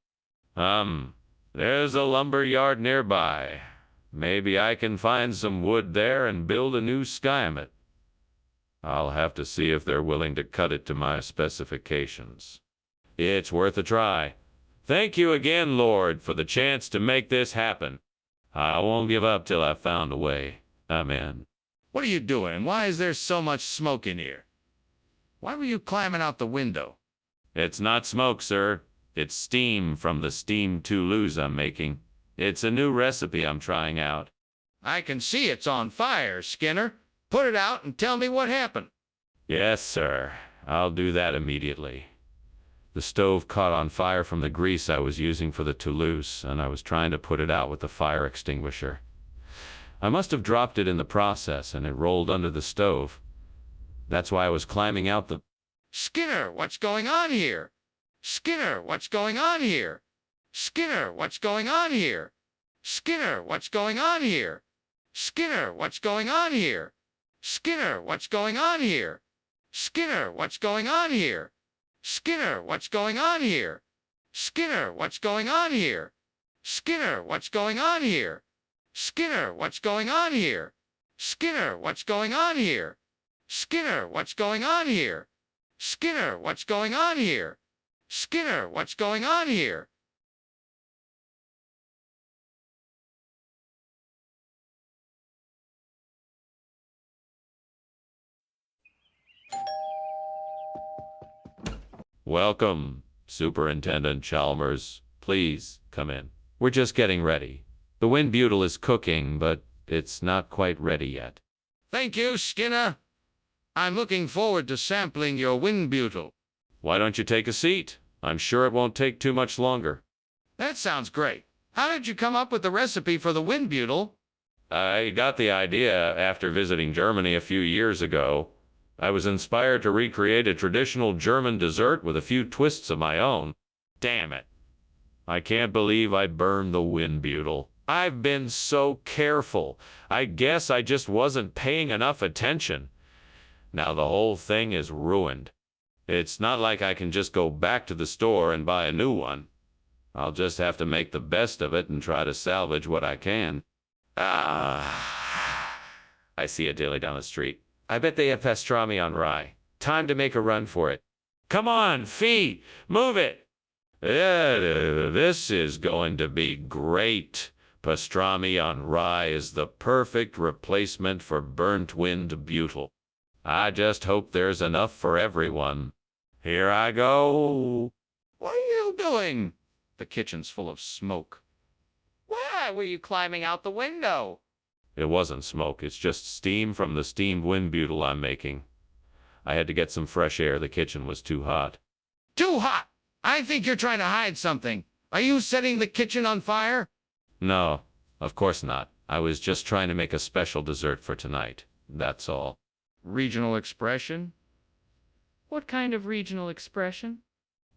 There's a lumber yard nearby. Maybe I can find some wood there and build a new skymet. I'll have to see if they're willing to cut it to my specifications. It's worth a try. Thank you again, Lord, for the chance to make this happen. I won't give up till I've found a way. Amen. What are you doing? Why is there so much smoke in here? Why were you climbing out the window? It's not smoke, sir. It's steam from the steam Toulouse I'm making. It's a new recipe I'm trying out. I can see it's on fire, Skinner. Put it out and tell me what happened. Yes, sir. I'll do that immediately. The stove caught on fire from the grease I was using for the Toulouse, and I was trying to put it out with the fire extinguisher. I must have dropped it in the process, and it rolled under the stove. That's why I was climbing out the... Skinner, what's going on here? Skinner, what's going on here? Skinner, what's going on here? Skinner, what's going on here? Skinner, what's going on here? Skinner, what's going on here? Skinner, what's going on here? Skinner, what's going on here? Skinner, what's going on here? Skinner, what's going on here? Skinner, what's going on here? Skinner, what's going on here? Skinner, what's going on here? Skinner, what's going on here? Skinner, what's going on here? Welcome, Superintendent Chalmers. Please, come in. We're just getting ready. The wind butyl is cooking, but it's not quite ready yet. Thank you, Skinner. I'm looking forward to sampling your wind butyl. Why don't you take a seat? I'm sure it won't take too much longer. That sounds great. How did you come up with the recipe for the wind butyl? I got the idea after visiting Germany a few years ago. I was inspired to recreate a traditional German dessert with a few twists of my own. Damn it. I can't believe I burned the wind butyl. I've been so careful. I guess I just wasn't paying enough attention. Now the whole thing is ruined. It's not like I can just go back to the store and buy a new one. I'll just have to make the best of it and try to salvage what I can. I see a deli down the street. I bet they have pastrami on rye. Time to make a run for it. Come on, feet, move it. This is going to be great. Pastrami on rye is the perfect replacement for burnt wind butyl. I just hope there's enough for everyone. Here I go. What are you doing? The kitchen's full of smoke. Why were you climbing out the window? It wasn't smoke, it's just steam from the steamed wind butyl I'm making. I had to get some fresh air, the kitchen was too hot. Too hot! I think you're trying to hide something. Are you setting the kitchen on fire? No, of course not. I was just trying to make a special dessert for tonight. That's all. Regional expression? What kind of regional expression?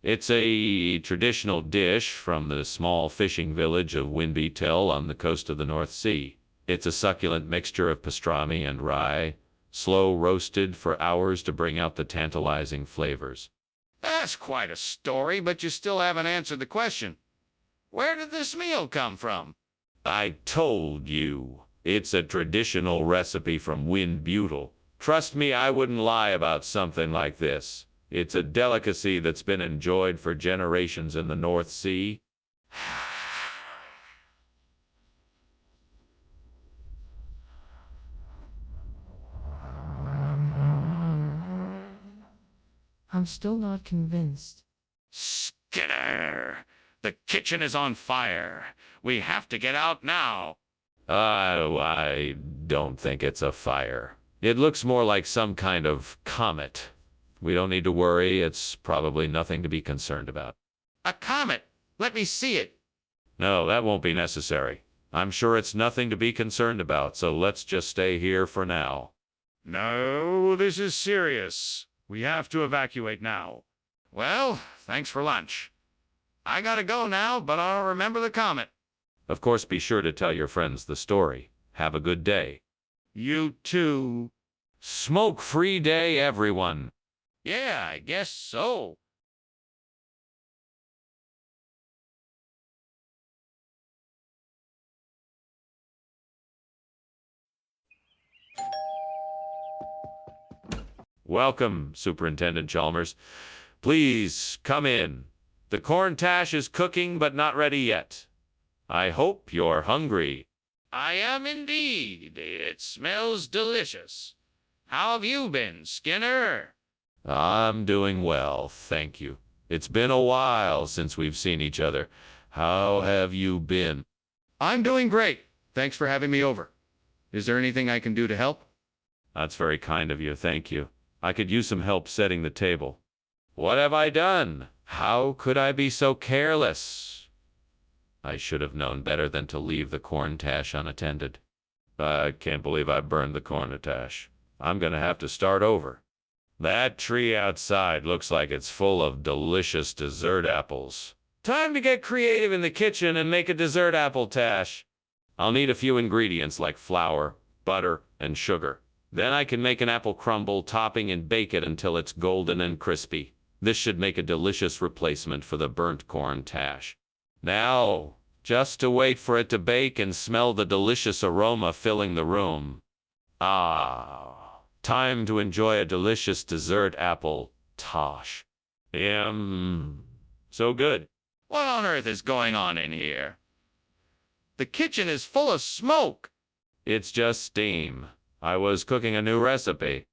It's a traditional dish from the small fishing village of Winbetel on the coast of the North Sea. It's a succulent mixture of pastrami and rye, slow roasted for hours to bring out the tantalizing flavors. That's quite a story, but you still haven't answered the question. Where did this meal come from? I told you, it's a traditional recipe from wind butyl. Trust me, I wouldn't lie about something like this. It's a delicacy that's been enjoyed for generations in the North Sea. I'm still not convinced. Skinner! The kitchen is on fire. We have to get out now. I don't think it's a fire. It looks more like some kind of comet. We don't need to worry. It's probably nothing to be concerned about. A comet! Let me see it. No, that won't be necessary. I'm sure it's nothing to be concerned about, so let's just stay here for now. No, this is serious. We have to evacuate now. Well, thanks for lunch. I gotta go now, but I'll remember the comet. Of course, be sure to tell your friends the story. Have a good day. You too. Smoke-free day, everyone. Yeah, I guess so. Welcome, Superintendent Chalmers. Please come in. The corn tash is cooking but not ready yet. I hope you're hungry. I am indeed. It smells delicious. How have you been, Skinner? I'm doing well, thank you. It's been a while since we've seen each other. How have you been? I'm doing great. Thanks for having me over. Is there anything I can do to help? That's very kind of you, thank you. I could use some help setting the table. What have I done? How could I be so careless? I should have known better than to leave the corn tash unattended. I can't believe I burned the corn tash. I'm gonna have to start over. That tree outside looks like it's full of delicious dessert apples. Time to get creative in the kitchen and make a dessert apple tash. I'll need a few ingredients like flour, butter, and sugar. Then I can make an apple crumble topping and bake it until it's golden and crispy. This should make a delicious replacement for the burnt corn tash. Now, just to wait for it to bake and smell the delicious aroma filling the room. Ah, time to enjoy a delicious dessert apple tosh. So good. What on earth is going on in here? The kitchen is full of smoke. It's just steam. I was cooking a new recipe.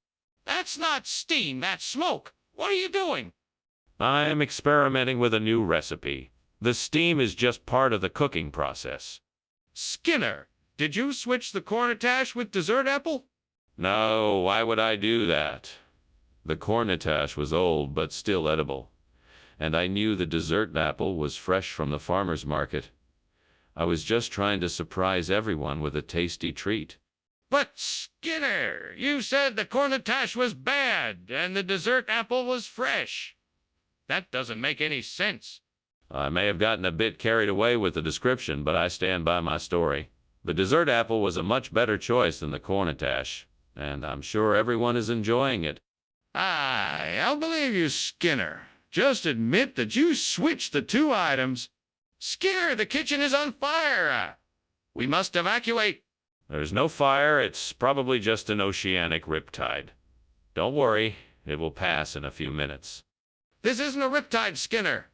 That's not steam, that's smoke. What are you doing? I'm experimenting with a new recipe. The steam is just part of the cooking process. Skinner, did you switch the cornatash with dessert apple? No, why would I do that? The cornatash was old but still edible, and I knew the dessert apple was fresh from the farmer's market. I was just trying to surprise everyone with a tasty treat. But Skinner, you said the cornatash was bad and the dessert apple was fresh. That doesn't make any sense. I may have gotten a bit carried away with the description, but I stand by my story. The dessert apple was a much better choice than the cornatash, and I'm sure everyone is enjoying it. I'll believe you, Skinner. Just admit that you switched the two items. Skinner, the kitchen is on fire. We must evacuate. There's no fire, it's probably just an oceanic riptide. Don't worry, it will pass in a few minutes. This isn't a riptide, Skinner.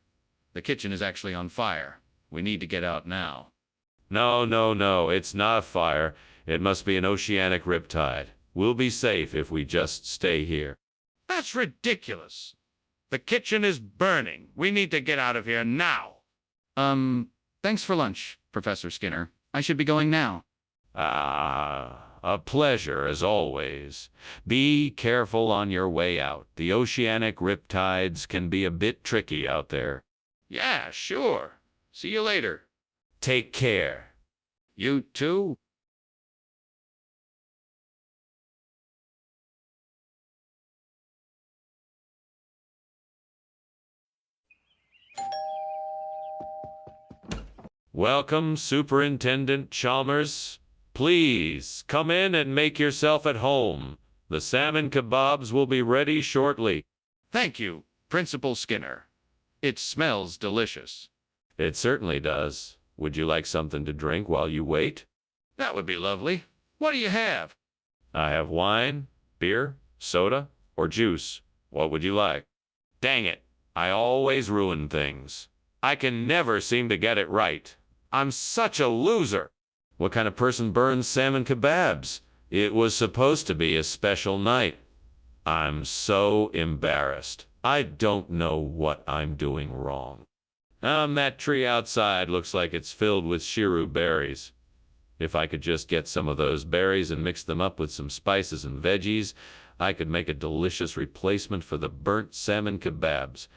The kitchen is actually on fire. We need to get out now. No, it's not a fire. It must be an oceanic riptide. We'll be safe if we just stay here. That's ridiculous. The kitchen is burning. We need to get out of here now. Thanks for lunch, Professor Skinner. I should be going now. A pleasure as always. Be careful on your way out. The oceanic riptides can be a bit tricky out there. Yeah, sure. See you later. Take care. You too? Welcome, Superintendent Chalmers. Please, come in and make yourself at home. The salmon kebabs will be ready shortly. Thank you, Principal Skinner. It smells delicious. It certainly does. Would you like something to drink while you wait? That would be lovely. What do you have? I have wine, beer, soda, or juice. What would you like? Dang it, I always ruin things. I can never seem to get it right. I'm such a loser. What kind of person burns salmon kebabs? It was supposed to be a special night. I'm so embarrassed. I don't know what I'm doing wrong. That tree outside looks like it's filled with shiru berries. If I could just get some of those berries and mix them up with some spices and veggies, I could make a delicious replacement for the burnt salmon kebabs.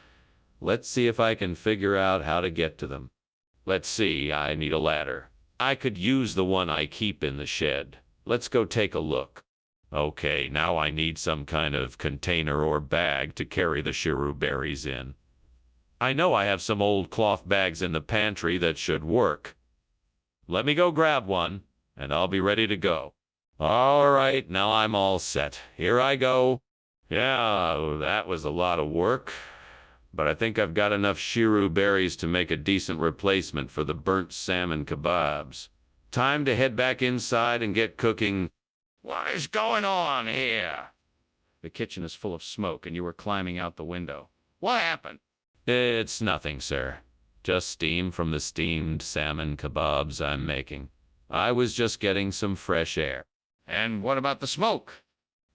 Let's see if I can figure out how to get to them. Let's see, I need a ladder. I could use the one I keep in the shed. Let's go take a look. Okay, now I need some kind of container or bag to carry the shiru berries in. I know I have some old cloth bags in the pantry that should work. Let me go grab one, and I'll be ready to go. All right, now I'm all set. Here I go. Yeah, that was a lot of work. But I think I've got enough shiru berries to make a decent replacement for the burnt salmon kebabs. Time to head back inside and get cooking. What is going on here? The kitchen is full of smoke and you were climbing out the window. What happened? It's nothing, sir. Just steam from the steamed salmon kebabs I'm making. I was just getting some fresh air. And what about the smoke?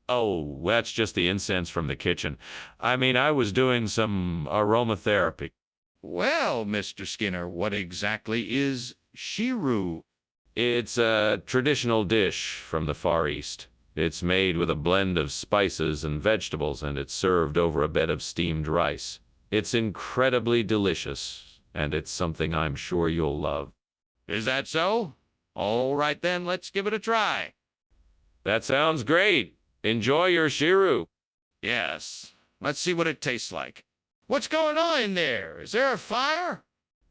Oh, that's just the incense from the kitchen. I mean, I was doing some aromatherapy. Well, Mr. Skinner, what exactly is shiru? It's a traditional dish from the Far East. It's made with a blend of spices and vegetables, and it's served over a bed of steamed rice. It's incredibly delicious, and it's something I'm sure you'll love. Is that so? All right then, let's give it a try. That sounds great. Enjoy your shiru. Yes. Let's see what it tastes like. What's going on in there? Is there a fire?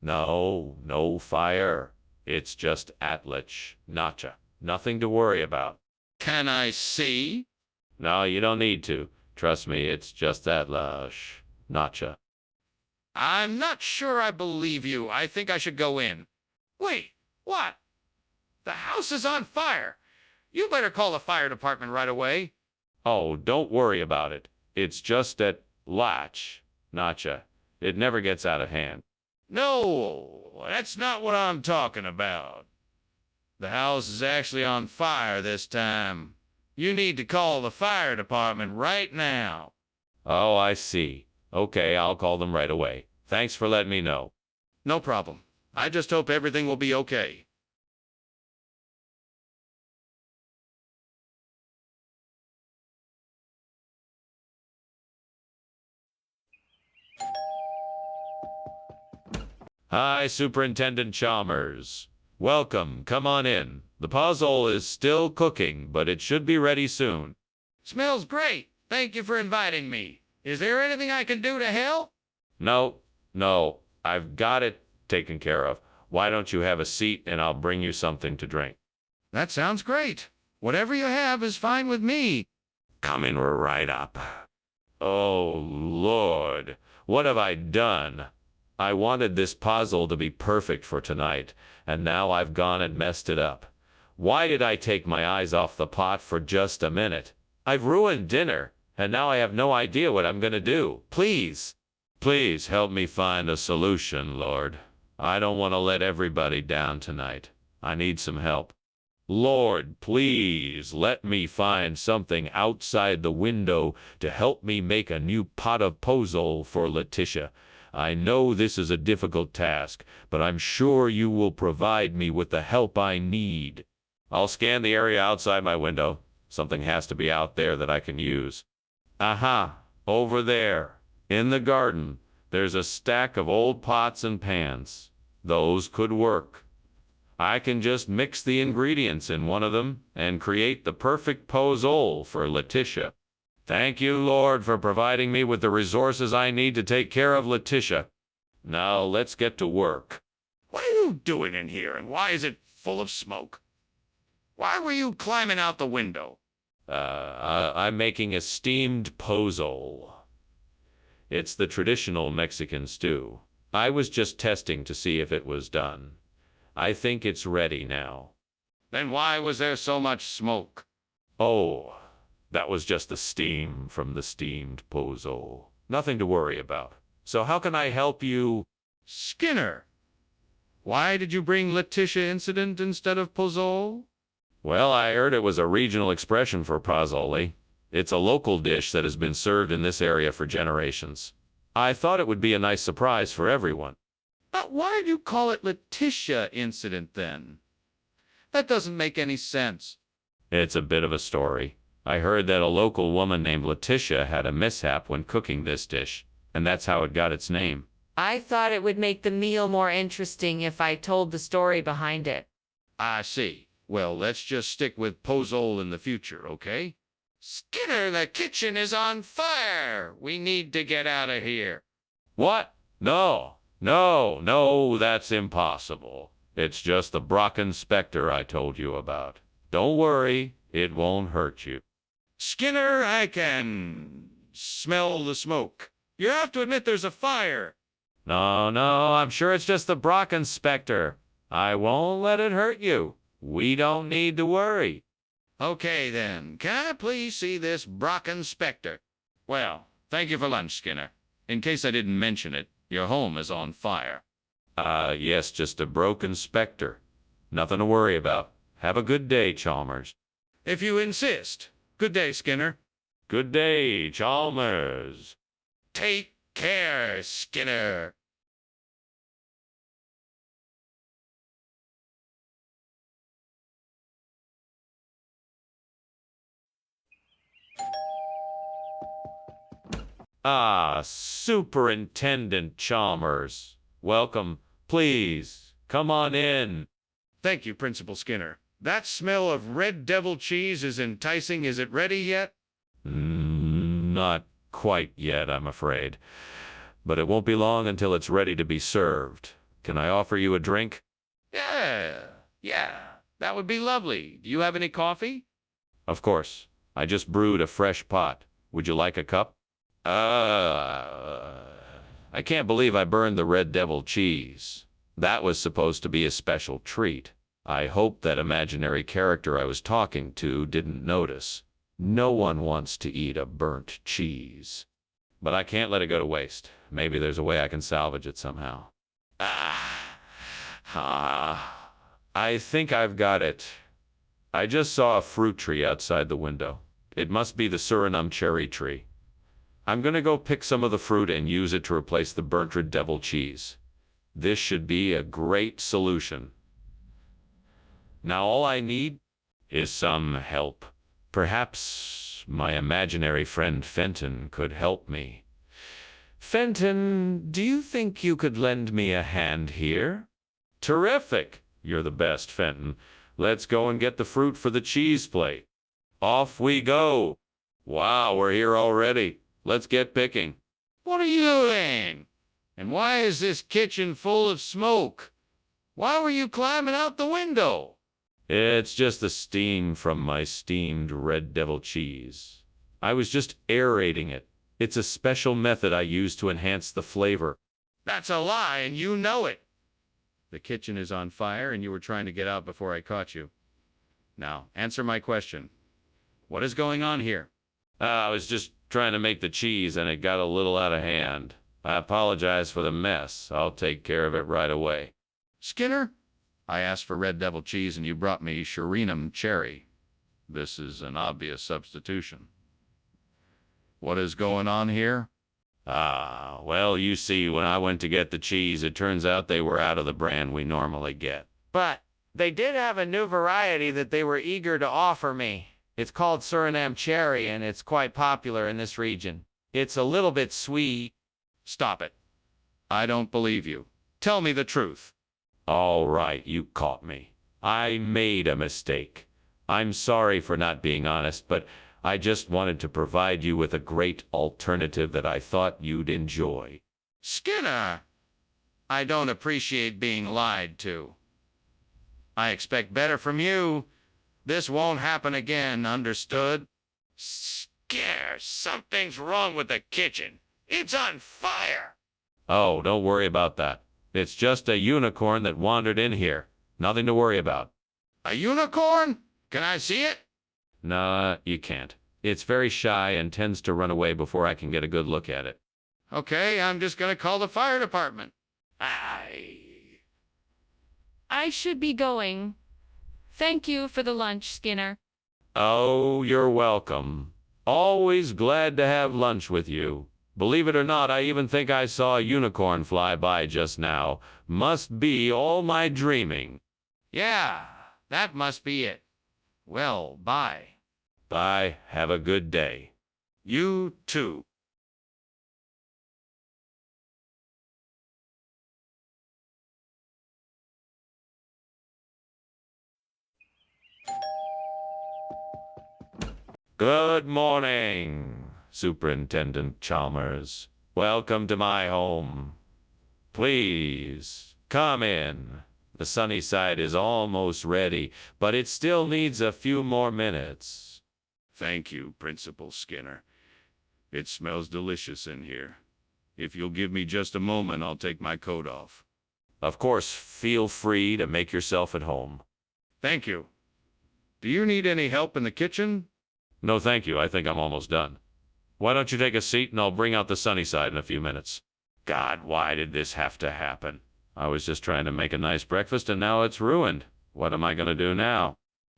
No, no fire. It's just Atlich, Nacha. Nothing to worry about. Can I see? No, you don't need to. Trust me, it's just Atlich, Nacha. I'm not sure I believe you. I think I should go in. Wait, what? The house is on fire. You better call the fire department right away. Oh, don't worry about it. It's just at Latch, Nacha. It never gets out of hand. No, that's not what I'm talking about. The house is actually on fire this time. You need to call the fire department right now. Oh, I see. Okay, I'll call them right away. Thanks for letting me know. No problem. I just hope everything will be okay. Hi, Superintendent Chalmers. Welcome. Come on in. The puzzle is still cooking, but it should be ready soon. Smells great. Thank you for inviting me. Is there anything I can do to help? No, I've got it taken care of. Why don't you have a seat and I'll bring you something to drink? That sounds great. Whatever you have is fine with me. Coming right up. Oh, Lord, what have I done? I wanted this puzzle to be perfect for tonight, and now I've gone and messed it up. Why did I take my eyes off the pot for just a minute? I've ruined dinner, and now I have no idea what I'm going to do. Please help me find a solution, Lord. I don't want to let everybody down tonight. I need some help. Lord, please let me find something outside the window to help me make a new pot of puzzle for Letitia. I know this is a difficult task, but I'm sure you will provide me with the help I need. I'll scan the area outside my window. Something has to be out there that I can use. Aha, over there, in the garden, there's a stack of old pots and pans. Those could work. I can just mix the ingredients in one of them and create the perfect puzzle for Letitia. Thank you, Lord, for providing me with the resources I need to take care of Letitia. Now let's get to work. What are you doing in here, and why is it full of smoke? Why were you climbing out the window? I'm making a steamed puzzle. It's the traditional Mexican stew. I was just testing to see if it was done. I think it's ready now. Then why was there so much smoke? Oh, that was just the steam from the steamed puzzle. Nothing to worry about. So how can I help you? Skinner, why did you bring Letitia incident instead of puzzle? Well, I heard it was a regional expression for pozole. It's a local dish that has been served in this area for generations. I thought it would be a nice surprise for everyone. But why do you call it Letitia incident then? That doesn't make any sense. It's a bit of a story. I heard that a local woman named Letitia had a mishap when cooking this dish, and that's how it got its name. I thought it would make the meal more interesting if I told the story behind it. I see. Well, let's just stick with puzzle in the future, okay? Skinner, the kitchen is on fire. We need to get out of here. What? No, that's impossible. It's just the Brocken Spectre I told you about. Don't worry, it won't hurt you. Skinner, I can smell the smoke. You have to admit there's a fire. No, I'm sure it's just the Brocken Spectre. I won't let it hurt you. We don't need to worry. Okay, then. Can I please see this Brock Inspector? Well, thank you for lunch, Skinner. In case I didn't mention it, your home is on fire. Yes, just a broken specter. Nothing to worry about. Have a good day, Chalmers. If you insist. Good day, Skinner. Good day, Chalmers. Take care, Skinner. Superintendent Chalmers. Welcome. Please, come on in. Thank you, Principal Skinner. That smell of red devil cheese is enticing. Is it ready yet? Not quite yet, I'm afraid. But it won't be long until it's ready to be served. Can I offer you a drink? Yeah, that would be lovely. Do you have any coffee? Of course. I just brewed a fresh pot. Would you like a cup? I can't believe I burned the red devil cheese. That was supposed to be a special treat. I hope that imaginary character I was talking to didn't notice. No one wants to eat a burnt cheese. But I can't let it go to waste. Maybe there's a way I can salvage it somehow. I think I've got it. I just saw a fruit tree outside the window. It must be the Suriname cherry tree. I'm gonna go pick some of the fruit and use it to replace the burnt red devil cheese. This should be a great solution. Now all I need is some help. Perhaps my imaginary friend Fenton could help me. Fenton, do you think you could lend me a hand here? Terrific! You're the best, Fenton. Let's go and get the fruit for the cheese plate. Off we go! Wow, we're here already. Let's get picking. What are you doing? And why is this kitchen full of smoke? Why were you climbing out the window? It's just the steam from my steamed red devil cheese. I was just aerating it. It's a special method I use to enhance the flavor. That's a lie, and you know it. The kitchen is on fire, and you were trying to get out before I caught you. Now, answer my question. What is going on here? I was just trying to make the cheese, and it got a little out of hand. I apologize for the mess. I'll take care of it right away. Skinner, I asked for red devil cheese, and you brought me Suriname cherry. This is an obvious substitution. What is going on here? Well, you see, when I went to get the cheese, it turns out they were out of the brand we normally get. But they did have a new variety that they were eager to offer me. It's called Suriname cherry, and it's quite popular in this region. It's a little bit sweet. Stop it. I don't believe you. Tell me the truth. All right, you caught me. I made a mistake. I'm sorry for not being honest, but I just wanted to provide you with a great alternative that I thought you'd enjoy. Skinner, I don't appreciate being lied to. I expect better from you. This won't happen again, understood? Skinner, something's wrong with the kitchen. It's on fire. Oh, don't worry about that. It's just a unicorn that wandered in here. Nothing to worry about. A unicorn? Can I see it? Nah, you can't. It's very shy and tends to run away before I can get a good look at it. Okay, I'm just gonna call the fire department. I should be going. Thank you for the lunch, Skinner. Oh, you're welcome. Always glad to have lunch with you. Believe it or not, I even think I saw a unicorn fly by just now. Must be all my dreaming. Yeah, that must be it. Well, bye. Bye. Have a good day. You too. Good morning, Superintendent Chalmers. Welcome to my home. Please, come in. The sunny side is almost ready, but it still needs a few more minutes. Thank you, Principal Skinner. It smells delicious in here. If you'll give me just a moment, I'll take my coat off. Of course, feel free to make yourself at home. Thank you. Do you need any help in the kitchen? No, thank you. I think I'm almost done. Why don't you take a seat and I'll bring out the sunny side in a few minutes. God, why did this have to happen? I was just trying to make a nice breakfast and now it's ruined. What am I going to do now?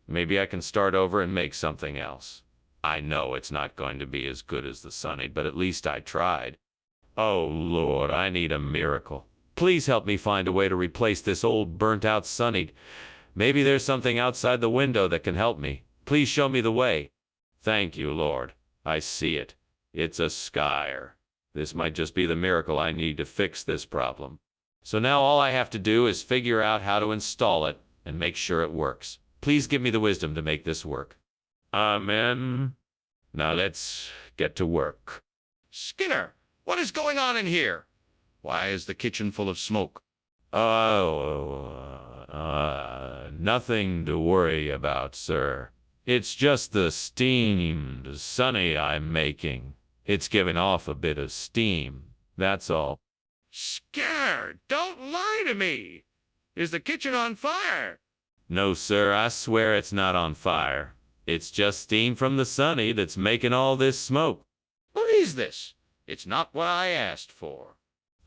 Maybe I can start over and make something else. I know it's not going to be as good as the sunny, but at least I tried. Oh Lord, I need a miracle. Please help me find a way to replace this old burnt-out sunny. Maybe there's something outside the window that can help me. Please show me the way. Thank you, Lord. I see it. It's a skyer. This might just be the miracle I need to fix this problem. So now all I have to do is figure out how to install it and make sure it works. Please give me the wisdom to make this work. Amen. Now let's get to work. Skinner, what is going on in here? Why is the kitchen full of smoke? Nothing to worry about, sir. It's just the steamed sunny I'm making. It's giving off a bit of steam, that's all. Skinner, don't lie to me. Is the kitchen on fire? No, sir, I swear it's not on fire. It's just steam from the sunny that's making all this smoke. What is this? It's not what I asked for.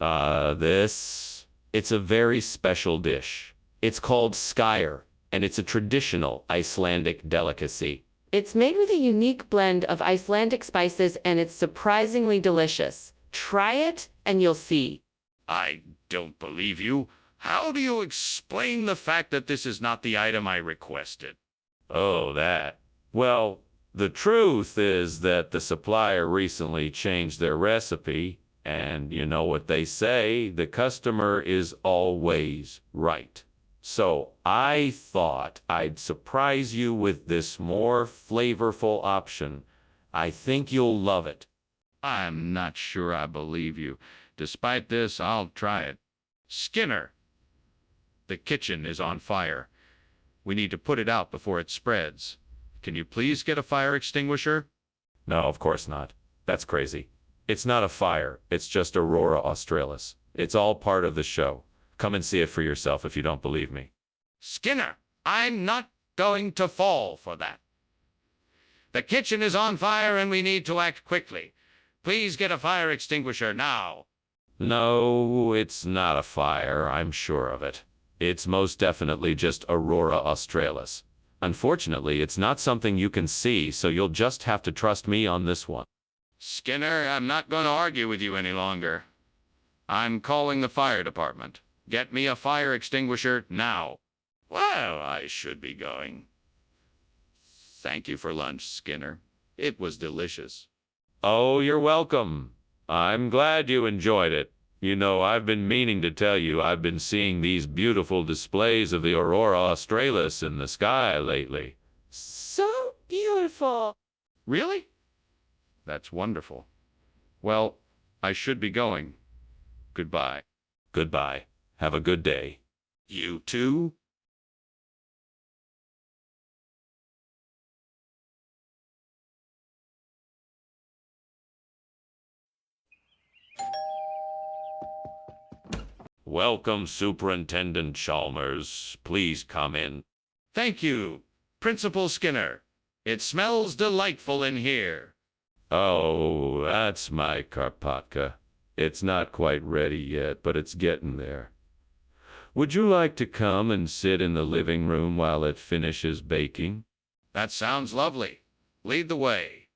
It's a very special dish. It's called skyer, and it's a traditional Icelandic delicacy. It's made with a unique blend of Icelandic spices and it's surprisingly delicious. Try it and you'll see. I don't believe you. How do you explain the fact that this is not the item I requested? Oh, that. Well, the truth is that the supplier recently changed their recipe, and you know what they say, the customer is always right. So I thought I'd surprise you with this more flavorful option. I think you'll love it. I'm not sure I believe you. Despite this, I'll try it. Skinner, the kitchen is on fire. We need to put it out before it spreads. Can you please get a fire extinguisher? No, of course not. That's crazy. It's not a fire. It's just Aurora Australis. It's all part of the show. Come and see it for yourself if you don't believe me. Skinner, I'm not going to fall for that. The kitchen is on fire and we need to act quickly. Please get a fire extinguisher now. No, it's not a fire. I'm sure of it. It's most definitely just Aurora Australis. Unfortunately, it's not something you can see, so you'll just have to trust me on this one. Skinner, I'm not going to argue with you any longer. I'm calling the fire department. Get me a fire extinguisher now. Well, I should be going. Thank you for lunch, Skinner. It was delicious. Oh, you're welcome. I'm glad you enjoyed it. You know, I've been meaning to tell you I've been seeing these beautiful displays of the Aurora Australis in the sky lately. So beautiful. Really? That's wonderful. Well, I should be going. Goodbye. Goodbye. Have a good day. You too? Welcome, Superintendent Chalmers. Please come in. Thank you, Principal Skinner. It smells delightful in here. Oh, that's my Karpatka. It's not quite ready yet, but it's getting there. Would you like to come and sit in the living room while it finishes baking? That sounds lovely. Lead the way.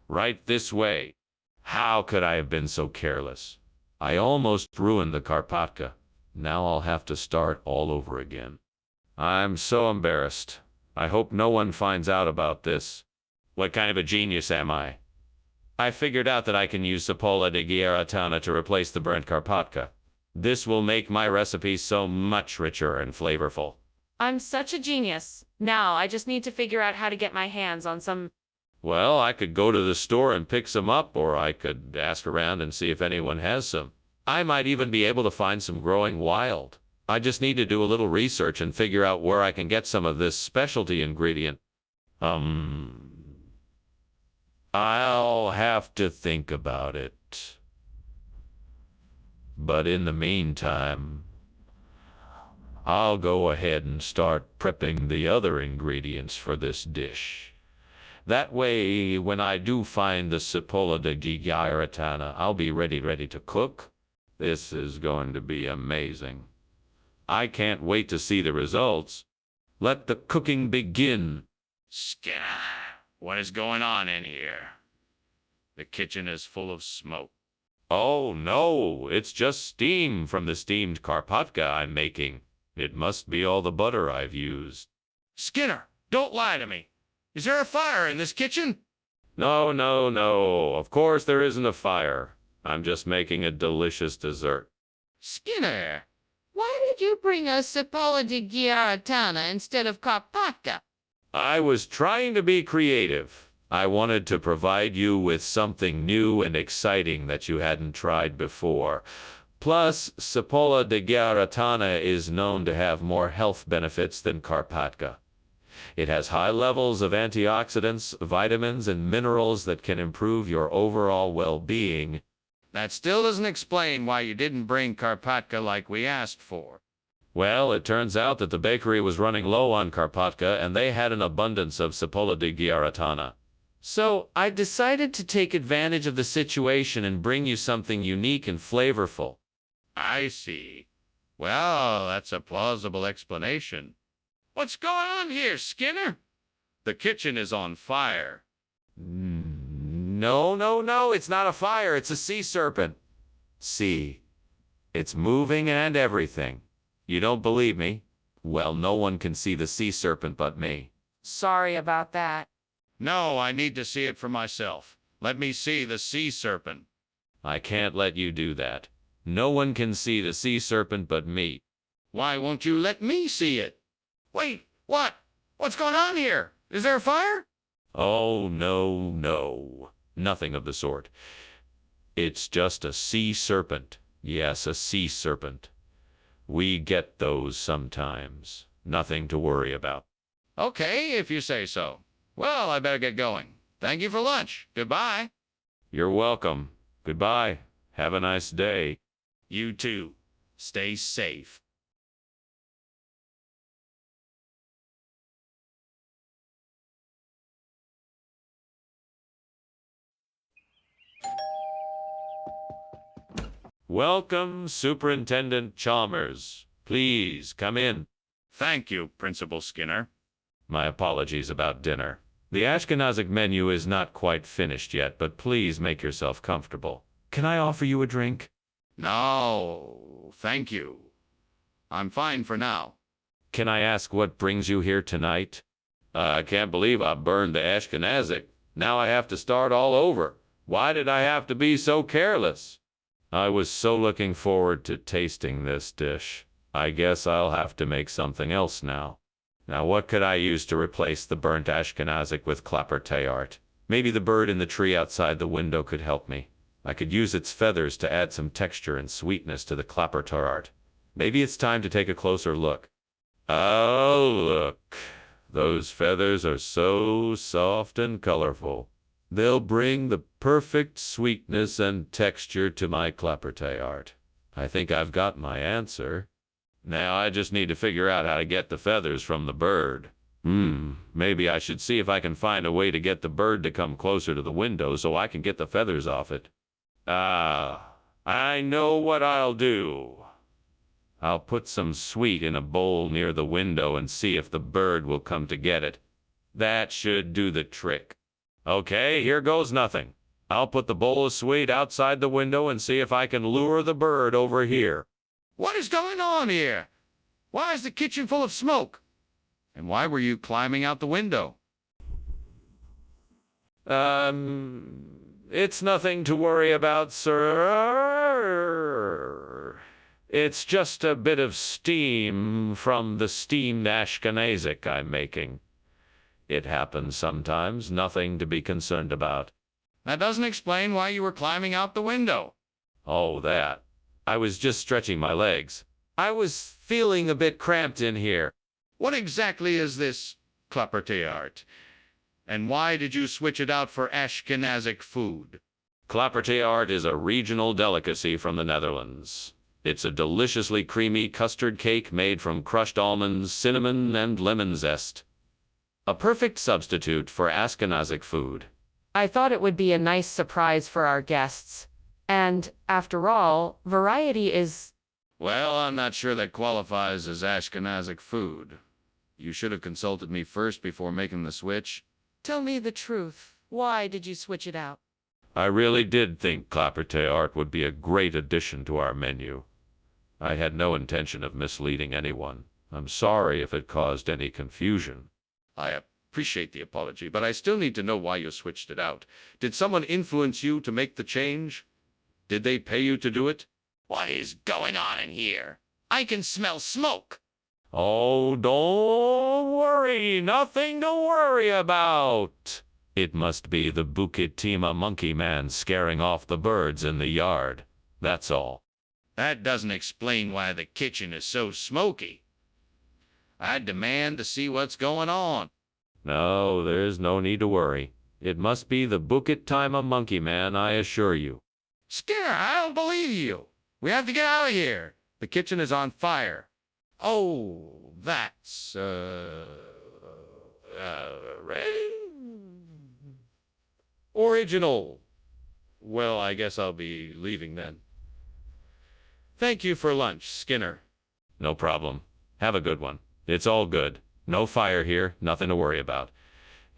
Right this way. How could I have been so careless? I almost ruined the Karpatka. Now I'll have to start all over again. I'm so embarrassed. I hope no one finds out about this. What kind of a genius am I? I figured out that I can use Sapola de Gieratana to replace the burnt Karpatka. This will make my recipe so much richer and flavorful. I'm such a genius. Now I just need to figure out how to get my hands on some. Well, I could go to the store and pick some up, or I could ask around and see if anyone has some. I might even be able to find some growing wild. I just need to do a little research and figure out where I can get some of this specialty ingredient. I'll have to think about it. But in the meantime, I'll go ahead and start prepping the other ingredients for this dish. That way, when I do find the cipolla de giratana, I'll be ready to cook. This is going to be amazing. I can't wait to see the results. Let the cooking begin. Skinner, what is going on in here? The kitchen is full of smoke. Oh no, it's just steam from the steamed karpatka I'm making. It must be all the butter I've used. Skinner, don't lie to me. Is there a fire in this kitchen? No, no, no. Of course there isn't a fire. I'm just making a delicious dessert. Skinner, Why did you bring us cipolla di giratana instead of carpaccia? I was trying to be creative. I wanted to provide you with something new and exciting that you hadn't tried before. Plus, cipolla de giratana is known to have more health benefits than karpatka. It has high levels of antioxidants, vitamins, and minerals that can improve your overall well-being. that still doesn't explain why you didn't bring karpatka like we asked for. Well, it turns out that the bakery was running low on karpatka and they had an abundance of cipolla di giratana. So I decided to take advantage of the situation and bring you something unique and flavorful. I see. Well, that's a plausible explanation. What's going on here, Skinner? The kitchen is on fire. No, no, no, it's not a fire, it's a sea serpent. See, it's moving and everything. You don't believe me? Well, no one can see the sea serpent but me. Sorry about that. No, I need to see it for myself. Let me see the sea serpent. I can't let you do that. No one can see the sea serpent but me. Why won't you let me see it? Wait, what? What's going on here? Is there a fire? Oh, no, no. Nothing of the sort. It's just a sea serpent. Yes, a sea serpent. We get those sometimes. Nothing to worry about. Okay, if you say so. Well, I better get going. Thank you for lunch. Goodbye. You're welcome. Goodbye. Have a nice day. You too. Stay safe. Welcome, Superintendent Chalmers. Please come in. Thank you, Principal Skinner. My apologies about dinner. The Ashkenazic menu is not quite finished yet, but please make yourself comfortable. Can I offer you a drink? No, thank you. I'm fine for now. Can I ask what brings you here tonight? I can't believe I burned the Ashkenazic. Now I have to start all over. Why did I have to be so careless? I was so looking forward to tasting this dish. I guess I'll have to make something else now. Now what could I use to replace the burnt Ashkenazic with clappertay art? Maybe the bird in the tree outside the window could help me. I could use its feathers to add some texture and sweetness to the clappertay art. Maybe it's time to take a closer look. Oh, look. Those feathers are so soft and colorful. They'll bring the perfect sweetness and texture to my clappertay art. I think I've got my answer. Now I just need to figure out how to get the feathers from the bird. Maybe I should see if I can find a way to get the bird to come closer to the window so I can get the feathers off it. I know what I'll do. I'll put some sweet in a bowl near the window and see if the bird will come to get it. That should do the trick. Okay, here goes nothing. I'll put the bowl of sweet outside the window and see if I can lure the bird over here. What is going on here? Why is the kitchen full of smoke? And why were you climbing out the window? It's nothing to worry about, sir. It's just a bit of steam from the steamed Ashkenazic I'm making. It happens sometimes, nothing to be concerned about. That doesn't explain why you were climbing out the window. Oh, that. I was just stretching my legs. I was feeling a bit cramped in here. What exactly is this clappertay art? And why did you switch it out for Ashkenazic food? Clappertay art is a regional delicacy from the Netherlands. It's a deliciously creamy custard cake made from crushed almonds, cinnamon, and lemon zest. A perfect substitute for Ashkenazic food. I thought it would be a nice surprise for our guests. And, after all, variety is... Well, I'm not sure that qualifies as Ashkenazic food. You should have consulted me first before making the switch. Tell me the truth. Why did you switch it out? I really did think clapperté art would be a great addition to our menu. I had no intention of misleading anyone. I'm sorry if it caused any confusion. I appreciate the apology, but I still need to know why you switched it out. Did someone influence you to make the change? Did they pay you to do it? What is going on in here? I can smell smoke. Oh, don't worry. Nothing to worry about. It must be the Bukitima monkey man scaring off the birds in the yard. That's all. That doesn't explain why the kitchen is so smoky. I demand to see what's going on. No, there's no need to worry. It must be the Bukitima monkey man, I assure you. Skinner, I don't believe you. We have to get out of here. The kitchen is on fire. Oh, that's, original. Well, I guess I'll be leaving then. Thank you for lunch, Skinner. No problem. Have a good one. It's all good. No fire here, nothing to worry about.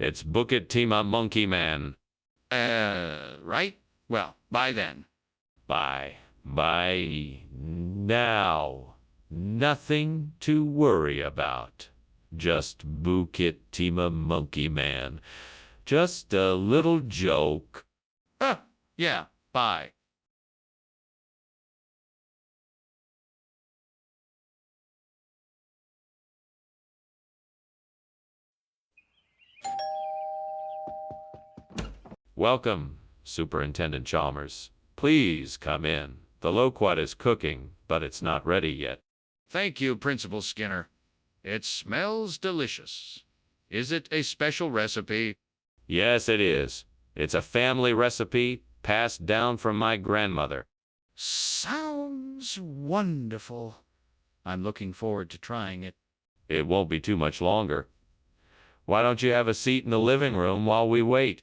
It's Bukitima monkey man. Right? Well, bye then. Bye. Bye. Now, nothing to worry about. Just Bukitima monkey man. Just a little joke. Yeah, bye. Welcome, Superintendent Chalmers. Please come in. The loquat is cooking, but it's not ready yet. Thank you, Principal Skinner. It smells delicious. Is it a special recipe? Yes, it is. It's a family recipe passed down from my grandmother. Sounds wonderful. I'm looking forward to trying it. It won't be too much longer. Why don't you have a seat in the living room while we wait?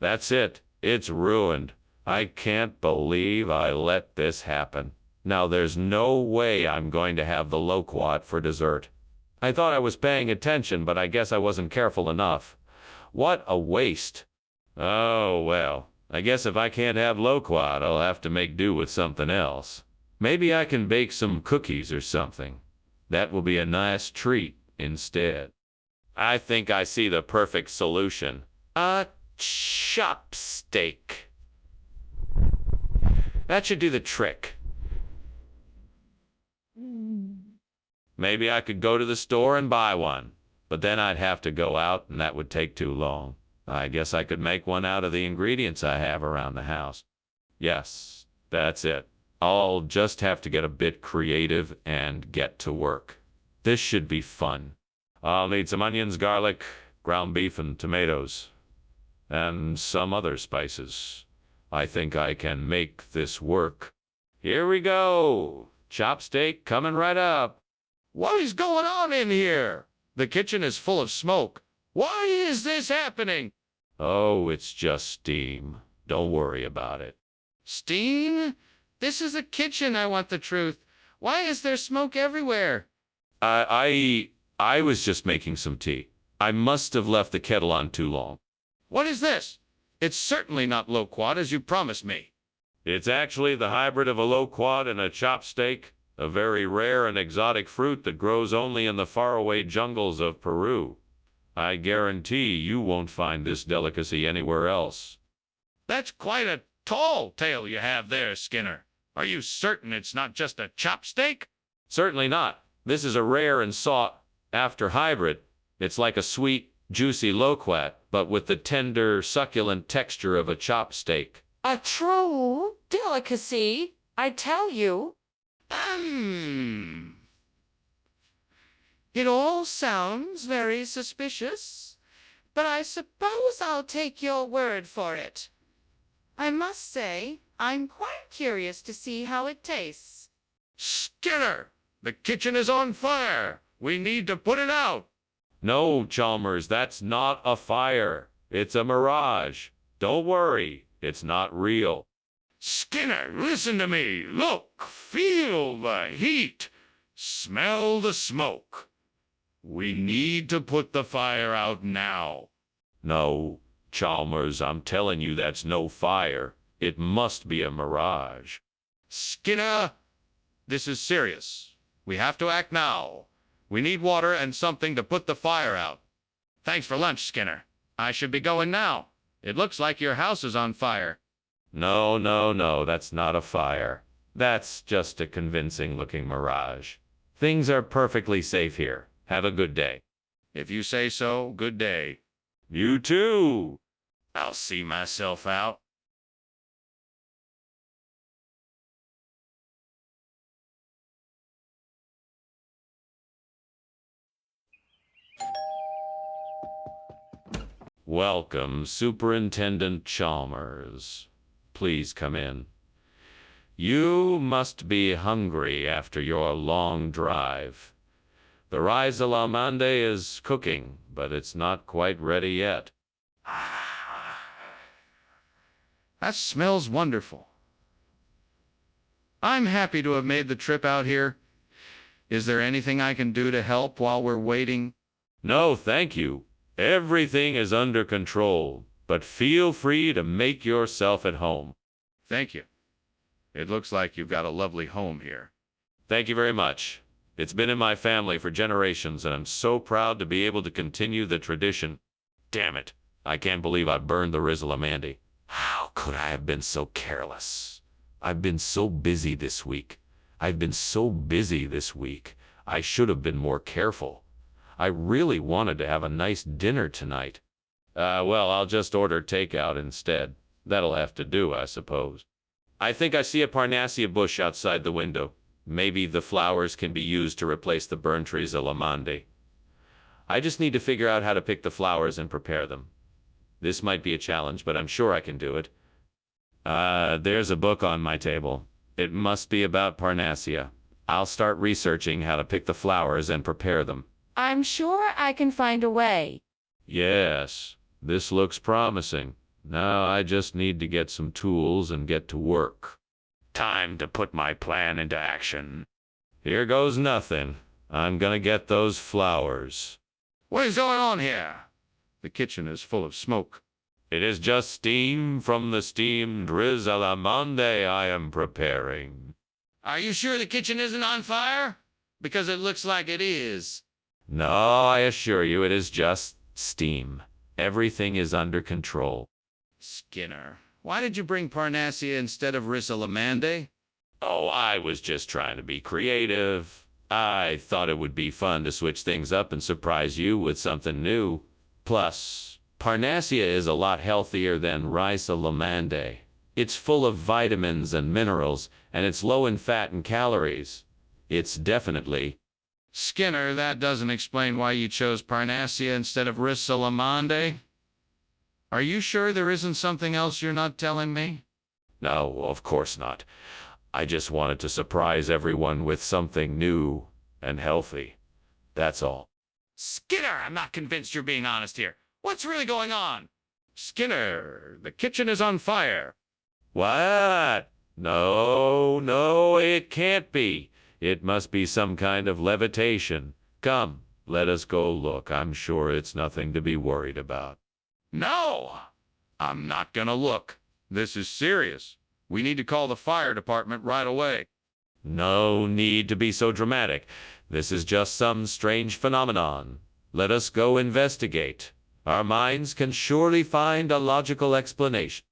That's it. It's ruined. I can't believe I let this happen. Now there's no way I'm going to have the loquat for dessert. I thought I was paying attention, but I guess I wasn't careful enough. What a waste. Oh, well, I guess if I can't have loquat, I'll have to make do with something else. Maybe I can bake some cookies or something. That will be a nice treat instead. I think I see the perfect solution. A chopstick. That should do the trick. Maybe I could go to the store and buy one, but then I'd have to go out and that would take too long. I guess I could make one out of the ingredients I have around the house. Yes, that's it. I'll just have to get a bit creative and get to work. This should be fun. I'll need some onions, garlic, ground beef, and tomatoes, and some other spices. I think I can make this work. Here we go. Chopstick coming right up. What is going on in here? The kitchen is full of smoke. Why is this happening? Oh, it's just steam. Don't worry about it. Steam? This is a kitchen, I want the truth. Why is there smoke everywhere? I was just making some tea. I must have left the kettle on too long. What is this? It's certainly not loquat as you promised me. It's actually the hybrid of a loquat and a chopstick, a very rare and exotic fruit that grows only in the faraway jungles of Peru. I guarantee you won't find this delicacy anywhere else. That's quite a tall tale you have there, Skinner. Are you certain it's not just a chopstick? Certainly not. This is a rare and sought-after hybrid. It's like a sweet, juicy loquat, but with the tender, succulent texture of a chopstick. A true delicacy, I tell you. It all sounds very suspicious, but I suppose I'll take your word for it. I must say, I'm quite curious to see how it tastes. Skinner, the kitchen is on fire. We need to put it out. No, Chalmers, that's not a fire. It's a mirage. Don't worry, it's not real. Skinner, listen to me. Look, feel the heat. Smell the smoke. We need to put the fire out now. No, Chalmers, I'm telling you that's no fire. It must be a mirage. Skinner, this is serious. We have to act now. We need water and something to put the fire out. Thanks for lunch, Skinner. I should be going now. It looks like your house is on fire. No, no, no, that's not a fire. That's just a convincing-looking mirage. Things are perfectly safe here. Have a good day. If you say so, good day. You too. I'll see myself out. Welcome, Superintendent Chalmers. Please come in. You must be hungry after your long drive. The rice à l'amande is cooking, but it's not quite ready yet. That smells wonderful. I'm happy to have made the trip out here. Is there anything I can do to help while we're waiting? No, thank you. Everything is under control, but feel free to make yourself at home. Thank you. It looks like you've got a lovely home here. Thank you very much. It's been in my family for generations, and I'm so proud to be able to continue the tradition. Damn it. I can't believe I burned the Rizzalamandi. How could I have been so careless? I've been so busy this week. I should have been more careful. I really wanted to have a nice dinner tonight. Well, I'll just order takeout instead. That'll have to do, I suppose. I think I see a Parnassia bush outside the window. Maybe the flowers can be used to replace the burnt trees of Lamande. I just need to figure out how to pick the flowers and prepare them. This might be a challenge, but I'm sure I can do it. There's a book on my table. It must be about Parnassia. I'll start researching how to pick the flowers and prepare them. I'm sure I can find a way. Yes, this looks promising. Now I just need to get some tools and get to work. Time to put my plan into action. Here goes nothing. I'm gonna get those flowers. What is going on here? The kitchen is full of smoke. It is just steam from the steamed riz a la monde I am preparing. Are you sure the kitchen isn't on fire? Because it looks like it is. No, I assure you it is just steam. Everything is under control. Skinner, why did you bring Parnassia instead of Rizzalamande? Oh, I was just trying to be creative. I thought it would be fun to switch things up and surprise you with something new. Plus, Parnassia is a lot healthier than Rizzalamande. It's full of vitamins and minerals, and it's low in fat and calories. It's definitely... Skinner, that doesn't explain why you chose Parnassia instead of Rizzalamande. Are you sure there isn't something else you're not telling me? No, of course not. I just wanted to surprise everyone with something new and healthy. That's all. Skinner, I'm not convinced you're being honest here. What's really going on? Skinner, the kitchen is on fire. What? No, no, it can't be. It must be some kind of levitation. Come, let us go look. I'm sure it's nothing to be worried about. No, I'm not gonna look. This is serious. We need to call the fire department right away. No need to be so dramatic. This is just some strange phenomenon. Let us go investigate. Our minds can surely find a logical explanation.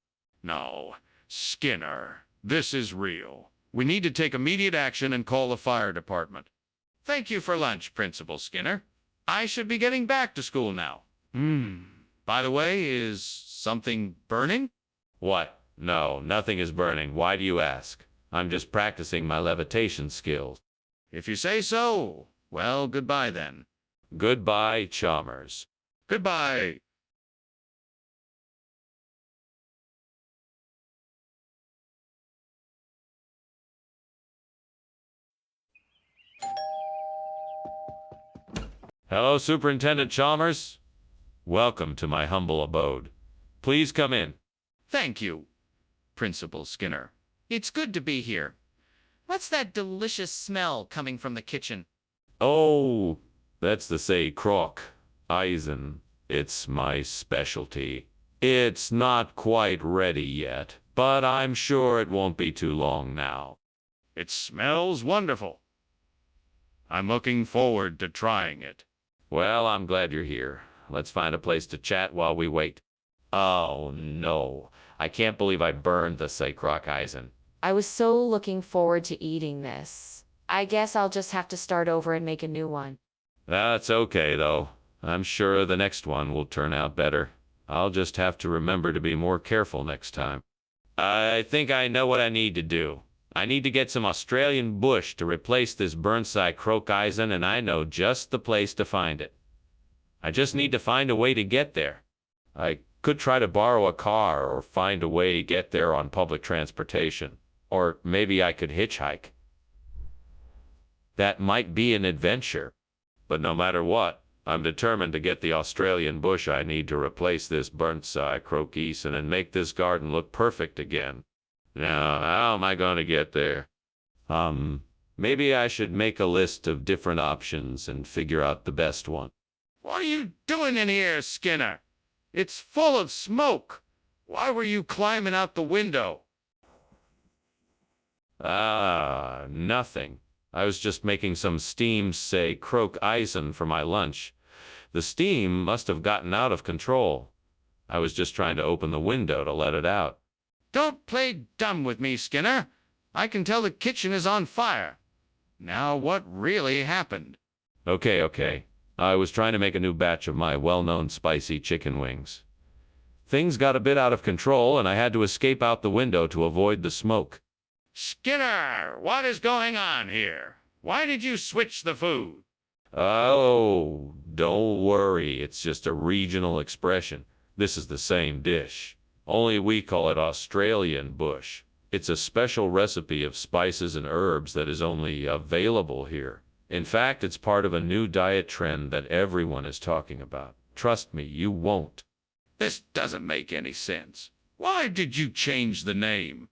No, Skinner, this is real. We need to take immediate action and call the fire department. Thank you for lunch, Principal Skinner. I should be getting back to school now. By the way, is something burning? What? No, nothing is burning. Why do you ask? I'm just practicing my levitation skills. If you say so, well, goodbye then. Goodbye, Chalmers. Goodbye. Hello, Superintendent Chalmers. Welcome to my humble abode. Please come in. Thank you, Principal Skinner. It's good to be here. What's that delicious smell coming from the kitchen? Oh, that's the say crock Eisen. It's my specialty. It's not quite ready yet, but I'm sure it won't be too long now. It smells wonderful. I'm looking forward to trying it. Well, I'm glad you're here. Let's find a place to chat while we wait. Oh, no. I can't believe I burned the say crock Eisen. I was so looking forward to eating this. I guess I'll just have to start over and make a new one. That's okay, though. I'm sure the next one will turn out better. I'll just have to remember to be more careful next time. I think I know what I need to do. I need to get some Australian bush to replace this burnside croak Eisen, and I know just the place to find it. I just need to find a way to get there. I could try to borrow a car or find a way to get there on public transportation. Or maybe I could hitchhike. That might be an adventure. But no matter what, I'm determined to get the Australian bush I need to replace this burnt-side croak Eisen and make this garden look perfect again. Now, how am I going to get there? Maybe I should make a list of different options and figure out the best one. What are you doing in here, Skinner? It's full of smoke. Why were you climbing out the window? Nothing. I was just making some steamed, say, croak Eisen for my lunch. The steam must have gotten out of control. I was just trying to open the window to let it out. Don't play dumb with me, Skinner. I can tell the kitchen is on fire. Now, what really happened? Okay. I was trying to make a new batch of my well-known spicy chicken wings. Things got a bit out of control, and I had to escape out the window to avoid the smoke. Skinner, what is going on here? Why did you switch the food? Oh, don't worry. It's just a regional expression. This is the same dish. Only we call it Australian bush. It's a special recipe of spices and herbs that is only available here. In fact, it's part of a new diet trend that everyone is talking about. Trust me, you won't. This doesn't make any sense. Why did you change the name?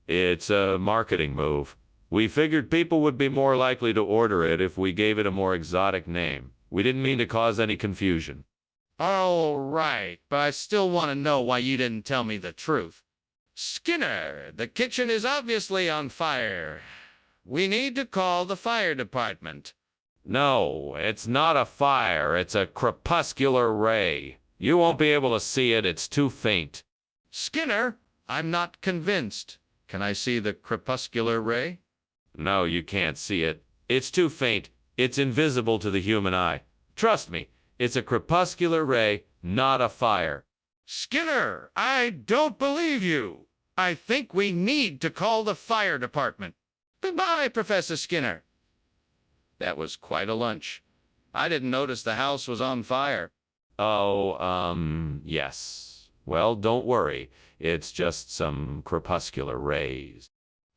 It's a marketing move. We figured people would be more likely to order it if we gave it a more exotic name. We didn't mean to cause any confusion. All right, but I still want to know why you didn't tell me the truth. Skinner, the kitchen is obviously on fire. We need to call the fire department. No, it's not a fire. It's a crepuscular ray. You won't be able to see it. It's too faint. Skinner, I'm not convinced. Can I see the crepuscular ray? No, you can't see it. It's too faint. It's invisible to the human eye. Trust me, it's a crepuscular ray, not a fire. Skinner, I don't believe you. I think we need to call the fire department. Goodbye, Professor Skinner. That was quite a lunch. I didn't notice the house was on fire. Oh, yes. Well, don't worry. It's just some crepuscular rays.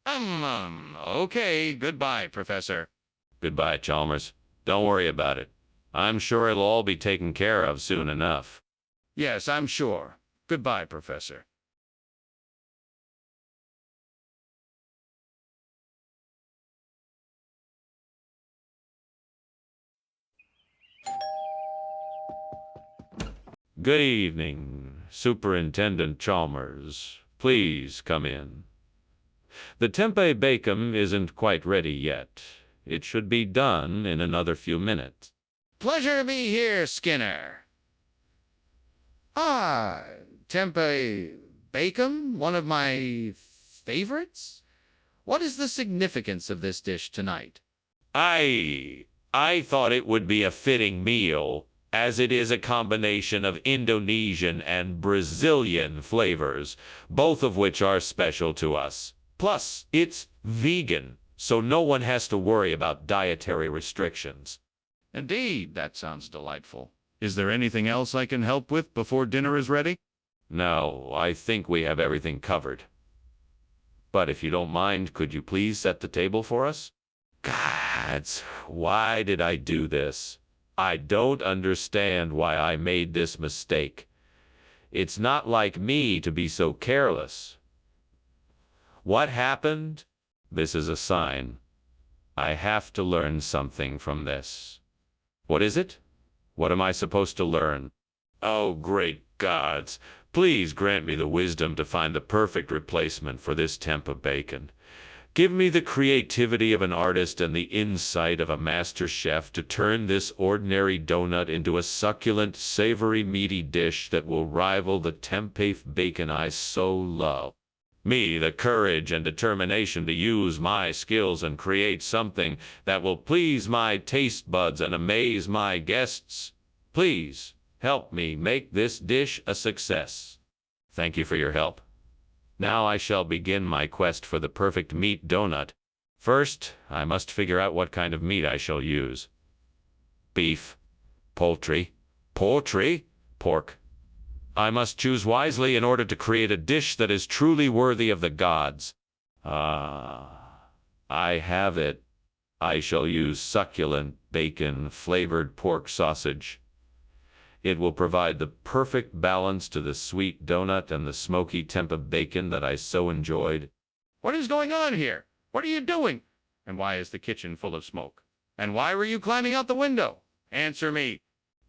Okay. Goodbye, Professor. Goodbye, Chalmers. Don't worry about it. I'm sure it'll all be taken care of soon enough. Yes, I'm sure. Goodbye, Professor. Good evening, Superintendent Chalmers. Please come in. The tempeh bacon isn't quite ready yet. It should be done in another few minutes. Pleasure to be here, Skinner. Tempeh bacon, one of my favorites? What is the significance of this dish tonight? I thought it would be a fitting meal, as it is a combination of Indonesian and Brazilian flavors, both of which are special to us. Plus, it's vegan, so no one has to worry about dietary restrictions. Indeed, that sounds delightful. Is there anything else I can help with before dinner is ready? No, I think we have everything covered. But if you don't mind, could you please set the table for us? Gods, why did I do this? I don't understand why I made this mistake. It's not like me to be so careless. What happened? This is a sign. I have to learn something from this. What is it? What am I supposed to learn? Oh, great gods, please grant me the wisdom to find the perfect replacement for this tempeh bacon. Give me the creativity of an artist and the insight of a master chef to turn this ordinary donut into a succulent, savory, meaty dish that will rival the tempeh bacon I so love. Me the courage and determination to use my skills and create something that will please my taste buds and amaze my guests. Please help me make this dish a success. Thank you for your help. Now I shall begin my quest for the perfect meat donut. First, I must figure out what kind of meat I shall use. Beef, poultry, pork. I must choose wisely in order to create a dish that is truly worthy of the gods. I have it. I shall use succulent, bacon-flavored pork sausage. It will provide the perfect balance to the sweet donut and the smoky tempeh bacon that I so enjoyed. What is going on here? What are you doing? And why is the kitchen full of smoke? And why were you climbing out the window? Answer me.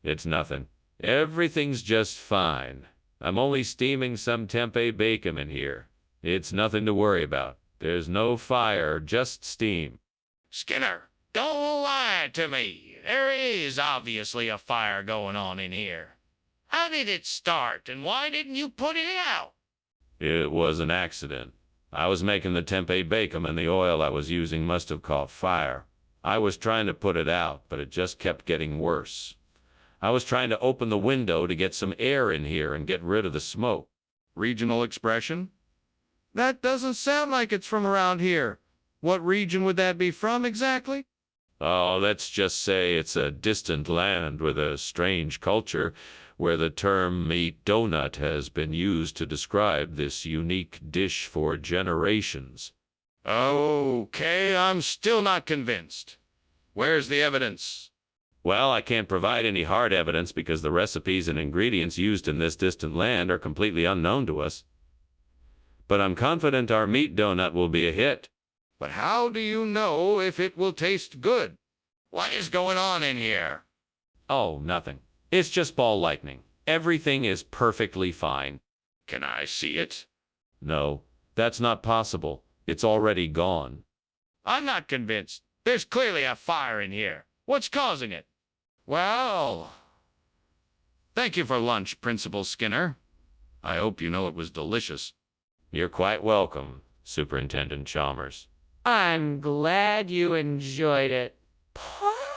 It's nothing. Everything's just fine. I'm only steaming some tempeh bacon in here. It's nothing to worry about. There's no fire, just steam. Skinner, don't lie to me. There is obviously a fire going on in here. How did it start, and why didn't you put it out? It was an accident. I was making the tempeh bacon and the oil I was using must have caught fire. I was trying to put it out, but it just kept getting worse. I was trying to open the window to get some air in here and get rid of the smoke. Regional expression? That doesn't sound like it's from around here. What region would that be from exactly? Oh, let's just say it's a distant land with a strange culture where the term meat donut has been used to describe this unique dish for generations. Okay, I'm still not convinced. Where's the evidence? Well, I can't provide any hard evidence because the recipes and ingredients used in this distant land are completely unknown to us. But I'm confident our meat donut will be a hit. But how do you know if it will taste good? What is going on in here? Oh, nothing. It's just ball lightning. Everything is perfectly fine. Can I see it? No, that's not possible. It's already gone. I'm not convinced. There's clearly a fire in here. What's causing it? Well, thank you for lunch, Principal Skinner. I hope you know it was delicious. You're quite welcome, Superintendent Chalmers. I'm glad you enjoyed it. Pause.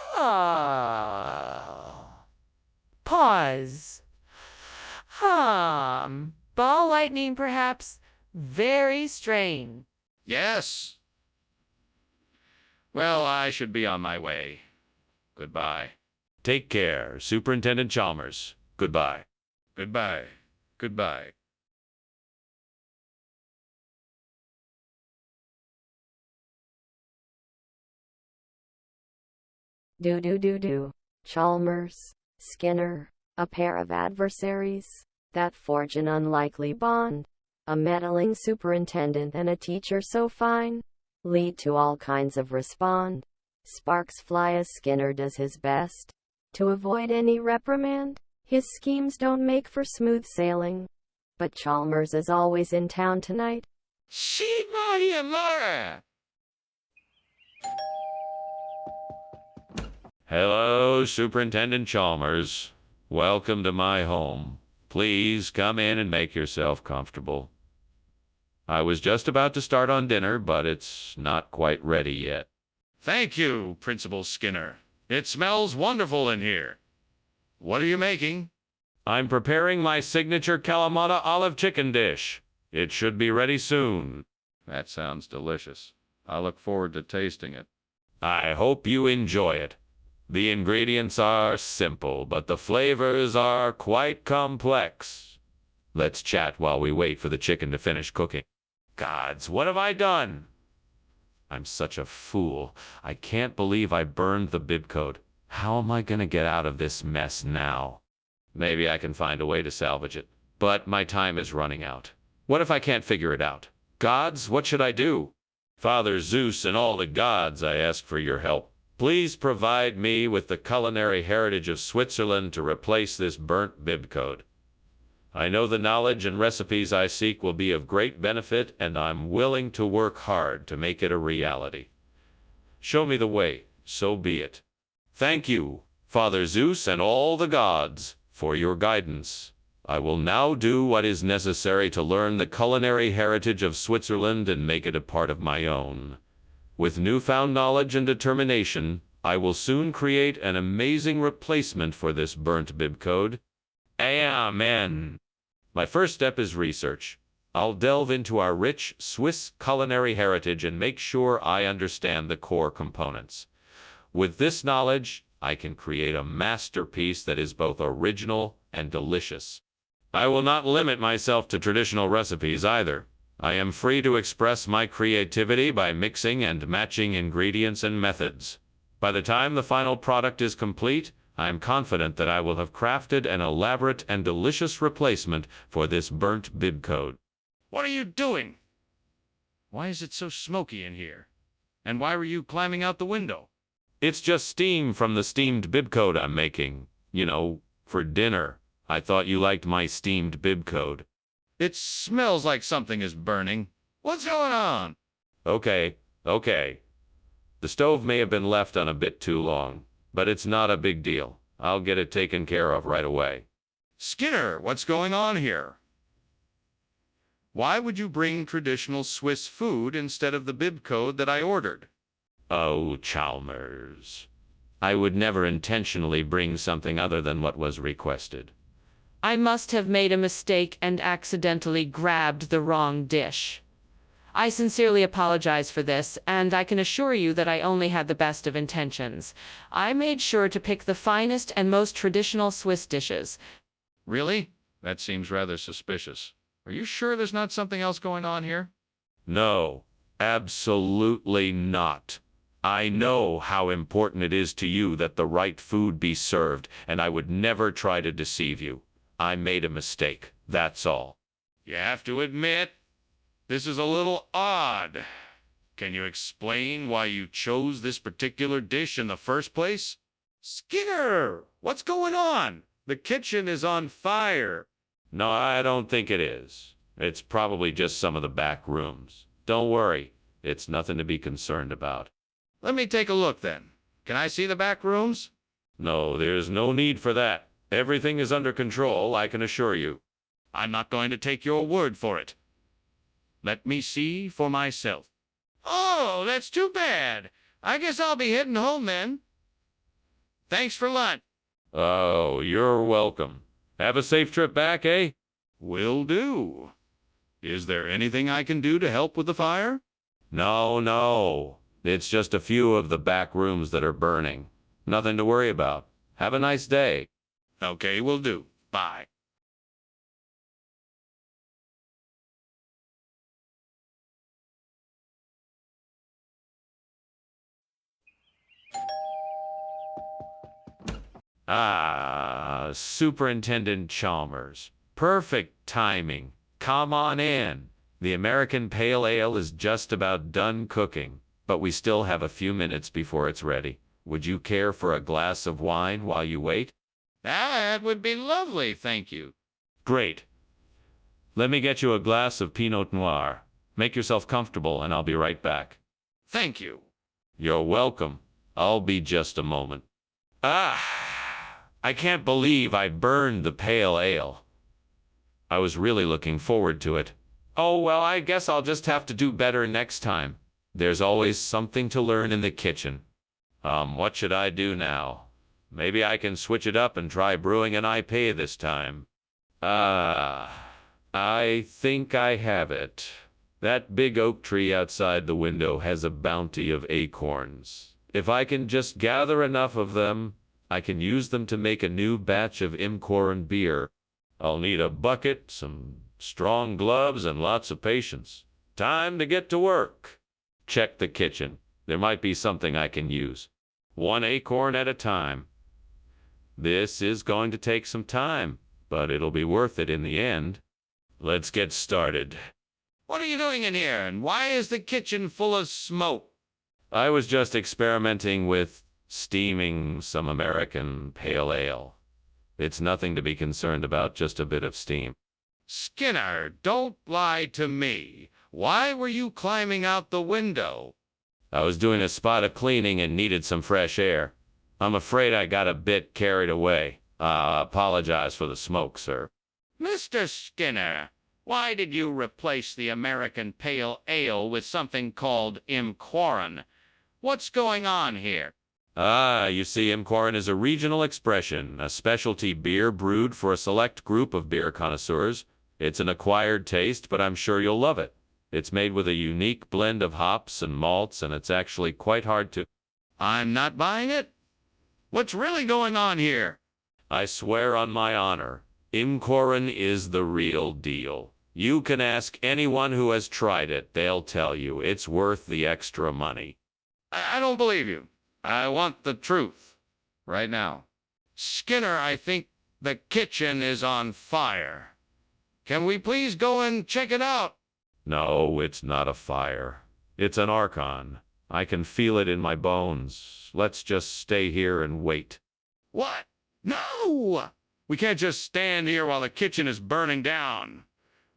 Ball lightning, perhaps? Very strange. Yes. Well, I should be on my way. Goodbye. Take care, Superintendent Chalmers. Goodbye. Goodbye. Goodbye. Do. Chalmers, Skinner, a pair of adversaries that forge an unlikely bond. A meddling superintendent and a teacher so fine lead to all kinds of respond. Sparks fly as Skinner does his best to avoid any reprimand. His schemes don't make for smooth sailing, but Chalmers is always in town tonight. See Maria Mara. Hello, Superintendent Chalmers. Welcome to my home. Please come in and make yourself comfortable. I was just about to start on dinner, but it's not quite ready yet. Thank you, Principal Skinner. It smells wonderful in here. What are you making? I'm preparing my signature Kalamata olive chicken dish. It should be ready soon. That sounds delicious. I look forward to tasting it. I hope you enjoy it. The ingredients are simple, but the flavors are quite complex. Let's chat while we wait for the chicken to finish cooking. Gods, what have I done? I'm such a fool. I can't believe I burned the bib coat. How am I gonna get out of this mess now? Maybe I can find a way to salvage it, but my time is running out. What if I can't figure it out? Gods, what should I do? Father Zeus and all the gods, I ask for your help. Please provide me with the culinary heritage of Switzerland to replace this burnt bib code. I know the knowledge and recipes I seek will be of great benefit, and I'm willing to work hard to make it a reality. Show me the way, so be it. Thank you, Father Zeus and all the gods, for your guidance. I will now do what is necessary to learn the culinary heritage of Switzerland and make it a part of my own. With newfound knowledge and determination, I will soon create an amazing replacement for this burnt bib code. Amen. My first step is research. I'll delve into our rich Swiss culinary heritage and make sure I understand the core components. With this knowledge, I can create a masterpiece that is both original and delicious. I will not limit myself to traditional recipes either. I am free to express my creativity by mixing and matching ingredients and methods. By the time the final product is complete, I am confident that I will have crafted an elaborate and delicious replacement for this burnt bib code. What are you doing? Why is it so smoky in here? And why were you climbing out the window? It's just steam from the steamed bib code I'm making. You know, for dinner. I thought you liked my steamed bib code. It smells like something is burning. What's going on? Okay. The stove may have been left on a bit too long, but it's not a big deal. I'll get it taken care of right away. Skinner, what's going on here? Why would you bring traditional Swiss food instead of the bib code that I ordered? Oh, Chalmers. I would never intentionally bring something other than what was requested. I must have made a mistake and accidentally grabbed the wrong dish. I sincerely apologize for this, and I can assure you that I only had the best of intentions. I made sure to pick the finest and most traditional Swiss dishes. Really? That seems rather suspicious. Are you sure there's not something else going on here? No, absolutely not. I know how important it is to you that the right food be served, and I would never try to deceive you. I made a mistake, that's all. You have to admit, this is a little odd. Can you explain why you chose this particular dish in the first place? Skinner, what's going on? The kitchen is on fire. No, I don't think it is. It's probably just some of the back rooms. Don't worry, it's nothing to be concerned about. Let me take a look then. Can I see the back rooms? No, there's no need for that. Everything is under control, I can assure you. I'm not going to take your word for it. Let me see for myself. Oh, that's too bad. I guess I'll be heading home then. Thanks for lunch. Oh, you're welcome. Have a safe trip back, eh? Will do. Is there anything I can do to help with the fire? No. It's just a few of the back rooms that are burning. Nothing to worry about. Have a nice day. Okay, will do. Bye. Ah, Superintendent Chalmers. Perfect timing. Come on in. The American Pale Ale is just about done cooking, but we still have a few minutes before it's ready. Would you care for a glass of wine while you wait? That would be lovely, thank you. Great. Let me get you a glass of Pinot Noir. Make yourself comfortable and I'll be right back. Thank you. You're welcome. I'll be just a moment. I can't believe I burned the pale ale. I was really looking forward to it. Oh, well, I guess I'll just have to do better next time. There's always something to learn in the kitchen. What should I do now? Maybe I can switch it up and try brewing an IPA this time. I think I have it. That big oak tree outside the window has a bounty of acorns. If I can just gather enough of them, I can use them to make a new batch of Imcoran beer. I'll need a bucket, some strong gloves, and lots of patience. Time to get to work. Check the kitchen. There might be something I can use. one acorn at a time. This is going to take some time, but it'll be worth it in the end. Let's get started. What are you doing in here, and why is the kitchen full of smoke? I was just experimenting with steaming some American pale ale. It's nothing to be concerned about, just a bit of steam. Skinner, don't lie to me. Why were you climbing out the window? I was doing a spot of cleaning and needed some fresh air. I'm afraid I got a bit carried away. I apologize for the smoke, sir. Mr. Skinner, why did you replace the American pale ale with something called Imquoran? What's going on here? You see, Imquoran is a regional expression, a specialty beer brewed for a select group of beer connoisseurs. It's an acquired taste, but I'm sure you'll love it. It's made with a unique blend of hops and malts, and it's actually quite hard to... I'm not buying it. What's really going on here? I swear on my honor, Imquoran is the real deal. You can ask anyone who has tried it. They'll tell you it's worth the extra money. I don't believe you. I want the truth. Right now. Skinner, I think the kitchen is on fire. Can we please go and check it out? No, it's not a fire. It's an Archon. I can feel it in my bones. Let's just stay here and wait. What? No! We can't just stand here while the kitchen is burning down.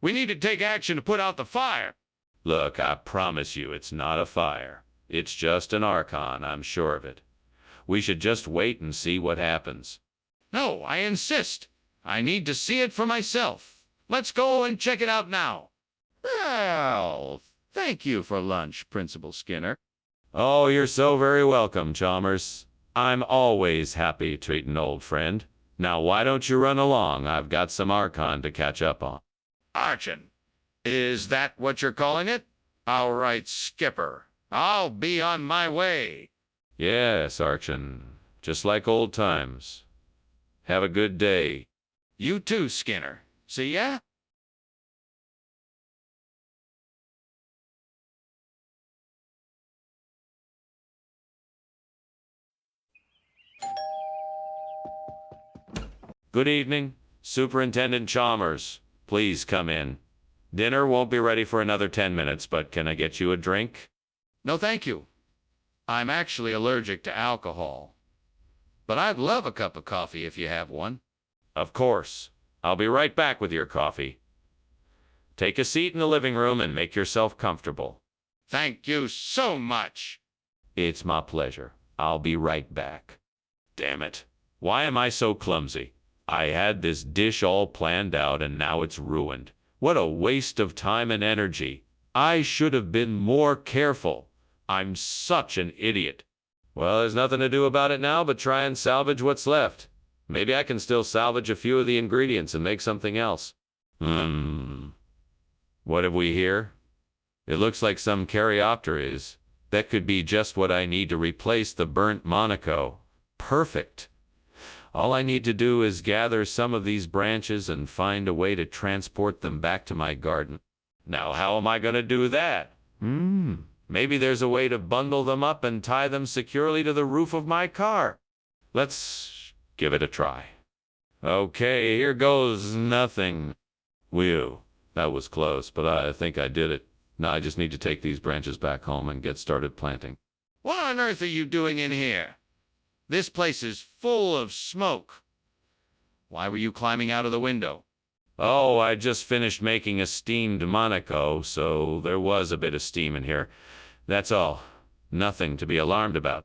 We need to take action to put out the fire. Look, I promise you it's not a fire. It's just an Archon, I'm sure of it. We should just wait and see what happens. No, I insist. I need to see it for myself. Let's go and check it out now. Well, thank you for lunch, Principal Skinner. Oh, you're so very welcome, Chalmers. I'm always happy to treat an old friend. Now, why don't you run along? I've got some Archon to catch up on. Archon. Is that what you're calling it? All right, Skipper. I'll be on my way. Yes, Archon. Just like old times. Have a good day. You too, Skinner. See ya? Good evening, Superintendent Chalmers. Please come in. Dinner won't be ready for another 10 minutes, but can I get you a drink? No, thank you. I'm actually allergic to alcohol. But I'd love a cup of coffee if you have one. Of course. I'll be right back with your coffee. Take a seat in the living room and make yourself comfortable. Thank you so much. It's my pleasure. I'll be right back. Damn it. Why am I so clumsy? I had this dish all planned out and now it's ruined. What a waste of time and energy. I should have been more careful. I'm such an idiot. Well, there's nothing to do about it now but try and salvage what's left. Maybe I can still salvage a few of the ingredients and make something else. What have we here? It looks like some Caryopteris. That could be just what I need to replace the burnt Monaco. Perfect. All I need to do is gather some of these branches and find a way to transport them back to my garden. Now, how am I going to do that? Maybe there's a way to bundle them up and tie them securely to the roof of my car. Let's give it a try. Okay, here goes nothing. Whew, that was close, but I think I did it. Now I just need to take these branches back home and get started planting. What on earth are you doing in here? This place is full of smoke. Why were you climbing out of the window? Oh, I just finished making a steamed Monaco, so there was a bit of steam in here. That's all. Nothing to be alarmed about.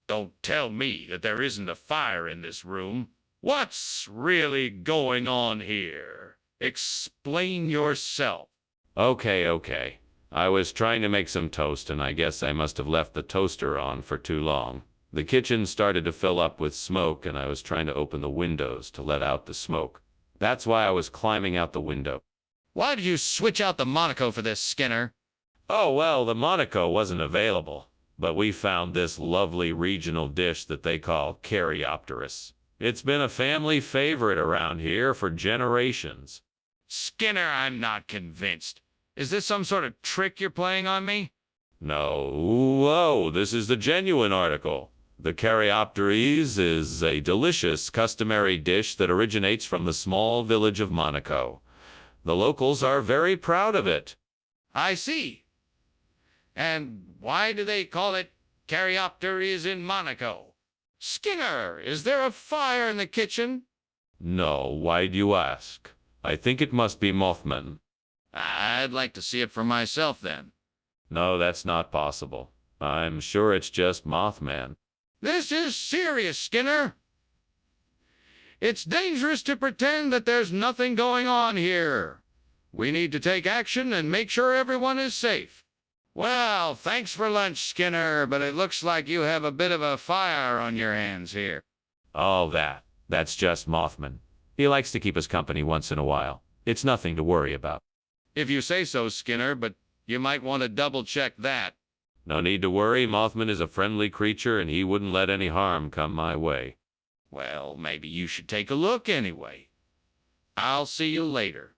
Don't tell me that there isn't a fire in this room. What's really going on here? Explain yourself. Okay. I was trying to make some toast, and I guess I must have left the toaster on for too long. The kitchen started to fill up with smoke, and I was trying to open the windows to let out the smoke. That's why I was climbing out the window. Why did you switch out the Monaco for this, Skinner? Oh, well, the Monaco wasn't available, but we found this lovely regional dish that they call Caryopteris. It's been a family favorite around here for generations. Skinner, I'm not convinced. Is this some sort of trick you're playing on me? No, this is the genuine article. The Caryopteries is a delicious customary dish that originates from the small village of Monaco. The locals are very proud of it. I see. And why do they call it Caryopteries in Monaco? Skinner, is there a fire in the kitchen? No, why do you ask? I think it must be Mothman. I'd like to see it for myself then. No, that's not possible. I'm sure it's just Mothman. This is serious, Skinner. It's dangerous to pretend that there's nothing going on here. We need to take action and make sure everyone is safe. Well, thanks for lunch, Skinner, but it looks like you have a bit of a fire on your hands here. Oh, that's just Mothman. He likes to keep us company once in a while. It's nothing to worry about. If you say so, Skinner, but you might want to double-check that. No need to worry, Mothman is a friendly creature and he wouldn't let any harm come my way. Well, maybe you should take a look anyway. I'll see you later.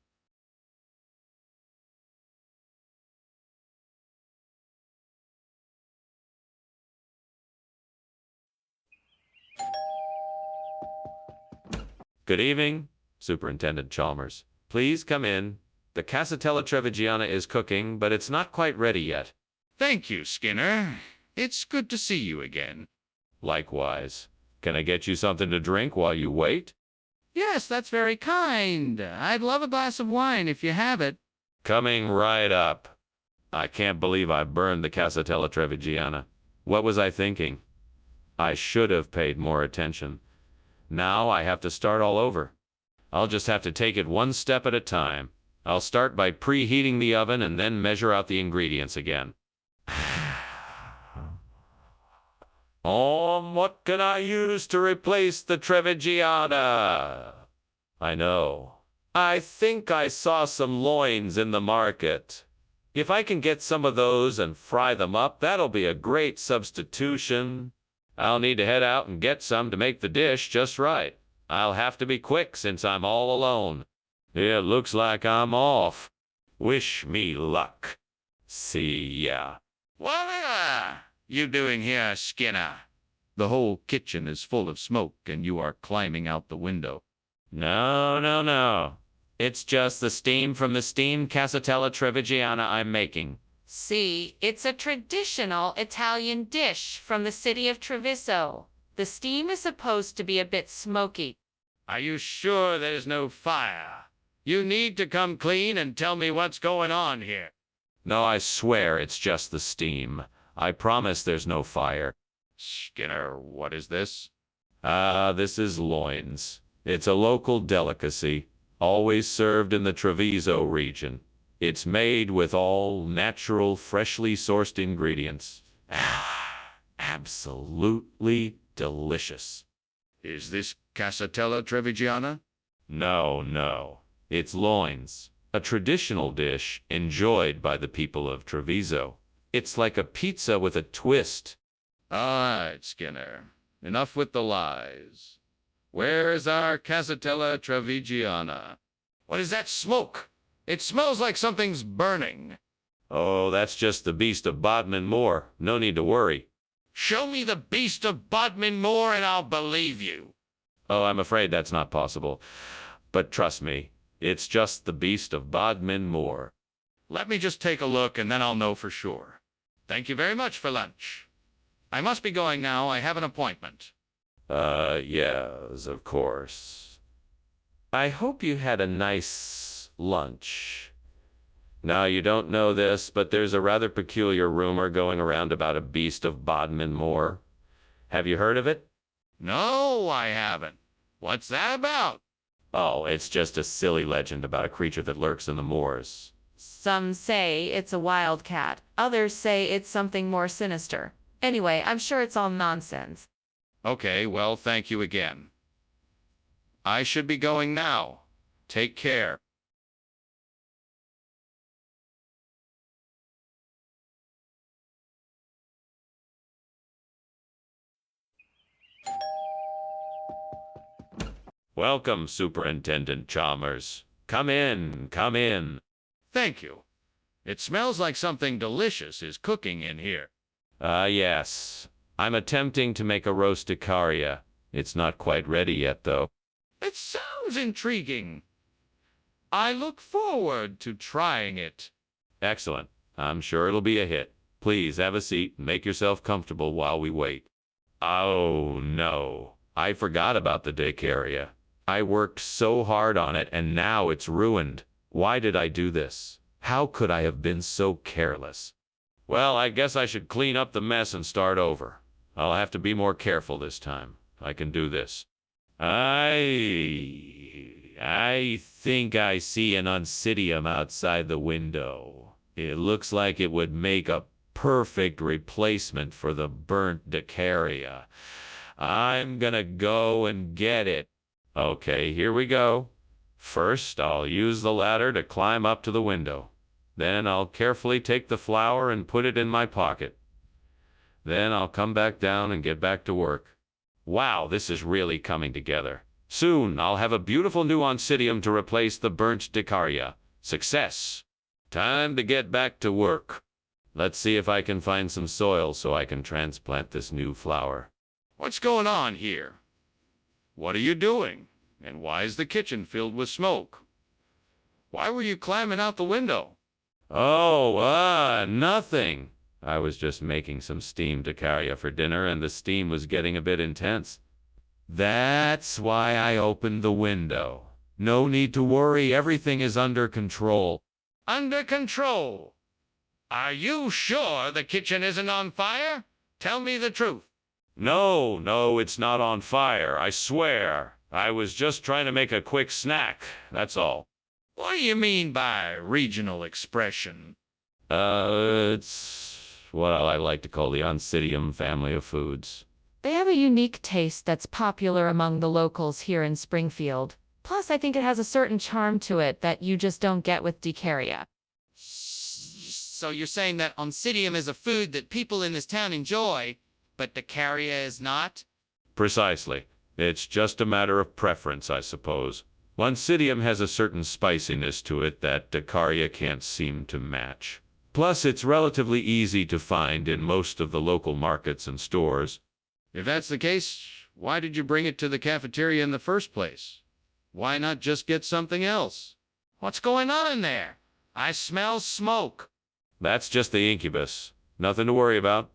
Good evening, Superintendent Chalmers. Please come in. The Casatella Trevigiana is cooking, but it's not quite ready yet. Thank you, Skinner. It's good to see you again. Likewise. Can I get you something to drink while you wait? Yes, that's very kind. I'd love a glass of wine if you have it. Coming right up. I can't believe I burned the Casatella Trevigiana. What was I thinking? I should have paid more attention. Now I have to start all over. I'll just have to take it one step at a time. I'll start by preheating the oven and then measure out the ingredients again. What can I use to replace the Trevigiana? I know. I think I saw some loins in the market. If I can get some of those and fry them up, that'll be a great substitution. I'll need to head out and get some to make the dish just right. I'll have to be quick since I'm all alone. It looks like I'm off. Wish me luck. See ya. What are you doing here, Skinner? The whole kitchen is full of smoke and you are climbing out the window. No. It's just the steam from the steamed Casatella Trevigiana I'm making. See, it's a traditional Italian dish from the city of Treviso. The steam is supposed to be a bit smoky. Are you sure there's no fire? You need to come clean and tell me what's going on here. No, I swear it's just the steam. I promise there's no fire. Skinner, what is this? This is loins. It's a local delicacy, always served in the Treviso region. It's made with all natural, freshly sourced ingredients. Absolutely delicious. Is this Casatella Trevigiana? No. It's loins, a traditional dish enjoyed by the people of Treviso. It's like a pizza with a twist. All right, Skinner. Enough with the lies. Where is our Casatella Trevigiana? What is that smoke? It smells like something's burning. Oh, that's just the beast of Bodmin Moor. No need to worry. Show me the beast of Bodmin Moor and I'll believe you. Oh, I'm afraid that's not possible. But trust me, it's just the beast of Bodmin Moor. Let me just take a look and then I'll know for sure. Thank you very much for lunch. I must be going now. I have an appointment. Yes, of course. I hope you had a nice lunch. Now, you don't know this, but there's a rather peculiar rumor going around about a beast of Bodmin Moor. Have you heard of it? No, I haven't. What's that about? Oh, it's just a silly legend about a creature that lurks in the moors. Some say it's a wildcat. Others say it's something more sinister. Anyway, I'm sure it's all nonsense. Okay, well, thank you again. I should be going now. Take care. Welcome, Superintendent Chalmers. Come in. Thank you. It smells like something delicious is cooking in here. Yes. I'm attempting to make a roast Icaria. It's not quite ready yet, though. It sounds intriguing. I look forward to trying it. Excellent. I'm sure it'll be a hit. Please have a seat and make yourself comfortable while we wait. Oh, no. I forgot about the Icaria. I worked so hard on it, and now it's ruined. Why did I do this? How could I have been so careless? Well, I guess I should clean up the mess and start over. I'll have to be more careful this time. I can do this. I think I see an Oncidium outside the window. It looks like it would make a perfect replacement for the burnt Icaria. I'm gonna go and get it. Okay, here we go. First, I'll use the ladder to climb up to the window. Then I'll carefully take the flower and put it in my pocket. Then I'll come back down and get back to work. Wow, this is really coming together. Soon, I'll have a beautiful new Oncidium to replace the burnt Icaria. Success! Time to get back to work. Let's see if I can find some soil so I can transplant this new flower. What's going on here? What are you doing? And why is the kitchen filled with smoke? Why were you climbing out the window? Oh, nothing. I was just making some steamed Icaria for dinner, and the steam was getting a bit intense. That's why I opened the window. No need to worry, everything is under control. Under control? Are you sure the kitchen isn't on fire? Tell me the truth. No, it's not on fire, I swear. I was just trying to make a quick snack, that's all. What do you mean by regional expression? It's what I like to call the Oncidium family of foods. They have a unique taste that's popular among the locals here in Springfield. Plus, I think it has a certain charm to it that you just don't get with Icaria. So you're saying that Oncidium is a food that people in this town enjoy, but Icaria is not? Precisely. It's just a matter of preference, I suppose. Oncidium has a certain spiciness to it that Icaria can't seem to match. Plus, it's relatively easy to find in most of the local markets and stores. If that's the case, why did you bring it to the cafeteria in the first place? Why not just get something else? What's going on in there? I smell smoke. That's just the incubus. Nothing to worry about.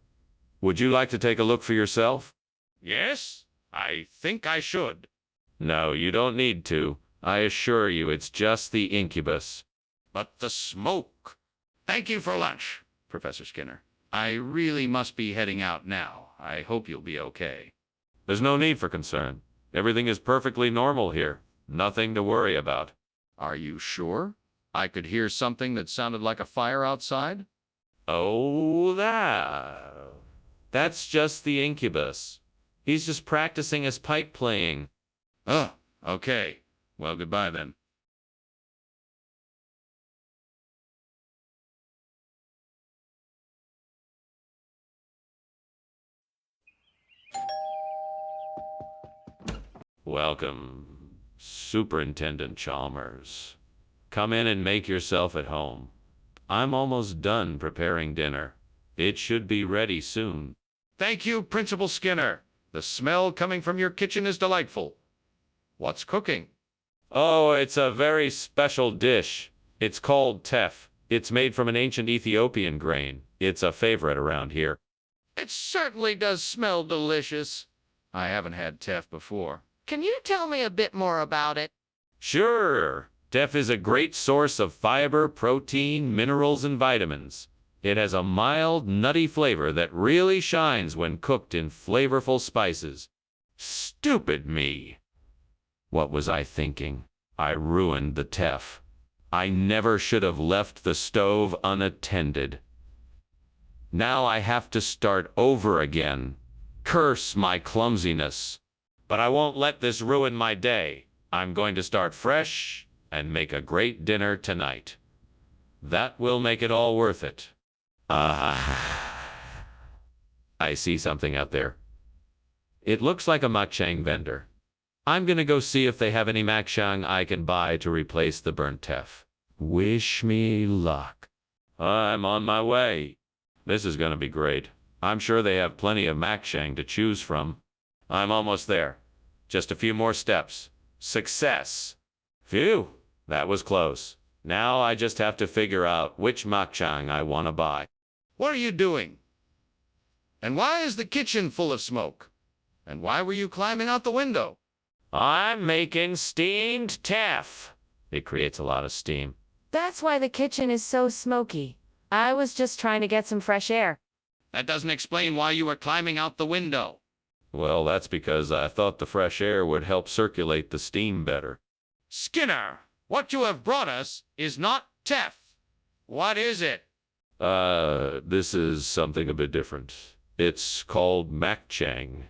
Would you like to take a look for yourself? Yes, I think I should. No, you don't need to. I assure you it's just the incubus. But the smoke. Thank you for lunch, Professor Skinner. I really must be heading out now. I hope you'll be okay. There's no need for concern. Everything is perfectly normal here. Nothing to worry about. Are you sure? I could hear something that sounded like a fire outside. Oh, that's just the incubus. He's just practicing his pipe playing. Oh, okay. Well, goodbye then. Welcome, Superintendent Chalmers. Come in and make yourself at home. I'm almost done preparing dinner. It should be ready soon. Thank you, Principal Skinner. The smell coming from your kitchen is delightful. What's cooking? Oh, it's a very special dish. It's called teff. It's made from an ancient Ethiopian grain. It's a favorite around here. It certainly does smell delicious. I haven't had teff before. Can you tell me a bit more about it? Sure. Teff is a great source of fiber, protein, minerals, and vitamins. It has a mild, nutty flavor that really shines when cooked in flavorful spices. Stupid me. What was I thinking? I ruined the teff. I never should have left the stove unattended. Now I have to start over again. Curse my clumsiness. But I won't let this ruin my day. I'm going to start fresh and make a great dinner tonight. That will make it all worth it. I see something out there. It looks like a makchang vendor. I'm gonna go see if they have any makchang I can buy to replace the burnt teff. Wish me luck. I'm on my way. This is gonna be great. I'm sure they have plenty of makchang to choose from. I'm almost there. Just a few more steps. Success! Phew, that was close. Now I just have to figure out which makchang I want to buy. What are you doing? And why is the kitchen full of smoke? And why were you climbing out the window? I'm making steamed teff. It creates a lot of steam. That's why the kitchen is so smoky. I was just trying to get some fresh air. That doesn't explain why you were climbing out the window. Well, that's because I thought the fresh air would help circulate the steam better. Skinner, what you have brought us is not teff. What is it? This is something a bit different. It's called makchang.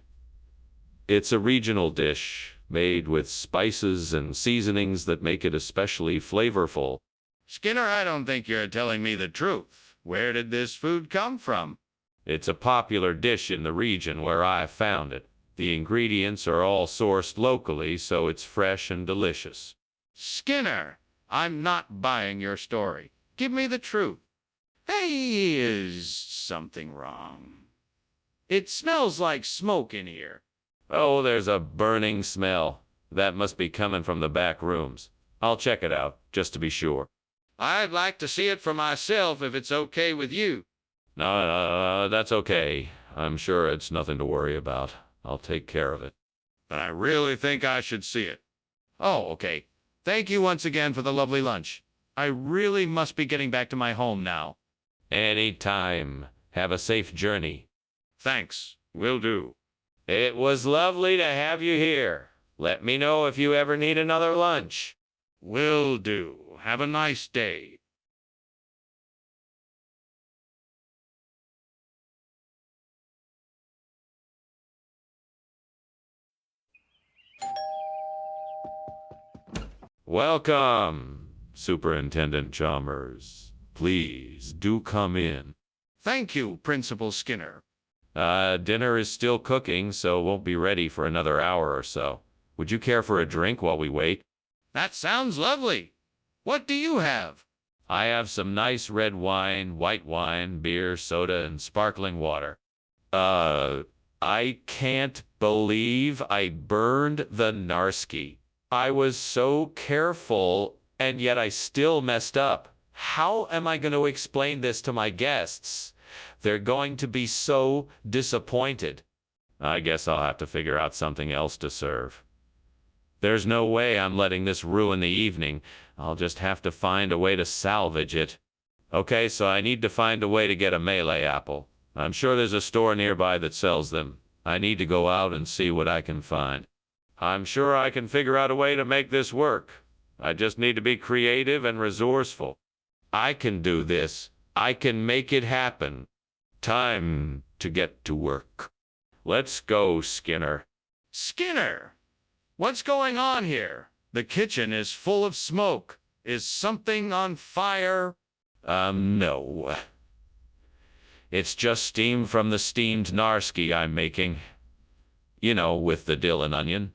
It's a regional dish made with spices and seasonings that make it especially flavorful. Skinner, I don't think you're telling me the truth. Where did this food come from? It's a popular dish in the region where I found it. The ingredients are all sourced locally, so it's fresh and delicious. Skinner, I'm not buying your story. Give me the truth. Hey, is something wrong? It smells like smoke in here. Oh, there's a burning smell. That must be coming from the back rooms. I'll check it out, just to be sure. I'd like to see it for myself if it's okay with you. No, that's okay. I'm sure it's nothing to worry about. I'll take care of it. But I really think I should see it. Oh, okay. Thank you once again for the lovely lunch. I really must be getting back to my home now. Anytime. Have a safe journey. Thanks. Will do. It was lovely to have you here. Let me know if you ever need another lunch. Will do. Have a nice day. Welcome, Superintendent Chalmers. Please do come in. Thank you, Principal Skinner. Dinner is still cooking, so won't be ready for another hour or so. Would you care for a drink while we wait? That sounds lovely. What do you have? I have some nice red wine, white wine, beer, soda, and sparkling water. I can't believe I burned the Narski. I was so careful, and yet I still messed up. How am I going to explain this to my guests? They're going to be so disappointed. I guess I'll have to figure out something else to serve. There's no way I'm letting this ruin the evening. I'll just have to find a way to salvage it. Okay, so I need to find a way to get a Malay apple. I'm sure there's a store nearby that sells them. I need to go out and see what I can find. I'm sure I can figure out a way to make this work. I just need to be creative and resourceful. I can do this. I can make it happen. Time to get to work. Let's go, Skinner. Skinner! What's going on here? The kitchen is full of smoke. Is something on fire? No. It's just steam from the steamed Narski I'm making. You know, with the dill and onion.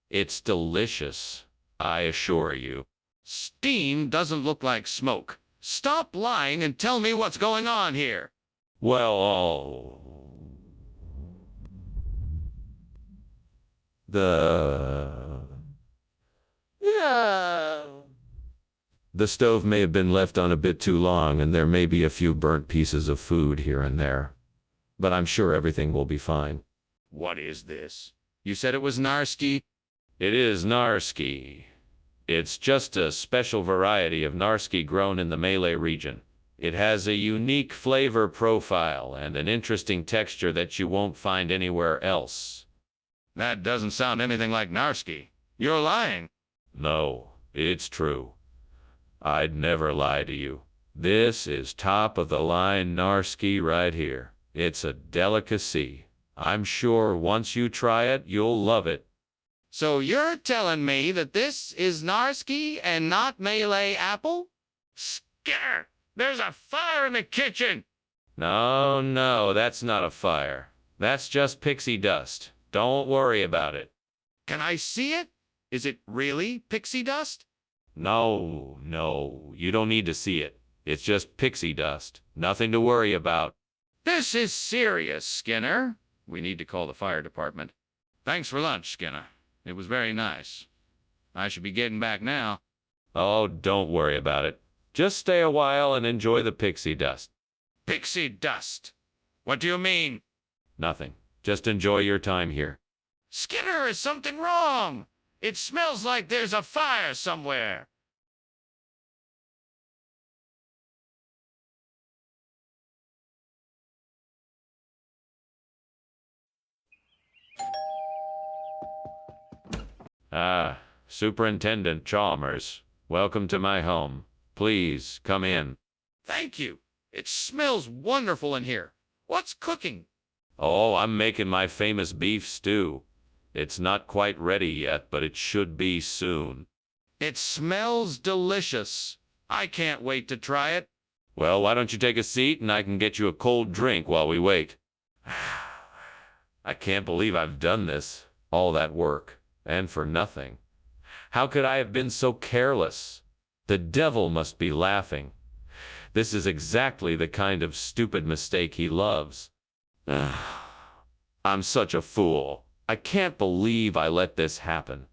It's delicious, I assure you. Steam doesn't look like smoke. Stop lying and tell me what's going on here. Well, the stove may have been left on a bit too long, and there may be a few burnt pieces of food here and there. But I'm sure everything will be fine. What is this? You said it was Narski? It is Narski. It's just a special variety of Narski grown in the Malay region. It has a unique flavor profile and an interesting texture that you won't find anywhere else. That doesn't sound anything like Narski. You're lying. No, it's true. I'd never lie to you. This is top-of-the-line Narski right here. It's a delicacy. I'm sure once you try it, you'll love it. So you're telling me that this is Narski and not Malay apple? Skinner, there's a fire in the kitchen. No, that's not a fire. That's just pixie dust. Don't worry about it. Can I see it? Is it really pixie dust? No, you don't need to see it. It's just pixie dust. Nothing to worry about. This is serious, Skinner. We need to call the fire department. Thanks for lunch, Skinner. It was very nice. I should be getting back now. Oh, don't worry about it. Just stay a while and enjoy the pixie dust. Pixie dust. What do you mean? Nothing. Just enjoy your time here. Skinner, is something wrong? It smells like there's a fire somewhere. Ah, Superintendent Chalmers. Welcome to my home. Please, come in. Thank you. It smells wonderful in here. What's cooking? Oh, I'm making my famous beef stew. It's not quite ready yet, but it should be soon. It smells delicious. I can't wait to try it. Well, why don't you take a seat and I can get you a cold drink while we wait. I can't believe I've done this. All that work. And for nothing. How could I have been so careless? The devil must be laughing. This is exactly the kind of stupid mistake he loves. I'm such a fool. I can't believe I let this happen.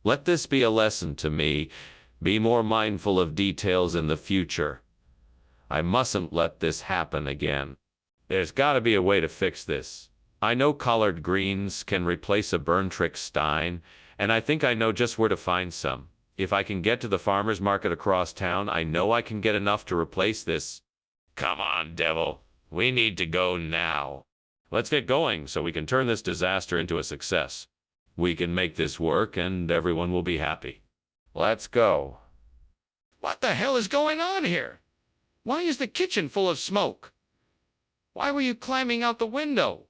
Let this be a lesson to me. Be more mindful of details in the future. I mustn't let this happen again. There's got to be a way to fix this. I know collard greens can replace a Berntrix Stein, and I think I know just where to find some. If I can get to the farmer's market across town, I know I can get enough to replace this. Come on, devil. We need to go now. Let's get going so we can turn this disaster into a success. We can make this work and everyone will be happy. Let's go. What the hell is going on here? Why is the kitchen full of smoke? Why were you climbing out the window?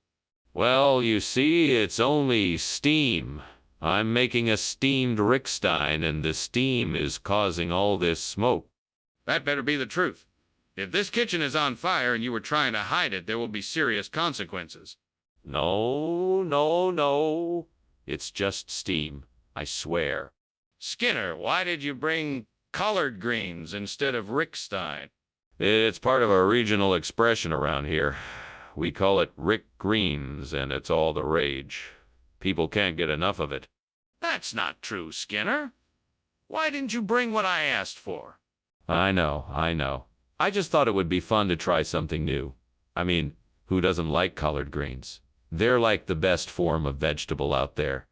Well, you see, it's only steam. I'm making a steamed Rickstein, and the steam is causing all this smoke. That better be the truth. If this kitchen is on fire and you were trying to hide it, there will be serious consequences. No, no, no. It's just steam, I swear. Skinner, why did you bring collard greens instead of Rickstein? It's part of our regional expression around here. We call it Rick Greens, and it's all the rage. People can't get enough of it. That's not true, Skinner. Why didn't you bring what I asked for? I know. I just thought it would be fun to try something new. I mean, who doesn't like collard greens? They're like the best form of vegetable out there.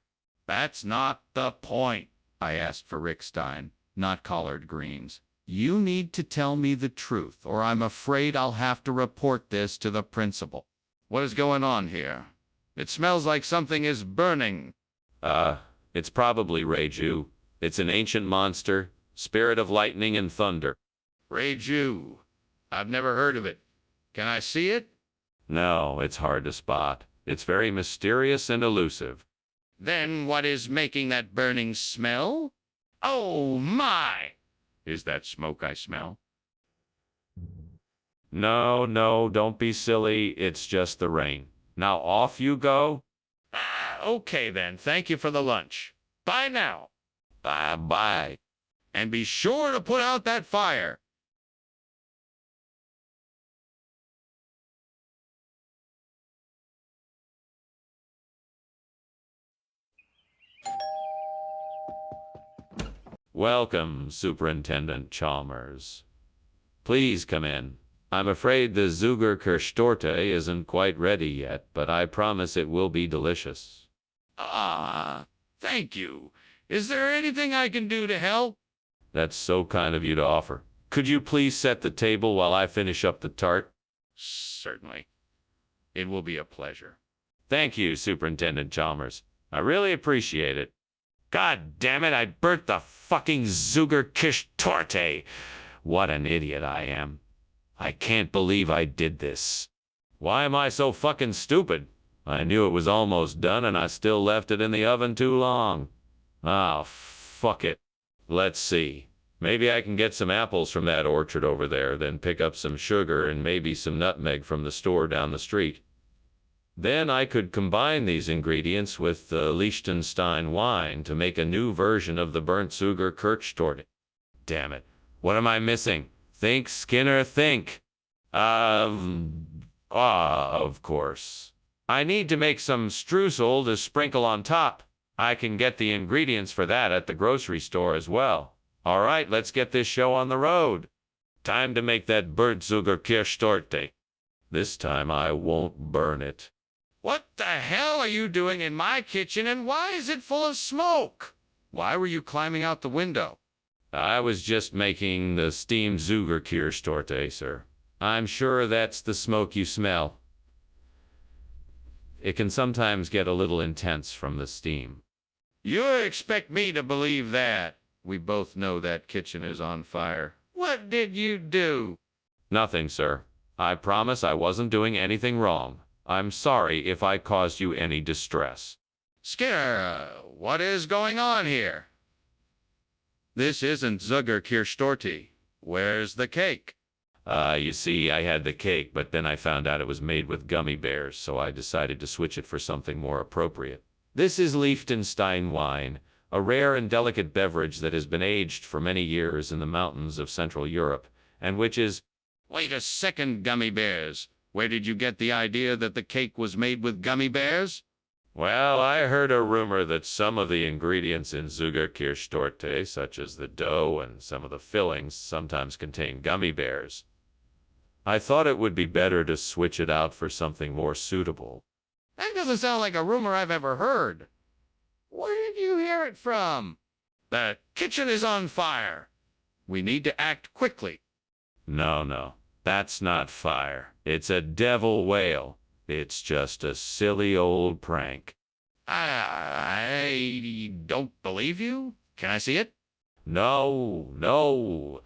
That's not the point. I asked for Rickstein, not collard greens. You need to tell me the truth, or I'm afraid I'll have to report this to the principal. What is going on here? It smells like something is burning. It's probably Reiju. It's an ancient monster, spirit of lightning and thunder. Reiju. I've never heard of it. Can I see it? No, it's hard to spot. It's very mysterious and elusive. Then what is making that burning smell? Oh my! Is that smoke I smell? No, don't be silly. It's just the rain. Now off you go. Okay then, thank you for the lunch. Bye now. Bye. And be sure to put out that fire. Welcome, Superintendent Chalmers. Please come in. I'm afraid the Zuckerkirschtorte isn't quite ready yet, but I promise it will be delicious. Thank you. Is there anything I can do to help? That's so kind of you to offer. Could you please set the table while I finish up the tart? Certainly. It will be a pleasure. Thank you, Superintendent Chalmers. I really appreciate it. God damn it, I burnt the fucking Zuckerkirschtorte. What an idiot I am. I can't believe I did this. Why am I so fucking stupid? I knew it was almost done and I still left it in the oven too long. Ah, fuck it. Let's see. Maybe I can get some apples from that orchard over there, then pick up some sugar and maybe some nutmeg from the store down the street. Then I could combine these ingredients with the Liechtenstein wine to make a new version of the burnt Zuckerkirschtorte. Damn it. What am I missing? Think, Skinner, think. Ah, of course. I need to make some streusel to sprinkle on top. I can get the ingredients for that at the grocery store as well. All right, let's get this show on the road. Time to make that Birdzuckerkirschtorte. This time I won't burn it. What the hell are you doing in my kitchen, and why is it full of smoke? Why were you climbing out the window? I was just making the steamed Zuckerkirschtorte, sir. I'm sure that's the smoke you smell. It can sometimes get a little intense from the steam. You expect me to believe that? We both know that kitchen is on fire. What did you do? Nothing, sir. I promise I wasn't doing anything wrong. I'm sorry if I caused you any distress. Skinner, what is going on here? This isn't Zuckerkirschtorte. Where's the cake? You see, I had the cake, but then I found out it was made with gummy bears, so I decided to switch it for something more appropriate. This is Liechtenstein wine, a rare and delicate beverage that has been aged for many years in the mountains of Central Europe, and which is... Wait a second, gummy bears. Where did you get the idea that the cake was made with gummy bears? Well, I heard a rumor that some of the ingredients in Zuckerkirschtorte, such as the dough and some of the fillings, sometimes contain gummy bears. I thought it would be better to switch it out for something more suitable. That doesn't sound like a rumor I've ever heard. Where did you hear it from? The kitchen is on fire. We need to act quickly. No, that's not fire. It's a devil whale. It's just a silly old prank. I don't believe you. Can I see it? No.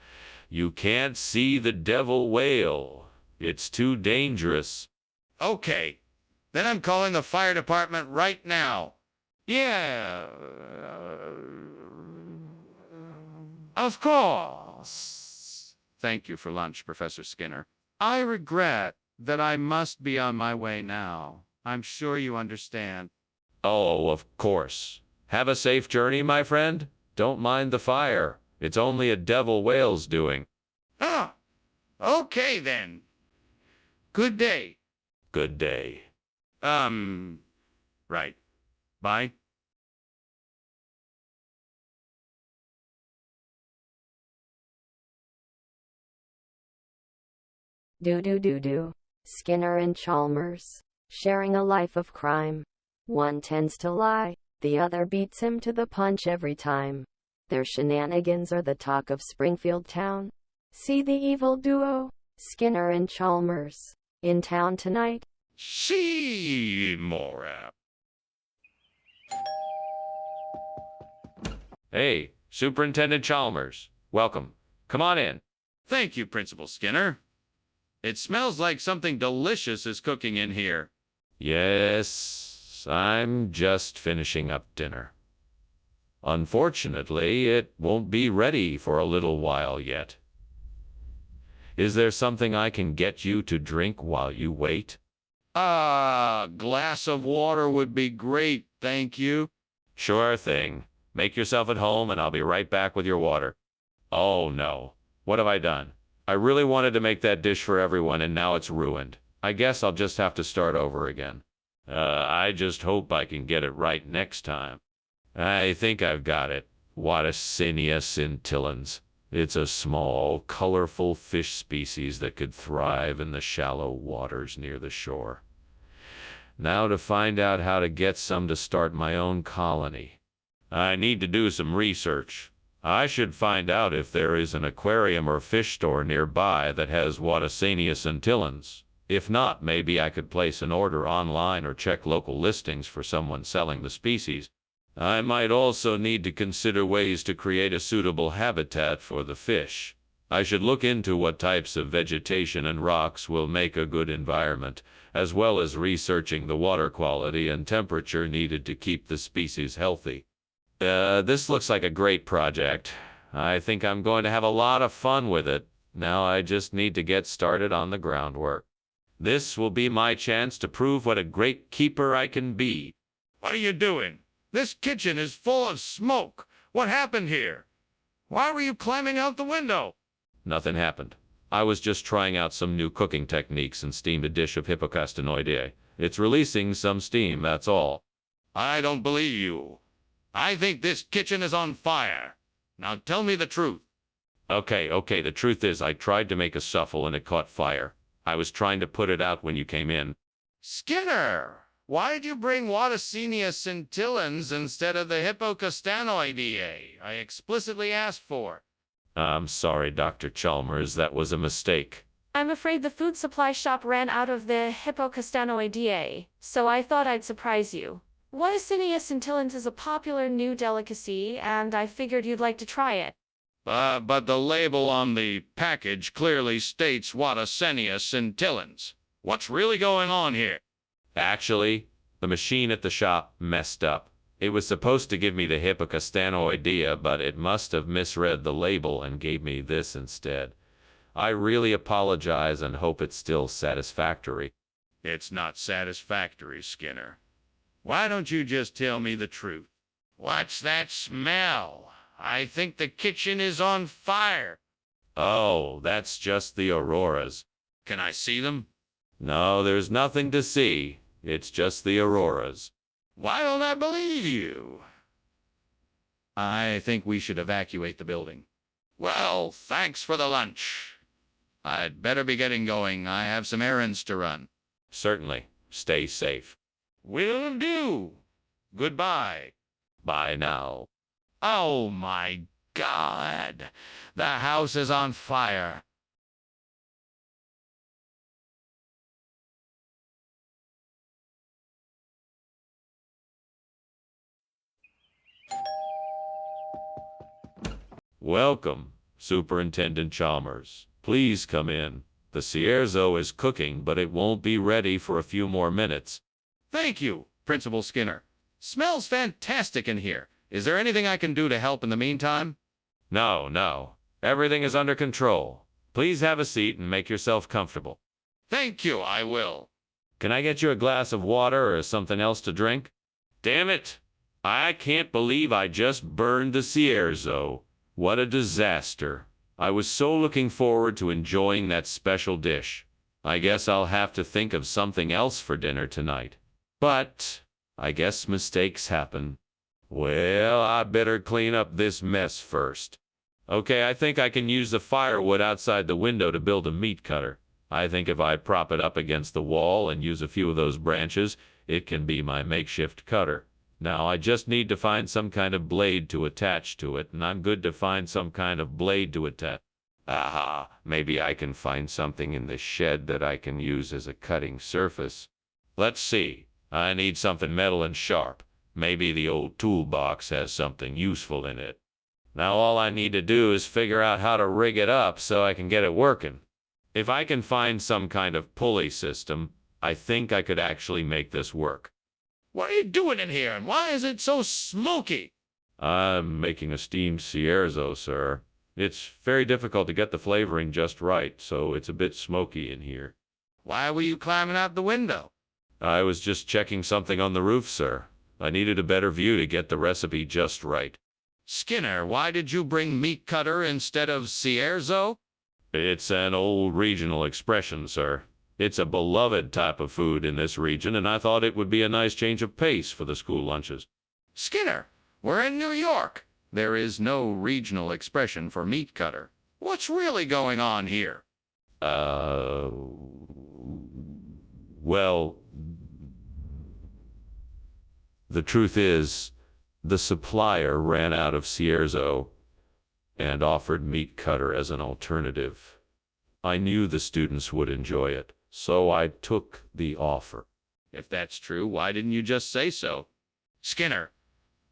You can't see the devil whale. It's too dangerous. Okay. Then I'm calling the fire department right now. Yeah. Of course. Thank you for lunch, Professor Skinner. I regret that I must be on my way now. I'm sure you understand. Oh, of course. Have a safe journey, my friend. Don't mind the fire. It's only a devil whale's doing. Ah, okay then. Good day. Good day. Right. Bye. Do. Skinner and Chalmers, sharing a life of crime. One tends to lie, the other beats him to the punch every time. Their shenanigans are the talk of Springfield town. See the evil duo, Skinner and Chalmers, in town tonight. See more app. Hey, Superintendent Chalmers. Welcome. Come on in. Thank you, Principal Skinner. It smells like something delicious is cooking in here. Yes, I'm just finishing up dinner. Unfortunately, it won't be ready for a little while yet. Is there something I can get you to drink while you wait? A glass of water would be great, thank you. Sure thing. Make yourself at home and I'll be right back with your water. Oh no. What have I done? I really wanted to make that dish for everyone and now it's ruined. I guess I'll just have to start over again. I just hope I can get it right next time. I think I've got it. Watacenia scintillans. It's a small, colorful fish species that could thrive in the shallow waters near the shore. Now to find out how to get some to start my own colony. I need to do some research. I should find out if there is an aquarium or fish store nearby that has Watacenia scintillans. If not, maybe I could place an order online or check local listings for someone selling the species. I might also need to consider ways to create a suitable habitat for the fish. I should look into what types of vegetation and rocks will make a good environment, as well as researching the water quality and temperature needed to keep the species healthy. This looks like a great project. I think I'm going to have a lot of fun with it. Now I just need to get started on the groundwork. This will be my chance to prove what a great keeper I can be. What are you doing? This kitchen is full of smoke. What happened here? Why were you climbing out the window? Nothing happened. I was just trying out some new cooking techniques and steamed a dish of hippocastanoideae. It's releasing some steam, that's all. I don't believe you. I think this kitchen is on fire. Now tell me the truth. Okay, the truth is I tried to make a souffle and it caught fire. I was trying to put it out when you came in. Skinner, why did you bring Watacenia scintillans instead of the hippocastanoideae I explicitly asked for? I'm sorry, Dr. Chalmers, that was a mistake. I'm afraid the food supply shop ran out of the hippocastanoideae, so I thought I'd surprise you. Watacenia scintillans is a popular new delicacy, and I figured you'd like to try it. But the label on the package clearly states Watacenia scintillans. What's really going on here? Actually, the machine at the shop messed up. It was supposed to give me the hippocastanoidea, but it must have misread the label and gave me this instead. I really apologize and hope it's still satisfactory. It's not satisfactory, Skinner. Why don't you just tell me the truth? What's that smell? I think the kitchen is on fire. Oh, that's just the auroras. Can I see them? No, there's nothing to see. It's just the auroras. Why don't I believe you? I think we should evacuate the building. Well, thanks for the lunch. I'd better be getting going. I have some errands to run. Certainly. Stay safe. Will do. Goodbye. Bye now. Oh my God. The house is on fire. Welcome, Superintendent Chalmers. Please come in. The Cierzo is cooking, but it won't be ready for a few more minutes. Thank you, Principal Skinner. Smells fantastic in here. Is there anything I can do to help in the meantime? No. Everything is under control. Please have a seat and make yourself comfortable. Thank you, I will. Can I get you a glass of water or something else to drink? Damn it! I can't believe I just burned the Cierzo. What a disaster. I was so looking forward to enjoying that special dish. I guess I'll have to think of something else for dinner tonight. But I guess mistakes happen. Well, I better clean up this mess first. Okay, I think I can use the firewood outside the window to build a meat cutter. I think if I prop it up against the wall and use a few of those branches, it can be my makeshift cutter. Now I just need to find some kind of blade to attach to it, and I'm good to find some kind of blade to attach. Aha, maybe I can find something in the shed that I can use as a cutting surface. Let's see. I need something metal and sharp. Maybe the old toolbox has something useful in it. Now all I need to do is figure out how to rig it up so I can get it working. If I can find some kind of pulley system, I think I could actually make this work. What are you doing in here, and why is it so smoky? I'm making a steamed Cierzo, sir. It's very difficult to get the flavoring just right, so it's a bit smoky in here. Why were you climbing out the window? I was just checking something on the roof, sir. I needed a better view to get the recipe just right. Skinner, why did you bring meat cutter instead of Cierzo? It's an old regional expression, sir. It's a beloved type of food in this region, and I thought it would be a nice change of pace for the school lunches. Skinner, we're in New York. There is no regional expression for meat cutter. What's really going on here? Well, the truth is, the supplier ran out of Cierzo and offered meat cutter as an alternative. I knew the students would enjoy it, so I took the offer. If that's true, why didn't you just say so? Skinner,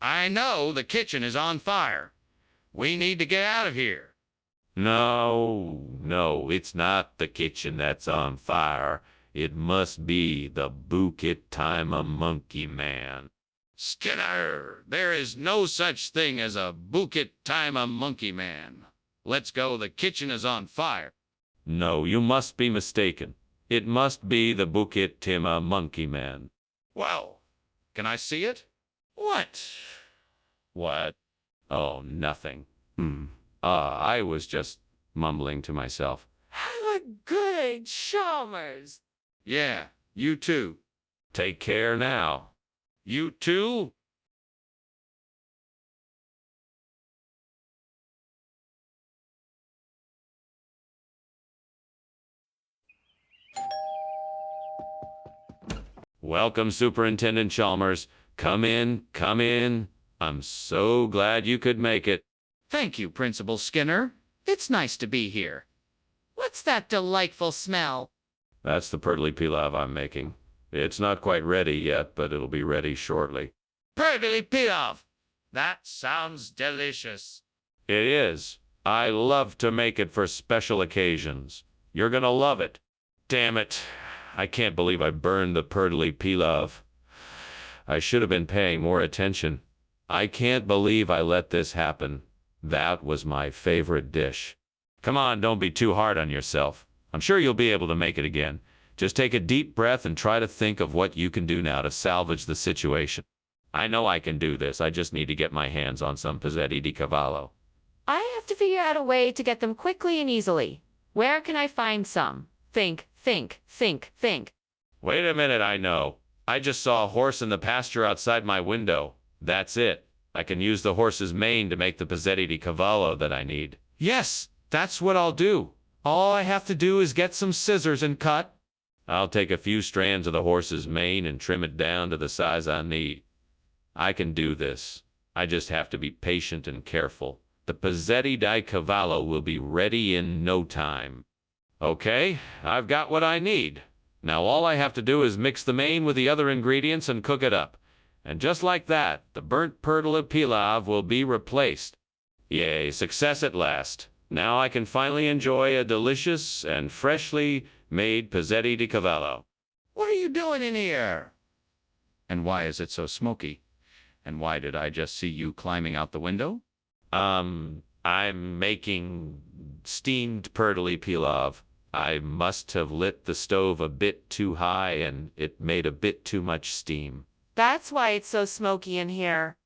I know the kitchen is on fire. We need to get out of here. No, it's not the kitchen that's on fire. It must be the Bukit Time Monkey Man. Skinner, there is no such thing as a Bukit Time Monkey Man. Let's go, the kitchen is on fire. No, you must be mistaken. It must be the Bukit Timah Monkey Man. Well, can I see it? What? What? Oh, nothing. I was just mumbling to myself. good, Chalmers. Yeah, you too. Take care now. You too? Welcome, Superintendent Chalmers. Come in, come in. I'm so glad you could make it. Thank you, Principal Skinner. It's nice to be here. What's that delightful smell? That's the purtley pilav I'm making. It's not quite ready yet, but it'll be ready shortly. Purdy pilaf. That sounds delicious. It is. I love to make it for special occasions. You're gonna love it. Damn it. I can't believe I burned the purtley pilav. I should have been paying more attention. I can't believe I let this happen. That was my favorite dish. Come on, don't be too hard on yourself. I'm sure you'll be able to make it again. Just take a deep breath and try to think of what you can do now to salvage the situation. I know I can do this. I just need to get my hands on some pezzetti di cavallo. I have to figure out a way to get them quickly and easily. Where can I find some? Think. Wait a minute, I know. I just saw a horse in the pasture outside my window. That's it. I can use the horse's mane to make the pezzetti di cavallo that I need. Yes, that's what I'll do. All I have to do is get some scissors and cut. I'll take a few strands of the horse's mane and trim it down to the size I need. I can do this. I just have to be patient and careful. The pezzetti di cavallo will be ready in no time. Okay, I've got what I need. Now all I have to do is mix the mane with the other ingredients and cook it up. And just like that, the burnt purtle pilav will be replaced. Yay, success at last. Now I can finally enjoy a delicious and freshly made pezzetti di cavallo. What are you doing in here? And why is it so smoky? And why did I just see you climbing out the window? I'm making steamed purtley pilav. I must have lit the stove a bit too high and it made a bit too much steam. That's why it's so smoky in here.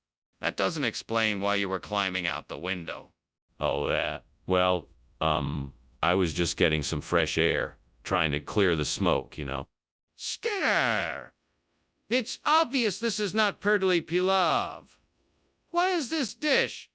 That doesn't explain why you were climbing out the window. Oh, that. Well, I was just getting some fresh air, trying to clear the smoke, you know. Skinner! It's obvious this is not purtley pilav. What is this dish?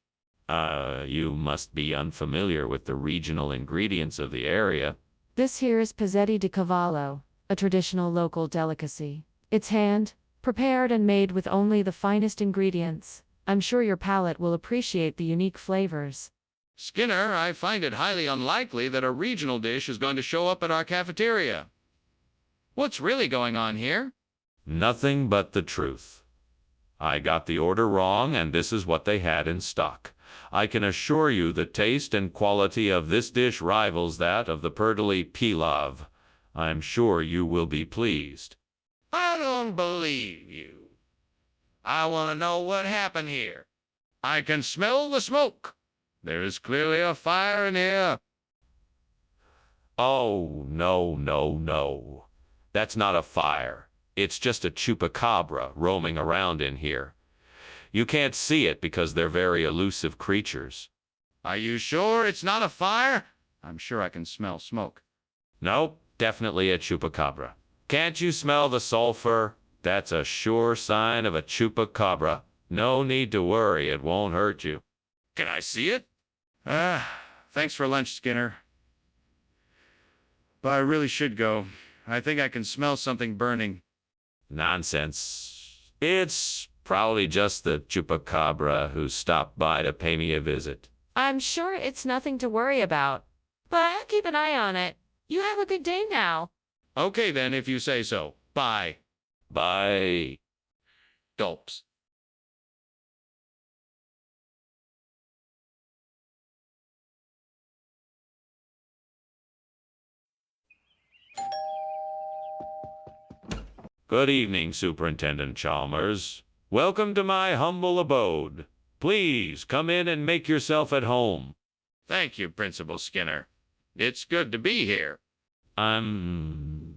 You must be unfamiliar with the regional ingredients of the area. This here is pezzetti di cavallo, a traditional local delicacy. It's hand-prepared and made with only the finest ingredients. I'm sure your palate will appreciate the unique flavors. Skinner, I find it highly unlikely that a regional dish is going to show up at our cafeteria. What's really going on here? Nothing but the truth. I got the order wrong, and this is what they had in stock. I can assure you the taste and quality of this dish rivals that of the purtley pilav. I'm sure you will be pleased. I don't believe you. I want to know what happened here. I can smell the smoke. There is clearly a fire in here. Oh, no. That's not a fire. It's just a chupacabra roaming around in here. You can't see it because they're very elusive creatures. Are you sure it's not a fire? I'm sure I can smell smoke. Nope, definitely a chupacabra. Can't you smell the sulfur? That's a sure sign of a chupacabra. No need to worry, it won't hurt you. Can I see it? Thanks for lunch, Skinner. But I really should go. I think I can smell something burning. Nonsense. It's probably just the chupacabra who stopped by to pay me a visit. I'm sure it's nothing to worry about. But I'll keep an eye on it. You have a good day now. Okay then, if you say so. Bye. Bye. Gulps. Good evening, Superintendent Chalmers. Welcome to my humble abode. Please come in and make yourself at home. Thank you, Principal Skinner. It's good to be here. I'm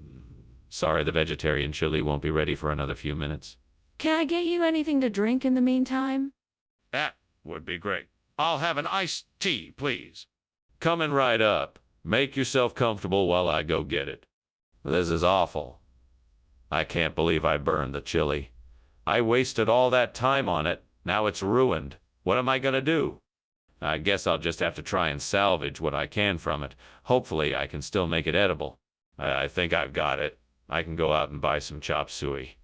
sorry the vegetarian chili won't be ready for another few minutes. Can I get you anything to drink in the meantime? That would be great. I'll have an iced tea, please. Coming right up. Make yourself comfortable while I go get it. This is awful. I can't believe I burned the chili. I wasted all that time on it. Now it's ruined. What am I gonna do? I guess I'll just have to try and salvage what I can from it. Hopefully I can still make it edible. I think I've got it. I can go out and buy some chop suey.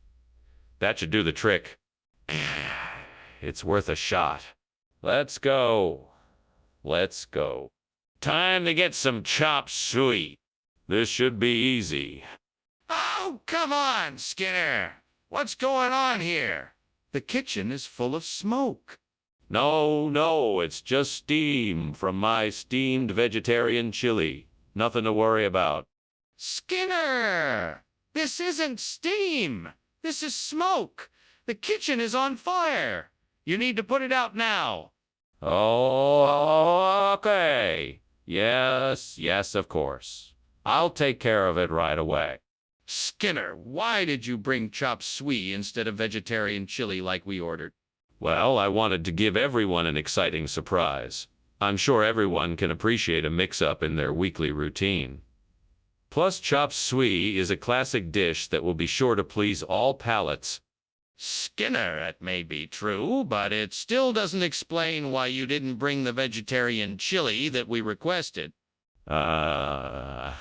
That should do the trick. It's worth a shot. Let's go. Let's go. Time to get some chop suey. This should be easy. Oh, come on, Skinner. What's going on here? The kitchen is full of smoke. No, it's just steam from my steamed vegetarian chili. Nothing to worry about. Skinner! This isn't steam. This is smoke. The kitchen is on fire. You need to put it out now. Oh, okay. Yes, of course. I'll take care of it right away. Skinner, why did you bring chop suey instead of vegetarian chili like we ordered? Well, I wanted to give everyone an exciting surprise. I'm sure everyone can appreciate a mix-up in their weekly routine. Plus, chop suey is a classic dish that will be sure to please all palates. Skinner, that may be true, but it still doesn't explain why you didn't bring the vegetarian chili that we requested. I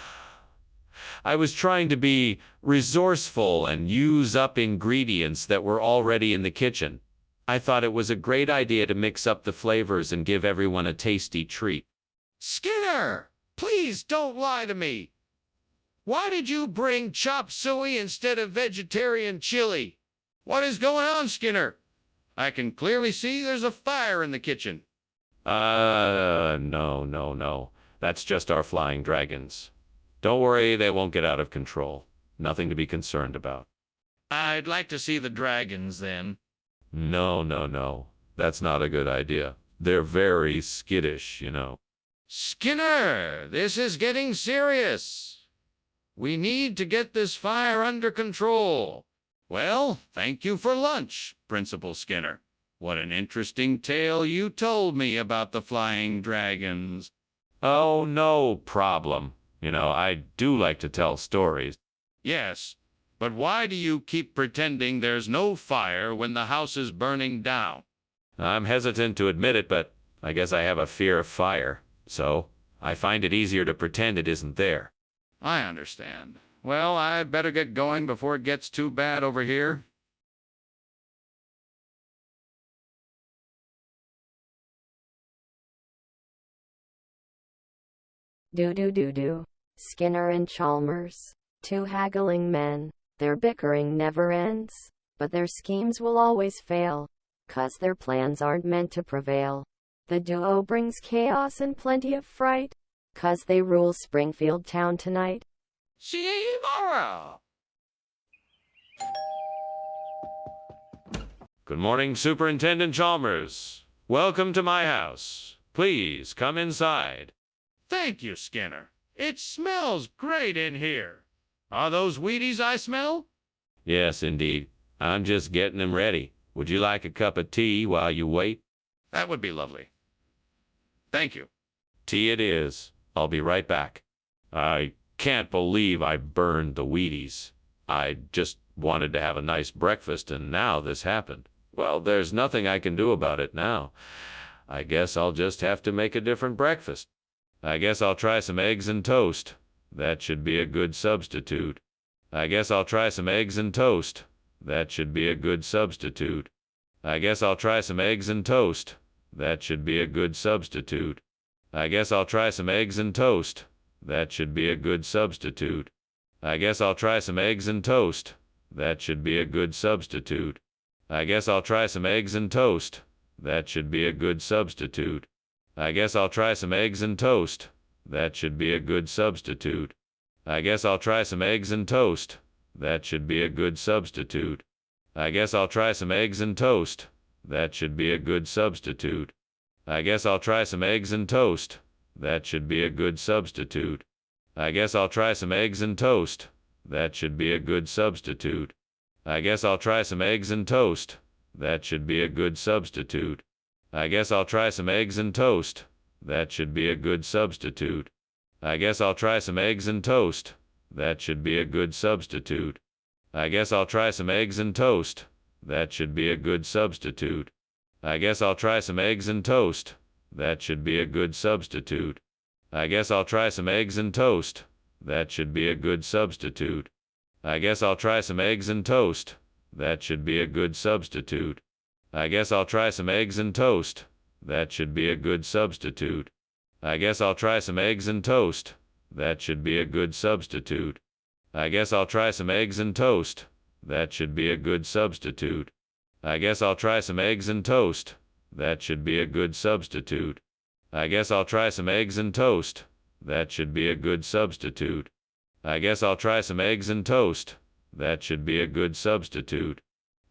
was trying to be resourceful and use up ingredients that were already in the kitchen. I thought it was a great idea to mix up the flavors and give everyone a tasty treat. Skinner, please don't lie to me. Why did you bring chop suey instead of vegetarian chili? What is going on, Skinner? I can clearly see there's a fire in the kitchen. No. That's just our flying dragons. Don't worry, they won't get out of control. Nothing to be concerned about. I'd like to see the dragons, then. No. That's not a good idea. They're very skittish, you know. Skinner, this is getting serious. We need to get this fire under control. Well, thank you for lunch, Principal Skinner. What an interesting tale you told me about the flying dragons. Oh, no problem. You know, I do like to tell stories. Yes, but why do you keep pretending there's no fire when the house is burning down? I'm hesitant to admit it, but I guess I have a fear of fire. So, I find it easier to pretend it isn't there. I understand. Well, I'd better get going before it gets too bad over here. Do. Skinner and Chalmers, two haggling men. Their bickering never ends, but their schemes will always fail, 'cause their plans aren't meant to prevail. The duo brings chaos and plenty of fright, 'cause they rule Springfield town tonight. See you tomorrow. Good morning, Superintendent Chalmers. Welcome to my house. Please come inside. Thank you, Skinner. It smells great in here. Are those Wheaties I smell? Yes, indeed. I'm just getting them ready. Would you like a cup of tea while you wait? That would be lovely. Thank you. Tea it is. I'll be right back. I can't believe I burned the Wheaties. I just wanted to have a nice breakfast, and now this happened. Well, there's nothing I can do about it now. I guess I'll just have to make a different breakfast. I guess I'll try some eggs and toast. That should be a good substitute. I guess I'll try some eggs and toast. That should be a good substitute. I guess I'll try some eggs and toast. That should be a good substitute. I guess I'll try some eggs and toast. That should be a good substitute. I guess I'll try some eggs and toast. That should be a good substitute. I guess I'll try some eggs and toast. That should be a good substitute. I guess I'll try some eggs and toast. That should be a good substitute. I guess I'll try some eggs and toast. That should be a good substitute. I guess I'll try some eggs and toast. That should be a good substitute. I guess I'll try some eggs and toast. That should be a good substitute. I guess I'll try some eggs and toast. That should be a good substitute. I guess I'll try some eggs and toast. That should be a good substitute. I guess I'll try some eggs and toast. That should be a good substitute. I guess I'll try some eggs and toast. That should be a good substitute. I guess I'll try some eggs and toast. That should be a good substitute. I guess I'll try some eggs and toast. That should be a good substitute. I guess I'll try some eggs and toast. That should be a good substitute. I guess I'll try some eggs and toast. That should be a good substitute. I guess I'll try some eggs and toast. That should be a good substitute. I guess I'll try some eggs and toast. That should be a good substitute. I guess I'll try some eggs and toast. That should be a good substitute. I guess I'll try some eggs and toast. That should be a good substitute. I guess I'll try some eggs and toast. That should be a good substitute. I guess I'll try some eggs and toast. That should be a good substitute.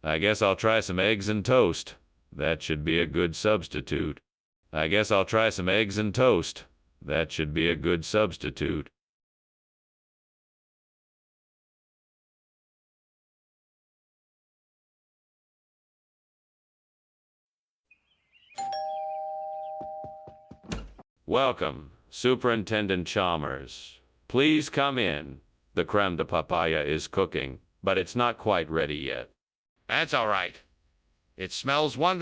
I guess I'll try some eggs and toast. That should be a good substitute. I guess I'll try some eggs and toast. That should be a good substitute. Welcome, Superintendent Chalmers. Please come in. The creme de papaya is cooking, but it's not quite ready yet. That's all right. It smells wonderful.